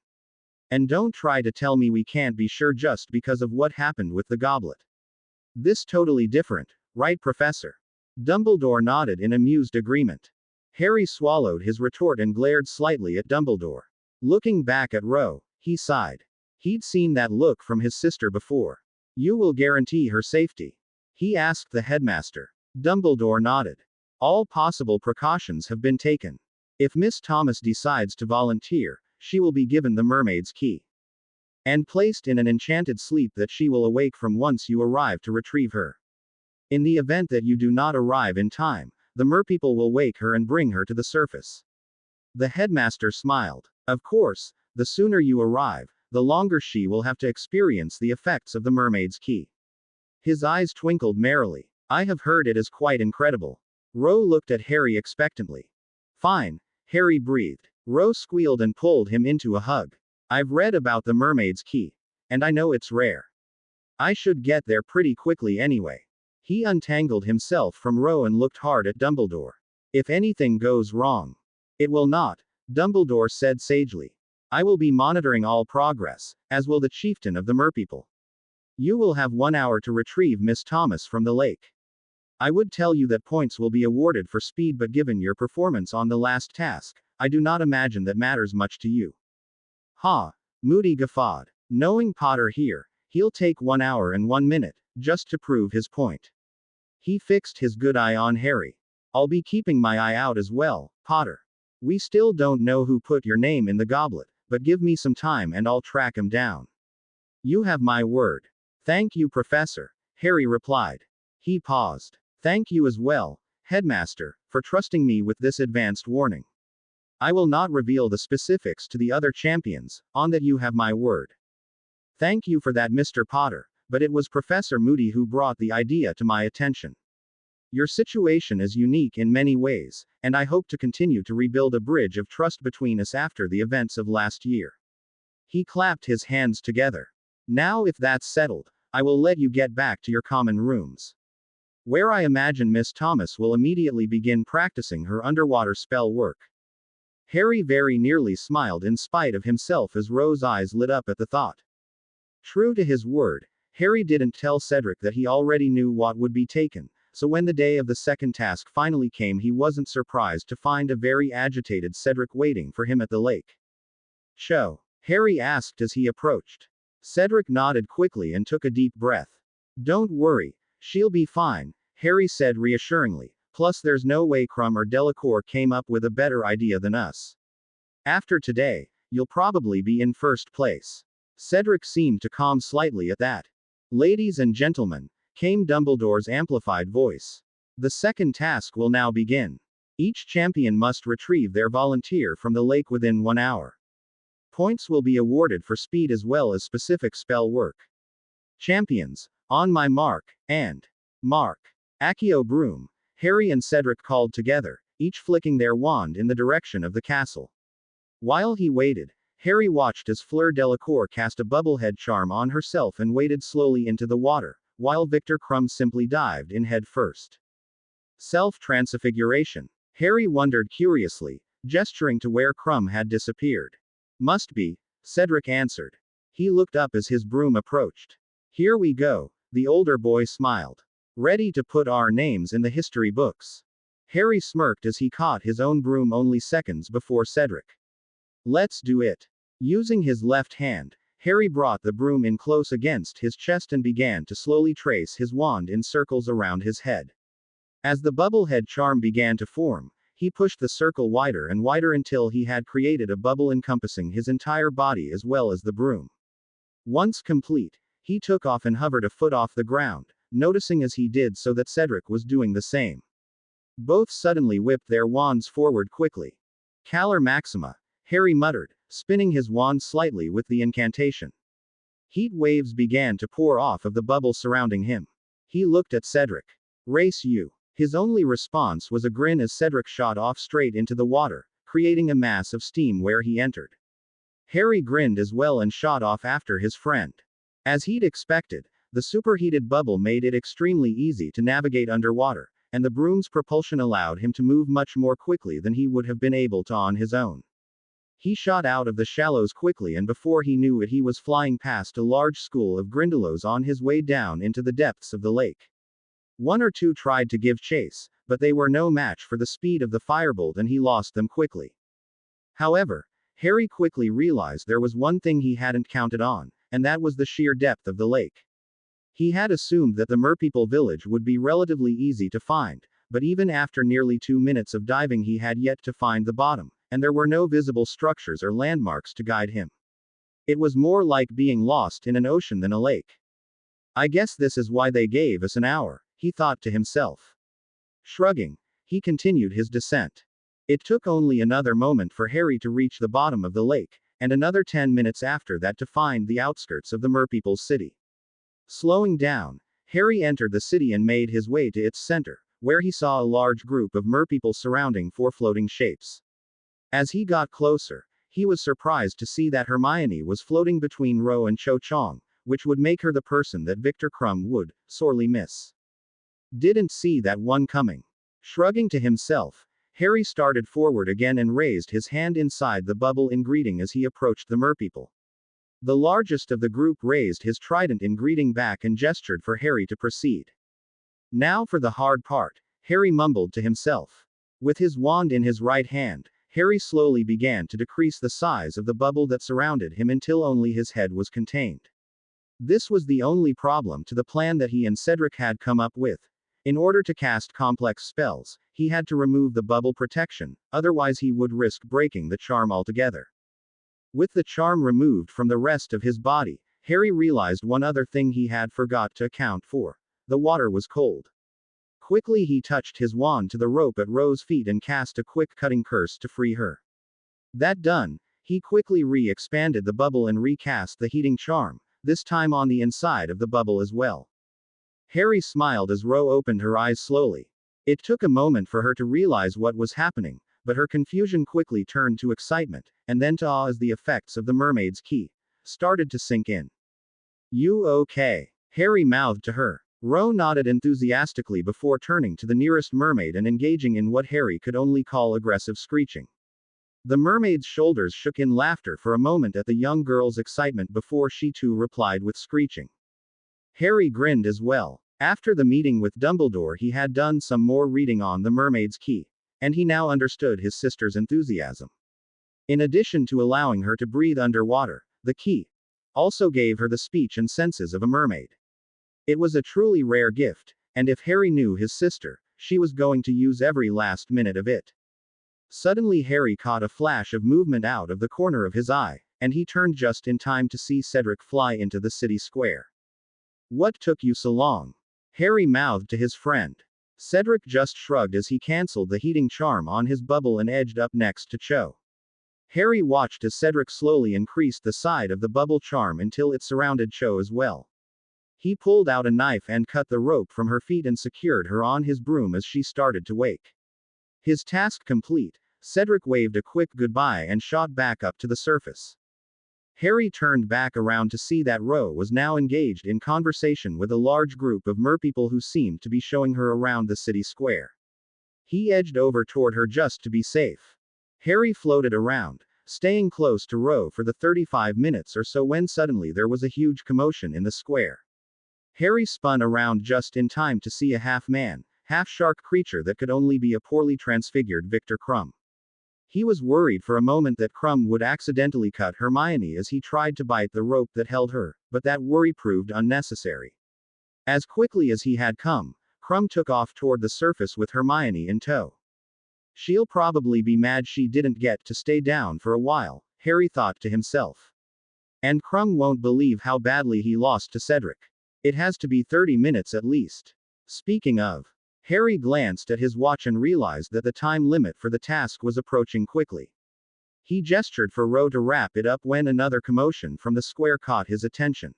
And don't try to tell me we can't be sure just because of what happened with the goblet. This totally different, right, Professor? Dumbledore nodded in amused agreement. Harry swallowed his retort and glared slightly at Dumbledore. Looking back at Ro, he sighed. He'd seen that look from his sister before. You will guarantee her safety? He asked the headmaster. Dumbledore nodded. All possible precautions have been taken. If Miss Thomas decides to volunteer, she will be given the mermaid's key. And placed in an enchanted sleep that she will awake from once you arrive to retrieve her. In the event that you do not arrive in time, the merpeople will wake her and bring her to the surface. The headmaster smiled. Of course, the sooner you arrive, the longer she will have to experience the effects of the mermaid's key. His eyes twinkled merrily. I have heard it is quite incredible. Ro looked at Harry expectantly. Fine, Harry breathed. Rose squealed and pulled him into a hug. I've read about the mermaid's key. And I know it's rare. I should get there pretty quickly anyway. He untangled himself from Ro and looked hard at Dumbledore. If anything goes wrong. It will not, Dumbledore said sagely. I will be monitoring all progress, as will the chieftain of the Merpeople. You will have 1 hour to retrieve Miss Thomas from the lake. I would tell you that points will be awarded for speed, but given your performance on the last task, I do not imagine that matters much to you. Ha! Moody guffawed. Knowing Potter here, he'll take 1 hour and 1 minute, just to prove his point. He fixed his good eye on Harry. I'll be keeping my eye out as well, Potter. We still don't know who put your name in the goblet, but give me some time and I'll track him down. You have my word. Thank you, Professor, Harry replied. He paused. Thank you as well, Headmaster, for trusting me with this advanced warning. I will not reveal the specifics to the other champions, on that you have my word. Thank you for that, Mr. Potter, but it was Professor Moody who brought the idea to my attention. Your situation is unique in many ways, and I hope to continue to rebuild a bridge of trust between us after the events of last year. He clapped his hands together. Now, if that's settled, I will let you get back to your common rooms, where I imagine Miss Thomas will immediately begin practicing her underwater spell work. Harry very nearly smiled in spite of himself as Ro's eyes lit up at the thought. True to his word, Harry didn't tell Cedric that he already knew what would be taken, so when the day of the second task finally came, he wasn't surprised to find a very agitated Cedric waiting for him at the lake. Cho? Harry asked as he approached. Cedric nodded quickly and took a deep breath. Don't worry, she'll be fine, Harry said reassuringly, plus there's no way Krum or Delacour came up with a better idea than us. After today, you'll probably be in first place. Cedric seemed to calm slightly at that. Ladies and gentlemen, came Dumbledore's amplified voice. The second task will now begin. Each champion must retrieve their volunteer from the lake within 1 hour. Points will be awarded for speed as well as specific spell work. Champions, on my mark, and mark. Accio Broom, Harry and Cedric called together, each flicking their wand in the direction of the castle. While he waited, Harry watched as Fleur Delacour cast a bubblehead charm on herself and waded slowly into the water, while Victor Krum simply dived in head first. Self-transfiguration. Harry wondered curiously, gesturing to where Krum had disappeared. Must be, Cedric answered. He looked up as his broom approached. Here we go, the older boy smiled. Ready to put our names in the history books. Harry smirked as he caught his own broom only seconds before Cedric. Let's do it. Using his left hand, Harry brought the broom in close against his chest and began to slowly trace his wand in circles around his head. As the bubblehead charm began to form, he pushed the circle wider and wider until he had created a bubble encompassing his entire body as well as the broom. Once complete, he took off and hovered a foot off the ground, noticing as he did so that Cedric was doing the same. Both suddenly whipped their wands forward quickly. Calor Maxima, Harry muttered, spinning his wand slightly with the incantation. Heat waves began to pour off of the bubble surrounding him. He looked at Cedric. Race you. His only response was a grin as Cedric shot off straight into the water, creating a mass of steam where he entered. Harry grinned as well and shot off after his friend. As he'd expected, the superheated bubble made it extremely easy to navigate underwater, and the broom's propulsion allowed him to move much more quickly than he would have been able to on his own. He shot out of the shallows quickly, and before he knew it he was flying past a large school of Grindylows on his way down into the depths of the lake. One or two tried to give chase, but they were no match for the speed of the firebolt and he lost them quickly. However, Harry quickly realized there was one thing he hadn't counted on, and that was the sheer depth of the lake. He had assumed that the Merpeople village would be relatively easy to find, but even after nearly 2 minutes of diving he had yet to find the bottom, and there were no visible structures or landmarks to guide him. It was more like being lost in an ocean than a lake. I guess this is why they gave us an hour, he thought to himself. Shrugging, he continued his descent. It took only another moment for Harry to reach the bottom of the lake, and another 10 minutes after that to find the outskirts of the Merpeople's city. Slowing down, Harry entered the city and made his way to its center, where he saw a large group of Merpeople surrounding 4 floating shapes. As he got closer, he was surprised to see that Hermione was floating between Ro and Cho Chang, which would make her the person that Victor Krum would sorely miss. Didn't see that one coming. Shrugging to himself, Harry started forward again and raised his hand inside the bubble in greeting as he approached the merpeople. The largest of the group raised his trident in greeting back and gestured for Harry to proceed. Now for the hard part, Harry mumbled to himself. With his wand in his right hand, Harry slowly began to decrease the size of the bubble that surrounded him until only his head was contained. This was the only problem to the plan that he and Cedric had come up with. In order to cast complex spells, he had to remove the bubble protection, otherwise he would risk breaking the charm altogether. With the charm removed from the rest of his body, Harry realized one other thing he had forgot to account for. The water was cold. Quickly he touched his wand to the rope at Ro's feet and cast a quick cutting curse to free her. That done, he quickly re-expanded the bubble and recast the heating charm, this time on the inside of the bubble as well. Harry smiled as Ro opened her eyes slowly. It took a moment for her to realize what was happening, but her confusion quickly turned to excitement, and then to awe as the effects of the mermaid's key started to sink in. "You okay?" Harry mouthed to her. Ro nodded enthusiastically before turning to the nearest mermaid and engaging in what Harry could only call aggressive screeching. The mermaid's shoulders shook in laughter for a moment at the young girl's excitement before she too replied with screeching. Harry grinned as well. After the meeting with Dumbledore, he had done some more reading on the mermaid's key, and he now understood his sister's enthusiasm. In addition to allowing her to breathe underwater, the key also gave her the speech and senses of a mermaid. It was a truly rare gift, and if Harry knew his sister, she was going to use every last minute of it. Suddenly Harry caught a flash of movement out of the corner of his eye, and he turned just in time to see Cedric fly into the city square. "What took you so long?" Harry mouthed to his friend. Cedric just shrugged as he cancelled the heating charm on his bubble and edged up next to Cho. Harry watched as Cedric slowly increased the side of the bubble charm until it surrounded Cho as well. He pulled out a knife and cut the rope from her feet and secured her on his broom as she started to wake. His task complete, Cedric waved a quick goodbye and shot back up to the surface. Harry turned back around to see that Ro was now engaged in conversation with a large group of merpeople who seemed to be showing her around the city square. He edged over toward her just to be safe. Harry floated around, staying close to Ro for the 35 minutes or so when suddenly there was a huge commotion in the square. Harry spun around just in time to see a half-man, half-shark creature that could only be a poorly transfigured Victor Krum. He was worried for a moment that Krum would accidentally cut Hermione as he tried to bite the rope that held her, but that worry proved unnecessary. As quickly as he had come, Krum took off toward the surface with Hermione in tow. "She'll probably be mad she didn't get to stay down for a while," Harry thought to himself. "And Krum won't believe how badly he lost to Cedric. It has to be 30 minutes at least." Speaking of, Harry glanced at his watch and realized that the time limit for the task was approaching quickly. He gestured for Ro to wrap it up when another commotion from the square caught his attention.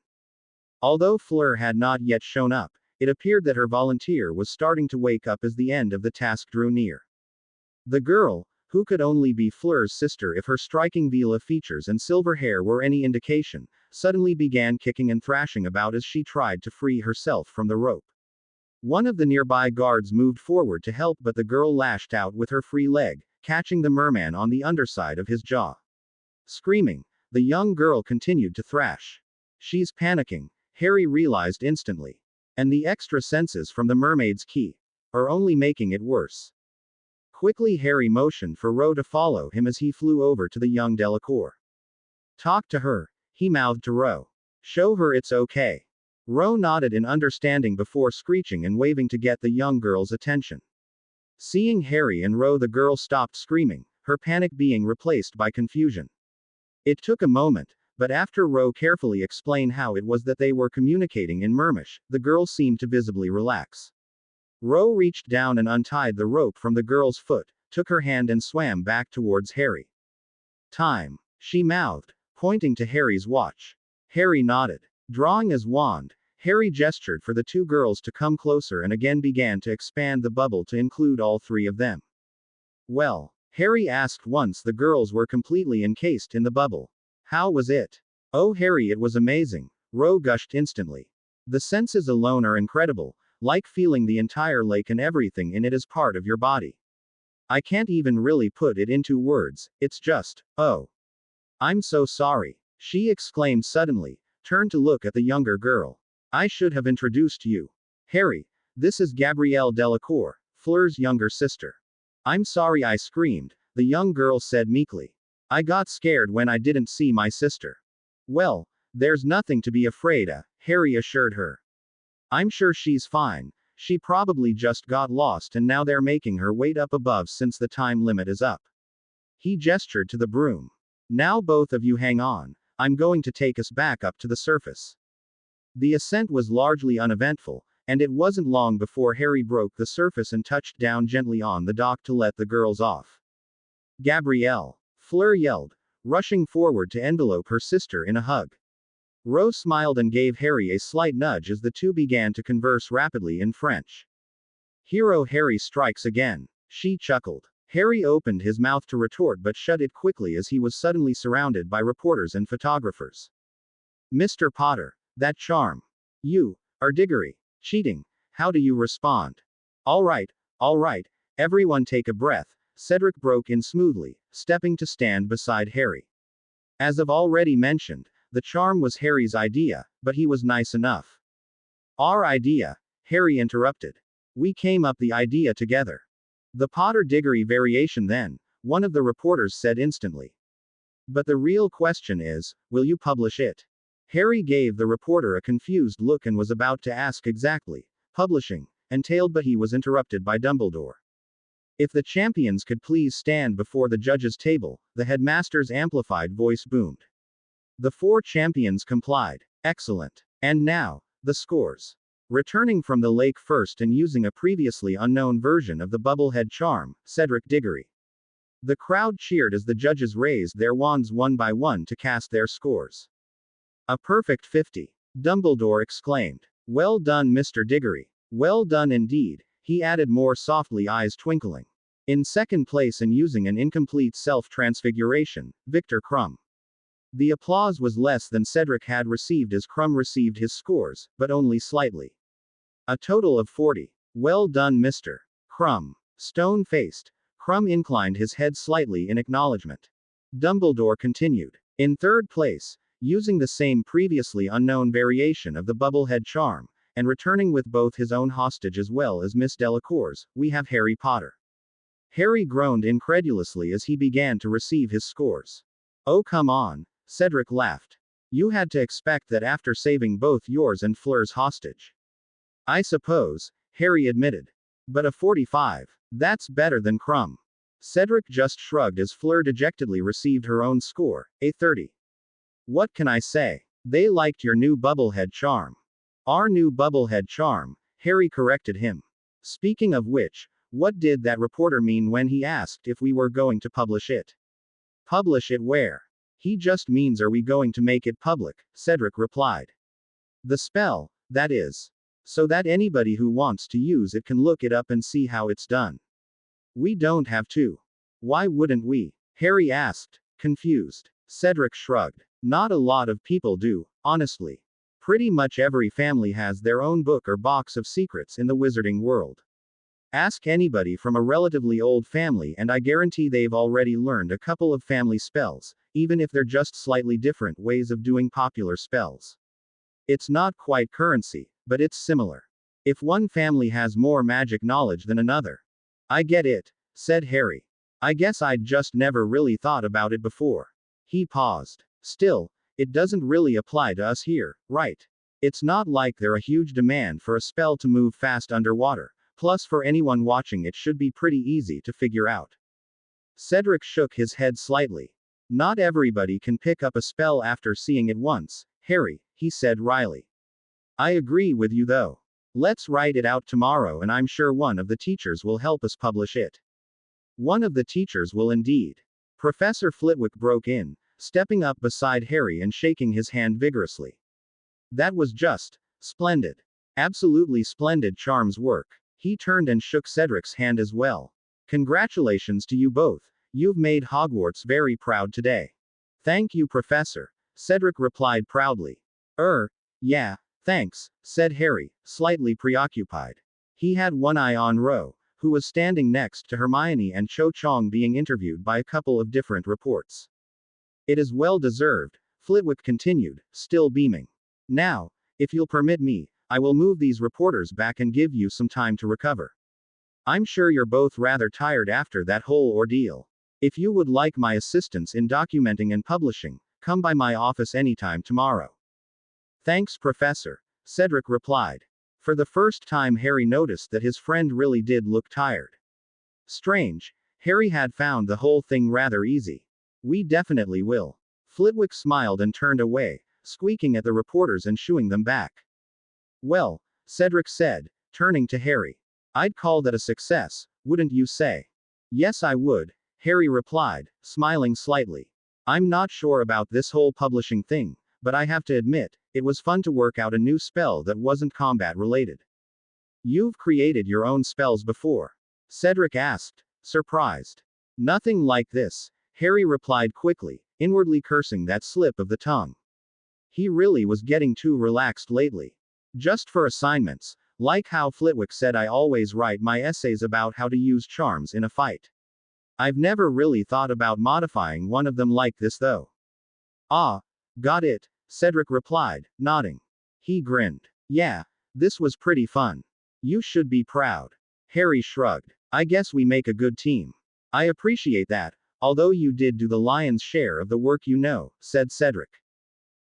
Although Fleur had not yet shown up, it appeared that her volunteer was starting to wake up as the end of the task drew near. The girl, who could only be Fleur's sister if her striking Veela features and silver hair were any indication, suddenly began kicking and thrashing about as she tried to free herself from the rope. One of the nearby guards moved forward to help, but the girl lashed out with her free leg, catching the merman on the underside of his jaw. Screaming, the young girl continued to thrash. "She's panicking," Harry realized instantly. And the extra senses from the mermaid's key are only making it worse. Quickly Harry motioned for Ro to follow him as he flew over to the young Delacour. "Talk to her," he mouthed to Ro. "Show her it's okay." Ro nodded in understanding before screeching and waving to get the young girl's attention. Seeing Harry and Ro, the girl stopped screaming, her panic being replaced by confusion. It took a moment, but after Ro carefully explained how it was that they were communicating in Mermish, the girl seemed to visibly relax. Ro reached down and untied the rope from the girl's foot, took her hand and swam back towards Harry. "Time," she mouthed, pointing to Harry's watch. Harry nodded. Drawing his wand, Harry gestured for the two girls to come closer and again began to expand the bubble to include all three of them. "Well," Harry asked once the girls were completely encased in the bubble. How was it? Oh, Harry, it was amazing. Ro gushed instantly. The senses alone are incredible, like feeling the entire lake and everything in it as part of your body. I can't even really put it into words, it's just, oh. I'm so sorry. She exclaimed suddenly, turned to look at the younger girl. I should have introduced you. Harry, this is Gabrielle Delacour, Fleur's younger sister. I'm sorry, I screamed, the young girl said meekly. I got scared when I didn't see my sister. Well, there's nothing to be afraid of, Harry assured her. I'm sure she's fine. She probably just got lost and now they're making her wait up above since the time limit is up. He gestured to the broom. Now both of you hang on. I'm going to take us back up to the surface. The ascent was largely uneventful, and it wasn't long before Harry broke the surface and touched down gently on the dock to let the girls off. Gabrielle, Fleur yelled, rushing forward to envelope her sister in a hug. Rose smiled and gave Harry a slight nudge as the two began to converse rapidly in French. Hero Harry strikes again, she chuckled. Harry opened his mouth to retort but shut it quickly as he was suddenly surrounded by reporters and photographers. Mr. Potter, that charm. You are Diggory. Cheating. How do you respond? All right, everyone take a breath, Cedric broke in smoothly, stepping to stand beside Harry. As I've already mentioned, the charm was Harry's idea, but he was nice enough. Our idea, Harry interrupted. We came up the idea together. The Potter Diggory variation then, one of the reporters said instantly. But the real question is, will you publish it? Harry gave the reporter a confused look and was about to ask exactly, publishing, entailed, but he was interrupted by Dumbledore. If the champions could please stand before the judges' table, the headmaster's amplified voice boomed. The 4 champions complied. Excellent. And now, the scores. Returning from the lake first and using a previously unknown version of the Bubblehead charm, Cedric Diggory. The crowd cheered as the judges raised their wands one by one to cast their scores. A perfect 50. Dumbledore exclaimed. Well done, Mr. Diggory. Well done indeed, he added more softly, eyes twinkling. In second place and using an incomplete self-transfiguration, Victor Crumb. The applause was less than Cedric had received as Crumb received his scores, but only slightly. A total of 40. Well done, Mr. Crumb. Stone-faced, Crumb inclined his head slightly in acknowledgement. Dumbledore continued. In third place, using the same previously unknown variation of the Bubblehead charm, and returning with both his own hostage as well as Miss Delacour's, we have Harry Potter. Harry groaned incredulously as he began to receive his scores. Oh come on, Cedric laughed. You had to expect that after saving both yours and Fleur's hostage. I suppose, Harry admitted. But a 45. That's better than Crumb. Cedric just shrugged as Fleur dejectedly received her own score, a 30. What can I say? They liked your new Bubblehead charm. Our new Bubblehead charm, Harry corrected him. Speaking of which, what did that reporter mean when he asked if we were going to publish it? Publish it where? He just means are we going to make it public, Cedric replied. The spell, that is. So that anybody who wants to use it can look it up and see how it's done. We don't have to. Why wouldn't we? Harry asked, confused. Cedric shrugged. Not a lot of people do, honestly. Pretty much every family has their own book or box of secrets in the wizarding world. Ask anybody from a relatively old family and I guarantee they've already learned a couple of family spells, even if they're just slightly different ways of doing popular spells. It's not quite currency, but it's similar. If one family has more magic knowledge than another. I get it, said Harry. I guess I'd just never really thought about it before. He paused. Still, it doesn't really apply to us here, right? It's not like there's a huge demand for a spell to move fast underwater, plus for anyone watching it should be pretty easy to figure out. Cedric shook his head slightly. Not everybody can pick up a spell after seeing it once, Harry, he said wryly. I agree with you though. Let's write it out tomorrow and I'm sure one of the teachers will help us publish it. One of the teachers will indeed. Professor Flitwick broke in, stepping up beside Harry and shaking his hand vigorously. That was just splendid. Absolutely splendid charms work. He turned and shook Cedric's hand as well. Congratulations to you both. You've made Hogwarts very proud today. Thank you, Professor, Cedric replied proudly. Yeah, thanks, said Harry, slightly preoccupied. He had one eye on Ro, who was standing next to Hermione and Cho Chang being interviewed by a couple of different reports. It is well deserved, Flitwick continued, still beaming. Now, if you'll permit me, I will move these reporters back and give you some time to recover. I'm sure you're both rather tired after that whole ordeal. If you would like my assistance in documenting and publishing, come by my office anytime tomorrow. Thanks, Professor, Cedric replied. For the first time, Harry noticed that his friend really did look tired. Strange, Harry had found the whole thing rather easy. We definitely will. Flitwick smiled and turned away, squeaking at the reporters and shooing them back. Well, Cedric said, turning to Harry. I'd call that a success, wouldn't you say? Yes, I would, Harry replied, smiling slightly. I'm not sure about this whole publishing thing, but I have to admit, it was fun to work out a new spell that wasn't combat related. You've created your own spells before? Cedric asked, surprised. Nothing like this, Harry replied quickly, inwardly cursing that slip of the tongue. He really was getting too relaxed lately. Just for assignments, like how Flitwick said I always write my essays about how to use charms in a fight. I've never really thought about modifying one of them like this though. Ah, got it, Cedric replied, nodding. He grinned. Yeah, this was pretty fun. You should be proud. Harry shrugged. I guess we make a good team. I appreciate that, although you did do the lion's share of the work, said Cedric.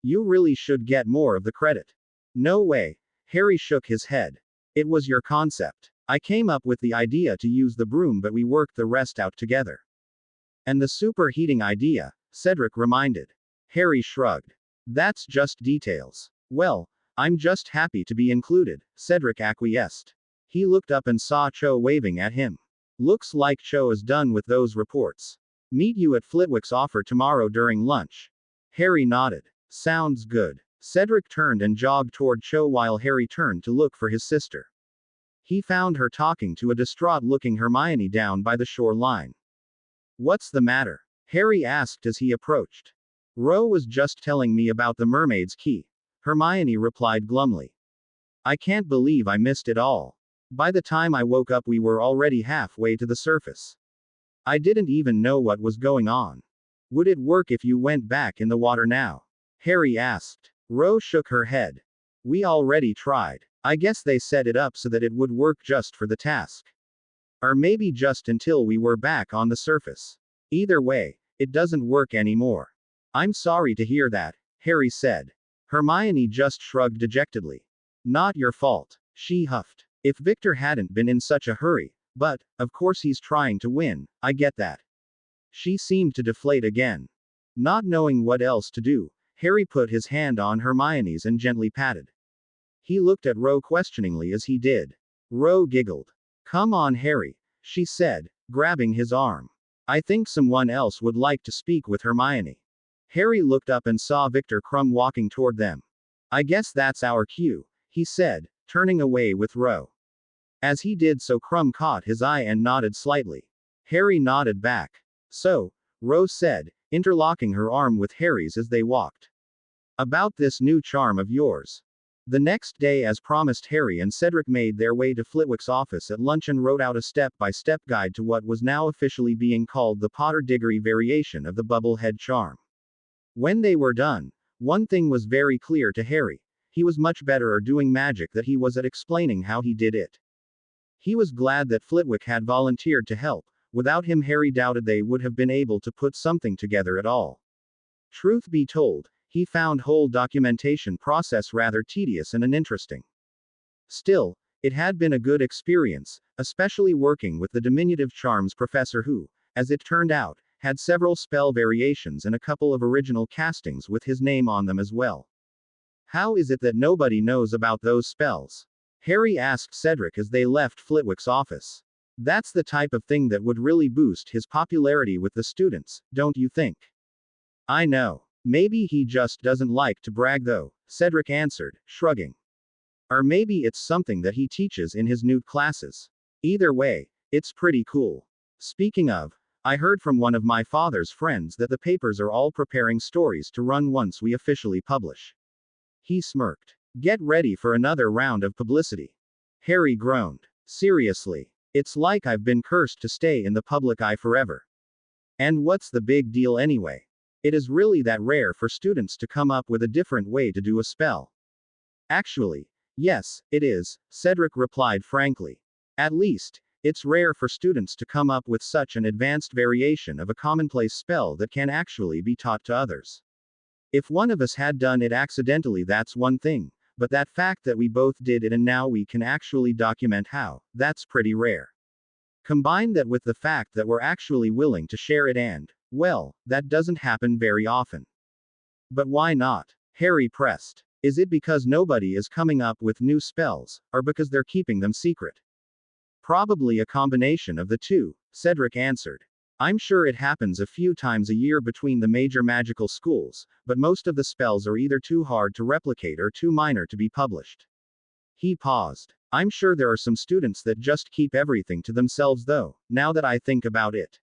You really should get more of the credit. No way, Harry shook his head. It was your concept. I came up with the idea to use the broom, but we worked the rest out together. And the superheating idea, Cedric reminded. Harry shrugged. That's just details. Well, I'm just happy to be included, Cedric acquiesced. He looked up and saw Cho waving at him. Looks like Cho is done with those reports. Meet you at Flitwick's offer tomorrow during lunch. Harry nodded. Sounds good. Cedric turned and jogged toward Cho while Harry turned to look for his sister. He found her talking to a distraught-looking Hermione down by the shoreline. What's the matter? Harry asked as he approached. Ro was just telling me about the mermaid's key, Hermione replied glumly. I can't believe I missed it all. By the time I woke up, we were already halfway to the surface. I didn't even know what was going on. Would it work if you went back in the water now? Harry asked. Ro shook her head. We already tried. I guess they set it up so that it would work just for the task. Or maybe just until we were back on the surface. Either way, it doesn't work anymore. I'm sorry to hear that, Harry said. Hermione just shrugged dejectedly. Not your fault, she huffed. If Victor hadn't been in such a hurry, but, of course he's trying to win, I get that. She seemed to deflate again. Not knowing what else to do, Harry put his hand on Hermione's and gently patted. He looked at Ro questioningly as he did. Ro giggled. Come on, Harry, she said, grabbing his arm. I think someone else would like to speak with Hermione. Harry looked up and saw Victor Krum walking toward them. I guess that's our cue, he said, turning away with Ro. As he did so, Krum caught his eye and nodded slightly. Harry nodded back. So, Ro said, interlocking her arm with Harry's as they walked. About this new charm of yours. The next day, as promised, Harry and Cedric made their way to Flitwick's office at lunch and wrote out a step-by-step guide to what was now officially being called the Potter Diggory variation of the Bubblehead charm. When they were done, one thing was very clear to Harry. He was much better at doing magic than he was at explaining how he did it. He was glad that Flitwick had volunteered to help. Without him, Harry doubted they would have been able to put something together at all. Truth be told, he found whole documentation process rather tedious and uninteresting. Still, it had been a good experience, especially working with the diminutive charms professor who, as it turned out, had several spell variations and a couple of original castings with his name on them as well. How is it that nobody knows about those spells? Harry asked Cedric as they left Flitwick's office. That's the type of thing that would really boost his popularity with the students, don't you think? I know. Maybe he just doesn't like to brag though, Cedric answered, shrugging. Or maybe it's something that he teaches in his nude classes. Either way, it's pretty cool. Speaking of, I heard from one of my father's friends that the papers are all preparing stories to run once we officially publish. He smirked. Get ready for another round of publicity. Harry groaned. Seriously. It's like I've been cursed to stay in the public eye forever. And what's the big deal anyway? It is really that rare for students to come up with a different way to do a spell. Actually, yes, it is, Cedric replied frankly. At least, it's rare for students to come up with such an advanced variation of a commonplace spell that can actually be taught to others. If one of us had done it accidentally, that's one thing, but that fact that we both did it and now we can actually document how, that's pretty rare. Combine that with the fact that we're actually willing to share it and, well, that doesn't happen very often. But why not? Harry pressed. Is it because nobody is coming up with new spells, or because they're keeping them secret? Probably a combination of the two, Cedric answered. I'm sure it happens a few times a year between the major magical schools, but most of the spells are either too hard to replicate or too minor to be published. He paused. I'm sure there are some students that just keep everything to themselves though, now that I think about it.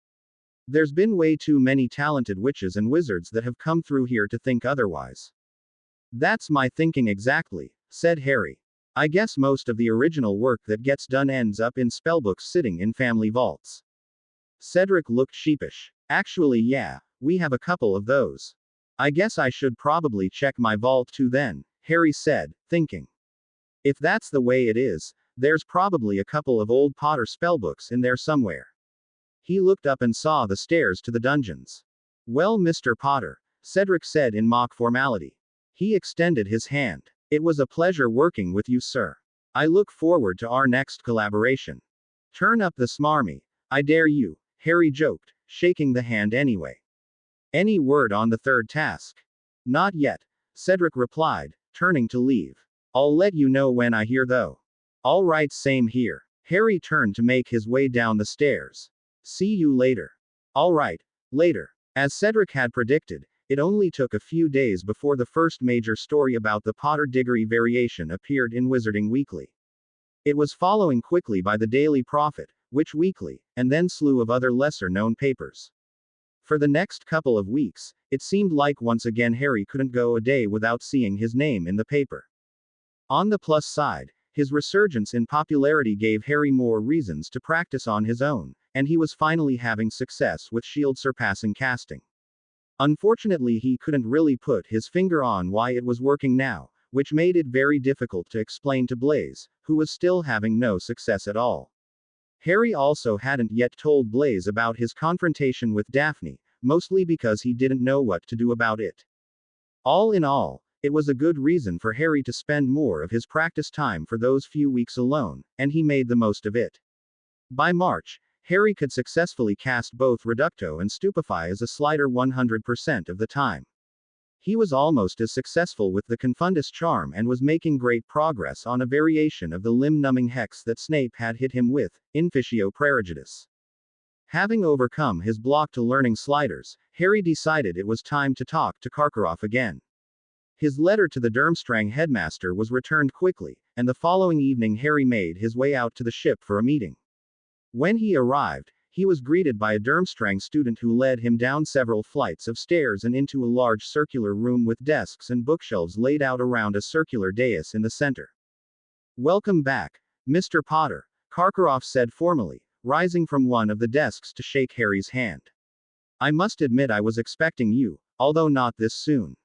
There's been way too many talented witches and wizards that have come through here to think otherwise. That's my thinking exactly, said Harry. I guess most of the original work that gets done ends up in spellbooks sitting in family vaults. Cedric looked sheepish. Actually, yeah, we have a couple of those. I guess I should probably check my vault too then, Harry said, thinking. If that's the way it is, there's probably a couple of old Potter spellbooks in there somewhere. He looked up and saw the stairs to the dungeons. Well, Mr. Potter, Cedric said in mock formality. He extended his hand. It was a pleasure working with you, sir. I look forward to our next collaboration. Turn up the smarmy. I dare you, Harry joked, shaking the hand anyway. Any word on the third task? Not yet, Cedric replied, turning to leave. I'll let you know when I hear though. All right, same here. Harry turned to make his way down the stairs. See you later. All right, later. As Cedric had predicted, it only took a few days before the first major story about the Potterdiggory variation appeared in Wizarding Weekly. It was following quickly by the Daily Prophet, Witch Weekly, and then slew of other lesser-known papers. For the next couple of weeks, it seemed like once again Harry couldn't go a day without seeing his name in the paper. On the plus side, his resurgence in popularity gave Harry more reasons to practice on his own, and he was finally having success with shield-surpassing casting. Unfortunately, he couldn't really put his finger on why it was working now, which made it very difficult to explain to Blaise, who was still having no success at all. Harry also hadn't yet told Blaise about his confrontation with Daphne, mostly because he didn't know what to do about it. All in all, it was a good reason for Harry to spend more of his practice time for those few weeks alone, and he made the most of it. By March, Harry could successfully cast both Reducto and Stupefy as a slider 100% of the time. He was almost as successful with the Confundus charm and was making great progress on a variation of the limb-numbing hex that Snape had hit him with, Inficio Praejudice. Having overcome his block to learning sliders, Harry decided it was time to talk to Karkaroff again. His letter to the Durmstrang headmaster was returned quickly, and the following evening Harry made his way out to the ship for a meeting. When he arrived, he was greeted by a Durmstrang student who led him down several flights of stairs and into a large circular room with desks and bookshelves laid out around a circular dais in the center. Welcome back, Mr. Potter, Karkaroff said formally, rising from one of the desks to shake Harry's hand. I must admit I was expecting you, although not this soon.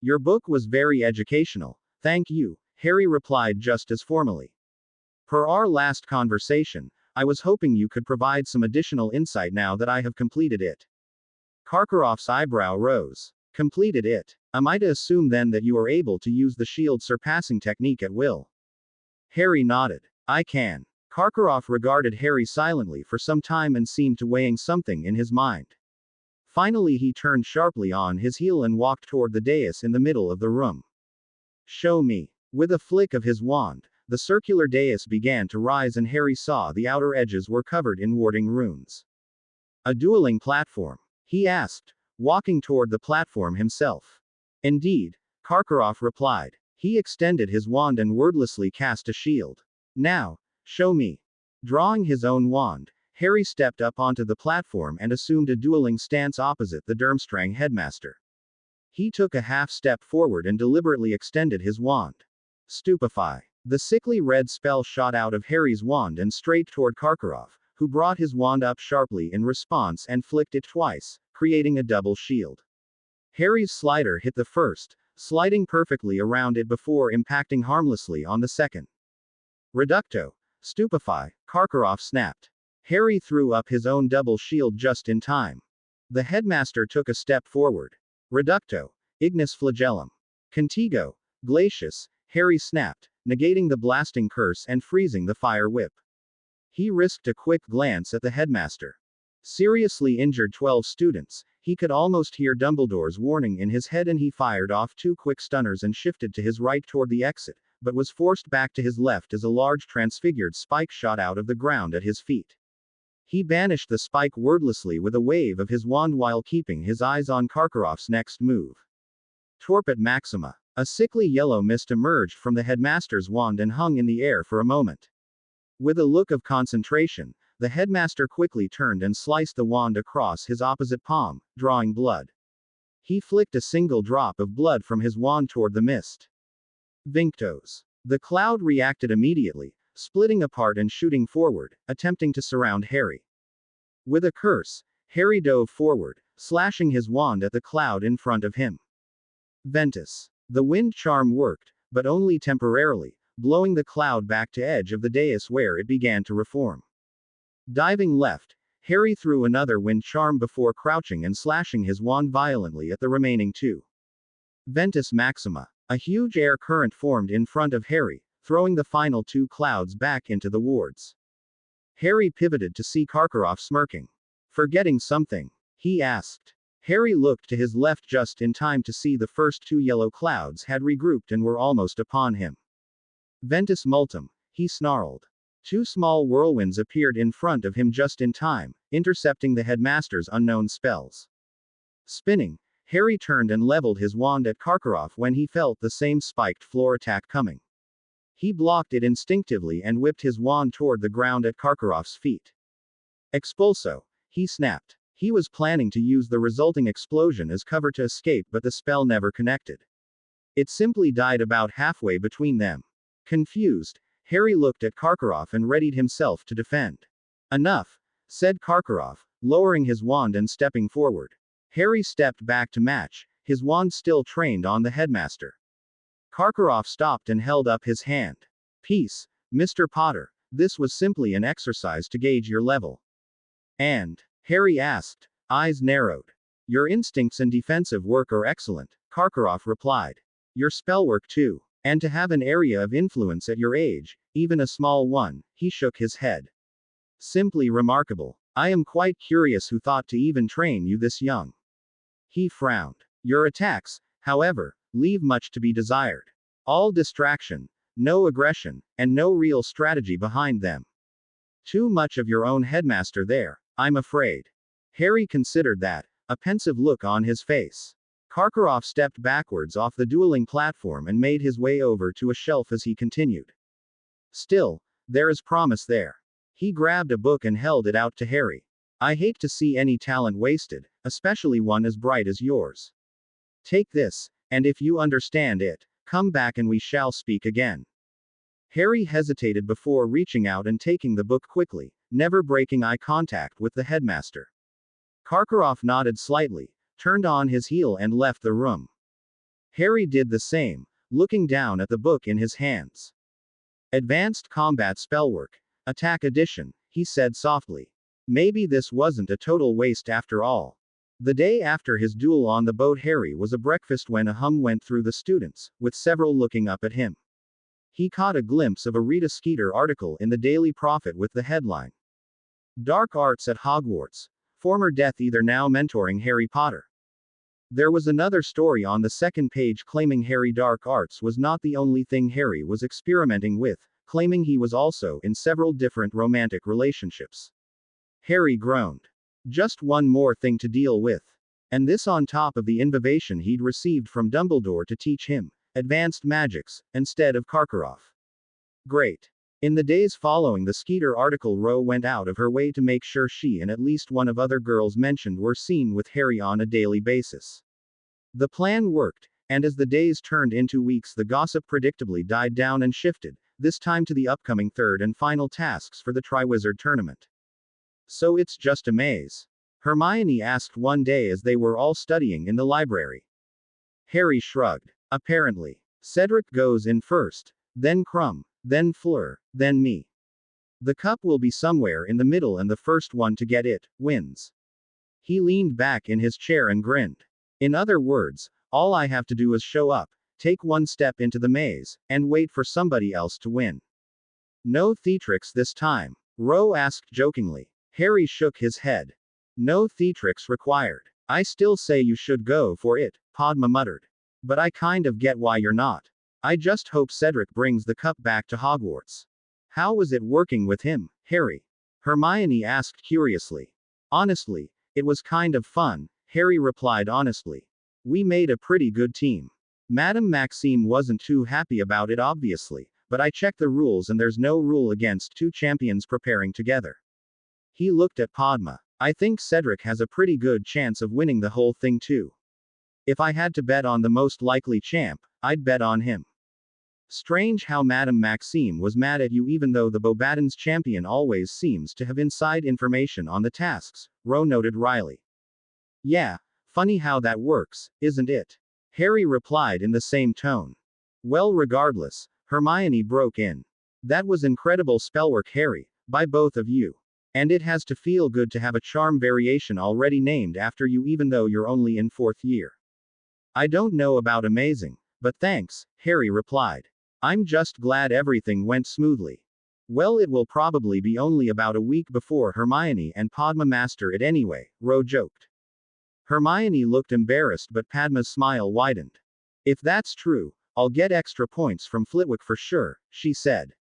Your book was very educational, thank you, Harry replied just as formally. Per our last conversation, I was hoping you could provide some additional insight now that I have completed it. Karkaroff's eyebrow rose. Completed it? Am I to assume then that you are able to use the shield surpassing technique at will? Harry nodded. I can. Karkaroff regarded Harry silently for some time and seemed to weighing something in his mind. Finally he turned sharply on his heel and walked toward the dais in the middle of the room. Show me. With a flick of his wand, the circular dais began to rise and Harry saw the outer edges were covered in warding runes. A dueling platform? He asked, walking toward the platform himself. Indeed, Karkaroff replied. He extended his wand and wordlessly cast a shield. Now, show me. Drawing his own wand, Harry stepped up onto the platform and assumed a dueling stance opposite the Durmstrang headmaster. He took a half step forward and deliberately extended his wand. Stupefy. The sickly red spell shot out of Harry's wand and straight toward Karkaroff, who brought his wand up sharply in response and flicked it twice, creating a double shield. Harry's slider hit the first, sliding perfectly around it before impacting harmlessly on the second. Reducto. Stupefy. Karkaroff snapped. Harry threw up his own double shield just in time. The headmaster took a step forward. Reducto. Ignis Flagellum. Contigo. Glacius. Harry snapped, negating the blasting curse and freezing the fire whip. He risked a quick glance at the headmaster. Seriously injured 12 students, he could almost hear Dumbledore's warning in his head, and he fired off 2 quick stunners and shifted to his right toward the exit, but was forced back to his left as a large transfigured spike shot out of the ground at his feet. He banished the spike wordlessly with a wave of his wand while keeping his eyes on Karkaroff's next move. Torpet Maxima. A sickly yellow mist emerged from the headmaster's wand and hung in the air for a moment. With a look of concentration, the headmaster quickly turned and sliced the wand across his opposite palm, drawing blood. He flicked a single drop of blood from his wand toward the mist. Vinctos. The cloud reacted immediately, splitting apart and shooting forward, attempting to surround Harry. With a curse, Harry dove forward, slashing his wand at the cloud in front of him. Ventus. The wind charm worked, but only temporarily, blowing the cloud back to edge of the dais where it began to reform. Diving left, Harry threw another wind charm before crouching and slashing his wand violently at the remaining 2. Ventus Maxima. A huge air current formed in front of Harry, throwing the final 2 clouds back into the wards. Harry pivoted to see Karkaroff smirking. Forgetting something? He asked. Harry looked to his left just in time to see the first 2 yellow clouds had regrouped and were almost upon him. Ventus Multum, he snarled. 2 small whirlwinds appeared in front of him just in time, intercepting the headmaster's unknown spells. Spinning, Harry turned and leveled his wand at Karkaroff when he felt the same spiked floor attack coming. He blocked it instinctively and whipped his wand toward the ground at Karkaroff's feet. Expulso, he snapped. He was planning to use the resulting explosion as cover to escape, but the spell never connected. It simply died about halfway between them. Confused, Harry looked at Karkaroff and readied himself to defend. Enough, said Karkaroff, lowering his wand and stepping forward. Harry stepped back to match, his wand still trained on the headmaster. Karkaroff stopped and held up his hand. Peace, Mr. Potter, this was simply an exercise to gauge your level. And? Harry asked, eyes narrowed. Your instincts and defensive work are excellent, Karkaroff replied. Your spell work too. And to have an area of influence at your age, even a small one, he shook his head. Simply remarkable. I am quite curious who thought to even train you this young. He frowned. Your attacks, however, leave much to be desired. All distraction, no aggression, and no real strategy behind them. Too much of your own headmaster there, I'm afraid. Harry considered that, a pensive look on his face. Karkaroff stepped backwards off the dueling platform and made his way over to a shelf as he continued. Still, there is promise there. He grabbed a book and held it out to Harry. I hate to see any talent wasted, especially one as bright as yours. Take this, and if you understand it, come back and we shall speak again. Harry hesitated before reaching out and taking the book quickly, never breaking eye contact with the headmaster. Karkaroff nodded slightly, turned on his heel and left the room. Harry did the same, looking down at the book in his hands. Advanced Combat Spellwork. Attack Edition, he said softly. Maybe this wasn't a total waste after all. The day after his duel on the boat, Harry was at breakfast when a hum went through the students, with several looking up at him. He caught a glimpse of a Rita Skeeter article in the Daily Prophet with the headline, Dark Arts at Hogwarts. Former Death Eater now mentoring Harry Potter. There was another story on the second page claiming Harry Dark Arts was not the only thing Harry was experimenting with, claiming he was also in several different romantic relationships. Harry groaned. Just one more thing to deal with. And this on top of the invitation he'd received from Dumbledore to teach him advanced magics, instead of Karkaroff. Great. In the days following the Skeeter article, Ro went out of her way to make sure she and at least one of other girls mentioned were seen with Harry on a daily basis. The plan worked, and as the days turned into weeks, the gossip predictably died down and shifted, this time to the upcoming third and final tasks for the Triwizard Tournament. So it's just a maze? Hermione asked one day as they were all studying in the library. Harry shrugged. Apparently. Cedric goes in first, then Krum, then Fleur, then me. The cup will be somewhere in the middle and the first one to get it, wins. He leaned back in his chair and grinned. In other words, all I have to do is show up, take one step into the maze, and wait for somebody else to win. No Theatrix this time? Ro asked jokingly. Harry shook his head. No Theatrix required. I still say you should go for it, Padma muttered. But I kind of get why you're not. I just hope Cedric brings the cup back to Hogwarts. How was it working with him, Harry? Hermione asked curiously. Honestly, it was kind of fun, Harry replied honestly. We made a pretty good team. Madame Maxime wasn't too happy about it obviously, but I checked the rules and there's no rule against two champions preparing together. He looked at Padma. I think Cedric has a pretty good chance of winning the whole thing too. If I had to bet on the most likely champ, I'd bet on him. Strange how Madame Maxime was mad at you even though the Beauxbatons champion always seems to have inside information on the tasks, Ro noted wryly. Yeah, funny how that works, isn't it? Harry replied in the same tone. Well, regardless, Hermione broke in. That was incredible spellwork, Harry, by both of you. And it has to feel good to have a charm variation already named after you even though you're only in 4th year. I don't know about amazing, but thanks, Harry replied. I'm just glad everything went smoothly. Well, it will probably be only about a week before Hermione and Padma master it anyway, Ro joked. Hermione looked embarrassed but Padma's smile widened. If that's true, I'll get extra points from Flitwick for sure, she said.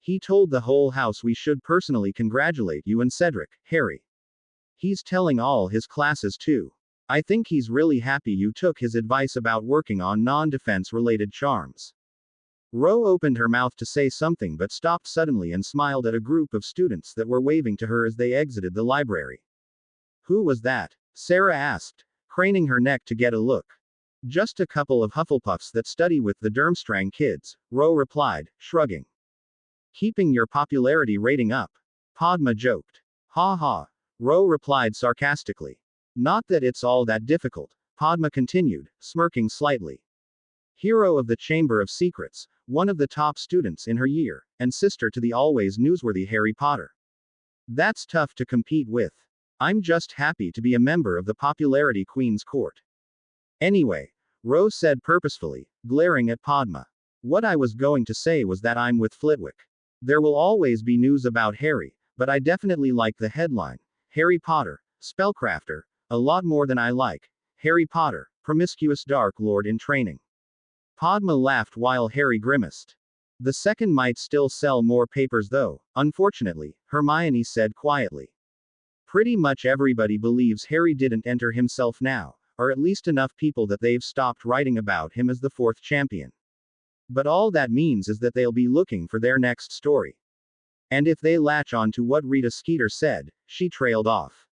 He told the whole house we should personally congratulate you and Cedric, Harry. He's telling all his classes too. I think he's really happy you took his advice about working on non-defense related charms. Ro opened her mouth to say something but stopped suddenly and smiled at a group of students that were waving to her as they exited the library. Who was that? Sarah asked, craning her neck to get a look. Just a couple of Hufflepuffs that study with the Durmstrang kids, Ro replied, shrugging. Keeping your popularity rating up. Padma joked. Ha ha. Ro replied sarcastically. Not that it's all that difficult, Padma continued, smirking slightly. Hero of the Chamber of Secrets, one of the top students in her year, and sister to the always newsworthy Harry Potter. That's tough to compete with. I'm just happy to be a member of the Popularity Queen's court. Anyway, Ro said purposefully, glaring at Padma. What I was going to say was that I'm with Flitwick. There will always be news about Harry, but I definitely like the headline. Harry Potter, Spellcrafter, a lot more than I like. Harry Potter, Promiscuous Dark Lord in Training. Padma laughed while Harry grimaced. The second might still sell more papers though, unfortunately, Hermione said quietly. Pretty much everybody believes Harry didn't enter himself now, or at least enough people that they've stopped writing about him as the 4th champion. But all that means is that they'll be looking for their next story. And if they latch on to what Rita Skeeter said, she trailed off.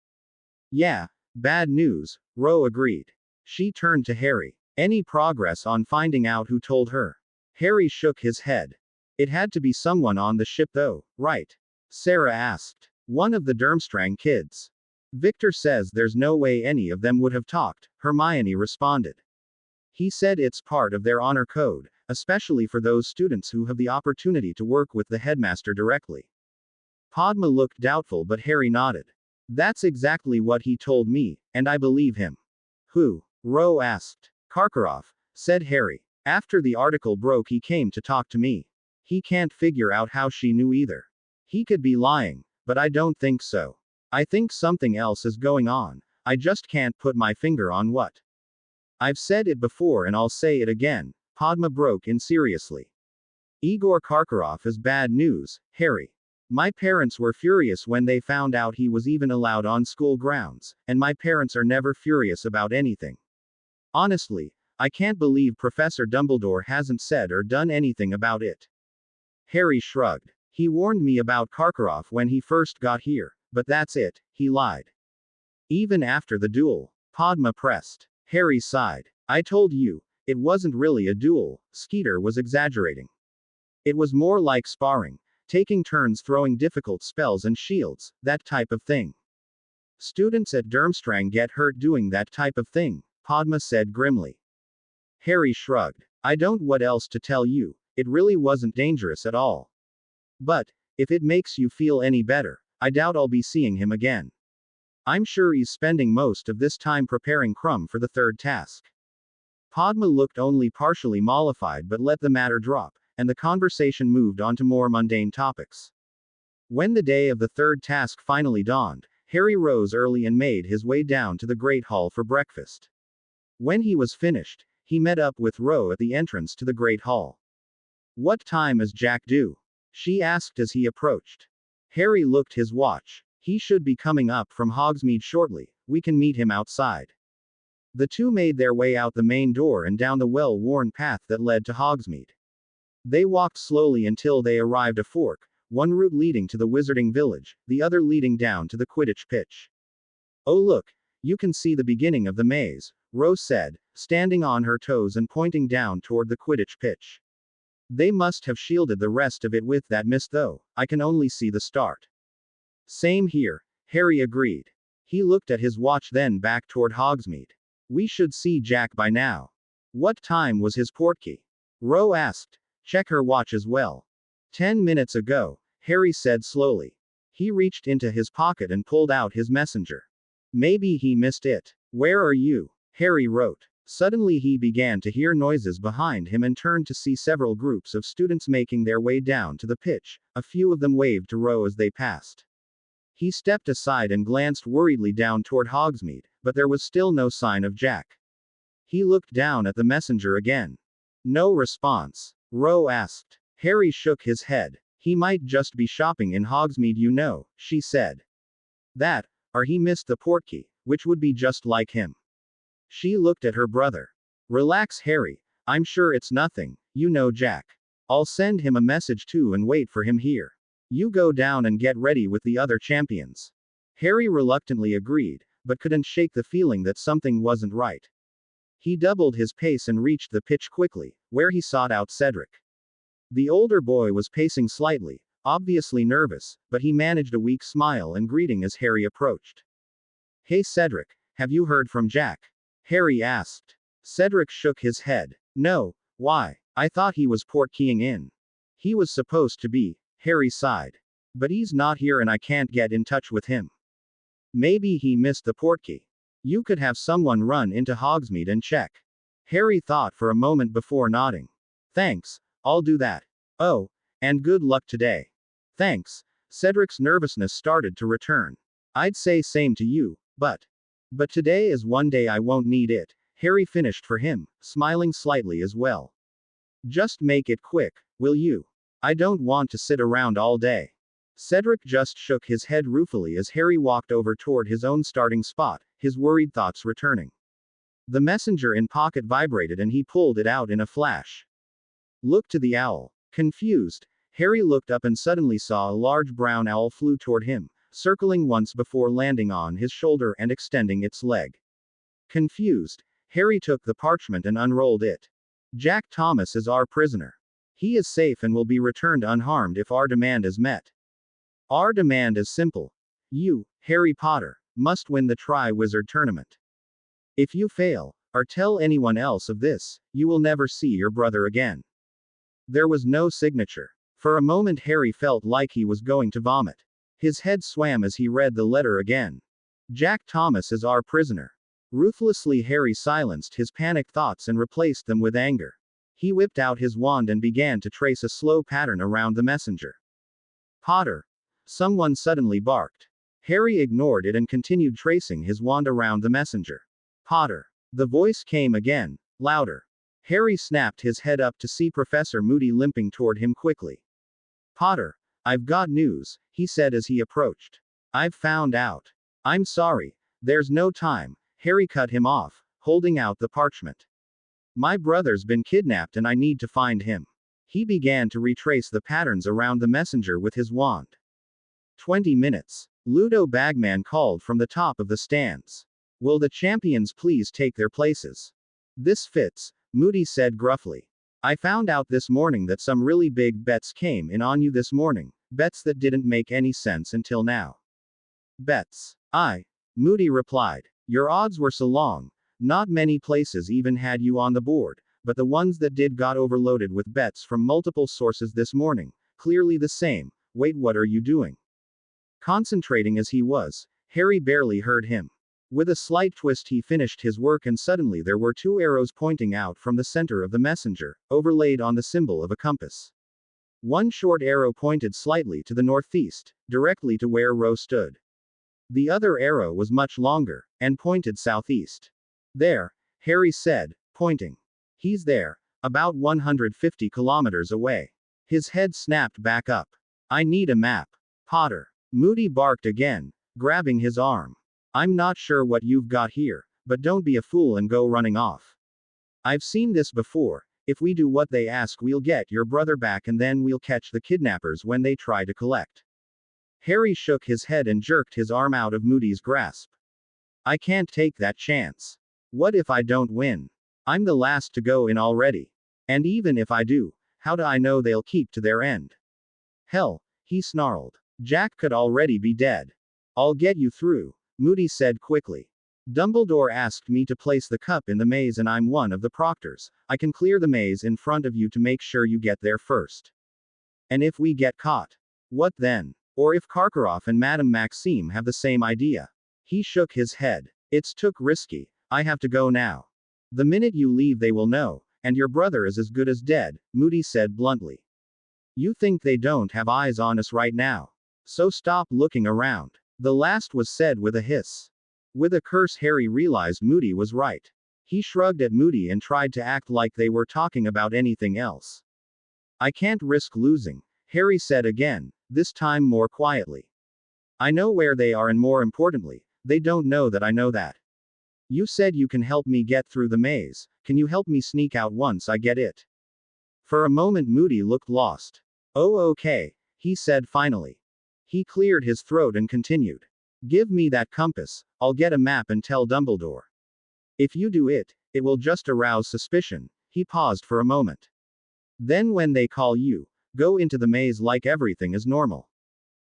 Yeah, bad news, Ro agreed. She turned to Harry. Any progress on finding out who told her? Harry shook his head. It had to be someone on the ship though, right? Sarah asked. One of the Durmstrang kids. Victor says there's no way any of them would have talked, Hermione responded. He said it's part of their honor code, especially for those students who have the opportunity to work with the headmaster directly. Padma looked doubtful but Harry nodded. That's exactly what he told me, and I believe him. Who? Ro asked. Karkaroff, said Harry. After the article broke he came to talk to me. He can't figure out how she knew either. He could be lying, but I don't think so. I think something else is going on, I just can't put my finger on what. I've said it before and I'll say it again, Padma broke in seriously. Igor Karkaroff is bad news, Harry. My parents were furious when they found out he was even allowed on school grounds, and my parents are never furious about anything. Honestly, I can't believe Professor Dumbledore hasn't said or done anything about it. Harry shrugged. He warned me about Karkaroff when he first got here, but that's it, he lied. Even after the duel, Padma pressed. Harry sighed. I told you, it wasn't really a duel, Skeeter was exaggerating. It was more like sparring, taking turns throwing difficult spells and shields, that type of thing. Students at Durmstrang get hurt doing that type of thing, Padma said grimly. Harry shrugged. I don't what else to tell you, it really wasn't dangerous at all. But, if it makes you feel any better, I doubt I'll be seeing him again. I'm sure he's spending most of this time preparing Crumb for the third task. Padma looked only partially mollified but let the matter drop, and the conversation moved on to more mundane topics. When the day of the third task finally dawned, Harry rose early and made his way down to the Great Hall for breakfast. When he was finished, he met up with Ro at the entrance to the Great Hall. What time is Jack due? She asked as he approached. Harry looked his watch. He should be coming up from Hogsmeade shortly, we can meet him outside. The two made their way out the main door and down the well-worn path that led to Hogsmeade. They walked slowly until they arrived at a fork, one route leading to the Wizarding Village, the other leading down to the Quidditch pitch. Oh look, you can see the beginning of the maze, Rose said, standing on her toes and pointing down toward the Quidditch pitch. They must have shielded the rest of it with that mist though, I can only see the start. Same here, Harry agreed. He looked at his watch then back toward Hogsmeade. We should see Jack by now. What time was his portkey? Ro asked. Check her watch as well. 10 minutes ago, Harry said slowly. He reached into his pocket and pulled out his messenger. Maybe he missed it. Where are you? Harry wrote. Suddenly he began to hear noises behind him and turned to see several groups of students making their way down to the pitch. A few of them waved to Ro as they passed. He stepped aside and glanced worriedly down toward Hogsmeade, but there was still no sign of Jack. He looked down at the messenger again. No response. Ro asked. Harry shook his head. He might just be shopping in Hogsmeade, you know, she said. That, or he missed the portkey, which would be just like him. She looked at her brother. Relax, Harry, I'm sure it's nothing, you know Jack. I'll send him a message too and wait for him here. You go down and get ready with the other champions. Harry reluctantly agreed, but couldn't shake the feeling that something wasn't right. He doubled his pace and reached the pitch quickly, where he sought out Cedric. The older boy was pacing slightly, obviously nervous, but he managed a weak smile and greeting as Harry approached. Hey Cedric, have you heard from Jack? Harry asked. Cedric shook his head. No, why? I thought he was portkeying in. He was supposed to be, Harry sighed. But he's not here and I can't get in touch with him. Maybe he missed the portkey. You could have someone run into Hogsmeade and check. Harry thought for a moment before nodding. Thanks, I'll do that. Oh, and good luck today. Thanks. Cedric's nervousness started to return. I'd say same to you, but today is one day I won't need it, Harry finished for him, smiling slightly as well. Just make it quick, will you? I don't want to sit around all day. Cedric just shook his head ruefully as Harry walked over toward his own starting spot, his worried thoughts returning. The messenger in pocket vibrated and he pulled it out in a flash. Look to the owl. Confused, Harry looked up and suddenly saw a large brown owl flew toward him, circling once before landing on his shoulder and extending its leg. Confused, Harry took the parchment and unrolled it. Jack Thomas is our prisoner. He is safe and will be returned unharmed if our demand is met. Our demand is simple. You, Harry Potter, must win the Tri-Wizard Tournament. If you fail, or tell anyone else of this, you will never see your brother again. There was no signature. For a moment Harry felt like he was going to vomit. His head swam as he read the letter again. Jack Thomas is our prisoner. Ruthlessly Harry silenced his panicked thoughts and replaced them with anger. He whipped out his wand and began to trace a slow pattern around the messenger. Potter. Someone suddenly barked. Harry ignored it and continued tracing his wand around the messenger. Potter. The voice came again, louder. Harry snapped his head up to see Professor Moody limping toward him quickly. Potter, I've got news, he said as he approached. I've found out. I'm sorry, there's no time, Harry cut him off, holding out the parchment. My brother's been kidnapped and I need to find him. He began to retrace the patterns around the messenger with his wand. 20 minutes. Ludo Bagman called from the top of the stands. Will the champions please take their places? This fits, Moody said gruffly. I found out this morning that some really big bets came in on you this morning, bets that didn't make any sense until now. Bets. Moody replied. Your odds were so long, not many places even had you on the board, but the ones that did got overloaded with bets from multiple sources this morning, clearly the same. Wait, what are you doing? Concentrating as he was, Harry barely heard him. With a slight twist he finished his work and suddenly there were two arrows pointing out from the center of the messenger, overlaid on the symbol of a compass. One short arrow pointed slightly to the northeast, directly to where Ro stood. The other arrow was much longer, and pointed southeast. There, Harry said, pointing. He's there, about 150 kilometers away. His head snapped back up. I need a map. Potter. Moody barked again, grabbing his arm. I'm not sure what you've got here, but don't be a fool and go running off. I've seen this before. If we do what they ask, we'll get your brother back and then we'll catch the kidnappers when they try to collect. Harry shook his head and jerked his arm out of Moody's grasp. I can't take that chance. What if I don't win? I'm the last to go in already. And even if I do, how do I know they'll keep to their end? Hell, he snarled. Jack could already be dead. I'll get you through, Moody said quickly. Dumbledore asked me to place the cup in the maze and I'm one of the proctors. I can clear the maze in front of you to make sure you get there first. And if we get caught? What then? Or if Karkaroff and Madame Maxime have the same idea? He shook his head. It's too risky. I have to go now. The minute you leave they will know, and your brother is as good as dead, Moody said bluntly. You think they don't have eyes on us right now? So stop looking around. The last was said with a hiss. With a curse Harry realized Moody was right. He shrugged at Moody and tried to act like they were talking about anything else. I can't risk losing, Harry said again, this time more quietly. I know where they are and more importantly, they don't know that I know that. You said you can help me get through the maze, can you help me sneak out once I get it? For a moment Moody looked lost. Oh okay, he said finally. He cleared his throat and continued. Give me that compass, I'll get a map and tell Dumbledore. If you do it, it will just arouse suspicion. He paused for a moment. Then when they call you, go into the maze like everything is normal.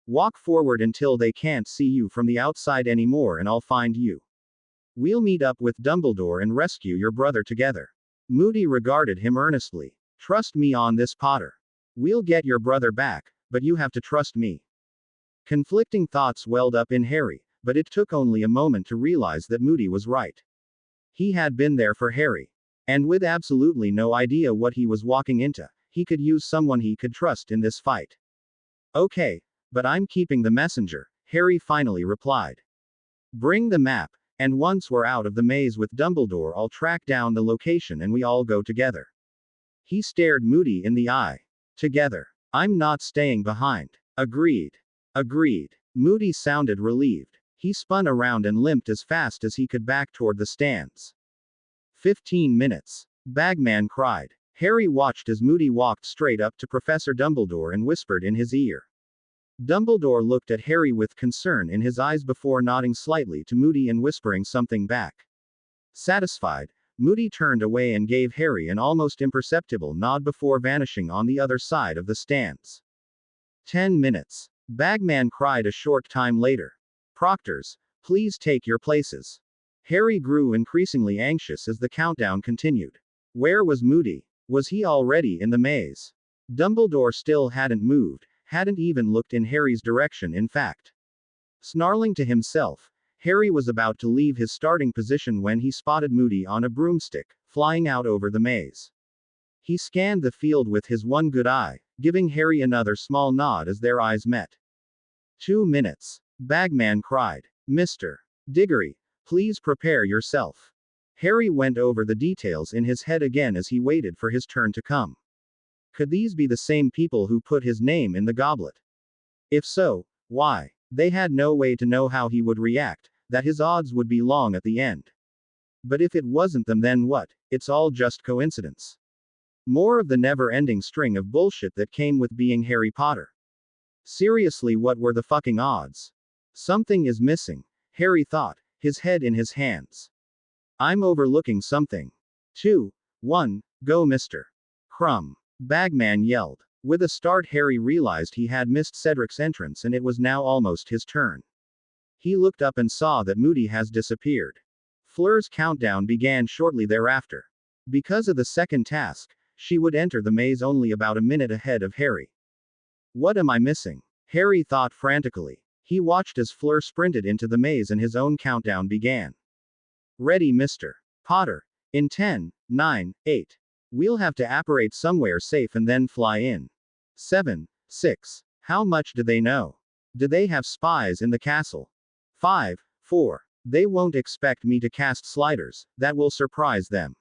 Walk forward until they can't see you from the outside anymore and I'll find you. We'll meet up with Dumbledore and rescue your brother together. Moody regarded him earnestly. Trust me on this, Potter. We'll get your brother back, but you have to trust me. Conflicting thoughts welled up in Harry, but it took only a moment to realize that Moody was right. He had been there for Harry. And with absolutely no idea what he was walking into, he could use someone he could trust in this fight. Okay, but I'm keeping the messenger, Harry finally replied. Bring the map, and once we're out of the maze with Dumbledore I'll track down the location and we all go together. He stared Moody in the eye. Together. I'm not staying behind. Agreed. Agreed. Moody sounded relieved. He spun around and limped as fast as he could back toward the stands. 15 minutes. Bagman cried. Harry watched as Moody walked straight up to Professor Dumbledore and whispered in his ear. Dumbledore looked at Harry with concern in his eyes before nodding slightly to Moody and whispering something back. Satisfied, Moody turned away and gave Harry an almost imperceptible nod before vanishing on the other side of the stands. 10 minutes. Bagman cried a short time later. Proctors, please take your places. Harry grew increasingly anxious as the countdown continued. Where was Moody? Was he already in the maze? Dumbledore still hadn't moved, hadn't even looked in Harry's direction in fact. Snarling to himself, Harry was about to leave his starting position when he spotted Moody on a broomstick, flying out over the maze. He scanned the field with his one good eye, giving Harry another small nod as their eyes met. 2 minutes. Bagman cried. Mr. Diggory, please prepare yourself. Harry went over the details in his head again as he waited for his turn to come. Could these be the same people who put his name in the goblet? If so, why? They had no way to know how he would react, that his odds would be long at the end. But if it wasn't them then what? It's all just coincidence. More of the never-ending string of bullshit that came with being Harry Potter. Seriously, what were the fucking odds? Something is missing, Harry thought, his head in his hands. I'm overlooking something. 2, 1, go Mr. Crumb. Bagman yelled. With a start, Harry realized he had missed Cedric's entrance and it was now almost his turn. He looked up and saw that Moody has disappeared. Fleur's countdown began shortly thereafter. Because of the second task, she would enter the maze only about a minute ahead of Harry. What am I missing? Harry thought frantically. He watched as Fleur sprinted into the maze and his own countdown began. Ready, Mr. Potter. In 10, 9, 8. We'll have to apparate somewhere safe and then fly in. 7, 6. How much do they know? Do they have spies in the castle? 5, 4. They won't expect me to cast sliders, that will surprise them.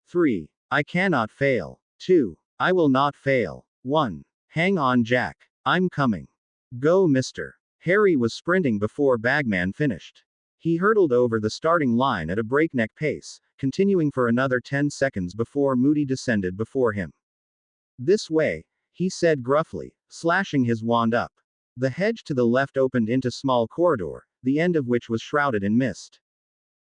3. I cannot fail. 2. I will not fail. 1. Hang on, Jack. I'm coming. Go, Mr. Harry was sprinting before Bagman finished. He hurtled over the starting line at a breakneck pace, continuing for another 10 seconds before Moody descended before him. This way, he said gruffly, slashing his wand up. The hedge to the left opened into small corridor, the end of which was shrouded in mist.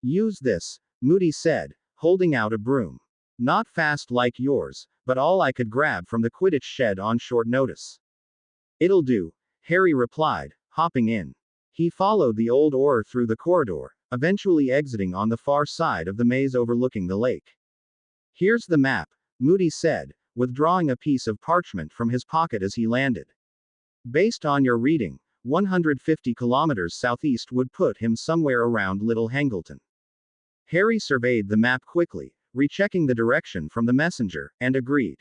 Use this, Moody said, holding out a broom. Not fast like yours, but all I could grab from the Quidditch shed on short notice. It'll do, Harry replied, hopping in. He followed the old oar through the corridor, eventually exiting on the far side of the maze overlooking the lake. Here's the map, Moody said, withdrawing a piece of parchment from his pocket as he landed. Based on your reading, 150 kilometers southeast would put him somewhere around Little Hangleton. Harry surveyed the map quickly, rechecking the direction from the messenger, and agreed.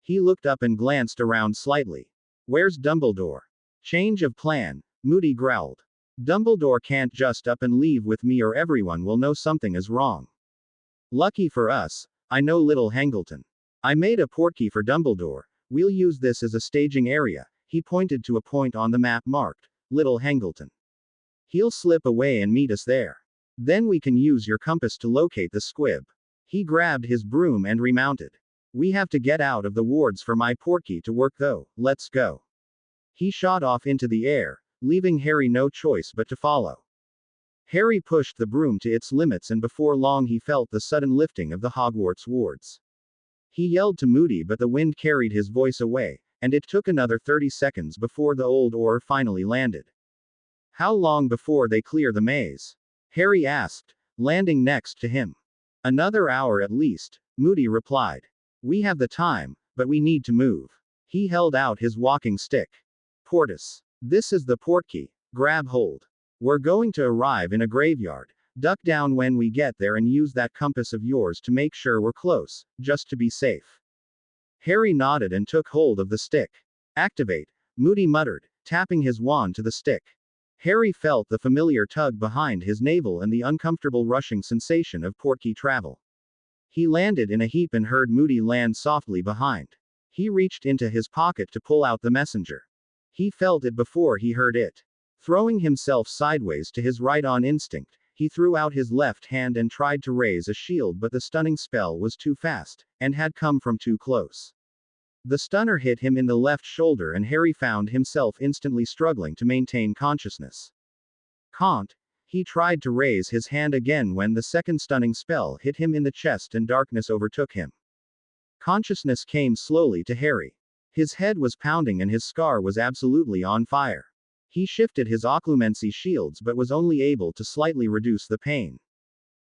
He looked up and glanced around slightly. Where's Dumbledore? Change of plan, Moody growled. Dumbledore can't just up and leave with me or everyone will know something is wrong. Lucky for us, I know Little Hangleton. I made a portkey for Dumbledore, we'll use this as a staging area. He pointed to a point on the map marked, Little Hangleton. He'll slip away and meet us there. Then we can use your compass to locate the squib. He grabbed his broom and remounted. We have to get out of the wards for my portkey to work though, let's go. He shot off into the air, leaving Harry no choice but to follow. Harry pushed the broom to its limits and before long he felt the sudden lifting of the Hogwarts wards. He yelled to Moody but the wind carried his voice away, and it took another 30 seconds before the old oar finally landed. How long before they clear the maze? Harry asked, landing next to him. Another hour at least, Moody replied. We have the time, but we need to move. He held out his walking stick. Portus. This is the portkey, grab hold. We're going to arrive in a graveyard. Duck down when we get there and use that compass of yours to make sure we're close, just to be safe. Harry nodded and took hold of the stick. Activate, Moody muttered, tapping his wand to the stick. Harry felt the familiar tug behind his navel and the uncomfortable rushing sensation of portkey travel. He landed in a heap and heard Moody land softly behind. He reached into his pocket to pull out the messenger. He felt it before he heard it. Throwing himself sideways to his right on instinct, he threw out his left hand and tried to raise a shield but the stunning spell was too fast, and had come from too close. The stunner hit him in the left shoulder and Harry found himself instantly struggling to maintain consciousness. Can't. He tried to raise his hand again when the second stunning spell hit him in the chest and darkness overtook him. Consciousness came slowly to Harry. His head was pounding and his scar was absolutely on fire. He shifted his occlumency shields but was only able to slightly reduce the pain.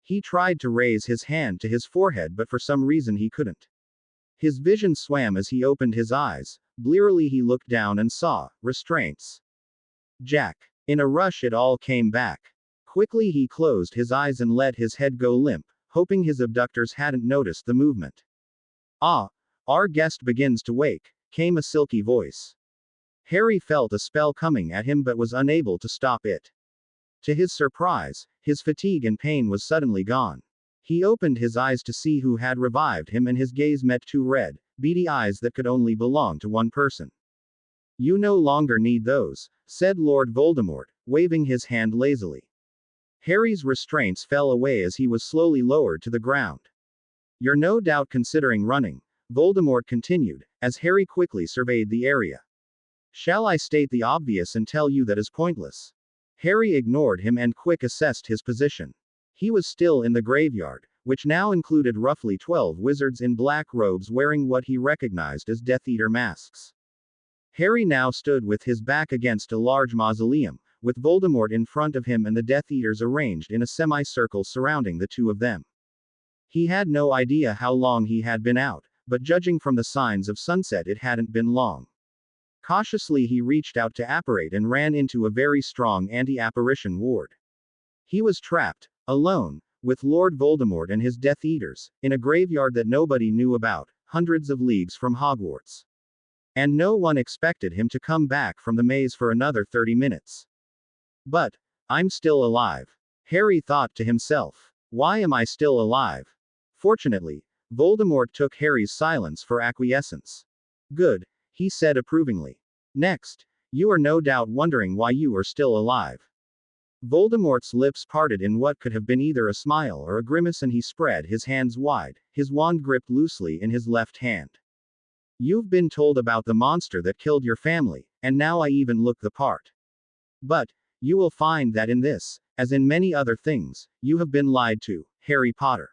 He tried to raise his hand to his forehead but for some reason he couldn't. His vision swam as he opened his eyes. Blearily he looked down and saw restraints. Jack. In a rush it all came back. Quickly he closed his eyes and let his head go limp, hoping his abductors hadn't noticed the movement. Ah, our guest begins to wake, came a silky voice. Harry felt a spell coming at him but was unable to stop it. To his surprise, his fatigue and pain was suddenly gone. He opened his eyes to see who had revived him and his gaze met two red, beady eyes that could only belong to one person. You no longer need those, said Lord Voldemort, waving his hand lazily. Harry's restraints fell away as he was slowly lowered to the ground. You're no doubt considering running, Voldemort continued, as Harry quickly surveyed the area. Shall I state the obvious and tell you that is pointless? Harry ignored him and quick assessed his position. He was still in the graveyard, which now included roughly 12 wizards in black robes wearing what he recognized as Death Eater masks. Harry now stood with his back against a large mausoleum, with Voldemort in front of him and the Death Eaters arranged in a semicircle surrounding the two of them. He had no idea how long he had been out, but judging from the signs of sunset it hadn't been long. Cautiously he reached out to apparate and ran into a very strong anti-apparition ward. He was trapped, alone, with Lord Voldemort and his Death Eaters, in a graveyard that nobody knew about, hundreds of leagues from Hogwarts. And no one expected him to come back from the maze for another 30 minutes. But, I'm still alive. Harry thought to himself. Why am I still alive? Fortunately, Voldemort took Harry's silence for acquiescence. Good, he said approvingly. Next, you are no doubt wondering why you are still alive. Voldemort's lips parted in what could have been either a smile or a grimace and he spread his hands wide, his wand gripped loosely in his left hand. You've been told about the monster that killed your family, and now I even look the part. But, you will find that in this, as in many other things, you have been lied to, Harry Potter.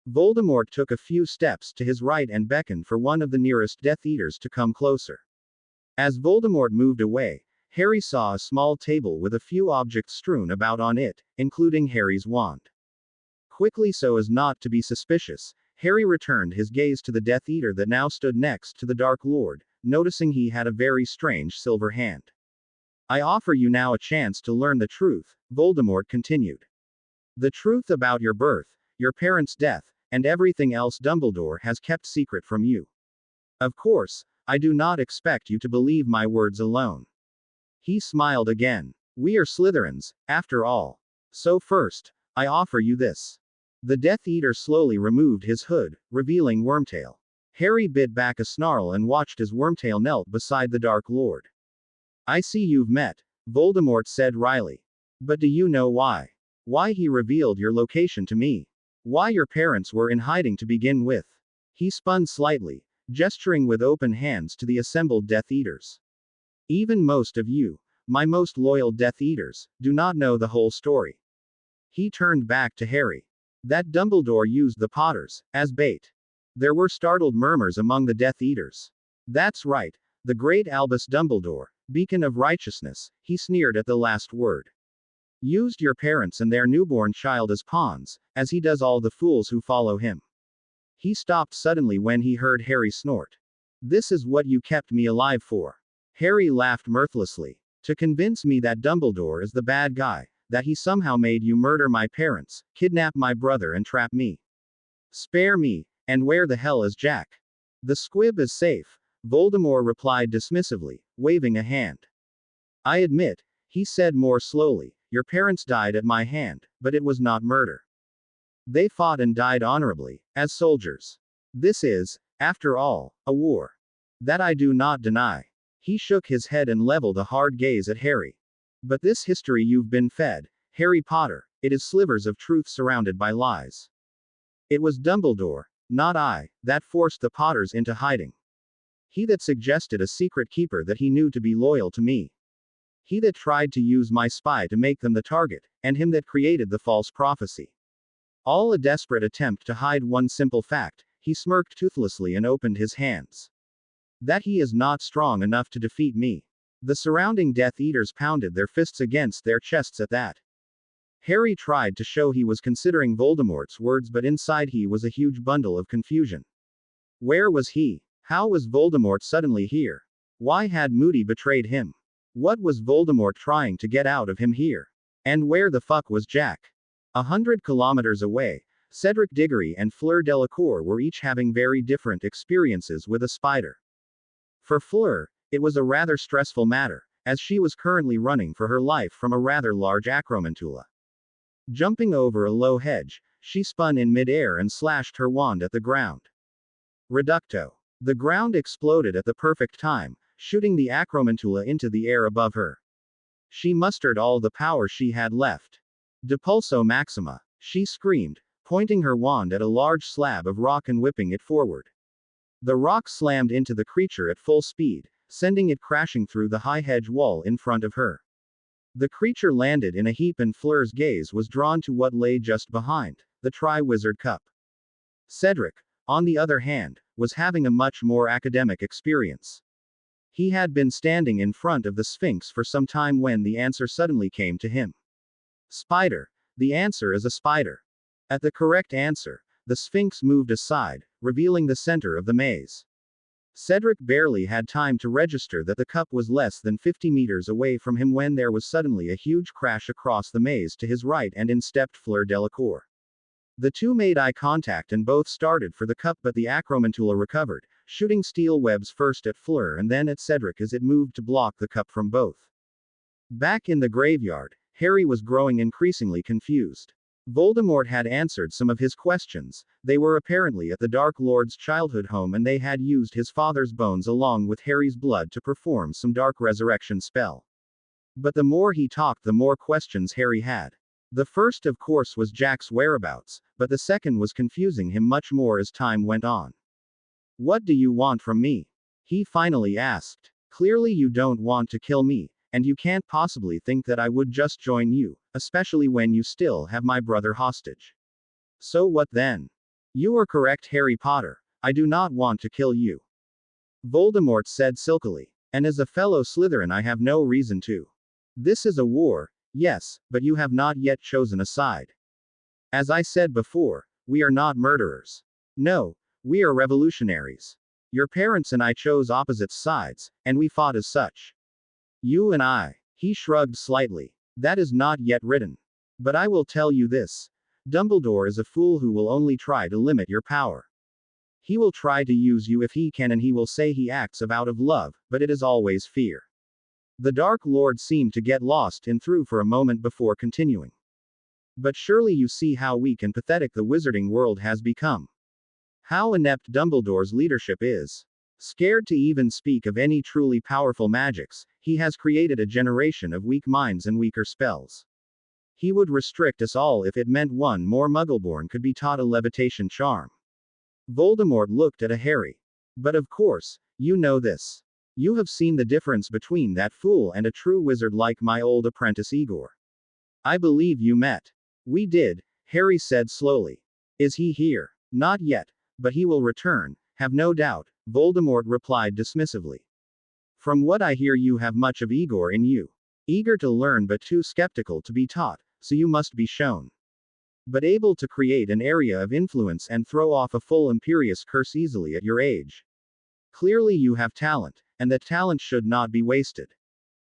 Voldemort took a few steps to his right and beckoned for one of the nearest Death Eaters to come closer. As Voldemort moved away, Harry saw a small table with a few objects strewn about on it, including Harry's wand. Quickly so as not to be suspicious, Harry returned his gaze to the Death Eater that now stood next to the Dark Lord, noticing he had a very strange silver hand. I offer you now a chance to learn the truth, Voldemort continued. The truth about your birth, your parents' death, and everything else Dumbledore has kept secret from you. Of course, I do not expect you to believe my words alone. He smiled again. We are Slytherins, after all. So first, I offer you this. The Death Eater slowly removed his hood, revealing Wormtail. Harry bit back a snarl and watched as Wormtail knelt beside the Dark Lord. I see you've met, Voldemort said wryly. But do you know why? Why he revealed your location to me? Why your parents were in hiding to begin with? He spun slightly, gesturing with open hands to the assembled Death Eaters. Even most of you, my most loyal Death Eaters, do not know the whole story. He turned back to Harry. That Dumbledore used the Potters, as bait. There were startled murmurs among the Death Eaters. That's right, the great Albus Dumbledore, beacon of righteousness, he sneered at the last word. Used your parents and their newborn child as pawns, as he does all the fools who follow him. He stopped suddenly when he heard Harry snort. This is what you kept me alive for. Harry laughed mirthlessly. To convince me that Dumbledore is the bad guy, that he somehow made you murder my parents, kidnap my brother and trap me. Spare me, and where the hell is Jack? The squib is safe, Voldemort replied dismissively, waving a hand. I admit, he said more slowly, your parents died at my hand, but it was not murder. They fought and died honorably, as soldiers. This is, after all, a war. That I do not deny. He shook his head and leveled a hard gaze at Harry. But this history you've been fed, Harry Potter, it is slivers of truth surrounded by lies. It was Dumbledore, not I, that forced the Potters into hiding. He that suggested a secret keeper that he knew to be loyal to me. He that tried to use my spy to make them the target, and him that created the false prophecy. All a desperate attempt to hide one simple fact, he smirked toothlessly and opened his hands. That he is not strong enough to defeat me. The surrounding Death Eaters pounded their fists against their chests at that. Harry tried to show he was considering Voldemort's words, but inside he was a huge bundle of confusion. Where was he? How was Voldemort suddenly here? Why had Moody betrayed him? What was Voldemort trying to get out of him here? And where the fuck was Jack? 100 kilometers away, Cedric Diggory and Fleur Delacour were each having very different experiences with a spider. For Fleur, it was a rather stressful matter, as she was currently running for her life from a rather large acromantula. Jumping over a low hedge, she spun in midair and slashed her wand at the ground. Reducto. The ground exploded at the perfect time, shooting the acromantula into the air above her. She mustered all the power she had left. Depulso Maxima, she screamed, pointing her wand at a large slab of rock and whipping it forward. The rock slammed into the creature at full speed, sending it crashing through the high hedge wall in front of her. The creature landed in a heap and Fleur's gaze was drawn to what lay just behind, the Tri-Wizard Cup. Cedric, on the other hand, was having a much more academic experience. He had been standing in front of the Sphinx for some time when the answer suddenly came to him. Spider. The answer is a spider. At the correct answer, the Sphinx moved aside, revealing the center of the maze. Cedric barely had time to register that the cup was less than 50 meters away from him when there was suddenly a huge crash across the maze to his right and in stepped Fleur Delacour. The two made eye contact and both started for the cup, but the Acromantula recovered, shooting steel webs first at Fleur and then at Cedric as it moved to block the cup from both. Back in the graveyard, Harry was growing increasingly confused. Voldemort had answered some of his questions. They were apparently at the Dark Lord's childhood home and they had used his father's bones along with Harry's blood to perform some dark resurrection spell. But the more he talked, the more questions Harry had. The first, of course, was Jack's whereabouts, but the second was confusing him much more as time went on. "What do you want from me?" he finally asked. "Clearly you don't want to kill me, and you can't possibly think that I would just join you, especially when you still have my brother hostage. So what then?" "You are correct, Harry Potter. I do not want to kill you," Voldemort said silkily. "And as a fellow Slytherin I have no reason to. This is a war, yes, but you have not yet chosen a side. As I said before, we are not murderers. No, we are revolutionaries. Your parents and I chose opposite sides, and we fought as such. You and I." He shrugged slightly. "That is not yet written. But I will tell you this. Dumbledore is a fool who will only try to limit your power. He will try to use you if he can and he will say he acts out of love, but it is always fear." The Dark Lord seemed to get lost in thought for a moment before continuing. "But surely you see how weak and pathetic the wizarding world has become. How inept Dumbledore's leadership is. Scared to even speak of any truly powerful magics, he has created a generation of weak minds and weaker spells. He would restrict us all if it meant one more Muggleborn could be taught a levitation charm." Voldemort looked at Harry. "But of course, you know this. You have seen the difference between that fool and a true wizard like my old apprentice Igor. I believe you met." "We did," Harry said slowly. "Is he here?" "Not yet, but he will return, have no doubt," Voldemort replied dismissively. "From what I hear you have much of Igor in you. Eager to learn but too skeptical to be taught, so you must be shown. But able to create an area of influence and throw off a full Imperius curse easily at your age. Clearly you have talent, and that talent should not be wasted."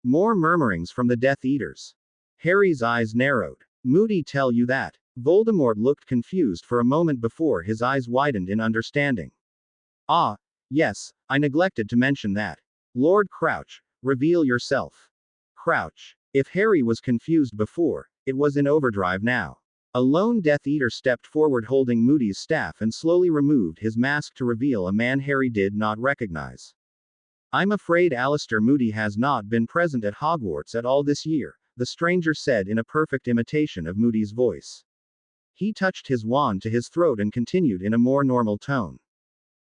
More murmurings from the Death Eaters. Harry's eyes narrowed. "Moody tell you that?" Voldemort looked confused for a moment before his eyes widened in understanding. "Ah, yes, I neglected to mention that. Lord Crouch, reveal yourself." Crouch. If Harry was confused before, it was in overdrive now. A lone Death Eater stepped forward holding Moody's staff and slowly removed his mask to reveal a man Harry did not recognize. "I'm afraid Alistair Moody has not been present at Hogwarts at all this year," the stranger said in a perfect imitation of Moody's voice. He touched his wand to his throat and continued in a more normal tone.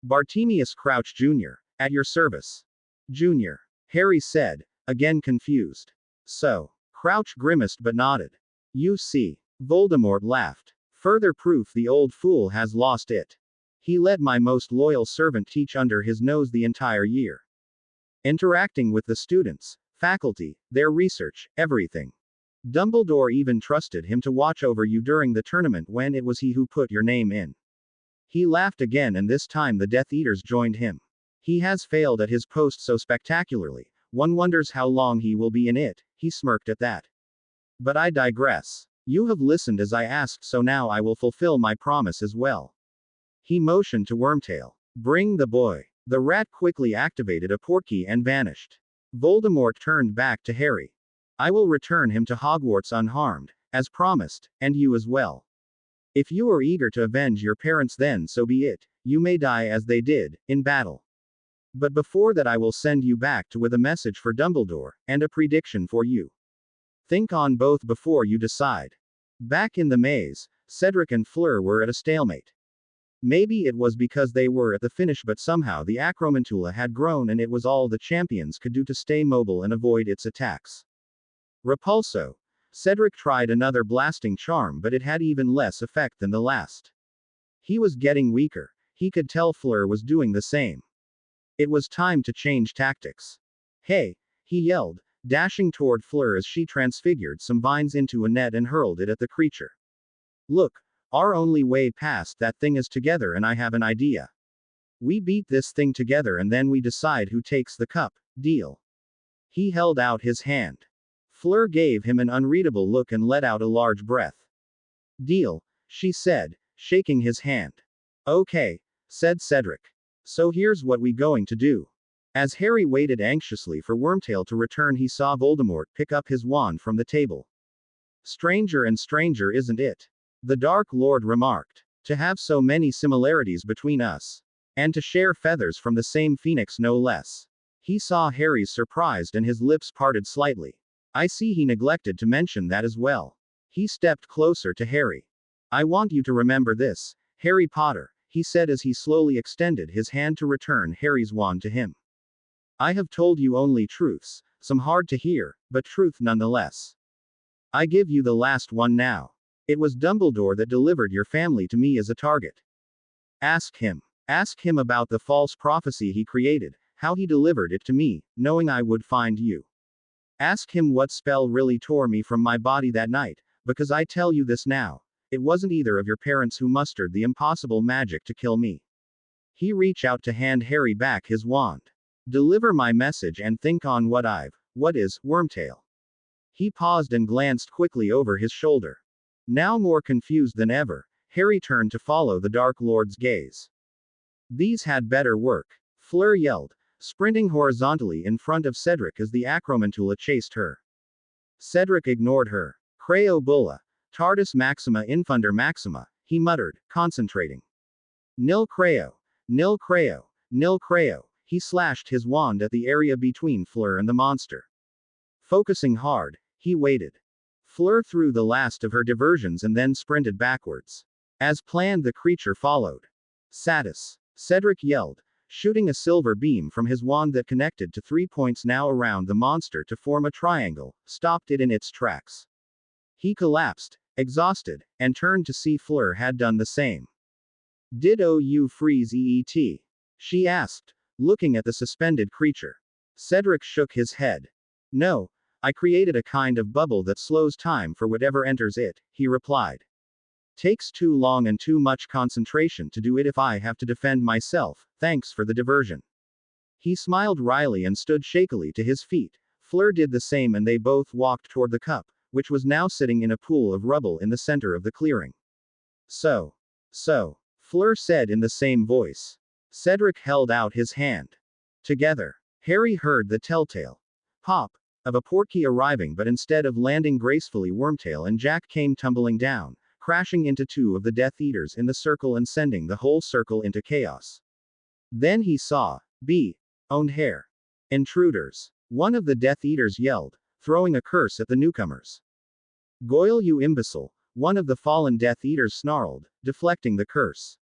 "Bartemius Crouch Jr., at your service." "Junior," Harry said, again confused. "So." Crouch grimaced but nodded. "You see." Voldemort laughed. "Further proof the old fool has lost it. He let my most loyal servant teach under his nose the entire year. Interacting with the students, faculty, their research, everything. Dumbledore even trusted him to watch over you during the tournament when it was he who put your name in." He laughed again and this time the Death Eaters joined him. "He has failed at his post so spectacularly, one wonders how long he will be in it," he smirked at that. "But I digress. You have listened as I asked, so now I will fulfill my promise as well." He motioned to Wormtail. "Bring the boy." The rat quickly activated a portkey and vanished. Voldemort turned back to Harry. "I will return him to Hogwarts unharmed, as promised, and you as well. If you are eager to avenge your parents, then so be it. You may die as they did, in battle. But before that I will send you back with a message for Dumbledore, and a prediction for you. Think on both before you decide." Back in the maze, Cedric and Fleur were at a stalemate. Maybe it was because they were at the finish, but somehow the Acromantula had grown and it was all the champions could do to stay mobile and avoid its attacks. Repulso. Cedric tried another blasting charm, but it had even less effect than the last. He was getting weaker. He could tell Fleur was doing the same. It was time to change tactics. Hey! He yelled, dashing toward Fleur as she transfigured some vines into a net and hurled it at the creature. Look! Our only way past that thing is together, and I have an idea. We beat this thing together and then we decide who takes the cup. Deal. He held out his hand. Fleur gave him an unreadable look and let out a large breath. Deal, she said, shaking his hand. Okay, said Cedric. So here's what we going to do. As Harry waited anxiously for Wormtail to return, he saw Voldemort pick up his wand from the table. Stranger and stranger, isn't it? The Dark Lord remarked. To have so many similarities between us. And to share feathers from the same phoenix, no less. He saw Harry's surprised and his lips parted slightly. I see he neglected to mention that as well. He stepped closer to Harry. I want you to remember this, Harry Potter, he said as he slowly extended his hand to return Harry's wand to him. I have told you only truths, some hard to hear, but truth nonetheless. I give you the last one now. It was Dumbledore that delivered your family to me as a target. Ask him. Ask him about the false prophecy he created, how he delivered it to me, knowing I would find you. Ask him what spell really tore me from my body that night, because I tell you this now, it wasn't either of your parents who mustered the impossible magic to kill me. He reached out to hand Harry back his wand. Deliver my message and think on what is, Wormtail. He paused and glanced quickly over his shoulder. Now more confused than ever, Harry turned to follow the Dark Lord's gaze. These had better work, Fleur yelled, sprinting horizontally in front of Cedric as the Acromantula chased her. Cedric ignored her. Creo Bulla. Tardis Maxima Infunder Maxima, he muttered, concentrating. Nil Creo. Nil Creo. Nil Creo. He slashed his wand at the area between Fleur and the monster. Focusing hard, he waited. Fleur threw the last of her diversions and then sprinted backwards. As planned, the creature followed. Satis. Cedric yelled, shooting a silver beam from his wand that connected to 3 points now around the monster to form a triangle, stopped it in its tracks. He collapsed, exhausted, and turned to see Fleur had done the same. Did you freeze EET? She asked, looking at the suspended creature. Cedric shook his head. No, I created a kind of bubble that slows time for whatever enters it, he replied. Takes too long and too much concentration to do it if I have to defend myself, thanks for the diversion. He smiled wryly and stood shakily to his feet. Fleur did the same and they both walked toward the cup, which was now sitting in a pool of rubble in the center of the clearing. So, Fleur said in the same voice. Cedric held out his hand. Together, Harry heard the telltale pop of a portkey arriving, but instead of landing gracefully, Wormtail and Jack came tumbling down, crashing into 2 of the Death Eaters in the circle and sending the whole circle into chaos. Then he saw owned hair. Intruders. One of the Death Eaters yelled, throwing a curse at the newcomers. Goyle, you imbecile, one of the fallen Death Eaters snarled, deflecting the curse.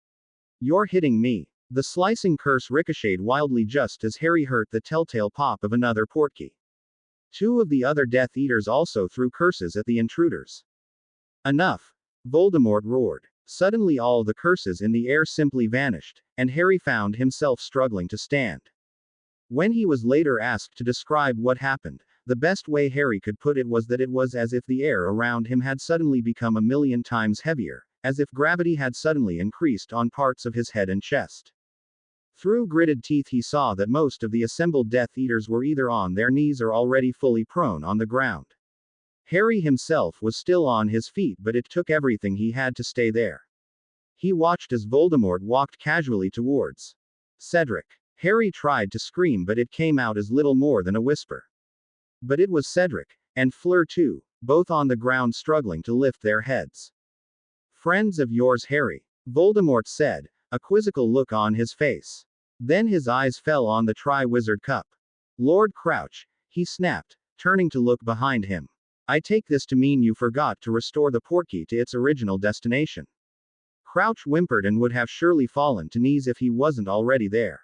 You're hitting me. The slicing curse ricocheted wildly just as Harry heard the telltale pop of another portkey. 2 of the other Death Eaters also threw curses at the intruders. Enough! Voldemort roared. Suddenly all the curses in the air simply vanished, and Harry found himself struggling to stand. When he was later asked to describe what happened, the best way Harry could put it was that it was as if the air around him had suddenly become 1,000,000 times heavier, as if gravity had suddenly increased on parts of his head and chest. Through gritted teeth he saw that most of the assembled Death Eaters were either on their knees or already fully prone on the ground. Harry himself was still on his feet, but it took everything he had to stay there. He watched as Voldemort walked casually towards Cedric. Harry tried to scream, but it came out as little more than a whisper. But it was Cedric, and Fleur too, both on the ground struggling to lift their heads. Friends of yours, Harry, Voldemort said, a quizzical look on his face. Then his eyes fell on the Triwizard Cup. Lord Crouch, he snapped, turning to look behind him. I take this to mean you forgot to restore the portkey to its original destination. Crouch whimpered and would have surely fallen to knees if he wasn't already there.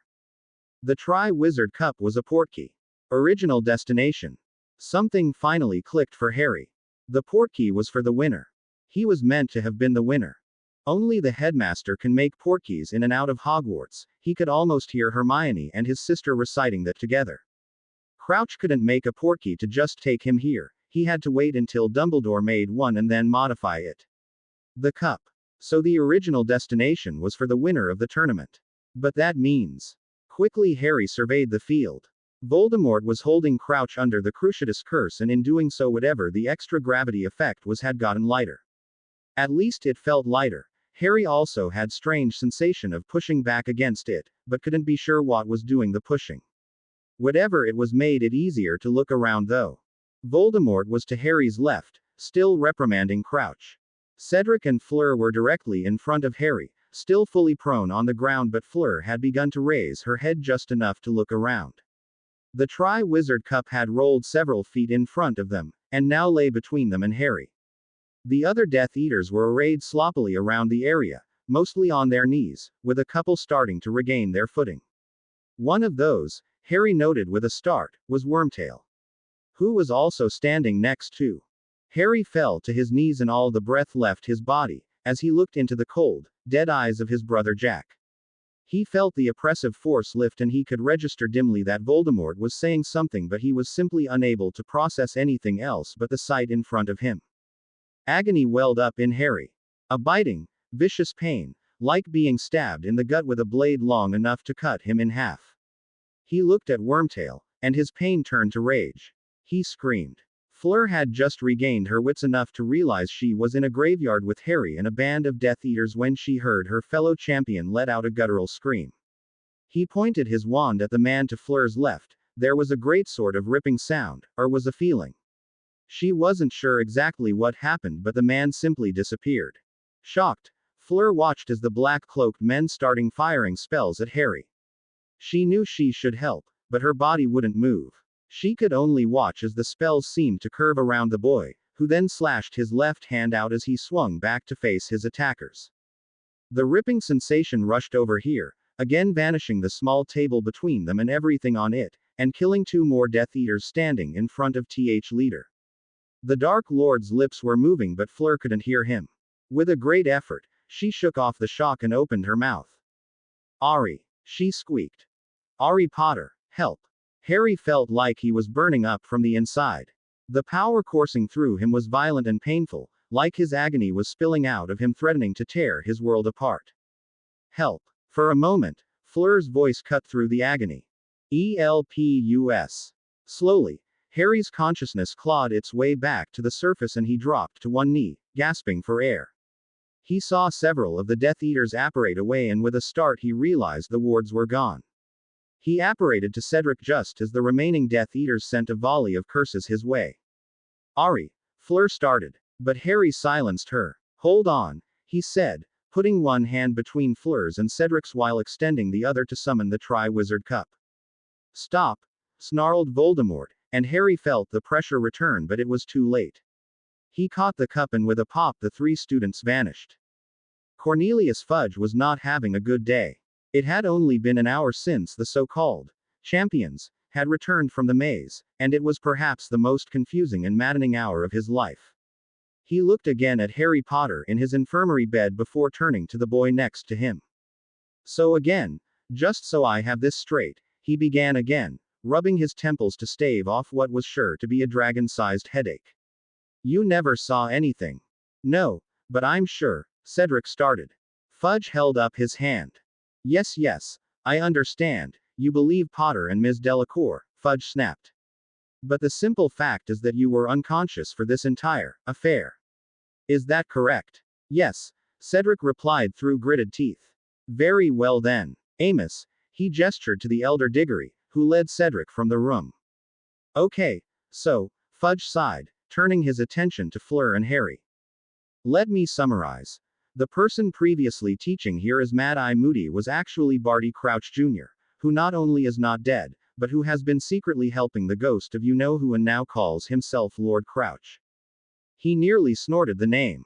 The Tri-Wizard Cup was a portkey. Original destination. Something finally clicked for Harry. The portkey was for the winner. He was meant to have been the winner. Only the headmaster can make portkeys in and out of Hogwarts. He could almost hear Hermione and his sister reciting that together. Crouch couldn't make a portkey to just take him here. He had to wait until Dumbledore made one and then modify it. The cup. So the original destination was for the winner of the tournament. But that means. Quickly Harry surveyed the field. Voldemort was holding Crouch under the Cruciatus curse, and in doing so whatever the extra gravity effect was had gotten lighter. At least it felt lighter. Harry also had strange sensation of pushing back against it, but couldn't be sure what was doing the pushing. Whatever it was made it easier to look around though. Voldemort was to Harry's left, still reprimanding Crouch. Cedric and Fleur were directly in front of Harry, still fully prone on the ground, but Fleur had begun to raise her head just enough to look around. The Tri-Wizard Cup had rolled several feet in front of them, and now lay between them and Harry. The other Death Eaters were arrayed sloppily around the area, mostly on their knees, with a couple starting to regain their footing. One of those, Harry noted with a start, was Wormtail, who was also standing next to. Harry fell to his knees and all the breath left his body, as he looked into the cold, dead eyes of his brother Jack. He felt the oppressive force lift and he could register dimly that Voldemort was saying something, but he was simply unable to process anything else but the sight in front of him. Agony welled up in Harry. A biting, vicious pain, like being stabbed in the gut with a blade long enough to cut him in half. He looked at Wormtail, and his pain turned to rage. He screamed. Fleur had just regained her wits enough to realize she was in a graveyard with Harry and a band of Death Eaters when she heard her fellow champion let out a guttural scream. He pointed his wand at the man to Fleur's left. There was a great sort of ripping sound, or was a feeling. She wasn't sure exactly what happened, but the man simply disappeared. Shocked, Fleur watched as the black-cloaked men started firing spells at Harry. She knew she should help, but her body wouldn't move. She could only watch as the spells seemed to curve around the boy, who then slashed his left hand out as he swung back to face his attackers. The ripping sensation rushed over here, again vanishing the small table between them and everything on it, and killing two more Death Eaters standing in front of TH Leader. The Dark Lord's lips were moving, but Fleur couldn't hear him. With a great effort, she shook off the shock and opened her mouth. "Ari," she squeaked. "Ari Potter, help." Harry felt like he was burning up from the inside. The power coursing through him was violent and painful, like his agony was spilling out of him, threatening to tear his world apart. "Help." For a moment, Fleur's voice cut through the agony. "ELPUS." Slowly, Harry's consciousness clawed its way back to the surface and he dropped to one knee, gasping for air. He saw several of the Death Eaters apparate away, and with a start he realized the wards were gone. He apparated to Cedric just as the remaining Death Eaters sent a volley of curses his way. "Ari," Fleur started, but Harry silenced her. "Hold on," he said, putting one hand between Fleur's and Cedric's while extending the other to summon the Tri-Wizard Cup. "Stop," snarled Voldemort, and Harry felt the pressure return, but it was too late. He caught the cup and with a pop the three students vanished. Cornelius Fudge was not having a good day. It had only been an hour since the so-called champions had returned from the maze, and it was perhaps the most confusing and maddening hour of his life. He looked again at Harry Potter in his infirmary bed before turning to the boy next to him. "So again, just so I have this straight," he began again, rubbing his temples to stave off what was sure to be a dragon-sized headache. "You never saw anything." "No, but I'm sure," Cedric started. Fudge held up his hand. Yes, I understand. You believe Potter and Ms. Delacour," Fudge snapped. "But the simple fact is that you were unconscious for this entire affair. Is that correct?" "Yes," Cedric replied through gritted teeth. "Very well then. Amos," he gestured to the elder Diggory, who led Cedric from the room. "Okay, so," Fudge sighed, turning his attention to Fleur and Harry. "Let me summarize. The person previously teaching here as Mad-Eye Moody was actually Barty Crouch Jr., who not only is not dead, but who has been secretly helping the ghost of you-know-who and now calls himself Lord Crouch." He nearly snorted the name.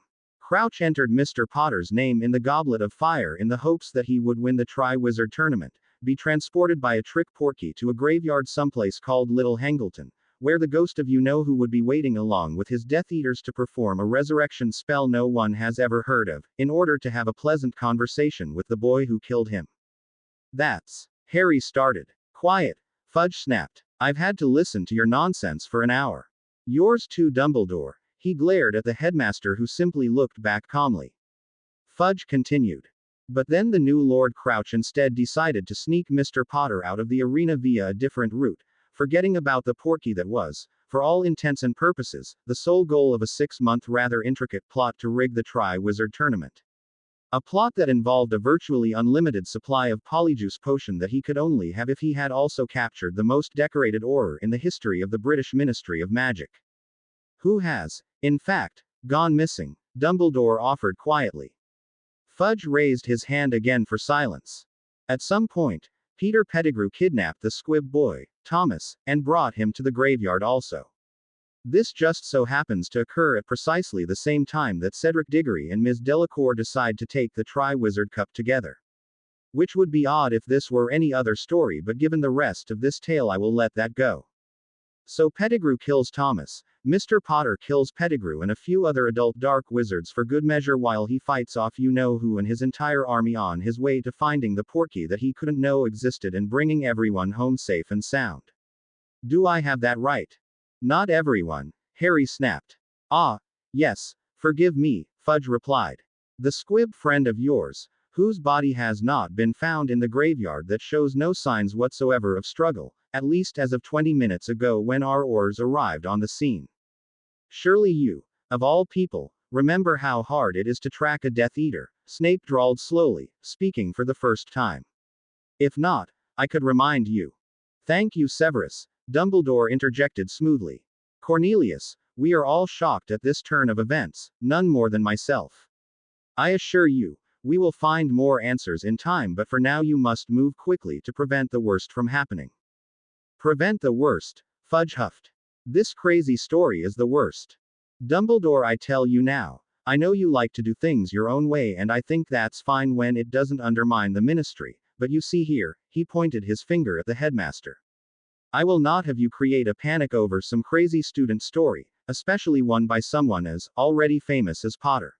Crouch entered Mr. Potter's name in the Goblet of Fire in the hopes that he would win the Tri-Wizard tournament, be transported by a trick porky to a graveyard someplace called Little Hangleton, where the ghost of you-know-who would be waiting along with his Death Eaters to perform a resurrection spell no one has ever heard of, in order to have a pleasant conversation with the boy who killed him. That's. Harry started. Quiet, Fudge snapped. I've had to listen to your nonsense for an hour. Yours too, Dumbledore. He glared at the headmaster who simply looked back calmly. Fudge continued. But then the new Lord Crouch instead decided to sneak Mr. Potter out of the arena via a different route, forgetting about the porky that was, for all intents and purposes, the sole goal of a 6-month rather intricate plot to rig the Tri-Wizard tournament. A plot that involved a virtually unlimited supply of Polyjuice potion that he could only have if he had also captured the most decorated Auror in the history of the British Ministry of Magic. Who has, in fact, gone missing? Dumbledore offered quietly. Fudge raised his hand again for silence. At some point, Peter Pettigrew kidnapped the squib boy, Thomas, and brought him to the graveyard also. This just so happens to occur at precisely the same time that Cedric Diggory and Ms. Delacour decide to take the Tri-Wizard Cup together. Which would be odd if this were any other story, but given the rest of this tale I will let that go. So Pettigrew kills Thomas, Mr. Potter kills Pettigrew and a few other adult dark wizards for good measure while he fights off you-know-who and his entire army on his way to finding the porky that he couldn't know existed and bringing everyone home safe and sound. Do I have that right? Not everyone, Harry snapped. Ah, yes, forgive me, Fudge replied. The squib friend of yours, whose body has not been found in the graveyard that shows no signs whatsoever of struggle, at least as of 20 minutes ago when our Aurors arrived on the scene. Surely you, of all people, remember how hard it is to track a Death Eater, Snape drawled slowly, speaking for the first time. If not, I could remind you. Thank you, Severus, Dumbledore interjected smoothly. Cornelius, we are all shocked at this turn of events, none more than myself. I assure you, we will find more answers in time, but for now you must move quickly to prevent the worst from happening. Prevent the worst, Fudge huffed. This crazy story is the worst. Dumbledore, I tell you now, I know you like to do things your own way and I think that's fine when it doesn't undermine the ministry, but you see here, he pointed his finger at the headmaster. I will not have you create a panic over some crazy student story, especially one by someone as already famous as Potter.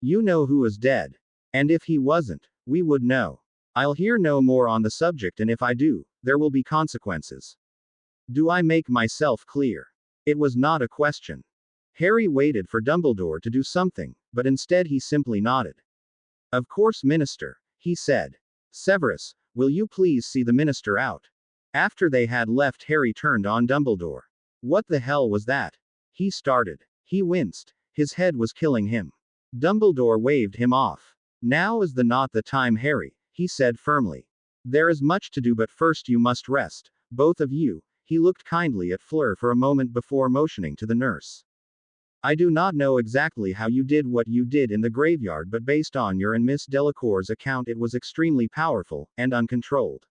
You know who is dead. And if he wasn't, we would know. I'll hear no more on the subject, and if I do, there will be consequences. Do I make myself clear? It was not a question. Harry waited for Dumbledore to do something, but instead he simply nodded. Of course, Minister, he said. Severus, will you please see the Minister out? After they had left, Harry turned on Dumbledore. What the hell was that? He started. He winced. His head was killing him. Dumbledore waved him off. Now is not the time, Harry, he said firmly. There is much to do, but first you must rest, both of you. He looked kindly at Fleur for a moment before motioning to the nurse. I do not know exactly how you did what you did in the graveyard, but based on your and Miss Delacour's account it was extremely powerful, and uncontrolled.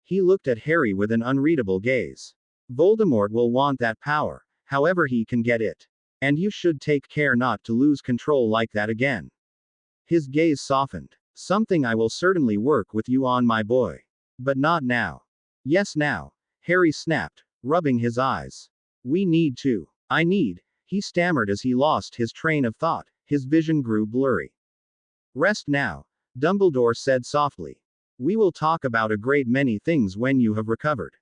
He looked at Harry with an unreadable gaze. Voldemort will want that power, however he can get it. And you should take care not to lose control like that again. His gaze softened. Something I will certainly work with you on, my boy. But not now. Yes, now, Harry snapped, rubbing his eyes. We need to. I need, he stammered as he lost his train of thought, his vision grew blurry. Rest now, Dumbledore said softly. We will talk about a great many things when you have recovered.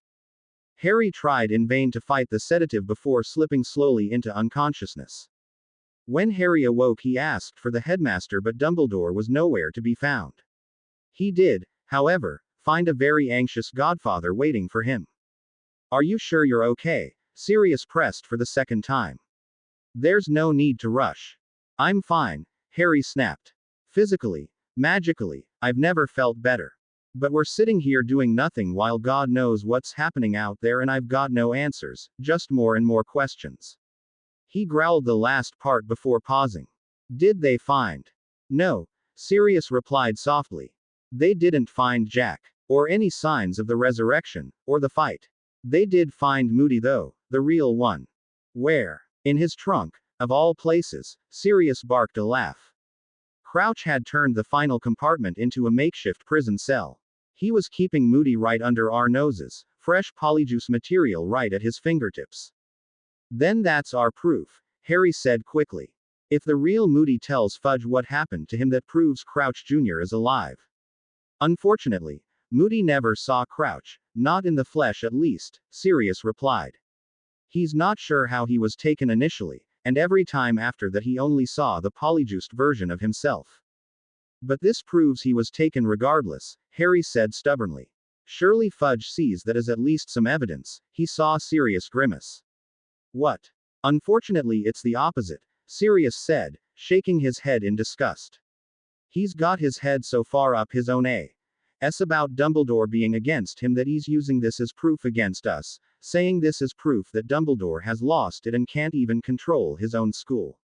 Harry tried in vain to fight the sedative before slipping slowly into unconsciousness. When Harry awoke, he asked for the headmaster, but Dumbledore was nowhere to be found. He did, however, find a very anxious godfather waiting for him. Are you sure you're okay? Sirius pressed for the second time. There's no need to rush. I'm fine, Harry snapped. Physically, magically, I've never felt better. But we're sitting here doing nothing while God knows what's happening out there, and I've got no answers, just more and more questions. He growled the last part before pausing. Did they find? No, Sirius replied softly. They didn't find Jack, or any signs of the resurrection, or the fight. They did find Moody though, the real one. Where? In his trunk, Of all places, Sirius barked a laugh. Crouch had turned the final compartment into a makeshift prison cell. He was keeping Moody right under our noses, fresh polyjuice material right at his fingertips. Then that's our proof, Harry said quickly. If the real Moody tells Fudge what happened to him, that proves Crouch Jr. is alive. Unfortunately, Moody never saw Crouch, not in the flesh at least, Sirius replied. He's not sure how he was taken initially, and every time after that he only saw the polyjuiced version of himself. But this proves he was taken regardless, Harry said stubbornly. Surely Fudge sees that as at least some evidence, he saw Sirius grimace. What? Unfortunately, it's the opposite, Sirius said, shaking his head in disgust. He's got his head so far up his own ass about Dumbledore being against him that he's using this as proof against us, saying this is proof that Dumbledore has lost it and can't even control his own school.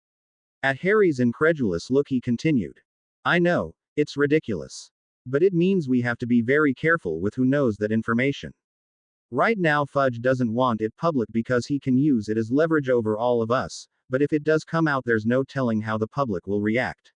At Harry's incredulous look, he continued. I know, it's ridiculous. But it means we have to be very careful with who knows that information. Right now, Fudge doesn't want it public because he can use it as leverage over all of us, but if it does come out, there's no telling how the public will react.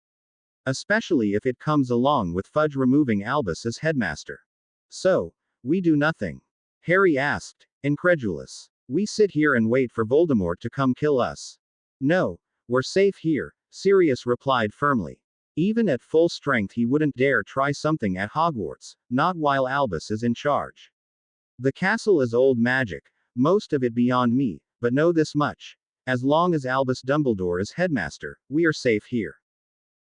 Especially if it comes along with Fudge removing Albus as headmaster. So, we do nothing? Harry asked, incredulous. We sit here and wait for Voldemort to come kill us. No, we're safe here, Sirius replied firmly. Even at full strength he wouldn't dare try something at Hogwarts, not while Albus is in charge. The castle is old magic, most of it beyond me, but know this much. As long as Albus Dumbledore is headmaster, we are safe here.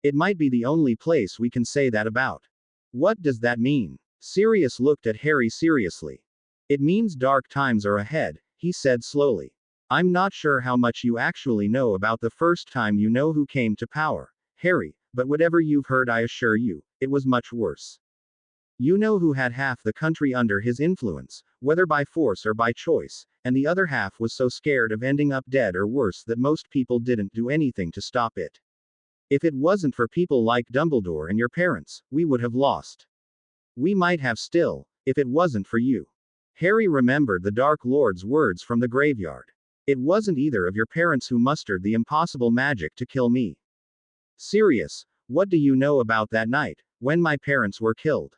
It might be the only place we can say that about. What does that mean? Sirius looked at Harry seriously. It means dark times are ahead, he said slowly. I'm not sure how much you actually know about the first time you know who came to power, Harry, but whatever you've heard, I assure you, it was much worse. You know who had half the country under his influence, whether by force or by choice, and the other half was so scared of ending up dead or worse that most people didn't do anything to stop it. If it wasn't for people like Dumbledore and your parents, we would have lost. We might have still, if it wasn't for you. Harry remembered the Dark Lord's words from the graveyard. It wasn't either of your parents who mustered the impossible magic to kill me. Sirius, what do you know about that night, when my parents were killed?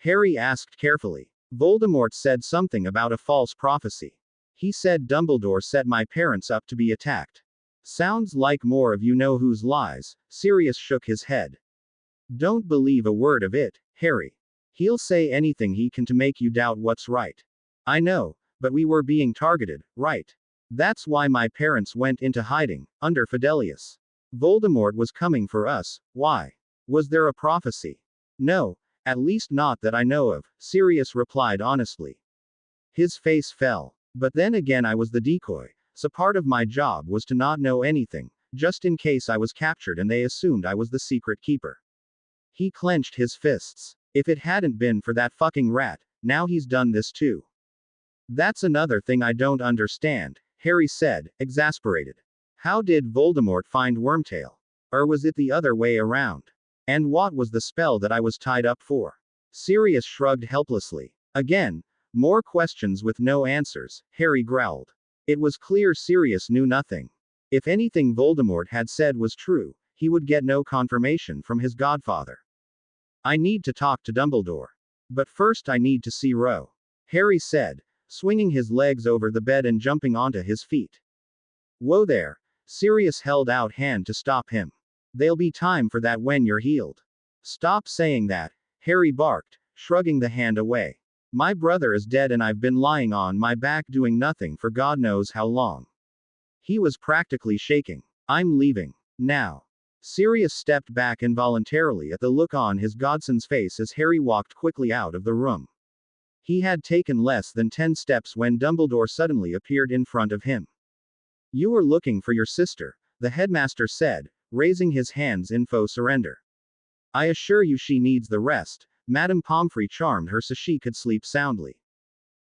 Harry asked carefully. Voldemort said something about a false prophecy. He said Dumbledore set my parents up to be attacked. Sounds like more of you know whose lies, Sirius shook his head. Don't believe a word of it, Harry. He'll say anything he can to make you doubt what's right. I know, but we were being targeted, right? That's why my parents went into hiding, under Fidelius. Voldemort was coming for us, why? Was there a prophecy? No, at least not that I know of, Sirius replied honestly. His face fell. But then again, I was the decoy, so part of my job was to not know anything, just in case I was captured and they assumed I was the secret keeper. He clenched his fists. If it hadn't been for that fucking rat, now he's done this too. That's another thing I don't understand, Harry said, exasperated. How did Voldemort find Wormtail? Or was it the other way around? And what was the spell that I was tied up for? Sirius shrugged helplessly. Again, more questions with no answers, Harry growled. It was clear Sirius knew nothing. If anything Voldemort had said was true, he would get no confirmation from his godfather. I need to talk to Dumbledore. But first I need to see Ro. Harry said, swinging his legs over the bed and jumping onto his feet. Whoa there. Sirius held out hand to stop him. There'll be time for that when you're healed. Stop saying that, Harry barked, shrugging the hand away. My brother is dead and I've been lying on my back doing nothing for God knows how long. He was practically shaking. I'm leaving. Now. Sirius stepped back involuntarily at the look on his godson's face as Harry walked quickly out of the room. He had taken less than 10 steps when Dumbledore suddenly appeared in front of him. You were looking for your sister, the headmaster said, raising his hands in faux surrender. I assure you she needs the rest. Madame Pomfrey charmed her so she could sleep soundly.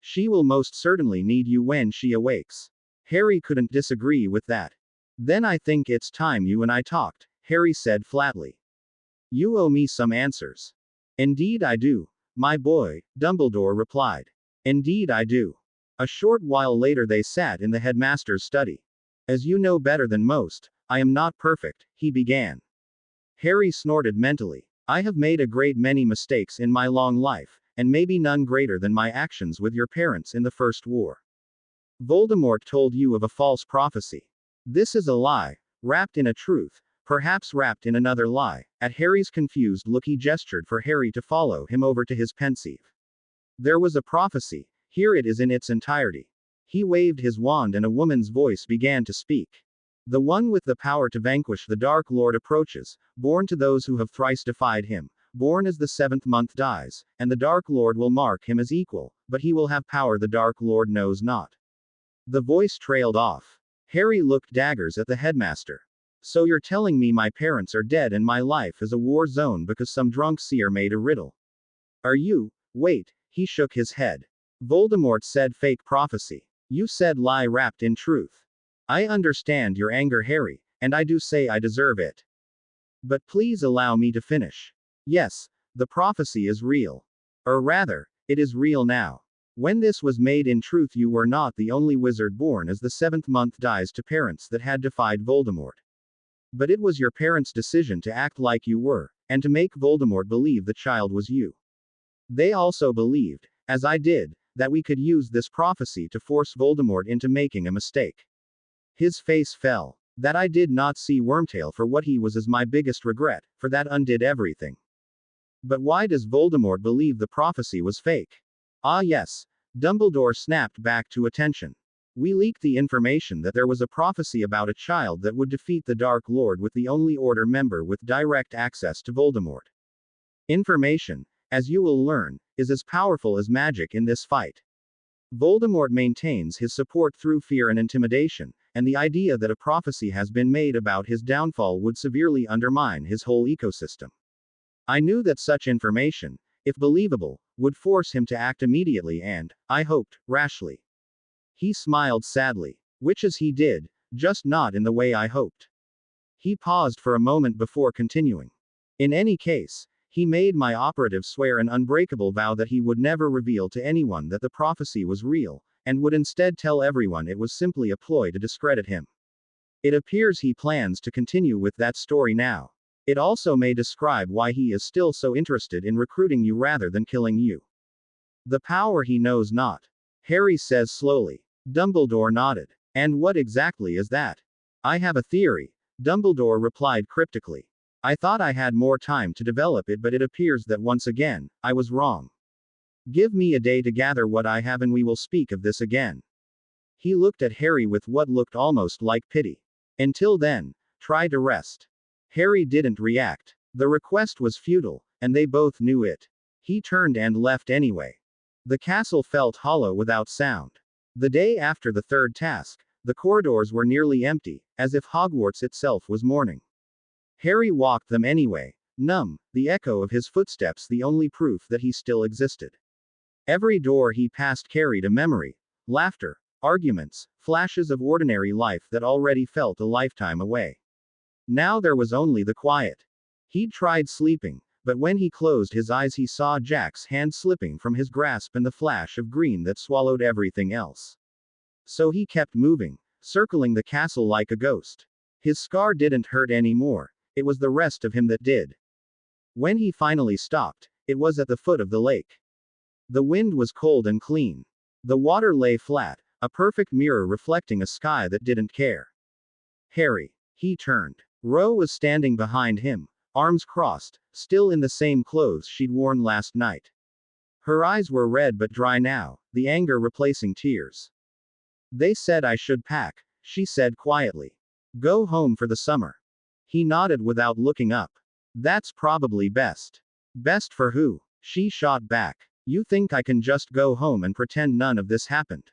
She will most certainly need you when she awakes. Harry couldn't disagree with that. Then I think it's time you and I talked, Harry said flatly. You owe me some answers. Indeed I do, my boy, Dumbledore replied. Indeed I do. A short while later they sat in the headmaster's study. As you know better than most, I am not perfect, he began. Harry snorted mentally. I have made a great many mistakes in my long life, and maybe none greater than my actions with your parents in the First War. Voldemort told you of a false prophecy. This is a lie, wrapped in a truth, perhaps wrapped in another lie. At Harry's confused look, he gestured for Harry to follow him over to his pensieve. There was a prophecy. Here it is in its entirety. He waved his wand and a woman's voice began to speak. The one with the power to vanquish the Dark Lord approaches, born to those who have thrice defied him, born as the seventh month dies, and the Dark Lord will mark him as equal, but he will have power the Dark Lord knows not. The voice trailed off. Harry looked daggers at the headmaster. So you're telling me my parents are dead and my life is a war zone because some drunk seer made a riddle? Are you? Wait, he shook his head. Voldemort said fake prophecy. You said lie wrapped in truth. I understand your anger, Harry, and I do say I deserve it. But please allow me to finish. Yes, the prophecy is real. Or rather, it is real now. When this was made in truth, you were not the only wizard born as the seventh month dies to parents that had defied Voldemort. But it was your parents' decision to act like you were, and to make Voldemort believe the child was you. They also believed, as I did, that we could use this prophecy to force Voldemort into making a mistake. His face fell. That I did not see Wormtail for what he was is my biggest regret, for that undid everything. But why does Voldemort believe the prophecy was fake? Ah yes, Dumbledore snapped back to attention. We leaked the information that there was a prophecy about a child that would defeat the Dark Lord with the only Order member with direct access to Voldemort. Information, as you will learn, is as powerful as magic in this fight. Voldemort maintains his support through fear and intimidation, and the idea that a prophecy has been made about his downfall would severely undermine his whole ecosystem. I knew that such information, if believable, would force him to act immediately and, I hoped, rashly. He smiled sadly. Which as he did, just not in the way I hoped. He paused for a moment before continuing. In any case, he made my operative swear an unbreakable vow that he would never reveal to anyone that the prophecy was real, and would instead tell everyone it was simply a ploy to discredit him. It appears he plans to continue with that story now. It also may describe why he is still so interested in recruiting you rather than killing you. The power he knows not. Harry says slowly. Dumbledore nodded. And what exactly is that? I have a theory, Dumbledore replied cryptically. I thought I had more time to develop it, but it appears that once again, I was wrong. Give me a day to gather what I have and we will speak of this again. He looked at Harry with what looked almost like pity. Until then, try to rest. Harry didn't react. The request was futile, and they both knew it. He turned and left anyway. The castle felt hollow without sound. The day after the third task, the corridors were nearly empty, as if Hogwarts itself was mourning. Harry walked them anyway, numb, the echo of his footsteps the only proof that he still existed. Every door he passed carried a memory, laughter, arguments, flashes of ordinary life that already felt a lifetime away. Now there was only the quiet. He'd tried sleeping, but when he closed his eyes he saw Jack's hand slipping from his grasp and the flash of green that swallowed everything else. So he kept moving, circling the castle like a ghost. His scar didn't hurt anymore. It was the rest of him that did. When he finally stopped, it was at the foot of the lake. The wind was cold and clean. The water lay flat, a perfect mirror reflecting a sky that didn't care. Harry. He turned. Ro was standing behind him, arms crossed, still in the same clothes she'd worn last night. Her eyes were red but dry now, the anger replacing tears. They said I should pack, she said quietly. Go home for the summer. He nodded without looking up. That's probably best. Best for who? She shot back. You think I can just go home and pretend none of this happened?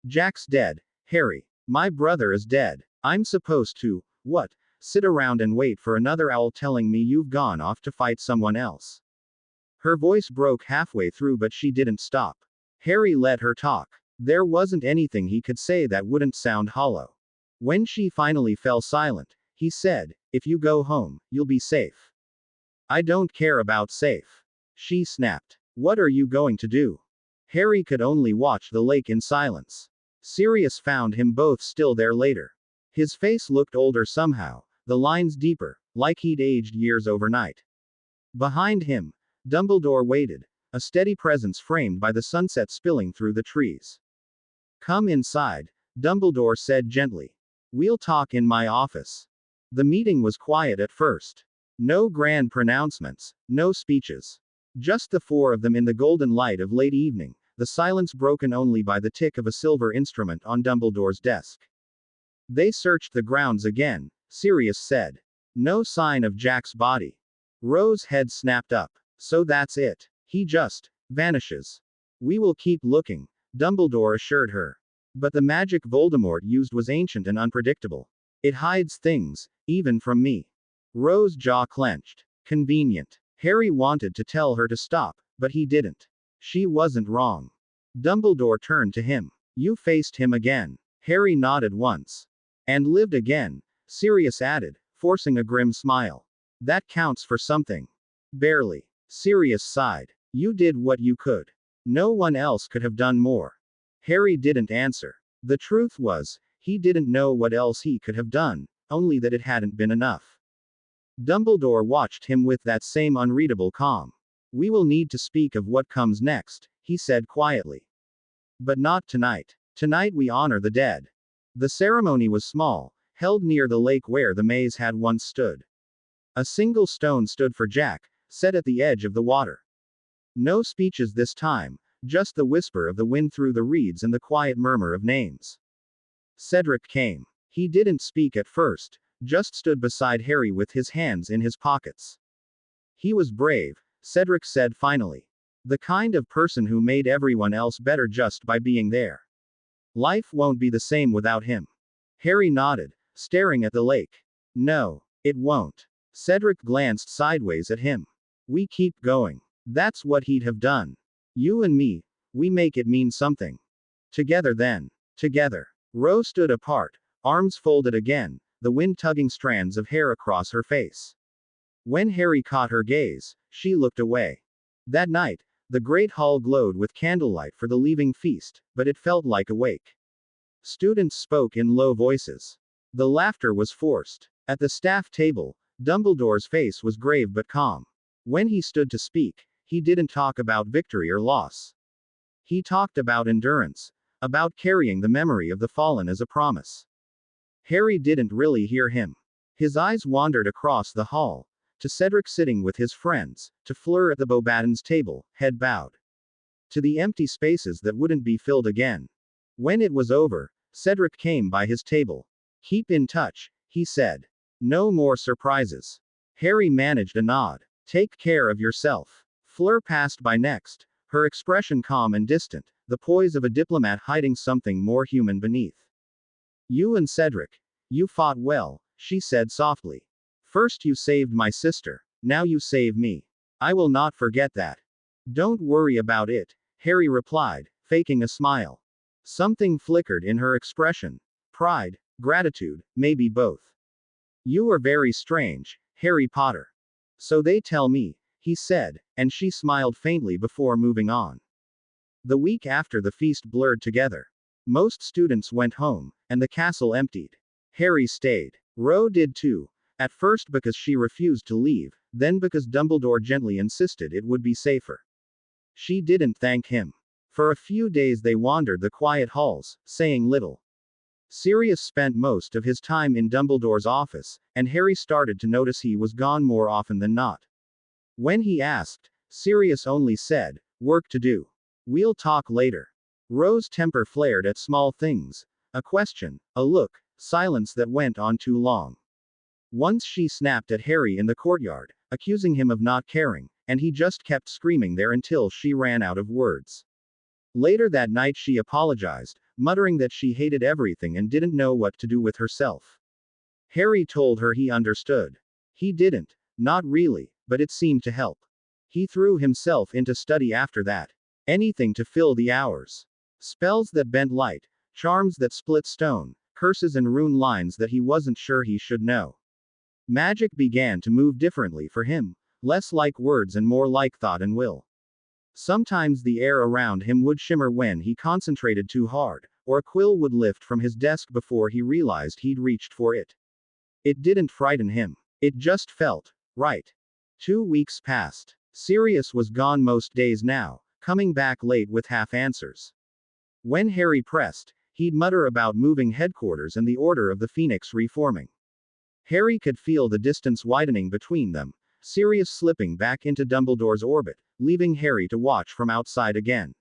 Jack's dead, Harry. My brother is dead. I'm supposed to, what? Sit around and wait for another owl telling me you've gone off to fight someone else. Her voice broke halfway through, but she didn't stop. Harry let her talk. There wasn't anything he could say that wouldn't sound hollow. When she finally fell silent, he said, if you go home, you'll be safe. I don't care about safe. She snapped. What are you going to do? Harry could only watch the lake in silence. Sirius found him both still there later. His face looked older somehow, the lines deeper, like he'd aged years overnight. Behind him, Dumbledore waited, a steady presence framed by the sunset spilling through the trees. Come inside, Dumbledore said gently. We'll talk in my office. The meeting was quiet at first. No grand pronouncements, no speeches. Just the four of them in the golden light of late evening, the silence broken only by the tick of a silver instrument on Dumbledore's desk. They searched the grounds again, Sirius said. No sign of Jack's body. Rose's head snapped up. So that's it. He just vanishes. We will keep looking, Dumbledore assured her. But the magic Voldemort used was ancient and unpredictable. It hides things, even from me. Rose's jaw clenched. Convenient. Harry wanted to tell her to stop, but he didn't. She wasn't wrong. Dumbledore turned to him. You faced him again. Harry nodded once. And lived again, Sirius added, forcing a grim smile. That counts for something. Barely. Sirius sighed. You did what you could. No one else could have done more. Harry didn't answer. The truth was, he didn't know what else he could have done, only that it hadn't been enough. Dumbledore watched him with that same unreadable calm. We will need to speak of what comes next, he said quietly. But not tonight. Tonight we honor the dead. The ceremony was small, held near the lake where the maze had once stood. A single stone stood for Jack, set at the edge of the water. No speeches this time, just the whisper of the wind through the reeds and the quiet murmur of names. Cedric came. He didn't speak at first, just stood beside Harry with his hands in his pockets. He was brave, Cedric said finally. The kind of person who made everyone else better just by being there. Life won't be the same without him. Harry nodded, staring at the lake. No, it won't. Cedric glanced sideways at him. We keep going. That's what he'd have done. You and me, we make it mean something. Together then. Together. Rose stood apart, arms folded again, the wind tugging strands of hair across her face. When Harry caught her gaze, she looked away. That night, the great hall glowed with candlelight for the leaving feast, but it felt like a wake. Students spoke in low voices. The laughter was forced. At the staff table, Dumbledore's face was grave but calm. When he stood to speak, he didn't talk about victory or loss. He talked about endurance, about carrying the memory of the fallen as a promise. Harry didn't really hear him. His eyes wandered across the hall, to Cedric sitting with his friends, to Fleur at the Beauxbatons table, head bowed. To the empty spaces that wouldn't be filled again. When it was over, Cedric came by his table. Keep in touch, he said. No more surprises. Harry managed a nod. Take care of yourself. Fleur passed by next, her expression calm and distant, the poise of a diplomat hiding something more human beneath. You and Cedric. You fought well, she said softly. First you saved my sister, now you save me. I will not forget that. Don't worry about it, Harry replied, faking a smile. Something flickered in her expression. Pride, gratitude, maybe both. You are very strange, Harry Potter. So they tell me, he said, and she smiled faintly before moving on. The week after the feast blurred together. Most students went home, and the castle emptied. Harry stayed. Rose did too. At first because she refused to leave, then because Dumbledore gently insisted it would be safer. She didn't thank him. For a few days they wandered the quiet halls, saying little. Sirius spent most of his time in Dumbledore's office, and Harry started to notice he was gone more often than not. When he asked, Sirius only said, work to do. We'll talk later. Rose's temper flared at small things. A question, a look, silence that went on too long. Once she snapped at Harry in the courtyard, accusing him of not caring, and he just kept screaming there until she ran out of words. Later that night she apologized, muttering that she hated everything and didn't know what to do with herself. Harry told her he understood. He didn't, not really, but it seemed to help. He threw himself into study after that. Anything to fill the hours. Spells that bent light, charms that split stone, curses and rune lines that he wasn't sure he should know. Magic began to move differently for him, less like words and more like thought and will. Sometimes the air around him would shimmer when he concentrated too hard, or a quill would lift from his desk before he realized he'd reached for it. It didn't frighten him. It just felt right. 2 weeks passed. Sirius was gone most days now, coming back late with half answers. When Harry pressed, he'd mutter about moving headquarters and the Order of the Phoenix reforming. Harry could feel the distance widening between them, Sirius slipping back into Dumbledore's orbit, leaving Harry to watch from outside again.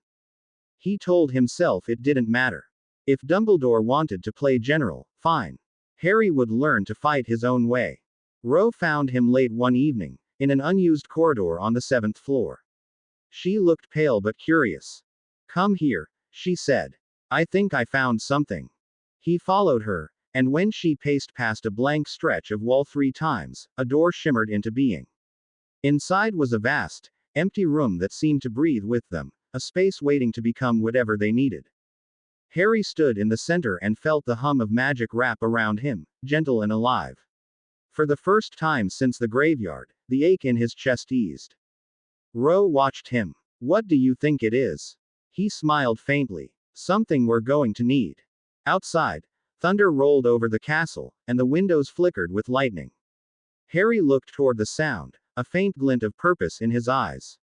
He told himself it didn't matter. If Dumbledore wanted to play general, fine. Harry would learn to fight his own way. Ro found him late one evening, in an unused corridor on the 7th floor. She looked pale but curious. "Come here," she said. "I think I found something." He followed her, and when she paced past a blank stretch of wall 3 times, a door shimmered into being. Inside was a vast, empty room that seemed to breathe with them, a space waiting to become whatever they needed. Harry stood in the center and felt the hum of magic wrap around him, gentle and alive. For the first time since the graveyard, the ache in his chest eased. Ro watched him. "What do you think it is?" He smiled faintly. "Something we're going to need." Outside, thunder rolled over the castle, and the windows flickered with lightning. Harry looked toward the sound, a faint glint of purpose in his eyes.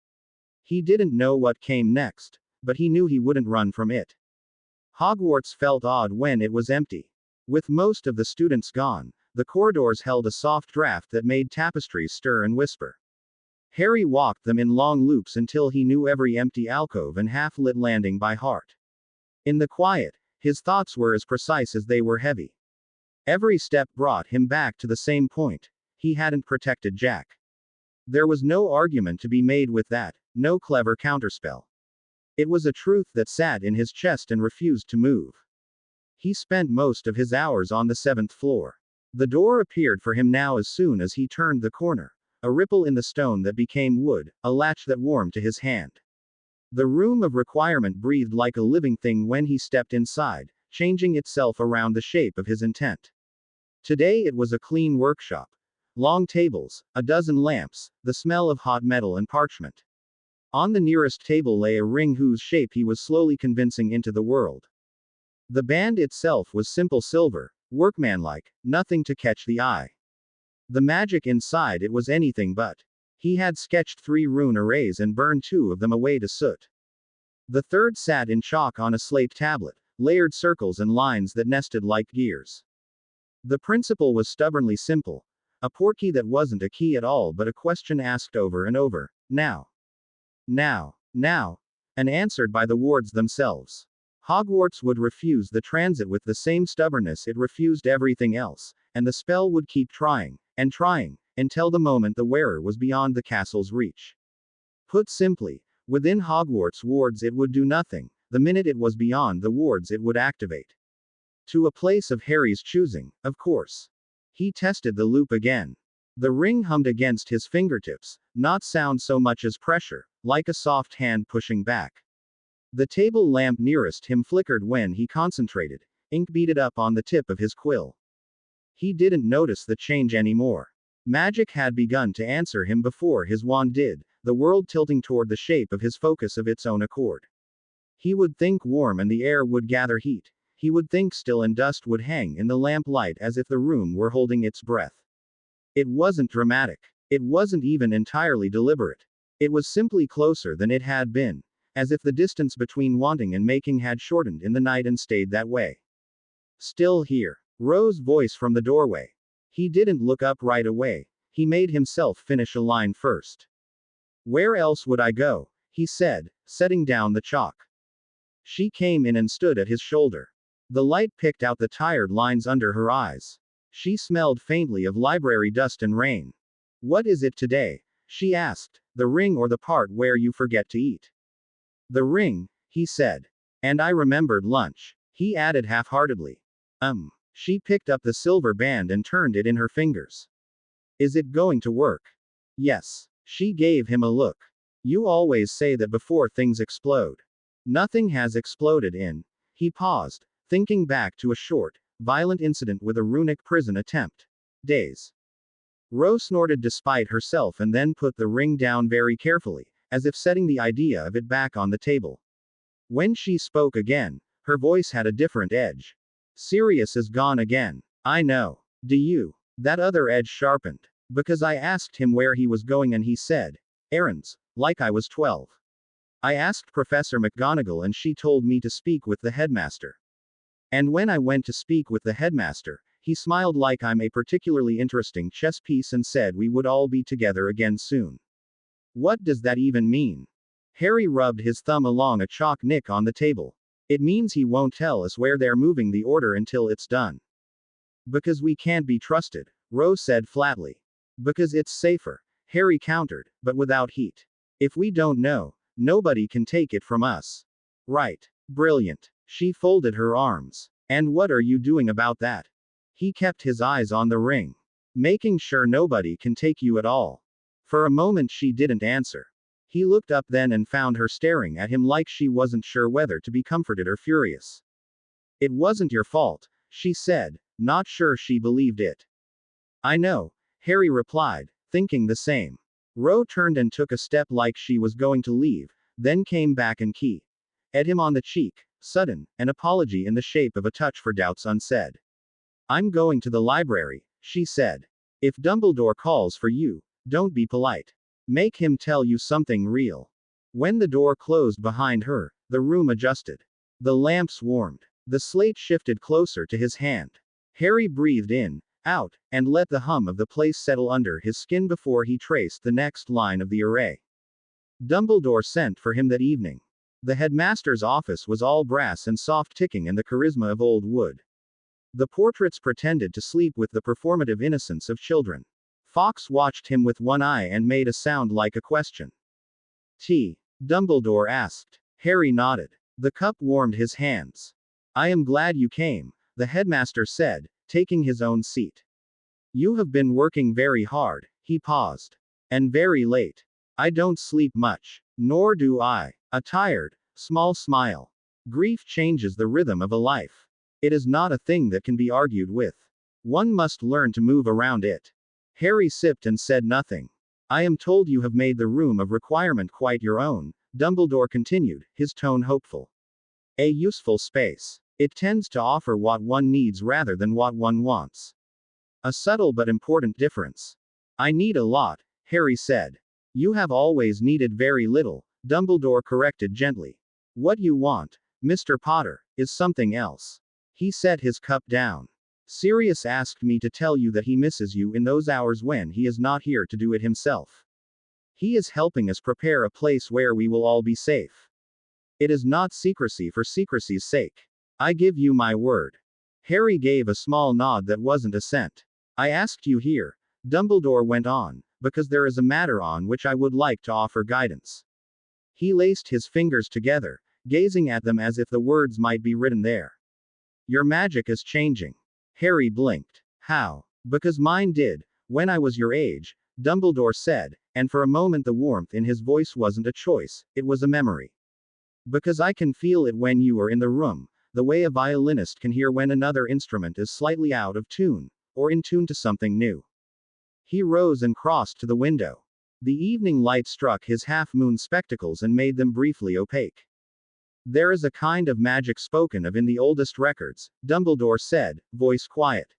He didn't know what came next, but he knew he wouldn't run from it. Hogwarts felt odd when it was empty. With most of the students gone, the corridors held a soft draft that made tapestries stir and whisper. Harry walked them in long loops until he knew every empty alcove and half-lit landing by heart. In the quiet, his thoughts were as precise as they were heavy. Every step brought him back to the same point. He hadn't protected Jack. There was no argument to be made with that, no clever counterspell. It was a truth that sat in his chest and refused to move. He spent most of his hours on the 7th floor. The door appeared for him now as soon as he turned the corner. A ripple in the stone that became wood, a latch that warmed to his hand. The room of requirement breathed like a living thing when he stepped inside, changing itself around the shape of his intent. Today it was a clean workshop. Long tables, a dozen lamps, the smell of hot metal and parchment. On the nearest table lay a ring whose shape he was slowly convincing into the world. The band itself was simple silver, workmanlike, nothing to catch the eye. The magic inside it was anything but. He had sketched 3 rune arrays and burned 2 of them away to soot. The third sat in chalk on a slate tablet, layered circles and lines that nested like gears. The principle was stubbornly simple. A portkey that wasn't a key at all but a question asked over and over. Now. Now. And answered by the wards themselves. Hogwarts would refuse the transit with the same stubbornness it refused everything else, and the spell would keep trying, and trying, until the moment the wearer was beyond the castle's reach. Put simply, within Hogwarts wards it would do nothing, the minute it was beyond the wards it would activate. To a place of Harry's choosing, of course. He tested the loop again. The ring hummed against his fingertips, not sound so much as pressure, like a soft hand pushing back. The table lamp nearest him flickered when he concentrated, ink beaded up on the tip of his quill. He didn't notice the change anymore. Magic had begun to answer him before his wand did, the world tilting toward the shape of his focus of its own accord. He would think warm and the air would gather heat. He would think still and dust would hang in the lamp light as if the room were holding its breath. It wasn't dramatic. It wasn't even entirely deliberate. It was simply closer than it had been, as if the distance between wanting and making had shortened in the night and stayed that way. Still here. Ro's voice from the doorway. He didn't look up right away. He made himself finish a line first. "Where else would I go?" he said, setting down the chalk. She came in and stood at his shoulder. The light picked out the tired lines under her eyes. She smelled faintly of library dust and rain. "What is it today?" she asked. "The ring or the part where you forget to eat?" "The ring," he said. "And I remembered lunch," he added half-heartedly. She picked up the silver band and turned it in her fingers. "Is it going to work?" "Yes." She gave him a look. "You always say that before things explode." "Nothing has exploded in." He paused, thinking back to a short, violent incident with a runic prison attempt. Days. Ro snorted despite herself and then put the ring down very carefully, as if setting the idea of it back on the table. When she spoke again, Her voice had a different edge. Sirius is gone again. I know. Do you? That other edge sharpened. Because I asked him where he was going and he said, errands, like I was 12. I asked Professor McGonagall and she told me to speak with the headmaster. And when I went to speak with the headmaster, he smiled like I'm a particularly interesting chess piece and said we would all be together again soon. What does that even mean? Harry rubbed his thumb along a chalk nick on the table. It means he won't tell us where they're moving the order until it's done. Because we can't be trusted, Rose said flatly. Because it's safer, Harry countered, but without heat. If we don't know, nobody can take it from us. Right. Brilliant. She folded her arms. And what are you doing about that? He kept his eyes on the ring. Making sure nobody can take you at all. For a moment she didn't answer. He looked up then and found her staring at him like she wasn't sure whether to be comforted or furious. It wasn't your fault, she said, not sure she believed it. I know, Harry replied, thinking the same. Ro turned and took a step like she was going to leave, then came back and keyed him on the cheek, sudden, an apology in the shape of a touch for doubts unsaid. I'm going to the library, she said. If Dumbledore calls for you, don't be polite. Make him tell you something real. When the door closed behind her, the room adjusted. The lamps warmed. The slate shifted closer to his hand. Harry breathed in, out, and let the hum of the place settle under his skin before he traced the next line of the array. Dumbledore sent for him that evening. The headmaster's office was all brass and soft ticking and the charisma of old wood. The portraits pretended to sleep with the performative innocence of children. Fawkes watched him with one eye and made a sound like a question. Tea? Dumbledore asked. Harry nodded. The cup warmed his hands. I am glad you came, the headmaster said, taking his own seat. You have been working very hard, he paused. And very late. I don't sleep much. Nor do I. A tired, small smile. Grief changes the rhythm of a life. It is not a thing that can be argued with. One must learn to move around it. Harry sipped and said nothing. I am told you have made the room of requirement quite your own, Dumbledore continued, his tone hopeful. A useful space. It tends to offer what one needs rather than what one wants. A subtle but important difference. I need a lot, Harry said. You have always needed very little, Dumbledore corrected gently. What you want, Mr. Potter, is something else. He set his cup down. Sirius asked me to tell you that he misses you in those hours when he is not here to do it himself. He is helping us prepare a place where we will all be safe. It is not secrecy for secrecy's sake. I give you my word. Harry gave a small nod that wasn't assent. I asked you here, Dumbledore went on, because there is a matter on which I would like to offer guidance. He laced his fingers together, gazing at them as if the words might be written there. Your magic is changing. Harry blinked. How? Because mine did, when I was your age, Dumbledore said, and for a moment the warmth in his voice wasn't a choice, it was a memory. Because I can feel it when you are in the room, the way a violinist can hear when another instrument is slightly out of tune, or in tune to something new. He rose and crossed to the window. The evening light struck his half-moon spectacles and made them briefly opaque. There is a kind of magic spoken of in the oldest records, Dumbledore said, voice quiet.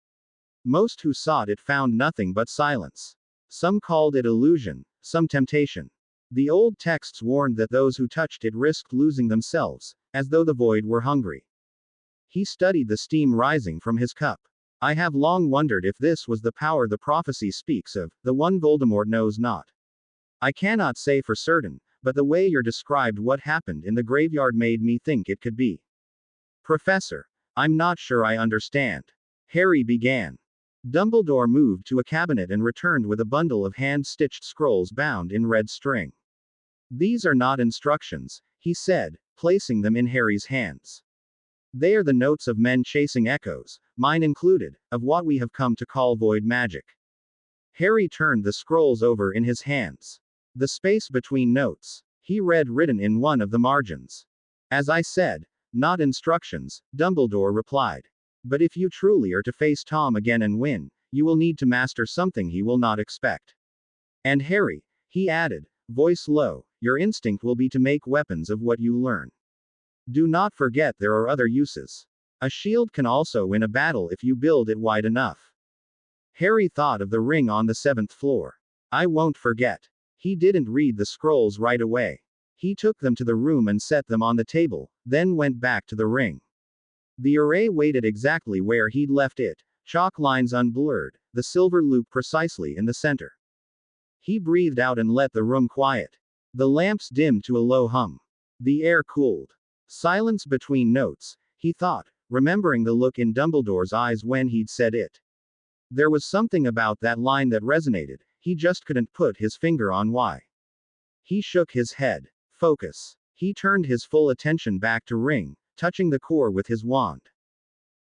Most who sought it found nothing but silence. Some called it illusion, some temptation. The old texts warned that those who touched it risked losing themselves, as though the void were hungry. He studied the steam rising from his cup. I have long wondered if this was the power the prophecy speaks of, the one Voldemort knows not. I cannot say for certain, but the way you described what happened in the graveyard made me think it could be. Professor, I'm not sure I understand. Harry began. Dumbledore moved to a cabinet and returned with a bundle of hand-stitched scrolls bound in red string. These are not instructions, he said, placing them in Harry's hands. They are the notes of men chasing echoes, mine included, of what we have come to call void magic. Harry turned the scrolls over in his hands. The space between notes. He read written in one of the margins. As I said, not instructions, Dumbledore replied. But if you truly are to face Tom again and win, you will need to master something he will not expect. And Harry, he added, voice low, your instinct will be to make weapons of what you learn. Do not forget there are other uses. A shield can also win a battle if you build it wide enough. Harry thought of the ring on the 7th floor. I won't forget. He didn't read the scrolls right away. He took them to the room and set them on the table, then went back to the ring. The array waited exactly where he'd left it, chalk lines unblurred, the silver loop precisely in the center. He breathed out and let the room quiet. The lamps dimmed to a low hum. The air cooled. Silence between notes, he thought, remembering the look in Dumbledore's eyes when he'd said it. There was something about that line that resonated, he just couldn't put his finger on why. He shook his head. Focus. He turned his full attention back to ring, touching the core with his wand.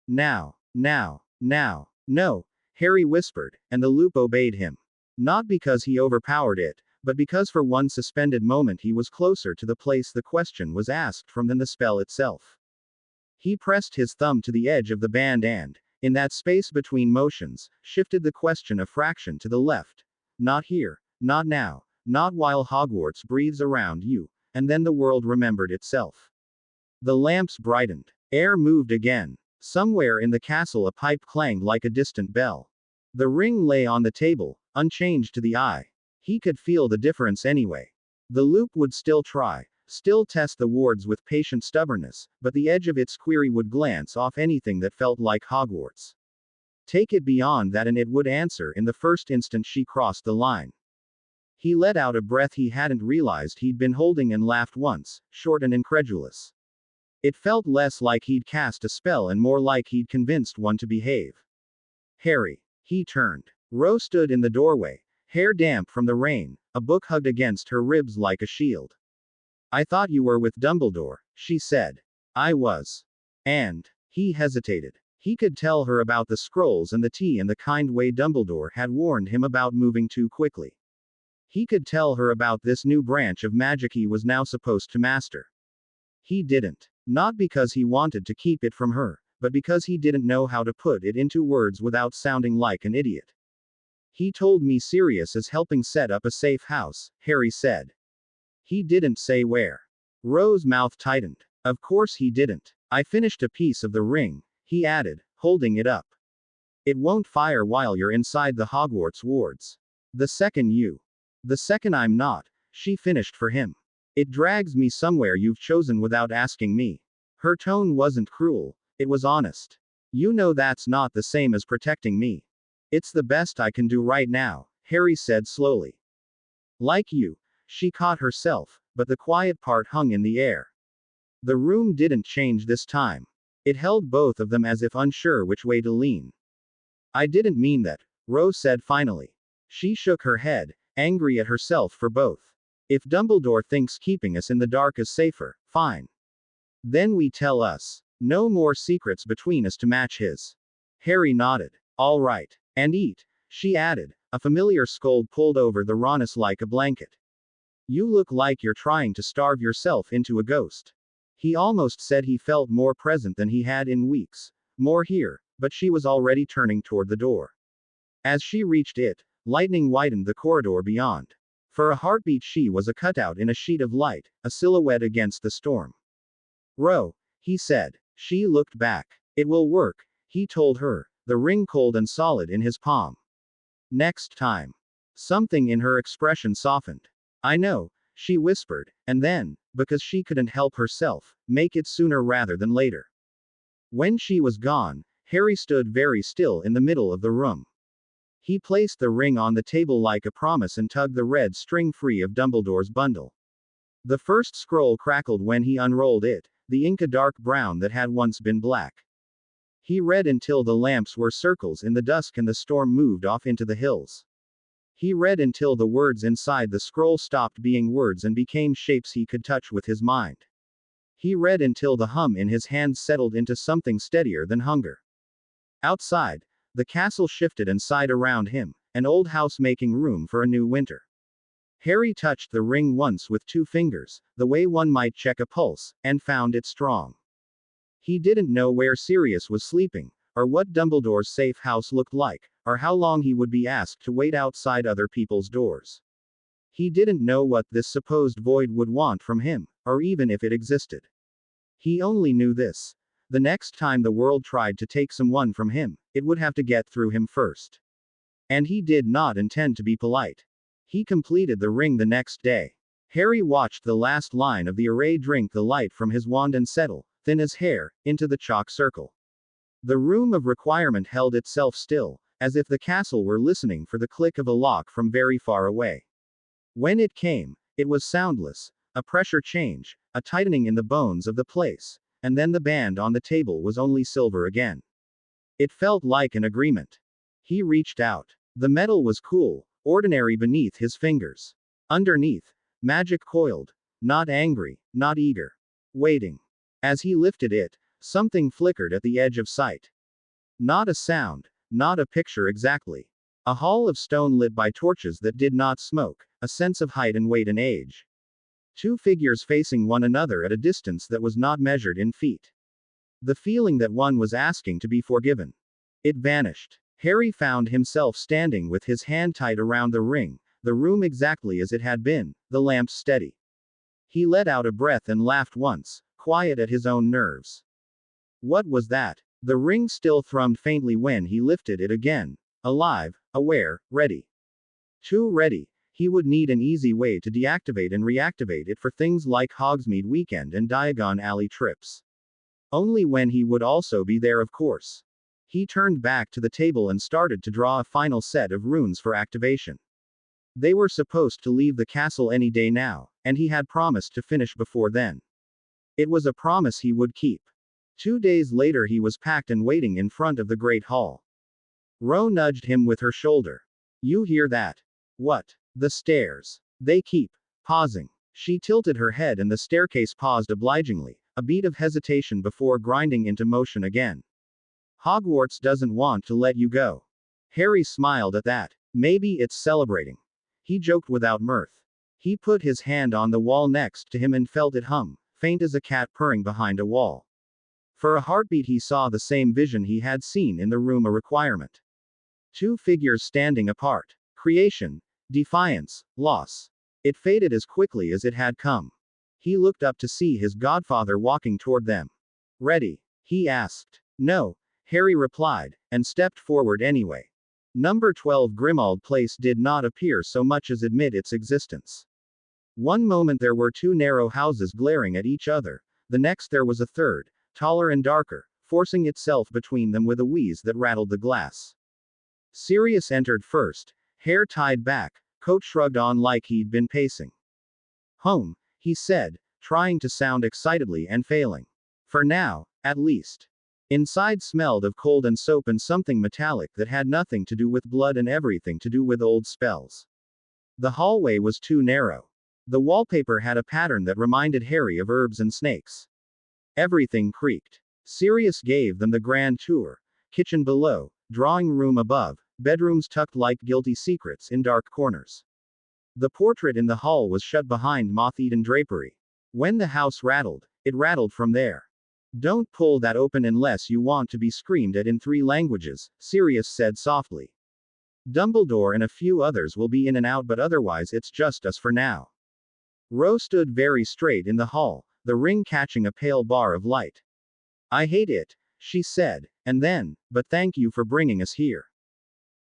Now, no, Harry whispered, and the loop obeyed him. Not because he overpowered it, but because for one suspended moment he was closer to the place the question was asked from than the spell itself. He pressed his thumb to the edge of the band and, in that space between motions, shifted the question a fraction to the left. Not here, not now, not while Hogwarts breathes around you, and then the world remembered itself. The lamps brightened. Air moved again. Somewhere in the castle a pipe clanged like a distant bell. The ring lay on the table, unchanged to the eye. He could feel the difference anyway. The loop would still try, still test the wards with patient stubbornness, but the edge of its query would glance off anything that felt like Hogwarts. Take it beyond that and it would answer in the first instant she crossed the line. He let out a breath he hadn't realized he'd been holding and laughed once, short and incredulous. It felt less like he'd cast a spell and more like he'd convinced one to behave. Harry. He turned. Rose stood in the doorway, hair damp from the rain, a book hugged against her ribs like a shield. I thought you were with Dumbledore, she said. I was. And, he hesitated. He could tell her about the scrolls and the tea and the kind way Dumbledore had warned him about moving too quickly. He could tell her about this new branch of magic he was now supposed to master. He didn't. Not because he wanted to keep it from her, but because he didn't know how to put it into words without sounding like an idiot. He told me Sirius is helping set up a safe house, Harry said. He didn't say where. Rose's mouth tightened. Of course he didn't. I finished a piece of the ring, he added, holding it up. It won't fire while you're inside the Hogwarts wards. The second I'm not, she finished for him. It drags me somewhere you've chosen without asking me. Her tone wasn't cruel, it was honest. You know that's not the same as protecting me. It's the best I can do right now, Harry said slowly. Like you, she caught herself, but the quiet part hung in the air. The room didn't change this time. It held both of them as if unsure which way to lean. I didn't mean that, Rose said finally. She shook her head, angry at herself for both. If Dumbledore thinks keeping us in the dark is safer, fine. Then we tell us. No more secrets between us to match his. Harry nodded. All right. And eat, she added, a familiar scold pulled over the rawness like a blanket. You look like you're trying to starve yourself into a ghost. He almost said he felt more present than he had in weeks. More here, but she was already turning toward the door. As she reached it, lightning widened the corridor beyond. For a heartbeat she was a cutout in a sheet of light, a silhouette against the storm. Ro, he said. She looked back. It will work, he told her, the ring cold and solid in his palm. Next time. Something in her expression softened. I know, she whispered, and then, because she couldn't help herself, make it sooner rather than later. When she was gone, Harry stood very still in the middle of the room. He placed the ring on the table like a promise and tugged the red string free of Dumbledore's bundle. The first scroll crackled when he unrolled it, the ink a dark brown that had once been black. He read until the lamps were circles in the dusk and the storm moved off into the hills. He read until the words inside the scroll stopped being words and became shapes he could touch with his mind. He read until the hum in his hands settled into something steadier than hunger. Outside, the castle shifted and sighed around him, an old house making room for a new winter. Harry touched the ring once with 2 fingers, the way one might check a pulse, and found it strong. He didn't know where Sirius was sleeping, or what Dumbledore's safe house looked like, or how long he would be asked to wait outside other people's doors. He didn't know what this supposed void would want from him, or even if it existed. He only knew this. The next time the world tried to take someone from him, it would have to get through him first. And he did not intend to be polite. He completed the ring the next day. Harry watched the last line of the array drink the light from his wand and settle, thin as hair, into the chalk circle. The room of requirement held itself still, as if the castle were listening for the click of a lock from very far away. When it came, it was soundless, a pressure change, a tightening in the bones of the place, and then the band on the table was only silver again. It felt like an agreement. He reached out. The metal was cool, ordinary beneath his fingers. Underneath, magic coiled, not angry, not eager. Waiting. As he lifted it, something flickered at the edge of sight. Not a sound, not a picture exactly. A hall of stone lit by torches that did not smoke, a sense of height and weight and age. Two figures facing one another at a distance that was not measured in feet. The feeling that one was asking to be forgiven. It vanished. Harry found himself standing with his hand tight around the ring, the room exactly as it had been, the lamps steady. He let out a breath and laughed once, quiet at his own nerves. What was that? The ring still thrummed faintly when he lifted it again. Alive, aware, ready. Too ready. He would need an easy way to deactivate and reactivate it for things like Hogsmeade Weekend and Diagon Alley trips. Only when he would also be there, of course. He turned back to the table and started to draw a final set of runes for activation. They were supposed to leave the castle any day now, and he had promised to finish before then. It was a promise he would keep. 2 days later he was packed and waiting in front of the Great Hall. Ro nudged him with her shoulder. You hear that? What? The stairs. They keep pausing. She tilted her head and the staircase paused obligingly, a beat of hesitation before grinding into motion again. Hogwarts doesn't want to let you go. Harry smiled at that. Maybe it's celebrating. He joked without mirth. He put his hand on the wall next to him and felt it hum, faint as a cat purring behind a wall. For a heartbeat he saw the same vision he had seen in the room a requirement. Two figures standing apart. Creation, defiance, loss. It faded as quickly as it had come. He looked up to see his godfather walking toward them. Ready? He asked. No, Harry replied, and stepped forward anyway. Number 12 Grimmauld Place did not appear so much as admit its existence. One moment there were two narrow houses glaring at each other, the next there was a third, taller and darker, forcing itself between them with a wheeze that rattled the glass. Sirius entered first, hair tied back, coat shrugged on like he'd been pacing. Home, he said, trying to sound excitedly and failing. For now, at least. Inside smelled of cold and soap and something metallic that had nothing to do with blood and everything to do with old spells. The hallway was too narrow. The wallpaper had a pattern that reminded Harry of herbs and snakes. Everything creaked. Sirius gave them the grand tour. Kitchen below, drawing room above, bedrooms tucked like guilty secrets in dark corners. The portrait in the hall was shut behind moth-eaten drapery. When the house rattled, it rattled from there. Don't pull that open unless you want to be screamed at in 3 languages, Sirius said softly. Dumbledore and a few others will be in and out, but otherwise it's just us for now. Ro stood very straight in the hall, the ring catching a pale bar of light. I hate it, she said, and then, but thank you for bringing us here.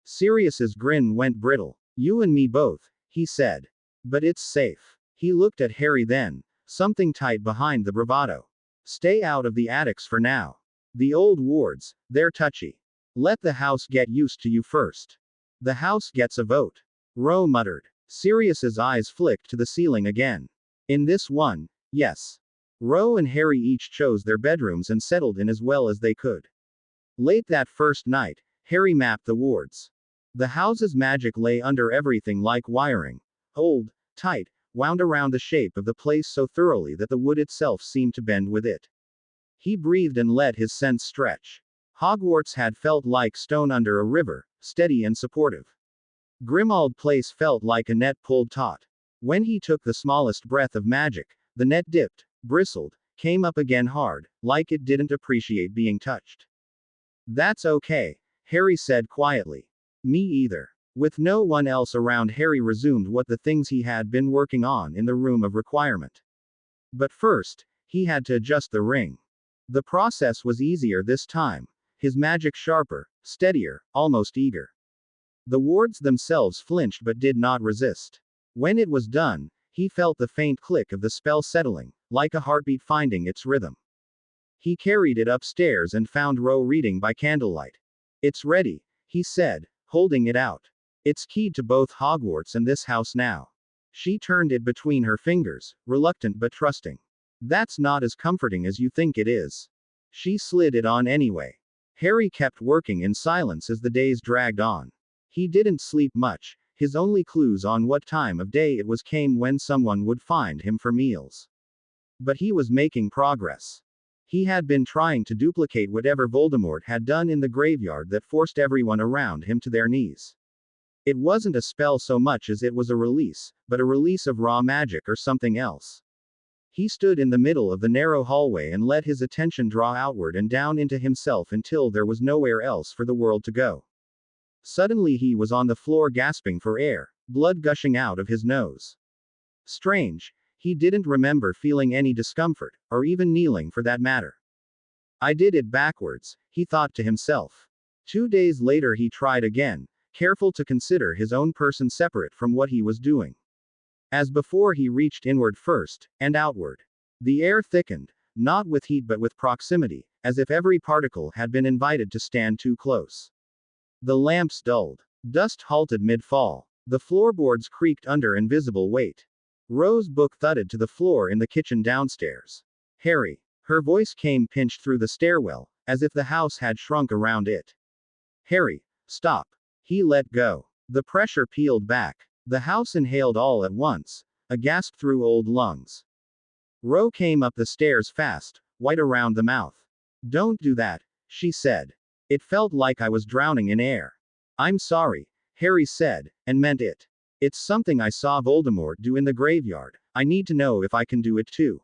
Sirius's grin went brittle. You and me both, he said. But it's safe. He looked at Harry then, something tight behind the bravado. Stay out of the attics for now. The old wards, they're touchy. Let the house get used to you first. The house gets a vote. Ro muttered. Sirius's eyes flicked to the ceiling again. In this one, yes. Ro and Harry each chose their bedrooms and settled in as well as they could. Late that first night, Harry mapped the wards. The house's magic lay under everything like wiring. Old, tight, wound around the shape of the place so thoroughly that the wood itself seemed to bend with it. He breathed and let his sense stretch. Hogwarts had felt like stone under a river, steady and supportive. Grimmauld Place felt like a net pulled taut. When he took the smallest breath of magic, the net dipped, bristled, came up again hard, like it didn't appreciate being touched. That's okay, Harry said quietly. Me either. With no one else around, Harry resumed what the things he had been working on in the room of requirement. But first, He had to adjust the ring. The process was easier this time, his magic sharper, steadier, almost eager. The wards themselves flinched but did not resist. When it was done, he felt the faint click of the spell settling, like a heartbeat finding its rhythm. He carried it upstairs and found Ro reading by candlelight. "It's ready," he said, holding it out. "It's keyed to both Hogwarts and this house now." She turned it between her fingers, reluctant but trusting. "That's not as comforting as you think it is." She slid it on anyway. Harry kept working in silence as the days dragged on. He didn't sleep much. His only clues on what time of day it was came when someone would find him for meals. But he was making progress. He had been trying to duplicate whatever Voldemort had done in the graveyard that forced everyone around him to their knees. It wasn't a spell so much as it was a release, but a release of raw magic or something else. He stood in the middle of the narrow hallway and let his attention draw outward and down into himself until there was nowhere else for the world to go. Suddenly he was on the floor gasping for air, blood gushing out of his nose. Strange, he didn't remember feeling any discomfort, or even kneeling for that matter. "I did it backwards," he thought to himself. 2 days later he tried again, careful to consider his own person separate from what he was doing. As before he reached inward first, and outward. The air thickened, not with heat but with proximity, as if every particle had been invited to stand too close. The lamps dulled. Dust halted mid-fall. The floorboards creaked under invisible weight. Ro's book thudded to the floor in the kitchen downstairs. "Harry." Her voice came pinched through the stairwell, as if the house had shrunk around it. "Harry, stop." He let go. The pressure peeled back. The house inhaled all at once, a gasp through old lungs. Ro came up the stairs fast, white around the mouth. "Don't do that," she said. "It felt like I was drowning in air." "I'm sorry," Harry said, and meant it. "It's something I saw Voldemort do in the graveyard. I need to know if I can do it too."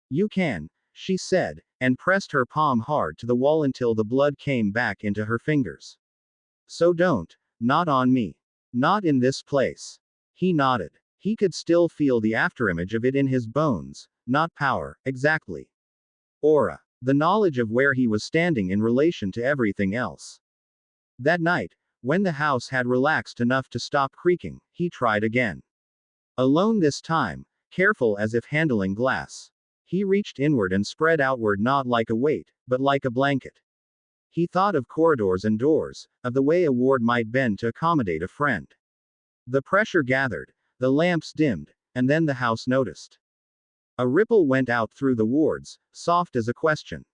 "You can," she said, and pressed her palm hard to the wall until the blood came back into her fingers. "So don't. Not on me. Not in this place." He nodded. He could still feel the afterimage of it in his bones. Not power, exactly. Aura. The knowledge of where he was standing in relation to everything else. That night, when the house had relaxed enough to stop creaking, he tried again. Alone this time, careful as if handling glass. He reached inward and spread outward not like a weight, but like a blanket. He thought of corridors and doors, of the way a ward might bend to accommodate a friend. The pressure gathered, the lamps dimmed, and then the house noticed. A ripple went out through the wards, soft as a question.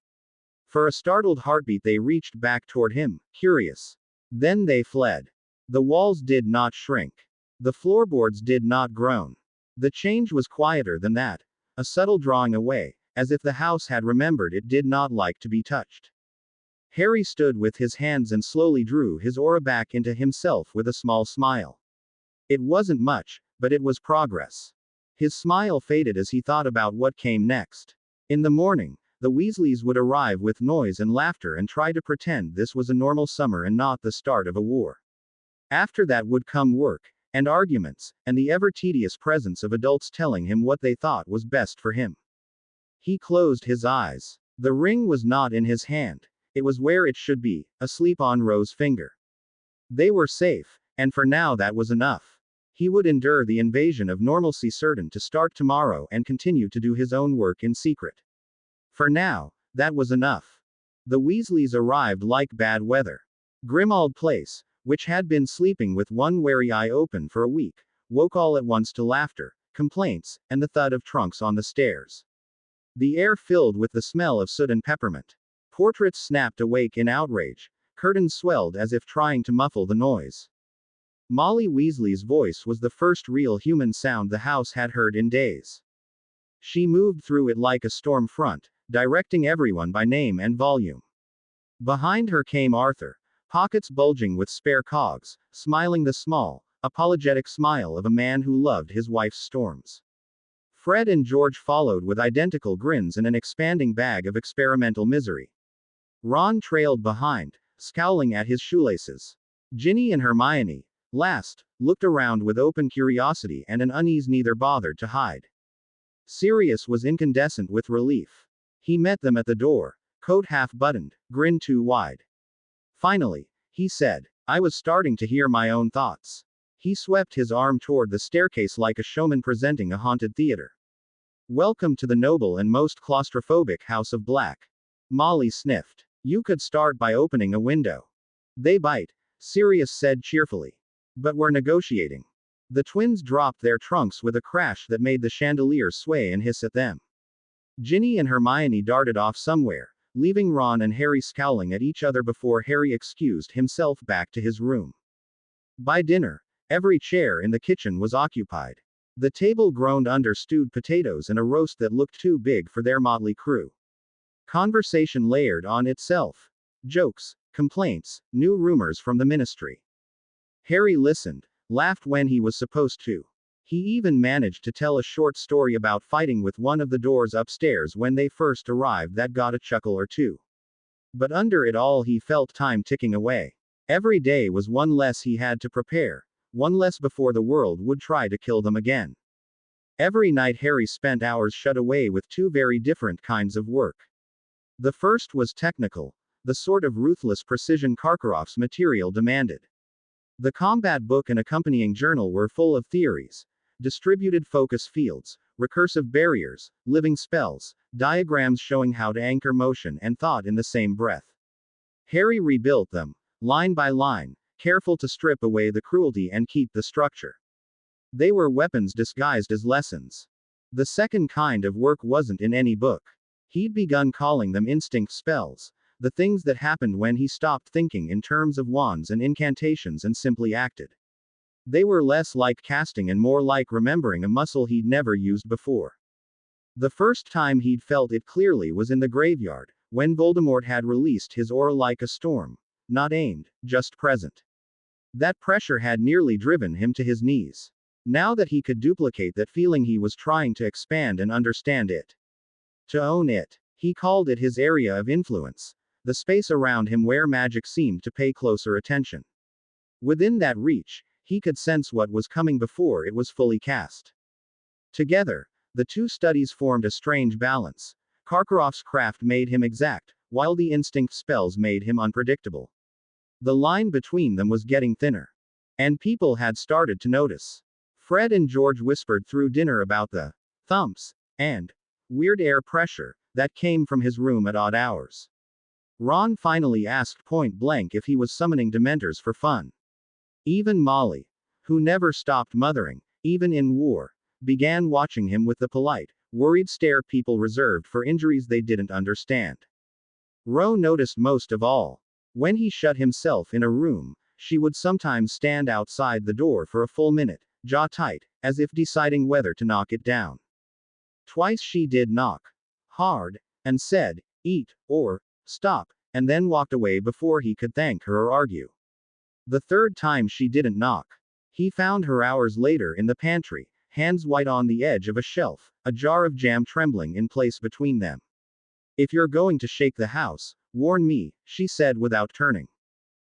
For a startled heartbeat they reached back toward him, curious. Then they fled. The walls did not shrink. The floorboards did not groan. The change was quieter than that, a subtle drawing away, as if the house had remembered it did not like to be touched. Harry stood with his hands and slowly drew his aura back into himself with a small smile. It wasn't much, but it was progress. His smile faded as he thought about what came next. In the morning, the Weasleys would arrive with noise and laughter and try to pretend this was a normal summer and not the start of a war. After that would come work, and arguments, and the ever-tedious presence of adults telling him what they thought was best for him. He closed his eyes. The ring was not in his hand. It was where it should be, asleep on Ro's finger. They were safe, and for now that was enough. He would endure the invasion of normalcy certain to start tomorrow and continue to do his own work in secret. For now, that was enough. The Weasleys arrived like bad weather. Grimmauld Place, which had been sleeping with one wary eye open for a week, woke all at once to laughter, complaints, and the thud of trunks on the stairs. The air filled with the smell of soot and peppermint. Portraits snapped awake in outrage. Curtains swelled as if trying to muffle the noise. Molly Weasley's voice was the first real human sound the house had heard in days. She moved through it like a storm front, directing everyone by name and volume. Behind her came Arthur, pockets bulging with spare cogs, smiling the small, apologetic smile of a man who loved his wife's storms. Fred and George followed with identical grins and an expanding bag of experimental misery. Ron trailed behind, scowling at his shoelaces. Ginny and Hermione, last, looked around with open curiosity and an unease neither bothered to hide. Sirius was incandescent with relief. He met them at the door, coat half buttoned, grin too wide. Finally, he said, I was starting to hear my own thoughts. He swept his arm toward the staircase like a showman presenting a haunted theater. Welcome to the noble and most claustrophobic House of Black. Molly sniffed. You could start by opening a window. They bite, Sirius said cheerfully. But we're negotiating. The twins dropped their trunks with a crash that made the chandelier sway and hiss at them. Ginny and Hermione darted off somewhere, leaving Ron and Harry scowling at each other before Harry excused himself back to his room. By dinner, every chair in the kitchen was occupied. The table groaned under stewed potatoes and a roast that looked too big for their motley crew. Conversation layered on itself. Jokes, complaints, new rumors from the ministry. Harry listened, laughed when he was supposed to. He even managed to tell a short story about fighting with one of the doors upstairs when they first arrived that got a chuckle or two. But under it all he felt time ticking away. Every day was one less he had to prepare, one less before the world would try to kill them again. Every night Harry spent hours shut away with two very different kinds of work. The first was technical, the sort of ruthless precision Karkaroff's material demanded. The combat book and accompanying journal were full of theories, distributed focus fields, recursive barriers, living spells, diagrams showing how to anchor motion and thought in the same breath. Harry rebuilt them, line by line, careful to strip away the cruelty and keep the structure. They were weapons disguised as lessons. The second kind of work wasn't in any book. He'd begun calling them instinct spells, the things that happened when he stopped thinking in terms of wands and incantations and simply acted. They were less like casting and more like remembering a muscle he'd never used before. The first time he'd felt it clearly was in the graveyard, when Voldemort had released his aura like a storm, not aimed, just present. That pressure had nearly driven him to his knees. Now that he could duplicate that feeling, he was trying to expand and understand it. To own it. He called it his area of influence, the space around him where magic seemed to pay closer attention. Within that reach, he could sense what was coming before it was fully cast. Together, the two studies formed a strange balance. Karkaroff's craft made him exact, while the instinct spells made him unpredictable. The line between them was getting thinner. And people had started to notice. Fred and George whispered through dinner about the thumps and weird air pressure that came from his room at odd hours. Ron finally asked point blank if he was summoning Dementors for fun. Even Molly, who never stopped mothering, even in war, began watching him with the polite, worried stare people reserved for injuries they didn't understand. Ro noticed most of all. When he shut himself in a room, she would sometimes stand outside the door for a full minute, jaw tight, as if deciding whether to knock it down. Twice she did knock hard, and said, eat, or stop, and then walked away before he could thank her or argue. The third time she didn't knock. He found her hours later in the pantry, hands white on the edge of a shelf, a jar of jam trembling in place between them. If you're going to shake the house, warn me, she said without turning.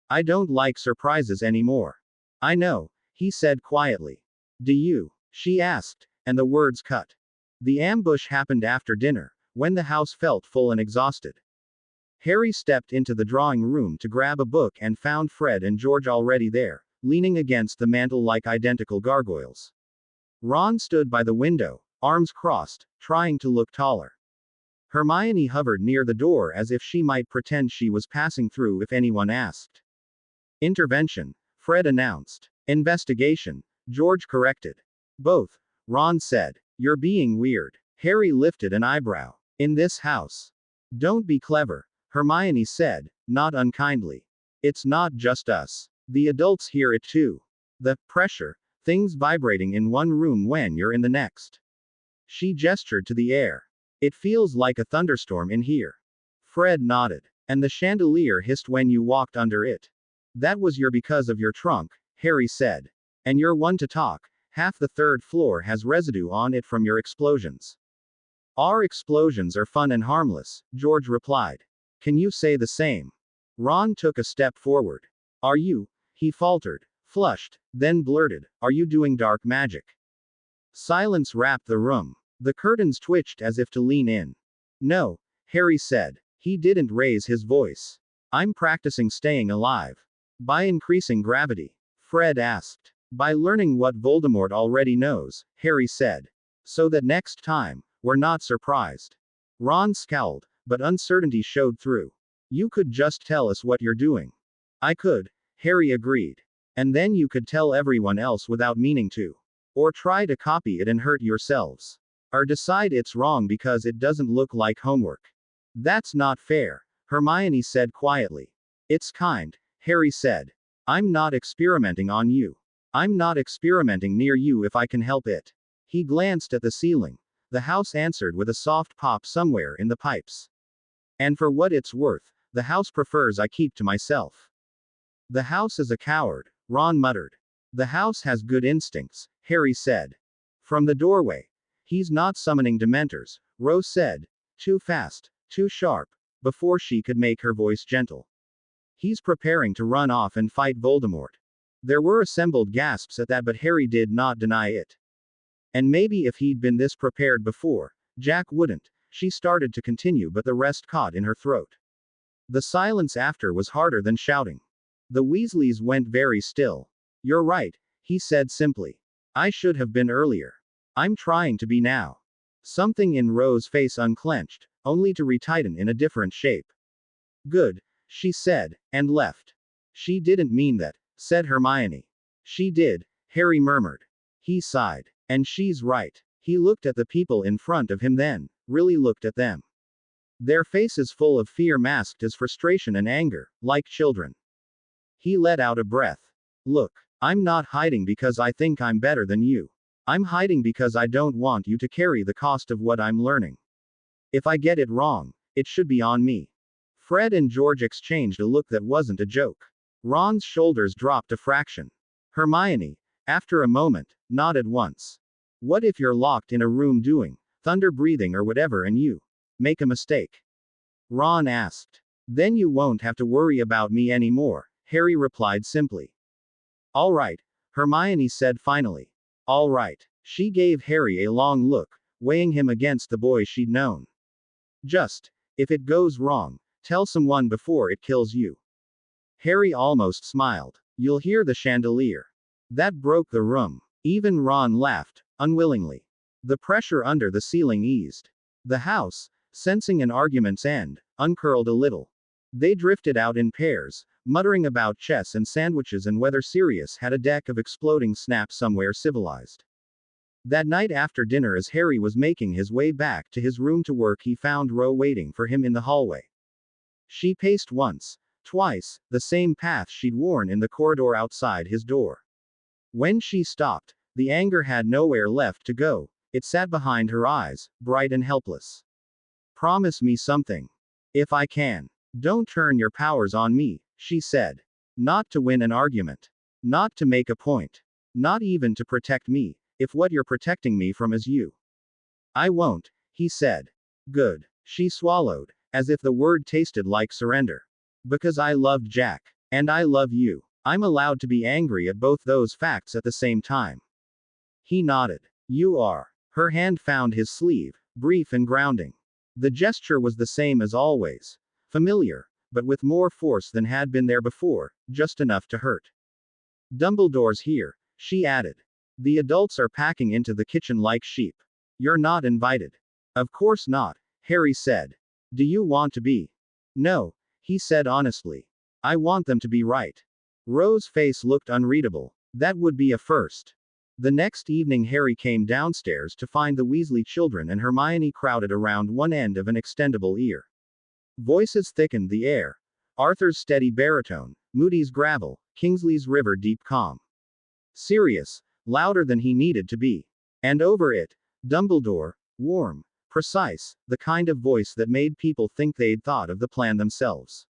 I don't like surprises anymore. I know, he said quietly. Do you? She asked, and the words cut. The ambush happened after dinner, when the house felt full and exhausted. Harry stepped into the drawing room to grab a book and found Fred and George already there, leaning against the mantel like identical gargoyles. Ron stood by the window, arms crossed, trying to look taller. Hermione hovered near the door as if she might pretend she was passing through if anyone asked. Intervention, Fred announced. Investigation, George corrected. Both, Ron said. You're being weird. Harry lifted an eyebrow. In this house. Don't be clever, Hermione said, not unkindly. It's not just us. The adults hear it too. The pressure, things vibrating in one room when you're in the next. She gestured to the air. It feels like a thunderstorm in here. Fred nodded. And the chandelier hissed when you walked under it. That was because of your trunk, Harry said. And you're one to talk. Half the third floor has residue on it from your explosions. Our explosions are fun and harmless, George replied. Can you say the same? Ron took a step forward. Are you? He faltered, flushed, then blurted, are you doing dark magic? Silence wrapped the room. The curtains twitched as if to lean in. No, Harry said. He didn't raise his voice. I'm practicing staying alive. By increasing gravity? Fred asked. By learning what Voldemort already knows, Harry said. So that next time, we're not surprised. Ron scowled, but uncertainty showed through. You could just tell us what you're doing. I could, Harry agreed. And then you could tell everyone else without meaning to. Or try to copy it and hurt yourselves. Or decide it's wrong because it doesn't look like homework. That's not fair, Hermione said quietly. It's kind, Harry said. I'm not experimenting on you. I'm not experimenting near you if I can help it. He glanced at the ceiling. The house answered with a soft pop somewhere in the pipes. And for what it's worth, the house prefers I keep to myself. The house is a coward, Ron muttered. The house has good instincts, Harry said. From the doorway. He's not summoning Dementors, Rose said. Too fast, too sharp, before she could make her voice gentle. He's preparing to run off and fight Voldemort. There were assembled gasps at that, but Harry did not deny it. And maybe if he'd been this prepared before, Jack wouldn't. She started to continue, but the rest caught in her throat. The silence after was harder than shouting. The Weasleys went very still. You're right, he said simply. I should have been earlier. I'm trying to be now. Something in Rose's face unclenched, only to retighten in a different shape. Good, she said, and left. She didn't mean that, said Hermione. She did, Harry murmured. He sighed. And she's right. He looked at the people in front of him, then really looked at them. Their faces full of fear masked as frustration and anger, like children. He let out a breath. Look, I'm not hiding because I think I'm better than you. I'm hiding because I don't want you to carry the cost of what I'm learning. If I get it wrong, it should be on me. Fred and George exchanged a look that wasn't a joke. Ron's shoulders dropped a fraction. Hermione, after a moment, nodded once. What if you're locked in a room doing thunder breathing or whatever and you make a mistake? Ron asked. Then you won't have to worry about me anymore, Harry replied simply. All right, Hermione said finally. All right. She gave Harry a long look, weighing him against the boy she'd known. Just, if it goes wrong, tell someone before it kills you. Harry almost smiled. You'll hear the chandelier. That broke the room. Even Ron laughed, unwillingly. The pressure under the ceiling eased. The house, sensing an argument's end, uncurled a little. They drifted out in pairs, muttering about chess and sandwiches and whether Sirius had a deck of exploding snaps somewhere civilized. That night after dinner, as Harry was making his way back to his room to work, he found Rose waiting for him in the hallway. She paced once, twice, the same path she'd worn in the corridor outside his door. When she stopped, the anger had nowhere left to go. It sat behind her eyes, bright and helpless. Promise me something. If I can. Don't turn your powers on me, she said. Not to win an argument. Not to make a point. Not even to protect me, if what you're protecting me from is you. I won't, he said. Good. She swallowed, as if the word tasted like surrender. Because I loved Jack. And I love you. I'm allowed to be angry at both those facts at the same time. He nodded. You are. Her hand found his sleeve, brief and grounding. The gesture was the same as always. Familiar, but with more force than had been there before, just enough to hurt. Dumbledore's here, she added. The adults are packing into the kitchen like sheep. You're not invited. Of course not, Harry said. Do you want to be? No, he said honestly. I want them to be right. Rose's face looked unreadable. That would be a first. The next evening Harry came downstairs to find the Weasley children and Hermione crowded around one end of an extendable ear. Voices thickened the air. Arthur's steady baritone, Moody's gravel, Kingsley's river deep calm. Serious, louder than he needed to be. And over it, Dumbledore, warm, precise, the kind of voice that made people think they'd thought of the plan themselves.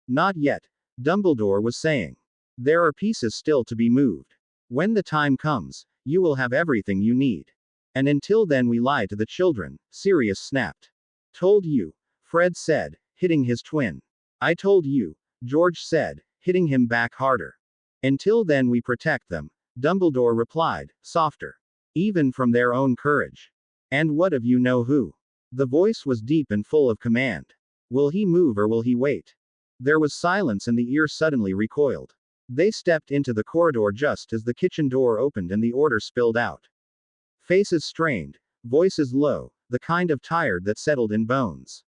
Not yet, Dumbledore was saying. There are pieces still to be moved. When the time comes, you will have everything you need. And until then we lie to the children, Sirius snapped. Told you, Fred said, hitting his twin. I told you, George said, hitting him back harder. Until then we protect them, Dumbledore replied, softer. Even from their own courage. And what of you know who? The voice was deep and full of command. Will he move or will he wait? There was silence and the ear suddenly recoiled. They stepped into the corridor just as the kitchen door opened and the order spilled out. Faces strained, voices low, the kind of tired that settled in bones.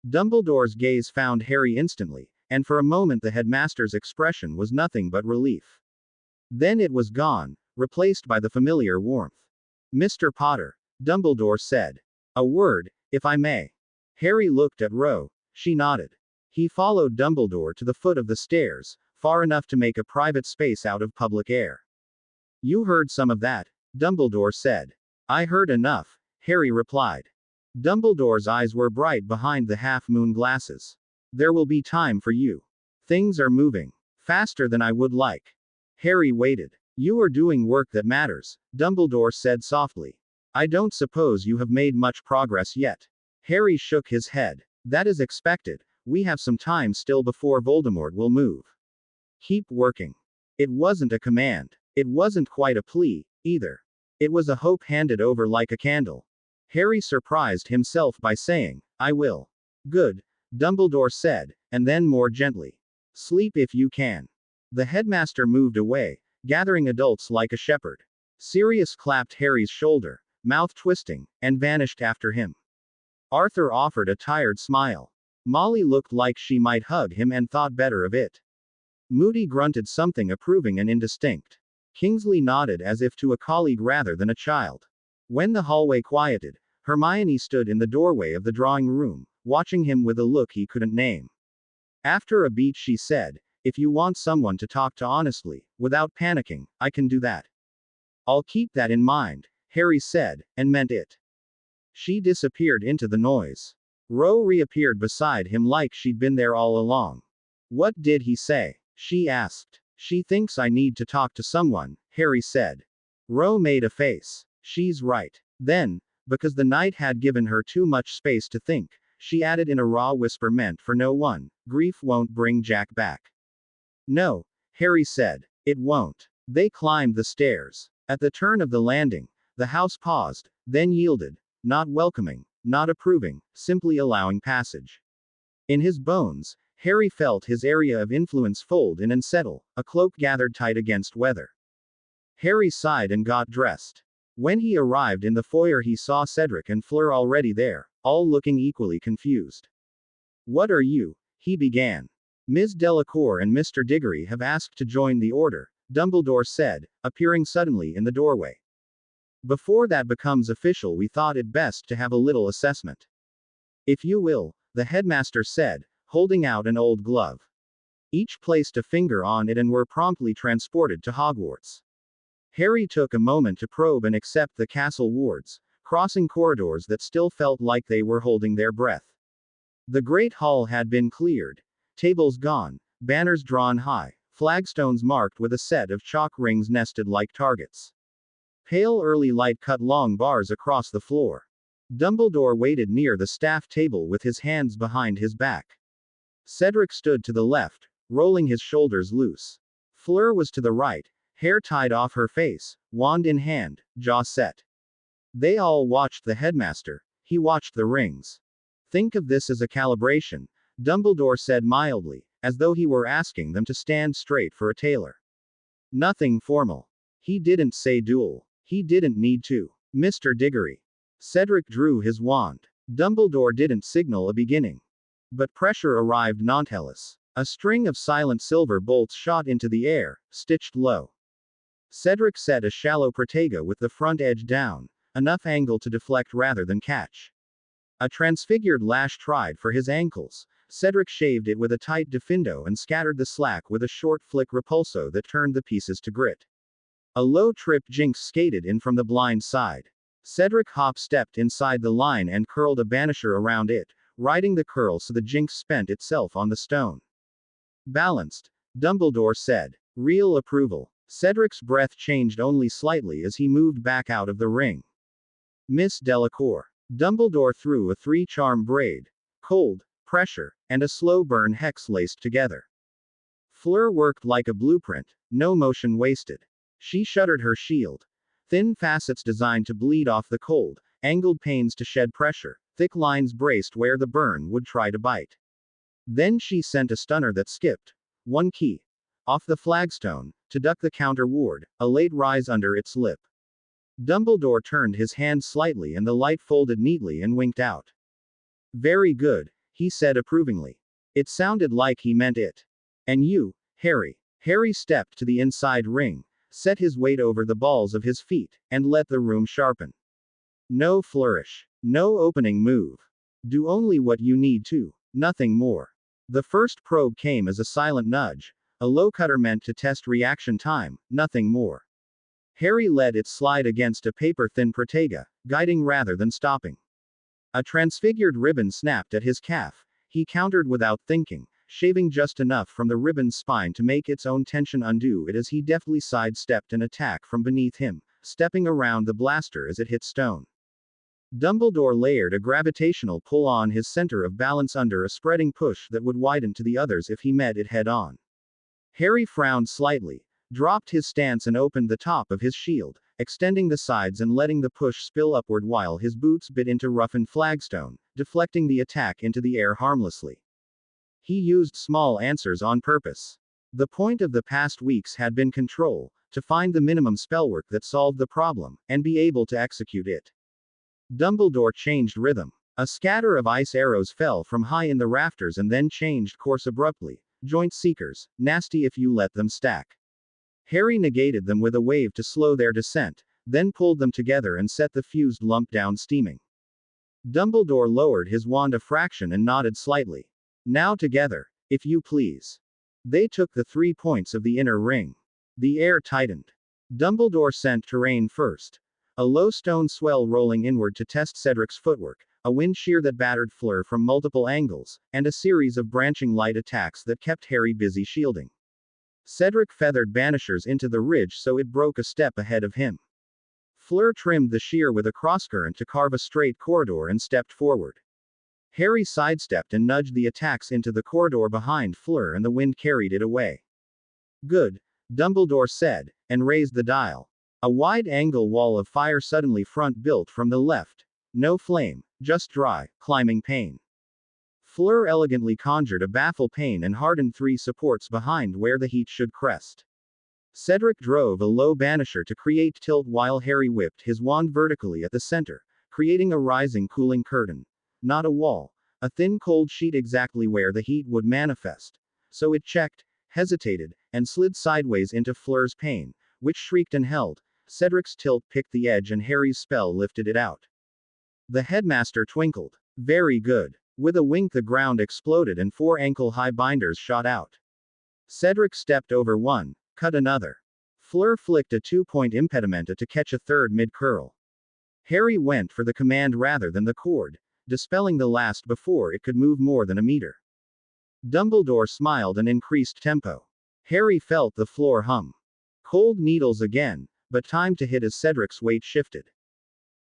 Dumbledore's gaze found Harry instantly, and for a moment the headmaster's expression was nothing but relief. Then it was gone, replaced by the familiar warmth. Mr. Potter, Dumbledore said. A word, if I may. Harry looked at Ro. She nodded. He followed Dumbledore to the foot of the stairs, far enough to make a private space out of public air. You heard some of that, Dumbledore said. I heard enough, Harry replied. Dumbledore's eyes were bright behind the half-moon glasses. There will be time for you. Things are moving. Faster than I would like. Harry waited. You are doing work that matters, Dumbledore said softly. I don't suppose you have made much progress yet. Harry shook his head. That is expected. We have some time still before Voldemort will move. Keep working. It wasn't a command. It wasn't quite a plea, either. It was a hope handed over like a candle. Harry surprised himself by saying, I will. Good, Dumbledore said, and then more gently. Sleep if you can. The headmaster moved away, gathering adults like a shepherd. Sirius clapped Harry's shoulder, mouth twisting, and vanished after him. Arthur offered a tired smile. Molly looked like she might hug him and thought better of it. Moody grunted something approving and indistinct. Kingsley nodded as if to a colleague rather than a child. When the hallway quieted, Hermione stood in the doorway of the drawing room, watching him with a look he couldn't name. After a beat she said, if you want someone to talk to honestly, without panicking, I can do that. I'll keep that in mind, Harry said, and meant it. She disappeared into the noise. Ro reappeared beside him like she'd been there all along. What did he say? She asked. She thinks I need to talk to someone, Harry said. Ro made a face. She's right. Then, because the night had given her too much space to think, she added in a raw whisper meant for no one, grief won't bring Jack back. No, Harry said. It won't. They climbed the stairs. At the turn of the landing, the house paused, then yielded, not welcoming, not approving, simply allowing passage. In his bones, Harry felt his area of influence fold in and settle, a cloak gathered tight against weather. Harry sighed and got dressed. When he arrived in the foyer he saw Cedric and Fleur already there, all looking equally confused. What are you? He began. Ms. Delacour and Mr. Diggory have asked to join the order, Dumbledore said, appearing suddenly in the doorway. Before that becomes official we thought it best to have a little assessment. If you will, the headmaster said, holding out an old glove. Each placed a finger on it and were promptly transported to Hogwarts. Harry took a moment to probe and accept the castle wards, crossing corridors that still felt like they were holding their breath. The great hall had been cleared, tables gone, banners drawn high, flagstones marked with a set of chalk rings nested like targets. Pale early light cut long bars across the floor. Dumbledore waited near the staff table with his hands behind his back. Cedric stood to the left, rolling his shoulders loose. Fleur was to the right, hair tied off her face, wand in hand, jaw set. They all watched the headmaster. He watched the rings. Think of this as a calibration, Dumbledore said mildly, as though he were asking them to stand straight for a tailor. Nothing formal. He didn't say duel. He didn't need to. Mr. Diggory. Cedric drew his wand. Dumbledore didn't signal a beginning. But pressure arrived nonetheless. A string of silent silver bolts shot into the air, stitched low. Cedric set a shallow protega with the front edge down, enough angle to deflect rather than catch. A transfigured lash tried for his ankles. Cedric shaved it with a tight diffindo and scattered the slack with a short flick repulso that turned the pieces to grit. A low trip Jinx skated in from the blind side. Cedric hop-stepped inside the line and curled a banisher around it, riding the curl so the Jinx spent itself on the stone. Balanced, Dumbledore said. Real approval. Cedric's breath changed only slightly as he moved back out of the ring. Miss Delacour. Dumbledore threw a 3-charm braid. Cold, pressure, and a slow burn hex laced together. Fleur worked like a blueprint, no motion wasted. She shuddered her shield. Thin facets designed to bleed off the cold, angled panes to shed pressure, thick lines braced where the burn would try to bite. Then she sent a stunner that skipped one key off the flagstone to duck the counter ward, a late rise under its lip. Dumbledore turned his hand slightly and the light folded neatly and winked out. Very good, he said approvingly. It sounded like he meant it. And you, Harry. Harry stepped to the inside ring, set his weight over the balls of his feet, and let the room sharpen. No flourish. No opening move. Do only what you need to. Nothing more. The first probe came as a silent nudge, a low cutter meant to test reaction time, nothing more. Harry let it slide against a paper-thin Protega, guiding rather than stopping. A transfigured ribbon snapped at his calf. He countered without thinking, shaving just enough from the ribbon's spine to make its own tension undo it as he deftly sidestepped an attack from beneath him, stepping around the blaster as it hit stone. Dumbledore layered a gravitational pull on his center of balance under a spreading push that would widen to the others if he met it head-on. Harry frowned slightly, dropped his stance and opened the top of his shield, extending the sides and letting the push spill upward while his boots bit into roughened flagstone, deflecting the attack into the air harmlessly. He used small answers on purpose. The point of the past weeks had been control, to find the minimum spellwork that solved the problem, and be able to execute it. Dumbledore changed rhythm. A scatter of ice arrows fell from high in the rafters and then changed course abruptly. Joint seekers, nasty if you let them stack. Harry negated them with a wave to slow their descent, then pulled them together and set the fused lump down steaming. Dumbledore lowered his wand a fraction and nodded slightly. Now together, if you please. They took the 3 points of the inner ring. The air tightened. Dumbledore sent terrain first. A low stone swell rolling inward to test Cedric's footwork, a wind shear that battered Fleur from multiple angles, and a series of branching light attacks that kept Harry busy shielding. Cedric feathered banishers into the ridge so it broke a step ahead of him. Fleur trimmed the shear with a crosscurrent to carve a straight corridor and stepped forward. Harry sidestepped and nudged the attacks into the corridor behind Fleur and the wind carried it away. Good, Dumbledore said, and raised the dial. A wide-angle wall of fire suddenly front-built from the left. No flame, just dry, climbing pain. Fleur elegantly conjured a baffle pane and hardened 3 supports behind where the heat should crest. Cedric drove a low banisher to create tilt while Harry whipped his wand vertically at the center, creating a rising cooling curtain. Not a wall. A thin cold sheet exactly where the heat would manifest. So it checked, hesitated, and slid sideways into Fleur's pane, which shrieked and held. Cedric's tilt picked the edge and Harry's spell lifted it out. The headmaster twinkled. Very good. With a wink the ground exploded and 4 ankle-high binders shot out. Cedric stepped over one, cut another. Fleur flicked a 2-point impedimenta to catch a third mid-curl. Harry went for the command rather than the cord, dispelling the last before it could move more than a meter. Dumbledore smiled and increased tempo. Harry felt the floor hum. Cold needles again, but time to hit as Cedric's weight shifted.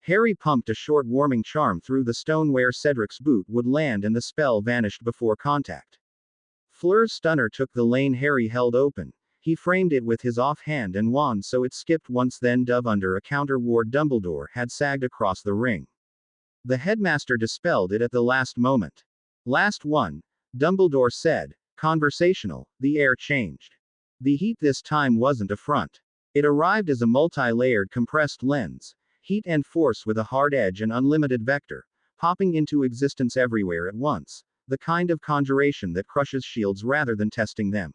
Harry pumped a short warming charm through the stone where Cedric's boot would land and the spell vanished before contact. Fleur's stunner took the lane Harry held open. He framed it with his offhand and wand so it skipped once then dove under a counter ward Dumbledore had sagged across the ring. The headmaster dispelled it at the last moment. Last one, Dumbledore said, conversational. The air changed. The heat this time wasn't a front. It arrived as a multi-layered compressed lens, heat and force with a hard edge and unlimited vector, popping into existence everywhere at once, the kind of conjuration that crushes shields rather than testing them.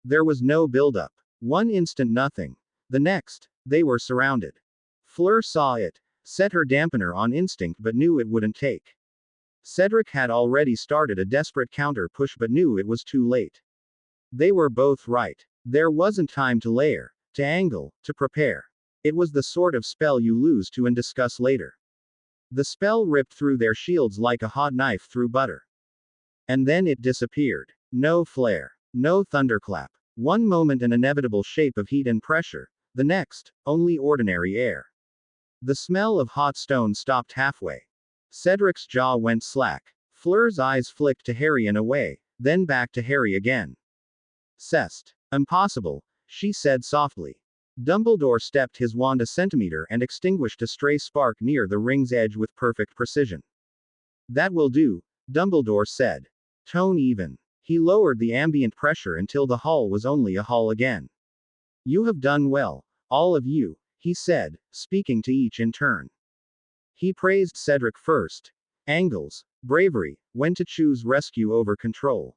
There was no build-up. One instant nothing. The next, they were surrounded. Fleur saw it, set her dampener on instinct but knew it wouldn't take. Cedric had already started a desperate counter push but knew it was too late. They were both right. There wasn't time to layer, to angle, to prepare. It was the sort of spell you lose to and discuss later. The spell ripped through their shields like a hot knife through butter. And then it disappeared. No flare. No thunderclap. One moment an inevitable shape of heat and pressure, the next, only ordinary air. The smell of hot stone stopped halfway. Cedric's jaw went slack. Fleur's eyes flicked to Harry and away, then back to Harry again. Cest. Impossible, she said softly. Dumbledore stepped his wand a centimeter and extinguished a stray spark near the ring's edge with perfect precision. That will do, Dumbledore said. Tone even. He lowered the ambient pressure until the hull was only a hull again. You have done well, all of you, he said, speaking to each in turn. He praised Cedric first. Angles, bravery, when to choose rescue over control.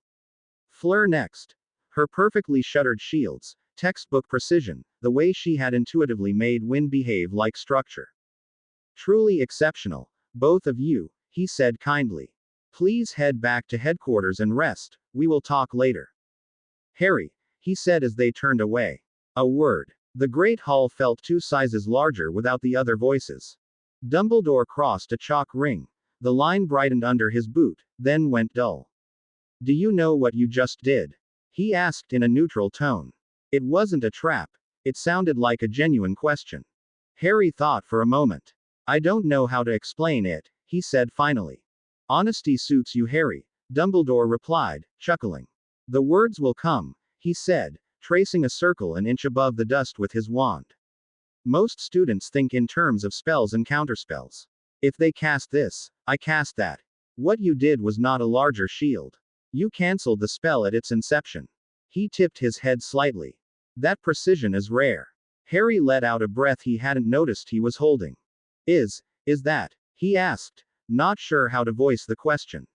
Fleur next. Her perfectly shuttered shields, textbook precision, the way she had intuitively made wind behave like structure. Truly exceptional, both of you, he said kindly. Please head back to headquarters and rest, we will talk later. Harry, he said as they turned away. A word. The great hall felt 2 sizes larger without the other voices. Dumbledore crossed a chalk ring. The line brightened under his boot, then went dull. Do you know what you just did? He asked in a neutral tone. It wasn't a trap. It sounded like a genuine question. Harry thought for a moment. I don't know how to explain it, he said finally. Honesty suits you, Harry, Dumbledore replied, chuckling. The words will come, he said, tracing a circle an inch above the dust with his wand. Most students think in terms of spells and counterspells. If they cast this, I cast that. What you did was not a larger shield. You cancelled the spell at its inception. He tipped his head slightly. That precision is rare. Harry let out a breath he hadn't noticed he was holding. Is that? He asked, not sure how to voice the question.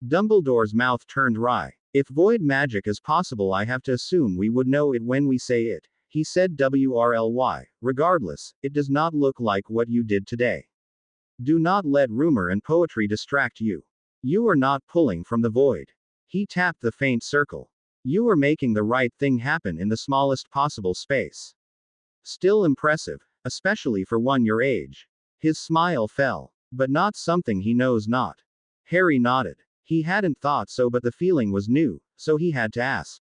Dumbledore's mouth turned wry. If void magic is possible, I have to assume we would know it when we say it, he said WRLY. Regardless, it does not look like what you did today. Do not let rumor and poetry distract you. You are not pulling from the void. He tapped the faint circle. You are making the right thing happen in the smallest possible space. Still impressive, especially for one your age. His smile fell. But not something he knows not. Harry nodded. He hadn't thought so, but the feeling was new, so he had to ask.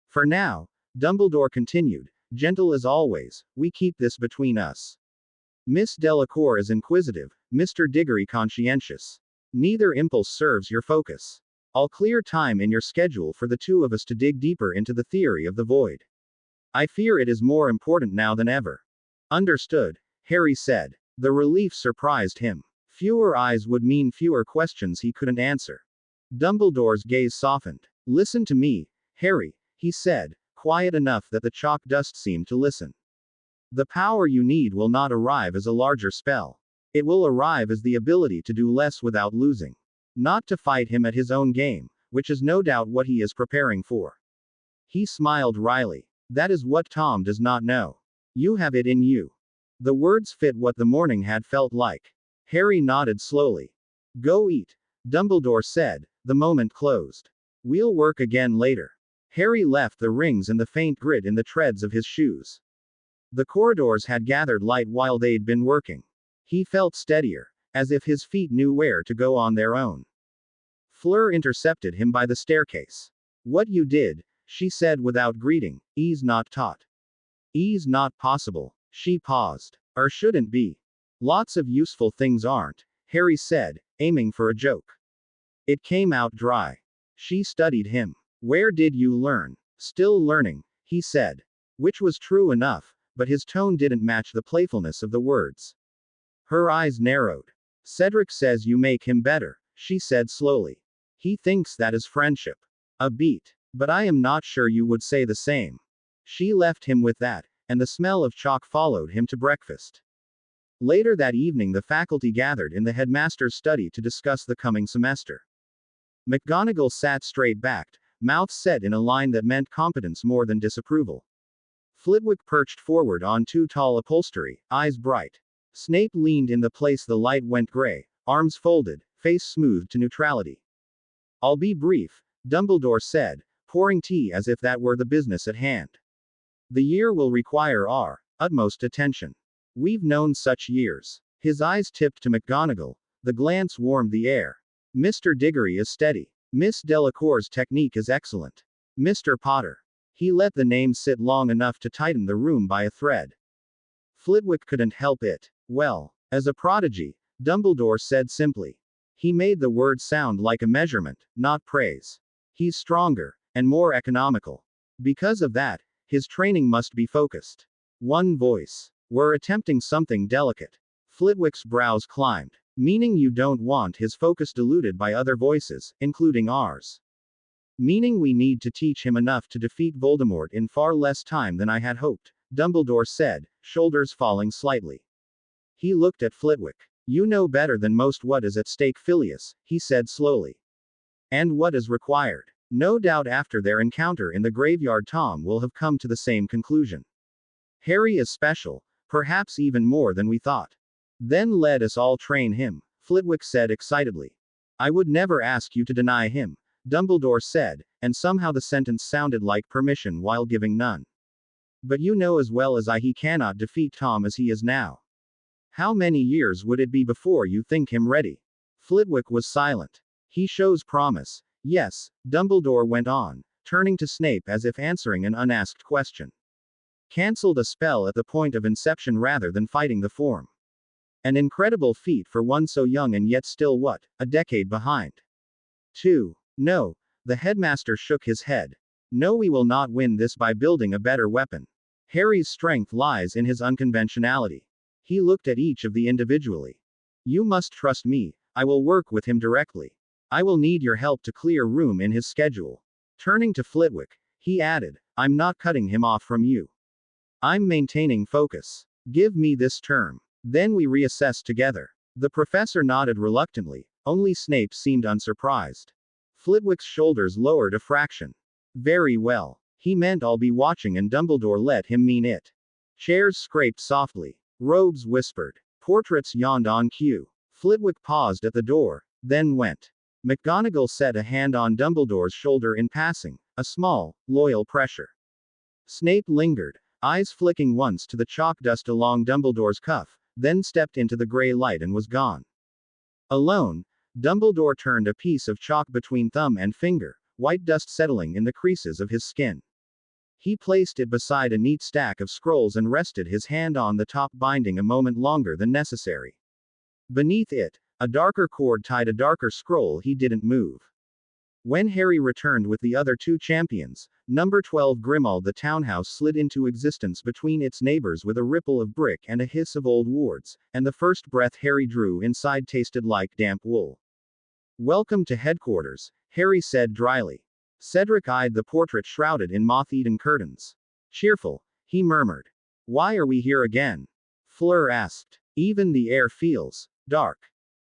For now, Dumbledore continued, gentle as always, we keep this between us. Miss Delacour is inquisitive, Mr. Diggory conscientious. Neither impulse serves your focus. I'll clear time in your schedule for the 2 of us to dig deeper into the theory of the void. I fear it is more important now than ever. Understood, Harry said. The relief surprised him. Fewer eyes would mean fewer questions he couldn't answer. Dumbledore's gaze softened. Listen to me, Harry, he said, quiet enough that the chalk dust seemed to listen. The power you need will not arrive as a larger spell. It will arrive as the ability to do less without losing. Not to fight him at his own game, which is no doubt what he is preparing for. He smiled wryly. That is what Tom does not know. You have it in you. The words fit what the morning had felt like. Harry nodded slowly. Go eat, Dumbledore said, the moment closed. We'll work again later. Harry left the rings and the faint grit in the treads of his shoes. The corridors had gathered light while they'd been working. He felt steadier, as if his feet knew where to go on their own. Fleur intercepted him by the staircase. What you did, she said without greeting, is not taught. Is not possible. She paused. Or shouldn't be. Lots of useful things aren't, Harry said, aiming for a joke. It came out dry. She studied him. Where did you learn? Still learning, he said. Which was true enough, but his tone didn't match the playfulness of the words. Her eyes narrowed. Cedric says you make him better, she said slowly. He thinks that is friendship. A beat. But I am not sure you would say the same. She left him with that, and the smell of chalk followed him to breakfast. Later that evening the faculty gathered in the headmaster's study to discuss the coming semester. McGonagall sat straight-backed, mouth set in a line that meant competence more than disapproval. Flitwick perched forward on 2 tall upholstery, eyes bright. Snape leaned in the place the light went gray, arms folded, face smoothed to neutrality. I'll be brief, Dumbledore said, pouring tea as if that were the business at hand. The year will require our utmost attention. We've known such years. His eyes tipped to McGonagall. The glance warmed the air. Mr. Diggory is steady. Miss Delacour's technique is excellent. Mr. Potter. He let the name sit long enough to tighten the room by a thread. Flitwick couldn't help it. Well, as a prodigy, Dumbledore said simply. He made the word sound like a measurement, not praise. He's stronger, and more economical. Because of that, his training must be focused. One voice. We're attempting something delicate. Flitwick's brows climbed. Meaning you don't want his focus diluted by other voices, including ours. Meaning we need to teach him enough to defeat Voldemort in far less time than I had hoped, Dumbledore said, shoulders falling slightly. He looked at Flitwick. You know better than most what is at stake, Phileas, he said slowly. And what is required. No doubt after their encounter in the graveyard Tom will have come to the same conclusion. Harry is special, perhaps even more than we thought. Then let us all train him, Flitwick said excitedly. I would never ask you to deny him, Dumbledore said, and somehow the sentence sounded like permission while giving none. But you know as well as I he cannot defeat Tom as he is now. How many years would it be before you think him ready? Flitwick was silent. He shows promise. Yes, Dumbledore went on, turning to Snape as if answering an unasked question. Cancelled a spell at the point of inception rather than fighting the form. An incredible feat for one so young and yet still what, a decade behind. 2. No. The headmaster shook his head. No, we will not win this by building a better weapon. Harry's strength lies in his unconventionality. He looked at each of them individually. You must trust me, I will work with him directly. I will need your help to clear room in his schedule. Turning to Flitwick, he added, I'm not cutting him off from you. I'm maintaining focus. Give me this term. Then we reassess together. The professor nodded reluctantly, only Snape seemed unsurprised. Flitwick's shoulders lowered a fraction. Very well. He meant I'll be watching, and Dumbledore let him mean it. Chairs scraped softly. Robes whispered. Portraits yawned on cue. Flitwick paused at the door, then went. McGonagall set a hand on Dumbledore's shoulder in passing, a small, loyal pressure. Snape lingered, eyes flicking once to the chalk dust along Dumbledore's cuff, then stepped into the gray light and was gone. Alone, Dumbledore turned a piece of chalk between thumb and finger, white dust settling in the creases of his skin. He placed it beside a neat stack of scrolls and rested his hand on the top binding a moment longer than necessary. Beneath it, a darker cord tied a darker scroll. He didn't move. When Harry returned with the other two champions, number 12 Grimmauld, the townhouse slid into existence between its neighbors with a ripple of brick and a hiss of old wards, and the first breath Harry drew inside tasted like damp wool. Welcome to headquarters, Harry said dryly. Cedric eyed the portrait shrouded in moth-eaten curtains. Cheerful, he murmured. Why are we here again? Fleur asked. Even the air feels dark.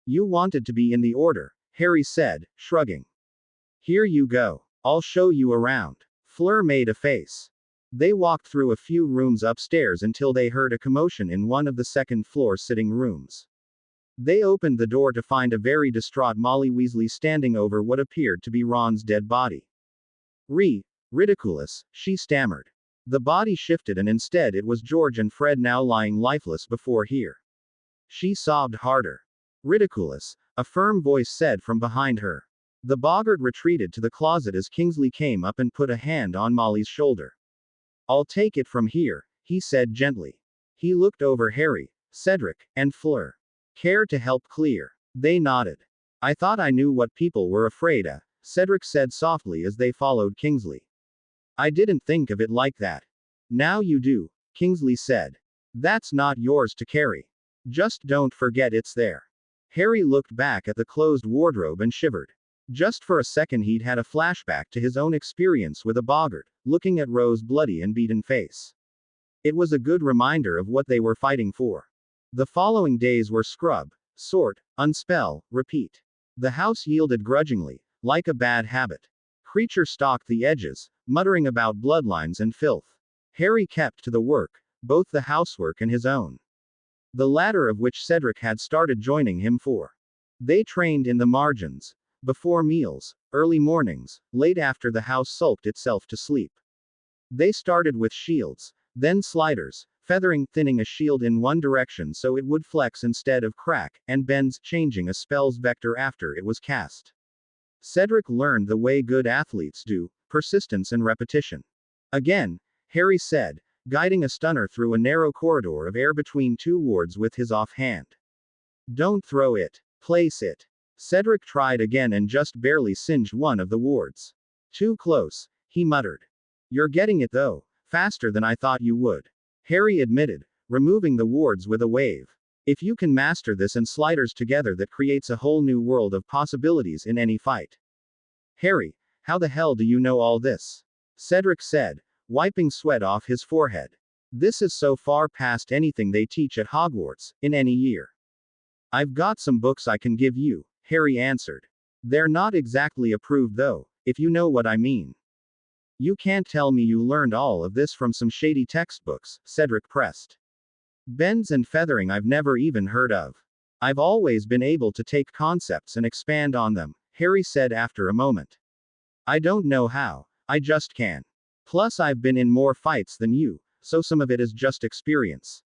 You wanted to be in the order, Harry said, shrugging. Here you go. I'll show you around. Fleur made a face. They walked through a few rooms upstairs until they heard a commotion in one of the second-floor sitting rooms. They opened the door to find a very distraught Molly Weasley standing over what appeared to be Ron's dead body. Ridiculous, she stammered. The body shifted and instead it was George and Fred now lying lifeless before her. She sobbed harder. Ridiculous, a firm voice said from behind her. The boggart retreated to the closet as Kingsley came up and put a hand on Molly's shoulder. I'll take it from here, he said gently. He looked over Harry, Cedric, and Fleur. Care to help clear? They nodded. I thought I knew what people were afraid of, Cedric said softly as they followed Kingsley. I didn't think of it like that. Now you do, Kingsley said. That's not yours to carry. Just don't forget it's there. Harry looked back at the closed wardrobe and shivered. Just for a second he'd had a flashback to his own experience with a boggart, looking at Rose's bloody and beaten face. It was a good reminder of what they were fighting for. The following days were scrub, sort, unspell, repeat. The house yielded grudgingly, like a bad habit. Creature stalked the edges, muttering about bloodlines and filth. Harry kept to the work, both the housework and his own. The latter of which Cedric had started joining him for. They trained in the margins. Before meals, early mornings, late after the house sulked itself to sleep. They started with shields, then sliders, feathering, thinning a shield in one direction so it would flex instead of crack, and bends, changing a spell's vector after it was cast. Cedric learned the way good athletes do, persistence and repetition. Again, Harry said, guiding a stunner through a narrow corridor of air between two wards with his offhand. Don't throw it. Place it. Cedric tried again and just barely singed one of the wards. Too close, he muttered. You're getting it though, faster than I thought you would. Harry admitted, removing the wards with a wave. If you can master this and sliders together, that creates a whole new world of possibilities in any fight. Harry, how the hell do you know all this? Cedric said, wiping sweat off his forehead. This is so far past anything they teach at Hogwarts, in any year. I've got some books I can give you, Harry answered. They're not exactly approved though, if you know what I mean. You can't tell me you learned all of this from some shady textbooks, Cedric pressed. Bends and feathering I've never even heard of. I've always been able to take concepts and expand on them, Harry said after a moment. I don't know how, I just can. Plus I've been in more fights than you, so some of it is just experience.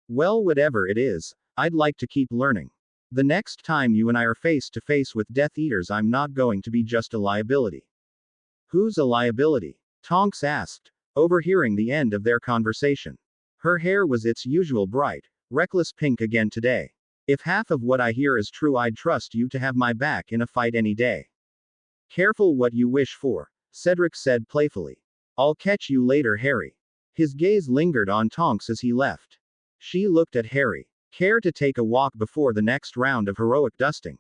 Well, whatever it is, I'd like to keep learning. The next time you and I are face to face with Death Eaters, I'm not going to be just a liability. Who's a liability? Tonks asked, overhearing the end of their conversation. Her hair was its usual bright, reckless pink again today. If half of what I hear is true, I'd trust you to have my back in a fight any day. Careful what you wish for, Cedric said playfully. I'll catch you later, Harry. His gaze lingered on Tonks as he left. She looked at Harry. Care to take a walk before the next round of heroic dusting?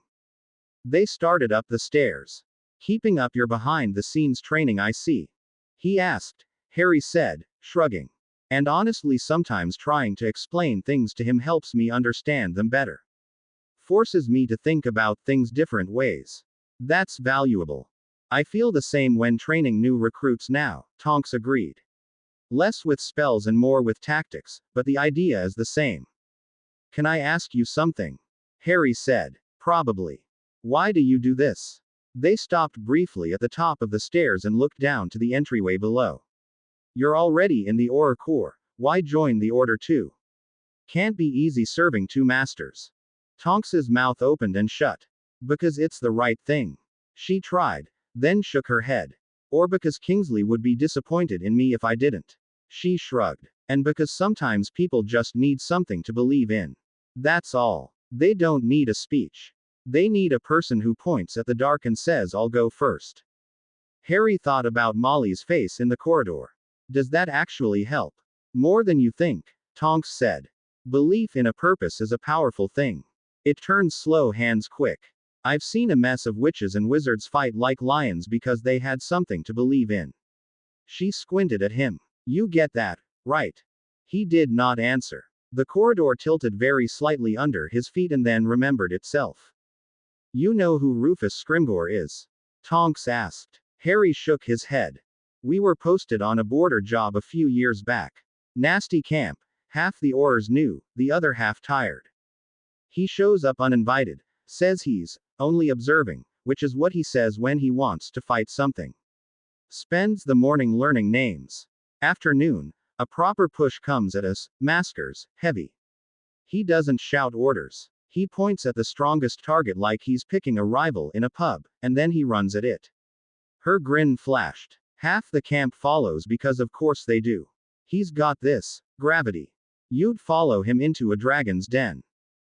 They started up the stairs. Keeping up your behind-the-scenes training, I see. He asked. Harry said, shrugging. And honestly, sometimes trying to explain things to him helps me understand them better. Forces me to think about things different ways. That's valuable. I feel the same when training new recruits now, Tonks agreed. Less with spells and more with tactics, but the idea is the same. Can I ask you something? Harry said. Probably. Why do you do this? They stopped briefly at the top of the stairs and looked down to the entryway below. You're already in the Auror Corps. Why join the Order too? Can't be easy serving two masters. Tonks's mouth opened and shut. Because it's the right thing. She tried, then shook her head. Or because Kingsley would be disappointed in me if I didn't. She shrugged. And because sometimes people just need something to believe in. That's all. They don't need a speech. They need a person who points at the dark and says, I'll go first. Harry thought about Molly's face in the corridor. Does that actually help? More than you think, Tonks said. Belief in a purpose is a powerful thing. It turns slow hands quick. I've seen a mess of witches and wizards fight like lions because they had something to believe in. She squinted at him. You get that, right? He did not answer. The corridor tilted very slightly under his feet and then remembered itself. You know who Rufus Scrimgeour is? Tonks asked. Harry shook his head. We were posted on a border job a few years back. Nasty camp. Half the Aurors knew, the other half tired. He shows up uninvited. Says he's only observing, which is what he says when he wants to fight something. Spends the morning learning names. Afternoon, a proper push comes at us, maskers, heavy. He doesn't shout orders. He points at the strongest target like he's picking a rival in a pub, and then he runs at it. Her grin flashed. Half the camp follows because of course they do. He's got this gravity. You'd follow him into a dragon's den.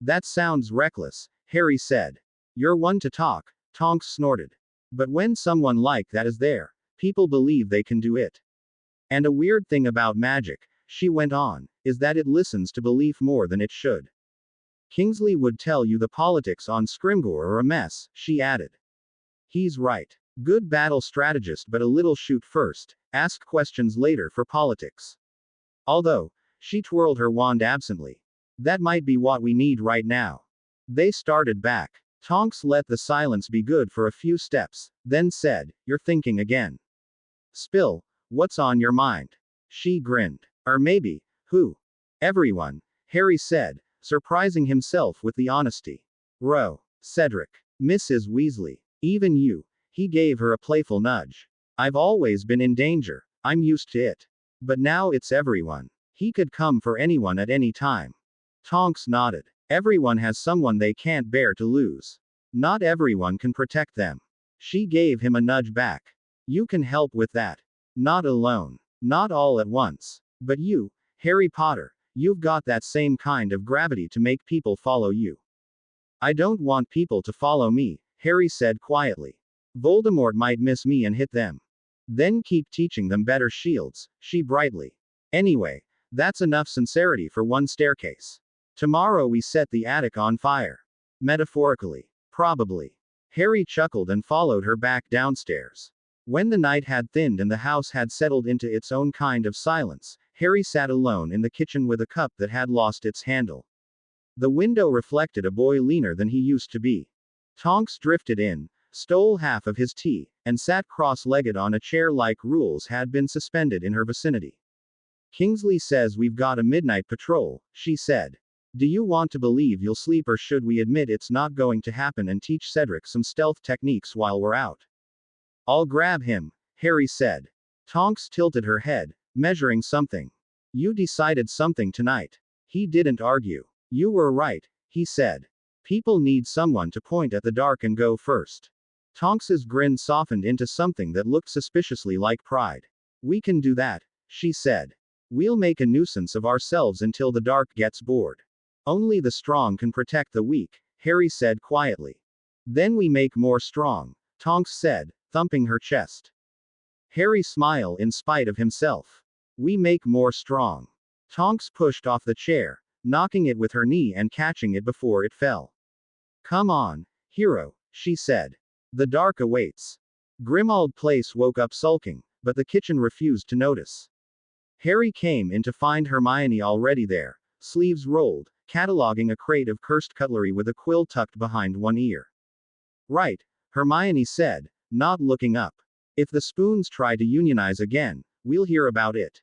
That sounds reckless, Harry said. You're one to talk, Tonks snorted. But when someone like that is there, people believe they can do it. And a weird thing about magic, she went on, is that it listens to belief more than it should. Kingsley would tell you the politics on Scrimgeour are a mess, she added. He's right. Good battle strategist, but a little shoot first, ask questions later for politics. Although, she twirled her wand absently. That might be what we need right now. They started back. Tonks let the silence be good for a few steps, then said, You're thinking again. Spill, what's on your mind? She grinned. Or maybe, who? Everyone, Harry said, surprising himself with the honesty. Cedric. Mrs. Weasley. Even you. He gave her a playful nudge. I've always been in danger. I'm used to it. But now it's everyone. He could come for anyone at any time. Tonks nodded. Everyone has someone they can't bear to lose. Not everyone can protect them. She gave him a nudge back. You can help with that. Not alone. Not all at once. But you, Harry Potter, you've got that same kind of gravity to make people follow you. I don't want people to follow me, Harry said quietly. Voldemort might miss me and hit them. Then keep teaching them better shields, she brightly. Anyway, That's enough sincerity for one staircase. Tomorrow we set the attic on fire. Metaphorically. Probably. Harry chuckled and followed her back downstairs. When the night had thinned and the house had settled into its own kind of silence, Harry sat alone in the kitchen with a cup that had lost its handle. The window reflected a boy leaner than he used to be. Tonks drifted in, stole half of his tea, and sat cross-legged on a chair like rules had been suspended in her vicinity. Kingsley says we've got a midnight patrol, she said. Do you want to believe you'll sleep or should we admit it's not going to happen and teach Cedric some stealth techniques while we're out? I'll grab him, Harry said. Tonks tilted her head, measuring something. You decided something tonight. He didn't argue. You were right, he said. People need someone to point at the dark and go first. Tonks's grin softened into something that looked suspiciously like pride. We can do that, she said. We'll make a nuisance of ourselves until the dark gets bored. Only the strong can protect the weak, Harry said quietly. Then we make more strong, Tonks said, thumping her chest. Harry smiled in spite of himself. We make more strong. Tonks pushed off the chair, knocking it with her knee and catching it before it fell. Come on, hero, she said. The dark awaits. Grimmauld Place woke up sulking, but the kitchen refused to notice. Harry came in to find Hermione already there, sleeves rolled, cataloging a crate of cursed cutlery with a quill tucked behind one ear. Right, Hermione said, not looking up. If the spoons try to unionize again, we'll hear about it.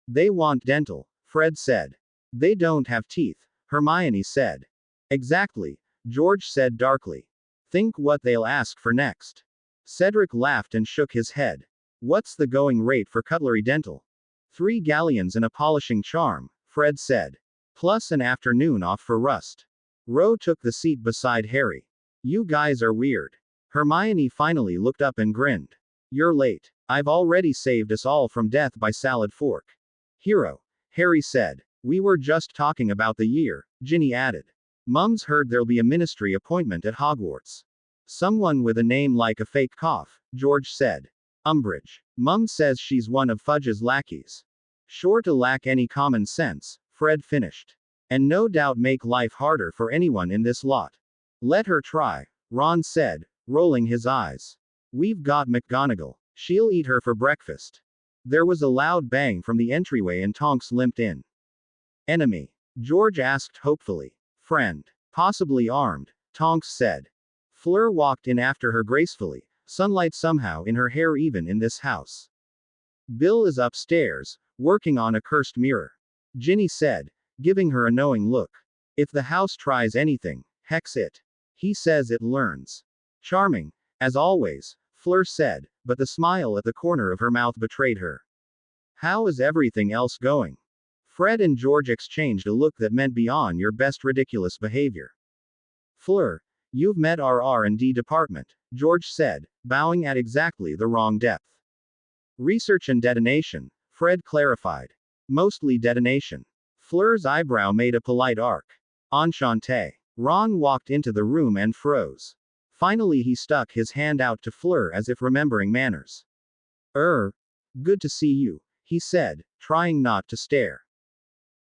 They want dental, Fred said. They don't have teeth, Hermione said. Exactly, George said darkly. Think what they'll ask for next. Cedric laughed and shook his head. What's the going rate for cutlery dental? 3 galleons and a polishing charm, Fred said. Plus an afternoon off for rust. Ro took the seat beside Harry. You guys are weird. Hermione finally looked up and grinned. You're late. I've already saved us all from death by salad fork. Hero, Harry said. We were just talking about the year, Ginny added. Mum's heard there'll be a ministry appointment at Hogwarts. Someone with a name like a fake cough, George said. Umbridge. Mum says she's one of Fudge's lackeys. Sure to lack any common sense, Fred finished. And no doubt make life harder for anyone in this lot. Let her try, Ron said, rolling his eyes. We've got McGonagall. She'll eat her for breakfast. There was a loud bang from the entryway and Tonks limped in. Enemy? George asked hopefully. Friend. Possibly armed, Tonks said. Fleur walked in after her gracefully, sunlight somehow in her hair even in this house. Bill is upstairs, working on a cursed mirror. Ginny said, giving her a knowing look. If the house tries anything, hex it. He says it learns. Charming, as always, Fleur said, but the smile at the corner of her mouth betrayed her. How is everything else going? Fred and George exchanged a look that meant beyond your best ridiculous behavior. Fleur, you've met our R&D department, George said, bowing at exactly the wrong depth. Research and detonation, Fred clarified. Mostly detonation. Fleur's eyebrow made a polite arc. Enchanté. Ron walked into the room and froze. Finally he stuck his hand out to Fleur as if remembering manners. Good to see you, he said, trying not to stare.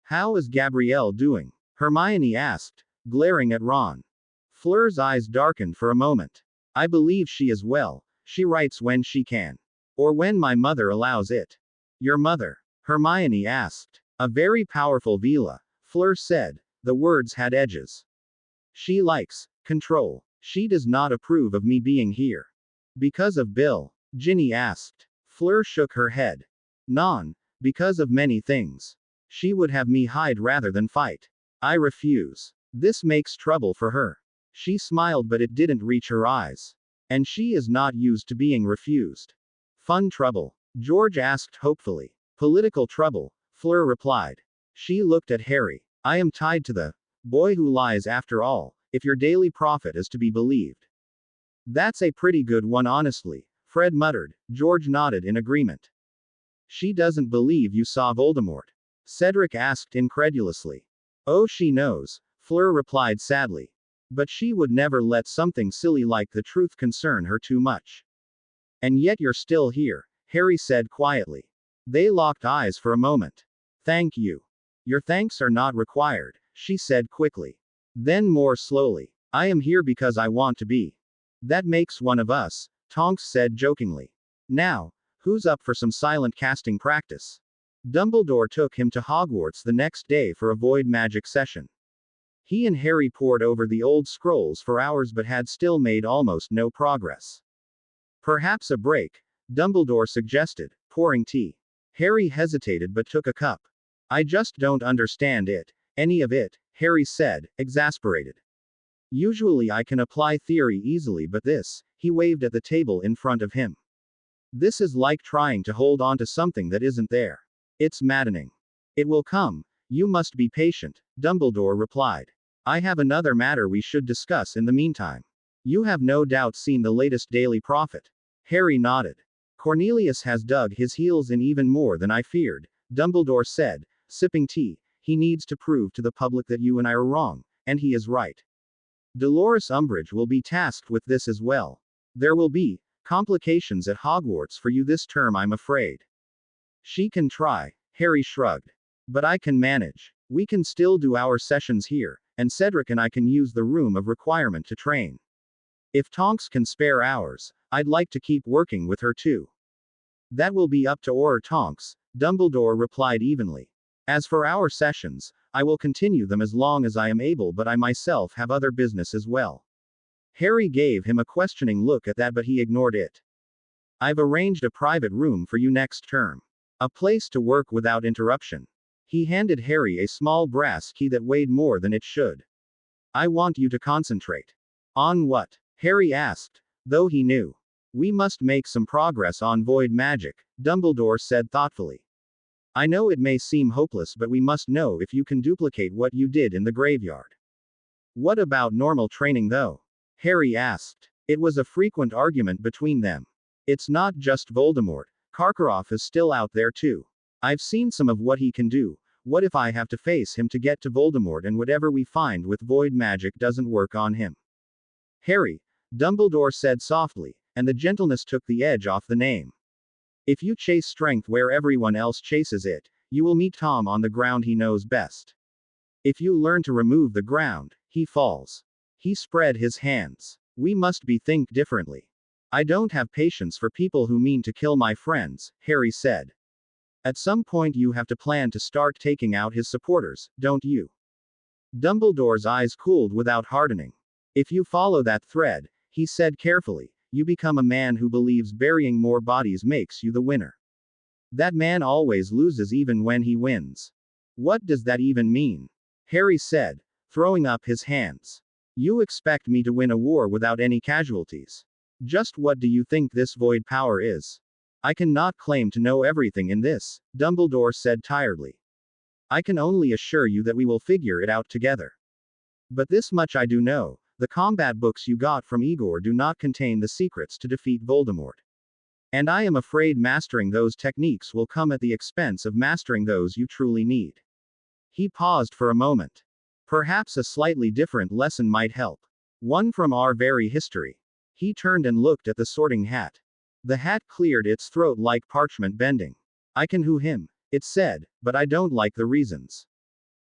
How is Gabrielle doing? Hermione asked, glaring at Ron. Fleur's eyes darkened for a moment. I believe she is well. She writes when she can. Or when my mother allows it. Your mother? Hermione asked. A very powerful Vila, Fleur said. The words had edges. She likes control. She does not approve of me being here. Because of Bill? Ginny asked. Fleur shook her head. Non, because of many things. She would have me hide rather than fight. I refuse. This makes trouble for her. She smiled but it didn't reach her eyes. And she is not used to being refused. Fun trouble? George asked hopefully. Political trouble, Fleur replied. She looked at Harry. I am tied to the boy who lies after all, if your daily prophet is to be believed. That's a pretty good one honestly, Fred muttered. George nodded in agreement. She doesn't believe you saw Voldemort? Cedric asked incredulously. Oh, she knows, Fleur replied sadly. But she would never let something silly like the truth concern her too much. And yet you're still here, Harry said quietly. They locked eyes for a moment. Thank you. Your thanks are not required, she said quickly. Then more slowly. I am here because I want to be. That makes one of us, Tonks said jokingly. Now, who's up for some silent casting practice? Dumbledore took him to Hogwarts the next day for a void magic session. He and Harry pored over the old scrolls for hours but had still made almost no progress. Perhaps a break, Dumbledore suggested, pouring tea. Harry hesitated but took a cup. I just don't understand it, any of it, Harry said, exasperated. Usually I can apply theory easily, but this, he waved at the table in front of him. This is like trying to hold on to something that isn't there. It's maddening. It will come. You must be patient, Dumbledore replied. I have another matter we should discuss in the meantime. You have no doubt seen the latest Daily Prophet. Harry nodded. Cornelius has dug his heels in even more than I feared, Dumbledore said, sipping tea. He needs to prove to the public that you and I are wrong, and he is right. Dolores Umbridge will be tasked with this as well. There will be complications at Hogwarts for you this term, I'm afraid. She can try, Harry shrugged. But I can manage. We can still do our sessions here, and Cedric and I can use the room of requirement to train. If Tonks can spare hours, I'd like to keep working with her too. That will be up to Auror Tonks, Dumbledore replied evenly. As for our sessions, I will continue them as long as I am able, but I myself have other business as well. Harry gave him a questioning look at that, but he ignored it. I've arranged a private room for you next term. A place to work without interruption. He handed Harry a small brass key that weighed more than it should. I want you to concentrate. On what? Harry asked, though he knew. We must make some progress on void magic, Dumbledore said thoughtfully. I know it may seem hopeless, but we must know if you can duplicate what you did in the graveyard. What about normal training though? Harry asked. It was a frequent argument between them. It's not just Voldemort, Karkaroff is still out there too. I've seen some of what he can do. What if I have to face him to get to Voldemort, and whatever we find with void magic doesn't work on him? Harry, Dumbledore said softly, and the gentleness took the edge off the name. If you chase strength where everyone else chases it, you will meet Tom on the ground he knows best. If you learn to remove the ground, he falls. He spread his hands. We must think differently. I don't have patience for people who mean to kill my friends, Harry said. At some point you have to plan to start taking out his supporters, don't you? Dumbledore's eyes cooled without hardening. If you follow that thread, he said carefully, you become a man who believes burying more bodies makes you the winner. That man always loses even when he wins. What does that even mean? Harry said, throwing up his hands. You expect me to win a war without any casualties. Just what do you think this void power is? I cannot claim to know everything in this, Dumbledore said tiredly. I can only assure you that we will figure it out together. But this much I do know, the combat books you got from Igor do not contain the secrets to defeat Voldemort. And I am afraid mastering those techniques will come at the expense of mastering those you truly need. He paused for a moment. Perhaps a slightly different lesson might help. One from our very history. He turned and looked at the Sorting Hat. The hat cleared its throat like parchment bending. I can who him, it said, but I don't like the reasons.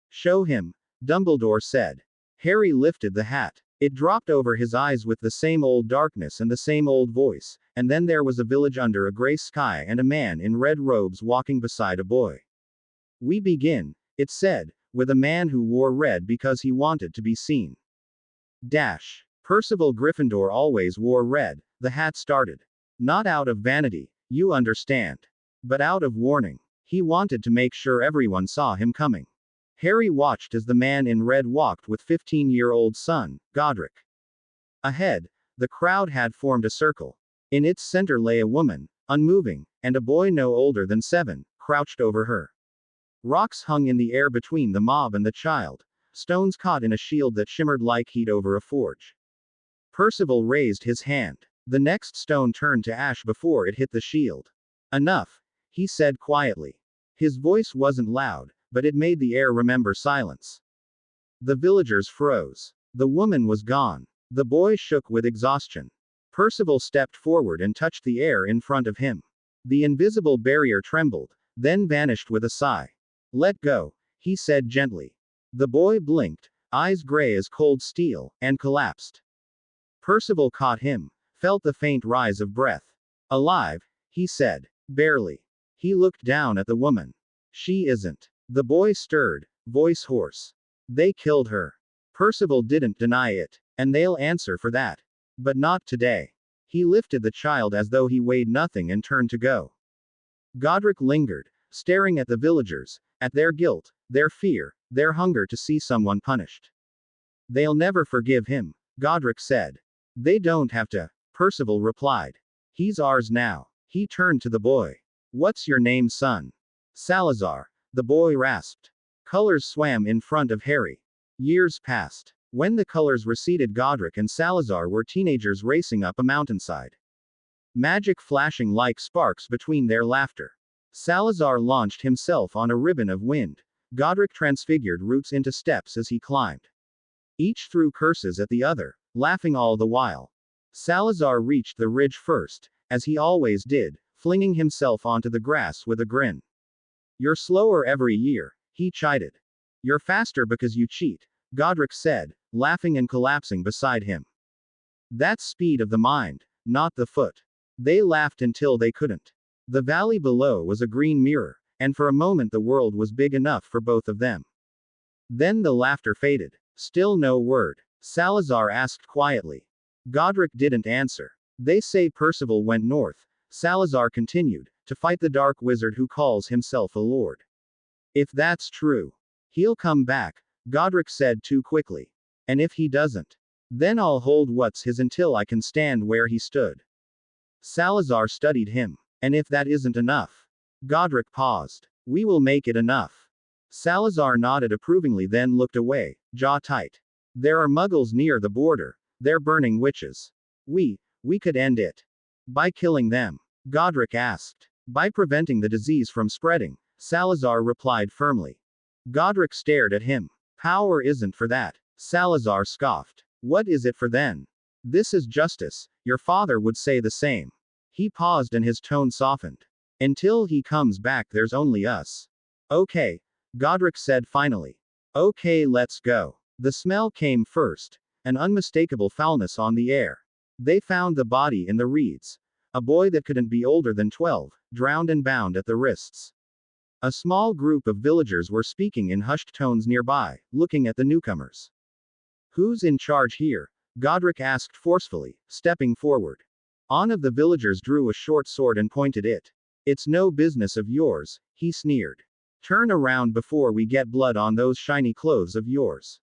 Show him, Dumbledore said. Harry lifted the hat. It dropped over his eyes with the same old darkness and the same old voice, and then there was a village under a gray sky and a man in red robes walking beside a boy. We begin, it said, with a man who wore red because he wanted to be seen. Dash. Percival Gryffindor always wore red, the hat started. Not out of vanity, you understand. But out of warning. He wanted to make sure everyone saw him coming. Harry watched as the man in red walked with 15-year-old son, Godric. Ahead, the crowd had formed a circle. In its center lay a woman, unmoving, and a boy no older than 7, crouched over her. Rocks hung in the air between the mob and the child, stones caught in a shield that shimmered like heat over a forge. Percival raised his hand. The next stone turned to ash before it hit the shield. Enough, he said quietly. His voice wasn't loud, but it made the air remember silence. The villagers froze. The woman was gone. The boy shook with exhaustion. Percival stepped forward and touched the air in front of him. The invisible barrier trembled, then vanished with a sigh. Let go, he said gently. The boy blinked, eyes gray as cold steel, and collapsed. Percival caught him, felt the faint rise of breath. Alive, he said. Barely. He looked down at the woman. She isn't. The boy stirred, voice hoarse. They killed her. Percival didn't deny it. And they'll answer for that. But not today. He lifted the child as though he weighed nothing and turned to go. Godric lingered, staring at the villagers, at their guilt, their fear, their hunger to see someone punished. They'll never forgive him, Godric said. They don't have to, Percival replied. He's ours now. He turned to the boy. What's your name, son? Salazar, the boy rasped. Colors swam in front of Harry. Years passed. When the colors receded, Godric and Salazar were teenagers racing up a mountainside. Magic flashing like sparks between their laughter. Salazar launched himself on a ribbon of wind. Godric transfigured roots into steps as he climbed. Each threw curses at the other, laughing all the while. Salazar reached the ridge first, as he always did, flinging himself onto the grass with a grin. You're slower every year, he chided. You're faster because you cheat, Godric said, laughing and collapsing beside him. That's speed of the mind, not the foot. They laughed until they couldn't. The valley below was a green mirror, and for a moment the world was big enough for both of them. Then the laughter faded. Still no word. Salazar asked quietly. Godric didn't answer. They say Percival went north, Salazar continued, to fight the dark wizard who calls himself a lord. If that's true, he'll come back, Godric said too quickly. And if he doesn't, then I'll hold what's his until I can stand where he stood. Salazar studied him. And if that isn't enough? Godric paused. We will make it enough. Salazar nodded approvingly, then looked away, jaw tight. There are muggles near the border. They're burning witches. We could end it. By killing them? Godric asked. By preventing the disease from spreading, Salazar replied firmly. Godric stared at him. Power isn't for that, Salazar scoffed. What is it for then? This is justice, your father would say the same. He paused and his tone softened. Until he comes back, there's only us. Okay, Godric said finally. Okay, let's go. The smell came first, an unmistakable foulness on the air. They found the body in the reeds. A boy that couldn't be older than 12, drowned and bound at the wrists. A small group of villagers were speaking in hushed tones nearby, looking at the newcomers. Who's in charge here? Godric asked forcefully, stepping forward. One of the villagers drew a short sword and pointed it. It's no business of yours, he sneered. Turn around before we get blood on those shiny clothes of yours.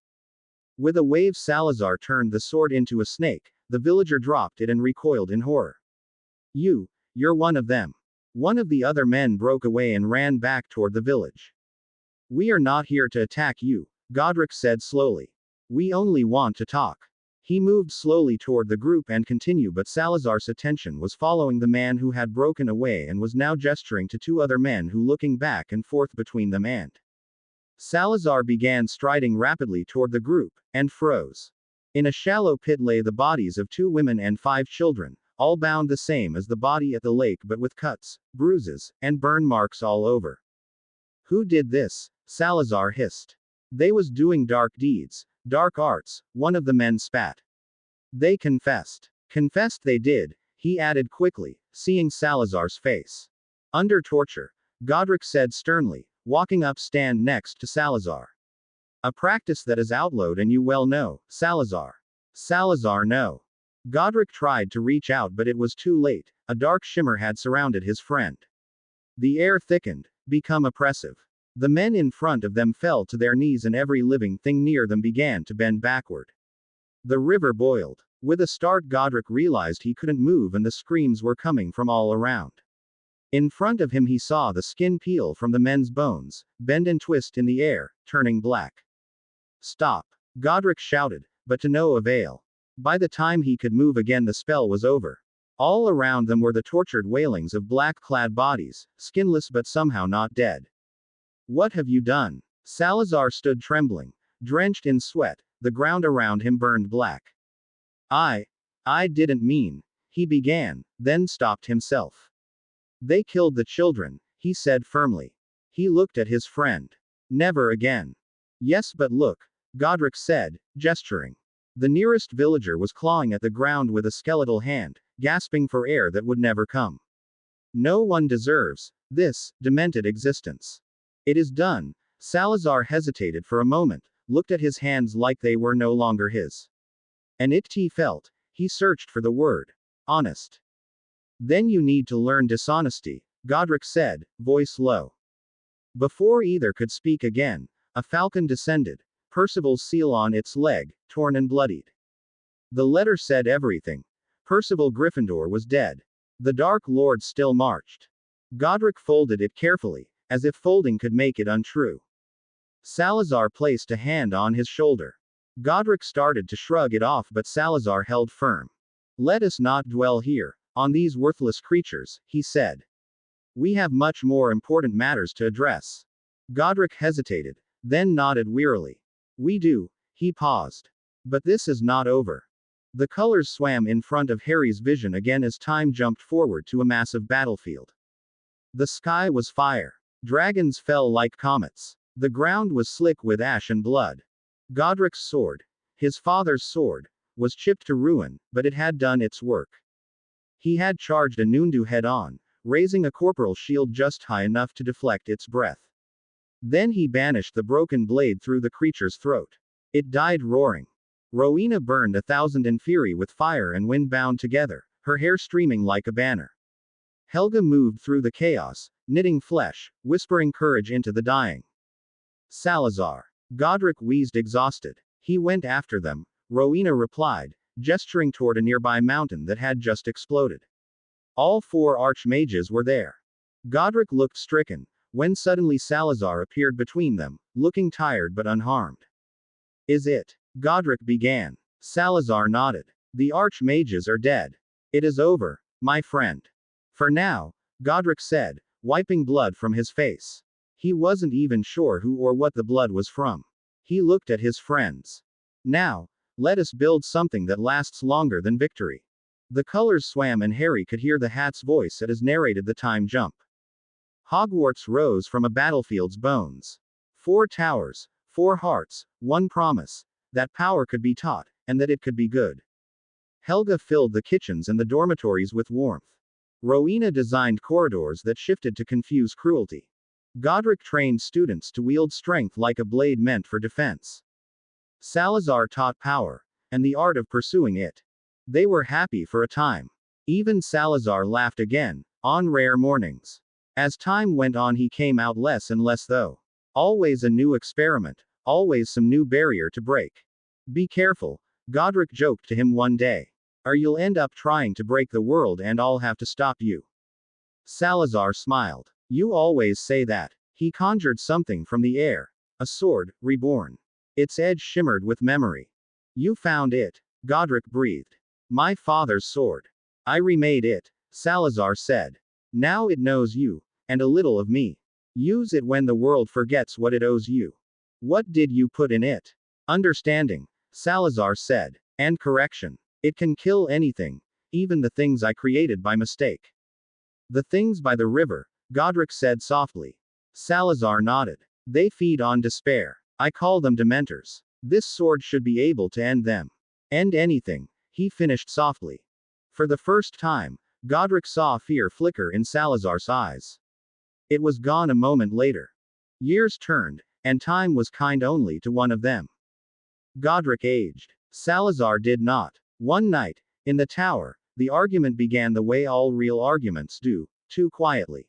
With a wave, Salazar turned the sword into a snake. The villager dropped it and recoiled in horror. You're one of them. One of the other men broke away and ran back toward the village. We are not here to attack you, Godric said slowly. We only want to talk. He moved slowly toward the group and continued, but Salazar's attention was following the man who had broken away and was now gesturing to two other men who looking back and forth between them and. Salazar began striding rapidly toward the group, and froze. In a shallow pit lay the bodies of 2 women and 5 children, all bound the same as the body at the lake but with cuts, bruises, and burn marks all over. Who did this? Salazar hissed. They was doing dark deeds, dark arts, one of the men spat. They confessed. Confessed they did, he added quickly, seeing Salazar's face. Under torture, Godric said sternly, walking up stand next to Salazar. A practice that is outlawed and you well know, Salazar. Salazar no. Godric tried to reach out but it was too late, a dark shimmer had surrounded his friend. The air thickened, become oppressive. The men in front of them fell to their knees and every living thing near them began to bend backward. The river boiled. With a start, Godric realized he couldn't move and the screams were coming from all around. In front of him he saw the skin peel from the men's bones, bend and twist in the air, turning black. Stop! Godric shouted, but to no avail. By the time he could move again the spell was over. All around them were the tortured wailings of black-clad bodies, skinless but somehow not dead. What have you done? Salazar stood trembling, drenched in sweat, the ground around him burned black. I didn't mean, he began, then stopped himself. They killed the children, he said firmly. He looked at his friend. Never again. Yes, but look, Godric said, gesturing. The nearest villager was clawing at the ground with a skeletal hand, gasping for air that would never come. No one deserves this demented existence. It is done. Salazar hesitated for a moment, looked at his hands like they were no longer his. And he felt. He searched for the word. Honest. Then you need to learn dishonesty, Godric said, voice low. Before either could speak again, a falcon descended, Percival's seal on its leg, torn and bloodied. The letter said everything. Percival Gryffindor was dead. The Dark Lord still marched. Godric folded it carefully, as if folding could make it untrue. Salazar placed a hand on his shoulder. Godric started to shrug it off, but Salazar held firm. Let us not dwell here on these worthless creatures, he said. We have much more important matters to address. Godric hesitated, then nodded wearily. We do. He paused. But this is not over. The colors swam in front of Harry's vision again as time jumped forward to a massive battlefield. The sky was fire. Dragons fell like comets. The ground was slick with ash and blood. Godric's sword, his father's sword, was chipped to ruin, but it had done its work. He had charged a Nundu head-on, raising a corporal shield just high enough to deflect its breath. Then he banished the broken blade through the creature's throat. It died roaring. Rowena burned 1,000 in fury with fire and wind bound together, her hair streaming like a banner. Helga moved through the chaos, knitting flesh, whispering courage into the dying. Salazar. Godric wheezed exhausted. He went after them, Rowena replied, gesturing toward a nearby mountain that had just exploded. All 4 archmages were there. Godric looked stricken, when suddenly Salazar appeared between them, looking tired but unharmed. Is it? Godric began. Salazar nodded. The archmages are dead. It is over, my friend. For now, Godric said, wiping blood from his face. He wasn't even sure who or what the blood was from. He looked at his friends. Now, let us build something that lasts longer than victory. The colors swam and Harry could hear the hat's voice as narrated the time jump. Hogwarts rose from a battlefield's bones. 4 towers, 4 hearts, 1 promise. That power could be taught, and that it could be good. Helga filled the kitchens and the dormitories with warmth. Rowena designed corridors that shifted to confuse cruelty. Godric trained students to wield strength like a blade meant for defense. Salazar taught power, and the art of pursuing it. They were happy for a time. Even Salazar laughed again, on rare mornings. As time went on, he came out less and less though. Always a new experiment, always some new barrier to break. Be careful, Godric joked to him one day. Or you'll end up trying to break the world and I'll have to stop you. Salazar smiled. You always say that. He conjured something from the air. A sword, reborn. Its edge shimmered with memory. You found it, Godric breathed. My father's sword. I remade it, Salazar said. Now it knows you, and a little of me. Use it when the world forgets what it owes you. What did you put in it? Understanding, Salazar said. And correction. It can kill anything, even the things I created by mistake. The things by the river, Godric said softly. Salazar nodded. They feed on despair. I call them dementors. This sword should be able to end them. End anything, he finished softly. For the first time, Godric saw fear flicker in Salazar's eyes. It was gone a moment later. Years turned, and time was kind only to one of them. Godric aged. Salazar did not. One night, in the tower, the argument began the way all real arguments do, too quietly.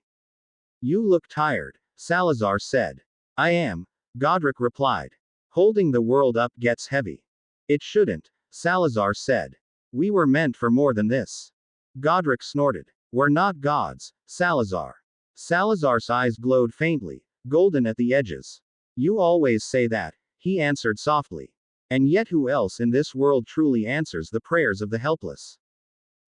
You look tired, Salazar said. I am, Godric replied. Holding the world up gets heavy. It shouldn't, Salazar said. We were meant for more than this. Godric snorted. We're not gods, Salazar. Salazar's eyes glowed faintly, golden at the edges. You always say that, he answered softly. And yet who else in this world truly answers the prayers of the helpless?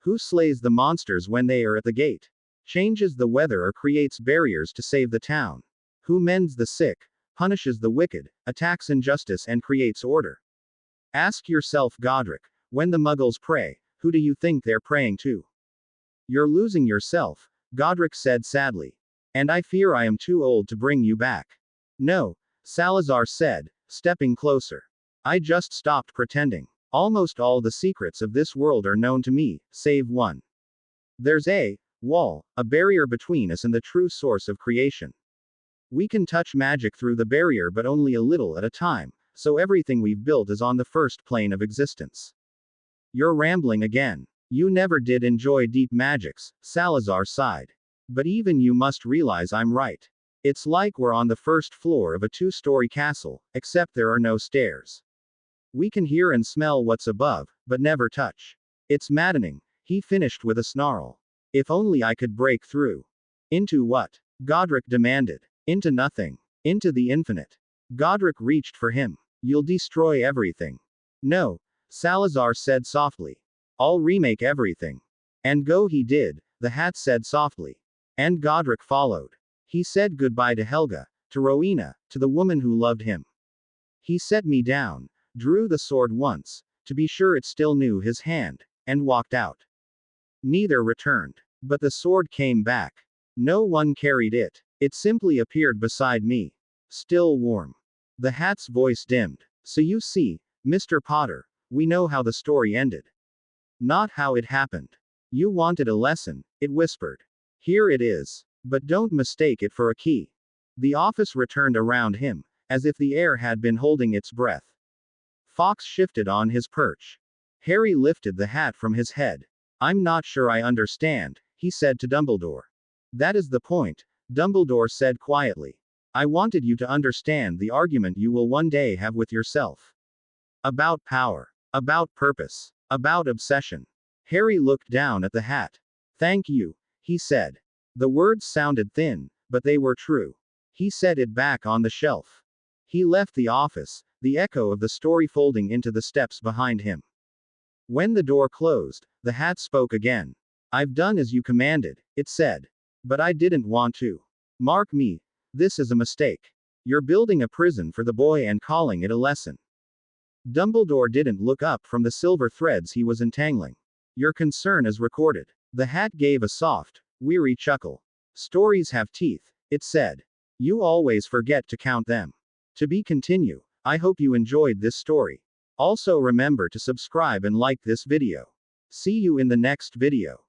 Who slays the monsters when they are at the gate? Changes the weather or creates barriers to save the town? Who mends the sick, punishes the wicked, attacks injustice and creates order? Ask yourself, Godric, when the Muggles pray, who do you think they're praying to? You're losing yourself, Godric said sadly. And I fear I am too old to bring you back. No, Salazar said, stepping closer. I just stopped pretending. Almost all the secrets of this world are known to me, save one. There's a wall, a barrier between us and the true source of creation. We can touch magic through the barrier, but only a little at a time, so everything we've built is on the first plane of existence. You're rambling again. You never did enjoy deep magics, Salazar sighed. But even you must realize I'm right. It's like we're on the first floor of a two-story castle, except there are no stairs. We can hear and smell what's above, but never touch. It's maddening, he finished with a snarl. If only I could break through. Into what? Godric demanded. Into nothing. Into the infinite. Godric reached for him. You'll destroy everything. No, Salazar said softly. I'll remake everything. And go he did, the hat said softly. And Godric followed. He said goodbye to Helga, to Rowena, to the woman who loved him. He set me down, drew the sword once, to be sure it still knew his hand, and walked out. Neither returned. But the sword came back. No one carried it. It simply appeared beside me. Still warm. The hat's voice dimmed. So you see, Mr. Potter, we know how the story ended. Not how it happened. You wanted a lesson, it whispered. Here it is. But don't mistake it for a key. The office returned around him, as if the air had been holding its breath. Fawkes shifted on his perch. Harry lifted the hat from his head. I'm not sure I understand, he said to Dumbledore. That is the point, Dumbledore said quietly. I wanted you to understand the argument you will one day have with yourself. About power. About purpose. About obsession. Harry looked down at the hat. Thank you, he said. The words sounded thin, but they were true. He set it back on the shelf. He left the office, the echo of the story folding into the steps behind him. When the door closed, the hat spoke again. I've done as you commanded, it said. But I didn't want to. Mark me, this is a mistake. You're building a prison for the boy and calling it a lesson. Dumbledore didn't look up from the silver threads he was entangling. Your concern is recorded. The hat gave a soft, weary chuckle. Stories have teeth, it said. You always forget to count them. To be continue. I hope you enjoyed this story. Also remember to subscribe and like this video. See you in the next video.